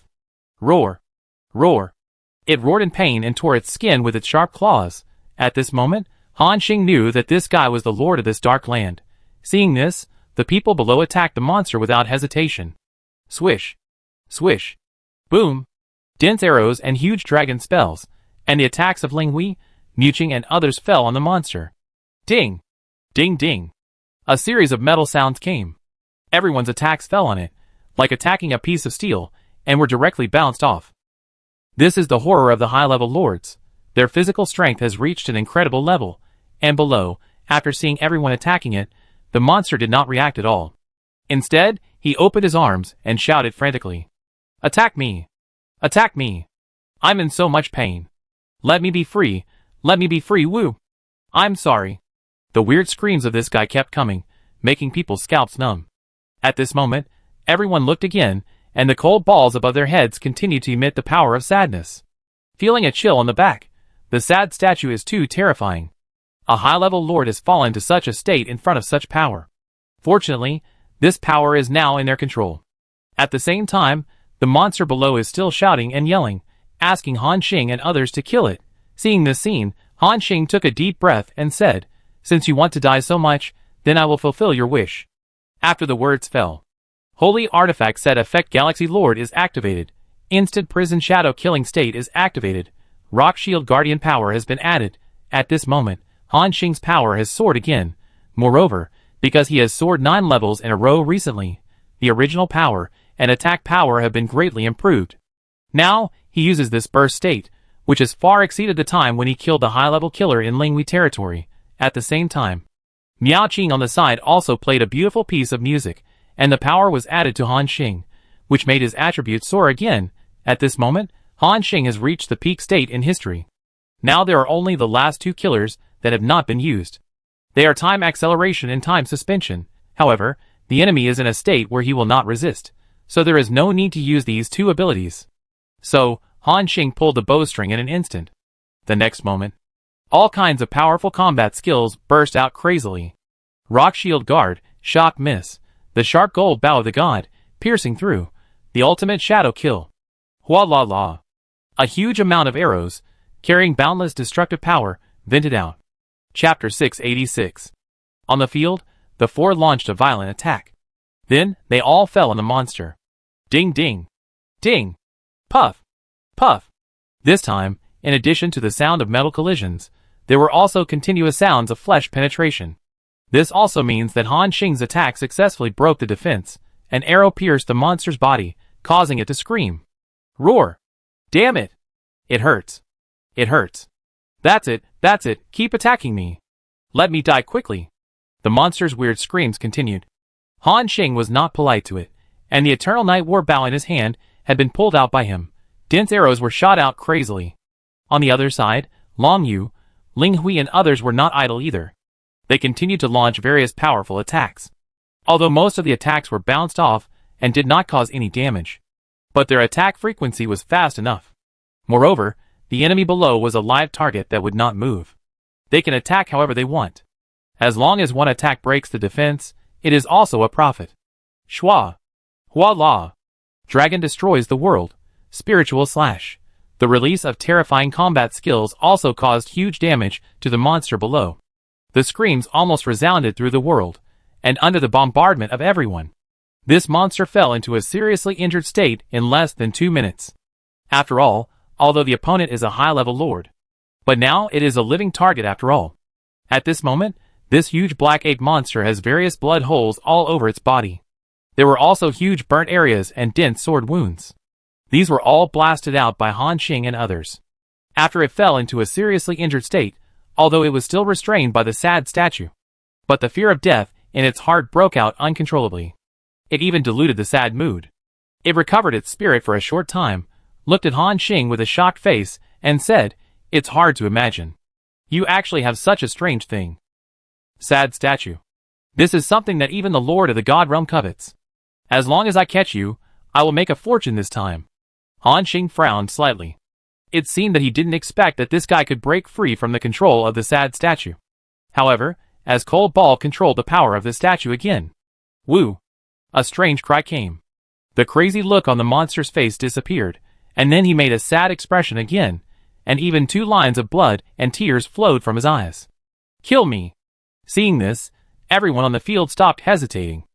Roar! Roar! It roared in pain and tore its skin with its sharp claws. At this moment, Han Xing knew that this guy was the lord of this dark land. Seeing this, the people below attacked the monster without hesitation. Swish! Swish! Boom! Dense arrows and huge dragon spells, and the attacks of Ling Hui, Muqing and others fell on the monster. Ding! Ding ding! A series of metal sounds came. Everyone's attacks fell on it, like attacking a piece of steel, and were directly bounced off. This is the horror of the high-level lords. Their physical strength has reached an incredible level, and below, after seeing everyone attacking it, the monster did not react at all. Instead, he opened his arms and shouted frantically. Attack me! Attack me! I'm in so much pain. Let me be free! Let me be free, woo! I'm sorry. The weird screams of this guy kept coming, making people's scalps numb. At this moment, everyone looked again, and the cold balls above their heads continued to emit the power of sadness. Feeling a chill on the back, the sad statue is too terrifying. A high-level lord has fallen to such a state in front of such power. Fortunately, this power is now in their control. At the same time, the monster below is still shouting and yelling, asking Han Xing and others to kill it. Seeing this scene, Han Xing took a deep breath and said, Since you want to die so much, then I will fulfill your wish. After the words fell, Holy Artifact Set Effect Galaxy Lord is activated. Instant Prison Shadow Killing State is activated. Rock Shield Guardian Power has been added. At this moment, Han Xing's power has soared again. Moreover, because he has soared 9 levels in a row recently, the original power and attack power have been greatly improved. Now, he uses this burst state, which has far exceeded the time when he killed the high-level killer in Ling Hui territory. At the same time, Miao Qing on the side also played a beautiful piece of music, and the power was added to Han Xing, which made his attributes soar again. At this moment, Han Xing has reached the peak state in history. Now there are only the last 2 killers that have not been used. They are time acceleration and time suspension. However, the enemy is in a state where he will not resist, so there is no need to use these 2 abilities. So, Han Xing pulled the bowstring in an instant. The next moment, all kinds of powerful combat skills burst out crazily. Rock Shield Guard, Shock Miss, the sharp gold bow of the god, piercing through, the ultimate shadow kill. Hua la la. A huge amount of arrows, carrying boundless destructive power, vented out. Chapter 686. On the field, the 4 launched a violent attack. Then, they all fell on the monster. Ding ding. Ding. Puff. Puff. This time, in addition to the sound of metal collisions, there were also continuous sounds of flesh penetration. This also means that Han Xing's attack successfully broke the defense. An arrow pierced the monster's body, causing it to scream. Roar! Damn it! It hurts. It hurts. That's it, keep attacking me. Let me die quickly. The monster's weird screams continued. Han Xing was not polite to it, and the Eternal Night War bow in his hand had been pulled out by him. Dense arrows were shot out crazily. On the other side, Long Yu, Ling Hui and others were not idle either. They continued to launch various powerful attacks. Although most of the attacks were bounced off and did not cause any damage. But their attack frequency was fast enough. Moreover, the enemy below was a live target that would not move. They can attack however they want. As long as one attack breaks the defense, it is also a profit. Shua. Hua la. Dragon destroys the world. Spiritual slash. The release of terrifying combat skills also caused huge damage to the monster below. The screams almost resounded through the world, and under the bombardment of everyone. This monster fell into a seriously injured state in less than 2 minutes. After all, although the opponent is a high-level lord. But now it is a living target after all. At this moment, this huge black ape monster has various blood holes all over its body. There were also huge burnt areas and dense sword wounds. These were all blasted out by Han Xing and others. After it fell into a seriously injured state, although it was still restrained by the sad statue. But the fear of death in its heart broke out uncontrollably. It even diluted the sad mood. It recovered its spirit for a short time, looked at Han Xing with a shocked face, and said, "It's hard to imagine. You actually have such a strange thing." Sad statue. This is something that even the Lord of the God Realm covets. As long as I catch you, I will make a fortune this time. Han Xing frowned slightly. It seemed that he didn't expect that this guy could break free from the control of the sad statue. However, as Cold Ball controlled the power of the statue again, woo! A strange cry came. The crazy look on the monster's face disappeared, and then he made a sad expression again, and even 2 lines of blood and tears flowed from his eyes. Kill me! Seeing this, everyone on the field stopped hesitating.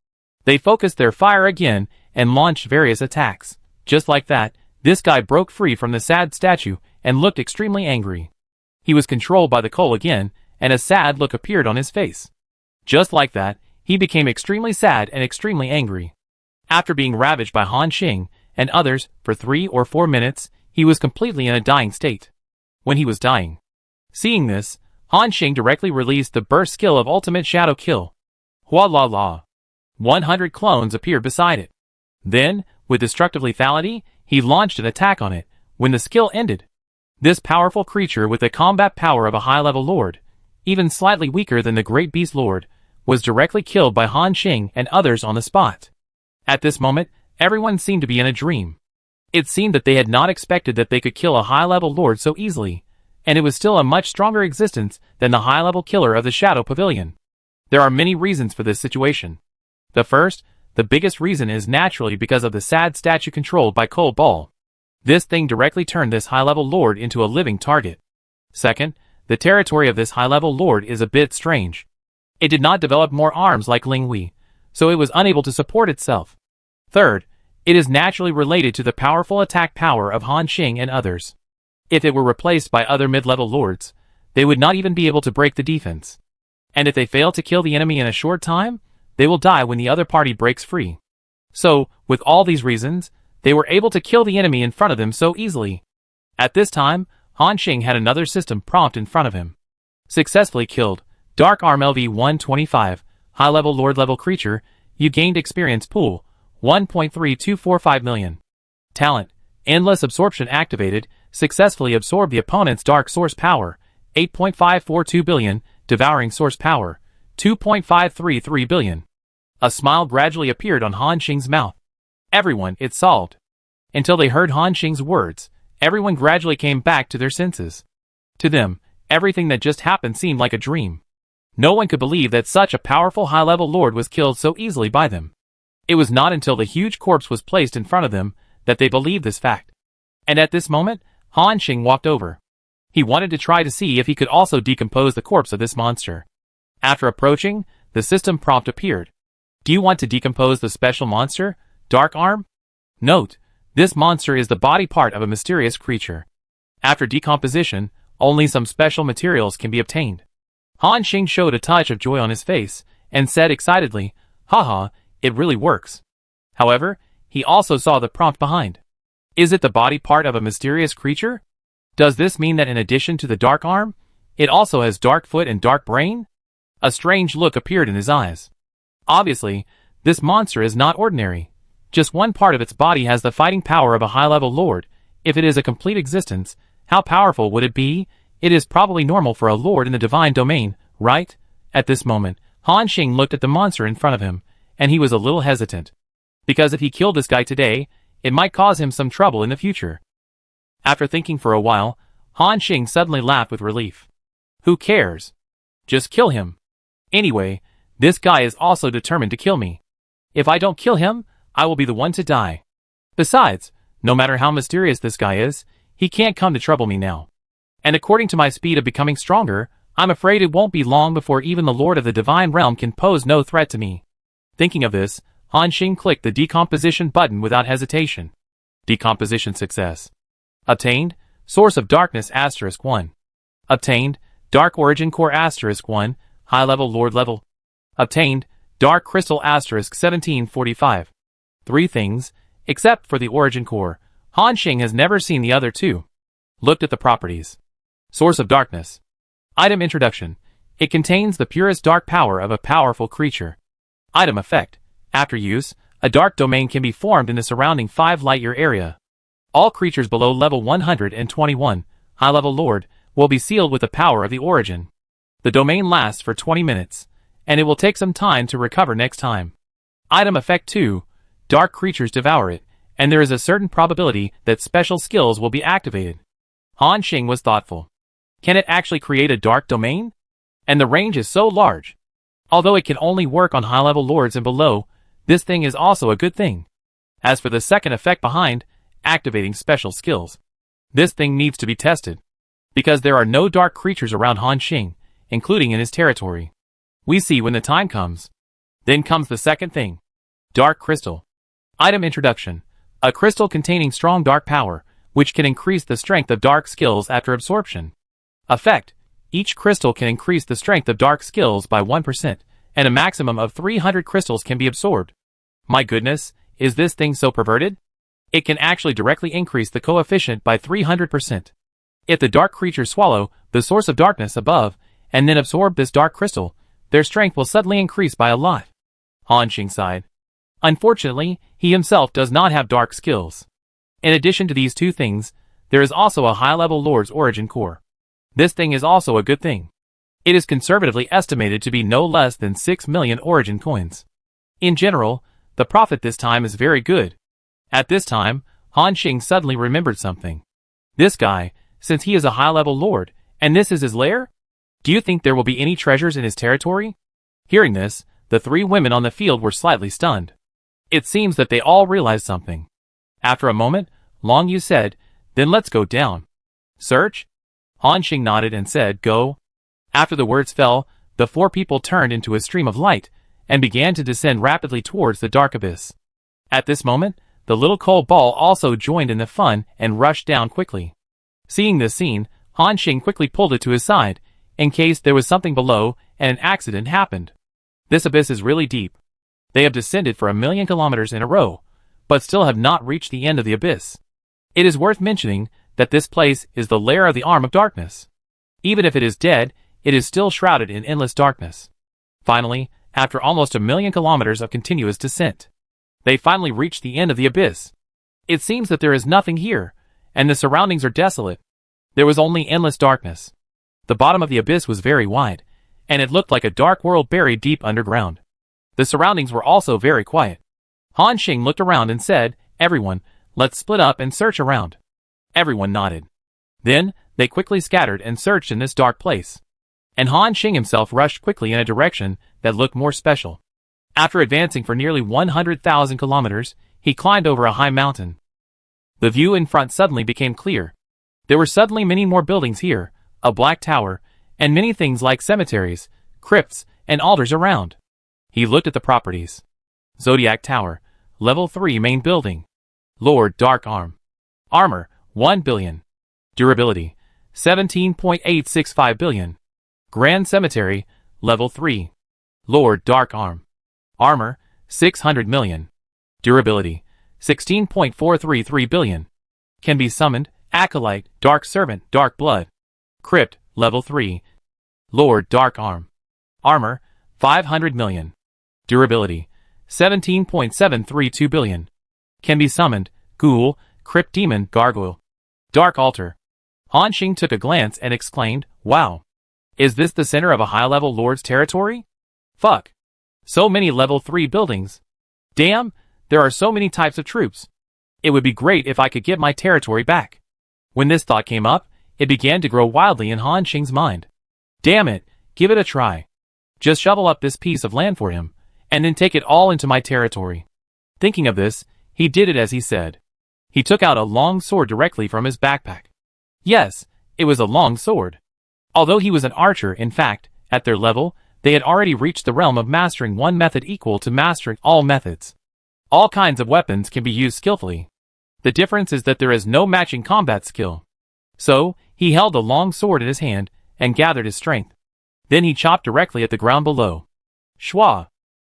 They focused their fire again and launched various attacks. Just like that, this guy broke free from the sad statue and looked extremely angry. He was controlled by the coal again, and a sad look appeared on his face. Just like that, he became extremely sad and extremely angry. After being ravaged by Han Xing and others for 3 or 4 minutes, he was completely in a dying state. When he was dying. Seeing this, Han Xing directly released the burst skill of Ultimate Shadow Kill. Hua la la. 100 clones appeared beside it. Then, with destructive lethality, he launched an attack on it. When the skill ended, this powerful creature with the combat power of a high-level lord, even slightly weaker than the Great Beast Lord, was directly killed by Han Xing and others on the spot. At this moment, everyone seemed to be in a dream. It seemed that they had not expected that they could kill a high-level lord so easily, and it was still a much stronger existence than the high-level killer of the Shadow Pavilion. There are many reasons for this situation. The first, the biggest reason is naturally because of the sad statue controlled by Cold Ball. This thing directly turned this high-level lord into a living target. Second, the territory of this high-level lord is a bit strange. It did not develop more arms like Ling Wei, so it was unable to support itself. Third, it is naturally related to the powerful attack power of Han Xing and others. If it were replaced by other mid-level lords, they would not even be able to break the defense. And if they fail to kill the enemy in a short time, they will die when the other party breaks free. So, with all these reasons, they were able to kill the enemy in front of them so easily. At this time, Han Xing had another system prompt in front of him. Successfully killed. Dark Arm LV-125, high-level lord-level creature, you gained experience pool, 1.3245 million. Talent, Endless Absorption activated, successfully absorb the opponent's dark source power, 8.542 billion, devouring source power, 2.533 billion. A smile gradually appeared on Han Xing's mouth. Everyone, it's solved. Until they heard Han Xing's words, everyone gradually came back to their senses. To them, everything that just happened seemed like a dream. No one could believe that such a powerful high-level lord was killed so easily by them. It was not until the huge corpse was placed in front of them that they believed this fact. And at this moment, Han Xing walked over. He wanted to try to see if he could also decompose the corpse of this monster. After approaching, the system prompt appeared. Do you want to decompose the special monster, Dark Arm? Note, this monster is the body part of a mysterious creature. After decomposition, only some special materials can be obtained. Han Xing showed a touch of joy on his face, and said excitedly, haha, it really works. However, he also saw the prompt behind. Is it the body part of a mysterious creature? Does this mean that in addition to the Dark Arm, it also has Dark Foot and Dark Brain? A strange look appeared in his eyes. Obviously, this monster is not ordinary. Just one part of its body has the fighting power of a high-level lord. If it is a complete existence, how powerful would it be? It is probably normal for a lord in the divine domain, right? At this moment, Han Xing looked at the monster in front of him, and he was a little hesitant. Because if he killed this guy today, it might cause him some trouble in the future. After thinking for a while, Han Xing suddenly laughed with relief. Who cares? Just kill him. Anyway, this guy is also determined to kill me. If I don't kill him, I will be the one to die. Besides, no matter how mysterious this guy is, he can't come to trouble me now. And according to my speed of becoming stronger, I'm afraid it won't be long before even the Lord of the Divine Realm can pose no threat to me. Thinking of this, Han Xing clicked the decomposition button without hesitation. Decomposition success. Obtained, Source of Darkness *1. Obtained, Dark Origin Core *1, High Level Lord Level. Obtained, Dark Crystal * 1745. Three things, except for the origin core, Han Xing has never seen the other two. Looked at the properties. Source of darkness. Item introduction. It contains the purest dark power of a powerful creature. Item effect. After use, a dark domain can be formed in the surrounding 5 light-year area. All creatures below level 121, high-level Lord, will be sealed with the power of the origin. The domain lasts for 20 minutes, and it will take some time to recover next time. Item effect 2. Dark creatures devour it, and there is a certain probability that special skills will be activated. Han Xing was thoughtful. Can it actually create a dark domain? And the range is so large. Although it can only work on high-level lords and below, this thing is also a good thing. As for the second effect behind, activating special skills, this thing needs to be tested. Because there are no dark creatures around Han Xing, including in his territory. We see when the time comes. Then comes the second thing. Dark Crystal. Item introduction. A crystal containing strong dark power, which can increase the strength of dark skills after absorption. Effect. Each crystal can increase the strength of dark skills by 1%, and a maximum of 300 crystals can be absorbed. My goodness, is this thing so perverted? It can actually directly increase the coefficient by 300%. If the dark creatures swallow the source of darkness above, and then absorb this dark crystal, their strength will suddenly increase by a lot. Han Xing sighed. Unfortunately, he himself does not have dark skills. In addition to these two things, there is also a high-level Lord's origin core. This thing is also a good thing. It is conservatively estimated to be no less than 6 million origin coins. In general, the profit this time is very good. At this time, Han Xing suddenly remembered something. This guy, since he is a high-level Lord, and this is his lair? Do you think there will be any treasures in his territory? Hearing this, the 3 women on the field were slightly stunned. It seems that they all realized something. After a moment, Long Yu said, "Then let's go down." "Search?" Han Xing nodded and said, "Go." After the words fell, the 4 people turned into a stream of light, and began to descend rapidly towards the dark abyss. At this moment, the little coal ball also joined in the fun and rushed down quickly. Seeing this scene, Han Xing quickly pulled it to his side, in case there was something below and an accident happened. This abyss is really deep. They have descended for 1,000,000 kilometers in a row, but still have not reached the end of the abyss. It is worth mentioning that this place is the lair of the Arm of Darkness. Even if it is dead, it is still shrouded in endless darkness. Finally, after almost 1,000,000 kilometers of continuous descent, they finally reached the end of the abyss. It seems that there is nothing here, and the surroundings are desolate. There was only endless darkness. The bottom of the abyss was very wide, and it looked like a dark world buried deep underground. The surroundings were also very quiet. Han Xing looked around and said, "Everyone, let's split up and search around." Everyone nodded. Then, they quickly scattered and searched in this dark place. And Han Xing himself rushed quickly in a direction that looked more special. After advancing for nearly 100,000 kilometers, he climbed over a high mountain. The view in front suddenly became clear. There were suddenly many more buildings here, a black tower, and many things like cemeteries, crypts, and altars around. He looked at the properties. Zodiac Tower, Level 3 Main Building. Lord Dark Arm. Armor, 1 billion. Durability, 17.865 billion. Grand Cemetery, Level 3. Lord Dark Arm. Armor, 600 million. Durability, 16.433 billion. Can be summoned, Acolyte, Dark Servant, Dark Blood. Crypt, Level 3. Lord Dark Arm. Armor, 500 million. Durability, 17.732 billion. Can be summoned, Ghoul, Crypt Demon, Gargoyle. Dark Altar. Han Xing took a glance and exclaimed, "Wow. Is this the center of a high-level Lord's territory? Fuck. So many level 3 buildings. Damn, there are so many types of troops. It would be great if I could get my territory back." When this thought came up, it began to grow wildly in Han Xing's mind. Damn it, give it a try. Just shovel up this piece of land for him, and then take it all into my territory. Thinking of this, he did it as he said. He took out a long sword directly from his backpack. Yes, it was a long sword. Although he was an archer, in fact, at their level, they had already reached the realm of mastering one method equal to mastering all methods. All kinds of weapons can be used skillfully. The difference is that there is no matching combat skill. So, he held the long sword in his hand, and gathered his strength. Then he chopped directly at the ground below. Schwa!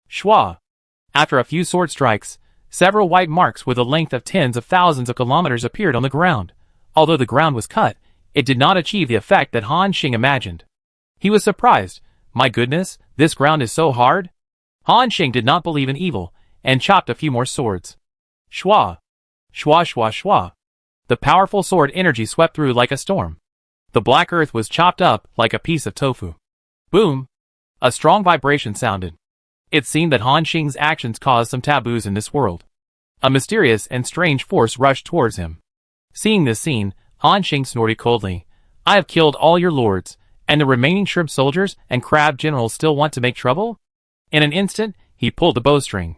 Schwa. After a few sword strikes, several white marks with a length of tens of thousands of kilometers appeared on the ground. Although the ground was cut, it did not achieve the effect that Han Xing imagined. He was surprised. My goodness, this ground is so hard? Han Xing did not believe in evil, and chopped a few more swords. Schwa. Schwa schwa schwa. The powerful sword energy swept through like a storm. The black earth was chopped up like a piece of tofu. Boom! A strong vibration sounded. It seemed that Han Xing's actions caused some taboos in this world. A mysterious and strange force rushed towards him. Seeing this scene, Han Xing snorted coldly. I have killed all your lords, and the remaining shrimp soldiers and crab generals still want to make trouble? In an instant, he pulled the bowstring.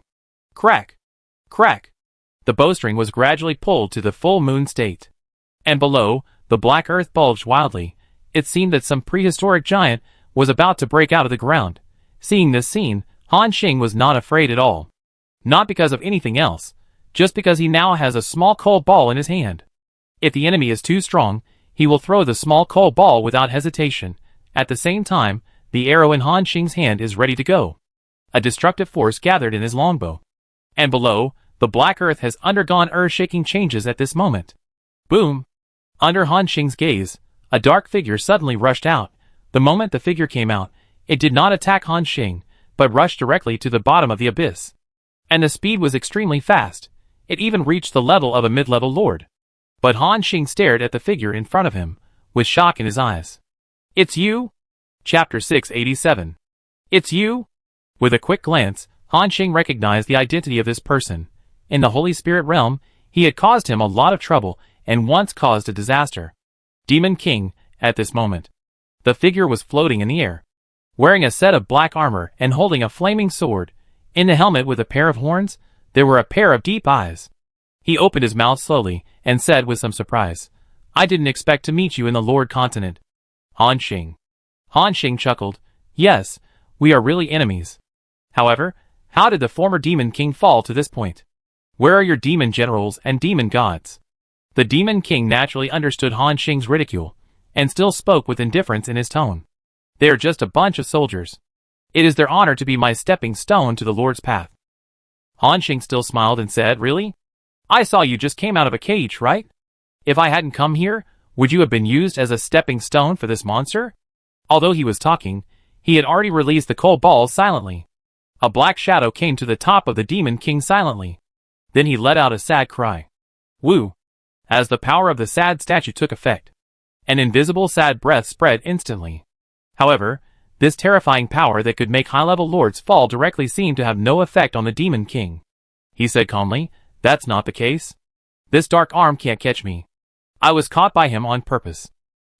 Crack! Crack! The bowstring was gradually pulled to the full moon state. And below, the black earth bulged wildly. It seemed that some prehistoric giant was about to break out of the ground. Seeing this scene, Han Xing was not afraid at all. Not because of anything else, just because he now has a small coal ball in his hand. If the enemy is too strong, he will throw the small coal ball without hesitation. At the same time, the arrow in Han Xing's hand is ready to go. A destructive force gathered in his longbow. And below, the black earth has undergone earth-shaking changes at this moment. Boom! Under Han Xing's gaze, a dark figure suddenly rushed out. The moment the figure came out, it did not attack Han Xing, but rushed directly to the bottom of the abyss. And the speed was extremely fast. It even reached the level of a mid-level lord. But Han Xing stared at the figure in front of him, with shock in his eyes. It's you? Chapter 687. It's you? With a quick glance, Han Xing recognized the identity of this person. In the Holy Spirit realm, he had caused him a lot of trouble and once caused a disaster. Demon King, at this moment. The figure was floating in the air, wearing a set of black armor and holding a flaming sword. In the helmet with a pair of horns, there were a pair of deep eyes. He opened his mouth slowly and said with some surprise, I didn't expect to meet you in the Lord Continent. Han Xing. Han Xing chuckled. Yes, we are really enemies. However, how did the former Demon King fall to this point? Where are your demon generals and demon gods? The Demon King naturally understood Han Xing's ridicule, and still spoke with indifference in his tone. They are just a bunch of soldiers. It is their honor to be my stepping stone to the Lord's path. Han Xing still smiled and said, Really? I saw you just came out of a cage, right? If I hadn't come here, would you have been used as a stepping stone for this monster? Although he was talking, he had already released the coal balls silently. A black shadow came to the top of the Demon King silently. Then he let out a sad cry. Woo! As the power of the sad statue took effect, an invisible sad breath spread instantly. However, this terrifying power that could make high-level lords fall directly seemed to have no effect on the Demon King. He said calmly, That's not the case. This dark arm can't catch me. I was caught by him on purpose.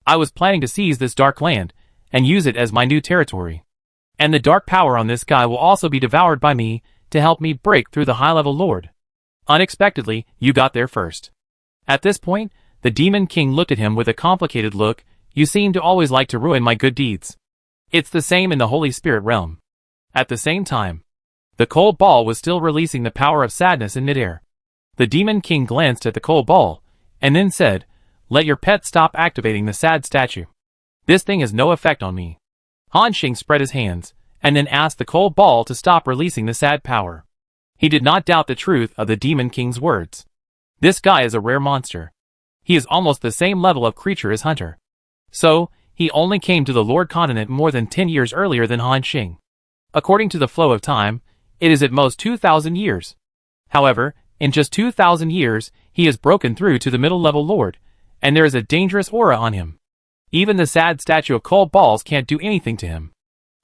I was planning to seize this dark land and use it as my new territory. And the dark power on this guy will also be devoured by me to help me break through the high-level lord. Unexpectedly, you got there first. At this point, the Demon King looked at him with a complicated look. You seem to always like to ruin my good deeds. It's the same in the Holy Spirit realm. At the same time, the coal ball was still releasing the power of sadness in midair. The Demon King glanced at the coal ball, and then said, Let your pet stop activating the sad statue. This thing has no effect on me. Han Xing spread his hands, and then asked the coal ball to stop releasing the sad power. He did not doubt the truth of the Demon King's words. This guy is a rare monster. He is almost the same level of creature as Hunter. So, he only came to the Lord Continent more than 10 years earlier than Han Xing. According to the flow of time, it is at most 2,000 years. However, in just 2,000 years, he has broken through to the middle-level Lord, and there is a dangerous aura on him. Even the sad statue of coal balls can't do anything to him.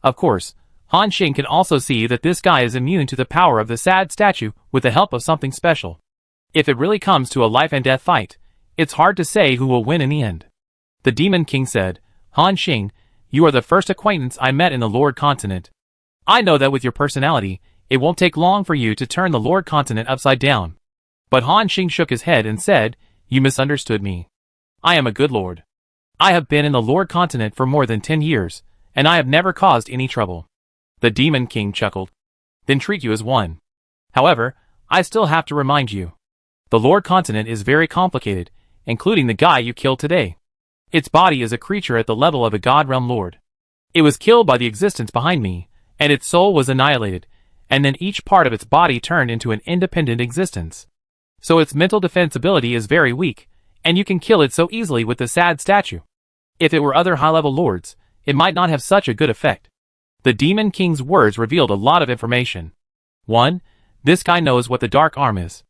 Of course, Han Xing can also see that this guy is immune to the power of the sad statue with the help of something special. If it really comes to a life-and-death fight, it's hard to say who will win in the end. The Demon King said, Han Xing, you are the first acquaintance I met in the Lord Continent. I know that with your personality, it won't take long for you to turn the Lord Continent upside down. But Han Xing shook his head and said, You misunderstood me. I am a good lord. I have been in the Lord Continent for more than 10 years, and I have never caused any trouble. The Demon King chuckled. Then treat you as one. However, I still have to remind you. The Lord Continent is very complicated, including the guy you killed today. Its body is a creature at the level of a God Realm Lord. It was killed by the existence behind me, and its soul was annihilated, and then each part of its body turned into an independent existence. So its mental defense ability is very weak, and you can kill it so easily with the sad statue. If it were other high-level lords, it might not have such a good effect. The Demon King's words revealed a lot of information. 1. This guy knows what the Dark Arm is.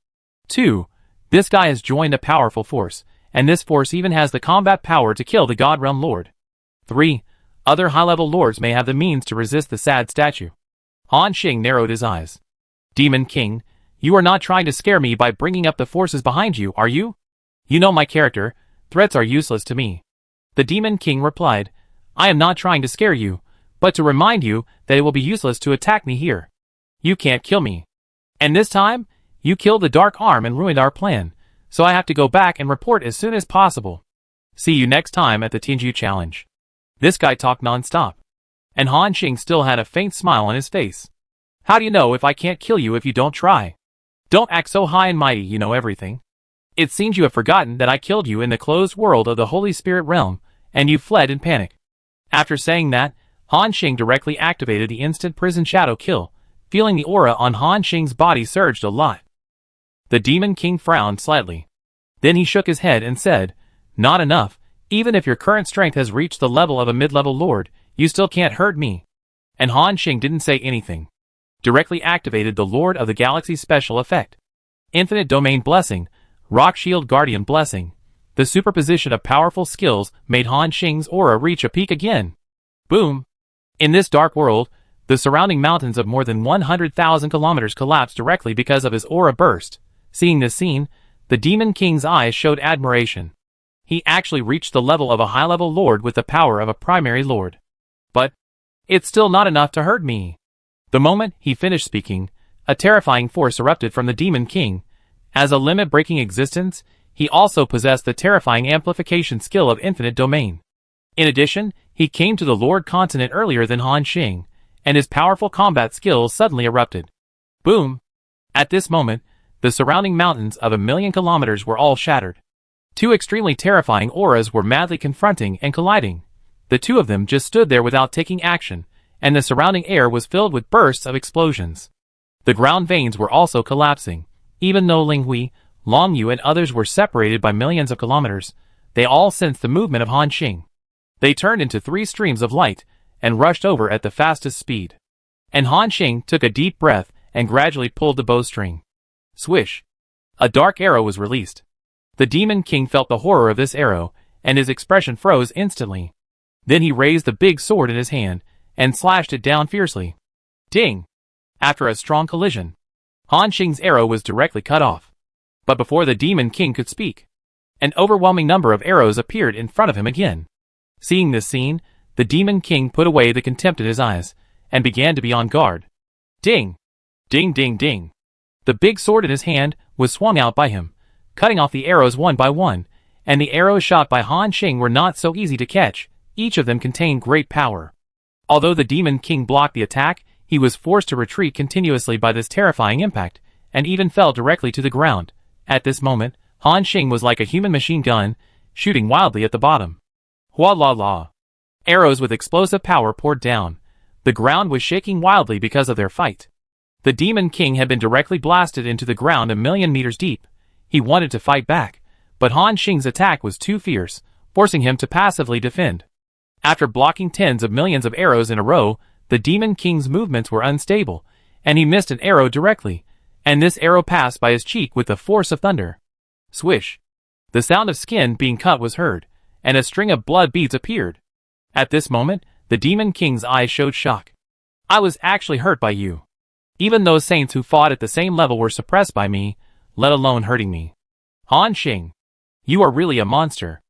2. This guy has joined a powerful force, and this force even has the combat power to kill the God Realm Lord. 3. Other high-level lords may have the means to resist the sad statue. Han Xing narrowed his eyes. Demon King, you are not trying to scare me by bringing up the forces behind you, are you? You know my character, threats are useless to me. The Demon King replied, I am not trying to scare you, but to remind you that it will be useless to attack me here. You can't kill me. And this time, you killed the Dark Arm and ruined our plan, so I have to go back and report as soon as possible. See you next time at the Tianju Challenge. This guy talked non-stop. And Han Xing still had a faint smile on his face. How do you know if I can't kill you if you don't try? Don't act so high and mighty you know everything. It seems you have forgotten that I killed you in the closed world of the Holy Spirit realm, and you fled in panic. After saying that, Han Xing directly activated the instant prison shadow kill, feeling the aura on Han Xing's body surged a lot. The Demon King frowned slightly. Then he shook his head and said, Not enough. Even if your current strength has reached the level of a mid-level lord, you still can't hurt me. And Han Xing didn't say anything. Directly activated the Lord of the Galaxy special effect. Infinite Domain Blessing, Rock Shield Guardian Blessing. The superposition of powerful skills made Han Xing's aura reach a peak again. Boom! In this dark world, the surrounding mountains of more than 100,000 kilometers collapsed directly because of his aura burst. Seeing this scene, the Demon King's eyes showed admiration. He actually reached the level of a high-level lord with the power of a primary lord. But it's still not enough to hurt me. The moment he finished speaking, a terrifying force erupted from the Demon King. As a limit-breaking existence, he also possessed the terrifying amplification skill of Infinite Domain. In addition, he came to the Lord Continent earlier than Han Xing, and his powerful combat skills suddenly erupted. Boom! At this moment, the surrounding mountains of 1,000,000 kilometers were all shattered. Two extremely terrifying auras were madly confronting and colliding. The two of them just stood there without taking action, and the surrounding air was filled with bursts of explosions. The ground veins were also collapsing. Even though Ling Hui, Long Yu and others were separated by millions of kilometers, they all sensed the movement of Han Xing. They turned into 3 streams of light, and rushed over at the fastest speed. And Han Xing took a deep breath, and gradually pulled the bowstring. Swish! A dark arrow was released. The Demon King felt the horror of this arrow, and his expression froze instantly. Then he raised the big sword in his hand, and slashed it down fiercely. Ding! After a strong collision, Han Xing's arrow was directly cut off. But before the Demon King could speak, an overwhelming number of arrows appeared in front of him again. Seeing this scene, the Demon King put away the contempt in his eyes, and began to be on guard. Ding! Ding ding ding! The big sword in his hand was swung out by him, cutting off the arrows one by one, and the arrows shot by Han Xing were not so easy to catch. Each of them contained great power. Although the Demon King blocked the attack, he was forced to retreat continuously by this terrifying impact, and even fell directly to the ground. At this moment, Han Xing was like a human machine gun, shooting wildly at the bottom. Hua la la! Arrows with explosive power poured down. The ground was shaking wildly because of their fight. The Demon King had been directly blasted into the ground 1,000,000 meters deep. He wanted to fight back, but Han Xing's attack was too fierce, forcing him to passively defend. After blocking tens of millions of arrows in a row, the Demon King's movements were unstable, and he missed an arrow directly, and this arrow passed by his cheek with the force of thunder. Swish! The sound of skin being cut was heard, and a string of blood beads appeared. At this moment, the Demon King's eyes showed shock. I was actually hurt by you. Even those saints who fought at the same level were suppressed by me, let alone hurting me. Han Xing, you are really a monster.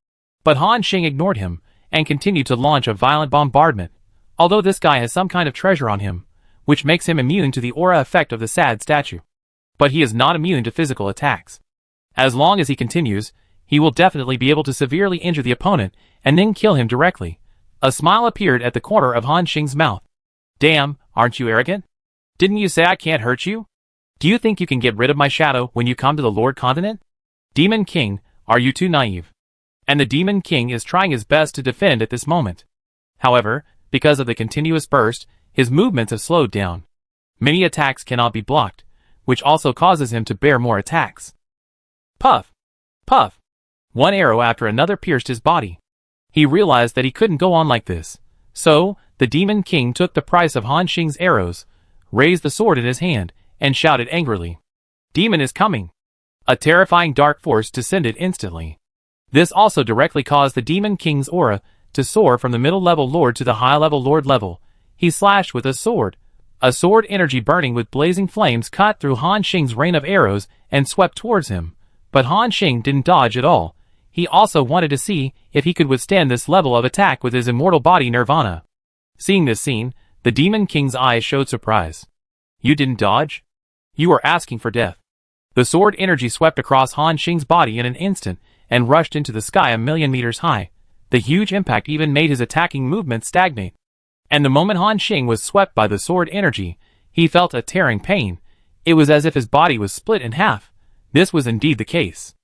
But Han Xing ignored him, and continued to launch a violent bombardment, although this guy has some kind of treasure on him, which makes him immune to the aura effect of the sad statue. But he is not immune to physical attacks. As long as he continues, he will definitely be able to severely injure the opponent, and then kill him directly. A smile appeared at the corner of Han Xing's mouth. Damn, aren't you arrogant? Didn't you say I can't hurt you? Do you think you can get rid of my shadow when you come to the Lord Continent? Demon King, are you too naive? And the Demon King is trying his best to defend at this moment. However, because of the continuous burst, his movements have slowed down. Many attacks cannot be blocked, which also causes him to bear more attacks. Puff! Puff! One arrow after another pierced his body. He realized that he couldn't go on like this. So, the Demon King took the price of Han Xing's arrows, raised the sword in his hand, and shouted angrily. Demon is coming! A terrifying dark force descended instantly. This also directly caused the Demon King's aura to soar from the middle-level lord to the high-level lord level. He slashed with a sword energy burning with blazing flames cut through Han Xing's rain of arrows and swept towards him. But Han Xing didn't dodge at all. He also wanted to see if he could withstand this level of attack with his immortal body nirvana. Seeing this scene, the Demon King's eyes showed surprise. You didn't dodge? You are asking for death. The sword energy swept across Han Xing's body in an instant and rushed into the sky 1,000,000 meters high. The huge impact even made his attacking movement stagnate. And the moment Han Xing was swept by the sword energy, he felt a tearing pain. It was as if his body was split in half. This was indeed the case.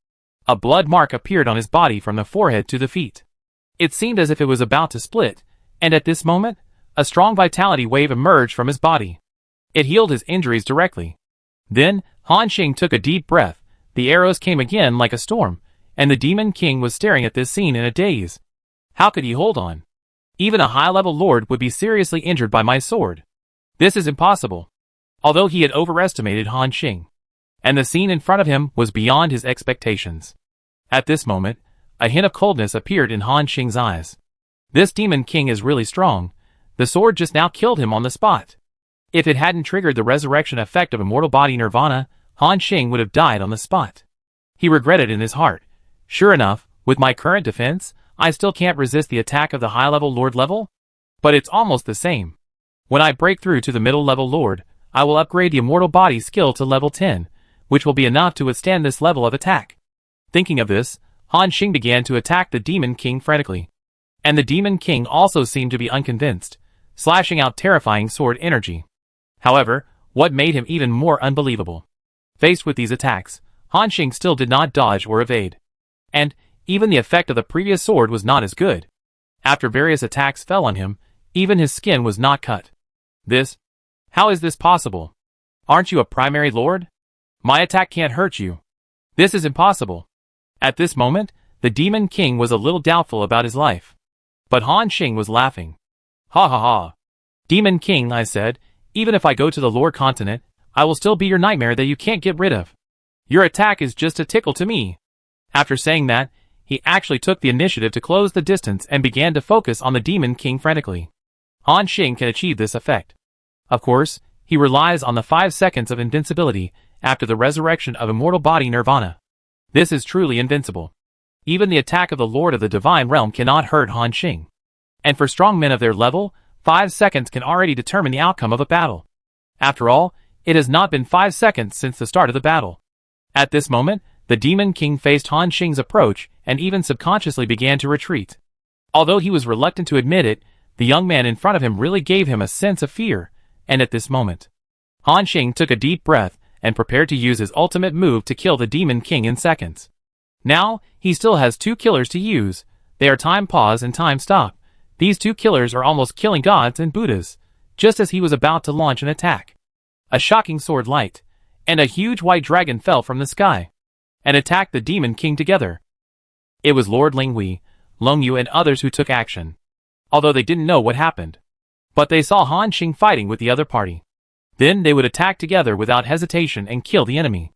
A blood mark appeared on his body from the forehead to the feet. It seemed as if it was about to split, and at this moment, a strong vitality wave emerged from his body. It healed his injuries directly. Then, Han Xing took a deep breath, the arrows came again like a storm, and the Demon King was staring at this scene in a daze. How could he hold on? Even a high-level lord would be seriously injured by my sword. This is impossible. Although he had overestimated Han Xing. And the scene in front of him was beyond his expectations. At this moment, a hint of coldness appeared in Han Xing's eyes. This Demon King is really strong. The sword just now killed him on the spot. If it hadn't triggered the resurrection effect of immortal body nirvana, Han Xing would have died on the spot. He regretted in his heart. Sure enough, with my current defense, I still can't resist the attack of the high-level lord level? But it's almost the same. When I break through to the middle-level lord, I will upgrade the immortal body skill to level 10, which will be enough to withstand this level of attack. Thinking of this, Han Xing began to attack the Demon King frantically. And the Demon King also seemed to be unconvinced, slashing out terrifying sword energy. However, what made him even more unbelievable? Faced with these attacks, Han Xing still did not dodge or evade. And, even the effect of the previous sword was not as good. After various attacks fell on him, even his skin was not cut. How is this possible? Aren't you a primary lord? My attack can't hurt you. This is impossible. At this moment, the Demon King was a little doubtful about his life. But Han Xing was laughing. Ha ha ha. Demon King, I said, even if I go to the Lord continent, I will still be your nightmare that you can't get rid of. Your attack is just a tickle to me. After saying that, he actually took the initiative to close the distance and began to focus on the Demon King frantically. Han Xing can achieve this effect. Of course, he relies on the 5 seconds of invincibility after the resurrection of immortal body nirvana. This is truly invincible. Even the attack of the Lord of the Divine Realm cannot hurt Han Xing. And for strong men of their level, 5 seconds can already determine the outcome of a battle. After all, it has not been 5 seconds since the start of the battle. At this moment, the Demon King faced Han Xing's approach and even subconsciously began to retreat. Although he was reluctant to admit it, the young man in front of him really gave him a sense of fear, and at this moment, Han Xing took a deep breath and prepared to use his ultimate move to kill the Demon King in seconds. Now, he still has 2 killers to use. They are Time Pause and Time Stop. These 2 killers are almost killing gods and Buddhas, just as he was about to launch an attack. A shocking sword light, and a huge white dragon fell from the sky, and attacked the Demon King together. It was Lord Linghui, Longyu and others who took action, although they didn't know what happened. But they saw Han Xing fighting with the other party. Then they would attack together without hesitation and kill the enemy.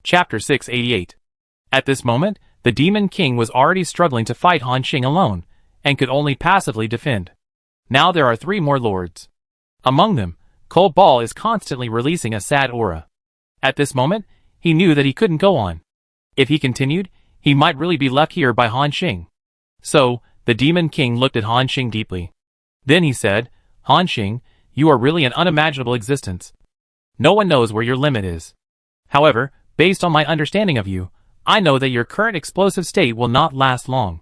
Chapter 688. At this moment, the Demon King was already struggling to fight Han Xing alone, and could only passively defend. Now there are 3 more lords. Among them, Cold Ball is constantly releasing a sad aura. At this moment, he knew that he couldn't go on. If he continued, he might really be left here by Han Xing. So, the Demon King looked at Han Xing deeply. Then he said, Han Xing, you are really an unimaginable existence. No one knows where your limit is. However, based on my understanding of you, I know that your current explosive state will not last long.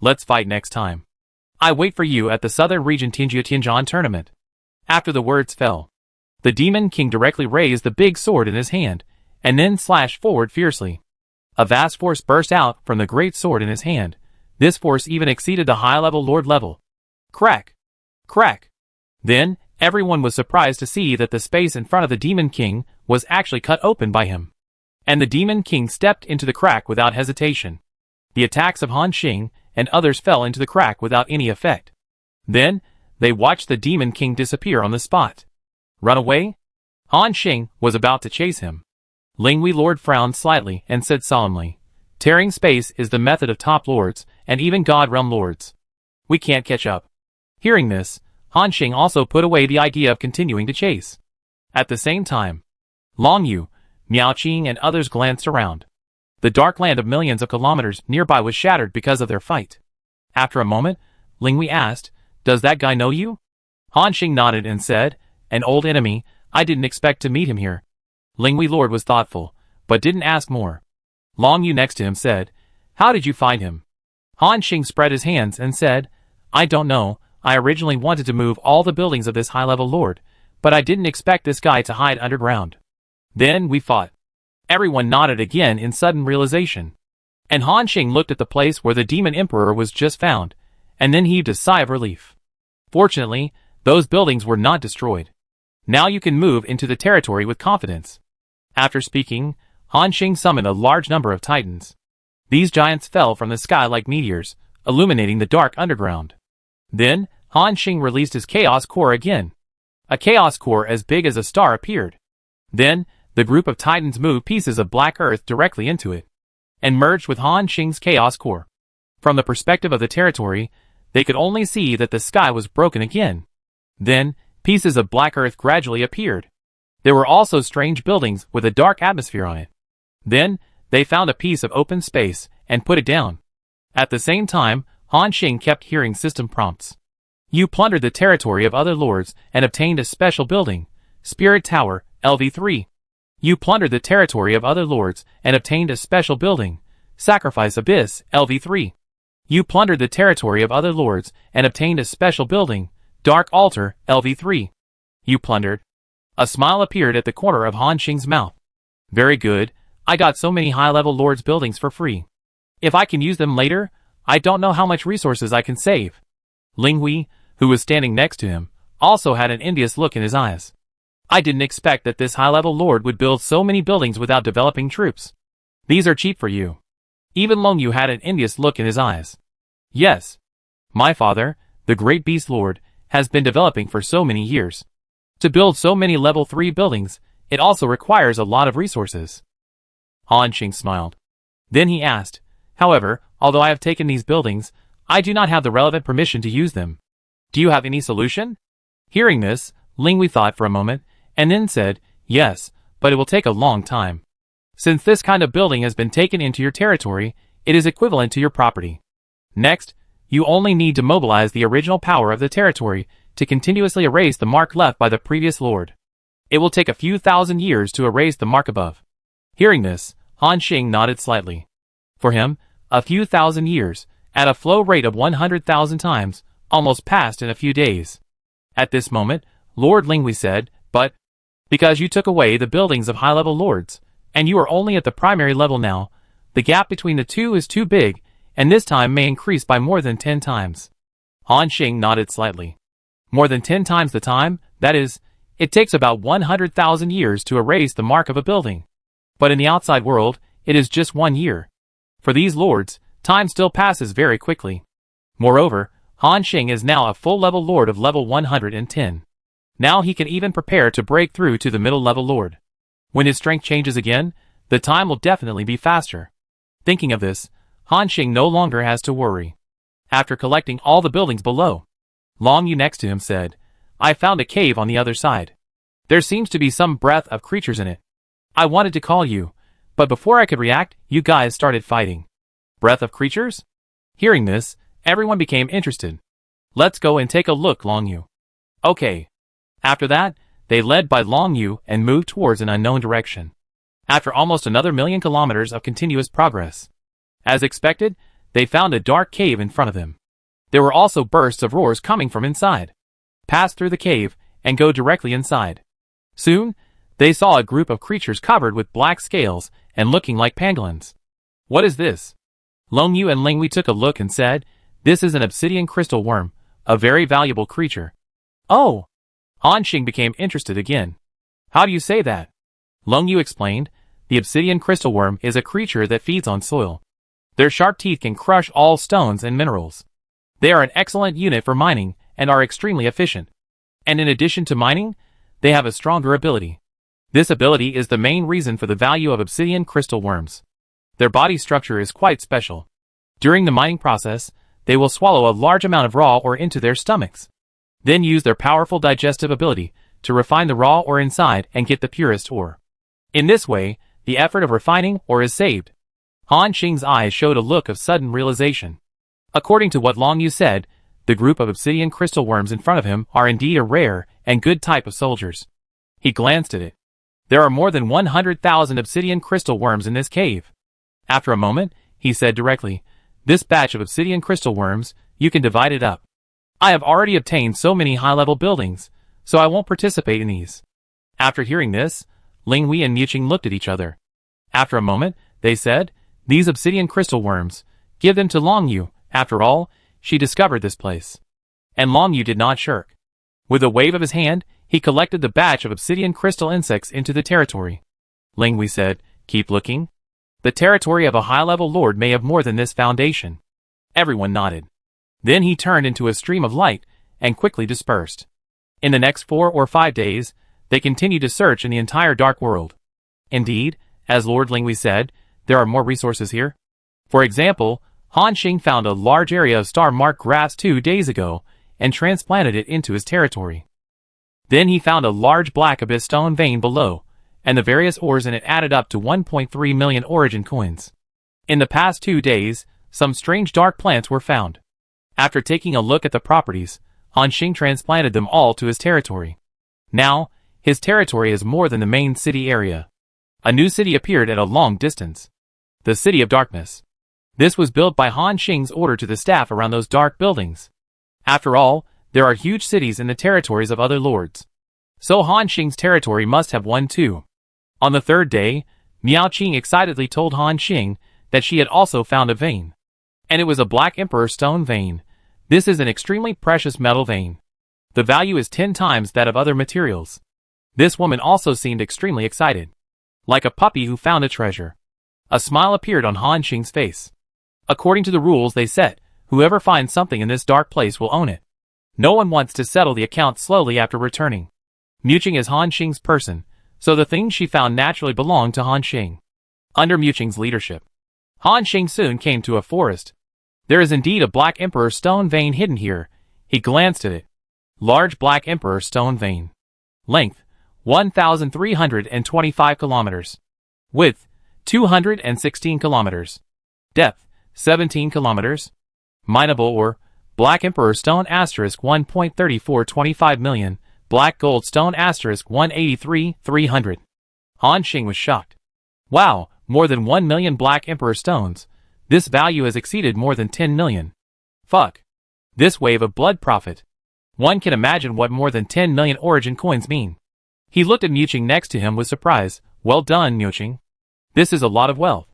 Let's fight next time. I wait for you at the Southern Region Tianjian tournament. After the words fell, the Demon King directly raised the big sword in his hand, and then slashed forward fiercely. A vast force burst out from the great sword in his hand. This force even exceeded the high-level lord level. Crack! Crack! Then, Everyone was surprised to see that the space in front of the Demon King was actually cut open by him. And the Demon King stepped into the crack without hesitation. The attacks of Han Xing and others fell into the crack without any effect. Then, they watched the Demon King disappear on the spot. Run away? Han Xing was about to chase him. Linghui Lord frowned slightly and said solemnly, "Tearing space is the method of top lords and even God realm lords. We can't catch up." Hearing this, Han Xing also put away the idea of continuing to chase. At the same time, Long Yu, Miao Qing and others glanced around. The dark land of millions of kilometers nearby was shattered because of their fight. After a moment, Linghui asked, "Does that guy know you?" Han Xing nodded and said, "An old enemy, I didn't expect to meet him here." Linghui Lord was thoughtful, but didn't ask more. Long Yu next to him said, "How did you find him?" Han Xing spread his hands and said, "I don't know, I originally wanted to move all the buildings of this high-level lord, but I didn't expect this guy to hide underground. Then we fought." Everyone nodded again in sudden realization. And Han Xing looked at the place where the Demon Emperor was just found, and then heaved a sigh of relief. Fortunately, those buildings were not destroyed. Now you can move into the territory with confidence. After speaking, Han Xing summoned a large number of titans. These giants fell from the sky like meteors, illuminating the dark underground. Then, Han Xing released his Chaos Core again. A Chaos Core as big as a star appeared. Then, the group of titans moved pieces of black earth directly into it, and merged with Han Xing's Chaos Core. From the perspective of the territory, they could only see that the sky was broken again. Then, pieces of black earth gradually appeared. There were also strange buildings with a dark atmosphere on it. Then, they found a piece of open space and put it down. At the same time, Han Xing kept hearing system prompts. You plundered the territory of other lords and obtained a special building, Spirit Tower, LV3. You plundered the territory of other lords and obtained a special building, Sacrifice Abyss, LV3. You plundered the territory of other lords and obtained a special building, Dark Altar, LV3. You plundered. A smile appeared at the corner of Han Xing's mouth. Very good, I got so many high-level lords' buildings for free. If I can use them later, I don't know how much resources I can save. Linghui, who was standing next to him, also had an envious look in his eyes. I didn't expect that this high-level lord would build so many buildings without developing troops. These are cheap for you. Even Long Yu had an envious look in his eyes. Yes. My father, the great beast lord, has been developing for so many years. To build so many level 3 buildings, it also requires a lot of resources. Han Xing smiled. Then he asked, "However, although I have taken these buildings, I do not have the relevant permission to use them. Do you have any solution?" Hearing this, Linghui thought for a moment, and then said, "Yes, but it will take a long time. Since this kind of building has been taken into your territory, it is equivalent to your property. Next, you only need to mobilize the original power of the territory to continuously erase the mark left by the previous lord. It will take a few thousand years to erase the mark above." Hearing this, Han Xing nodded slightly. For him, a few thousand years, at a flow rate of 100,000 times, almost passed in a few days. At this moment, Lord Linghui said, "But, because you took away the buildings of high-level lords, and you are only at the primary level now, the gap between the two is too big, and this time may increase by more than 10 times. Han Xing nodded slightly. More than 10 times the time, that is, it takes about 100,000 years to erase the mark of a building. But in the outside world, it is just 1 year. For these lords, time still passes very quickly. Moreover, Han Xing is now a full-level lord of level 110. Now he can even prepare to break through to the middle-level lord. When his strength changes again, the time will definitely be faster. Thinking of this, Han Xing no longer has to worry. After collecting all the buildings below, Long Yu next to him said, "I found a cave on the other side. There seems to be some breath of creatures in it. I wanted to call you, but before I could react, you guys started fighting." Breath of creatures? Hearing this, everyone became interested. "Let's go and take a look, Long Yu." Okay. After that, they led by Long Yu and moved towards an unknown direction. After almost another 1,000,000 kilometers of continuous progress. As expected, they found a dark cave in front of them. There were also bursts of roars coming from inside. Pass through the cave and go directly inside. Soon, they saw a group of creatures covered with black scales and looking like pangolins. "What is this?" Long Yu and Linghui took a look and said, "This is an obsidian crystal worm, a very valuable creature." "Oh! Han Xing became interested again. How do you say that? Long Yu explained, the obsidian crystal worm is a creature that feeds on soil. Their sharp teeth can crush all stones and minerals. They are an excellent unit for mining and are extremely efficient. And in addition to mining, they have a strong durability. This ability is the main reason for the value of obsidian crystal worms. Their body structure is quite special. During the mining process, they will swallow a large amount of raw ore into their stomachs. Then use their powerful digestive ability to refine the raw ore inside and get the purest ore. In this way, the effort of refining ore is saved. Han Xing's eyes showed a look of sudden realization. According to what Long Yu said, the group of obsidian crystal worms in front of him are indeed a rare and good type of soldiers. He glanced at it. There are more than 100,000 obsidian crystal worms in this cave. After a moment, he said directly, this batch of obsidian crystal worms, you can divide it up. I have already obtained so many high-level buildings, so I won't participate in these. After hearing this, Ling Wei and Mu Qing looked at each other. After a moment, they said, these obsidian crystal worms, give them to Long Yu. After all, she discovered this place. And Long Yu did not shirk. With a wave of his hand, he collected the batch of obsidian crystal insects into the territory. Ling Wei said, keep looking. The territory of a high-level lord may have more than this foundation. Everyone nodded. Then he turned into a stream of light and quickly dispersed. In the next 4 or 5 days, they continued to search in the entire dark world. Indeed, as Lord Ling Wei said, there are more resources here. For example, Han Xing found a large area of star-marked grass 2 days ago and transplanted it into his territory. Then he found a large black abyss stone vein below, and the various ores in it added up to 1.3 million origin coins. In the past 2 days, some strange dark plants were found. After taking a look at the properties, Han Xing transplanted them all to his territory. Now, his territory is more than the main city area. A new city appeared at a long distance. The City of Darkness. This was built by Han Xing's order to the staff around those dark buildings. After all, there are huge cities in the territories of other lords. So Han Xing's territory must have one too. On the 3rd day, Miao Qing excitedly told Han Xing that she had also found a vein. And it was a Black Emperor stone vein. This is an extremely precious metal vein. The value is 10 times that of other materials. This woman also seemed extremely excited. Like a puppy who found a treasure. A smile appeared on Han Xing's face. According to the rules they set, whoever finds something in this dark place will own it. No one wants to settle the account slowly after returning. Mu Qing is Han Xing's person, so the things she found naturally belonged to Han Xing. Under Mu Qing's leadership, Han Xing soon came to a forest. There is indeed a Black Emperor stone vein hidden here. He glanced at it. Large Black Emperor stone vein. Length, 1,325 kilometers. Width, 216 kilometers. Depth, 17 kilometers. Mineable ore, Black Emperor stone asterisk 1.3425 million, Black Gold stone asterisk 183,300. Han Xing was shocked. Wow, more than 1 million Black Emperor stones. This value has exceeded more than 10 million. Fuck. This wave of blood profit. One can imagine what more than 10 million origin coins mean. He looked at Mu Qing next to him with surprise. Well done, Mu Qing. This is a lot of wealth.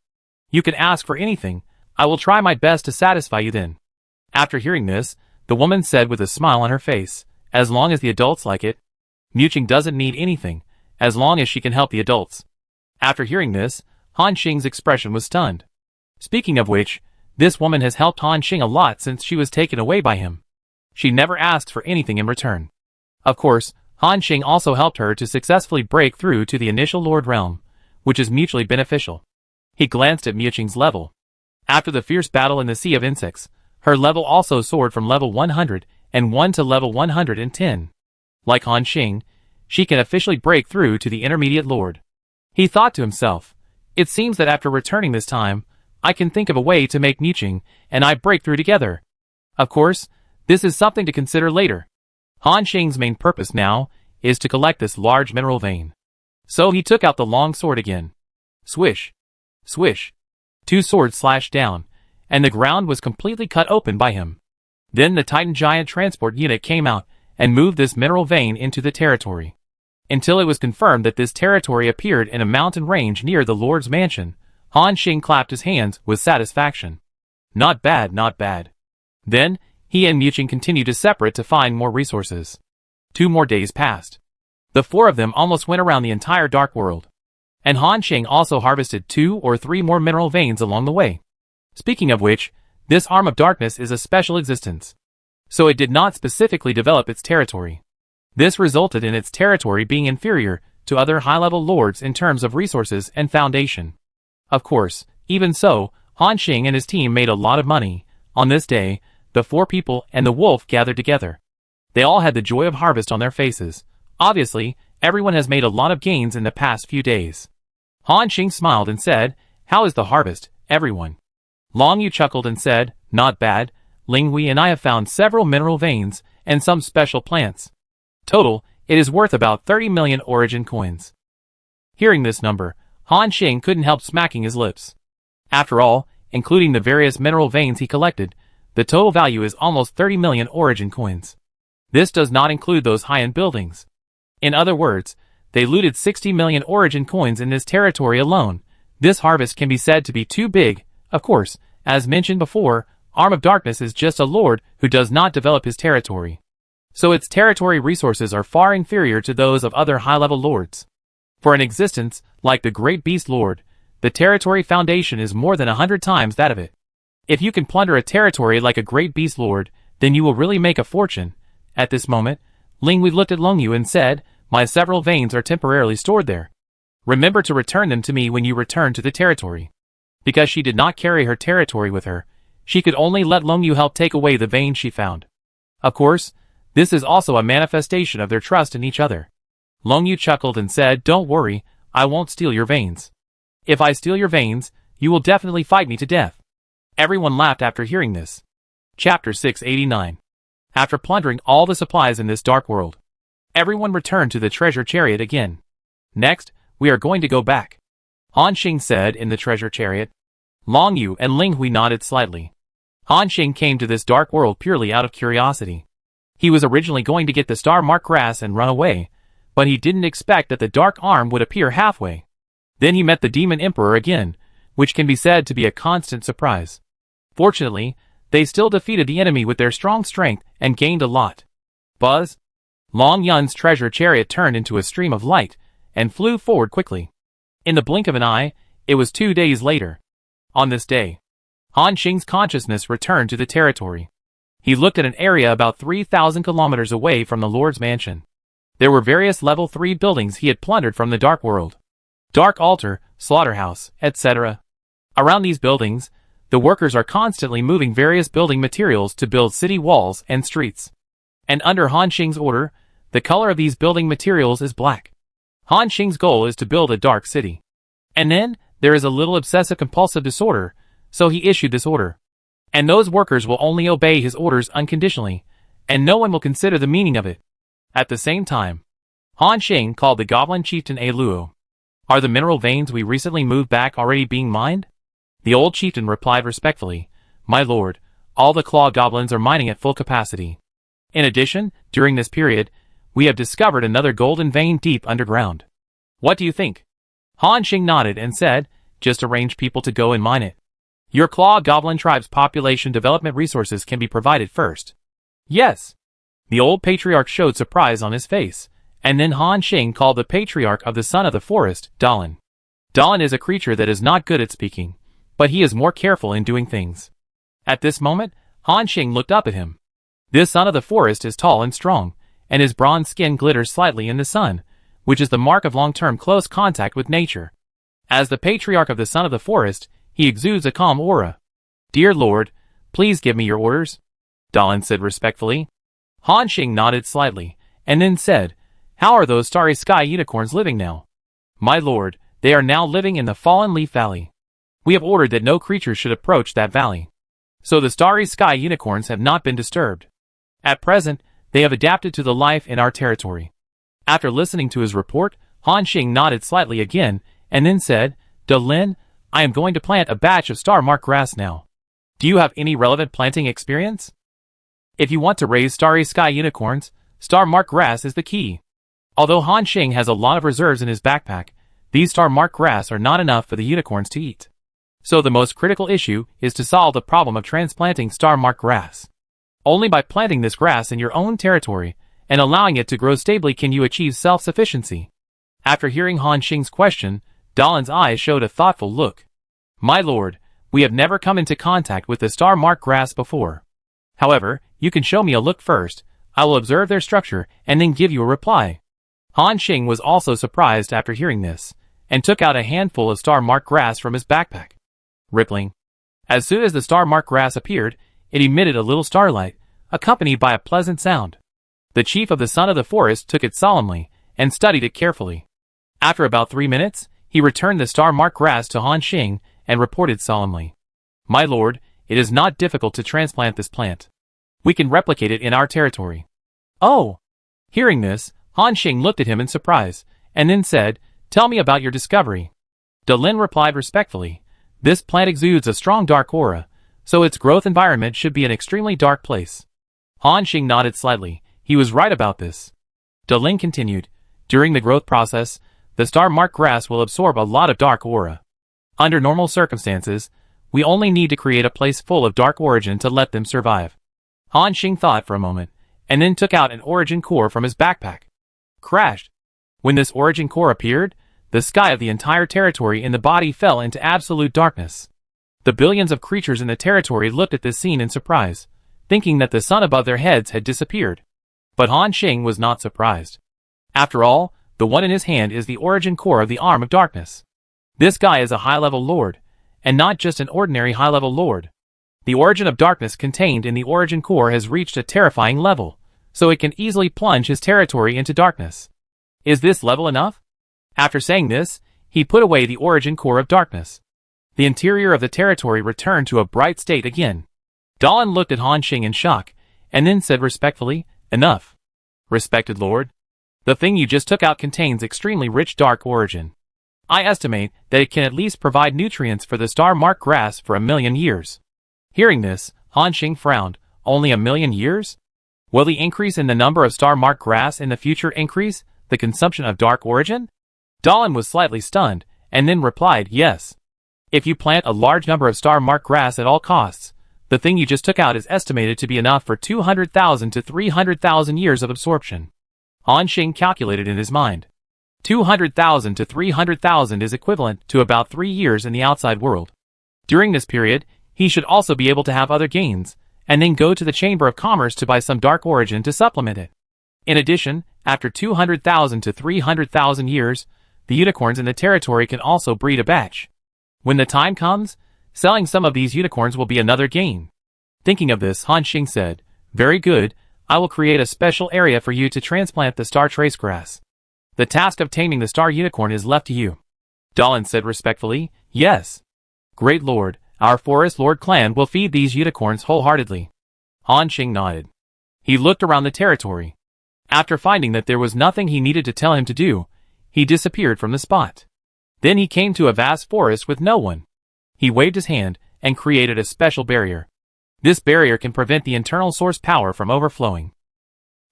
You can ask for anything. I will try my best to satisfy you then. After hearing this, the woman said with a smile on her face, as long as the adults like it. Mu Qing doesn't need anything, as long as she can help the adults. After hearing this, Han Xing's expression was stunned. Speaking of which, this woman has helped Han Xing a lot since she was taken away by him. She never asked for anything in return. Of course, Han Xing also helped her to successfully break through to the initial Lord Realm, which is mutually beneficial. He glanced at Mu Qing's level. After the fierce battle in the Sea of Insects, her level also soared from level 101 to level 110. Like Han Xing, she can officially break through to the intermediate lord. He thought to himself, it seems that after returning this time, I can think of a way to make Mu Qing and I break through together. Of course, this is something to consider later. Han Xing's main purpose now is to collect this large mineral vein. So he took out the long sword again. Swish. Swish. 2 swords slashed down, and the ground was completely cut open by him. Then the Titan Giant Transport Unit came out and moved this mineral vein into the territory. Until it was confirmed that this territory appeared in a mountain range near the Lord's mansion, Han Xing clapped his hands with satisfaction. Not bad, not bad. Then, he and Mu Qing continued to separate to find more resources. 2 more days passed. The 4 of them almost went around the entire dark world. And Han Xing also harvested 2 or 3 more mineral veins along the way. Speaking of which, this arm of darkness is a special existence. So it did not specifically develop its territory. This resulted in its territory being inferior to other high-level lords in terms of resources and foundation. Of course, even so, Han Xing and his team made a lot of money. On this day, the 4 people and the wolf gathered together. They all had the joy of harvest on their faces. Obviously, everyone has made a lot of gains in the past few days. Han Xing smiled and said, "How is the harvest, everyone?" Long Yu chuckled and said, "Not bad. Ling Hui and I have found several mineral veins and some special plants. Total, it is worth about 30 million origin coins." Hearing this number, Han Xing couldn't help smacking his lips. After all, including the various mineral veins he collected, the total value is almost 30 million origin coins. This does not include those high-end buildings. In other words, they looted 60 million origin coins in this territory alone. This harvest can be said to be too big. Of course, as mentioned before, Arm of Darkness is just a lord who does not develop his territory. So its territory resources are far inferior to those of other high-level lords. For an existence like the Great Beast Lord, the territory foundation is more than 100 times that of it. If you can plunder a territory like a Great Beast Lord, then you will really make a fortune. At this moment, Ling Hui looked at Long Yu and said, "My several veins are temporarily stored there. Remember to return them to me when you return to the territory." Because she did not carry her territory with her, she could only let Long Yu help take away the veins she found. Of course, this is also a manifestation of their trust in each other. Long Yu chuckled and said, "Don't worry, I won't steal your veins. If I steal your veins, you will definitely fight me to death." Everyone laughed after hearing this. Chapter 689. After plundering all the supplies in this dark world, everyone returned to the treasure chariot again. "Next, we are going to go back," Han Xing said in the treasure chariot. Long Yu and Ling Hui nodded slightly. Han Xing came to this dark world purely out of curiosity. He was originally going to get the star-marked grass and run away, but he didn't expect that the dark arm would appear halfway. Then he met the Demon Emperor again, which can be said to be a constant surprise. Fortunately, they still defeated the enemy with their strong strength and gained a lot. Buzz! Long Yun's treasure chariot turned into a stream of light and flew forward quickly. In the blink of an eye, it was 2 days later. On this day, Han Xing's consciousness returned to the territory. He looked at an area about 3,000 kilometers away from the Lord's mansion. There were various level 3 buildings he had plundered from the Dark World. Dark Altar, Slaughterhouse, etc. Around these buildings, the workers are constantly moving various building materials to build city walls and streets. And under Han Xing's order, the color of these building materials is black. Han Xing's goal is to build a dark city. And then, there is a little obsessive-compulsive disorder, so he issued this order. And those workers will only obey his orders unconditionally, and no one will consider the meaning of it. At the same time, Han Xing called the goblin chieftain a Luo. "Are the mineral veins we recently moved back already being mined?" The old chieftain replied respectfully, "My lord, all the claw goblins are mining at full capacity. In addition, during this period, we have discovered another golden vein deep underground. What do you think?" Han Xing nodded and said, "Just arrange people to go and mine it. Your claw goblin tribe's population development resources can be provided first." "Yes." The old patriarch showed surprise on his face, and then Han Xing called the patriarch of the Son of the Forest, Dalin. Dalin is a creature that is not good at speaking, but he is more careful in doing things. At this moment, Han Xing looked up at him. This Son of the Forest is tall and strong, and his bronze skin glitters slightly in the sun, which is the mark of long-term close contact with nature. As the patriarch of the Son of the Forest, he exudes a calm aura. "Dear Lord, please give me your orders," Dalin said respectfully. Han Xing nodded slightly, and then said, "How are those starry sky unicorns living now?" "My lord, they are now living in the Fallen Leaf Valley. We have ordered that no creature should approach that valley. So the starry sky unicorns have not been disturbed. At present, they have adapted to the life in our territory." After listening to his report, Han Xing nodded slightly again, and then said, "Dalin, I am going to plant a batch of star-marked grass now. Do you have any relevant planting experience? If you want to raise starry sky unicorns, star-marked grass is the key." Although Han Xing has a lot of reserves in his backpack, these star-marked grass are not enough for the unicorns to eat. So the most critical issue is to solve the problem of transplanting star-marked grass. Only by planting this grass in your own territory, and allowing it to grow stably can you achieve self-sufficiency? After hearing Han Xing's question, Dalin's eyes showed a thoughtful look. My lord, we have never come into contact with the star-marked grass before. However, you can show me a look first. I will observe their structure and then give you a reply. Han Xing was also surprised after hearing this, and took out a handful of star-marked grass from his backpack. Rippling. As soon as the star-marked grass appeared, it emitted a little starlight, accompanied by a pleasant sound. The chief of the Son of the Forest took it solemnly, and studied it carefully. After about 3 minutes, he returned the star-marked grass to Han Xing, and reported solemnly. My lord, it is not difficult to transplant this plant. We can replicate it in our territory. Oh! Hearing this, Han Xing looked at him in surprise, and then said, Tell me about your discovery. Dalin replied respectfully, This plant exudes a strong dark aura, so its growth environment should be an extremely dark place. Han Xing nodded slightly. He was right about this. Dalin continued, During the growth process, the star-marked grass will absorb a lot of dark aura. Under normal circumstances, we only need to create a place full of dark origin to let them survive. Han Xing thought for a moment, and then took out an origin core from his backpack. Crashed. When this origin core appeared, the sky of the entire territory in the body fell into absolute darkness. The billions of creatures in the territory looked at this scene in surprise, thinking that the sun above their heads had disappeared. But Han Xing was not surprised. After all, the one in his hand is the origin core of the Arm of Darkness. This guy is a high-level lord, and not just an ordinary high-level lord. The origin of darkness contained in the origin core has reached a terrifying level, so it can easily plunge his territory into darkness. Is this level enough? After saying this, he put away the origin core of darkness. The interior of the territory returned to a bright state again. Dalin looked at Han Xing in shock, and then said respectfully, Enough. Respected lord. The thing you just took out contains extremely rich dark origin. I estimate that it can at least provide nutrients for the star-marked grass for 1,000,000 years. Hearing this, Han Xing frowned. Only 1,000,000 years? Will the increase in the number of star-marked grass in the future increase the consumption of dark origin? Dalin was slightly stunned, and then replied, Yes. If you plant a large number of star-marked grass at all costs, the thing you just took out is estimated to be enough for 200,000 to 300,000 years of absorption. Han Xing calculated in his mind. 200,000 to 300,000 is equivalent to about 3 years in the outside world. During this period, he should also be able to have other gains, and then go to the Chamber of Commerce to buy some dark origin to supplement it. In addition, after 200,000 to 300,000 years, the unicorns in the territory can also breed a batch. When the time comes, selling some of these unicorns will be another gain. Thinking of this, Han Xing said, Very good, I will create a special area for you to transplant the star trace grass. The task of taming the star unicorn is left to you. Dalin said respectfully, Yes. Great lord, our Forest Lord clan will feed these unicorns wholeheartedly. Han Xing nodded. He looked around the territory. After finding that there was nothing he needed to tell him to do, he disappeared from the spot. Then he came to a vast forest with no one. He waved his hand and created a special barrier. This barrier can prevent the internal source power from overflowing.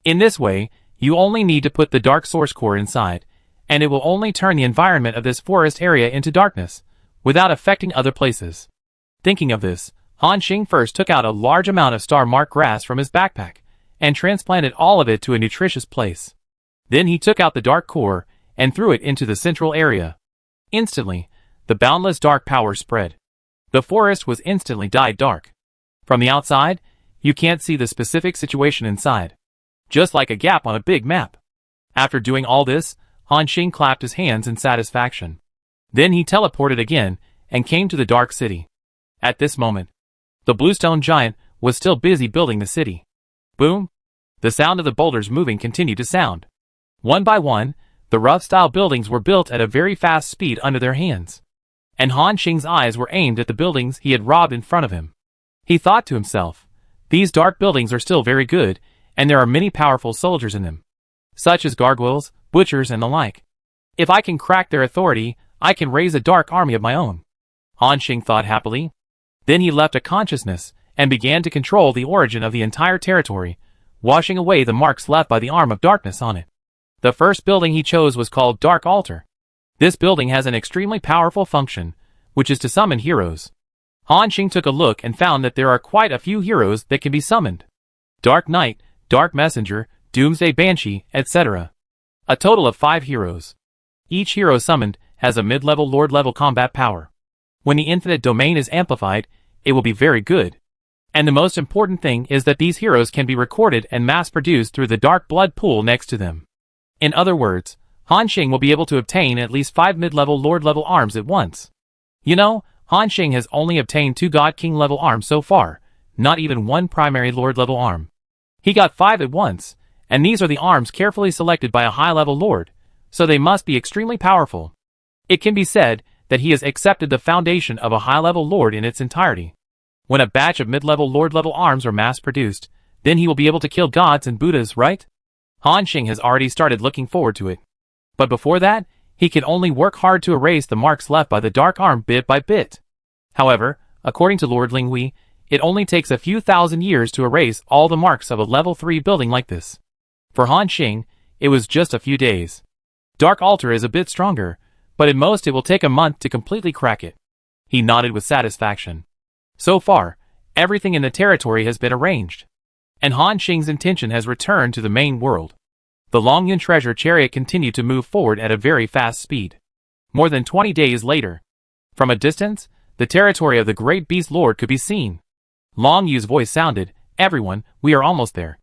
In this way, you only need to put the dark source core inside, and it will only turn the environment of this forest area into darkness, without affecting other places. Thinking of this, Han Xing first took out a large amount of star-marked grass from his backpack, and transplanted all of it to a nutritious place. Then he took out the dark core, and threw it into the central area. Instantly, the boundless dark power spread. The forest was instantly dyed dark. From the outside, you can't see the specific situation inside. Just like a gap on a big map. After doing all this, Han Xing clapped his hands in satisfaction. Then he teleported again, and came to the dark city. At this moment, the bluestone giant was still busy building the city. Boom! The sound of the boulders moving continued to sound. One by one, the rough-style buildings were built at a very fast speed under their hands. And Han Xing's eyes were aimed at the buildings he had robbed in front of him. He thought to himself, These dark buildings are still very good, and there are many powerful soldiers in them, such as gargoyles, butchers, and the like. If I can crack their authority, I can raise a dark army of my own. Han Xing thought happily. Then he left a consciousness, and began to control the origin of the entire territory, washing away the marks left by the Arm of Darkness on it. The first building he chose was called Dark Altar. This building has an extremely powerful function, which is to summon heroes. Han Xing took a look and found that there are quite a few heroes that can be summoned. Dark Knight, Dark Messenger, Doomsday Banshee, etc. A total of 5 heroes. Each hero summoned has a mid-level Lord-level combat power. When the infinite domain is amplified, it will be very good. And the most important thing is that these heroes can be recorded and mass-produced through the dark blood pool next to them. In other words, Han Xing will be able to obtain at least 5 mid-level Lord-level arms at once. You know, Han Xing has only obtained 2 God King level arms so far, not even 1 primary Lord level arm. He got 5 at once, and these are the arms carefully selected by a high-level Lord, so they must be extremely powerful. It can be said that he has accepted the foundation of a high-level Lord in its entirety. When a batch of mid-level Lord-level arms are mass-produced, then he will be able to kill gods and Buddhas, right? Han Xing has already started looking forward to it. But before that, he can only work hard to erase the marks left by the dark arm bit by bit. However, according to Lord Linghui, it only takes a few thousand years to erase all the marks of a level 3 building like this. For Han Xing, it was just a few days. Dark Altar is a bit stronger, but at most it will take a month to completely crack it. He nodded with satisfaction. So far, everything in the territory has been arranged. And Han Xing's intention has returned to the main world. The Longyun treasure chariot continued to move forward at a very fast speed. More than 20 days later, from a distance, the territory of the Great Beast Lord could be seen. Long Yu's voice sounded, "Everyone, we are almost there."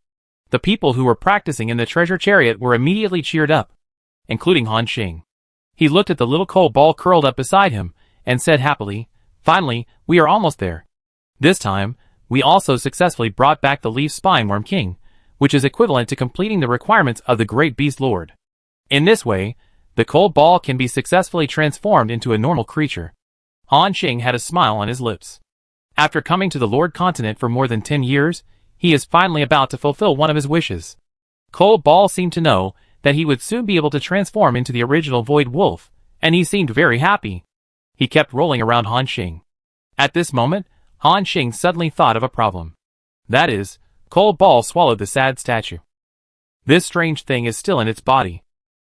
The people who were practicing in the treasure chariot were immediately cheered up, including Han Xing. He looked at the little coal ball curled up beside him, and said happily, "Finally, we are almost there. This time, we also successfully brought back the Leaf Spineworm King, which is equivalent to completing the requirements of the Great Beast Lord. In this way, the coal ball can be successfully transformed into a normal creature." Han Xing had a smile on his lips. After coming to the Lord Continent for more than 10 years, he is finally about to fulfill one of his wishes. Coal Ball seemed to know that he would soon be able to transform into the original Void Wolf, and he seemed very happy. He kept rolling around Han Xing. At this moment, Han Xing suddenly thought of a problem. That is, Coal Ball swallowed the sad statue. This strange thing is still in its body.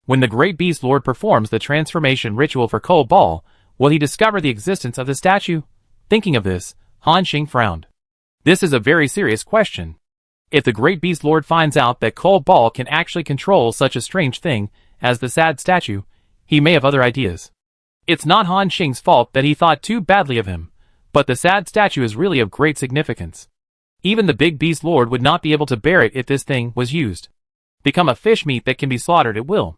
When the Great Beast Lord performs the transformation ritual for Coal Ball, will he discover the existence of the statue? Thinking of this, Han Xing frowned. This is a very serious question. If the Great Beast Lord finds out that Coal Ball can actually control such a strange thing as the sad statue, he may have other ideas. It's not Han Xing's fault that he thought too badly of him, but the sad statue is really of great significance. Even the Big Beast Lord would not be able to bear it if this thing was used. Become a fish meat that can be slaughtered at will.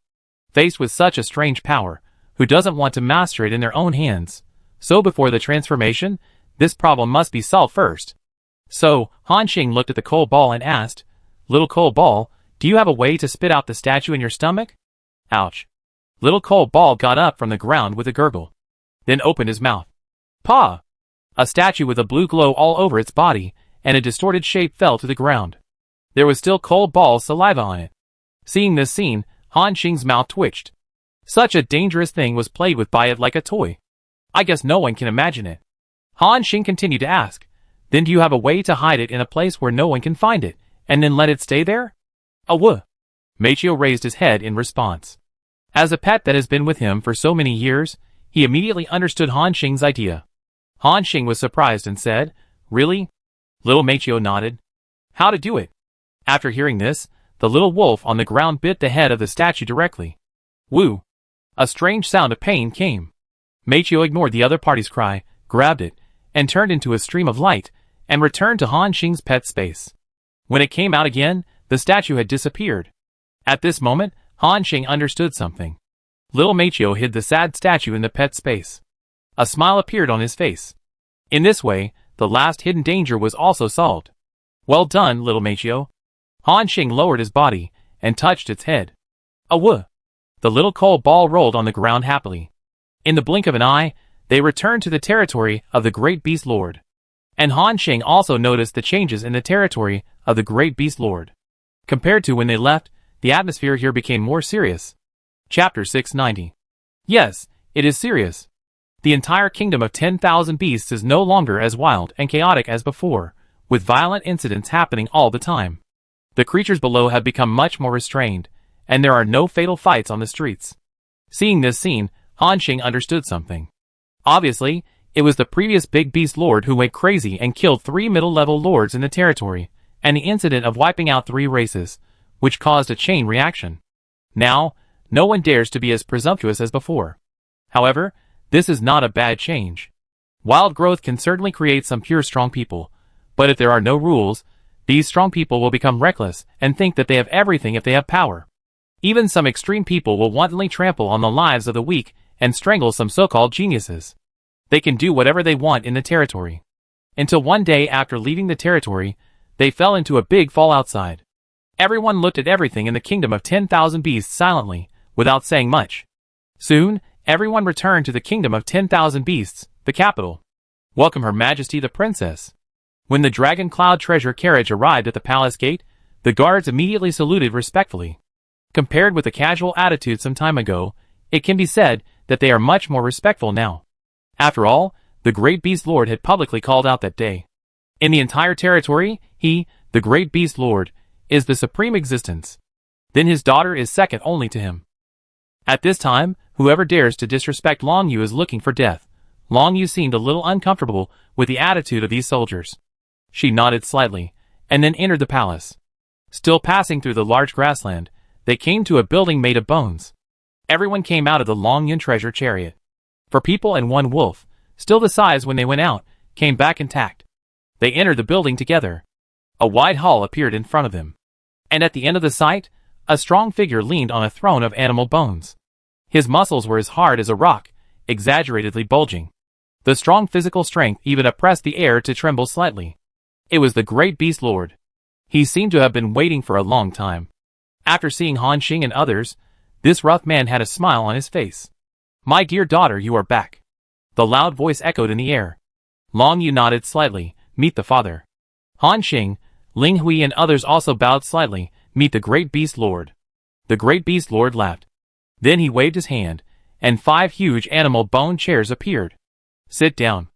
Faced with such a strange power, who doesn't want to master it in their own hands? So before the transformation, this problem must be solved first. So, Han Xing looked at the coal ball and asked, "Little coal ball, do you have a way to spit out the statue in your stomach?" Ouch. Little coal ball got up from the ground with a gurgle. Then opened his mouth. Paw! A statue with a blue glow all over its body, and a distorted shape fell to the ground. There was still coal ball saliva on it. Seeing this scene, Han Xing's mouth twitched. Such a dangerous thing was played with by it like a toy. I guess no one can imagine it. Han Xing continued to ask, "Then do you have a way to hide it in a place where no one can find it, and then let it stay there?" Machio raised his head in response. As a pet that has been with him for so many years, he immediately understood Han Xing's idea. Han Xing was surprised and said, "Really?" Little Machio nodded. "How to do it?" After hearing this, the little wolf on the ground bit the head of the statue directly. Woo! A strange sound of pain came. Machio ignored the other party's cry, grabbed it, and turned into a stream of light, and returned to Han Xing's pet space. When it came out again, the statue had disappeared. At this moment, Han Xing understood something. Little Machio hid the sad statue in the pet space. A smile appeared on his face. In this way, the last hidden danger was also solved. Well done, little Machio. Han Xing lowered his body, and touched its head. The little coal ball rolled on the ground happily. In the blink of an eye, they returned to the territory of the Great Beast Lord. And Han Xing also noticed the changes in the territory of the Great Beast Lord. Compared to when they left, the atmosphere here became more serious. Chapter 690. Yes, it is serious. The entire kingdom of 10,000 beasts is no longer as wild and chaotic as before, with violent incidents happening all the time. The creatures below have become much more restrained, and there are no fatal fights on the streets. Seeing this scene, Han Xing understood something. Obviously, it was the previous Big Beast Lord who went crazy and killed 3 middle-level lords in the territory, and the incident of wiping out 3 races, which caused a chain reaction. Now, no one dares to be as presumptuous as before. However, this is not a bad change. Wild growth can certainly create some pure strong people, but if there are no rules, these strong people will become reckless and think that they have everything if they have power. Even some extreme people will wantonly trample on the lives of the weak and strangle some so-called geniuses. They can do whatever they want in the territory. Until one day after leaving the territory, they fell into a big fall outside. Everyone looked at everything in the kingdom of 10,000 beasts silently, without saying much. Soon, everyone returned to the kingdom of 10,000 beasts, the capital. Welcome Her Majesty the Princess. When the dragon cloud treasure carriage arrived at the palace gate, the guards immediately saluted respectfully. Compared with the casual attitude some time ago, it can be said that they are much more respectful now. After all, the great beast lord had publicly called out that day. In the entire territory, he, the great beast lord, is the supreme existence. Then his daughter is second only to him. At this time, whoever dares to disrespect Long Yu is looking for death. Long Yu seemed a little uncomfortable with the attitude of these soldiers. She nodded slightly, and then entered the palace. Still passing through the large grassland, they came to a building made of bones. Everyone came out of the Long Yun treasure chariot. For people and one wolf, still the size when they went out, came back intact. They entered the building together. A wide hall appeared in front of them. And at the end of the sight, a strong figure leaned on a throne of animal bones. His muscles were as hard as a rock, exaggeratedly bulging. The strong physical strength even oppressed the air to tremble slightly. It was the great beast lord. He seemed to have been waiting for a long time. After seeing Han Xing and others, this rough man had a smile on his face. My dear daughter, you are back. The loud voice echoed in the air. Long Yu nodded slightly. Meet the father. Han Xing, Ling Hui and others also bowed slightly. Meet the great beast lord. The great beast lord laughed. Then he waved his hand, and 5 huge animal bone chairs appeared. Sit down.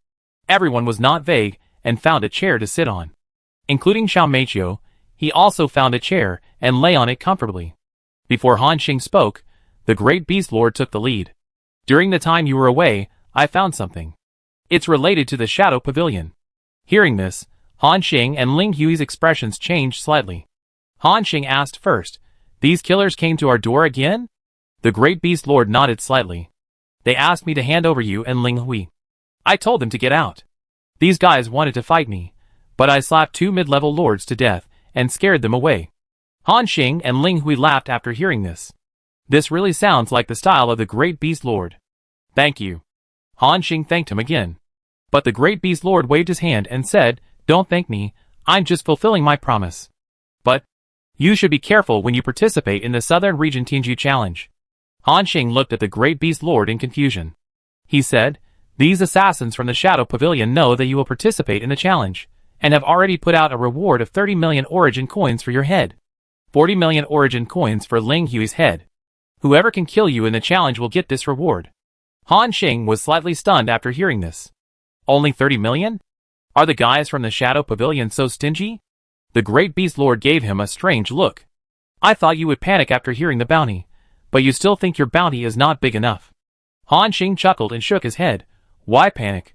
Everyone was not vague, and found a chair to sit on. Including Xiao Meiqiu, he also found a chair, and lay on it comfortably. Before Han Xing spoke, the great beast lord took the lead. During the time you were away, I found something. It's related to the Shadow Pavilion. Hearing this, Han Xing and Ling Hui's expressions changed slightly. Han Xing asked first, these killers came to our door again? The great beast lord nodded slightly. They asked me to hand over you and Ling Hui. I told them to get out. These guys wanted to fight me, but I slapped 2 mid-level lords to death and scared them away. Han Xing and Ling Hui laughed after hearing this. This really sounds like the style of the great beast lord. Thank you. Han Xing thanked him again. But the great beast lord waved his hand and said, don't thank me, I'm just fulfilling my promise. But you should be careful when you participate in the Southern Region Tianju Challenge. Han Xing looked at the great beast lord in confusion. He said, these assassins from the Shadow Pavilion know that you will participate in the challenge, and have already put out a reward of 30 million origin coins for your head. 40 million origin coins for Ling Hui's head. Whoever can kill you in the challenge will get this reward. Han Xing was slightly stunned after hearing this. Only 30 million? Are the guys from the Shadow Pavilion so stingy? The great beast lord gave him a strange look. I thought you would panic after hearing the bounty, but you still think your bounty is not big enough. Han Xing chuckled and shook his head. Why panic?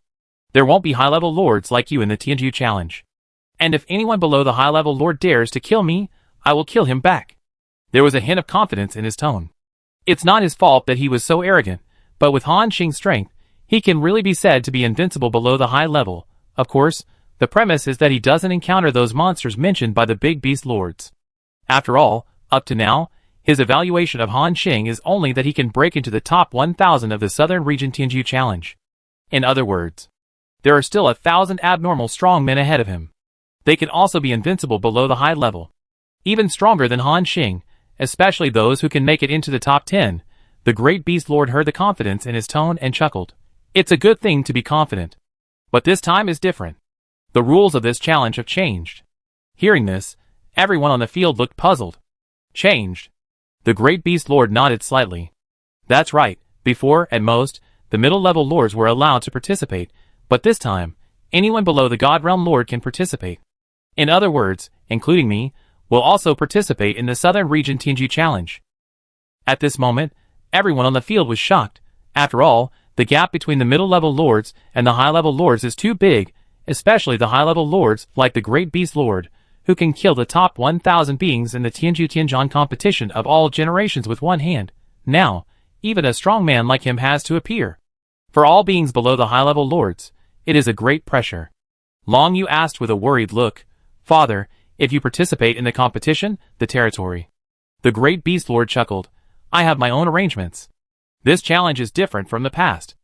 There won't be high-level lords like you in the Tianju challenge. And if anyone below the high-level lord dares to kill me, I will kill him back. There was a hint of confidence in his tone. It's not his fault that he was so arrogant, but with Han Xing's strength, he can really be said to be invincible below the high level. Of course, the premise is that he doesn't encounter those monsters mentioned by the big beast lords. After all, up to now, his evaluation of Han Xing is only that he can break into the top 1,000 of the Southern Region Tianju Challenge. In other words, there are still 1,000 abnormal strong men ahead of him. They can also be invincible below the high level. Even stronger than Han Xing, especially those who can make it into the top 10. The great beast lord heard the confidence in his tone and chuckled. It's a good thing to be confident. But this time is different. The rules of this challenge have changed. Hearing this, everyone on the field looked puzzled. Changed? The great beast lord nodded slightly. That's right. Before, at most, the middle-level lords were allowed to participate, but this time, anyone below the God Realm Lord can participate. In other words, including me, will also participate in the Southern Region Tianju Challenge. At this moment, everyone on the field was shocked. After all, the gap between the middle-level lords and the high-level lords is too big, especially the high-level lords like the Great Beast Lord, who can kill the top 1,000 beings in the Tianju competition of all generations with one hand. Now, even a strong man like him has to appear. For all beings below the high-level lords, it is a great pressure. Long Yu asked with a worried look, "Father, if you participate in the competition, the territory." The great beast lord chuckled, "I have my own arrangements. This challenge is different from the past.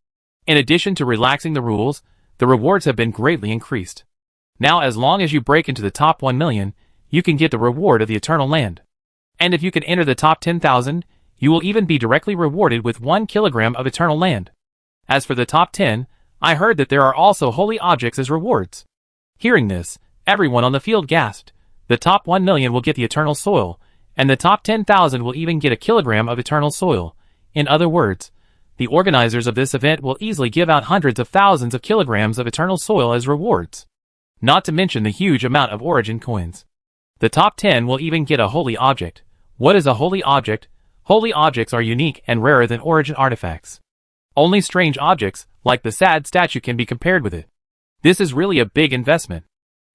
In addition to relaxing the rules, the rewards have been greatly increased. Now as long as you break into the top 1 million, you can get the reward of the eternal land. And if you can enter the top 10,000, you will even be directly rewarded with 1 kilogram of eternal land. As for the top 10, I heard that there are also holy objects as rewards." Hearing this, everyone on the field gasped. The top 1 million will get the eternal soil, and the top 10,000 will even get a kilogram of eternal soil. In other words, the organizers of this event will easily give out hundreds of thousands of kilograms of eternal soil as rewards. Not to mention the huge amount of origin coins. The top 10 will even get a holy object. What is a holy object? Holy objects are unique and rarer than origin artifacts. Only strange objects, like the sad statue, can be compared with it. This is really a big investment.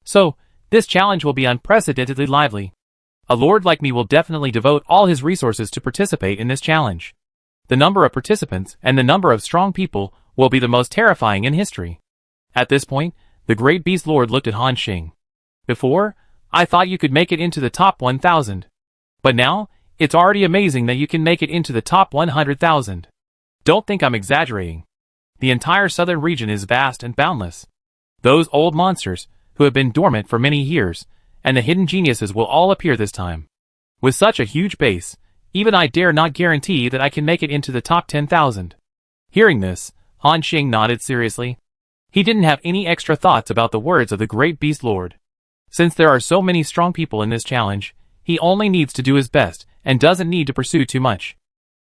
So, this challenge will be unprecedentedly lively. A lord like me will definitely devote all his resources to participate in this challenge. The number of participants and the number of strong people will be the most terrifying in history. At this point, the great beast lord looked at Han Xing. Before, I thought you could make it into the top 1,000. But now, it's already amazing that you can make it into the top 100,000. Don't think I'm exaggerating. The entire southern region is vast and boundless. Those old monsters, who have been dormant for many years, and the hidden geniuses will all appear this time. With such a huge base, even I dare not guarantee that I can make it into the top 10,000. Hearing this, Han Xing nodded seriously. He didn't have any extra thoughts about the words of the great beast lord. Since there are so many strong people in this challenge, he only needs to do his best and doesn't need to pursue too much.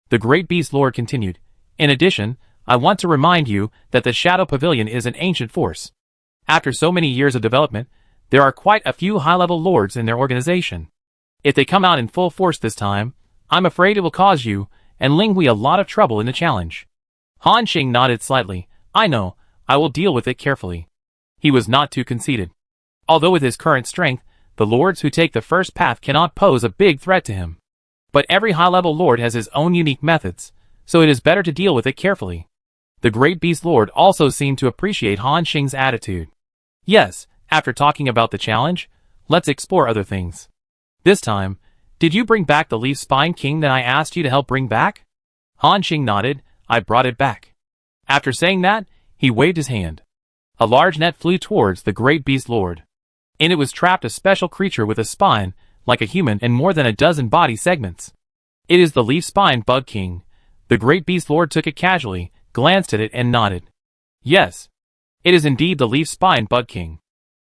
The great beast lord continued, "In addition, I want to remind you that the Shadow Pavilion is an ancient force. After so many years of development, there are quite a few high-level lords in their organization. If they come out in full force this time, I'm afraid it will cause you and Ling Hui a lot of trouble in the challenge." Han Xing nodded slightly. "I know, I will deal with it carefully." He was not too conceited. Although with his current strength, the lords who take the first path cannot pose a big threat to him. But every high-level lord has his own unique methods, so it is better to deal with it carefully. The great beast lord also seemed to appreciate Han Xing's attitude. "Yes, after talking about the challenge, let's explore other things. This time, did you bring back the leaf spine king that I asked you to help bring back?" Han Xing nodded. "I brought it back." After saying that, he waved his hand. A large net flew towards the great beast lord. In it was trapped a special creature with a spine, like a human, and more than a dozen body segments. "It is the leaf spine bug king." The great beast lord took it casually, glanced at it and nodded. "Yes. It is indeed the leaf spine bug king.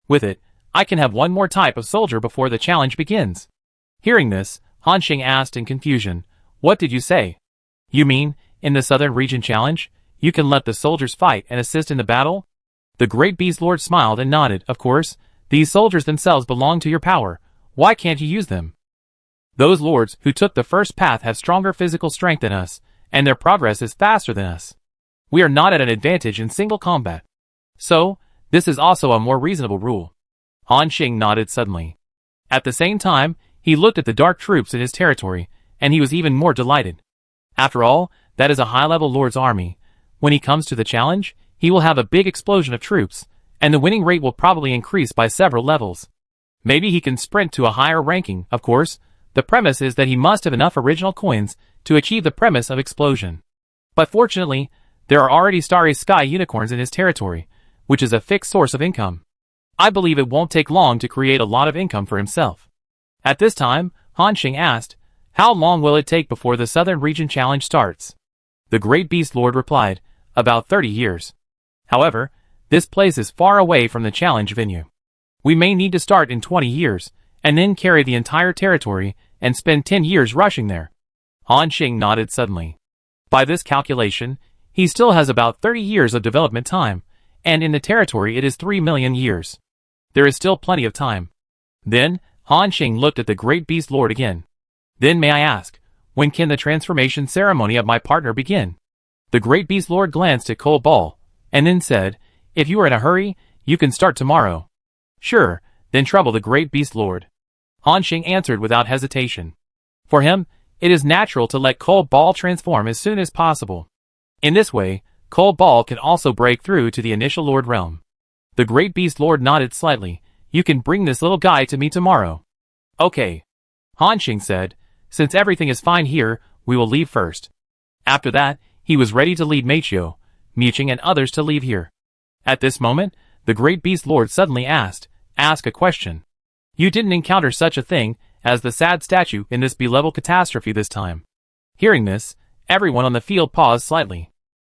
With it, I can have one more type of soldier before the challenge begins." Hearing this, Han Xing asked in confusion, "What did you say? You mean, in the Southern Region Challenge, you can let the soldiers fight and assist in the battle?" The great beast lord smiled and nodded. "Of course, these soldiers themselves belong to your power. Why can't you use them? Those lords who took the first path have stronger physical strength than us, and their progress is faster than us. We are not at an advantage in single combat. So, this is also a more reasonable rule." Han Xing nodded suddenly. At the same time, he looked at the dark troops in his territory, and he was even more delighted. After all, that is a high-level lord's army. When he comes to the challenge, he will have a big explosion of troops, and the winning rate will probably increase by several levels. Maybe he can sprint to a higher ranking. Of course, the premise is that he must have enough original coins to achieve the premise of explosion. But fortunately, there are already starry sky unicorns in his territory, which is a fixed source of income. I believe it won't take long to create a lot of income for himself. At this time, Han Xing asked, "How long will it take before the Southern Region Challenge starts?" The great beast lord replied, "About 30 years. However, this place is far away from the challenge venue. We may need to start in 20 years, and then carry the entire territory and spend 10 years rushing there." Han Xing nodded suddenly. By this calculation, he still has about 30 years of development time, and in the territory it is 3 million years. There is still plenty of time. Then, Han Xing looked at the great beast lord again. "Then may I ask, when can the transformation ceremony of my partner begin?" The great beast lord glanced at Cole Ball, and then said, "If you are in a hurry, you can start tomorrow." "Sure," then trouble the great beast lord. Han Xing answered without hesitation. For him, it is natural to let Cold Ball transform as soon as possible. In this way, Cold Ball can also break through to the initial Lord realm. The Great Beast Lord nodded slightly. You can bring this little guy to me tomorrow. Okay. Han Xing said, since everything is fine here, we will leave first. After that, he was ready to lead Meichio, Miuching and others to leave here. At this moment, the Great Beast Lord suddenly asked a question. You didn't encounter such a thing as the sad statue in this B-level catastrophe this time. Hearing this, everyone on the field paused slightly.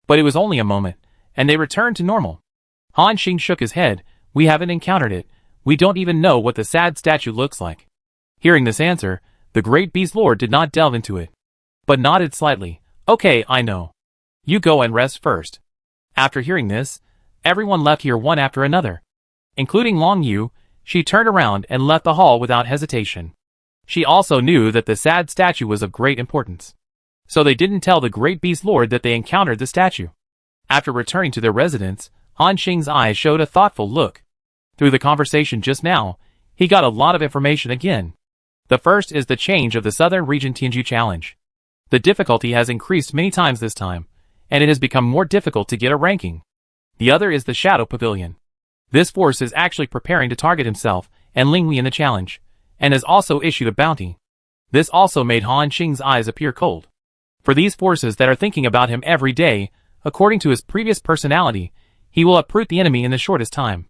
But it was only a moment, and they returned to normal. Han Xing shook his head. We haven't encountered it. We don't even know what the sad statue looks like. Hearing this answer, the Great Beast Lord did not delve into it, but nodded slightly. Okay, I know. You go and rest first. After hearing this, everyone left here one after another. Including Long Yu, she turned around and left the hall without hesitation. She also knew that the sad statue was of great importance. So they didn't tell the Great Beast Lord that they encountered the statue. After returning to their residence, Han Xing's eyes showed a thoughtful look. Through the conversation just now, he got a lot of information again. The first is the change of the Southern Region Tianju Challenge. The difficulty has increased many times this time, and it has become more difficult to get a ranking. The other is the Shadow Pavilion. This force is actually preparing to target himself and Ling Li in the challenge, and has also issued a bounty. This also made Han Xing's eyes appear cold. For these forces that are thinking about him every day, according to his previous personality, he will uproot the enemy in the shortest time.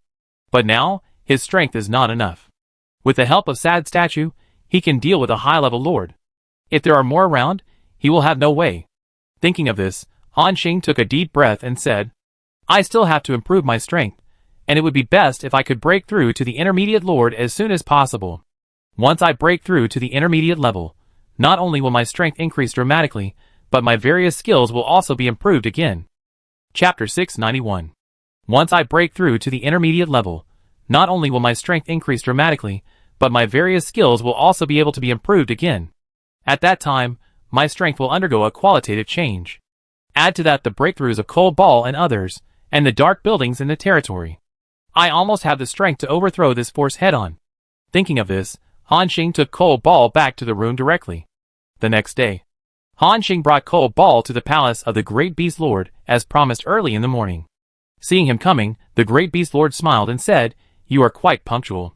But now, his strength is not enough. With the help of Sad Statue, he can deal with a high-level lord. If there are more around, he will have no way. Thinking of this, Han Xing took a deep breath and said, I still have to improve my strength, and it would be best if I could break through to the intermediate lord as soon as possible. Once I break through to the intermediate level, not only will my strength increase dramatically, but my various skills will also be improved again. Chapter 691. Once I break through to the intermediate level, not only will my strength increase dramatically, but my various skills will also be able to be improved again. At that time, my strength will undergo a qualitative change. Add to that the breakthroughs of Cold Ball and others, and the dark buildings in the territory. I almost have the strength to overthrow this force head-on. Thinking of this, Han Xing took Cold Ball back to the room directly. The next day, Han Xing brought Cold Ball to the palace of the Great Beast Lord, as promised early in the morning. Seeing him coming, the Great Beast Lord smiled and said, You are quite punctual.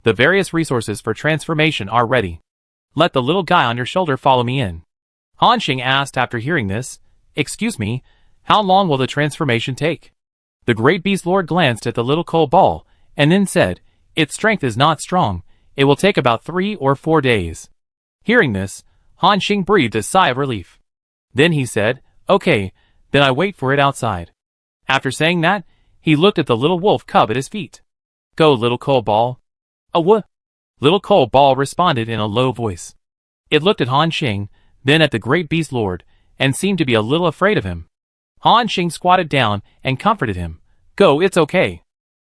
The various resources for transformation are ready. Let the little guy on your shoulder follow me in. Han Xing asked after hearing this, Excuse me, how long will the transformation take? The Great Beast Lord glanced at the little Cold Ball, and then said, Its strength is not strong. It will take about 3 or 4 days. Hearing this, Han Xing breathed a sigh of relief. Then he said, Okay, then I wait for it outside. After saying that, he looked at the little wolf cub at his feet. Go, little Cold Ball. What? Little Cold Ball responded in a low voice. It looked at Han Xing, then at the Great Beast Lord, and seemed to be a little afraid of him. Han Xing squatted down and comforted him. Go, it's okay.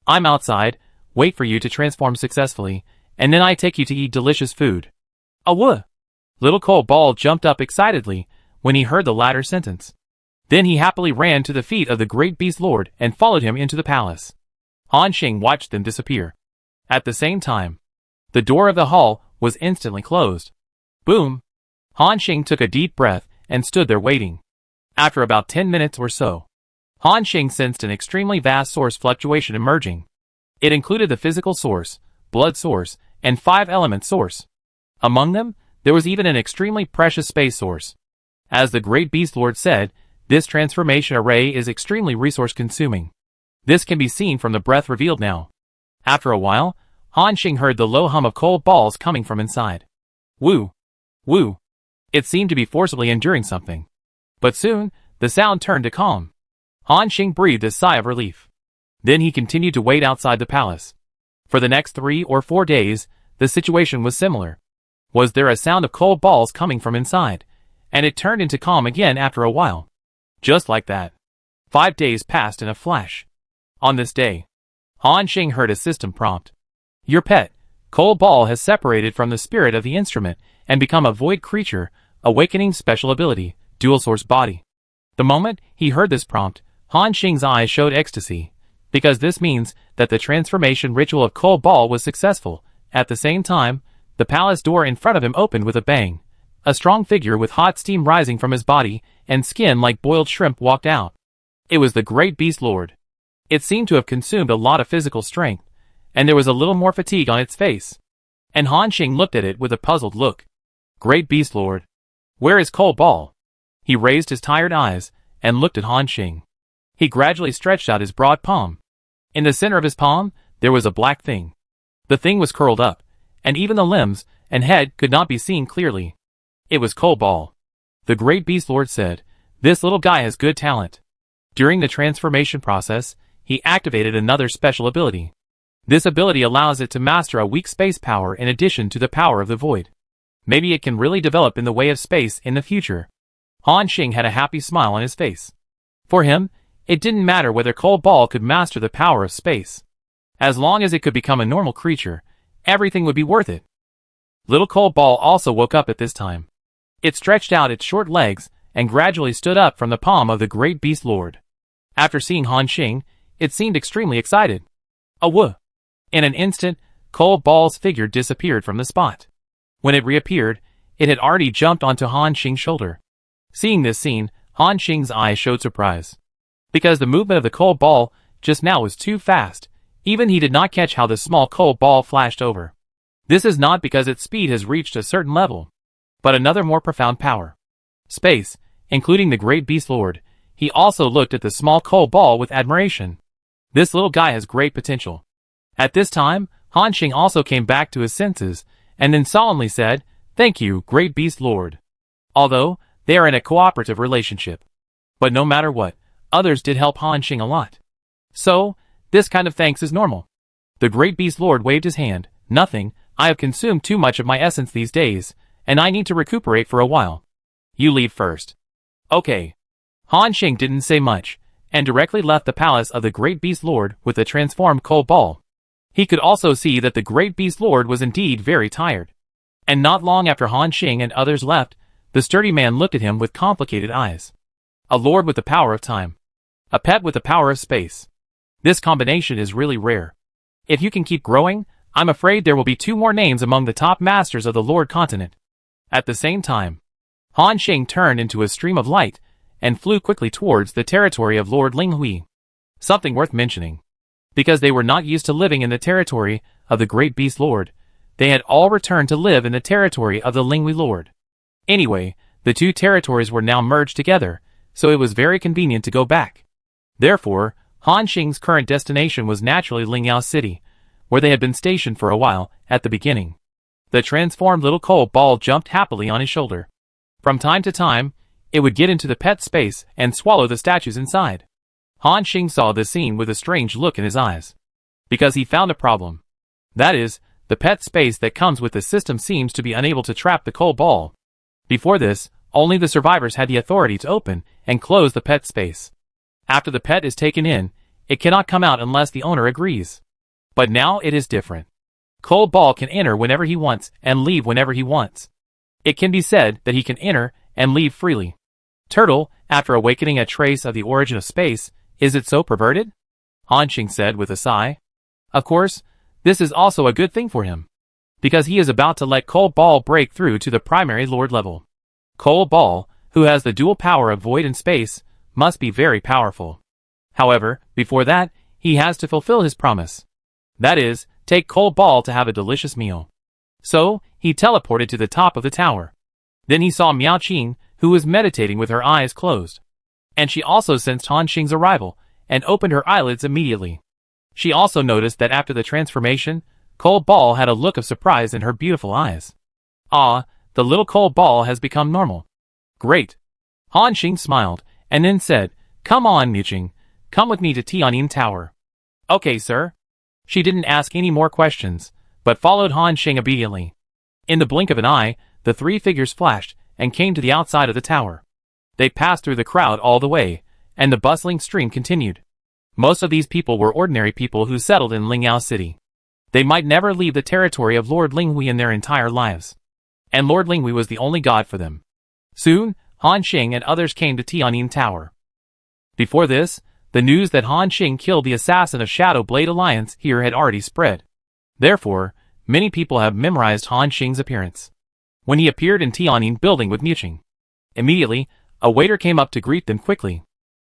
I'm outside, wait for you to transform successfully, and then I take you to eat delicious food. What? Little Cold Ball jumped up excitedly when he heard the latter sentence. Then he happily ran to the feet of the Great Beast Lord and followed him into the palace. Han Xing watched them disappear. At the same time, the door of the hall was instantly closed. Boom! Han Xing took a deep breath and stood there waiting. After about 10 minutes or so, Han Xing sensed an extremely vast source fluctuation emerging. It included the physical source, blood source, and 5-element source. Among them, there was even an extremely precious space source. As the Great Beast Lord said, this transformation array is extremely resource-consuming. This can be seen from the breath revealed now. After a while, Han Xing heard the low hum of Cold Balls coming from inside. Woo! Woo! It seemed to be forcibly enduring something. But soon, the sound turned to calm. Han Xing breathed a sigh of relief. Then he continued to wait outside the palace. For the next 3 or 4 days, the situation was similar. Was there a sound of Cold Balls coming from inside? And it turned into calm again after a while. Just like that. 5 days passed in a flash. On this day, Han Xing heard a system prompt. Your pet, Cold Ball, has separated from the spirit of the instrument and become a void creature, awakening special ability, dual source body. The moment he heard this prompt, Han Xing's eyes showed ecstasy, because this means that the transformation ritual of Cold Ball was successful. At the same time, The palace door in front of him opened with a bang. A strong figure with hot steam rising from his body and skin like boiled shrimp walked out. It was the great beast lord. It seemed to have consumed a lot of physical strength, and there was a little more fatigue on its face. And Han Xing looked at it with a puzzled look. Great beast lord. Where is Cole Ball? He raised his tired eyes and looked at Han Xing. He gradually stretched out his broad palm. In the center of his palm, there was a black thing. The thing was curled up, and even the limbs and head could not be seen clearly. It was Cole Ball. The great beast lord said, "This little guy has good talent." During the transformation process, he activated another special ability. This ability allows it to master a weak space power in addition to the power of the void. Maybe it can really develop in the way of space in the future. Han Xing had a happy smile on his face. For him, it didn't matter whether Cole Ball could master the power of space. As long as it could become a normal creature, everything would be worth it. Little Cole Ball also woke up at this time. It stretched out its short legs and gradually stood up from the palm of the great beast lord. After seeing Han Xing, it seemed extremely excited. Awoo! In an instant, Cole Ball's figure disappeared from the spot. When it reappeared, it had already jumped onto Han Xing's shoulder. Seeing this scene, Han Xing's eyes showed surprise. Because the movement of the Cole Ball just now was too fast, even he did not catch how the small Cole Ball flashed over. This is not because its speed has reached a certain level, but another more profound power. Space, including the great beast lord. He also looked at the small Cole Ball with admiration. This little guy has great potential. At this time, Han Xing also came back to his senses, and then solemnly said, "Thank you, great beast lord." Although, they are in a cooperative relationship. But no matter what, others did help Han Xing a lot. So, this kind of thanks is normal. The great beast lord waved his hand. "Nothing, I have consumed too much of my essence these days, and I need to recuperate for a while. You leave first." Okay. Han Xing didn't say much, and directly left the palace of the great beast lord with the transformed Cole Ball. He could also see that the great beast lord was indeed very tired. And not long after Han Xing and others left, the sturdy man looked at him with complicated eyes. A lord with the power of time. A pet with the power of space. This combination is really rare. If you can keep growing, I'm afraid there will be 2 more names among the top masters of the Lord continent. At the same time, Han Xing turned into a stream of light and flew quickly towards the territory of Lord Linghui. Something worth mentioning. Because they were not used to living in the territory of the great beast lord, they had all returned to live in the territory of the Linghui lord. Anyway, the 2 territories were now merged together, so it was very convenient to go back. Therefore, Han Xing's current destination was naturally Lingyao City, where they had been stationed for a while at the beginning. The transformed little Cole Ball jumped happily on his shoulder. From time to time, it would get into the pet space and swallow the statues inside. Han Xing saw this scene with a strange look in his eyes. Because he found a problem. That is, the pet space that comes with the system seems to be unable to trap the Cole Ball. Before this, only the survivors had the authority to open and close the pet space. After the pet is taken in, it cannot come out unless the owner agrees. But now it is different. Cole Ball can enter whenever he wants and leave whenever he wants. It can be said that he can enter and leave freely. Turtle, after awakening a trace of the origin of space, is it so perverted? Han Xing said with a sigh. Of course, this is also a good thing for him. Because he is about to let Cole Ball break through to the primary lord level. Cole Ball, who has the dual power of void and space, must be very powerful. However, before that, he has to fulfill his promise. That is, take Cole Ball to have a delicious meal. So, he teleported to the top of the tower. Then he saw Miao Qin, who was meditating with her eyes closed. And she also sensed Han Xing's arrival, and opened her eyelids immediately. She also noticed that after the transformation, Cole Ball had a look of surprise in her beautiful eyes. Ah, the little Cole Ball has become normal. Great. Han Xing smiled, and then said, "Come on, Niqing, come with me to Tianyin Tower." "Okay, sir." She didn't ask any more questions, but followed Han Xing obediently. In the blink of an eye, the 3 figures flashed, and came to the outside of the tower. They passed through the crowd all the way, and the bustling stream continued. Most of these people were ordinary people who settled in Lingyao City. They might never leave the territory of Lord Linghui in their entire lives. And Lord Linghui was the only god for them. Soon, Han Xing and others came to Tianyin Tower. Before this, the news that Han Xing killed the assassin of Shadow Blade Alliance here had already spread. Therefore, many people have memorized Han Xing's appearance. When he appeared in Tianyin building with Muqing, immediately, a waiter came up to greet them quickly.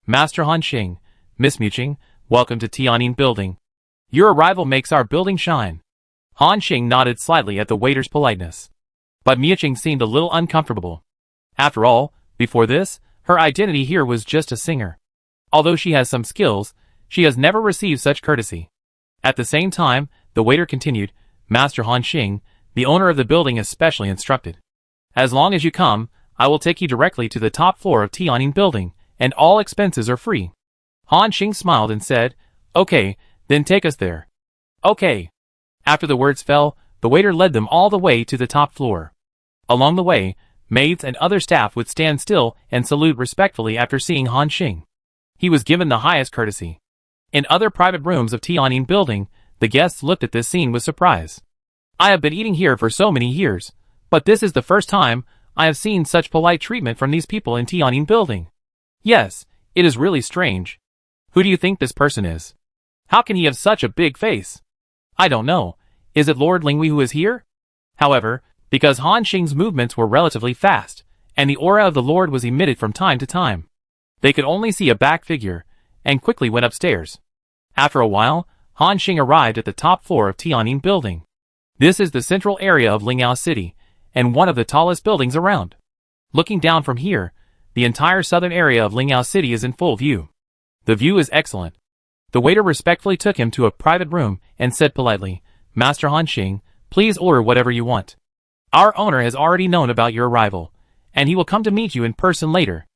Master Han Xing, Miss Muqing, welcome to Tianyin building. Your arrival makes our building shine. Han Xing nodded slightly at the waiter's politeness. But Muqing seemed a little uncomfortable. After all, before this, her identity here was just a singer. Although she has some skills, she has never received such courtesy. At the same time, the waiter continued, Master Han Xing, the owner of the building especially instructed. As long as you come, I will take you directly to the top floor of Tianyin building, and all expenses are free. Han Xing smiled and said, Okay, then take us there. Okay. After the words fell, the waiter led them all the way to the top floor. Along the way, maids and other staff would stand still and salute respectfully after seeing Han Xing. He was given the highest courtesy. In other private rooms of Tianyin building, the guests looked at this scene with surprise. I have been eating here for so many years, but this is the first time I have seen such polite treatment from these people in Tianyin building. Yes, it is really strange. Who do you think this person is? How can he have such a big face? I don't know. Is it Lord Linghui who is here? However, because Han Xing's movements were relatively fast, and the aura of the Lord was emitted from time to time, they could only see a back figure, and quickly went upstairs. After a while, Han Xing arrived at the top floor of Tianyin building. This is the central area of Lingyao City, and one of the tallest buildings around. Looking down from here, the entire southern area of Lingyao City is in full view. The view is excellent. The waiter respectfully took him to a private room and said politely, Master Han Xing, please order whatever you want. Our owner has already known about your arrival, and he will come to meet you in person later.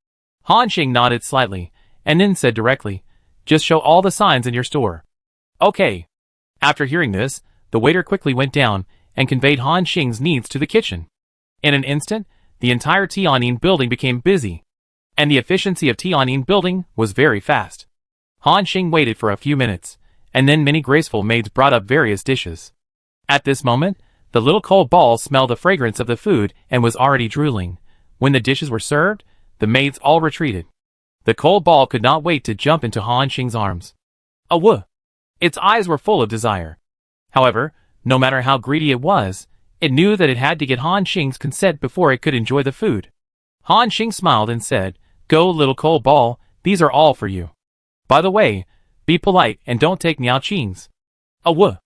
Han Xing nodded slightly, and then said directly, just show all the signs in your store. Okay. After hearing this, the waiter quickly went down and conveyed Han Xing's needs to the kitchen. In an instant, the entire Tianyin building became busy, and the efficiency of Tianyin building was very fast. Han Xing waited for a few minutes, and then many graceful maids brought up various dishes. At this moment, the little cold ball smelled the fragrance of the food and was already drooling. When the dishes were served, the maids all retreated. The cold ball could not wait to jump into Han Xing's arms. Awoo! Its eyes were full of desire. However, no matter how greedy it was, it knew that it had to get Han Xing's consent before it could enjoy the food. Han Xing smiled and said, Go, little cold ball, these are all for you. By the way, be polite and don't take Miao Qing's. Awoo!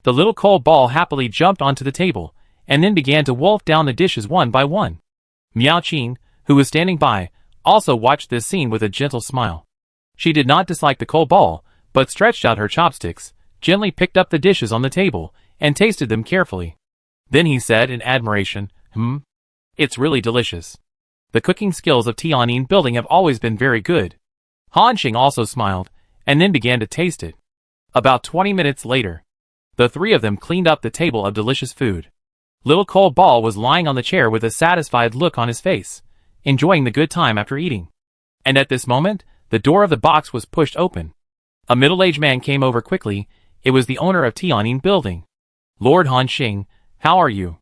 The little cold ball happily jumped onto the table, and then began to wolf down the dishes one by one. Miao Qing, who was standing by, also watched this scene with a gentle smile. She did not dislike the cold ball, but stretched out her chopsticks, gently picked up the dishes on the table, and tasted them carefully. Then he said in admiration, It's really delicious. The cooking skills of Tianyin building have always been very good. Han Xing also smiled, and then began to taste it. About 20 minutes later, the three of them cleaned up the table of delicious food. Little cold ball was lying on the chair with a satisfied look on his face, enjoying the good time after eating. And at this moment, the door of the box was pushed open. A middle-aged man came over quickly. It was the owner of Tianyin building. Lord Han Xing, how are you?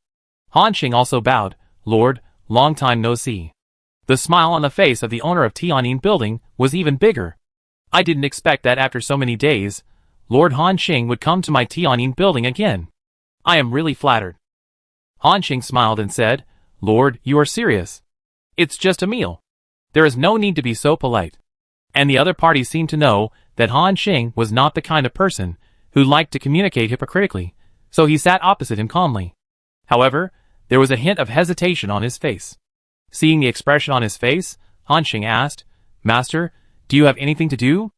Han Xing also bowed. Lord, long time no see. The smile on the face of the owner of Tianyin building was even bigger. I didn't expect that after so many days, Lord Han Xing would come to my Tianyin building again. I am really flattered. Han Xing smiled and said, Lord, you are serious. It's just a meal. There is no need to be so polite. And the other party seemed to know that Han Xing was not the kind of person who liked to communicate hypocritically, so he sat opposite him calmly. However, there was a hint of hesitation on his face. Seeing the expression on his face, Han Xing asked, Master, do you have anything to do?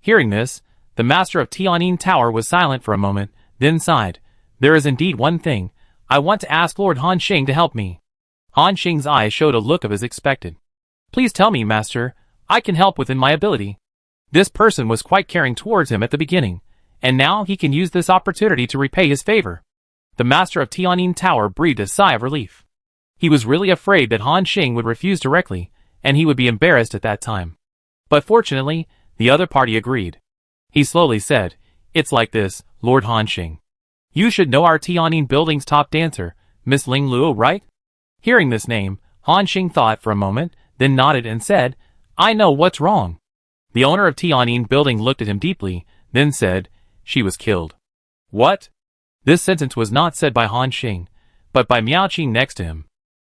Hearing this, the master of Tianyin Tower was silent for a moment, then sighed. There is indeed one thing. I want to ask Lord Han Xing to help me. Han Xing's eyes showed a look of as expected. Please tell me, Master. I can help within my ability. This person was quite caring towards him at the beginning, and now he can use this opportunity to repay his favor. The master of Tianyin Tower breathed a sigh of relief. He was really afraid that Han Xing would refuse directly, and he would be embarrassed at that time. But fortunately, the other party agreed. He slowly said, It's like this, Lord Han Xing. You should know our Tianyin building's top dancer, Miss Ling Luo, right? Hearing this name, Han Xing thought for a moment, then nodded and said, I know what's wrong. The owner of Tianyin building looked at him deeply, then said, She was killed. What? This sentence was not said by Han Xing, but by Miao Qing next to him.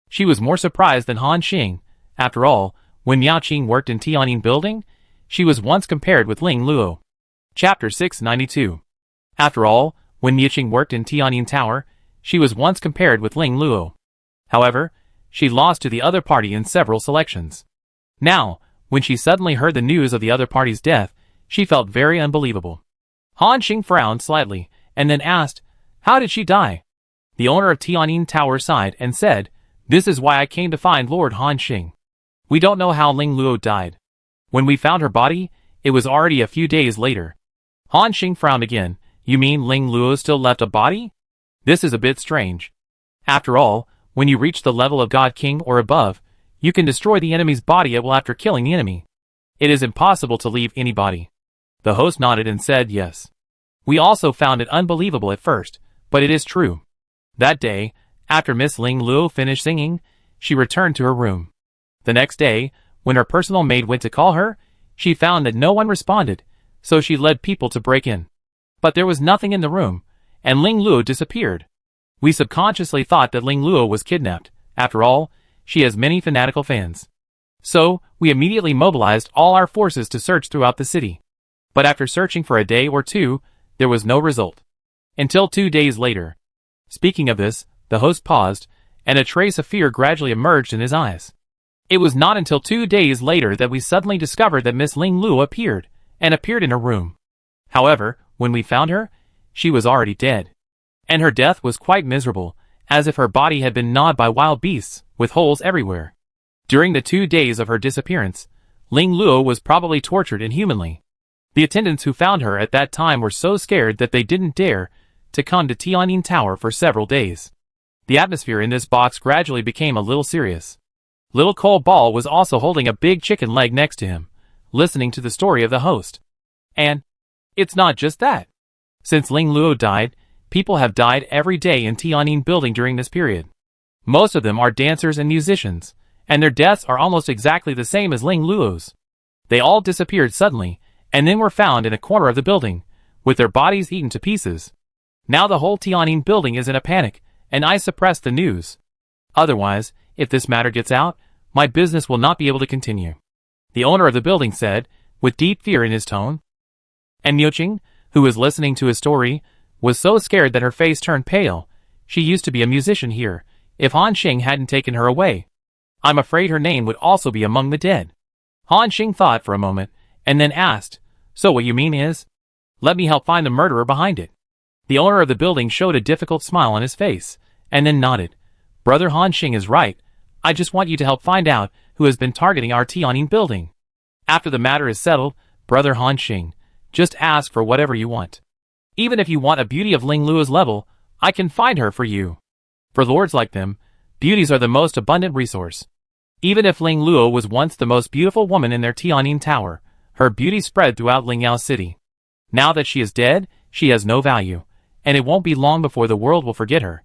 She was more surprised than Han Xing. After all, when Miao Qing worked in Tianyin Building, she was once compared with Ling Luo. Chapter 692. After all, when Miao Qing worked in Tianyin Tower, she was once compared with Ling Luo. However, she lost to the other party in several selections. Now, when she suddenly heard the news of the other party's death, she felt very unbelievable. Han Xing frowned slightly, and then asked, "How did she die?" The owner of Tianyin Tower sighed and said, "This is why I came to find Lord Han Xing. We don't know how Ling Luo died. When we found her body, it was already a few days later." Han Xing frowned again. "You mean Ling Luo still left a body? This is a bit strange. After all, when you reach the level of God King or above, you can destroy the enemy's body at will after killing the enemy. It is impossible to leave any body." The host nodded and said yes. "We also found it unbelievable at first, but it is true." That day, after Miss Ling Luo finished singing, she returned to her room. The next day, when her personal maid went to call her, she found that no one responded, so she led people to break in. But there was nothing in the room, and Ling Luo disappeared. We subconsciously thought that Ling Luo was kidnapped. After all, she has many fanatical fans. So, we immediately mobilized all our forces to search throughout the city. But after searching for a day or two, there was no result. Until 2 days later. Speaking of this, the host paused, and a trace of fear gradually emerged in his eyes. It was not until 2 days later that we suddenly discovered that Miss Ling Luo appeared in her room. However, when we found her, she was already dead. And her death was quite miserable, as if her body had been gnawed by wild beasts, with holes everywhere. During the 2 days of her disappearance, Ling Luo was probably tortured inhumanly. The attendants who found her at that time were so scared that they didn't dare to come to Tianyin Tower for several days. The atmosphere in this box gradually became a little serious. Little Cole Ball was also holding a big chicken leg next to him, listening to the story of the host. And it's not just that. Since Ling Luo died, people have died every day in Tianyin Building during this period. Most of them are dancers and musicians, and their deaths are almost exactly the same as Ling Luo's. They all disappeared suddenly, and then were found in a corner of the building, with their bodies eaten to pieces. Now the whole Tianyin Building is in a panic, and I suppressed the news. Otherwise, if this matter gets out, my business will not be able to continue," the owner of the building said, with deep fear in his tone. And Miao Qing, who was listening to his story, was so scared that her face turned pale. She used to be a musician here. If Han Xing hadn't taken her away, I'm afraid her name would also be among the dead. Han Xing thought for a moment, and then asked, "So what you mean is, let me help find the murderer behind it?" The owner of the building showed a difficult smile on his face, and then nodded. "Brother Han Xing is right. I just want you to help find out who has been targeting our Tianyin Building. After the matter is settled, Brother Han Xing, just ask for whatever you want. Even if you want a beauty of Ling Luo's level, I can find her for you. For lords like them, beauties are the most abundant resource. Even if Ling Luo was once the most beautiful woman in their Tianyin Tower, her beauty spread throughout Lingyao City. Now that she is dead, she has no value, and it won't be long before the world will forget her.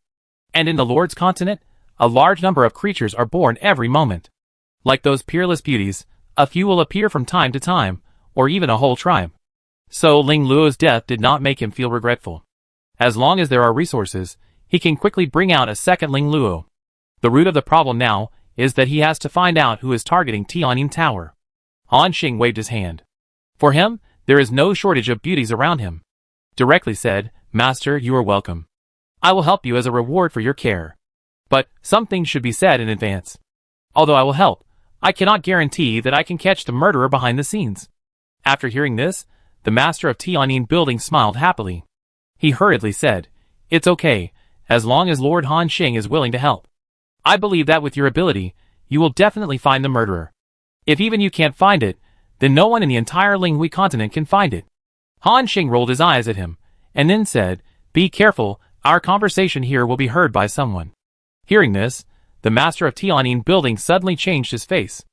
And in the Lord's continent, a large number of creatures are born every moment. Like those peerless beauties, a few will appear from time to time, or even a whole tribe. So Ling Luo's death did not make him feel regretful. As long as there are resources, he can quickly bring out a second Ling Luo. The root of the problem now is that he has to find out who is targeting Tianyin Tower." Han Xing waved his hand. "For him, there is no shortage of beauties around him." Directly said, "Master, you are welcome. I will help you as a reward for your care. But some things should be said in advance. Although I will help, I cannot guarantee that I can catch the murderer behind the scenes." After hearing this, the master of Tianyin Building smiled happily. He hurriedly said, "It's okay, as long as Lord Han Xing is willing to help. I believe that with your ability, you will definitely find the murderer. If even you can't find it, then no one in the entire Linghui continent can find it." Han Xing rolled his eyes at him, and then said, "Be careful, our conversation here will be heard by someone." Hearing this, the master of Tianyin Building suddenly changed his face.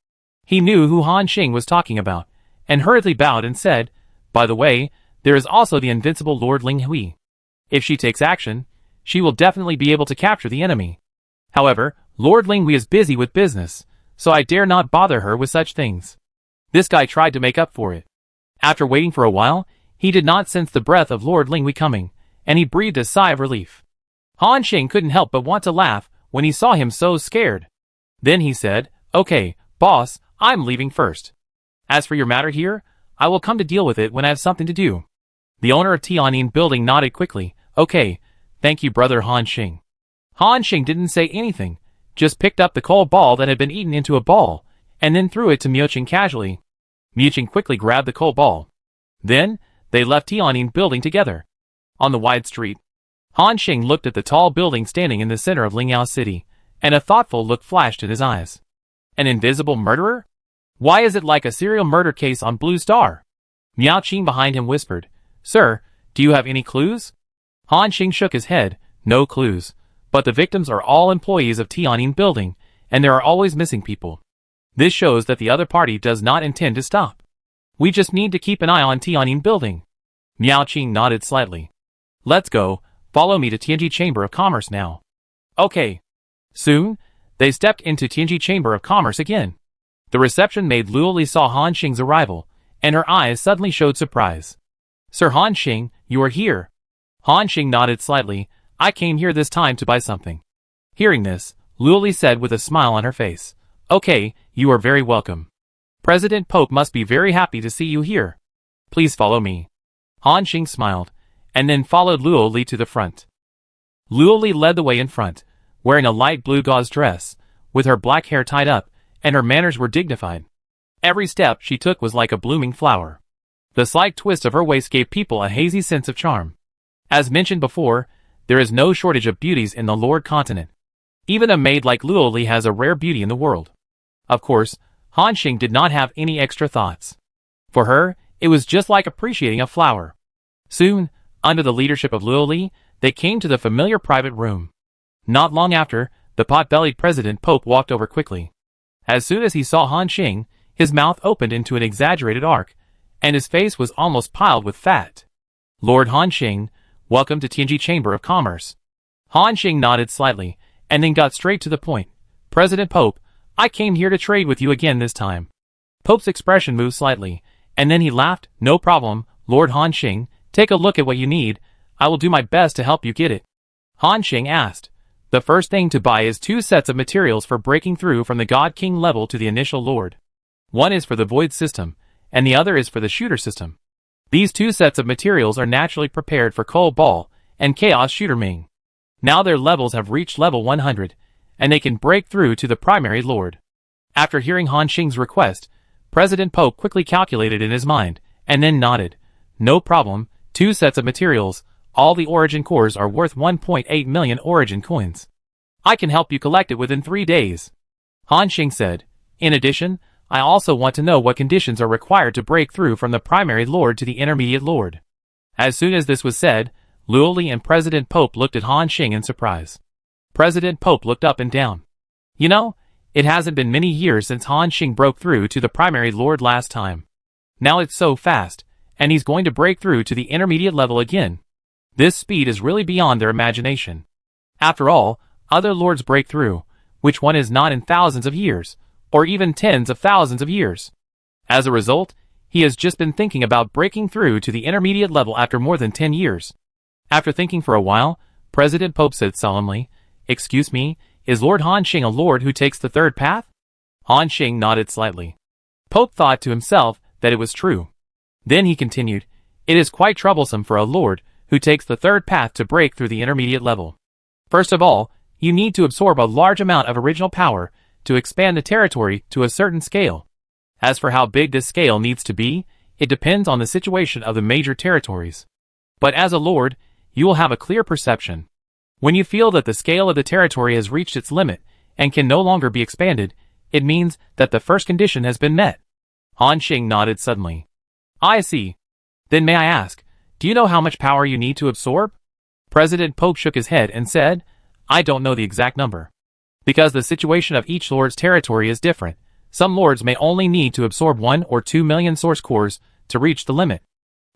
He knew who Han Xing was talking about, and hurriedly bowed and said, "By the way, there is also the invincible Lord Linghui. If she takes action, she will definitely be able to capture the enemy. However, Lord Linghui is busy with business, so I dare not bother her with such things." This guy tried to make up for it. After waiting for a while, he did not sense the breath of Lord Linghui coming, and he breathed a sigh of relief. Han Xing couldn't help but want to laugh when he saw him so scared. Then he said, "Okay, boss, I'm leaving first. As for your matter here, I will come to deal with it when I have something to do." The owner of Tianyin Building nodded quickly. "Okay, thank you, brother Han Xing." Han Xing didn't say anything, just picked up the coal ball that had been eaten into a ball, and then threw it to Miuqing casually. Miuqing quickly grabbed the coal ball. Then, they left Tianyin Building together. On the wide street, Han Xing looked at the tall building standing in the center of Lingyao City, and a thoughtful look flashed in his eyes. An invisible murderer? Why is it like a serial murder case on Blue Star? Miao Qing behind him whispered, "Sir, do you have any clues?" Han Xing shook his head, "No clues, but the victims are all employees of Tianyin Building, and there are always missing people. This shows that the other party does not intend to stop. We just need to keep an eye on Tianyin Building." Miao Qing nodded slightly. "Let's go, follow me to Tianji Chamber of Commerce now." "Okay." Soon, they stepped into Tianji Chamber of Commerce again. The reception maid Luoli saw Han Xing's arrival, and her eyes suddenly showed surprise. "Sir Han Xing, you are here." Han Xing nodded slightly. "I came here this time to buy something." Hearing this, Luoli said with a smile on her face, "Okay, you are very welcome. President Pope must be very happy to see you here. Please follow me." Han Xing smiled, and then followed Luoli to the front. Luoli led the way in front, wearing a light blue gauze dress, with her black hair tied up, and her manners were dignified. Every step she took was like a blooming flower. The slight twist of her waist gave people a hazy sense of charm. As mentioned before, there is no shortage of beauties in the Lord continent. Even a maid like Luoli has a rare beauty in the world. Of course, Han Xing did not have any extra thoughts. For her, it was just like appreciating a flower. Soon, under the leadership of Luoli, they came to the familiar private room. Not long after, the pot-bellied President Pope walked over quickly. As soon as he saw Han Xing, his mouth opened into an exaggerated arc, and his face was almost piled with fat. "Lord Han Xing, welcome to Tianji Chamber of Commerce." Han Xing nodded slightly, and then got straight to the point. "President Pope, I came here to trade with you again this time." Pope's expression moved slightly, and then he laughed. "No problem, Lord Han Xing, take a look at what you need. I will do my best to help you get it." Han Xing asked. "The first thing to buy is 2 sets of materials for breaking through from the God King level to the initial Lord. One is for the Void system, and the other is for the Shooter system. These 2 sets of materials are naturally prepared for Coal Ball and Chaos Shooter Ming. Now their levels have reached level 100, and they can break through to the primary Lord." After hearing Han Xing's request, President Pope quickly calculated in his mind, and then nodded. "No problem, 2 sets of materials. All the origin cores are worth 1.8 million origin coins. I can help you collect it within 3 days." Han Xing said, "In addition, I also want to know what conditions are required to break through from the primary Lord to the intermediate Lord." As soon as this was said, Luoli and President Pope looked at Han Xing in surprise. President Pope looked up and down. "You know, it hasn't been many years since Han Xing broke through to the primary Lord last time. Now it's so fast, and he's going to break through to the intermediate level again. This speed is really beyond their imagination. After all, other lords break through, which one is not in thousands of years, or even tens of thousands of years. As a result, he has just been thinking about breaking through to the intermediate level after more than 10 years. After thinking for a while, President Pope said solemnly, "Excuse me, is Lord Han Xing a lord who takes the third path?" Han Xing nodded slightly. Pope thought to himself that it was true. Then he continued, "It is quite troublesome for a lord who takes the third path to break through the intermediate level. First of all, you need to absorb a large amount of original power to expand the territory to a certain scale. As for how big this scale needs to be, it depends on the situation of the major territories. But as a lord, you will have a clear perception. When you feel that the scale of the territory has reached its limit and can no longer be expanded, it means that the first condition has been met." Han Xing nodded suddenly. "I see. Then may I ask, do you know how much power you need to absorb?" President Pope shook his head and said, "I don't know the exact number. Because the situation of each lord's territory is different, some lords may only need to absorb 1 or 2 million source cores to reach the limit.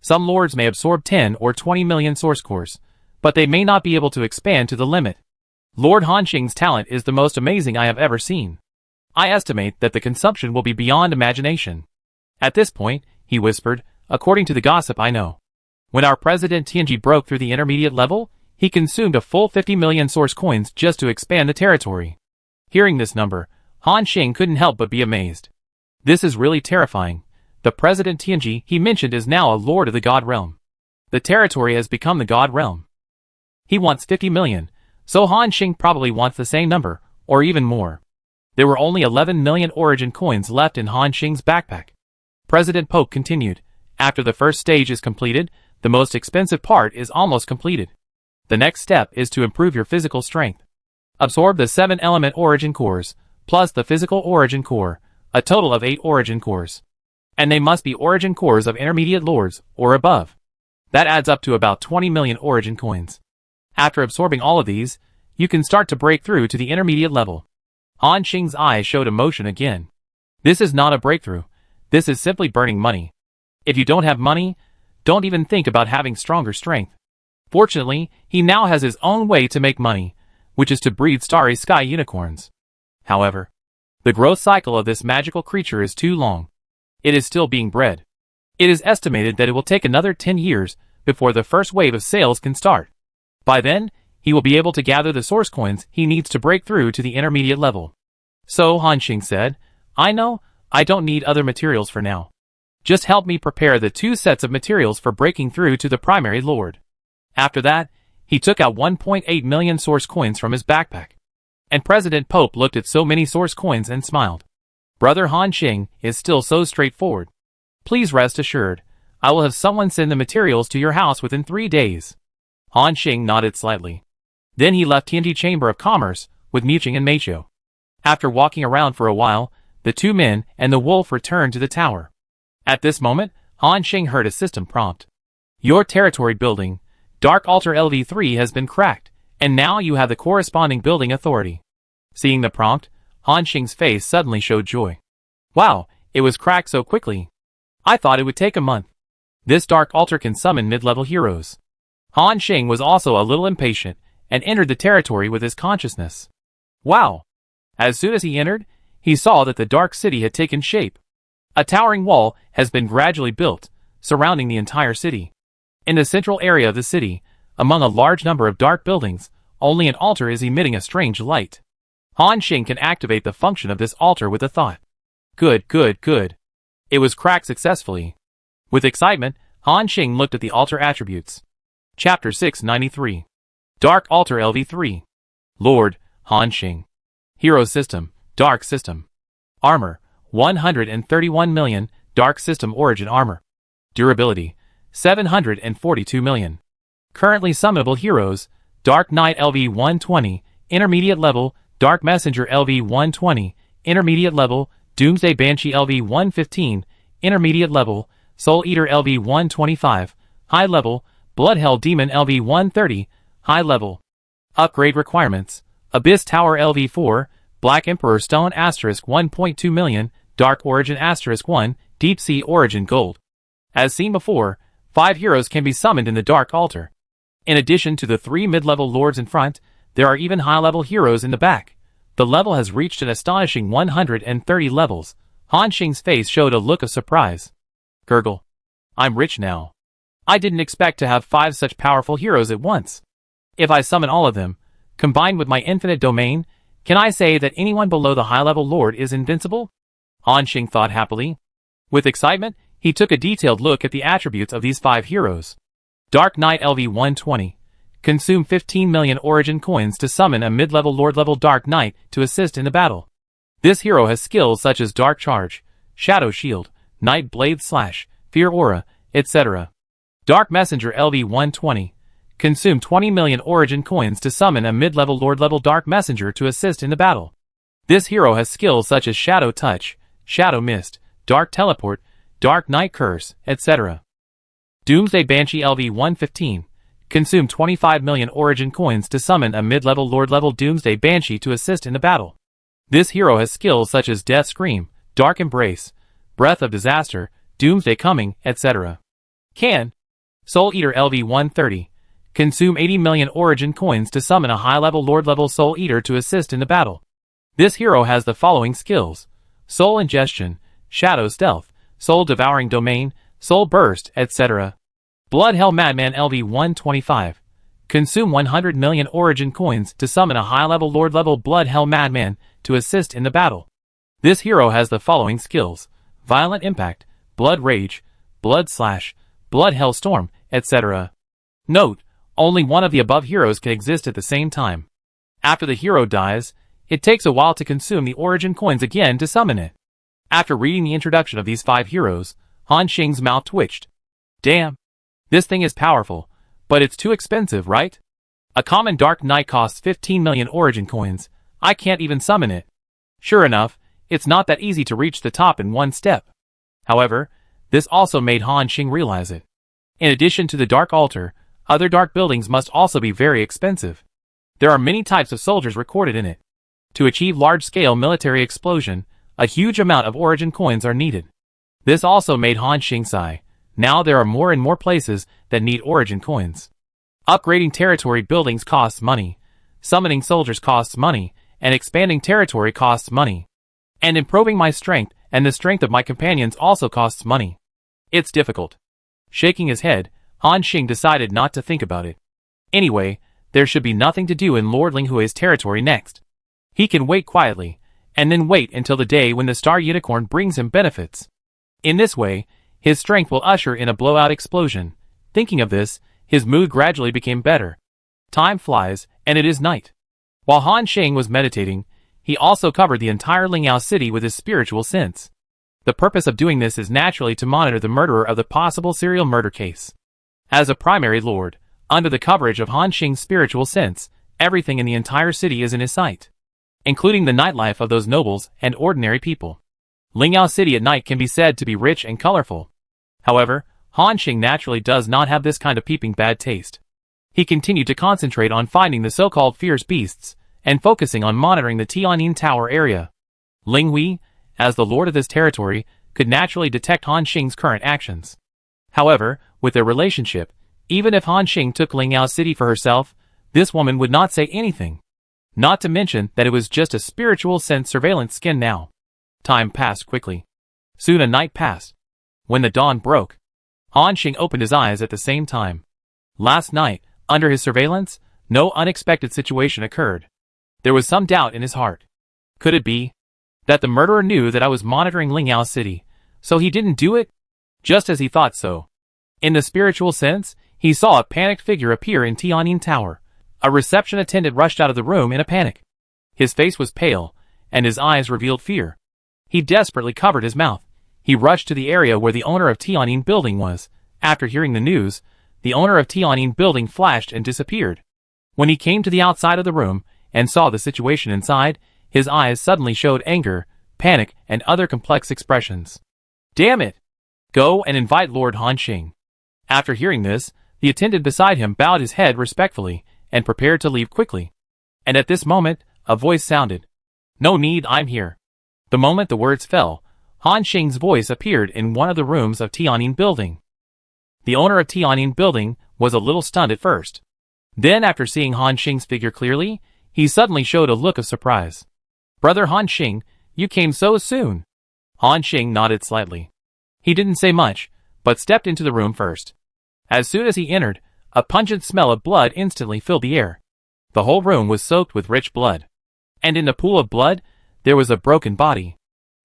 Some lords may absorb 10 or 20 million source cores, but they may not be able to expand to the limit. Lord Han Xing's talent is the most amazing I have ever seen. I estimate that the consumption will be beyond imagination. At this point," he whispered, "according to the gossip I know, When our President Tianji broke through the intermediate level, he consumed a full 50 million source coins just to expand the territory. Hearing this number, Han Xing couldn't help but be amazed. This is really terrifying. The President Tianji he mentioned is now a lord of the God Realm. The territory has become the God Realm. He wants 50 million, so Han Xing probably wants the same number, or even more. There were only 11 million origin coins left in Han Xing's backpack. President Pope continued, after the first stage is completed, the most expensive part is almost completed. The next step is to improve your physical strength. Absorb the 7 element origin cores, plus the physical origin core, a total of 8 origin cores. And they must be origin cores of intermediate lords, or above. That adds up to about 20 million origin coins. After absorbing all of these, you can start to break through to the intermediate level. Han Xing's eyes showed emotion again. This is not a breakthrough. This is simply burning money. If you don't have money, don't even think about having stronger strength. Fortunately, he now has his own way to make money, which is to breed starry sky unicorns. However, the growth cycle of this magical creature is too long. It is still being bred. It is estimated that it will take another 10 years before the first wave of sales can start. By then, he will be able to gather the source coins he needs to break through to the intermediate level. So Han Xing said, I know, I don't need other materials for now. Just help me prepare the 2 sets of materials for breaking through to the primary lord. After that, he took out 1.8 million source coins from his backpack. And President Pope looked at so many source coins and smiled. Brother Han Xing is still so straightforward. Please rest assured, I will have someone send the materials to your house within 3 days. Han Xing nodded slightly. Then he left Tianji Chamber of Commerce with Muqing and Meiqiu. After walking around for a while, the 2 men and the wolf returned to the tower. At this moment, Han Xing heard a system prompt. Your territory building, Dark Altar LV3 has been cracked, and now you have the corresponding building authority. Seeing the prompt, Han Xing's face suddenly showed joy. Wow, it was cracked so quickly. I thought it would take a month. This Dark Altar can summon mid-level heroes. Han Xing was also a little impatient, and entered the territory with his consciousness. Wow! As soon as he entered, he saw that the Dark City had taken shape. A towering wall has been gradually built, surrounding the entire city. In the central area of the city, among a large number of dark buildings, only an altar is emitting a strange light. Han Xing can activate the function of this altar with a thought. Good, good, good. It was cracked successfully. With excitement, Han Xing looked at the altar attributes. Chapter 693. Dark Altar LV3. Lord, Han Xing. Hero System, Dark System. Armor, 131 million, Dark System Origin Armor. Durability, 742 million. Currently summonable heroes, Dark Knight LV120, Intermediate Level, Dark Messenger LV120, Intermediate Level, Doomsday Banshee LV115, Intermediate Level, Soul Eater LV125, High Level, Bloodhell Demon LV130, High Level. Upgrade requirements, Abyss Tower LV4, Black Emperor Stone * 1.2 million, Dark Origin * 1, Deep Sea Origin Gold. As seen before, 5 heroes can be summoned in the Dark Altar. In addition to the 3 mid-level lords in front, there are even high-level heroes in the back. The level has reached an astonishing 130 levels. Han Xing's face showed a look of surprise. Gurgle. I'm rich now. I didn't expect to have 5 such powerful heroes at once. If I summon all of them, combined with my infinite domain, can I say that anyone below the high-level lord is invincible? Han Xing thought happily. With excitement, he took a detailed look at the attributes of these 5 heroes. Dark Knight LV120. Consume 15 million origin coins to summon a mid-level lord-level Dark Knight to assist in the battle. This hero has skills such as Dark Charge, Shadow Shield, Night Blade Slash, Fear Aura, etc. Dark Messenger LV120. Consume 20 million origin coins to summon a mid-level lord-level Dark Messenger to assist in the battle. This hero has skills such as Shadow Touch, Shadow Mist, Dark Teleport, Dark Night Curse, etc. Doomsday Banshee LV115. Consume 25 million origin coins to summon a mid-level lord-level Doomsday Banshee to assist in the battle. This hero has skills such as Death Scream, Dark Embrace, Breath of Disaster, Doomsday Coming, etc. Soul Eater LV130. Consume 80 million origin coins to summon a high-level lord-level Soul Eater to assist in the battle. This hero has the following skills: Soul Ingestion, Shadow Stealth, Soul Devouring Domain, Soul Burst, etc. Blood Hell Madman LV-125. Consume 100 million origin coins to summon a high-level Lord-level Blood Hell Madman to assist in the battle. This hero has the following skills: Violent Impact, Blood Rage, Blood Slash, Blood Hell Storm, etc. Note: only one of the above heroes can exist at the same time. After the hero dies, it takes a while to consume the origin coins again to summon it. After reading the introduction of these 5 heroes, Han Xing's mouth twitched. Damn. This thing is powerful, but it's too expensive, right? A common Dark Knight costs 15 million origin coins. I can't even summon it. Sure enough, it's not that easy to reach the top in one step. However, this also made Han Xing realize it. In addition to the Dark Altar, other dark buildings must also be very expensive. There are many types of soldiers recorded in it. To achieve large-scale military explosion, a huge amount of origin coins are needed. This also made Han Xing sigh. Now there are more and more places that need origin coins. Upgrading territory buildings costs money, summoning soldiers costs money, and expanding territory costs money. And improving my strength and the strength of my companions also costs money. It's difficult. Shaking his head, Han Xing decided not to think about it. Anyway, there should be nothing to do in Lord Linghui's territory next. He can wait quietly, and then wait until the day when the Star Unicorn brings him benefits. In this way, his strength will usher in a blowout explosion. Thinking of this, his mood gradually became better. Time flies, and it is night. While Han Xing was meditating, he also covered the entire Lingyao city with his spiritual sense. The purpose of doing this is naturally to monitor the murderer of the possible serial murder case. As a primary lord, under the coverage of Han Xing's spiritual sense, everything in the entire city is in his sight, including the nightlife of those nobles and ordinary people. Lingyao City at night can be said to be rich and colorful. However, Han Xing naturally does not have this kind of peeping bad taste. He continued to concentrate on finding the so-called fierce beasts, and focusing on monitoring the Tianyin Tower area. Linghui, as the lord of this territory, could naturally detect Han Xing's current actions. However, with their relationship, even if Han Xing took Lingyao City for herself, this woman would not say anything. Not to mention that it was just a spiritual sense surveillance skin now. Time passed quickly. Soon a night passed. When the dawn broke, Han Xing opened his eyes at the same time. Last night, under his surveillance, no unexpected situation occurred. There was some doubt in his heart. Could it be that the murderer knew that I was monitoring Lingyao City, so he didn't do it? Just as he thought so. In the spiritual sense, he saw a panicked figure appear in Tianyin Tower. A reception attendant rushed out of the room in a panic. His face was pale, and his eyes revealed fear. He desperately covered his mouth. He rushed to the area where the owner of Tianyin Building was. After hearing the news, the owner of Tianyin Building flashed and disappeared. When he came to the outside of the room and saw the situation inside, his eyes suddenly showed anger, panic, and other complex expressions. Damn it! Go and invite Lord Han Xing. After hearing this, the attendant beside him bowed his head respectfully and prepared to leave quickly. And at this moment, a voice sounded. No need, I'm here. The moment the words fell, Han Xing's voice appeared in one of the rooms of Tianyin Building. The owner of Tianyin Building was a little stunned at first. Then after seeing Han Xing's figure clearly, he suddenly showed a look of surprise. Brother Han Xing, you came so soon. Han Xing nodded slightly. He didn't say much, but stepped into the room first. As soon as he entered, a pungent smell of blood instantly filled the air. The whole room was soaked with rich blood. And in the pool of blood, there was a broken body.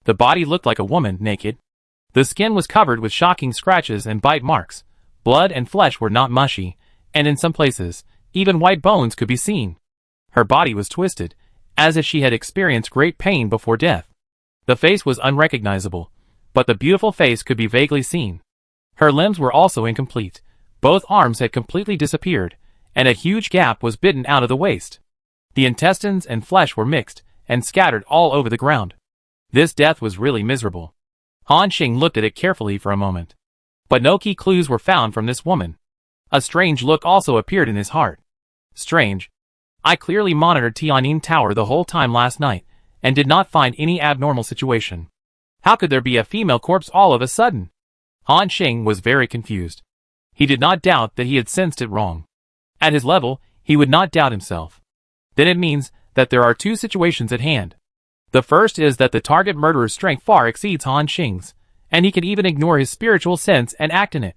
The body looked like a woman, naked. The skin was covered with shocking scratches and bite marks. Blood and flesh were not mushy, and in some places, even white bones could be seen. Her body was twisted, as if she had experienced great pain before death. The face was unrecognizable, but the beautiful face could be vaguely seen. Her limbs were also incomplete. Both arms had completely disappeared, and a huge gap was bitten out of the waist. The intestines and flesh were mixed and scattered all over the ground. This death was really miserable. Han Xing looked at it carefully for a moment. But no key clues were found from this woman. A strange look also appeared in his heart. Strange. I clearly monitored Tianyin Tower the whole time last night, and did not find any abnormal situation. How could there be a female corpse all of a sudden? Han Xing was very confused. He did not doubt that he had sensed it wrong. At his level, he would not doubt himself. Then it means that there are two situations at hand. The first is that the target murderer's strength far exceeds Han Xing's, and he can even ignore his spiritual sense and act in it.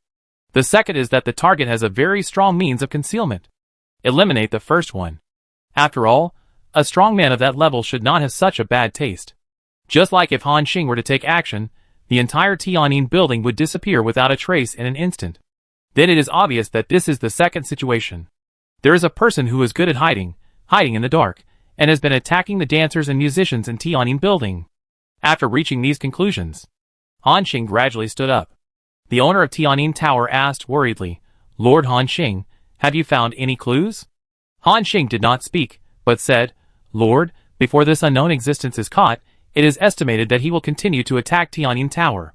The second is that the target has a very strong means of concealment. Eliminate the first one. After all, a strong man of that level should not have such a bad taste. Just like if Han Xing were to take action, the entire Tianyin building would disappear without a trace in an instant. Then it is obvious that this is the second situation. There is a person who is good at hiding in the dark, and has been attacking the dancers and musicians in Tianyin building. After reaching these conclusions, Han Xing gradually stood up. The owner of Tianyin Tower asked worriedly, "Lord Han Xing, have you found any clues?" Han Xing did not speak, but said, "Lord, before this unknown existence is caught, it is estimated that he will continue to attack Tianyin Tower.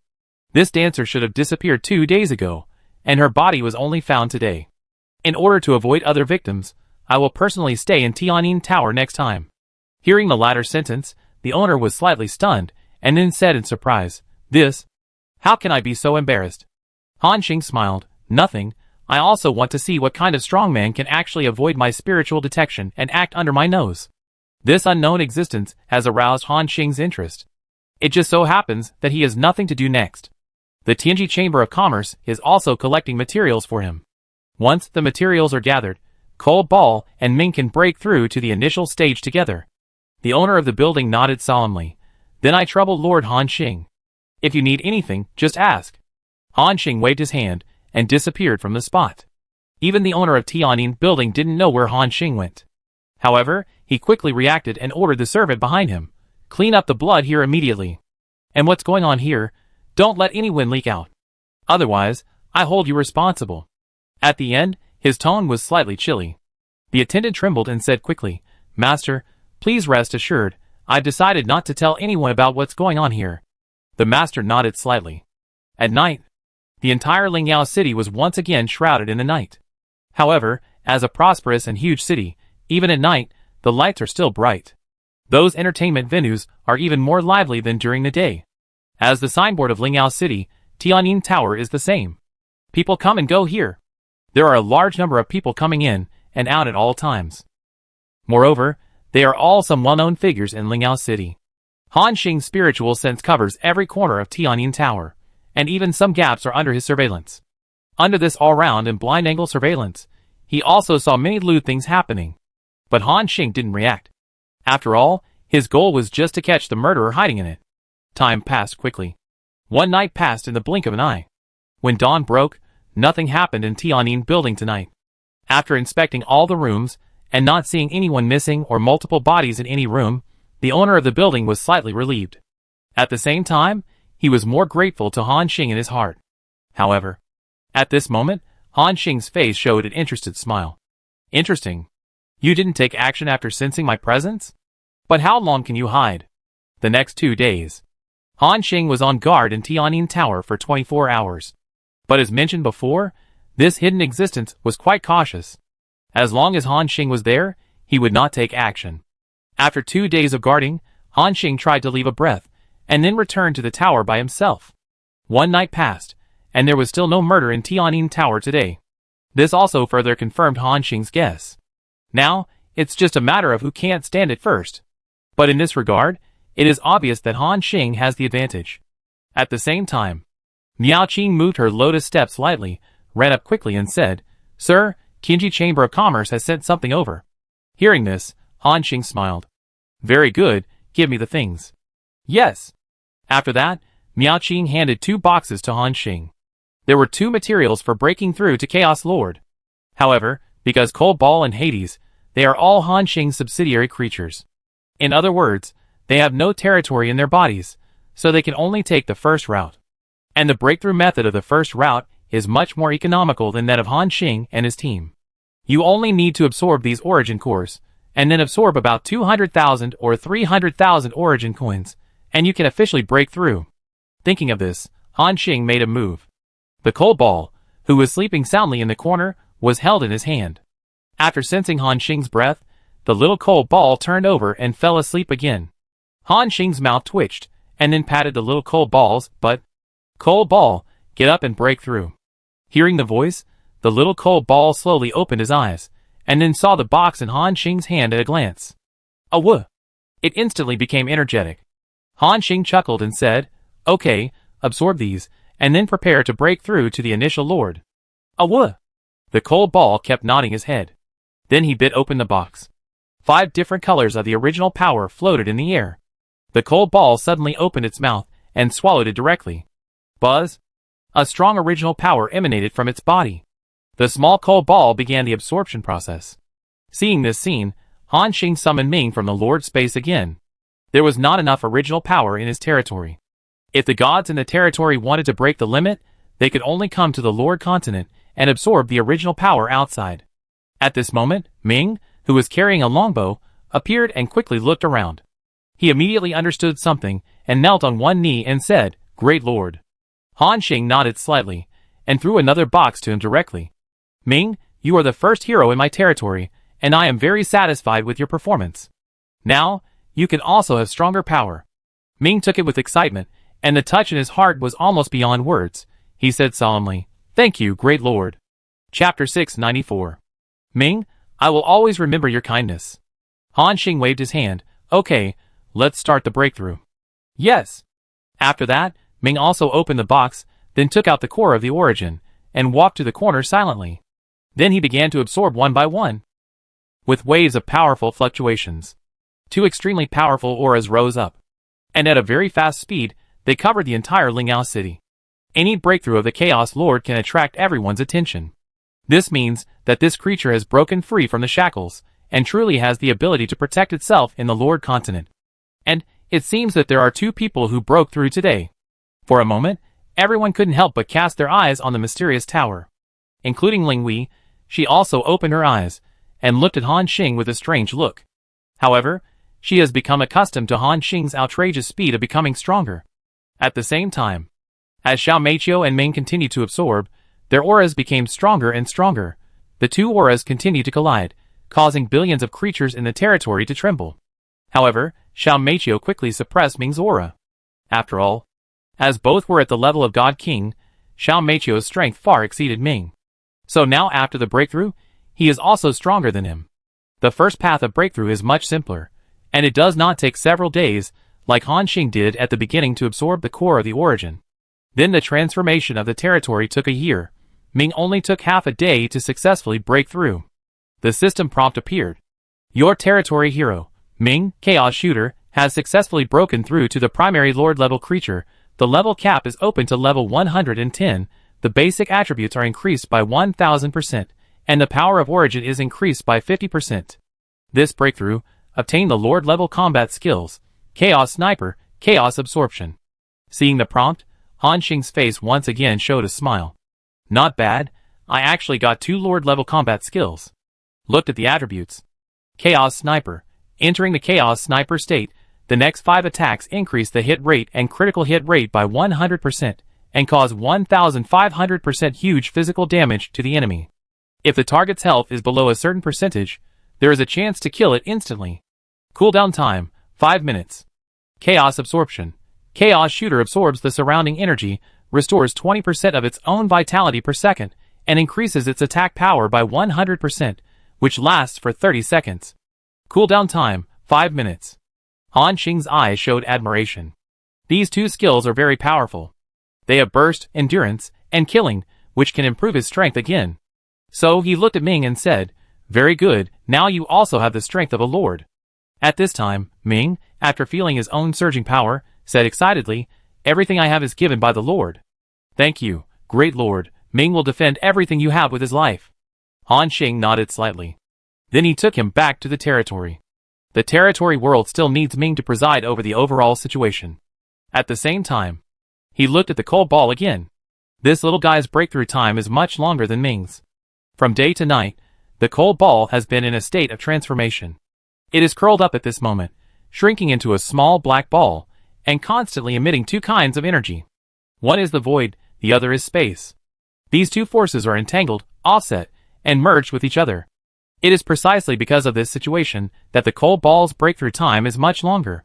This dancer should have disappeared 2 days ago, and her body was only found today. In order to avoid other victims, I will personally stay in Tianyin Tower next time." Hearing the latter sentence, the owner was slightly stunned, and then said in surprise, "This? How can I be so embarrassed?" Han Xing smiled, "Nothing. I also want to see what kind of strongman can actually avoid my spiritual detection and act under my nose." This unknown existence has aroused Han Xing's interest. It just so happens that he has nothing to do next. The Tianji Chamber of Commerce is also collecting materials for him. Once the materials are gathered, Cold Ball and Ming can break through to the initial stage together. The owner of the building nodded solemnly. "Then I trouble Lord Han Xing. If you need anything, just ask." Han Xing waved his hand and disappeared from the spot. Even the owner of Tianyin building didn't know where Han Xing went. However, he quickly reacted and ordered the servant behind him, "Clean up the blood here immediately. And what's going on here? Don't let anyone leak out. Otherwise, I hold you responsible." At the end, his tone was slightly chilly. The attendant trembled and said quickly, "Master, please rest assured, I've decided not to tell anyone about what's going on here." The master nodded slightly. At night, the entire Lingyao city was once again shrouded in the night. However, as a prosperous and huge city, even at night, the lights are still bright. Those entertainment venues are even more lively than during the day. As the signboard of Lingyao City, Tianyin Tower is the same. People come and go here. There are a large number of people coming in and out at all times. Moreover, they are all some well-known figures in Lingyao City. Han Xing's spiritual sense covers every corner of Tianyin Tower, and even some gaps are under his surveillance. Under this all-round and blind-angle surveillance, he also saw many lewd things happening. But Han Xing didn't react. After all, his goal was just to catch the murderer hiding in it. Time passed quickly. One night passed in the blink of an eye. When dawn broke, nothing happened in Tianyin building tonight. After inspecting all the rooms, and not seeing anyone missing or multiple bodies in any room, the owner of the building was slightly relieved. At the same time, he was more grateful to Han Xing in his heart. However, at this moment, Han Xing's face showed an interested smile. "Interesting. You didn't take action after sensing my presence? But how long can you hide?" The next 2 days, Han Xing was on guard in Tianyin Tower for 24 hours. But as mentioned before, this hidden existence was quite cautious. As long as Han Xing was there, he would not take action. After 2 days of guarding, Han Xing tried to leave a breath, and then returned to the tower by himself. One night passed, and there was still no murder in Tianyin Tower today. This also further confirmed Han Xing's guess. Now, it's just a matter of who can't stand it first. But in this regard, it is obvious that Han Xing has the advantage. At the same time, Miao Qing moved her lotus steps lightly, ran up quickly and said, "Sir, Tianji Chamber of Commerce has sent something over." Hearing this, Han Xing smiled. "Very good, give me the things." "Yes." After that, Miao Qing handed 2 boxes to Han Xing. There were 2 materials for breaking through to Chaos Lord. However, because Cold Ball and Hades, they are all Han Xing's subsidiary creatures. In other words, they have no territory in their bodies, so they can only take the first route. And the breakthrough method of the first route is much more economical than that of Han Xing and his team. You only need to absorb these origin cores, and then absorb about 200,000 or 300,000 origin coins, and you can officially break through. Thinking of this, Han Xing made a move. The Cold Ball, who was sleeping soundly in the corner, was held in his hand. After sensing Han Xing's breath, the little Cold Ball turned over and fell asleep again. Han Xing's mouth twitched, and then patted the little Cold Ball's butt. "Cold Ball, get up and break through." Hearing the voice, the little Cold Ball slowly opened his eyes, and then saw the box in Han Xing's hand at a glance. "Awoo!" It instantly became energetic. Han Xing chuckled and said, "Okay, absorb these, and then prepare to break through to the initial lord." Awah! The cold ball kept nodding his head. Then he bit open the box. 5 different colors of the original power floated in the air. The cold ball suddenly opened its mouth and swallowed it directly. Buzz! A strong original power emanated from its body. The small cold ball began the absorption process. Seeing this scene, Han Xing summoned Ming from the Lord space again. There was not enough original power in his territory. If the gods in the territory wanted to break the limit, they could only come to the Lord continent and absorb the original power outside. At this moment, Ming, who was carrying a longbow, appeared and quickly looked around. He immediately understood something and knelt on one knee and said, "Great Lord." Han Xing nodded slightly and threw another box to him directly. "Ming, you are the first hero in my territory, and I am very satisfied with your performance. Now, you can also have stronger power." Ming took it with excitement, and the touch in his heart was almost beyond words. He said solemnly, "Thank you, Great Lord." Chapter 694. Ming, I will always remember your kindness. Han Xing waved his hand. "Okay, let's start the breakthrough." "Yes." After that, Ming also opened the box, then took out the core of the origin, and walked to the corner silently. Then he began to absorb one by one. With waves of powerful fluctuations, 2 extremely powerful auras rose up. And at a very fast speed, they covered the entire Lingao city. Any breakthrough of the Chaos Lord can attract everyone's attention. This means that this creature has broken free from the shackles, and truly has the ability to protect itself in the Lord continent. And it seems that there are 2 people who broke through today. For a moment, everyone couldn't help but cast their eyes on the mysterious tower. Including Ling Wei, she also opened her eyes, and looked at Han Xing with a strange look. However, she has become accustomed to Han Xing's outrageous speed of becoming stronger. At the same time, as Xiao Meiqiu and Ming continued to absorb, their auras became stronger and stronger. The 2 auras continued to collide, causing billions of creatures in the territory to tremble. However, Xiao Meiqiu quickly suppressed Ming's aura. After all, as both were at the level of God King, Xiao Meiqiu's strength far exceeded Ming. So now after the breakthrough, he is also stronger than him. The first path of breakthrough is much simpler, and it does not take several days, like Han Xing did at the beginning, to absorb the core of the origin. Then the transformation of the territory took a year. Ming only took half a day to successfully break through. The system prompt appeared. Your territory hero, Ming, Chaos Shooter, has successfully broken through to the primary Lord level creature. The level cap is open to level 110, the basic attributes are increased by 1000%, and the power of origin is increased by 50%. This breakthrough obtained the Lord level combat skills, Chaos Sniper, Chaos Absorption. Seeing the prompt, Han Xing's face once again showed a smile. Not bad, I actually got 2 Lord level combat skills. Looked at the attributes. Chaos Sniper. Entering the Chaos Sniper state, the next 5 attacks increase the hit rate and critical hit rate by 100%, and cause 1500% huge physical damage to the enemy. If the target's health is below a certain percentage, there is a chance to kill it instantly. Cooldown time, 5 minutes. Chaos Absorption. Chaos Shooter absorbs the surrounding energy, restores 20% of its own vitality per second, and increases its attack power by 100%, which lasts for 30 seconds. Cooldown time, 5 minutes. Han Xing's eyes showed admiration. These 2 skills are very powerful. They have burst, endurance, and killing, which can improve his strength again. So he looked at Ming and said, "Very good, now you also have the strength of a lord." At this time, Ming, after feeling his own surging power, said excitedly, "Everything I have is given by the Lord." "Thank you, Great Lord. Ming will defend everything you have with his life." Han Xing nodded slightly. Then he took him back to the territory. The territory world still needs Ming to preside over the overall situation. At the same time, he looked at the cold ball again. This little guy's breakthrough time is much longer than Ming's. From day to night, the cold ball has been in a state of transformation. It is curled up at this moment, shrinking into a small black ball, and constantly emitting 2 kinds of energy. One is the void, the other is space. These 2 forces are entangled, offset, and merged with each other. It is precisely because of this situation that the cold ball's breakthrough time is much longer.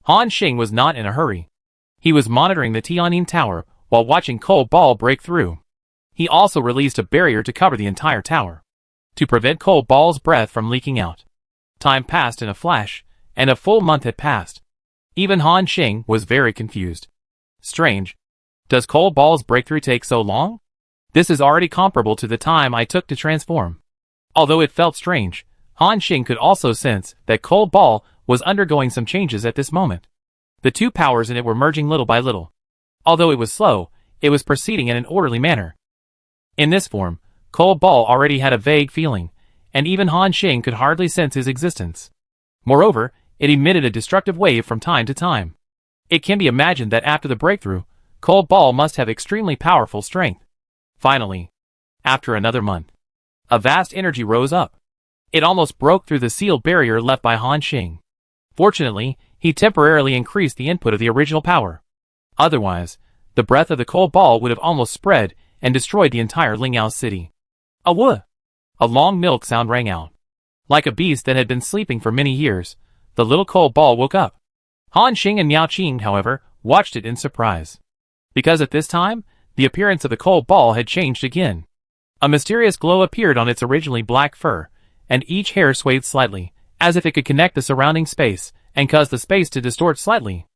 Han Xing was not in a hurry. He was monitoring the Tianyin Tower while watching cold ball break through. He also released a barrier to cover the entire tower, to prevent cold ball's breath from leaking out. Time passed in a flash, and a full month had passed. Even Han Xing was very confused. Strange. Does cold ball's breakthrough take so long? This is already comparable to the time I took to transform. Although it felt strange, Han Xing could also sense that Cold Ball was undergoing some changes at this moment. The two powers in it were merging little by little. Although it was slow, it was proceeding in an orderly manner. In this form, Cold Ball already had a vague feeling, and even Han Xing could hardly sense his existence. Moreover, it emitted a destructive wave from time to time. It can be imagined that after the breakthrough, Cold Ball must have extremely powerful strength. Finally, after another month, a vast energy rose up. It almost broke through the sealed barrier left by Han Xing. Fortunately, he temporarily increased the input of the original power. Otherwise, the breath of the Cold Ball would have almost spread and destroyed the entire Lingyao city. A long milk sound rang out. Like a beast that had been sleeping for many years, the little Cold Ball woke up. Han Xing and Miao Qing, however, watched it in surprise. Because at this time, the appearance of the Cold Ball had changed again. A mysterious glow appeared on its originally black fur, and each hair swayed slightly, as if it could connect the surrounding space, and cause the space to distort slightly.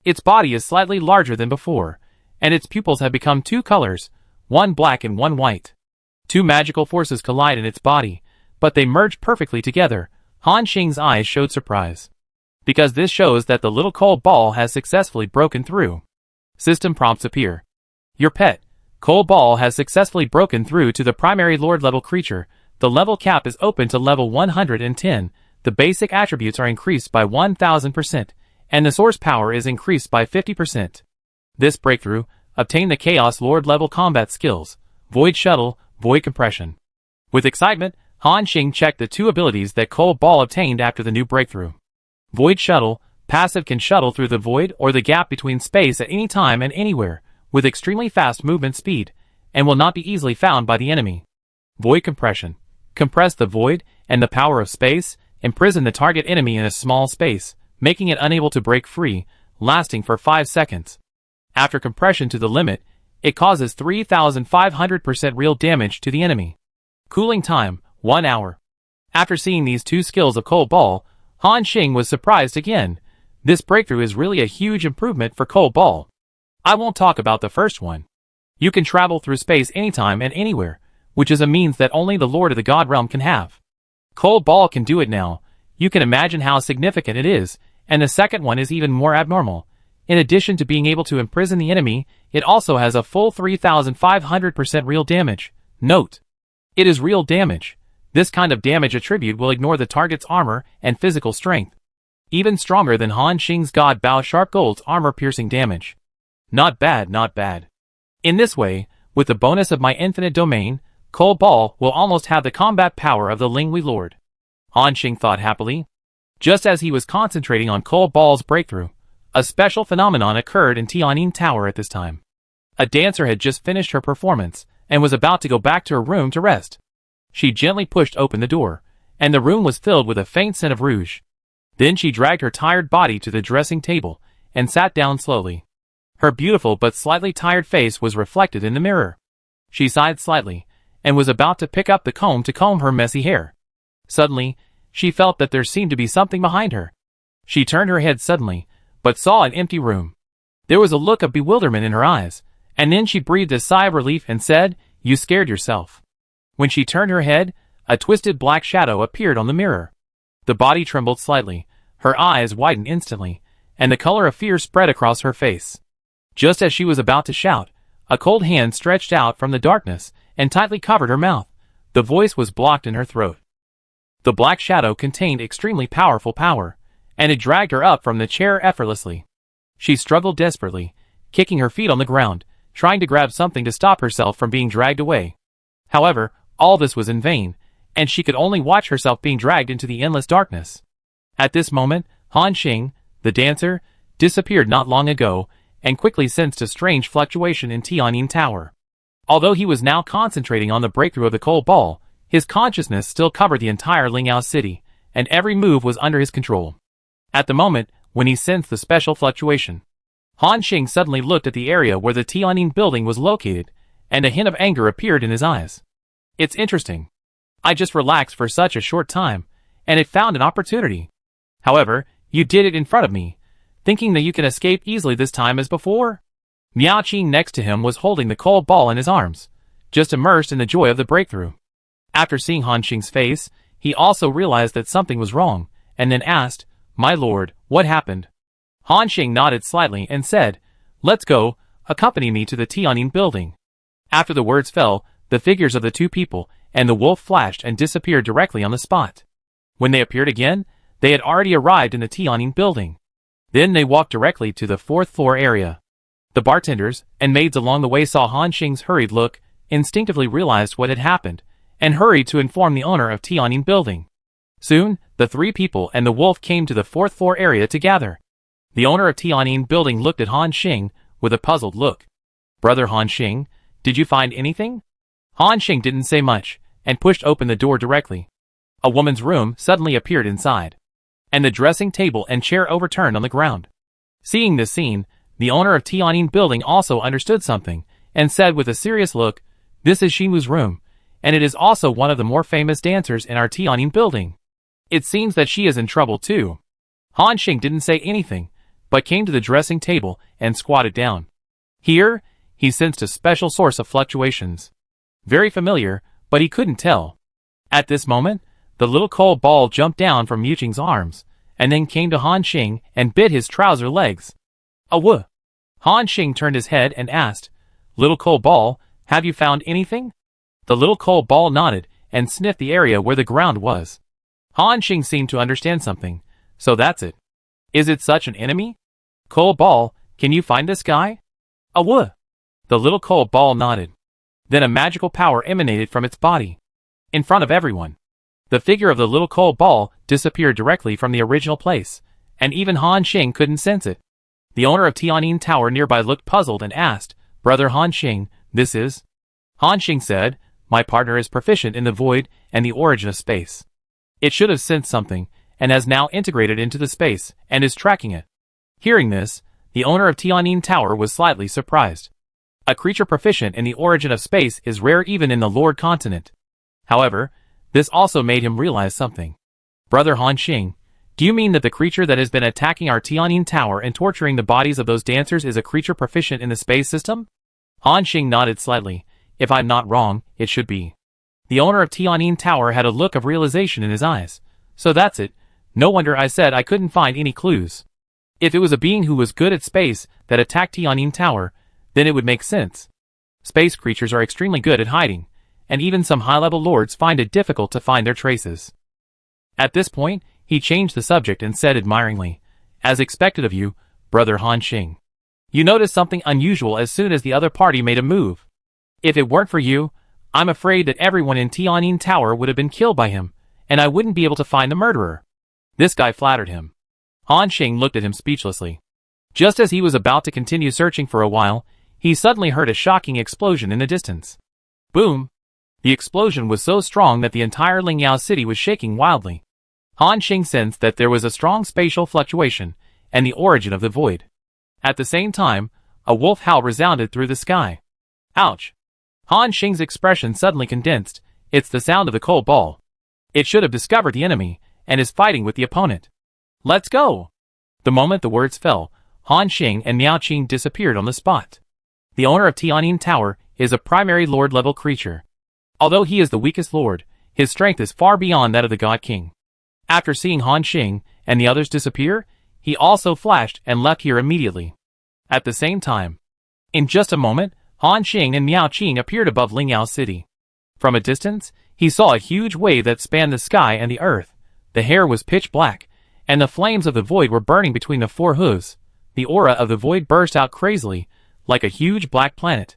Its body is slightly larger than before, and its pupils have become two colors, one black and one white. Two magical forces collide in its body, but they merge perfectly together. Han Xing's eyes showed surprise. Because this shows that the little Cold Ball has successfully broken through. System prompts appear. Your pet, Cold Ball, has successfully broken through to the primary Lord level creature. The level cap is open to level 110, the basic attributes are increased by 1000%, and the source power is increased by 50%. This breakthrough obtained the Chaos Lord level combat skills, Void Shuttle, Void Compression. With excitement, Han Xing checked the two abilities that Cold Ball obtained after the new breakthrough. Void Shuttle, passive, can shuttle through the void or the gap between space at any time and anywhere, with extremely fast movement speed, and will not be easily found by the enemy. Void Compression, compress the void and the power of space, imprison the target enemy in a small space, making it unable to break free, lasting for 5 seconds. After compression to the limit, it causes 3,500% real damage to the enemy. Cooling time, 1 hour. After seeing these two skills of Cold Ball, Han Xing was surprised again. This breakthrough is really a huge improvement for Cold Ball. I won't talk about the first one. You can travel through space anytime and anywhere, which is a means that only the Lord of the God Realm can have. Cold Ball can do it now. You can imagine how significant it is, and the second one is even more abnormal. In addition to being able to imprison the enemy, it also has a full 3,500% real damage. Note: it is real damage. This kind of damage attribute will ignore the target's armor and physical strength. Even stronger than Han Xing's God Bao Sharp Gold's armor-piercing damage. Not bad, not bad. In this way, with the bonus of my infinite domain, Cold Ball will almost have the combat power of the Lingui Lord. Han Xing thought happily. Just as he was concentrating on Cold Ball's breakthrough, a special phenomenon occurred in Tianyin Tower at this time. A dancer had just finished her performance, and was about to go back to her room to rest. She gently pushed open the door, and the room was filled with a faint scent of rouge. Then she dragged her tired body to the dressing table, and sat down slowly. Her beautiful but slightly tired face was reflected in the mirror. She sighed slightly, and was about to pick up the comb to comb her messy hair. Suddenly, she felt that there seemed to be something behind her. She turned her head suddenly, but saw an empty room. There was a look of bewilderment in her eyes, and then she breathed a sigh of relief and said, "You scared yourself." When she turned her head, a twisted black shadow appeared on the mirror. The body trembled slightly, her eyes widened instantly, and the color of fear spread across her face. Just as she was about to shout, a cold hand stretched out from the darkness and tightly covered her mouth. The voice was blocked in her throat. The black shadow contained extremely powerful power, and it dragged her up from the chair effortlessly. She struggled desperately, kicking her feet on the ground, trying to grab something to stop herself from being dragged away. However, all this was in vain, and she could only watch herself being dragged into the endless darkness. At this moment, Han Xing, the dancer, disappeared not long ago, and quickly sensed a strange fluctuation in Tianyin Tower. Although he was now concentrating on the breakthrough of the Cold Ball, his consciousness still covered the entire Lingyao city, and every move was under his control. At the moment, when he sensed the special fluctuation, Han Xing suddenly looked at the area where the Tianyin building was located, and a hint of anger appeared in his eyes. It's interesting. I just relaxed for such a short time, and it found an opportunity. However, you did it in front of me, thinking that you can escape easily this time as before? Miao Qing next to him was holding the Cold Ball in his arms. just immersed in the joy of the breakthrough. After seeing Han Xing's face, he also realized that something was wrong, and then asked, "My lord, what happened?" Han Xing nodded slightly and said, "Let's go, accompany me to the Tianyin building." After the words fell, the figures of the two people and the wolf flashed and disappeared directly on the spot. When they appeared again, they had already arrived in the Tianyin building. Then they walked directly to the fourth floor area. The bartenders and maids along the way saw Han Xing's hurried look, instinctively realized what had happened, and hurried to inform the owner of Tianyin building. Soon, the three people and the wolf came to the fourth floor area to gather. The owner of Tianyin building looked at Han Xing with a puzzled look. "Brother Han Xing, did you find anything?" Han Xing didn't say much, and pushed open the door directly. A woman's room suddenly appeared inside, and the dressing table and chair overturned on the ground. Seeing this scene, the owner of Tianyin building also understood something, and said with a serious look, "This is Shimu's room, and it is also one of the more famous dancers in our Tianyin building. It seems that she is in trouble too." Han Xing didn't say anything, but came to the dressing table and squatted down. Here, he sensed a special source of fluctuations. Very familiar, but he couldn't tell. At this moment, the little coal ball jumped down from Yu Qing's arms, and then came to Han Xing and bit his trouser legs. "Awuh!" Han Xing turned his head and asked, "Little coal ball, have you found anything?" The little coal ball nodded and sniffed the area where the ground was. Han Xing seemed to understand something. "So that's it. Is it such an enemy? Coal ball, can you find this guy?" "Awuh!" The little coal ball nodded. Then a magical power emanated from its body. In front of everyone, the figure of the little coal ball disappeared directly from the original place, and even Han Xing couldn't sense it. The owner of Tianyin Tower nearby looked puzzled and asked, "Brother Han Xing, this is?" Han Xing said, "My partner is proficient in the void and the origin of space. It should have sensed something, and has now integrated into the space, and is tracking it." Hearing this, the owner of Tianyin Tower was slightly surprised. A creature proficient in the origin of space is rare even in the Lord continent. However, this also made him realize something. "Brother Han Xing, do you mean that the creature that has been attacking our Tianyin Tower and torturing the bodies of those dancers is a creature proficient in the space system?" Han Xing nodded slightly. "If I'm not wrong, it should be." The owner of Tianyin Tower had a look of realization in his eyes. "So that's it. No wonder I said I couldn't find any clues. If it was a being who was good at space that attacked Tianyin Tower, then it would make sense. Space creatures are extremely good at hiding, and even some high-level lords find it difficult to find their traces." At this point, he changed the subject and said admiringly, "As expected of you, Brother Han Xing. You noticed something unusual as soon as the other party made a move. If it weren't for you, I'm afraid that everyone in Tianyin Tower would have been killed by him, and I wouldn't be able to find the murderer." This guy flattered him. Han Xing looked at him speechlessly. Just as he was about to continue searching for a while, he suddenly heard a shocking explosion in the distance. Boom! The explosion was so strong that the entire Lingyao city was shaking wildly. Han Xing sensed that there was a strong spatial fluctuation, and the origin of the void. At the same time, a wolf howl resounded through the sky. Ouch! Han Xing's expression suddenly condensed. It's the sound of the coal ball. It should have discovered the enemy, and is fighting with the opponent. Let's go! The moment the words fell, Han Xing and Miao Qing disappeared on the spot. The owner of Tianyin Tower is a primary lord-level creature. Although he is the weakest lord, his strength is far beyond that of the God King. After seeing Han Xing and the others disappear, he also flashed and left here immediately. At the same time, in just a moment, Han Xing and Miao Qing appeared above Lingyao City. From a distance, he saw a huge wave that spanned the sky and the earth. The hair was pitch black, and the flames of the void were burning between the four hooves. The aura of the void burst out crazily, like a huge black planet.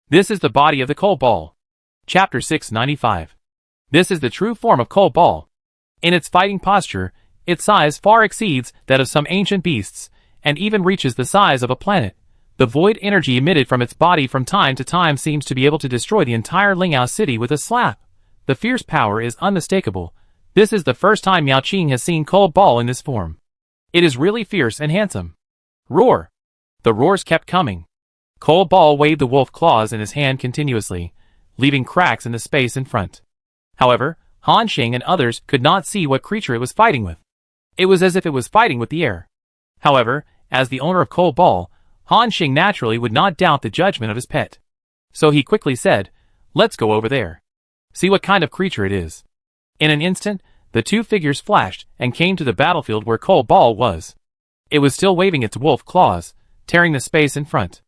This is the body of the coal ball. Chapter 695. This is the true form of coal ball. In its fighting posture, its size far exceeds that of some ancient beasts, and even reaches the size of a planet. The void energy emitted from its body from time to time seems to be able to destroy the entire Lingyao city with a slap. The fierce power is unmistakable. This is the first time Miao Qing has seen coal ball in this form. It is really fierce and handsome. Roar! The roars kept coming. Coal ball waved the wolf claws in his hand continuously, leaving cracks in the space in front. However, Han Xing and others could not see what creature it was fighting with. It was as if it was fighting with the air. However, as the owner of coal ball, Han Xing naturally would not doubt the judgment of his pet. So he quickly said, Let's go over there. See what kind of creature it is. In an instant, the two figures flashed and came to the battlefield where Cole Ball was. It was still waving its wolf claws, tearing the space in front,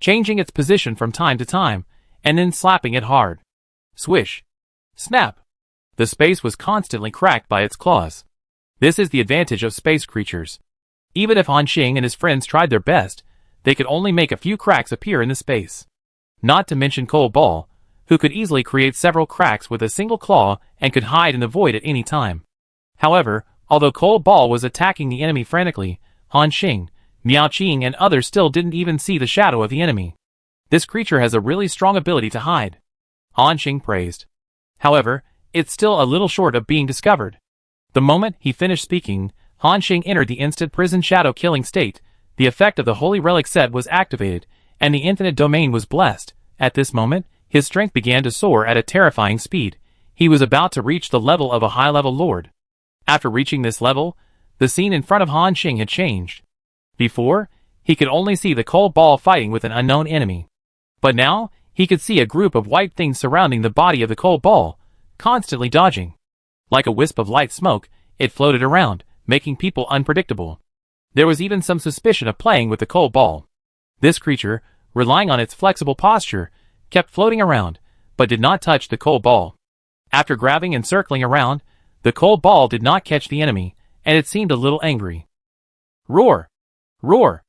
changing its position from time to time, and then slapping it hard. Swish. Snap. The space was constantly cracked by its claws. This is the advantage of space creatures. Even if Han Xing and his friends tried their best, they could only make a few cracks appear in the space. Not to mention Cole Ball, who could easily create several cracks with a single claw and could hide in the void at any time. However, although Cole Ball was attacking the enemy frantically, Han Xing, Miao Qing and others still didn't even see the shadow of the enemy. This creature has a really strong ability to hide, Han Xing praised. However, it's still a little short of being discovered. The moment he finished speaking, Han Xing entered the instant prison shadow killing state, the effect of the Holy Relic set was activated, and the infinite domain was blessed. At this moment, his strength began to soar at a terrifying speed. He was about to reach the level of a high-level lord. After reaching this level, the scene in front of Han Xing had changed. Before, he could only see the Cole Ball fighting with an unknown enemy. But now, he could see a group of white things surrounding the body of the Cole Ball, constantly dodging. Like a wisp of light smoke, it floated around, making people unpredictable. There was even some suspicion of playing with the Cole Ball. This creature, relying on its flexible posture, kept floating around, but did not touch the Cole Ball. After grabbing and circling around, the Cole Ball did not catch the enemy, and it seemed a little angry. Roar! Roar!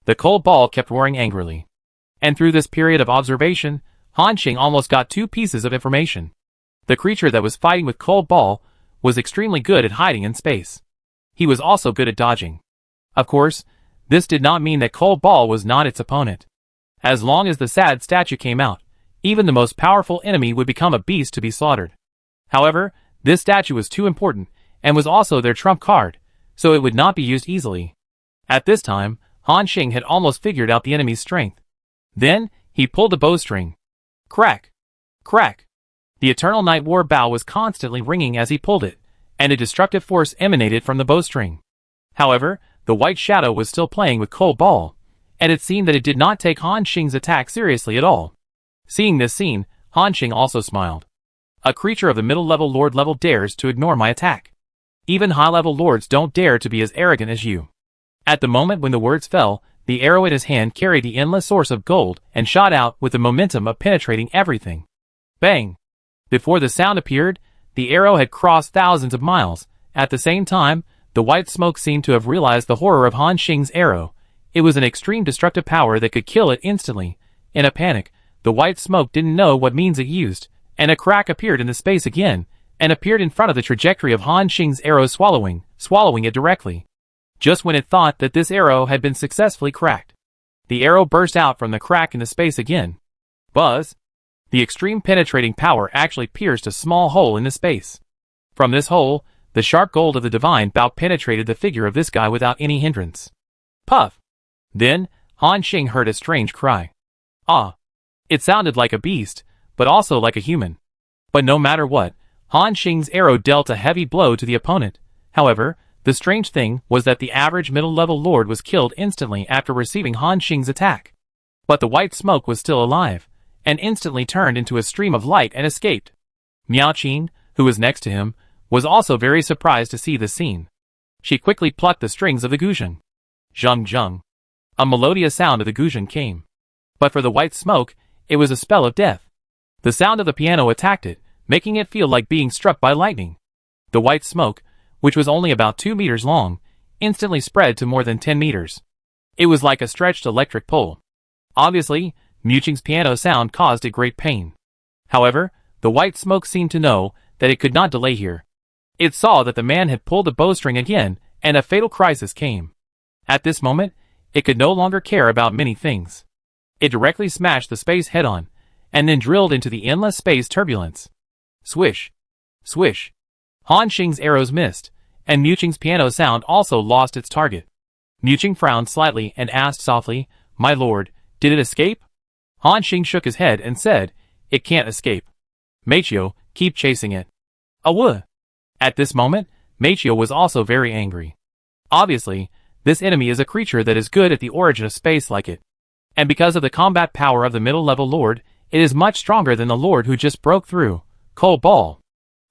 The Cole Ball kept roaring angrily. And through this period of observation, Han Xing almost got two pieces of information. The creature that was fighting with Cole Ball was extremely good at hiding in space. He was also good at dodging. Of course, this did not mean that Cole Ball was not its opponent. As long as the sad statue came out, even the most powerful enemy would become a beast to be slaughtered. However, this statue was too important, and was also their trump card, so it would not be used easily. At this time, Han Xing had almost figured out the enemy's strength. Then, he pulled the bowstring. Crack! Crack! The Eternal Night War bow was constantly ringing as he pulled it, and a destructive force emanated from the bowstring. However, the white shadow was still playing with Cole Ball, and it seemed that it did not take Han Xing's attack seriously at all. Seeing this scene, Han Xing also smiled. A creature of the middle-level lord level dares to ignore my attack. Even high-level lords don't dare to be as arrogant as you. At the moment when the words fell, the arrow in his hand carried the endless source of gold and shot out with the momentum of penetrating everything. Bang! Before the sound appeared, the arrow had crossed thousands of miles. At the same time, the white smoke seemed to have realized the horror of Han Xing's arrow. It was an extreme destructive power that could kill it instantly. In a panic, the white smoke didn't know what means it used, and a crack appeared in the space again, and appeared in front of the trajectory of Han Xing's arrow swallowing it directly. Just when it thought that this arrow had been successfully cracked, the arrow burst out from the crack in the space again. Buzz! The extreme penetrating power actually pierced a small hole in the space. From this hole, the sharp gold of the divine bow penetrated the figure of this guy without any hindrance. Puff! Then, Han Xing heard a strange cry. Ah! It sounded like a beast, but also like a human. But no matter what, Han Xing's arrow dealt a heavy blow to the opponent. However, the strange thing was that the average middle-level lord was killed instantly after receiving Han Xing's attack. But the white smoke was still alive, and instantly turned into a stream of light and escaped. Miao Qing, who was next to him, was also very surprised to see the scene. She quickly plucked the strings of the guzheng. Zheng zheng. A melodious sound of the guzheng came. But for the white smoke, it was a spell of death. The sound of the piano attacked it, making it feel like being struck by lightning. The white smoke, which was only about 2 meters long, instantly spread to more than 10 meters. It was like a stretched electric pole. Obviously, Muqing's piano sound caused it great pain. However, the white smoke seemed to know that it could not delay here. It saw that the man had pulled the bowstring again, and a fatal crisis came. At this moment, it could no longer care about many things. It directly smashed the space head-on, and then drilled into the endless space turbulence. Swish! Swish! Han Xing's arrows missed, and Muqing's piano sound also lost its target. Muqing frowned slightly and asked softly, "My lord, did it escape?" Han Xing shook his head and said, "It can't escape. Meichio, keep chasing it." Awuh! At this moment, Meichio was also very angry. Obviously, this enemy is a creature that is good at the origin of space like it. And because of the combat power of the middle-level lord, it is much stronger than the Lord who just broke through, Cold Ball.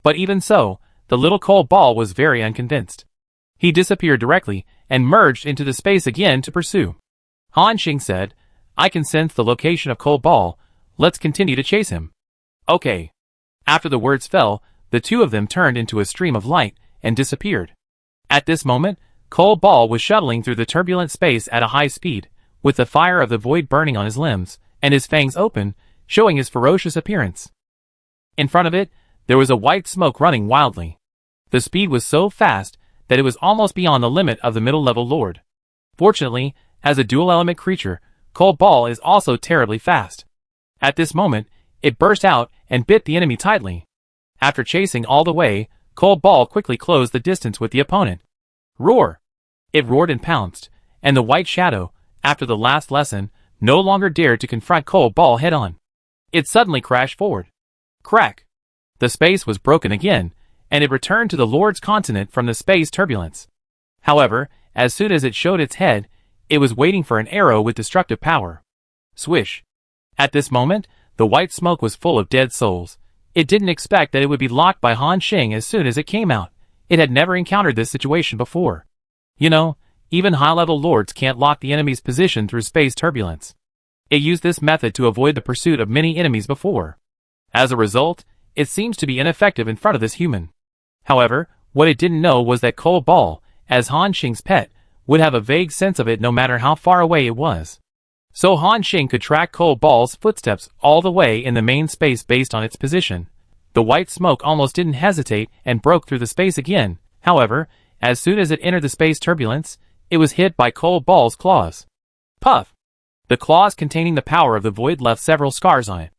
But even so, the little Cold Ball was very unconvinced. He disappeared directly and merged into the space again to pursue. Han Xing said, I can sense the location of Cold Ball, let's continue to chase him. Okay. After the words fell, the two of them turned into a stream of light and disappeared. At this moment, Cold Ball was shuttling through the turbulent space at a high speed, with the fire of the void burning on his limbs, and his fangs open, showing his ferocious appearance. In front of it, there was a white smoke running wildly. The speed was so fast that it was almost beyond the limit of the middle-level Lord. Fortunately, as a dual-element creature, Cold Ball is also terribly fast. At this moment, it burst out and bit the enemy tightly. After chasing all the way, Cold Ball quickly closed the distance with the opponent. Roar! It roared and pounced, and the white shadow, after the last lesson, no longer dared to confront Cold Ball head-on. It suddenly crashed forward. Crack! The space was broken again, and it returned to the Lord's continent from the space turbulence. However, as soon as it showed its head, it was waiting for an arrow with destructive power. Swish! At this moment, the white smoke was full of dead souls. It didn't expect that it would be locked by Han Xing as soon as it came out. It had never encountered this situation before. You know, even high-level lords can't lock the enemy's position through space turbulence. It used this method to avoid the pursuit of many enemies before. As a result, it seems to be ineffective in front of this human. However, what it didn't know was that Cold Ball, as Han Xing's pet, would have a vague sense of it no matter how far away it was. So Han Xing could track Cold Ball's footsteps all the way in the main space based on its position. The white smoke almost didn't hesitate and broke through the space again. However, as soon as it entered the space turbulence, it was hit by Cold Ball's claws. Puff! The claws containing the power of the void left several scars on it.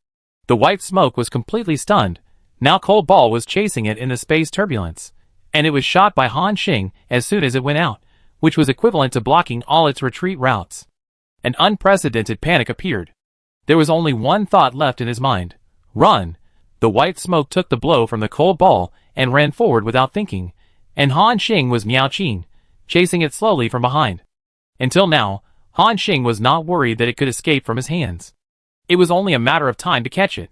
The white smoke was completely stunned. Now Cold Ball was chasing it in the space turbulence, and it was shot by Han Xing as soon as it went out, which was equivalent to blocking all its retreat routes. An unprecedented panic appeared. There was only one thought left in his mind. Run! The white smoke took the blow from the Cold Ball and ran forward without thinking, and Han Xing was miao-ching, chasing it slowly from behind. Until now, Han Xing was not worried that it could escape from his hands. It was only a matter of time to catch it.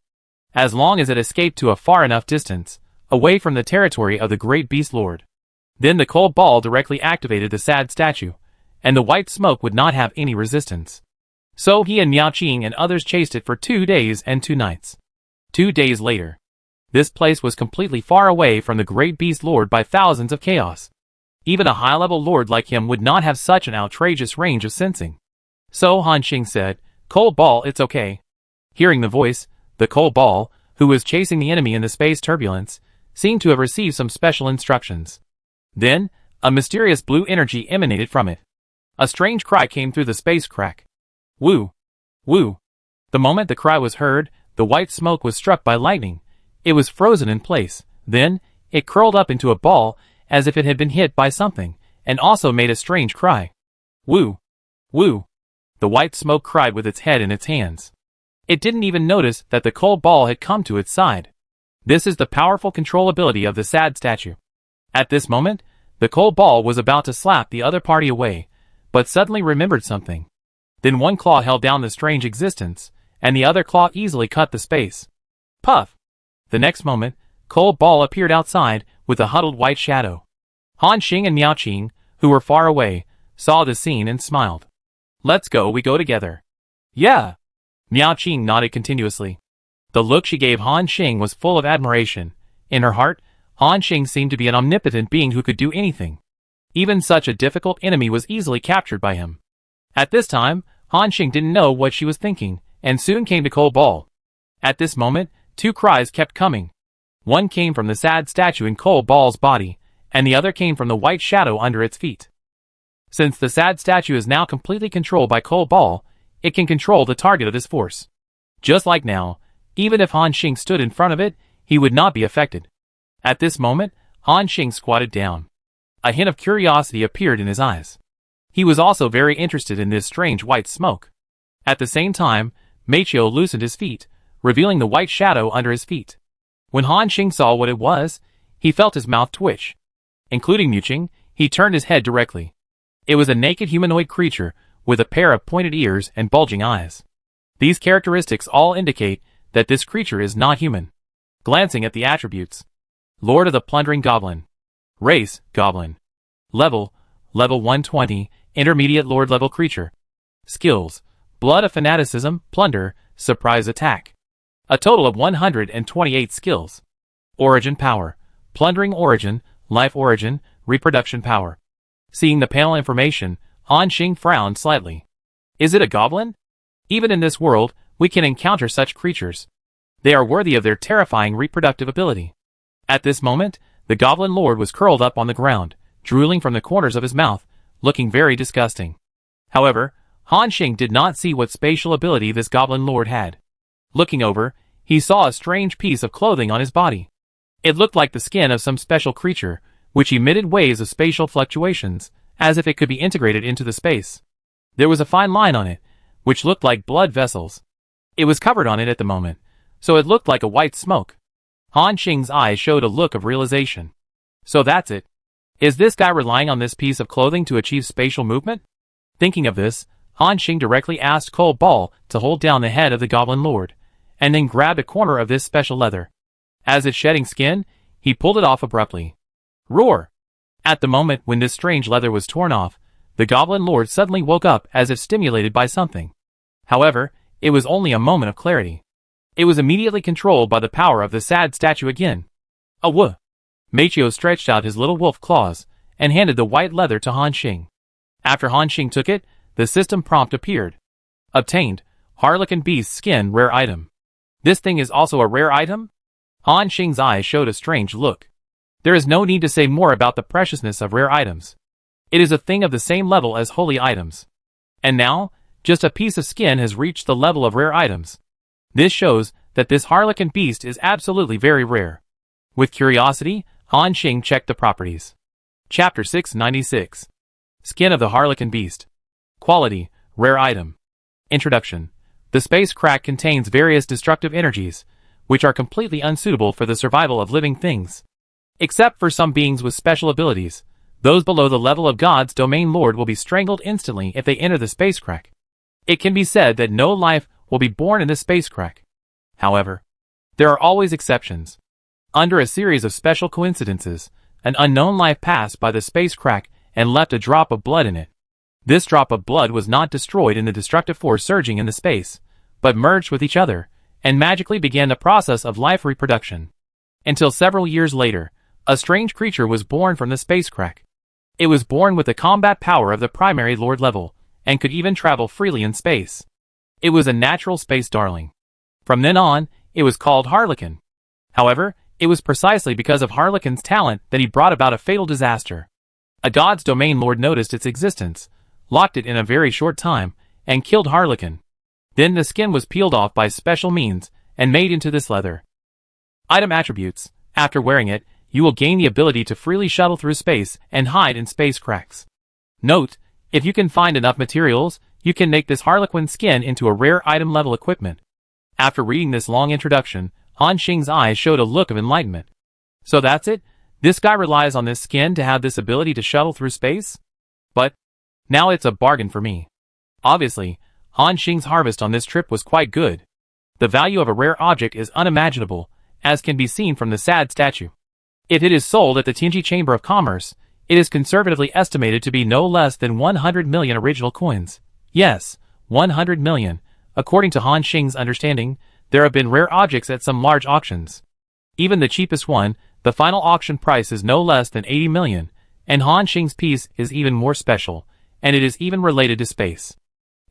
As long as it escaped to a far enough distance, away from the territory of the Great Beast Lord. Then the Cold Ball directly activated the sad statue, and the white smoke would not have any resistance. So he and Miao-ching and others chased it for 2 days and 2 nights. 2 days later. This place was completely far away from the Great Beast Lord by thousands of chaos. Even a high-level lord like him would not have such an outrageous range of sensing. So Han Xing said, Cold Ball, it's okay. Hearing the voice, the Cold Ball, who was chasing the enemy in the space turbulence, seemed to have received some special instructions. Then, a mysterious blue energy emanated from it. A strange cry came through the space crack. Woo! Woo! The moment the cry was heard, the white smoke was struck by lightning. It was frozen in place. Then, it curled up into a ball, as if it had been hit by something, and also made a strange cry. Woo! Woo! The white smoke cried with its head in its hands. It didn't even notice that the Cold Ball had come to its side. This is the powerful control ability of the sad statue. At this moment, the Cold Ball was about to slap the other party away, but suddenly remembered something. Then one claw held down the strange existence, and the other claw easily cut the space. Puff! The next moment, Cold Ball appeared outside with a huddled white shadow. Han Xing and Miao-ching, who were far away, saw the scene and smiled. Let's go, we go together. Yeah! Miao-ching nodded continuously. The look she gave Han Xing was full of admiration. In her heart, Han Xing seemed to be an omnipotent being who could do anything. Even such a difficult enemy was easily captured by him. At this time, Han Xing didn't know what she was thinking, and soon came to Cold Ball. At this moment, 2 cries kept coming. One came from the sad statue in Cold Ball's body, and the other came from the white shadow under its feet. Since the sad statue is now completely controlled by Cold Ball, it can control the target of this force. Just like now, even if Han Xing stood in front of it, he would not be affected. At this moment, Han Xing squatted down. A hint of curiosity appeared in his eyes. He was also very interested in this strange white smoke. At the same time, Meichio loosened his feet, revealing the white shadow under his feet. When Han Xing saw what it was, he felt his mouth twitch. Including Miao-ching, he turned his head directly. It was a naked humanoid creature with a pair of pointed ears and bulging eyes. These characteristics all indicate that this creature is not human. Glancing at the attributes. Lord of the Plundering Goblin. Race, Goblin. Level 120, Intermediate Lord level creature. Skills, Blood of Fanaticism, Plunder, Surprise Attack. A total of 128 skills. Origin Power, Plundering Origin, Life Origin, Reproduction Power. Seeing the panel information, Han Xing frowned slightly. Is it a goblin? Even in this world, we can encounter such creatures. They are worthy of their terrifying reproductive ability. At this moment, the Goblin Lord was curled up on the ground, drooling from the corners of his mouth, looking very disgusting. However, Han Xing did not see what spatial ability this Goblin Lord had. Looking over, he saw a strange piece of clothing on his body. It looked like the skin of some special creature, which emitted waves of spatial fluctuations, as if it could be integrated into the space. There was a fine line on it, which looked like blood vessels. It was covered on it at the moment, so it looked like a white smoke. Han Xing's eyes showed a look of realization. So that's it. Is this guy relying on this piece of clothing to achieve spatial movement? Thinking of this, Han Xing directly asked Cole Ball to hold down the head of the Goblin Lord, and then grabbed a corner of this special leather. As it's shedding skin, he pulled it off abruptly. Roar! At the moment when this strange leather was torn off, the Goblin Lord suddenly woke up as if stimulated by something. However, it was only a moment of clarity. It was immediately controlled by the power of the sad statue again. Awooh! Machio stretched out his little wolf claws, and handed the white leather to Han Xing. After Han Xing took it, the system prompt appeared. Obtained, Harlequin Beast Skin Rare Item. This thing is also a rare item? Han Xing's eyes showed a strange look. There is no need to say more about the preciousness of rare items. It is a thing of the same level as holy items. And now, just a piece of skin has reached the level of rare items. This shows that this Harlequin Beast is absolutely very rare. With curiosity, Han Xing checked the properties. Chapter 696. Skin of the Harlequin Beast. Quality, Rare Item. Introduction. The space crack contains various destructive energies, which are completely unsuitable for the survival of living things. Except for some beings with special abilities, those below the level of God's domain lord will be strangled instantly if they enter the space crack. It can be said that no life will be born in this space crack. However, there are always exceptions. Under a series of special coincidences, an unknown life passed by the space crack and left a drop of blood in it. This drop of blood was not destroyed in the destructive force surging in the space, but merged with each other, and magically began the process of life reproduction. Until several years later, a strange creature was born from the space crack. It was born with the combat power of the primary lord level, and could even travel freely in space. It was a natural space darling. From then on, it was called Harlequin. However, it was precisely because of Harlequin's talent that he brought about a fatal disaster. A God's domain lord noticed its existence, locked it in a very short time, and killed Harlequin. Then the skin was peeled off by special means, and made into this leather. Item attributes. After wearing it, you will gain the ability to freely shuttle through space and hide in space cracks. Note, if you can find enough materials, you can make this Harlequin skin into a rare item level equipment. After reading this long introduction, Han Xing's eyes showed a look of enlightenment. So that's it? This guy relies on this skin to have this ability to shuttle through space? But now it's a bargain for me. Obviously, Han Xing's harvest on this trip was quite good. The value of a rare object is unimaginable, as can be seen from the sad statue. If it is sold at the Tianji Chamber of Commerce, it is conservatively estimated to be no less than 100 million original coins. Yes, 100 million. According to Han Xing's understanding, there have been rare objects at some large auctions. Even the cheapest one, the final auction price is no less than 80 million, and Han Xing's piece is even more special, and it is even related to space.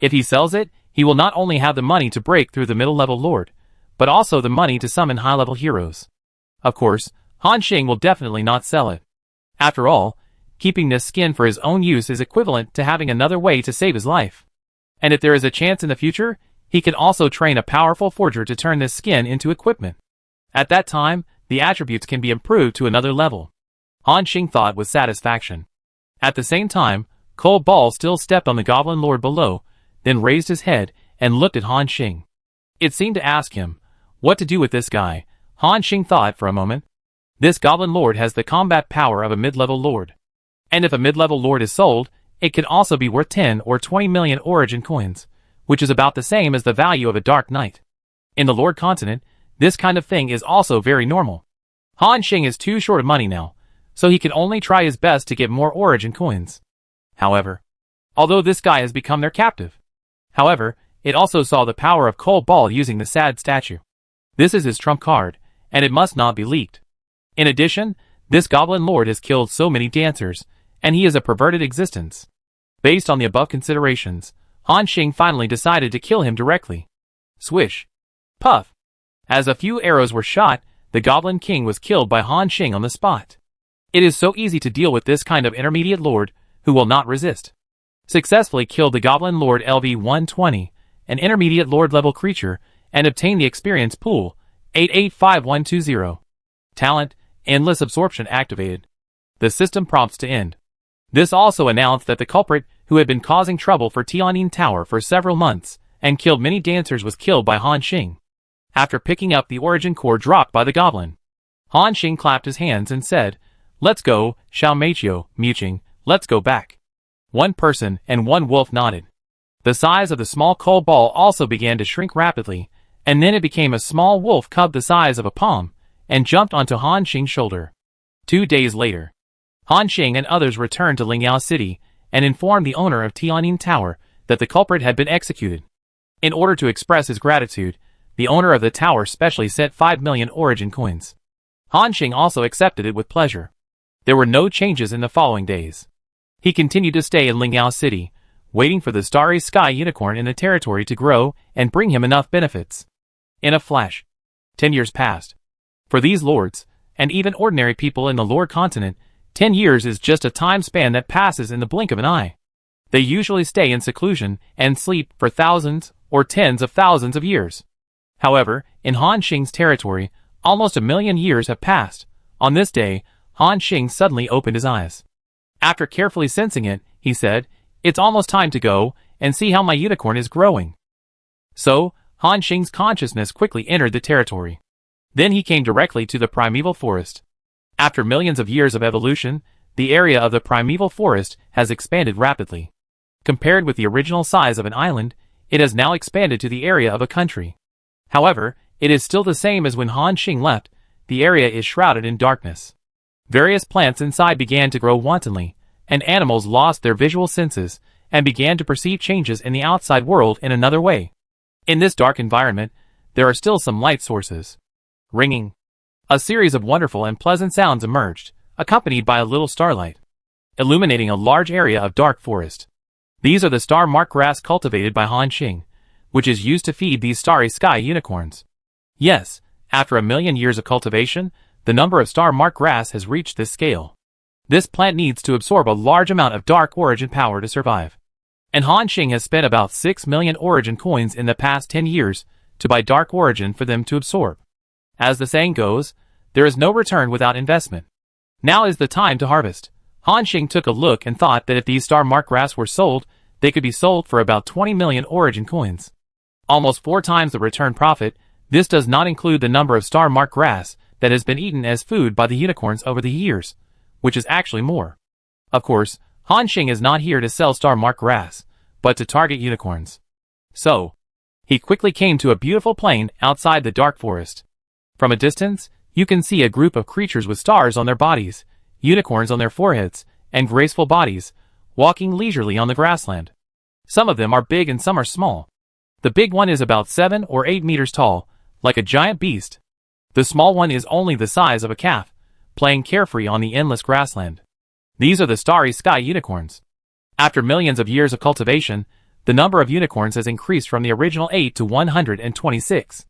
If he sells it, he will not only have the money to break through the middle-level lord, but also the money to summon high-level heroes. Of course, Han Xing will definitely not sell it. After all, keeping this skin for his own use is equivalent to having another way to save his life. And if there is a chance in the future, he can also train a powerful forger to turn this skin into equipment. At that time, the attributes can be improved to another level. Han Xing thought with satisfaction. At the same time, Cole Ball still stepped on the Goblin Lord below, then raised his head and looked at Han Xing. It seemed to ask him what to do with this guy. Han Xing thought for a moment. This Goblin Lord has the combat power of a mid-level lord. And if a mid-level lord is sold, it can also be worth 10 or 20 million origin coins, which is about the same as the value of a Dark Knight. In the Lord continent, this kind of thing is also very normal. Han Xing is too short of money now, so he can only try his best to get more origin coins. However, although this guy has become their captive. However, it also saw the power of Cold Ball using the sad statue. This is his trump card, and it must not be leaked. In addition, this Goblin Lord has killed so many dancers, and he is a perverted existence. Based on the above considerations, Han Xing finally decided to kill him directly. Swish. Puff. As a few arrows were shot, the Goblin King was killed by Han Xing on the spot. It is so easy to deal with this kind of intermediate lord, who will not resist. Successfully killed the Goblin Lord LV-120, an intermediate lord level creature, and obtained the experience pool, 885120. Talent, Endless Absorption activated. The system prompts to end. This also announced that the culprit, who had been causing trouble for Tianyin Tower for several months, and killed many dancers, was killed by Han Xing. After picking up the origin core dropped by the goblin, Han Xing clapped his hands and said, "Let's go, Xiao Meichio, Muching, let's go back." One person and one wolf nodded. The size of the small cold ball also began to shrink rapidly, and then it became a small wolf cub the size of a palm, and jumped onto Han Xing's shoulder. 2 days later, Han Xing and others returned to Lingyao City, and informed the owner of Tianyin Tower that the culprit had been executed. In order to express his gratitude, the owner of the tower specially sent 5 million origin coins. Han Xing also accepted it with pleasure. There were no changes in the following days. He continued to stay in Lingyao City, waiting for the starry sky unicorn in the territory to grow and bring him enough benefits. In a flash, 10 years passed. For these lords, and even ordinary people in the Lord continent, 10 years is just a time span that passes in the blink of an eye. They usually stay in seclusion and sleep for thousands or tens of thousands of years. However, in Han Xing's territory, almost 1,000,000 years have passed. On this day, Han Xing suddenly opened his eyes. After carefully sensing it, he said, "It's almost time to go and see how my unicorn is growing." So, Han Xing's consciousness quickly entered the territory. Then he came directly to the primeval forest. After millions of years of evolution, the area of the primeval forest has expanded rapidly. Compared with the original size of an island, it has now expanded to the area of a country. However, it is still the same as when Han Xing left. The area is shrouded in darkness. Various plants inside began to grow wantonly, and animals lost their visual senses and began to perceive changes in the outside world in another way. In this dark environment, there are still some light sources. Ringing. A series of wonderful and pleasant sounds emerged, accompanied by a little starlight, illuminating a large area of dark forest. These are the star mark grass cultivated by Han Xing, which is used to feed these starry sky unicorns. Yes, after 1,000,000 years of cultivation, the number of star mark grass has reached this scale. This plant needs to absorb a large amount of dark origin power to survive. And Han Xing has spent about 6 million origin coins in the past 10 years to buy dark origin for them to absorb. As the saying goes, there is no return without investment. Now is the time to harvest. Han Xing took a look and thought that if these star mark grass were sold, they could be sold for about 20 million origin coins. Almost 4 times the return profit. This does not include the number of star mark grass that has been eaten as food by the unicorns over the years, which is actually more. Of course, Han Xing is not here to sell star mark grass, but to target unicorns. So, he quickly came to a beautiful plain outside the dark forest. From a distance, you can see a group of creatures with stars on their bodies, unicorns on their foreheads, and graceful bodies, walking leisurely on the grassland. Some of them are big and some are small. The big one is about 7 or 8 meters tall, like a giant beast. The small one is only the size of a calf, playing carefree on the endless grassland. These are the starry sky unicorns. After millions of years of cultivation, the number of unicorns has increased from the original 8 to 126.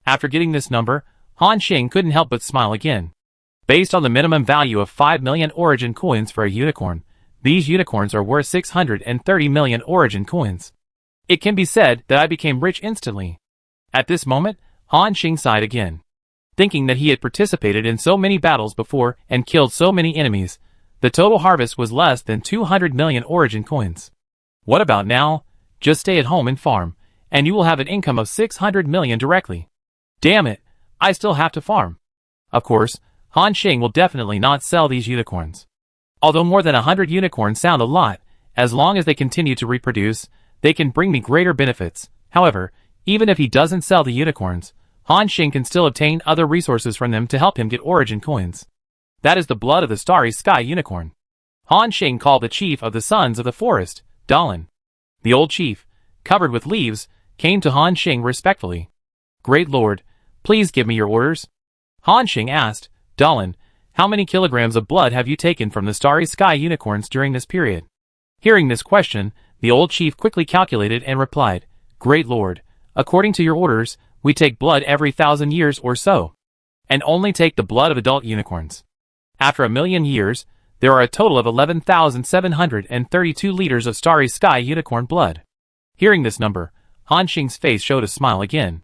After getting this number, Han Xing couldn't help but smile again. Based on the minimum value of 5 million origin coins for a unicorn, these unicorns are worth 630 million origin coins. It can be said that I became rich instantly. At this moment, Han Xing sighed again. Thinking that he had participated in so many battles before and killed so many enemies, the total harvest was less than 200 million origin coins. What about now? Just stay at home and farm, and you will have an income of 600 million directly. Damn it, I still have to farm. Of course, Han Xing will definitely not sell these unicorns. Although more than 100 unicorns sound a lot, as long as they continue to reproduce, they can bring me greater benefits. However, Even if he doesn't sell the unicorns, Han Xing can still obtain other resources from them to help him get origin coins. That is the blood of the starry sky unicorn. Han Xing called the chief of the Sons of the Forest, Dalin. The old chief, covered with leaves, came to Han Xing respectfully. "Great lord, please give me your orders." Han Xing asked, "Dalin, how many kilograms of blood have you taken from the starry sky unicorns during this period?" Hearing this question, the old chief quickly calculated and replied, "Great lord, according to your orders, we take blood every 1,000 years or so, and only take the blood of adult unicorns. After 1,000,000 years, there are a total of 11,732 liters of starry sky unicorn blood." Hearing this number, Han Xing's face showed a smile again.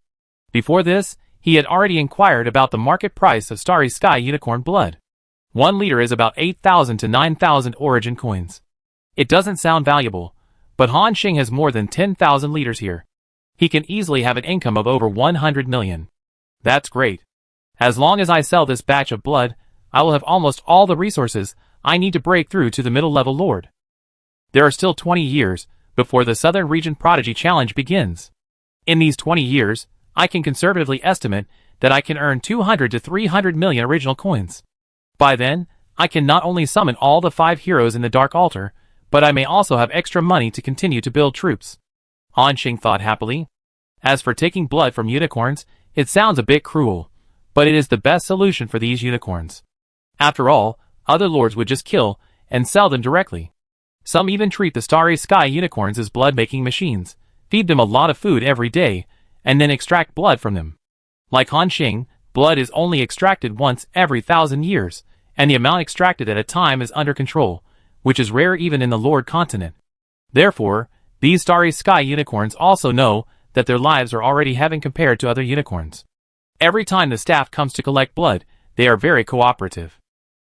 Before this, he had already inquired about the market price of starry sky unicorn blood. 1 liter is about 8,000 to 9,000 origin coins. It doesn't sound valuable, but Han Xing has more than 10,000 liters here. He can easily have an income of over 100 million. That's great. As long as I sell this batch of blood, I will have almost all the resources I need to break through to the middle-level lord. There are still 20 years before the Southern Region Prodigy Challenge begins. In these 20 years, I can conservatively estimate that I can earn 200 to 300 million original coins. By then, I can not only summon all the 5 heroes in the Dark Altar, but I may also have extra money to continue to build troops. Han Xing thought happily. As for taking blood from unicorns, it sounds a bit cruel, but it is the best solution for these unicorns. After all, other lords would just kill and sell them directly. Some even treat the starry sky unicorns as blood-making machines, feed them a lot of food every day, and then extract blood from them. Like Han Xing, blood is only extracted once every 1,000 years, and the amount extracted at a time is under control, which is rare even in the Lord continent. Therefore, these starry sky unicorns also know that their lives are already heaven compared to other unicorns. Every time the staff comes to collect blood, they are very cooperative.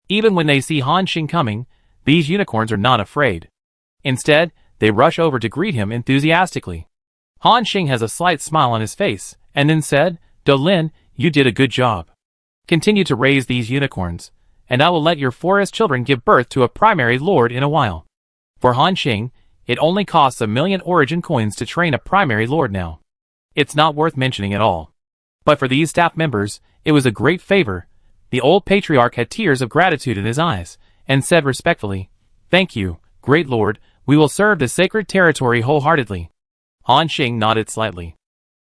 Even when they see Han Xing coming, these unicorns are not afraid. Instead, they rush over to greet him enthusiastically. Han Xing has a slight smile on his face, and then said, "Dalin, you did a good job. Continue to raise these unicorns, and I will let your forest children give birth to a primary lord in a while." For Han Xing, it only costs 1,000,000 origin coins to train a primary lord now. It's not worth mentioning at all. But for these staff members, it was a great favor. The old patriarch had tears of gratitude in his eyes, and said respectfully, "Thank you, great lord, we will serve the sacred territory wholeheartedly." Han Xing nodded slightly.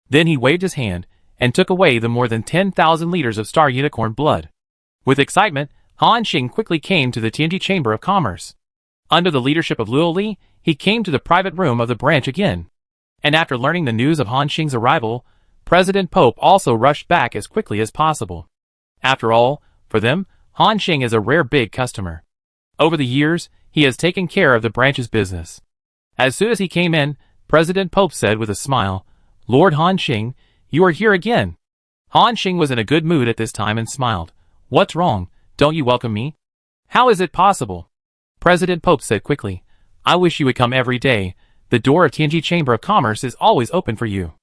Then he waved his hand, and took away the more than 10,000 liters of star unicorn blood. With excitement, Han Xing quickly came to the Tianji Chamber of Commerce. Under the leadership of Luo Li, he came to the private room of the branch again. And after learning the news of Han Xing's arrival, President Pope also rushed back as quickly as possible. After all, for them, Han Xing is a rare big customer. Over the years, he has taken care of the branch's business. As soon as he came in, President Pope said with a smile, "Lord Han Xing, you are here again." Han Xing was in a good mood at this time and smiled. "What's wrong? Don't you welcome me?" "How is it possible?" President Pope said quickly. "I wish you would come every day. The door of Tianji Chamber of Commerce is always open for you.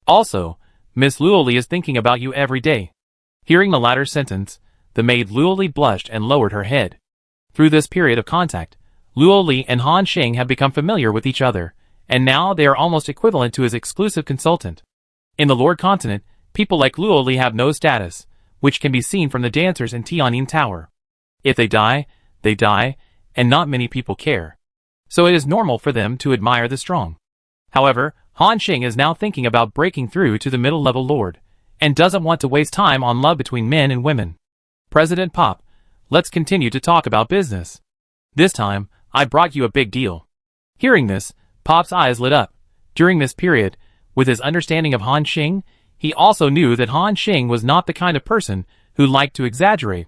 Also, Miss Luo Li is thinking about you every day." Hearing the latter sentence, the maid Luo Li blushed and lowered her head. Through this period of contact, Luo Li and Han Xing have become familiar with each other, and now they are almost equivalent to his exclusive consultant. In the Lord Continent, people like Luo Li have no status, which can be seen from the dancers in Tianyin Tower. If they die, and not many people care. So it is normal for them to admire the strong. However, Han Xing is now thinking about breaking through to the middle-level lord, and doesn't want to waste time on love between men and women. "President Pop, let's continue to talk about business. This time, I brought you a big deal." Hearing this, Pop's eyes lit up. During this period, with his understanding of Han Xing, he also knew that Han Xing was not the kind of person who liked to exaggerate.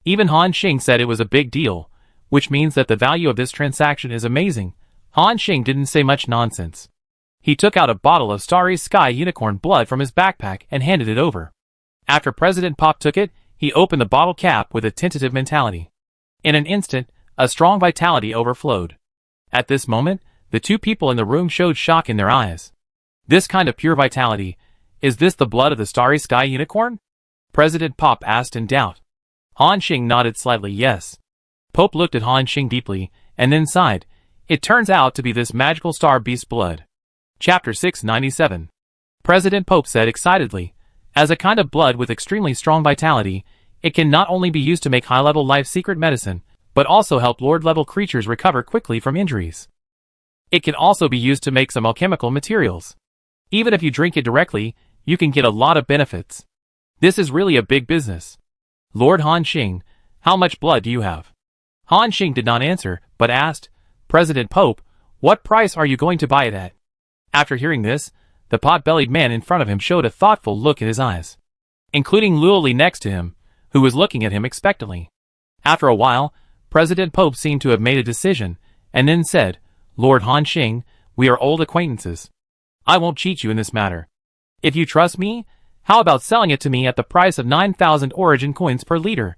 Even Han Xing said it was a big deal, which means that the value of this transaction is amazing. Han Xing didn't say much nonsense. He took out a bottle of starry sky unicorn blood from his backpack and handed it over. After President Pop took it, he opened the bottle cap with a tentative mentality. In an instant, a strong vitality overflowed. At this moment, the two people in the room showed shock in their eyes. This kind of pure vitality, is this the blood of the starry sky unicorn? President Pop asked in doubt. Han Xing nodded slightly yes. Pope looked at Han Xing deeply, and then sighed. It turns out to be this magical star beast blood. Chapter 697. President Pope said excitedly. As a kind of blood with extremely strong vitality, it can not only be used to make high-level life secret medicine, but also help Lord-level creatures recover quickly from injuries. It can also be used to make some alchemical materials. Even if you drink it directly, you can get a lot of benefits. This is really a big business. Lord Han Xing, how much blood do you have? Han Xing did not answer, but asked, President Pope, what price are you going to buy it at? After hearing this, the pot-bellied man in front of him showed a thoughtful look in his eyes, including Luo Li next to him, who was looking at him expectantly. After a while, President Pope seemed to have made a decision, and then said, Lord Han Xing, we are old acquaintances. I won't cheat you in this matter. If you trust me, how about selling it to me at the price of 9,000 origin coins per liter?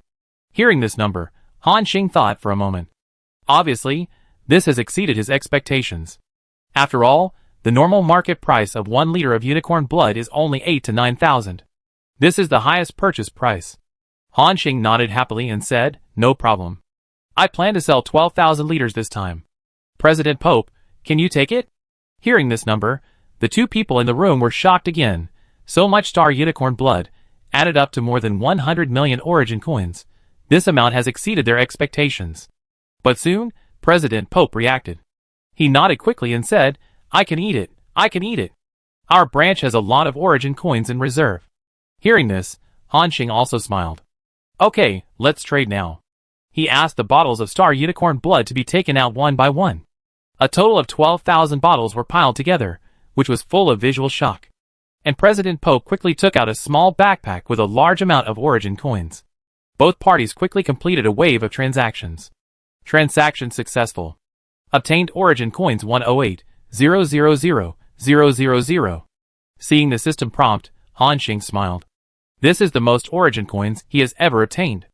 Hearing this number, Han Xing thought for a moment. Obviously, this has exceeded his expectations. After all, the normal market price of 1 liter of unicorn blood is only 8 to 9,000. This is the highest purchase price. Han Xing nodded happily and said, no problem. I plan to sell 12,000 liters this time. President Pope, can you take it? Hearing this number, the two people in the room were shocked again. So much star unicorn blood, added up to more than 100 million origin coins. This amount has exceeded their expectations. But soon, President Pope reacted. He nodded quickly and said, I can eat it, I can eat it. Our branch has a lot of origin coins in reserve. Hearing this, Han Xing also smiled. Okay, let's trade now. He asked the bottles of star unicorn blood to be taken out one by one. A total of 12,000 bottles were piled together, which was full of visual shock. And President Pope quickly took out a small backpack with a large amount of origin coins. Both parties quickly completed a wave of transactions. Transaction successful. Obtained origin coins 108,000,000. Seeing the system prompt, Han Xing smiled. This is the most origin coins he has ever obtained.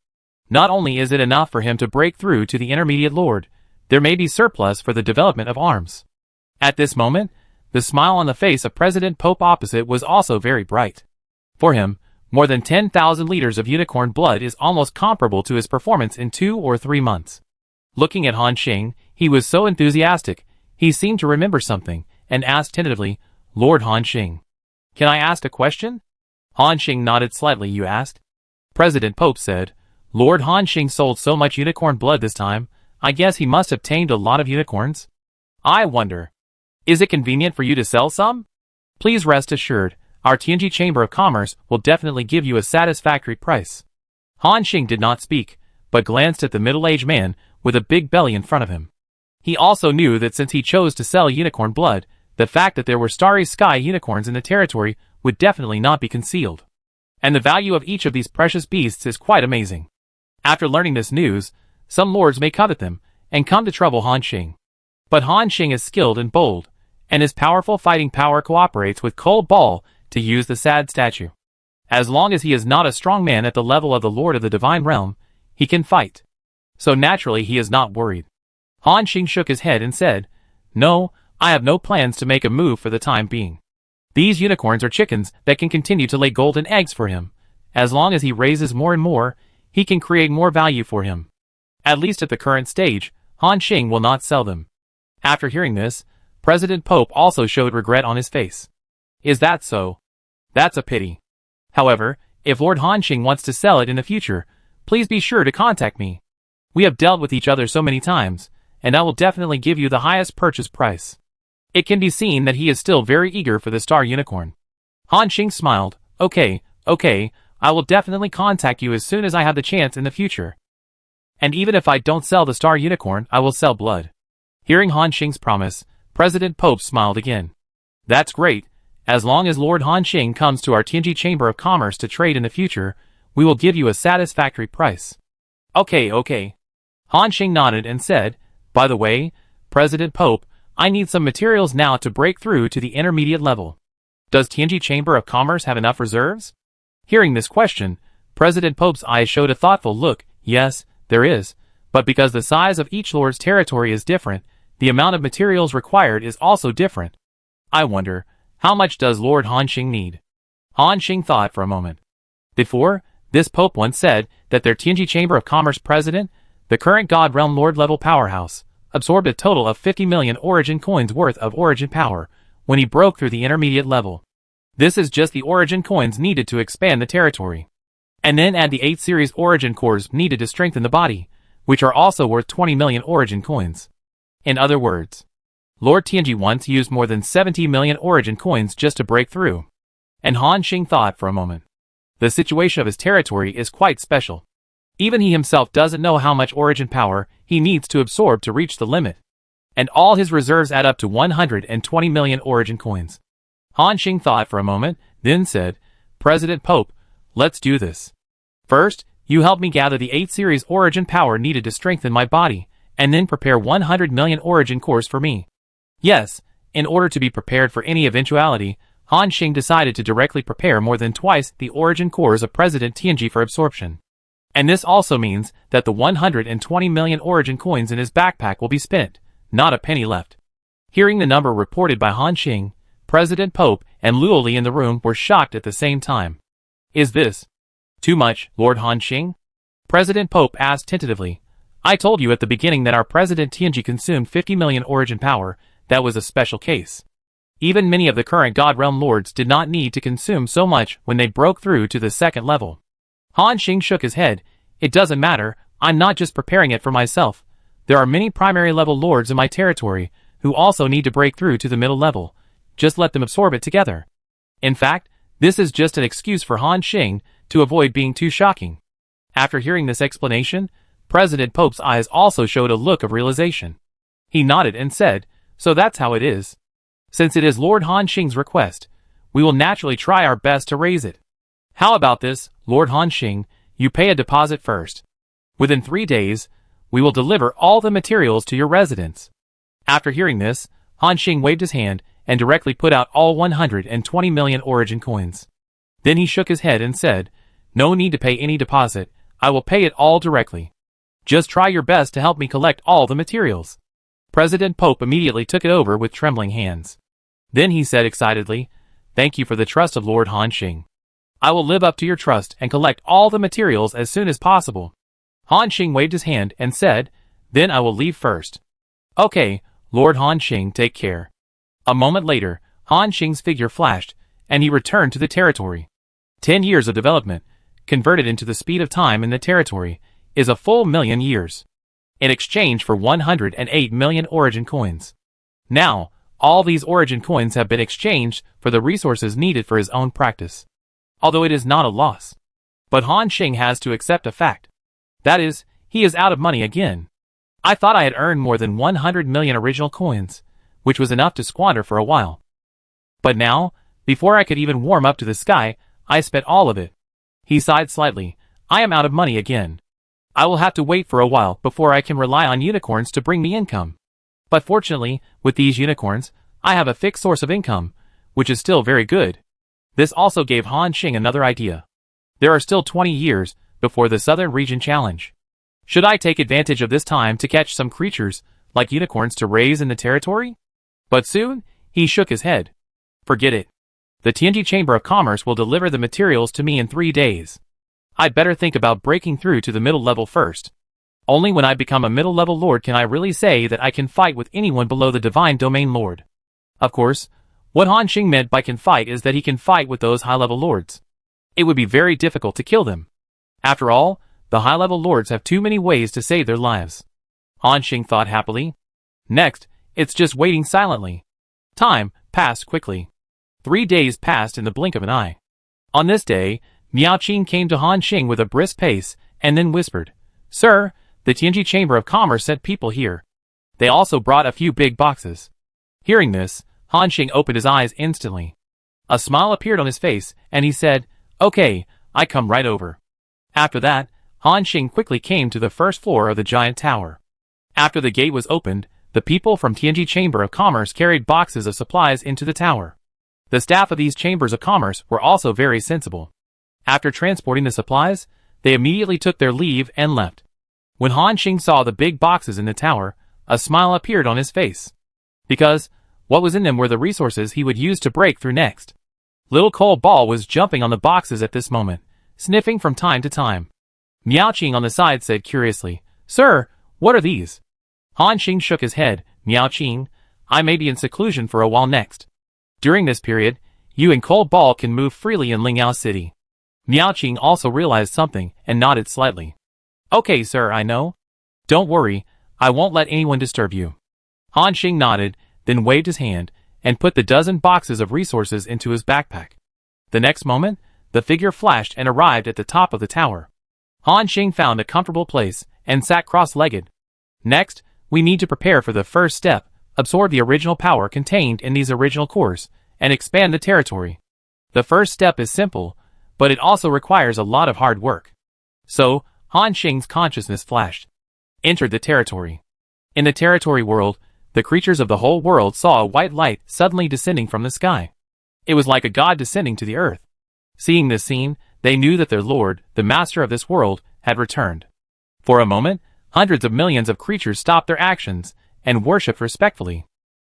Not only is it enough for him to break through to the intermediate lord, there may be surplus for the development of arms. At this moment, the smile on the face of President Pope opposite was also very bright. For him, more than 10,000 liters of unicorn blood is almost comparable to his performance in 2 or 3 months. Looking at Han Xing, he was so enthusiastic, he seemed to remember something, and asked tentatively, Lord Han Xing, can I ask a question? Han Xing nodded slightly. You asked? President Pope said, Lord Han Xing sold so much unicorn blood this time, I guess he must have tamed a lot of unicorns. I wonder, is it convenient for you to sell some? Please rest assured, our Tianji Chamber of Commerce will definitely give you a satisfactory price. Han Xing did not speak, but glanced at the middle-aged man with a big belly in front of him. He also knew that since he chose to sell unicorn blood, the fact that there were starry sky unicorns in the territory would definitely not be concealed. And the value of each of these precious beasts is quite amazing. After learning this news, some lords may covet them, and come to trouble Han Xing. But Han Xing is skilled and bold, and his powerful fighting power cooperates with Cold Ball to use the sad statue. As long as he is not a strong man at the level of the Lord of the Divine Realm, he can fight. So naturally he is not worried. Han Xing shook his head and said, No, I have no plans to make a move for the time being. These unicorns are chickens that can continue to lay golden eggs for him. As long as he raises more and more, he can create more value for him. At least at the current stage, Han Xing will not sell them. After hearing this, President Pope also showed regret on his face. Is that so? That's a pity. However, if Lord Han Xing wants to sell it in the future, please be sure to contact me. We have dealt with each other so many times, and I will definitely give you the highest purchase price. It can be seen that he is still very eager for the star unicorn. Han Xing smiled. Okay, I will definitely contact you as soon as I have the chance in the future. And even if I don't sell the star unicorn, I will sell blood. Hearing Han Xing's promise, President Pope smiled again. That's great. As long as Lord Han Xing comes to our Tianji Chamber of Commerce to trade in the future, we will give you a satisfactory price. Okay. Han Xing nodded and said, By the way, President Pope, I need some materials now to break through to the intermediate level. Does Tianji Chamber of Commerce have enough reserves? Hearing this question, President Pope's eyes showed a thoughtful look. Yes, there is, but because the size of each lord's territory is different, the amount of materials required is also different. I wonder, how much does Lord Han Xing need? Han Xing thought for a moment. Before, this Pope once said that their Tianji Chamber of Commerce president, the current God Realm Lord level powerhouse, absorbed a total of 50 million origin coins worth of origin power when he broke through the intermediate level. This is just the origin coins needed to expand the territory. And then add the 8 series origin cores needed to strengthen the body, which are also worth 20 million origin coins. In other words, Lord Tianji once used more than 70 million origin coins just to break through. And Han Xing thought for a moment. The situation of his territory is quite special. Even he himself doesn't know how much origin power he needs to absorb to reach the limit. And all his reserves add up to 120 million origin coins. Han Xing thought for a moment, then said, President Pope, let's do this. First, you help me gather the 8 series origin power needed to strengthen my body, and then prepare 100 million origin cores for me. Yes, in order to be prepared for any eventuality, Han Xing decided to directly prepare more than twice the origin cores of President Tianji for absorption. And this also means that the 120 million origin coins in his backpack will be spent, not a penny left. Hearing the number reported by Han Xing, President Pope and Luo Li in the room were shocked at the same time. Is this too much, Lord Han Xing? President Pope asked tentatively. I told you at the beginning that our President Tianji consumed 50 million origin power. That was a special case. Even many of the current God Realm Lords did not need to consume so much when they broke through to the second level. Han Xing shook his head. It doesn't matter, I'm not just preparing it for myself. There are many primary level lords in my territory who also need to break through to the middle level. Just let them absorb it together. In fact, this is just an excuse for Han Xing to avoid being too shocking. After hearing this explanation, President Pope's eyes also showed a look of realization. He nodded and said, so that's how it is. Since it is Lord Han Xing's request, we will naturally try our best to raise it. How about this, Lord Han Xing, you pay a deposit first. Within 3 days, we will deliver all the materials to your residence. After hearing this, Han Xing waved his hand and directly put out all 120 million origin coins. Then he shook his head and said, no need to pay any deposit, I will pay it all directly. Just try your best to help me collect all the materials. President Pope immediately took it over with trembling hands. Then he said excitedly, thank you for the trust of Lord Han Xing. I will live up to your trust and collect all the materials as soon as possible. Han Xing waved his hand and said, then I will leave first. Okay, Lord Han Xing, take care. A moment later, Han Xing's figure flashed, and he returned to the territory. 10 years of development, converted into the speed of time in the territory, is a full 1,000,000 years. In exchange for 108 million origin coins. Now, all these origin coins have been exchanged for the resources needed for his own practice. Although it is not a loss. But Han Xing has to accept a fact. That is, he is out of money again. I thought I had earned more than 100 million original coins, which was enough to squander for a while. But now, before I could even warm up to the sky, I spent all of it. He sighed slightly. I am out of money again. I will have to wait for a while before I can rely on unicorns to bring me income. But fortunately, with these unicorns, I have a fixed source of income, which is still very good. This also gave Han Xing another idea. There are still 20 years before the Southern Region Challenge. Should I take advantage of this time to catch some creatures, like unicorns, to raise in the territory? But soon, he shook his head. Forget it. The Tianji Chamber of Commerce will deliver the materials to me in 3 days. I'd better think about breaking through to the middle level first. Only when I become a middle level lord can I really say that I can fight with anyone below the Divine Domain Lord. Of course, what Han Xing meant by can fight is that he can fight with those high-level lords. It would be very difficult to kill them. After all, the high-level lords have too many ways to save their lives. Han Xing thought happily. Next, it's just waiting silently. Time passed quickly. 3 days passed in the blink of an eye. On this day, Miao Qing came to Han Xing with a brisk pace, and then whispered, Sir, the Tianji Chamber of Commerce sent people here. They also brought a few big boxes. Hearing this, Han Xing opened his eyes instantly. A smile appeared on his face, and he said, Okay, I come right over. After that, Han Xing quickly came to the first floor of the giant tower. After the gate was opened, the people from Tianji Chamber of Commerce carried boxes of supplies into the tower. The staff of these chambers of commerce were also very sensible. After transporting the supplies, they immediately took their leave and left. When Han Xing saw the big boxes in the tower, a smile appeared on his face. Because what was in them were the resources he would use to break through next. Little Cole Ball was jumping on the boxes at this moment, sniffing from time to time. Miao Qing on the side said curiously, Sir, what are these? Han Xing shook his head. Miao Qing, I may be in seclusion for a while next. During this period, you and Cold Ball can move freely in Lingyao City. Miaoqing also realized something and nodded slightly. Okay, sir, I know. Don't worry, I won't let anyone disturb you. Han Xing nodded, then waved his hand, and put the dozen boxes of resources into his backpack. The next moment, the figure flashed and arrived at the top of the tower. Han Xing found a comfortable place and sat cross-legged. Next, we need to prepare for the first step, absorb the original power contained in these original cores, and expand the territory. The first step is simple, but it also requires a lot of hard work. So, Han Xing's consciousness flashed. Entered the territory. In the territory world, the creatures of the whole world saw a white light suddenly descending from the sky. It was like a god descending to the earth. Seeing this scene, they knew that their lord, the master of this world, had returned. For a moment, hundreds of millions of creatures stopped their actions and worshipped respectfully.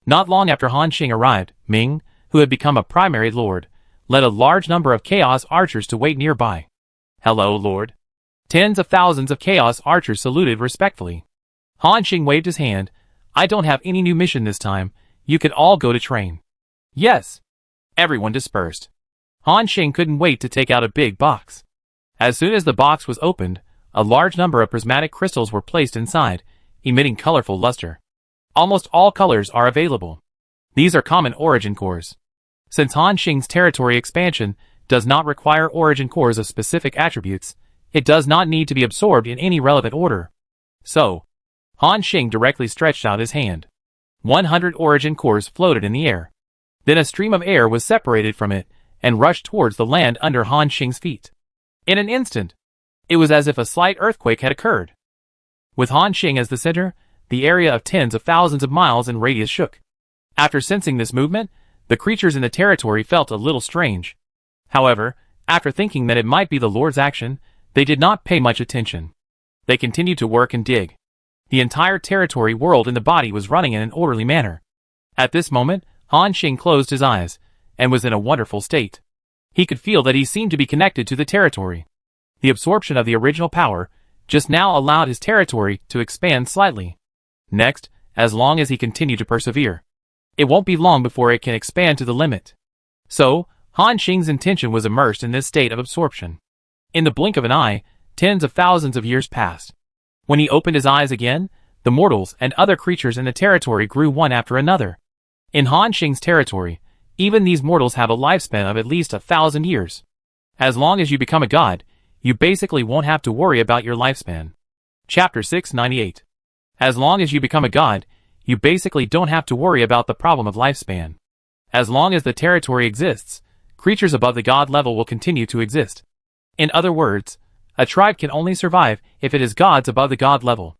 Not long after Han Xing arrived, Ming, who had become a primary lord, led a large number of chaos archers to wait nearby. Hello, lord. Tens of thousands of chaos archers saluted respectfully. Han Xing waved his hand. I don't have any new mission this time. You can all go to train. Yes. Everyone dispersed. Han Xing couldn't wait to take out a big box. As soon as the box was opened, a large number of prismatic crystals were placed inside, emitting colorful luster. Almost all colors are available. These are common origin cores. Since Han Xing's territory expansion does not require origin cores of specific attributes, it does not need to be absorbed in any relevant order. So, Han Xing directly stretched out his hand. 100 origin cores floated in the air. Then a stream of air was separated from it and rushed towards the land under Han Xing's feet. In an instant, it was as if a slight earthquake had occurred. With Han Xing as the center, the area of tens of thousands of miles in radius shook. After sensing this movement, the creatures in the territory felt a little strange. However, after thinking that it might be the Lord's action, they did not pay much attention. They continued to work and dig. The entire territory whirled and the body was running in an orderly manner. At this moment, Han Xing closed his eyes, and was in a wonderful state. He could feel that he seemed to be connected to the territory. The absorption of the original power just now allowed his territory to expand slightly. Next, as long as he continued to persevere, it won't be long before it can expand to the limit. So, Han Xing's intention was immersed in this state of absorption. In the blink of an eye, tens of thousands of years passed. When he opened his eyes again, the mortals and other creatures in the territory grew one after another. In Han Xing's territory, even these mortals have a lifespan of at least 1,000 years. As long as you become a god, you basically won't have to worry about your lifespan. Chapter 698. As long as you become a god, you basically don't have to worry about the problem of lifespan. As long as the territory exists, creatures above the god level will continue to exist. In other words, a tribe can only survive if it is gods above the god level.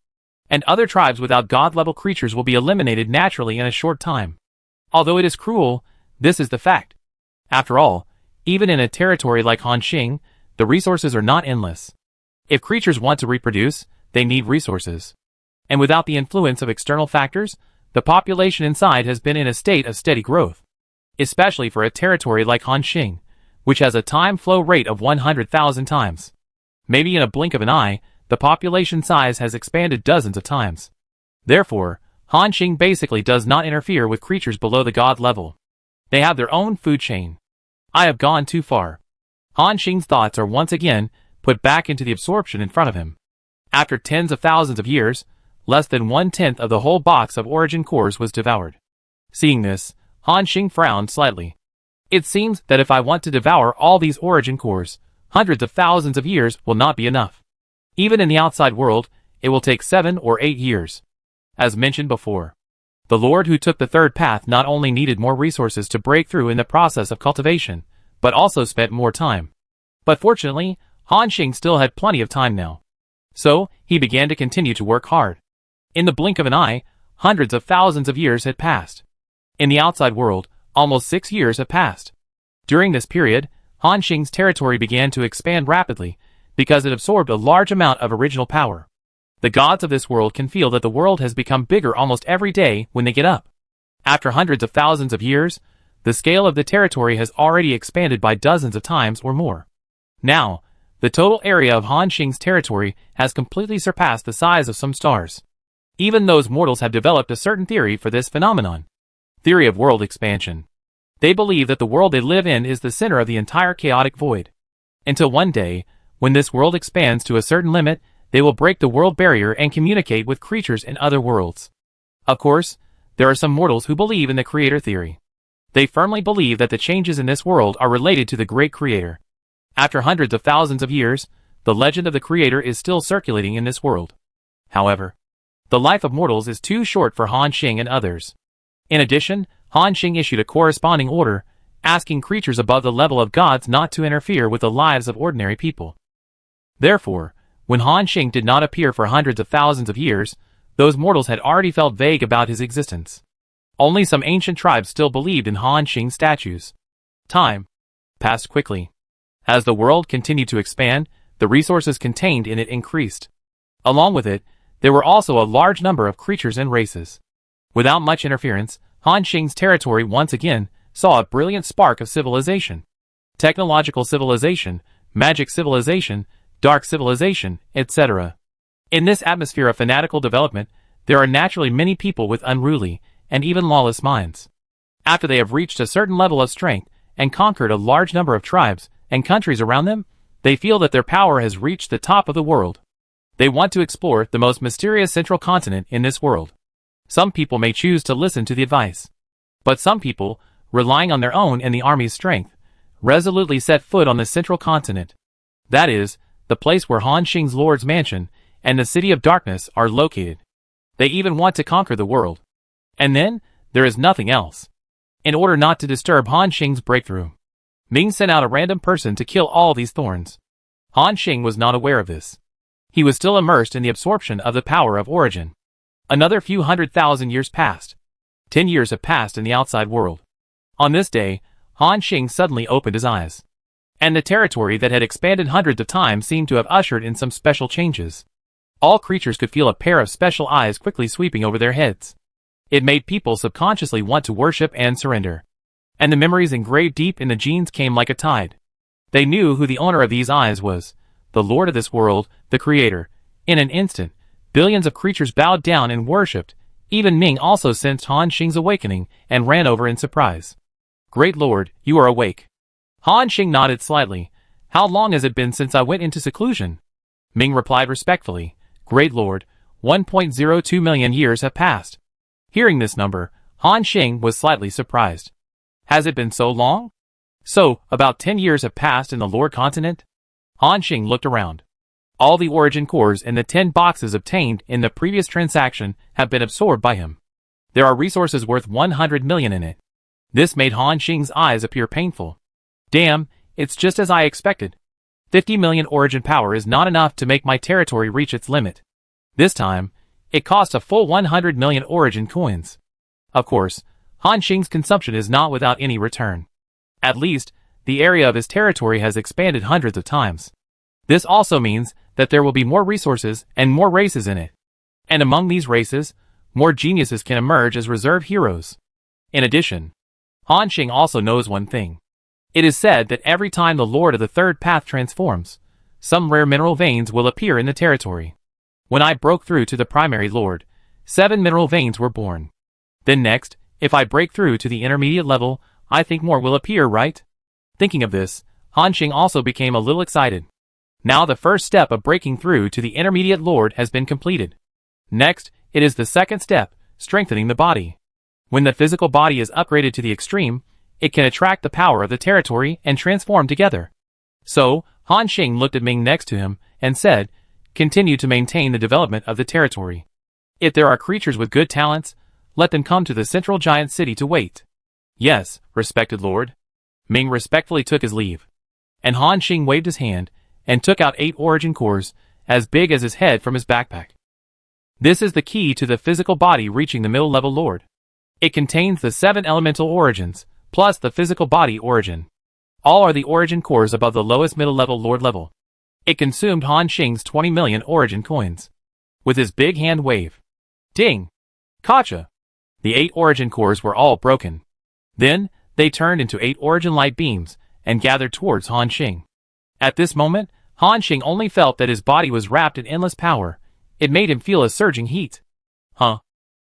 And other tribes without god-level creatures will be eliminated naturally in a short time. Although it is cruel, this is the fact. After all, even in a territory like Han Xing, the resources are not endless. If creatures want to reproduce, they need resources. And without the influence of external factors, the population inside has been in a state of steady growth. Especially for a territory like Han Xing, which has a time flow rate of 100,000 times. Maybe in a blink of an eye, the population size has expanded dozens of times. Therefore, Han Xing basically does not interfere with creatures below the god level. They have their own food chain. I have gone too far. Han Xing's thoughts are once again put back into the absorption in front of him. After tens of thousands of years, less than 1/10 of the whole box of origin cores was devoured. Seeing this, Han Xing frowned slightly. It seems that if I want to devour all these origin cores, hundreds of thousands of years will not be enough. Even in the outside world, it will take 7 or 8 years. As mentioned before, the Lord who took the third path not only needed more resources to break through in the process of cultivation, but also spent more time. But fortunately, Han Xing still had plenty of time now. So, he began to continue to work hard. In the blink of an eye, hundreds of thousands of years had passed. In the outside world, almost 6 years have passed. During this period, Han Xing's territory began to expand rapidly, because it absorbed a large amount of original power. The gods of this world can feel that the world has become bigger almost every day when they get up. After hundreds of thousands of years, the scale of the territory has already expanded by dozens of times or more. Now, the total area of Han Xing's territory has completely surpassed the size of some stars. Even those mortals have developed a certain theory for this phenomenon. Theory of world expansion. They believe that the world they live in is the center of the entire chaotic void. Until one day, when this world expands to a certain limit, they will break the world barrier and communicate with creatures in other worlds. Of course, there are some mortals who believe in the creator theory. They firmly believe that the changes in this world are related to the great creator. After hundreds of thousands of years, the legend of the creator is still circulating in this world. However, the life of mortals is too short for Han Xing and others. In addition, Han Xing issued a corresponding order, asking creatures above the level of gods not to interfere with the lives of ordinary people. Therefore, when Han Xing did not appear for hundreds of thousands of years, those mortals had already felt vague about his existence. Only some ancient tribes still believed in Han Xing's statues. Time passed quickly. As the world continued to expand, the resources contained in it increased. Along with it, there were also a large number of creatures and races. Without much interference, Han Xing's territory once again saw a brilliant spark of civilization. Technological civilization, magic civilization, dark civilization, etc. In this atmosphere of fanatical development, there are naturally many people with unruly and even lawless minds. After they have reached a certain level of strength and conquered a large number of tribes and countries around them, they feel that their power has reached the top of the world. They want to explore the most mysterious central continent in this world. Some people may choose to listen to the advice. But some people, relying on their own and the army's strength, resolutely set foot on the central continent. That is, the place where Han Xing's Lord's mansion and the City of Darkness are located. They even want to conquer the world. And then, there is nothing else. In order not to disturb Han Xing's breakthrough, Ming sent out a random person to kill all these thorns. Han Xing was not aware of this. He was still immersed in the absorption of the power of origin. Another few 100,000 years passed. 10 years have passed in the outside world. On this day, Han Xing suddenly opened his eyes. And the territory that had expanded hundreds of times seemed to have ushered in some special changes. All creatures could feel a pair of special eyes quickly sweeping over their heads. It made people subconsciously want to worship and surrender. And the memories engraved deep in the genes came like a tide. They knew who the owner of these eyes was, the Lord of this world, the Creator. In an instant, billions of creatures bowed down and worshipped. Even Ming also sensed Han Xing's awakening and ran over in surprise. Great Lord, you are awake. Han Xing nodded slightly. How long has it been since I went into seclusion? Ming replied respectfully. Great Lord, 1.02 million years have passed. Hearing this number, Han Xing was slightly surprised. Has it been so long? So, about 10 years have passed in the Lord continent? Han Xing looked around. All the origin cores in the 10 boxes obtained in the previous transaction have been absorbed by him. There are resources worth 100 million in it. This made Han Xing's eyes appear painful. Damn, it's just as I expected. 50 million origin power is not enough to make my territory reach its limit. This time, it cost a full 100 million origin coins. Of course, Han Xing's consumption is not without any return. At least, the area of his territory has expanded hundreds of times. This also means that there will be more resources and more races in it. And among these races, more geniuses can emerge as reserve heroes. In addition, Han Xing also knows one thing. It is said that every time the Lord of the Third Path transforms, some rare mineral veins will appear in the territory. When I broke through to the primary Lord, 7 mineral veins were born. Then next, if I break through to the intermediate level, I think more will appear, right? Thinking of this, Han Xing also became a little excited. Now the first step of breaking through to the intermediate Lord has been completed. Next, it is the second step, strengthening the body. When the physical body is upgraded to the extreme, it can attract the power of the territory and transform together. So, Han Xing looked at Ming next to him and said, continue to maintain the development of the territory. If there are creatures with good talents, let them come to the central giant city to wait. Yes, respected Lord. Ming respectfully took his leave. And Han Xing waved his hand and took out 8 origin cores, as big as his head, from his backpack. This is the key to the physical body reaching the middle level Lord. It contains the 7 elemental origins, plus the physical body origin. All are the origin cores above the lowest middle level Lord level. It consumed Han Xing's 20 million origin coins. With his big hand wave. Ding! Gotcha! The 8 origin cores were all broken. Then, they turned into 8 origin light beams, and gathered towards Han Xing. At this moment, Han Xing only felt that his body was wrapped in endless power. It made him feel a surging heat. Huh?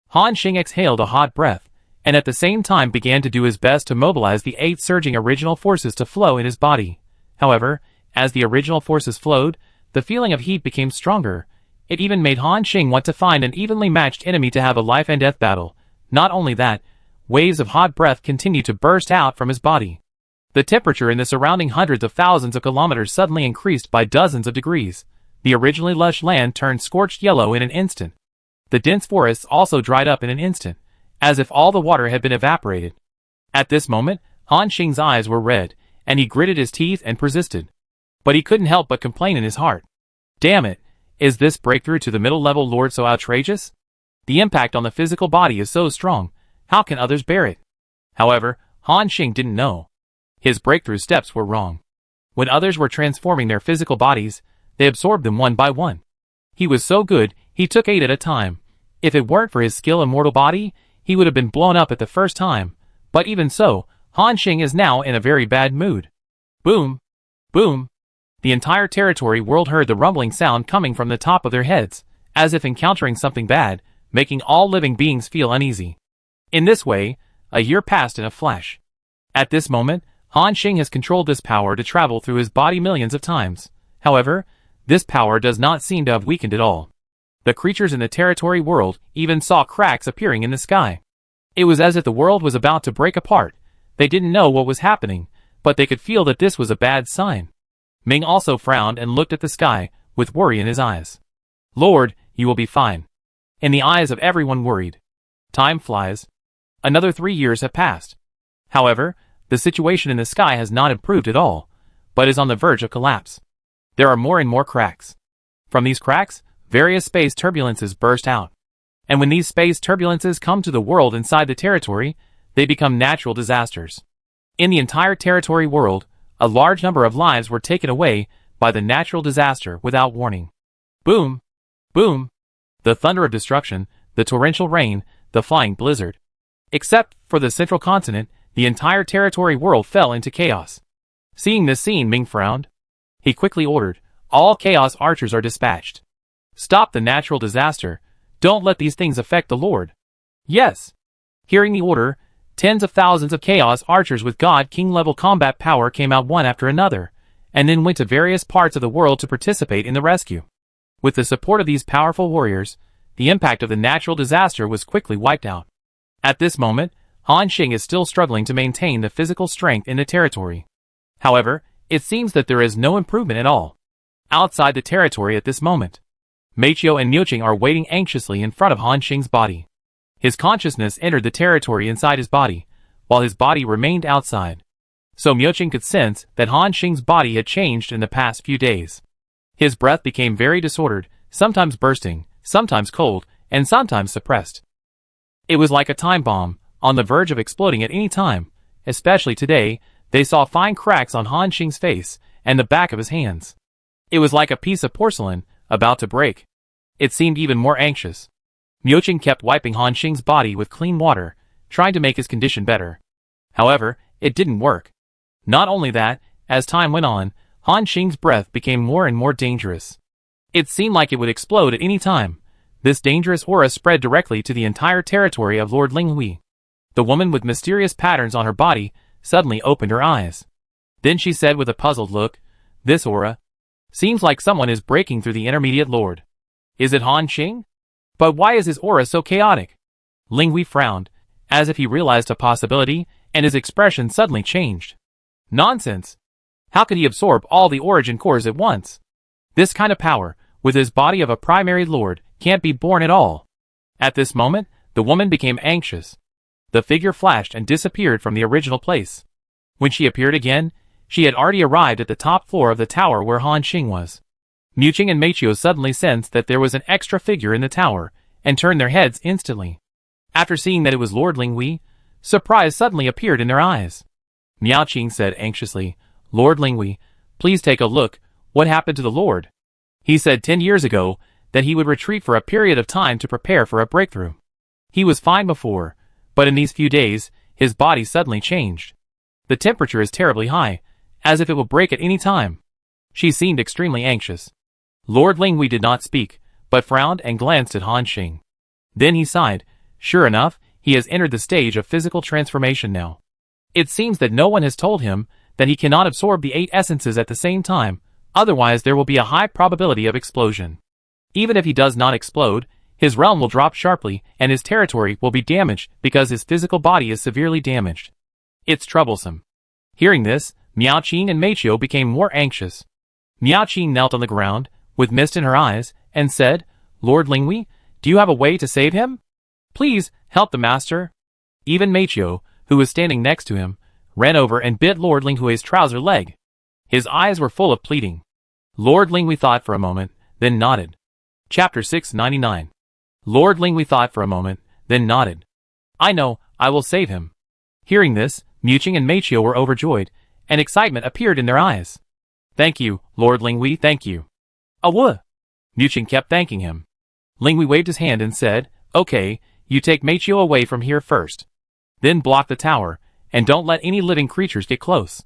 Han Xing exhaled a hot breath. and at the same time began to do his best to mobilize the 8 surging original forces to flow in his body. However, as the original forces flowed, the feeling of heat became stronger. It even made Han Xing want to find an evenly matched enemy to have a life and death battle. Not only that, waves of hot breath continued to burst out from his body. The temperature in the surrounding hundreds of thousands of kilometers suddenly increased by dozens of degrees. The originally lush land turned scorched yellow in an instant. The dense forests also dried up in an instant, as if all the water had been evaporated. At this moment, Han Xing's eyes were red, and he gritted his teeth and persisted. But he couldn't help but complain in his heart. Damn it, is this breakthrough to the middle-level lord so outrageous? The impact on the physical body is so strong, how can others bear it? However, Han Xing didn't know. His breakthrough steps were wrong. When others were transforming their physical bodies, they absorbed them one by one. He was so good, he took 8 at a time. If it weren't for his skill and mortal body, he would have been blown up at the first time. But even so, Han Xing is now in a very bad mood. Boom! Boom! The entire territory world heard the rumbling sound coming from the top of their heads, as if encountering something bad, making all living beings feel uneasy. In this way, a year passed in a flash. At this moment, Han Xing has controlled this power to travel through his body millions of times. However, this power does not seem to have weakened at all. The creatures in the territory world even saw cracks appearing in the sky. It was as if the world was about to break apart. They didn't know what was happening, but they could feel that this was a bad sign. Ming also frowned and looked at the sky, with worry in his eyes. Lord, you will be fine. In the eyes of everyone worried. Time flies. Another 3 years have passed. However, the situation in the sky has not improved at all, but is on the verge of collapse. There are more and more cracks. From these cracks, various space turbulences burst out. And when these space turbulences come to the world inside the territory, they become natural disasters. In the entire territory world, a large number of lives were taken away by the natural disaster without warning. Boom! Boom! The thunder of destruction, the torrential rain, the flying blizzard. Except for the central continent, the entire territory world fell into chaos. Seeing this scene, Ming frowned. He quickly ordered, all chaos archers are dispatched. Stop the natural disaster. Don't let these things affect the Lord. Yes. Hearing the order, tens of thousands of chaos archers with God King level combat power came out one after another, and then went to various parts of the world to participate in the rescue. With the support of these powerful warriors, the impact of the natural disaster was quickly wiped out. At this moment, Han Xing is still struggling to maintain the physical strength in the territory. However, it seems that there is no improvement at all. Outside the territory at this moment, Meiqiu and Miuqing are waiting anxiously in front of Han Xing's body. His consciousness entered the territory inside his body, while his body remained outside. So Miuqing could sense that Han Xing's body had changed in the past few days. His breath became very disordered, sometimes bursting, sometimes cold, and sometimes suppressed. It was like a time bomb, on the verge of exploding at any time. Especially today, they saw fine cracks on Han Xing's face and the back of his hands. It was like a piece of porcelain, about to break. It seemed even more anxious. Miuqing kept wiping Han Xing's body with clean water, trying to make his condition better. However, it didn't work. Not only that, as time went on, Han Xing's breath became more and more dangerous. It seemed like it would explode at any time. This dangerous aura spread directly to the entire territory of Lord Linghui. The woman with mysterious patterns on her body suddenly opened her eyes. Then she said with a puzzled look, "This aura seems like someone is breaking through the intermediate lord. Is it Han Xing? But why is his aura so chaotic?" Linghui frowned, as if he realized a possibility, and his expression suddenly changed. Nonsense! How could he absorb all the origin cores at once? This kind of power, with his body of a primary lord, can't be born at all. At this moment, the woman became anxious. The figure flashed and disappeared from the original place. When she appeared again, she had already arrived at the top floor of the tower where Han Xing was. Miuqing and Meiqiu suddenly sensed that there was an extra figure in the tower, and turned their heads instantly. After seeing that it was Lord Linghui, surprise suddenly appeared in their eyes. Miaoqing said anxiously, "Lord Linghui, please take a look. What happened to the Lord? He said 10 years ago that he would retreat for a period of time to prepare for a breakthrough. He was fine before, but in these few days, his body suddenly changed. The temperature is terribly high, as if it will break at any time." She seemed extremely anxious. Lord Linghui did not speak, but frowned and glanced at Han Xing. Then he sighed. Sure enough, he has entered the stage of physical transformation now. It seems that no one has told him that he cannot absorb the 8 essences at the same time, otherwise there will be a high probability of explosion. Even if he does not explode, his realm will drop sharply and his territory will be damaged because his physical body is severely damaged. It's troublesome. Hearing this, Miaoqing and Meiqiu became more anxious. Miaoqing knelt on the ground, with mist in her eyes, and said, "Lord Linghui, do you have a way to save him? Please, help the master." Even Meiqiu, who was standing next to him, ran over and bit Lord Linghui's trouser leg. His eyes were full of pleading. Lord Linghui thought for a moment, then nodded. Chapter 699. Lord Linghui thought for a moment, then nodded. "I know, I will save him." Hearing this, Miaoqing and Meiqiu were overjoyed, and excitement appeared in their eyes. "Thank you, Lord Linghui, thank you." "Awu!" Miaoqing kept thanking him. Linghui waved his hand and said, "Okay, you take Meiqiu away from here first. Then block the tower, and don't let any living creatures get close."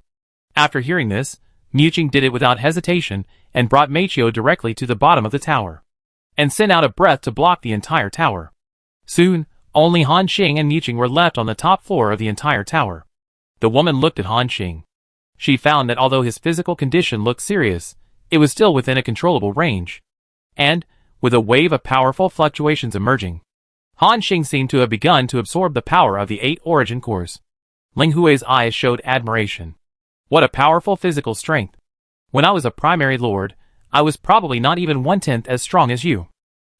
After hearing this, Miaoqing did it without hesitation and brought Meiqiu directly to the bottom of the tower, and sent out a breath to block the entire tower. Soon, only Han Xing and Miaoqing were left on the top floor of the entire tower. The woman looked at Han Xing. She found that although his physical condition looked serious, it was still within a controllable range. And, with a wave of powerful fluctuations emerging, Han Xing seemed to have begun to absorb the power of the 8 origin cores. Linghui's eyes showed admiration. What a powerful physical strength. When I was a primary lord, I was probably not even 1/10 as strong as you.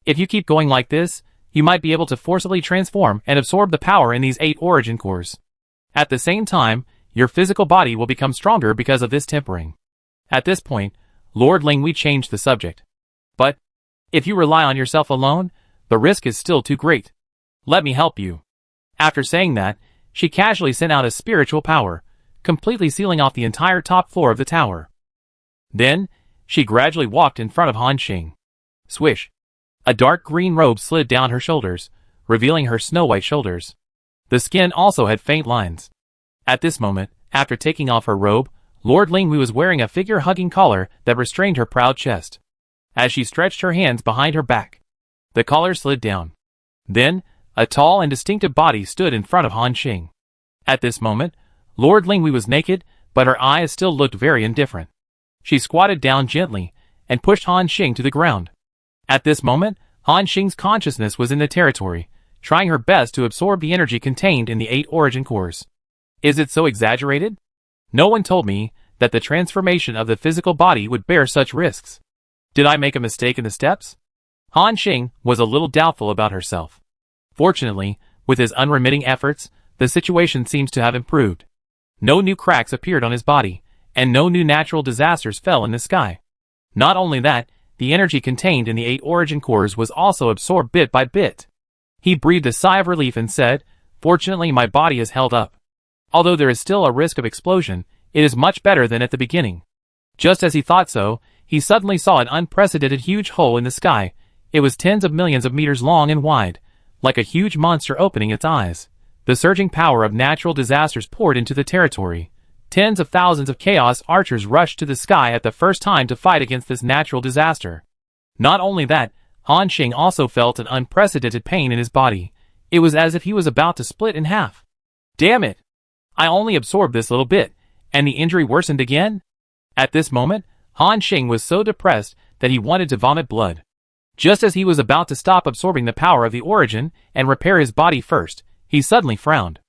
If you keep going like this, you might be able to forcibly transform and absorb the power in these 8 origin cores. At the same time, your physical body will become stronger because of this tempering. At this point, Lord Linghui changed the subject. But, if you rely on yourself alone, the risk is still too great. Let me help you. After saying that, she casually sent out a spiritual power, completely sealing off the entire top floor of the tower. Then, she gradually walked in front of Han Xing. Swish! A dark green robe slid down her shoulders, revealing her snow-white shoulders. The skin also had faint lines. At this moment, after taking off her robe, Lord Linghui was wearing a figure-hugging collar that restrained her proud chest. As she stretched her hands behind her back, the collar slid down. Then, a tall and distinctive body stood in front of Han Xing. At this moment, Lord Linghui was naked, but her eyes still looked very indifferent. She squatted down gently, and pushed Han Xing to the ground. At this moment, Han Xing's consciousness was in the territory, trying her best to absorb the energy contained in the 8 origin cores. Is it so exaggerated? No one told me that the transformation of the physical body would bear such risks. Did I make a mistake in the steps? Han Xing was a little doubtful about herself. Fortunately, with his unremitting efforts, the situation seems to have improved. No new cracks appeared on his body, and no new natural disasters fell in the sky. Not only that, the energy contained in the 8 origin cores was also absorbed bit by bit. He breathed a sigh of relief and said, "Fortunately my body is held up. Although there is still a risk of explosion, it is much better than at the beginning." Just as he thought so, he suddenly saw an unprecedented huge hole in the sky. It was tens of millions of meters long and wide, like a huge monster opening its eyes. The surging power of natural disasters poured into the territory. Tens of thousands of chaos archers rushed to the sky at the first time to fight against this natural disaster. Not only that, Han Xing also felt an unprecedented pain in his body. It was as if he was about to split in half. Damn it! I only absorbed this little bit, and the injury worsened again? At this moment, Han Xing was so depressed that he wanted to vomit blood. Just as he was about to stop absorbing the power of the origin and repair his body first, he suddenly frowned.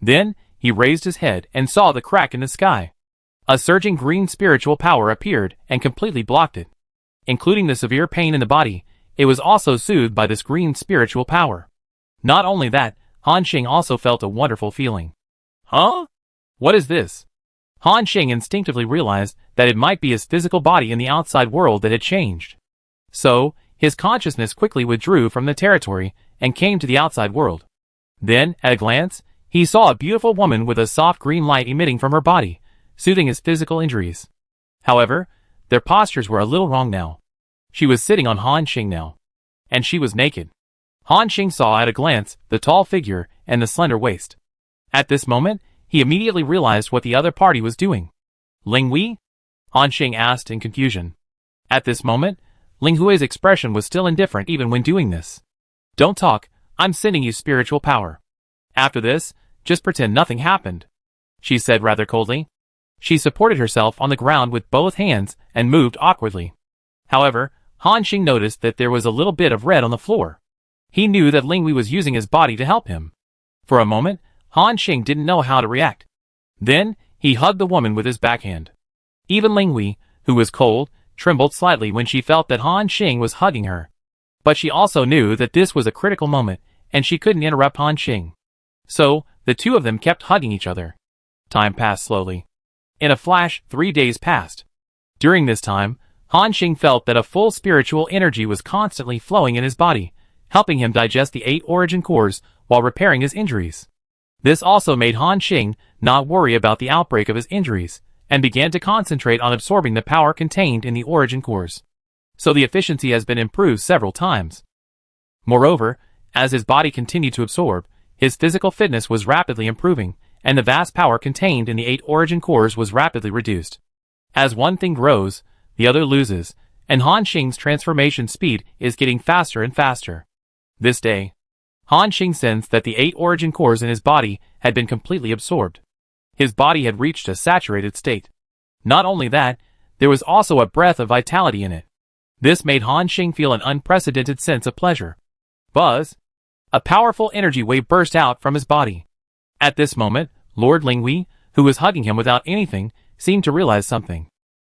Then, he raised his head and saw the crack in the sky. A surging green spiritual power appeared and completely blocked it. Including the severe pain in the body, it was also soothed by this green spiritual power. Not only that, Han Xing also felt a wonderful feeling. Huh? What is this? Han Xing instinctively realized that it might be his physical body in the outside world that had changed. So, his consciousness quickly withdrew from the territory and came to the outside world. Then, at a glance, he saw a beautiful woman with a soft green light emitting from her body, soothing his physical injuries. However, their postures were a little wrong now. She was sitting on Han Xing now, and she was naked. Han Xing saw at a glance the tall figure and the slender waist. At this moment, he immediately realized what the other party was doing. Linghui? Han Xing asked in confusion. At this moment, Linghui's expression was still indifferent even when doing this. Don't talk, I'm sending you spiritual power. After this, just pretend nothing happened," she said rather coldly. She supported herself on the ground with both hands and moved awkwardly. However, Han Xing noticed that there was a little bit of red on the floor. He knew that Ling Wei was using his body to help him. For a moment, Han Xing didn't know how to react. Then, he hugged the woman with his backhand. Even Ling Wei, who was cold, trembled slightly when she felt that Han Xing was hugging her. But she also knew that this was a critical moment, and she couldn't interrupt Han Xing. So, the two of them kept hugging each other. Time passed slowly. In a flash, 3 days passed. During this time, Han Xing felt that a full spiritual energy was constantly flowing in his body, helping him digest the 8 origin cores while repairing his injuries. This also made Han Xing not worry about the outbreak of his injuries, and began to concentrate on absorbing the power contained in the origin cores. So the efficiency has been improved several times. Moreover, as his body continued to absorb, his physical fitness was rapidly improving, and the vast power contained in the 8 origin cores was rapidly reduced. As one thing grows, the other loses, and Han Xing's transformation speed is getting faster and faster. This day, Han Xing sensed that the 8 origin cores in his body had been completely absorbed. His body had reached a saturated state. Not only that, there was also a breath of vitality in it. This made Han Xing feel an unprecedented sense of pleasure. Buzz! A powerful energy wave burst out from his body. At this moment, Lord Ling Wei, who was hugging him without anything, seemed to realize something.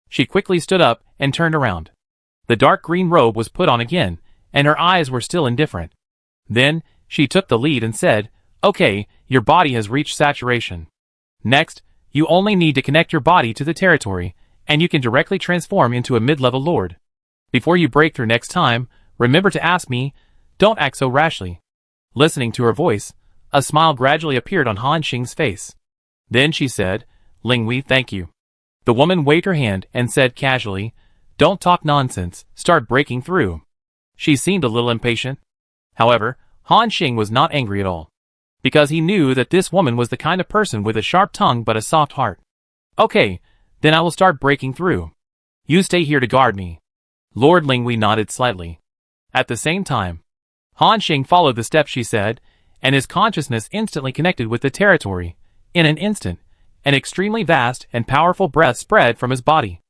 She quickly stood up and turned around. The dark green robe was put on again, and her eyes were still indifferent. Then, she took the lead and said, "Okay, your body has reached saturation. Next, you only need to connect your body to the territory, and you can directly transform into a mid-level lord. Before you break through next time, remember to ask me, don't act so rashly." Listening to her voice, a smile gradually appeared on Han Xing's face. Then she said, "Ling Wei, thank you." The woman waved her hand and said casually, "Don't talk nonsense, start breaking through." She seemed a little impatient. However, Han Xing was not angry at all, because he knew that this woman was the kind of person with a sharp tongue but a soft heart. "Okay, then I will start breaking through. You stay here to guard me." Lord Ling Wei nodded slightly. At the same time, Han Xing followed the steps she said, and his consciousness instantly connected with the territory. In an instant, an extremely vast and powerful breath spread from his body.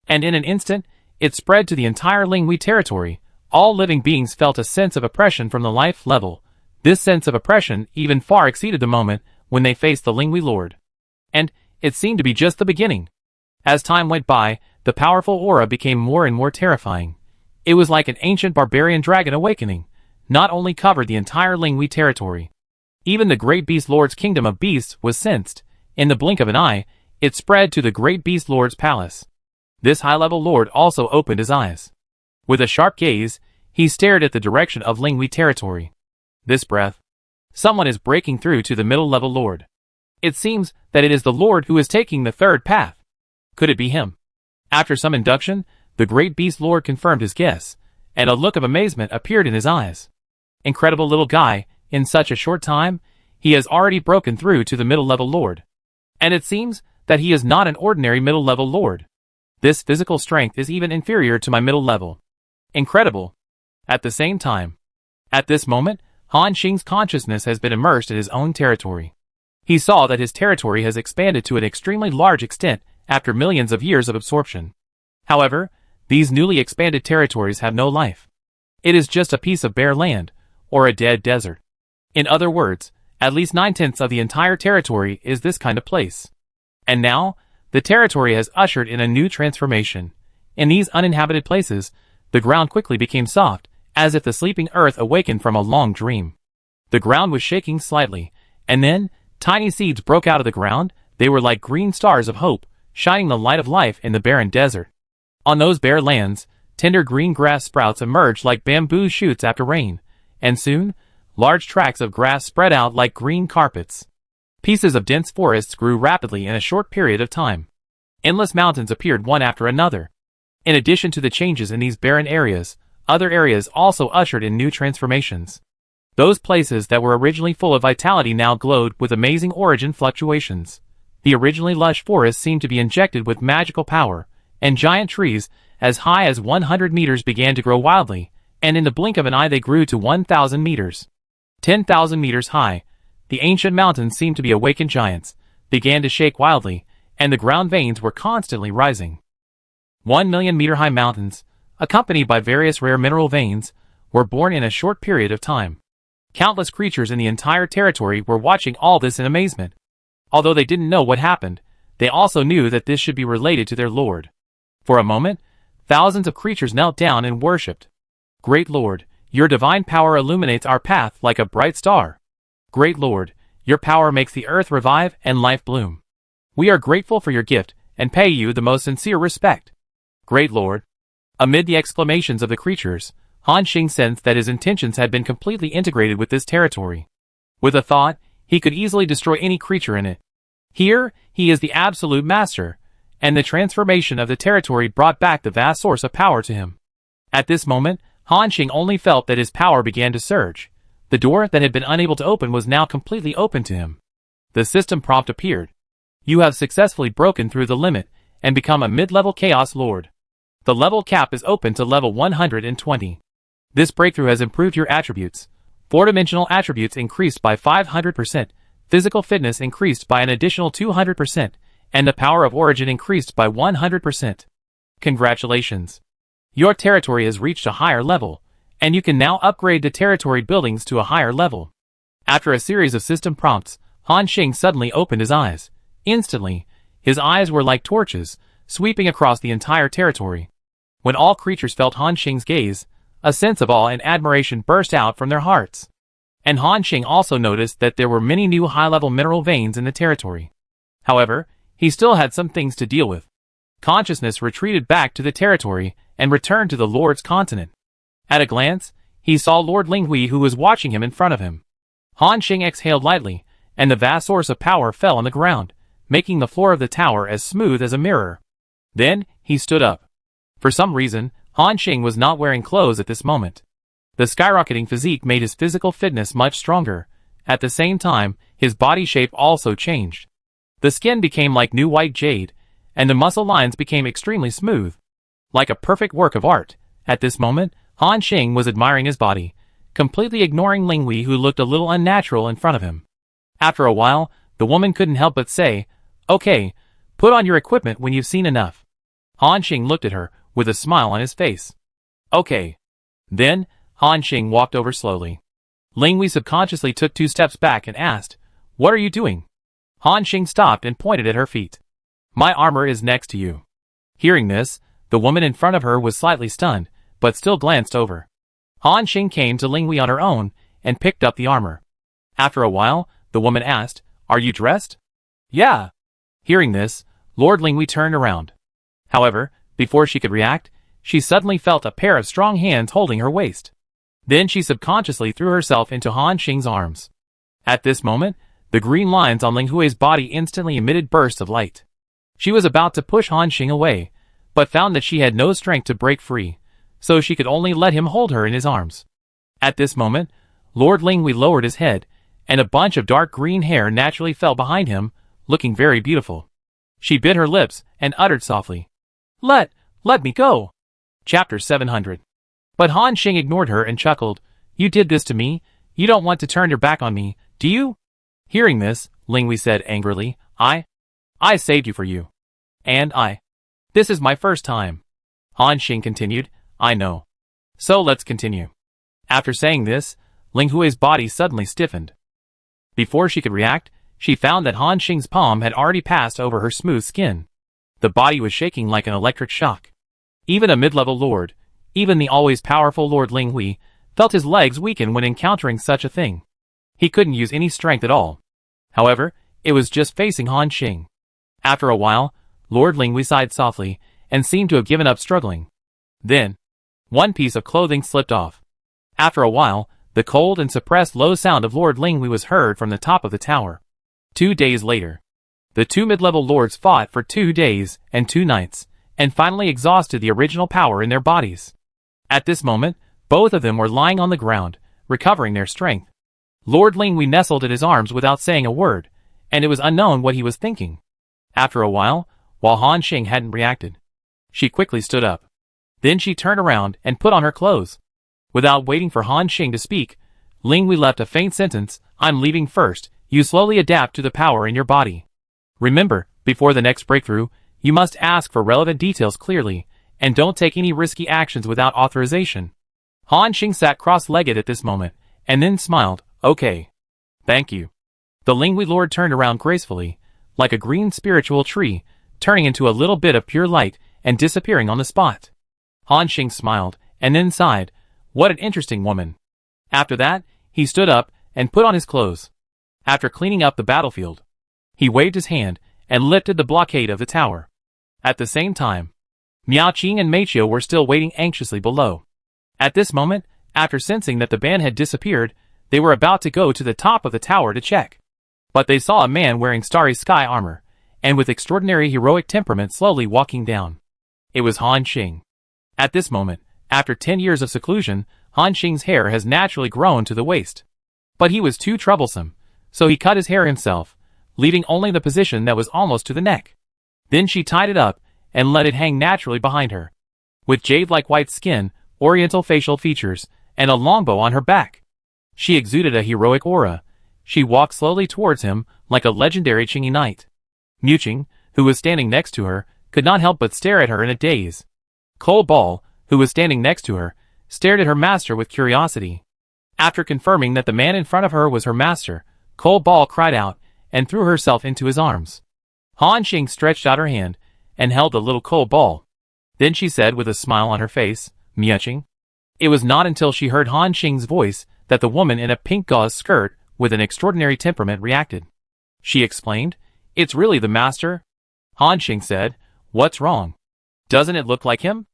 And in an instant, it spread to the entire Ling Wei territory. All living beings felt a sense of oppression from the life level. This sense of oppression even far exceeded the moment when they faced the Ling Wei Lord. And it seemed to be just the beginning. As time went by, the powerful aura became more and more terrifying. It was like an ancient barbarian dragon awakening. Not only covered the entire Ling Wei territory. Even the Great Beast Lord's kingdom of beasts was sensed. In the blink of an eye, it spread to the Great Beast Lord's palace. This high-level lord also opened his eyes. With a sharp gaze, he stared at the direction of Ling Wei territory. This breath. Someone is breaking through to the middle-level lord. It seems that it is the lord who is taking the third path. Could it be him? After some induction, the Great Beast Lord confirmed his guess, and a look of amazement appeared in his eyes. Incredible little guy, in such a short time, he has already broken through to the middle-level lord. And it seems that he is not an ordinary middle-level lord. This physical strength is even inferior to my middle level. Incredible. At the same time, at this moment, Han Xing's consciousness has been immersed in his own territory. He saw that his territory has expanded to an extremely large extent after millions of years of absorption. However, these newly expanded territories have no life. It is just a piece of bare land, or a dead desert. In other words, at least 9/10 of the entire territory is this kind of place. And now, the territory has ushered in a new transformation. In these uninhabited places, the ground quickly became soft, as if the sleeping earth awakened from a long dream. The ground was shaking slightly, and then, tiny seeds broke out of the ground. They were like green stars of hope, shining the light of life in the barren desert. On those bare lands, tender green grass sprouts emerged like bamboo shoots after rain, and soon, large tracts of grass spread out like green carpets. Pieces of dense forests grew rapidly in a short period of time. Endless mountains appeared one after another. In addition to the changes in these barren areas, other areas also ushered in new transformations. Those places that were originally full of vitality now glowed with amazing origin fluctuations. The originally lush forests seemed to be injected with magical power, and giant trees, as high as 100 meters, began to grow wildly, and in the blink of an eye they grew to 1,000 meters. 10,000 meters high. the ancient mountains seemed to be awakened giants, began to shake wildly, and the ground veins were constantly rising. 1 million-meter-high mountains, accompanied by various rare mineral veins, were born in a short period of time. Countless creatures in the entire territory were watching all this in amazement. Although they didn't know what happened, they also knew that this should be related to their lord. For a moment, thousands of creatures knelt down and worshipped. Great Lord, your divine power illuminates our path like a bright star. Great Lord, your power makes the earth revive and life bloom. We are grateful for your gift and pay you the most sincere respect. Great Lord. Amid the exclamations of the creatures, Han Xing sensed that his intentions had been completely integrated with this territory. With a thought, he could easily destroy any creature in it. Here, he is the absolute master, and the transformation of the territory brought back the vast source of power to him. At this moment, Han Xing only felt that his power began to surge. The door that had been unable to open was now completely open to him. The system prompt appeared. You have successfully broken through the limit and become a mid-level Chaos Lord. The level cap is open to level 120. This breakthrough has improved your attributes. 4-dimensional attributes increased by 500%, physical fitness increased by an additional 200%, and the power of origin increased by 100%. Congratulations! Your territory has reached a higher level, and you can now upgrade the territory buildings to a higher level. After a series of system prompts, Han Xing suddenly opened his eyes. Instantly, his eyes were like torches, sweeping across the entire territory. When all creatures felt Han Xing's gaze, a sense of awe and admiration burst out from their hearts. And Han Xing also noticed that there were many new high-level mineral veins in the territory. However, he still had some things to deal with. Consciousness retreated back to the territory and returned to the Lord's continent. At a glance, he saw Lord Linghui who was watching him in front of him. Han Xing exhaled lightly, and the vast source of power fell on the ground, making the floor of the tower as smooth as a mirror. Then, he stood up. For some reason, Han Xing was not wearing clothes at this moment. The skyrocketing physique made his physical fitness much stronger. At the same time, his body shape also changed. The skin became like new white jade, and the muscle lines became extremely smooth. Like a perfect work of art, at this moment, Han Xing was admiring his body, completely ignoring Linghui who looked a little unnatural in front of him. After a while, the woman couldn't help but say, "Okay, put on your equipment when you've seen enough." Han Xing looked at her, with a smile on his face. "Okay." Then, Han Xing walked over slowly. Linghui subconsciously took 2 steps back and asked, "What are you doing?" Han Xing stopped and pointed at her feet. "My armor is next to you." Hearing this, the woman in front of her was slightly stunned, but still glanced over. Han Xing came to Linghui on her own and picked up the armor. After a while, the woman asked, "Are you dressed?" "Yeah." Hearing this, Lord Linghui turned around. However, before she could react, she suddenly felt a pair of strong hands holding her waist. Then she subconsciously threw herself into Han Xing's arms. At this moment, the green lines on Linghui's body instantly emitted bursts of light. She was about to push Han Xing away, but found that she had no strength to break free, so she could only let him hold her in his arms. At this moment, Lord Linghui lowered his head, and a bunch of dark green hair naturally fell behind him, looking very beautiful. She bit her lips and uttered softly, Let me go." Chapter 700. But Han Xing ignored her and chuckled, "You did this to me? You don't want to turn your back on me, do you?" Hearing this, Linghui said angrily, I saved you for you. And this is my first time." Han Xing continued, "I know. So let's continue." After saying this, Linghui's body suddenly stiffened. Before she could react, she found that Han Xing's palm had already passed over her smooth skin. The body was shaking like an electric shock. Even a mid-level lord, even the always powerful Lord Linghui, felt his legs weaken when encountering such a thing. He couldn't use any strength at all. However, it was just facing Han Xing. After a while, Lord Linghui sighed softly, and seemed to have given up struggling. Then, one piece of clothing slipped off. After a while, the cold and suppressed low sound of Lord Linghui was heard from the top of the tower. 2 days later, the 2 mid-level lords fought for 2 days and 2 nights, and finally exhausted the original power in their bodies. At this moment, both of them were lying on the ground, recovering their strength. Lord Linghui nestled in his arms without saying a word, and it was unknown what he was thinking. After a while Han Xing hadn't reacted, she quickly stood up. Then she turned around and put on her clothes. Without waiting for Han Xing to speak, Linghui left a faint sentence, "I'm leaving first, you slowly adapt to the power in your body. Remember, before the next breakthrough, you must ask for relevant details clearly, and don't take any risky actions without authorization. Han Xing sat cross-legged at this moment, and then smiled. Okay. Thank you. The Linghui Lord turned around gracefully, like a green spiritual tree, turning into a little bit of pure light and disappearing on the spot. Han Xing smiled, and then sighed. What an interesting woman. After that, he stood up and put on his clothes. After cleaning up the battlefield, he waved his hand and lifted the blockade of the tower. At the same time, Miao Qing and Meiqiu were still waiting anxiously below. At this moment, after sensing that the band had disappeared, they were about to go to the top of the tower to check. But they saw a man wearing starry sky armor, and with extraordinary heroic temperament slowly walking down. It was Han Xing. At this moment, after 10 years of seclusion, Han Xing's hair has naturally grown to the waist. But he was too troublesome, so he cut his hair himself, leaving only the position that was almost to the neck. Then she tied it up, and let it hang naturally behind her. With jade-like white skin, oriental facial features, and a longbow on her back, she exuded a heroic aura. She walked slowly towards him, like a legendary Qingyi knight. Mu Qing, who was standing next to her, could not help but stare at her in a daze. Cole Ball, who was standing next to her, stared at her master with curiosity. After confirming that the man in front of her was her master, Cole Ball cried out, and threw herself into his arms. Han Xing stretched out her hand, and held the little Cole Ball. Then she said with a smile on her face, Miao Qing. It was not until she heard Han Xing's voice that the woman in a pink gauze skirt with an extraordinary temperament reacted. She explained, It's really the master? Han Xing said, What's wrong? Doesn't it look like him?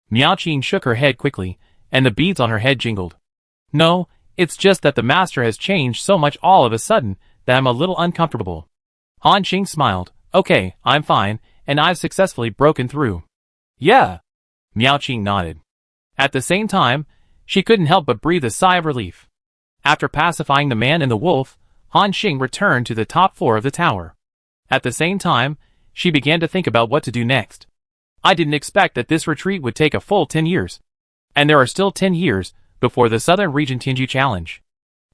Miao Qing shook her head quickly, and the beads on her head jingled. No, it's just that the master has changed so much all of a sudden that I'm a little uncomfortable. Han Xing smiled. Okay, I'm fine, and I've successfully broken through. Yeah. Miao Qing nodded. At the same time, she couldn't help but breathe a sigh of relief. After pacifying the man and the wolf, Han Xing returned to the top floor of the tower. At the same time, she began to think about what to do next. I didn't expect that this retreat would take a full 10 years. And there are still 10 years before the Southern Region Tianju Challenge.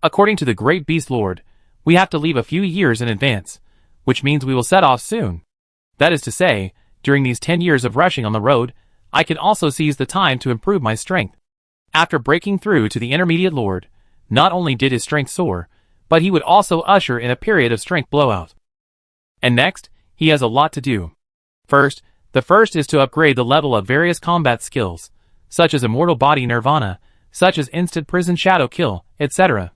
According to the Great Beast Lord, we have to leave a few years in advance, which means we will set off soon. That is to say, during these 10 years of rushing on the road, I can also seize the time to improve my strength. After breaking through to the Intermediate Lord, not only did his strength soar, but he would also usher in a period of strength blowout. And next, he has a lot to do. The first is to upgrade the level of various combat skills, such as Immortal Body Nirvana, such as Instant Prison Shadow Kill, etc.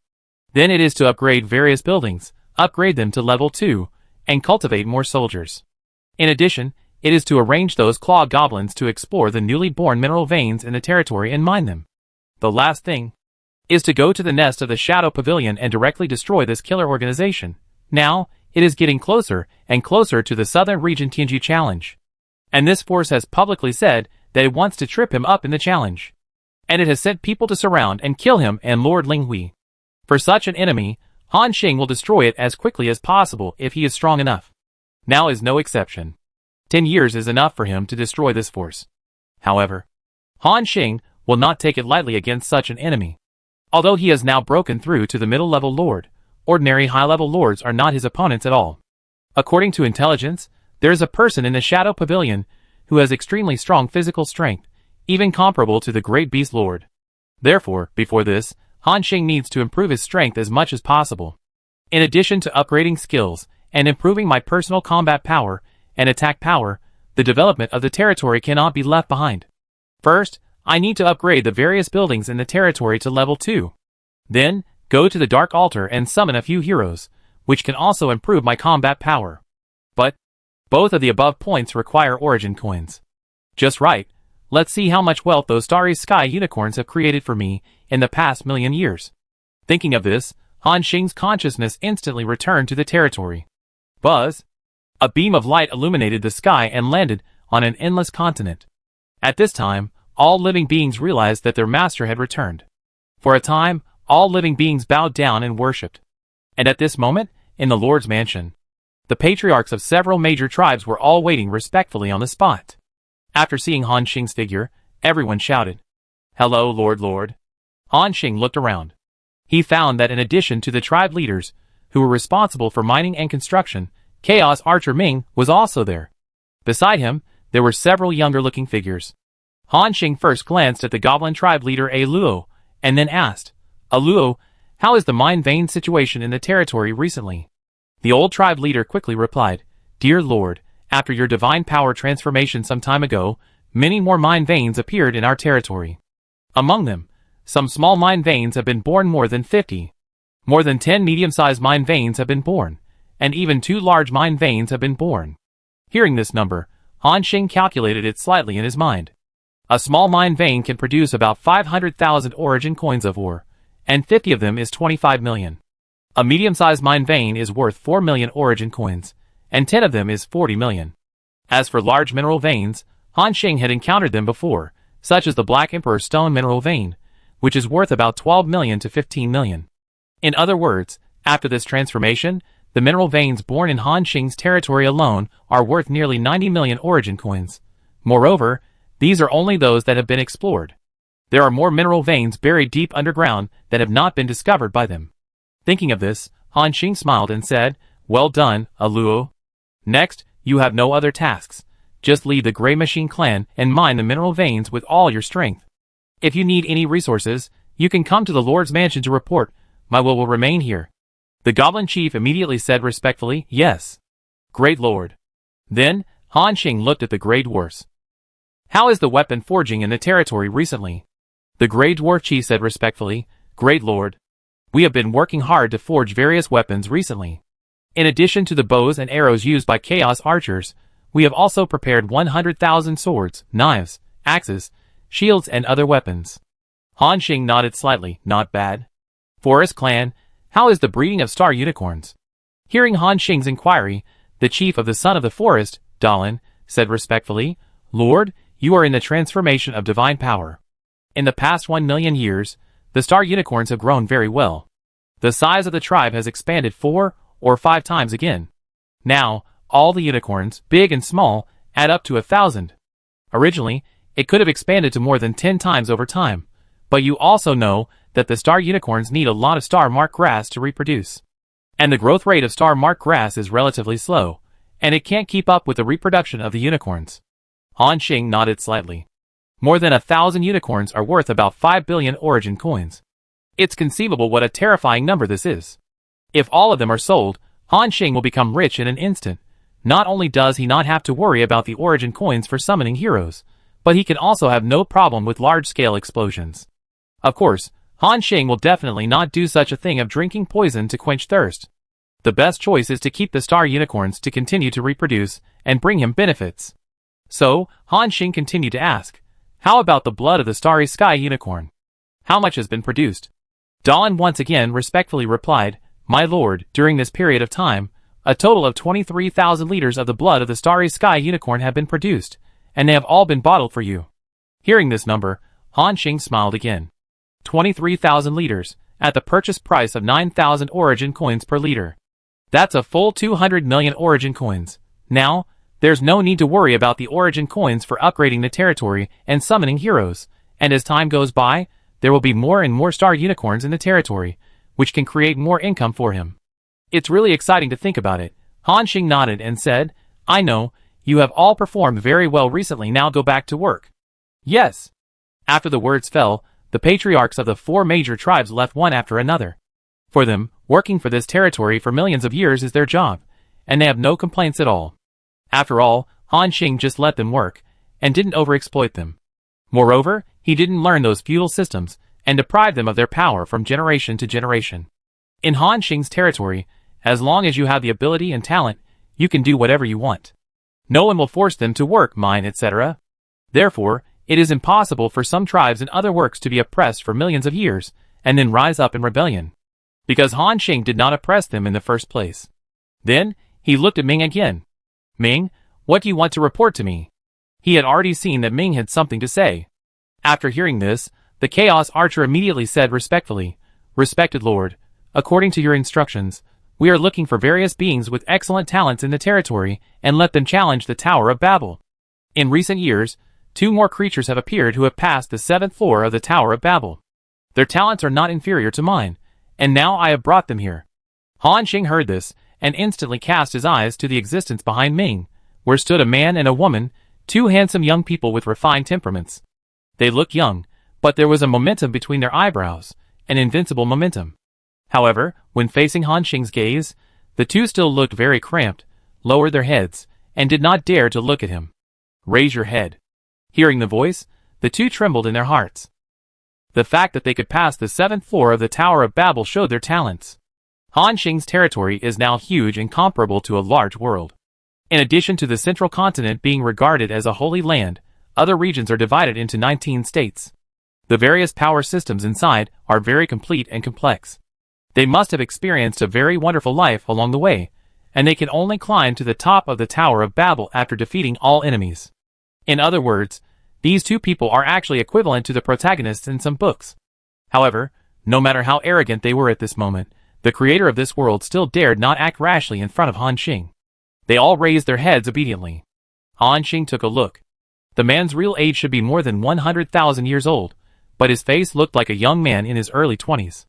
Then it is to upgrade various buildings, upgrade them to level 2, and cultivate more soldiers. In addition, it is to arrange those claw goblins to explore the newly born mineral veins in the territory and mine them. The last thing is to go to the nest of the Shadow Pavilion and directly destroy this killer organization. Now, it is getting closer and closer to the Southern Region Tianju Challenge. And this force has publicly said that it wants to trip him up in the challenge. And it has sent people to surround and kill him and Lord Linghui. For such an enemy, Han Xing will destroy it as quickly as possible if he is strong enough. Now is no exception. 10 years is enough for him to destroy this force. However, Han Xing will not take it lightly against such an enemy. Although he has now broken through to the middle-level lord, ordinary high-level lords are not his opponents at all. According to intelligence, there is a person in the Shadow Pavilion who has extremely strong physical strength, even comparable to the Great Beast Lord. Therefore, before this, Han Xing needs to improve his strength as much as possible. In addition to upgrading skills and improving my personal combat power and attack power, the development of the territory cannot be left behind. First, I need to upgrade the various buildings in the territory to level 2. Then, go to the Dark Altar and summon a few heroes, which can also improve my combat power. But, both of the above points require origin coins. Just right, let's see how much wealth those starry sky unicorns have created for me in the past million years. Thinking of this, Han Xing's consciousness instantly returned to the territory. Buzz! A beam of light illuminated the sky and landed on an endless continent. At this time, all living beings realized that their master had returned. For a time, all living beings bowed down and worshipped. And at this moment, in the Lord's mansion, the patriarchs of several major tribes were all waiting respectfully on the spot. After seeing Han Xing's figure, everyone shouted, "Hello, Lord! Han Xing looked around. He found that in addition to the tribe leaders, who were responsible for mining and construction, Chaos Archer Ming was also there. Beside him, there were several younger-looking figures. Han Xing first glanced at the goblin tribe leader A Luo, and then asked, Luo, how is the mine vein situation in the territory recently? The old tribe leader quickly replied, Dear Lord, after your divine power transformation some time ago, many more mine veins appeared in our territory. Among them, some small mine veins have been born, more than 50. More than 10 medium-sized mine veins have been born, and even 2 large mine veins have been born. Hearing this number, Han Xing calculated it slightly in his mind. A small mine vein can produce about 500,000 origin coins of ore, and 50 of them is 25 million. A medium-sized mine vein is worth 4 million origin coins, and 10 of them is 40 million. As for large mineral veins, Han Xing had encountered them before, such as the Black Emperor Stone mineral vein, which is worth about 12 million to 15 million. In other words, after this transformation, the mineral veins born in Han Xing's territory alone are worth nearly 90 million origin coins. Moreover, these are only those that have been explored. There are more mineral veins buried deep underground that have not been discovered by them. Thinking of this, Han Xing smiled and said, Well done, Luo. Next, you have no other tasks. Just lead the Grey Machine clan and mine the mineral veins with all your strength. If you need any resources, you can come to the Lord's mansion to report. My will remain here. The Goblin Chief immediately said respectfully, Yes. Great Lord. Then, Han Xing looked at the Grey Dwarfs. How is the weapon forging in the territory recently? The Grey Dwarf Chief said respectfully, Great Lord. We have been working hard to forge various weapons recently. In addition to the bows and arrows used by Chaos Archers, we have also prepared 100,000 swords, knives, axes, shields and other weapons. Han Xing nodded slightly, Not bad. Forest Clan, how is the breeding of star unicorns? Hearing Han Xing's inquiry, the chief of the Son of the Forest, Dalin, said respectfully, Lord, you are in the transformation of divine power. In the past 1 million years, the star unicorns have grown very well. The size of the tribe has expanded 4 or 5 times again. Now, all the unicorns, big and small, add up to 1,000. Originally, it could have expanded to more than 10 times over time, but you also know that the star unicorns need a lot of star-marked grass to reproduce. And the growth rate of star-marked grass is relatively slow, and it can't keep up with the reproduction of the unicorns. Han Xing nodded slightly. More than 1,000 unicorns are worth about 5 billion origin coins. It's conceivable what a terrifying number this is. If all of them are sold, Han Xing will become rich in an instant. Not only does he not have to worry about the origin coins for summoning heroes, but he can also have no problem with large-scale explosions. Of course, Han Xing will definitely not do such a thing of drinking poison to quench thirst. The best choice is to keep the star unicorns to continue to reproduce and bring him benefits. So, Han Xing continued to ask, How about the blood of the starry sky unicorn? How much has been produced? Dalin once again respectfully replied, My lord, during this period of time, a total of 23,000 liters of the blood of the starry sky unicorn have been produced, and they have all been bottled for you. Hearing this number, Han Xing smiled again. 23,000 liters, at the purchase price of 9,000 origin coins per liter. That's a full 200 million origin coins. Now, there's no need to worry about the origin coins for upgrading the territory and summoning heroes, and as time goes by, there will be more and more star unicorns in the territory, which can create more income for him. It's really exciting to think about it. Han Xing nodded and said, I know, you have all performed very well recently, now go back to work. Yes. After the words fell, the patriarchs of the 4 major tribes left one after another. For them, working for this territory for millions of years is their job, and they have no complaints at all. After all, Han Xing just let them work, and didn't overexploit them. Moreover, he didn't learn those feudal systems, and deprive them of their power from generation to generation. In Han Xing's territory, as long as you have the ability and talent, you can do whatever you want. No one will force them to work, mine, etc. Therefore, it is impossible for some tribes and other works to be oppressed for millions of years, and then rise up in rebellion. Because Han Xing did not oppress them in the first place. Then, he looked at Ming again. Ming, what do you want to report to me? He had already seen that Ming had something to say. After hearing this, the Chaos Archer immediately said respectfully, Respected Lord, according to your instructions, we are looking for various beings with excellent talents in the territory, and let them challenge the Tower of Babel. In recent years, 2 more creatures have appeared who have passed the 7th floor of the Tower of Babel. Their talents are not inferior to mine, and now I have brought them here. Han Xing heard this, and instantly cast his eyes to the existence behind Ming, where stood a man and a woman, two handsome young people with refined temperaments. They looked young, but there was a momentum between their eyebrows, an invincible momentum. However, when facing Han Xing's gaze, the two still looked very cramped, lowered their heads, and did not dare to look at him. "Raise your head." Hearing the voice, the two trembled in their hearts. The fact that they could pass the 7th floor of the Tower of Babel showed their talents. Han Xing's territory is now huge and comparable to a large world. In addition to the central continent being regarded as a holy land, other regions are divided into 19 states. The various power systems inside are very complete and complex. They must have experienced a very wonderful life along the way, and they can only climb to the top of the Tower of Babel after defeating all enemies. In other words, these two people are actually equivalent to the protagonists in some books. However, no matter how arrogant they were at this moment, the creator of this world still dared not act rashly in front of Han Xing. They all raised their heads obediently. Han Xing took a look. The man's real age should be more than 100,000 years old, but his face looked like a young man in his early 20s.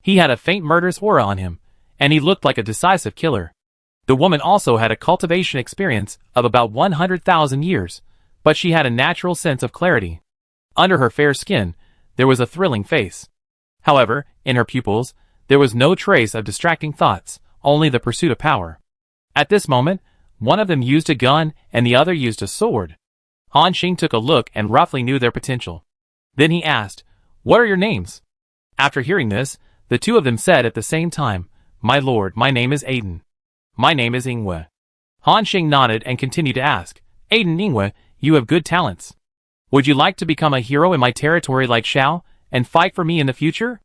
He had a faint murderous aura on him, and he looked like a decisive killer. The woman also had a cultivation experience of about 100,000 years, but she had a natural sense of clarity. Under her fair skin, there was a thrilling face. However, in her pupils, there was no trace of distracting thoughts, only the pursuit of power. At this moment, one of them used a gun and the other used a sword. Han Xing took a look and roughly knew their potential. Then he asked, "What are your names?" After hearing this, the two of them said at the same time, "My lord, my name is Aiden." "My name is Ingwe." Han Xing nodded and continued to ask, "Aiden Ingwe, you have good talents. Would you like to become a hero in my territory like Xiao, and fight for me in the future?"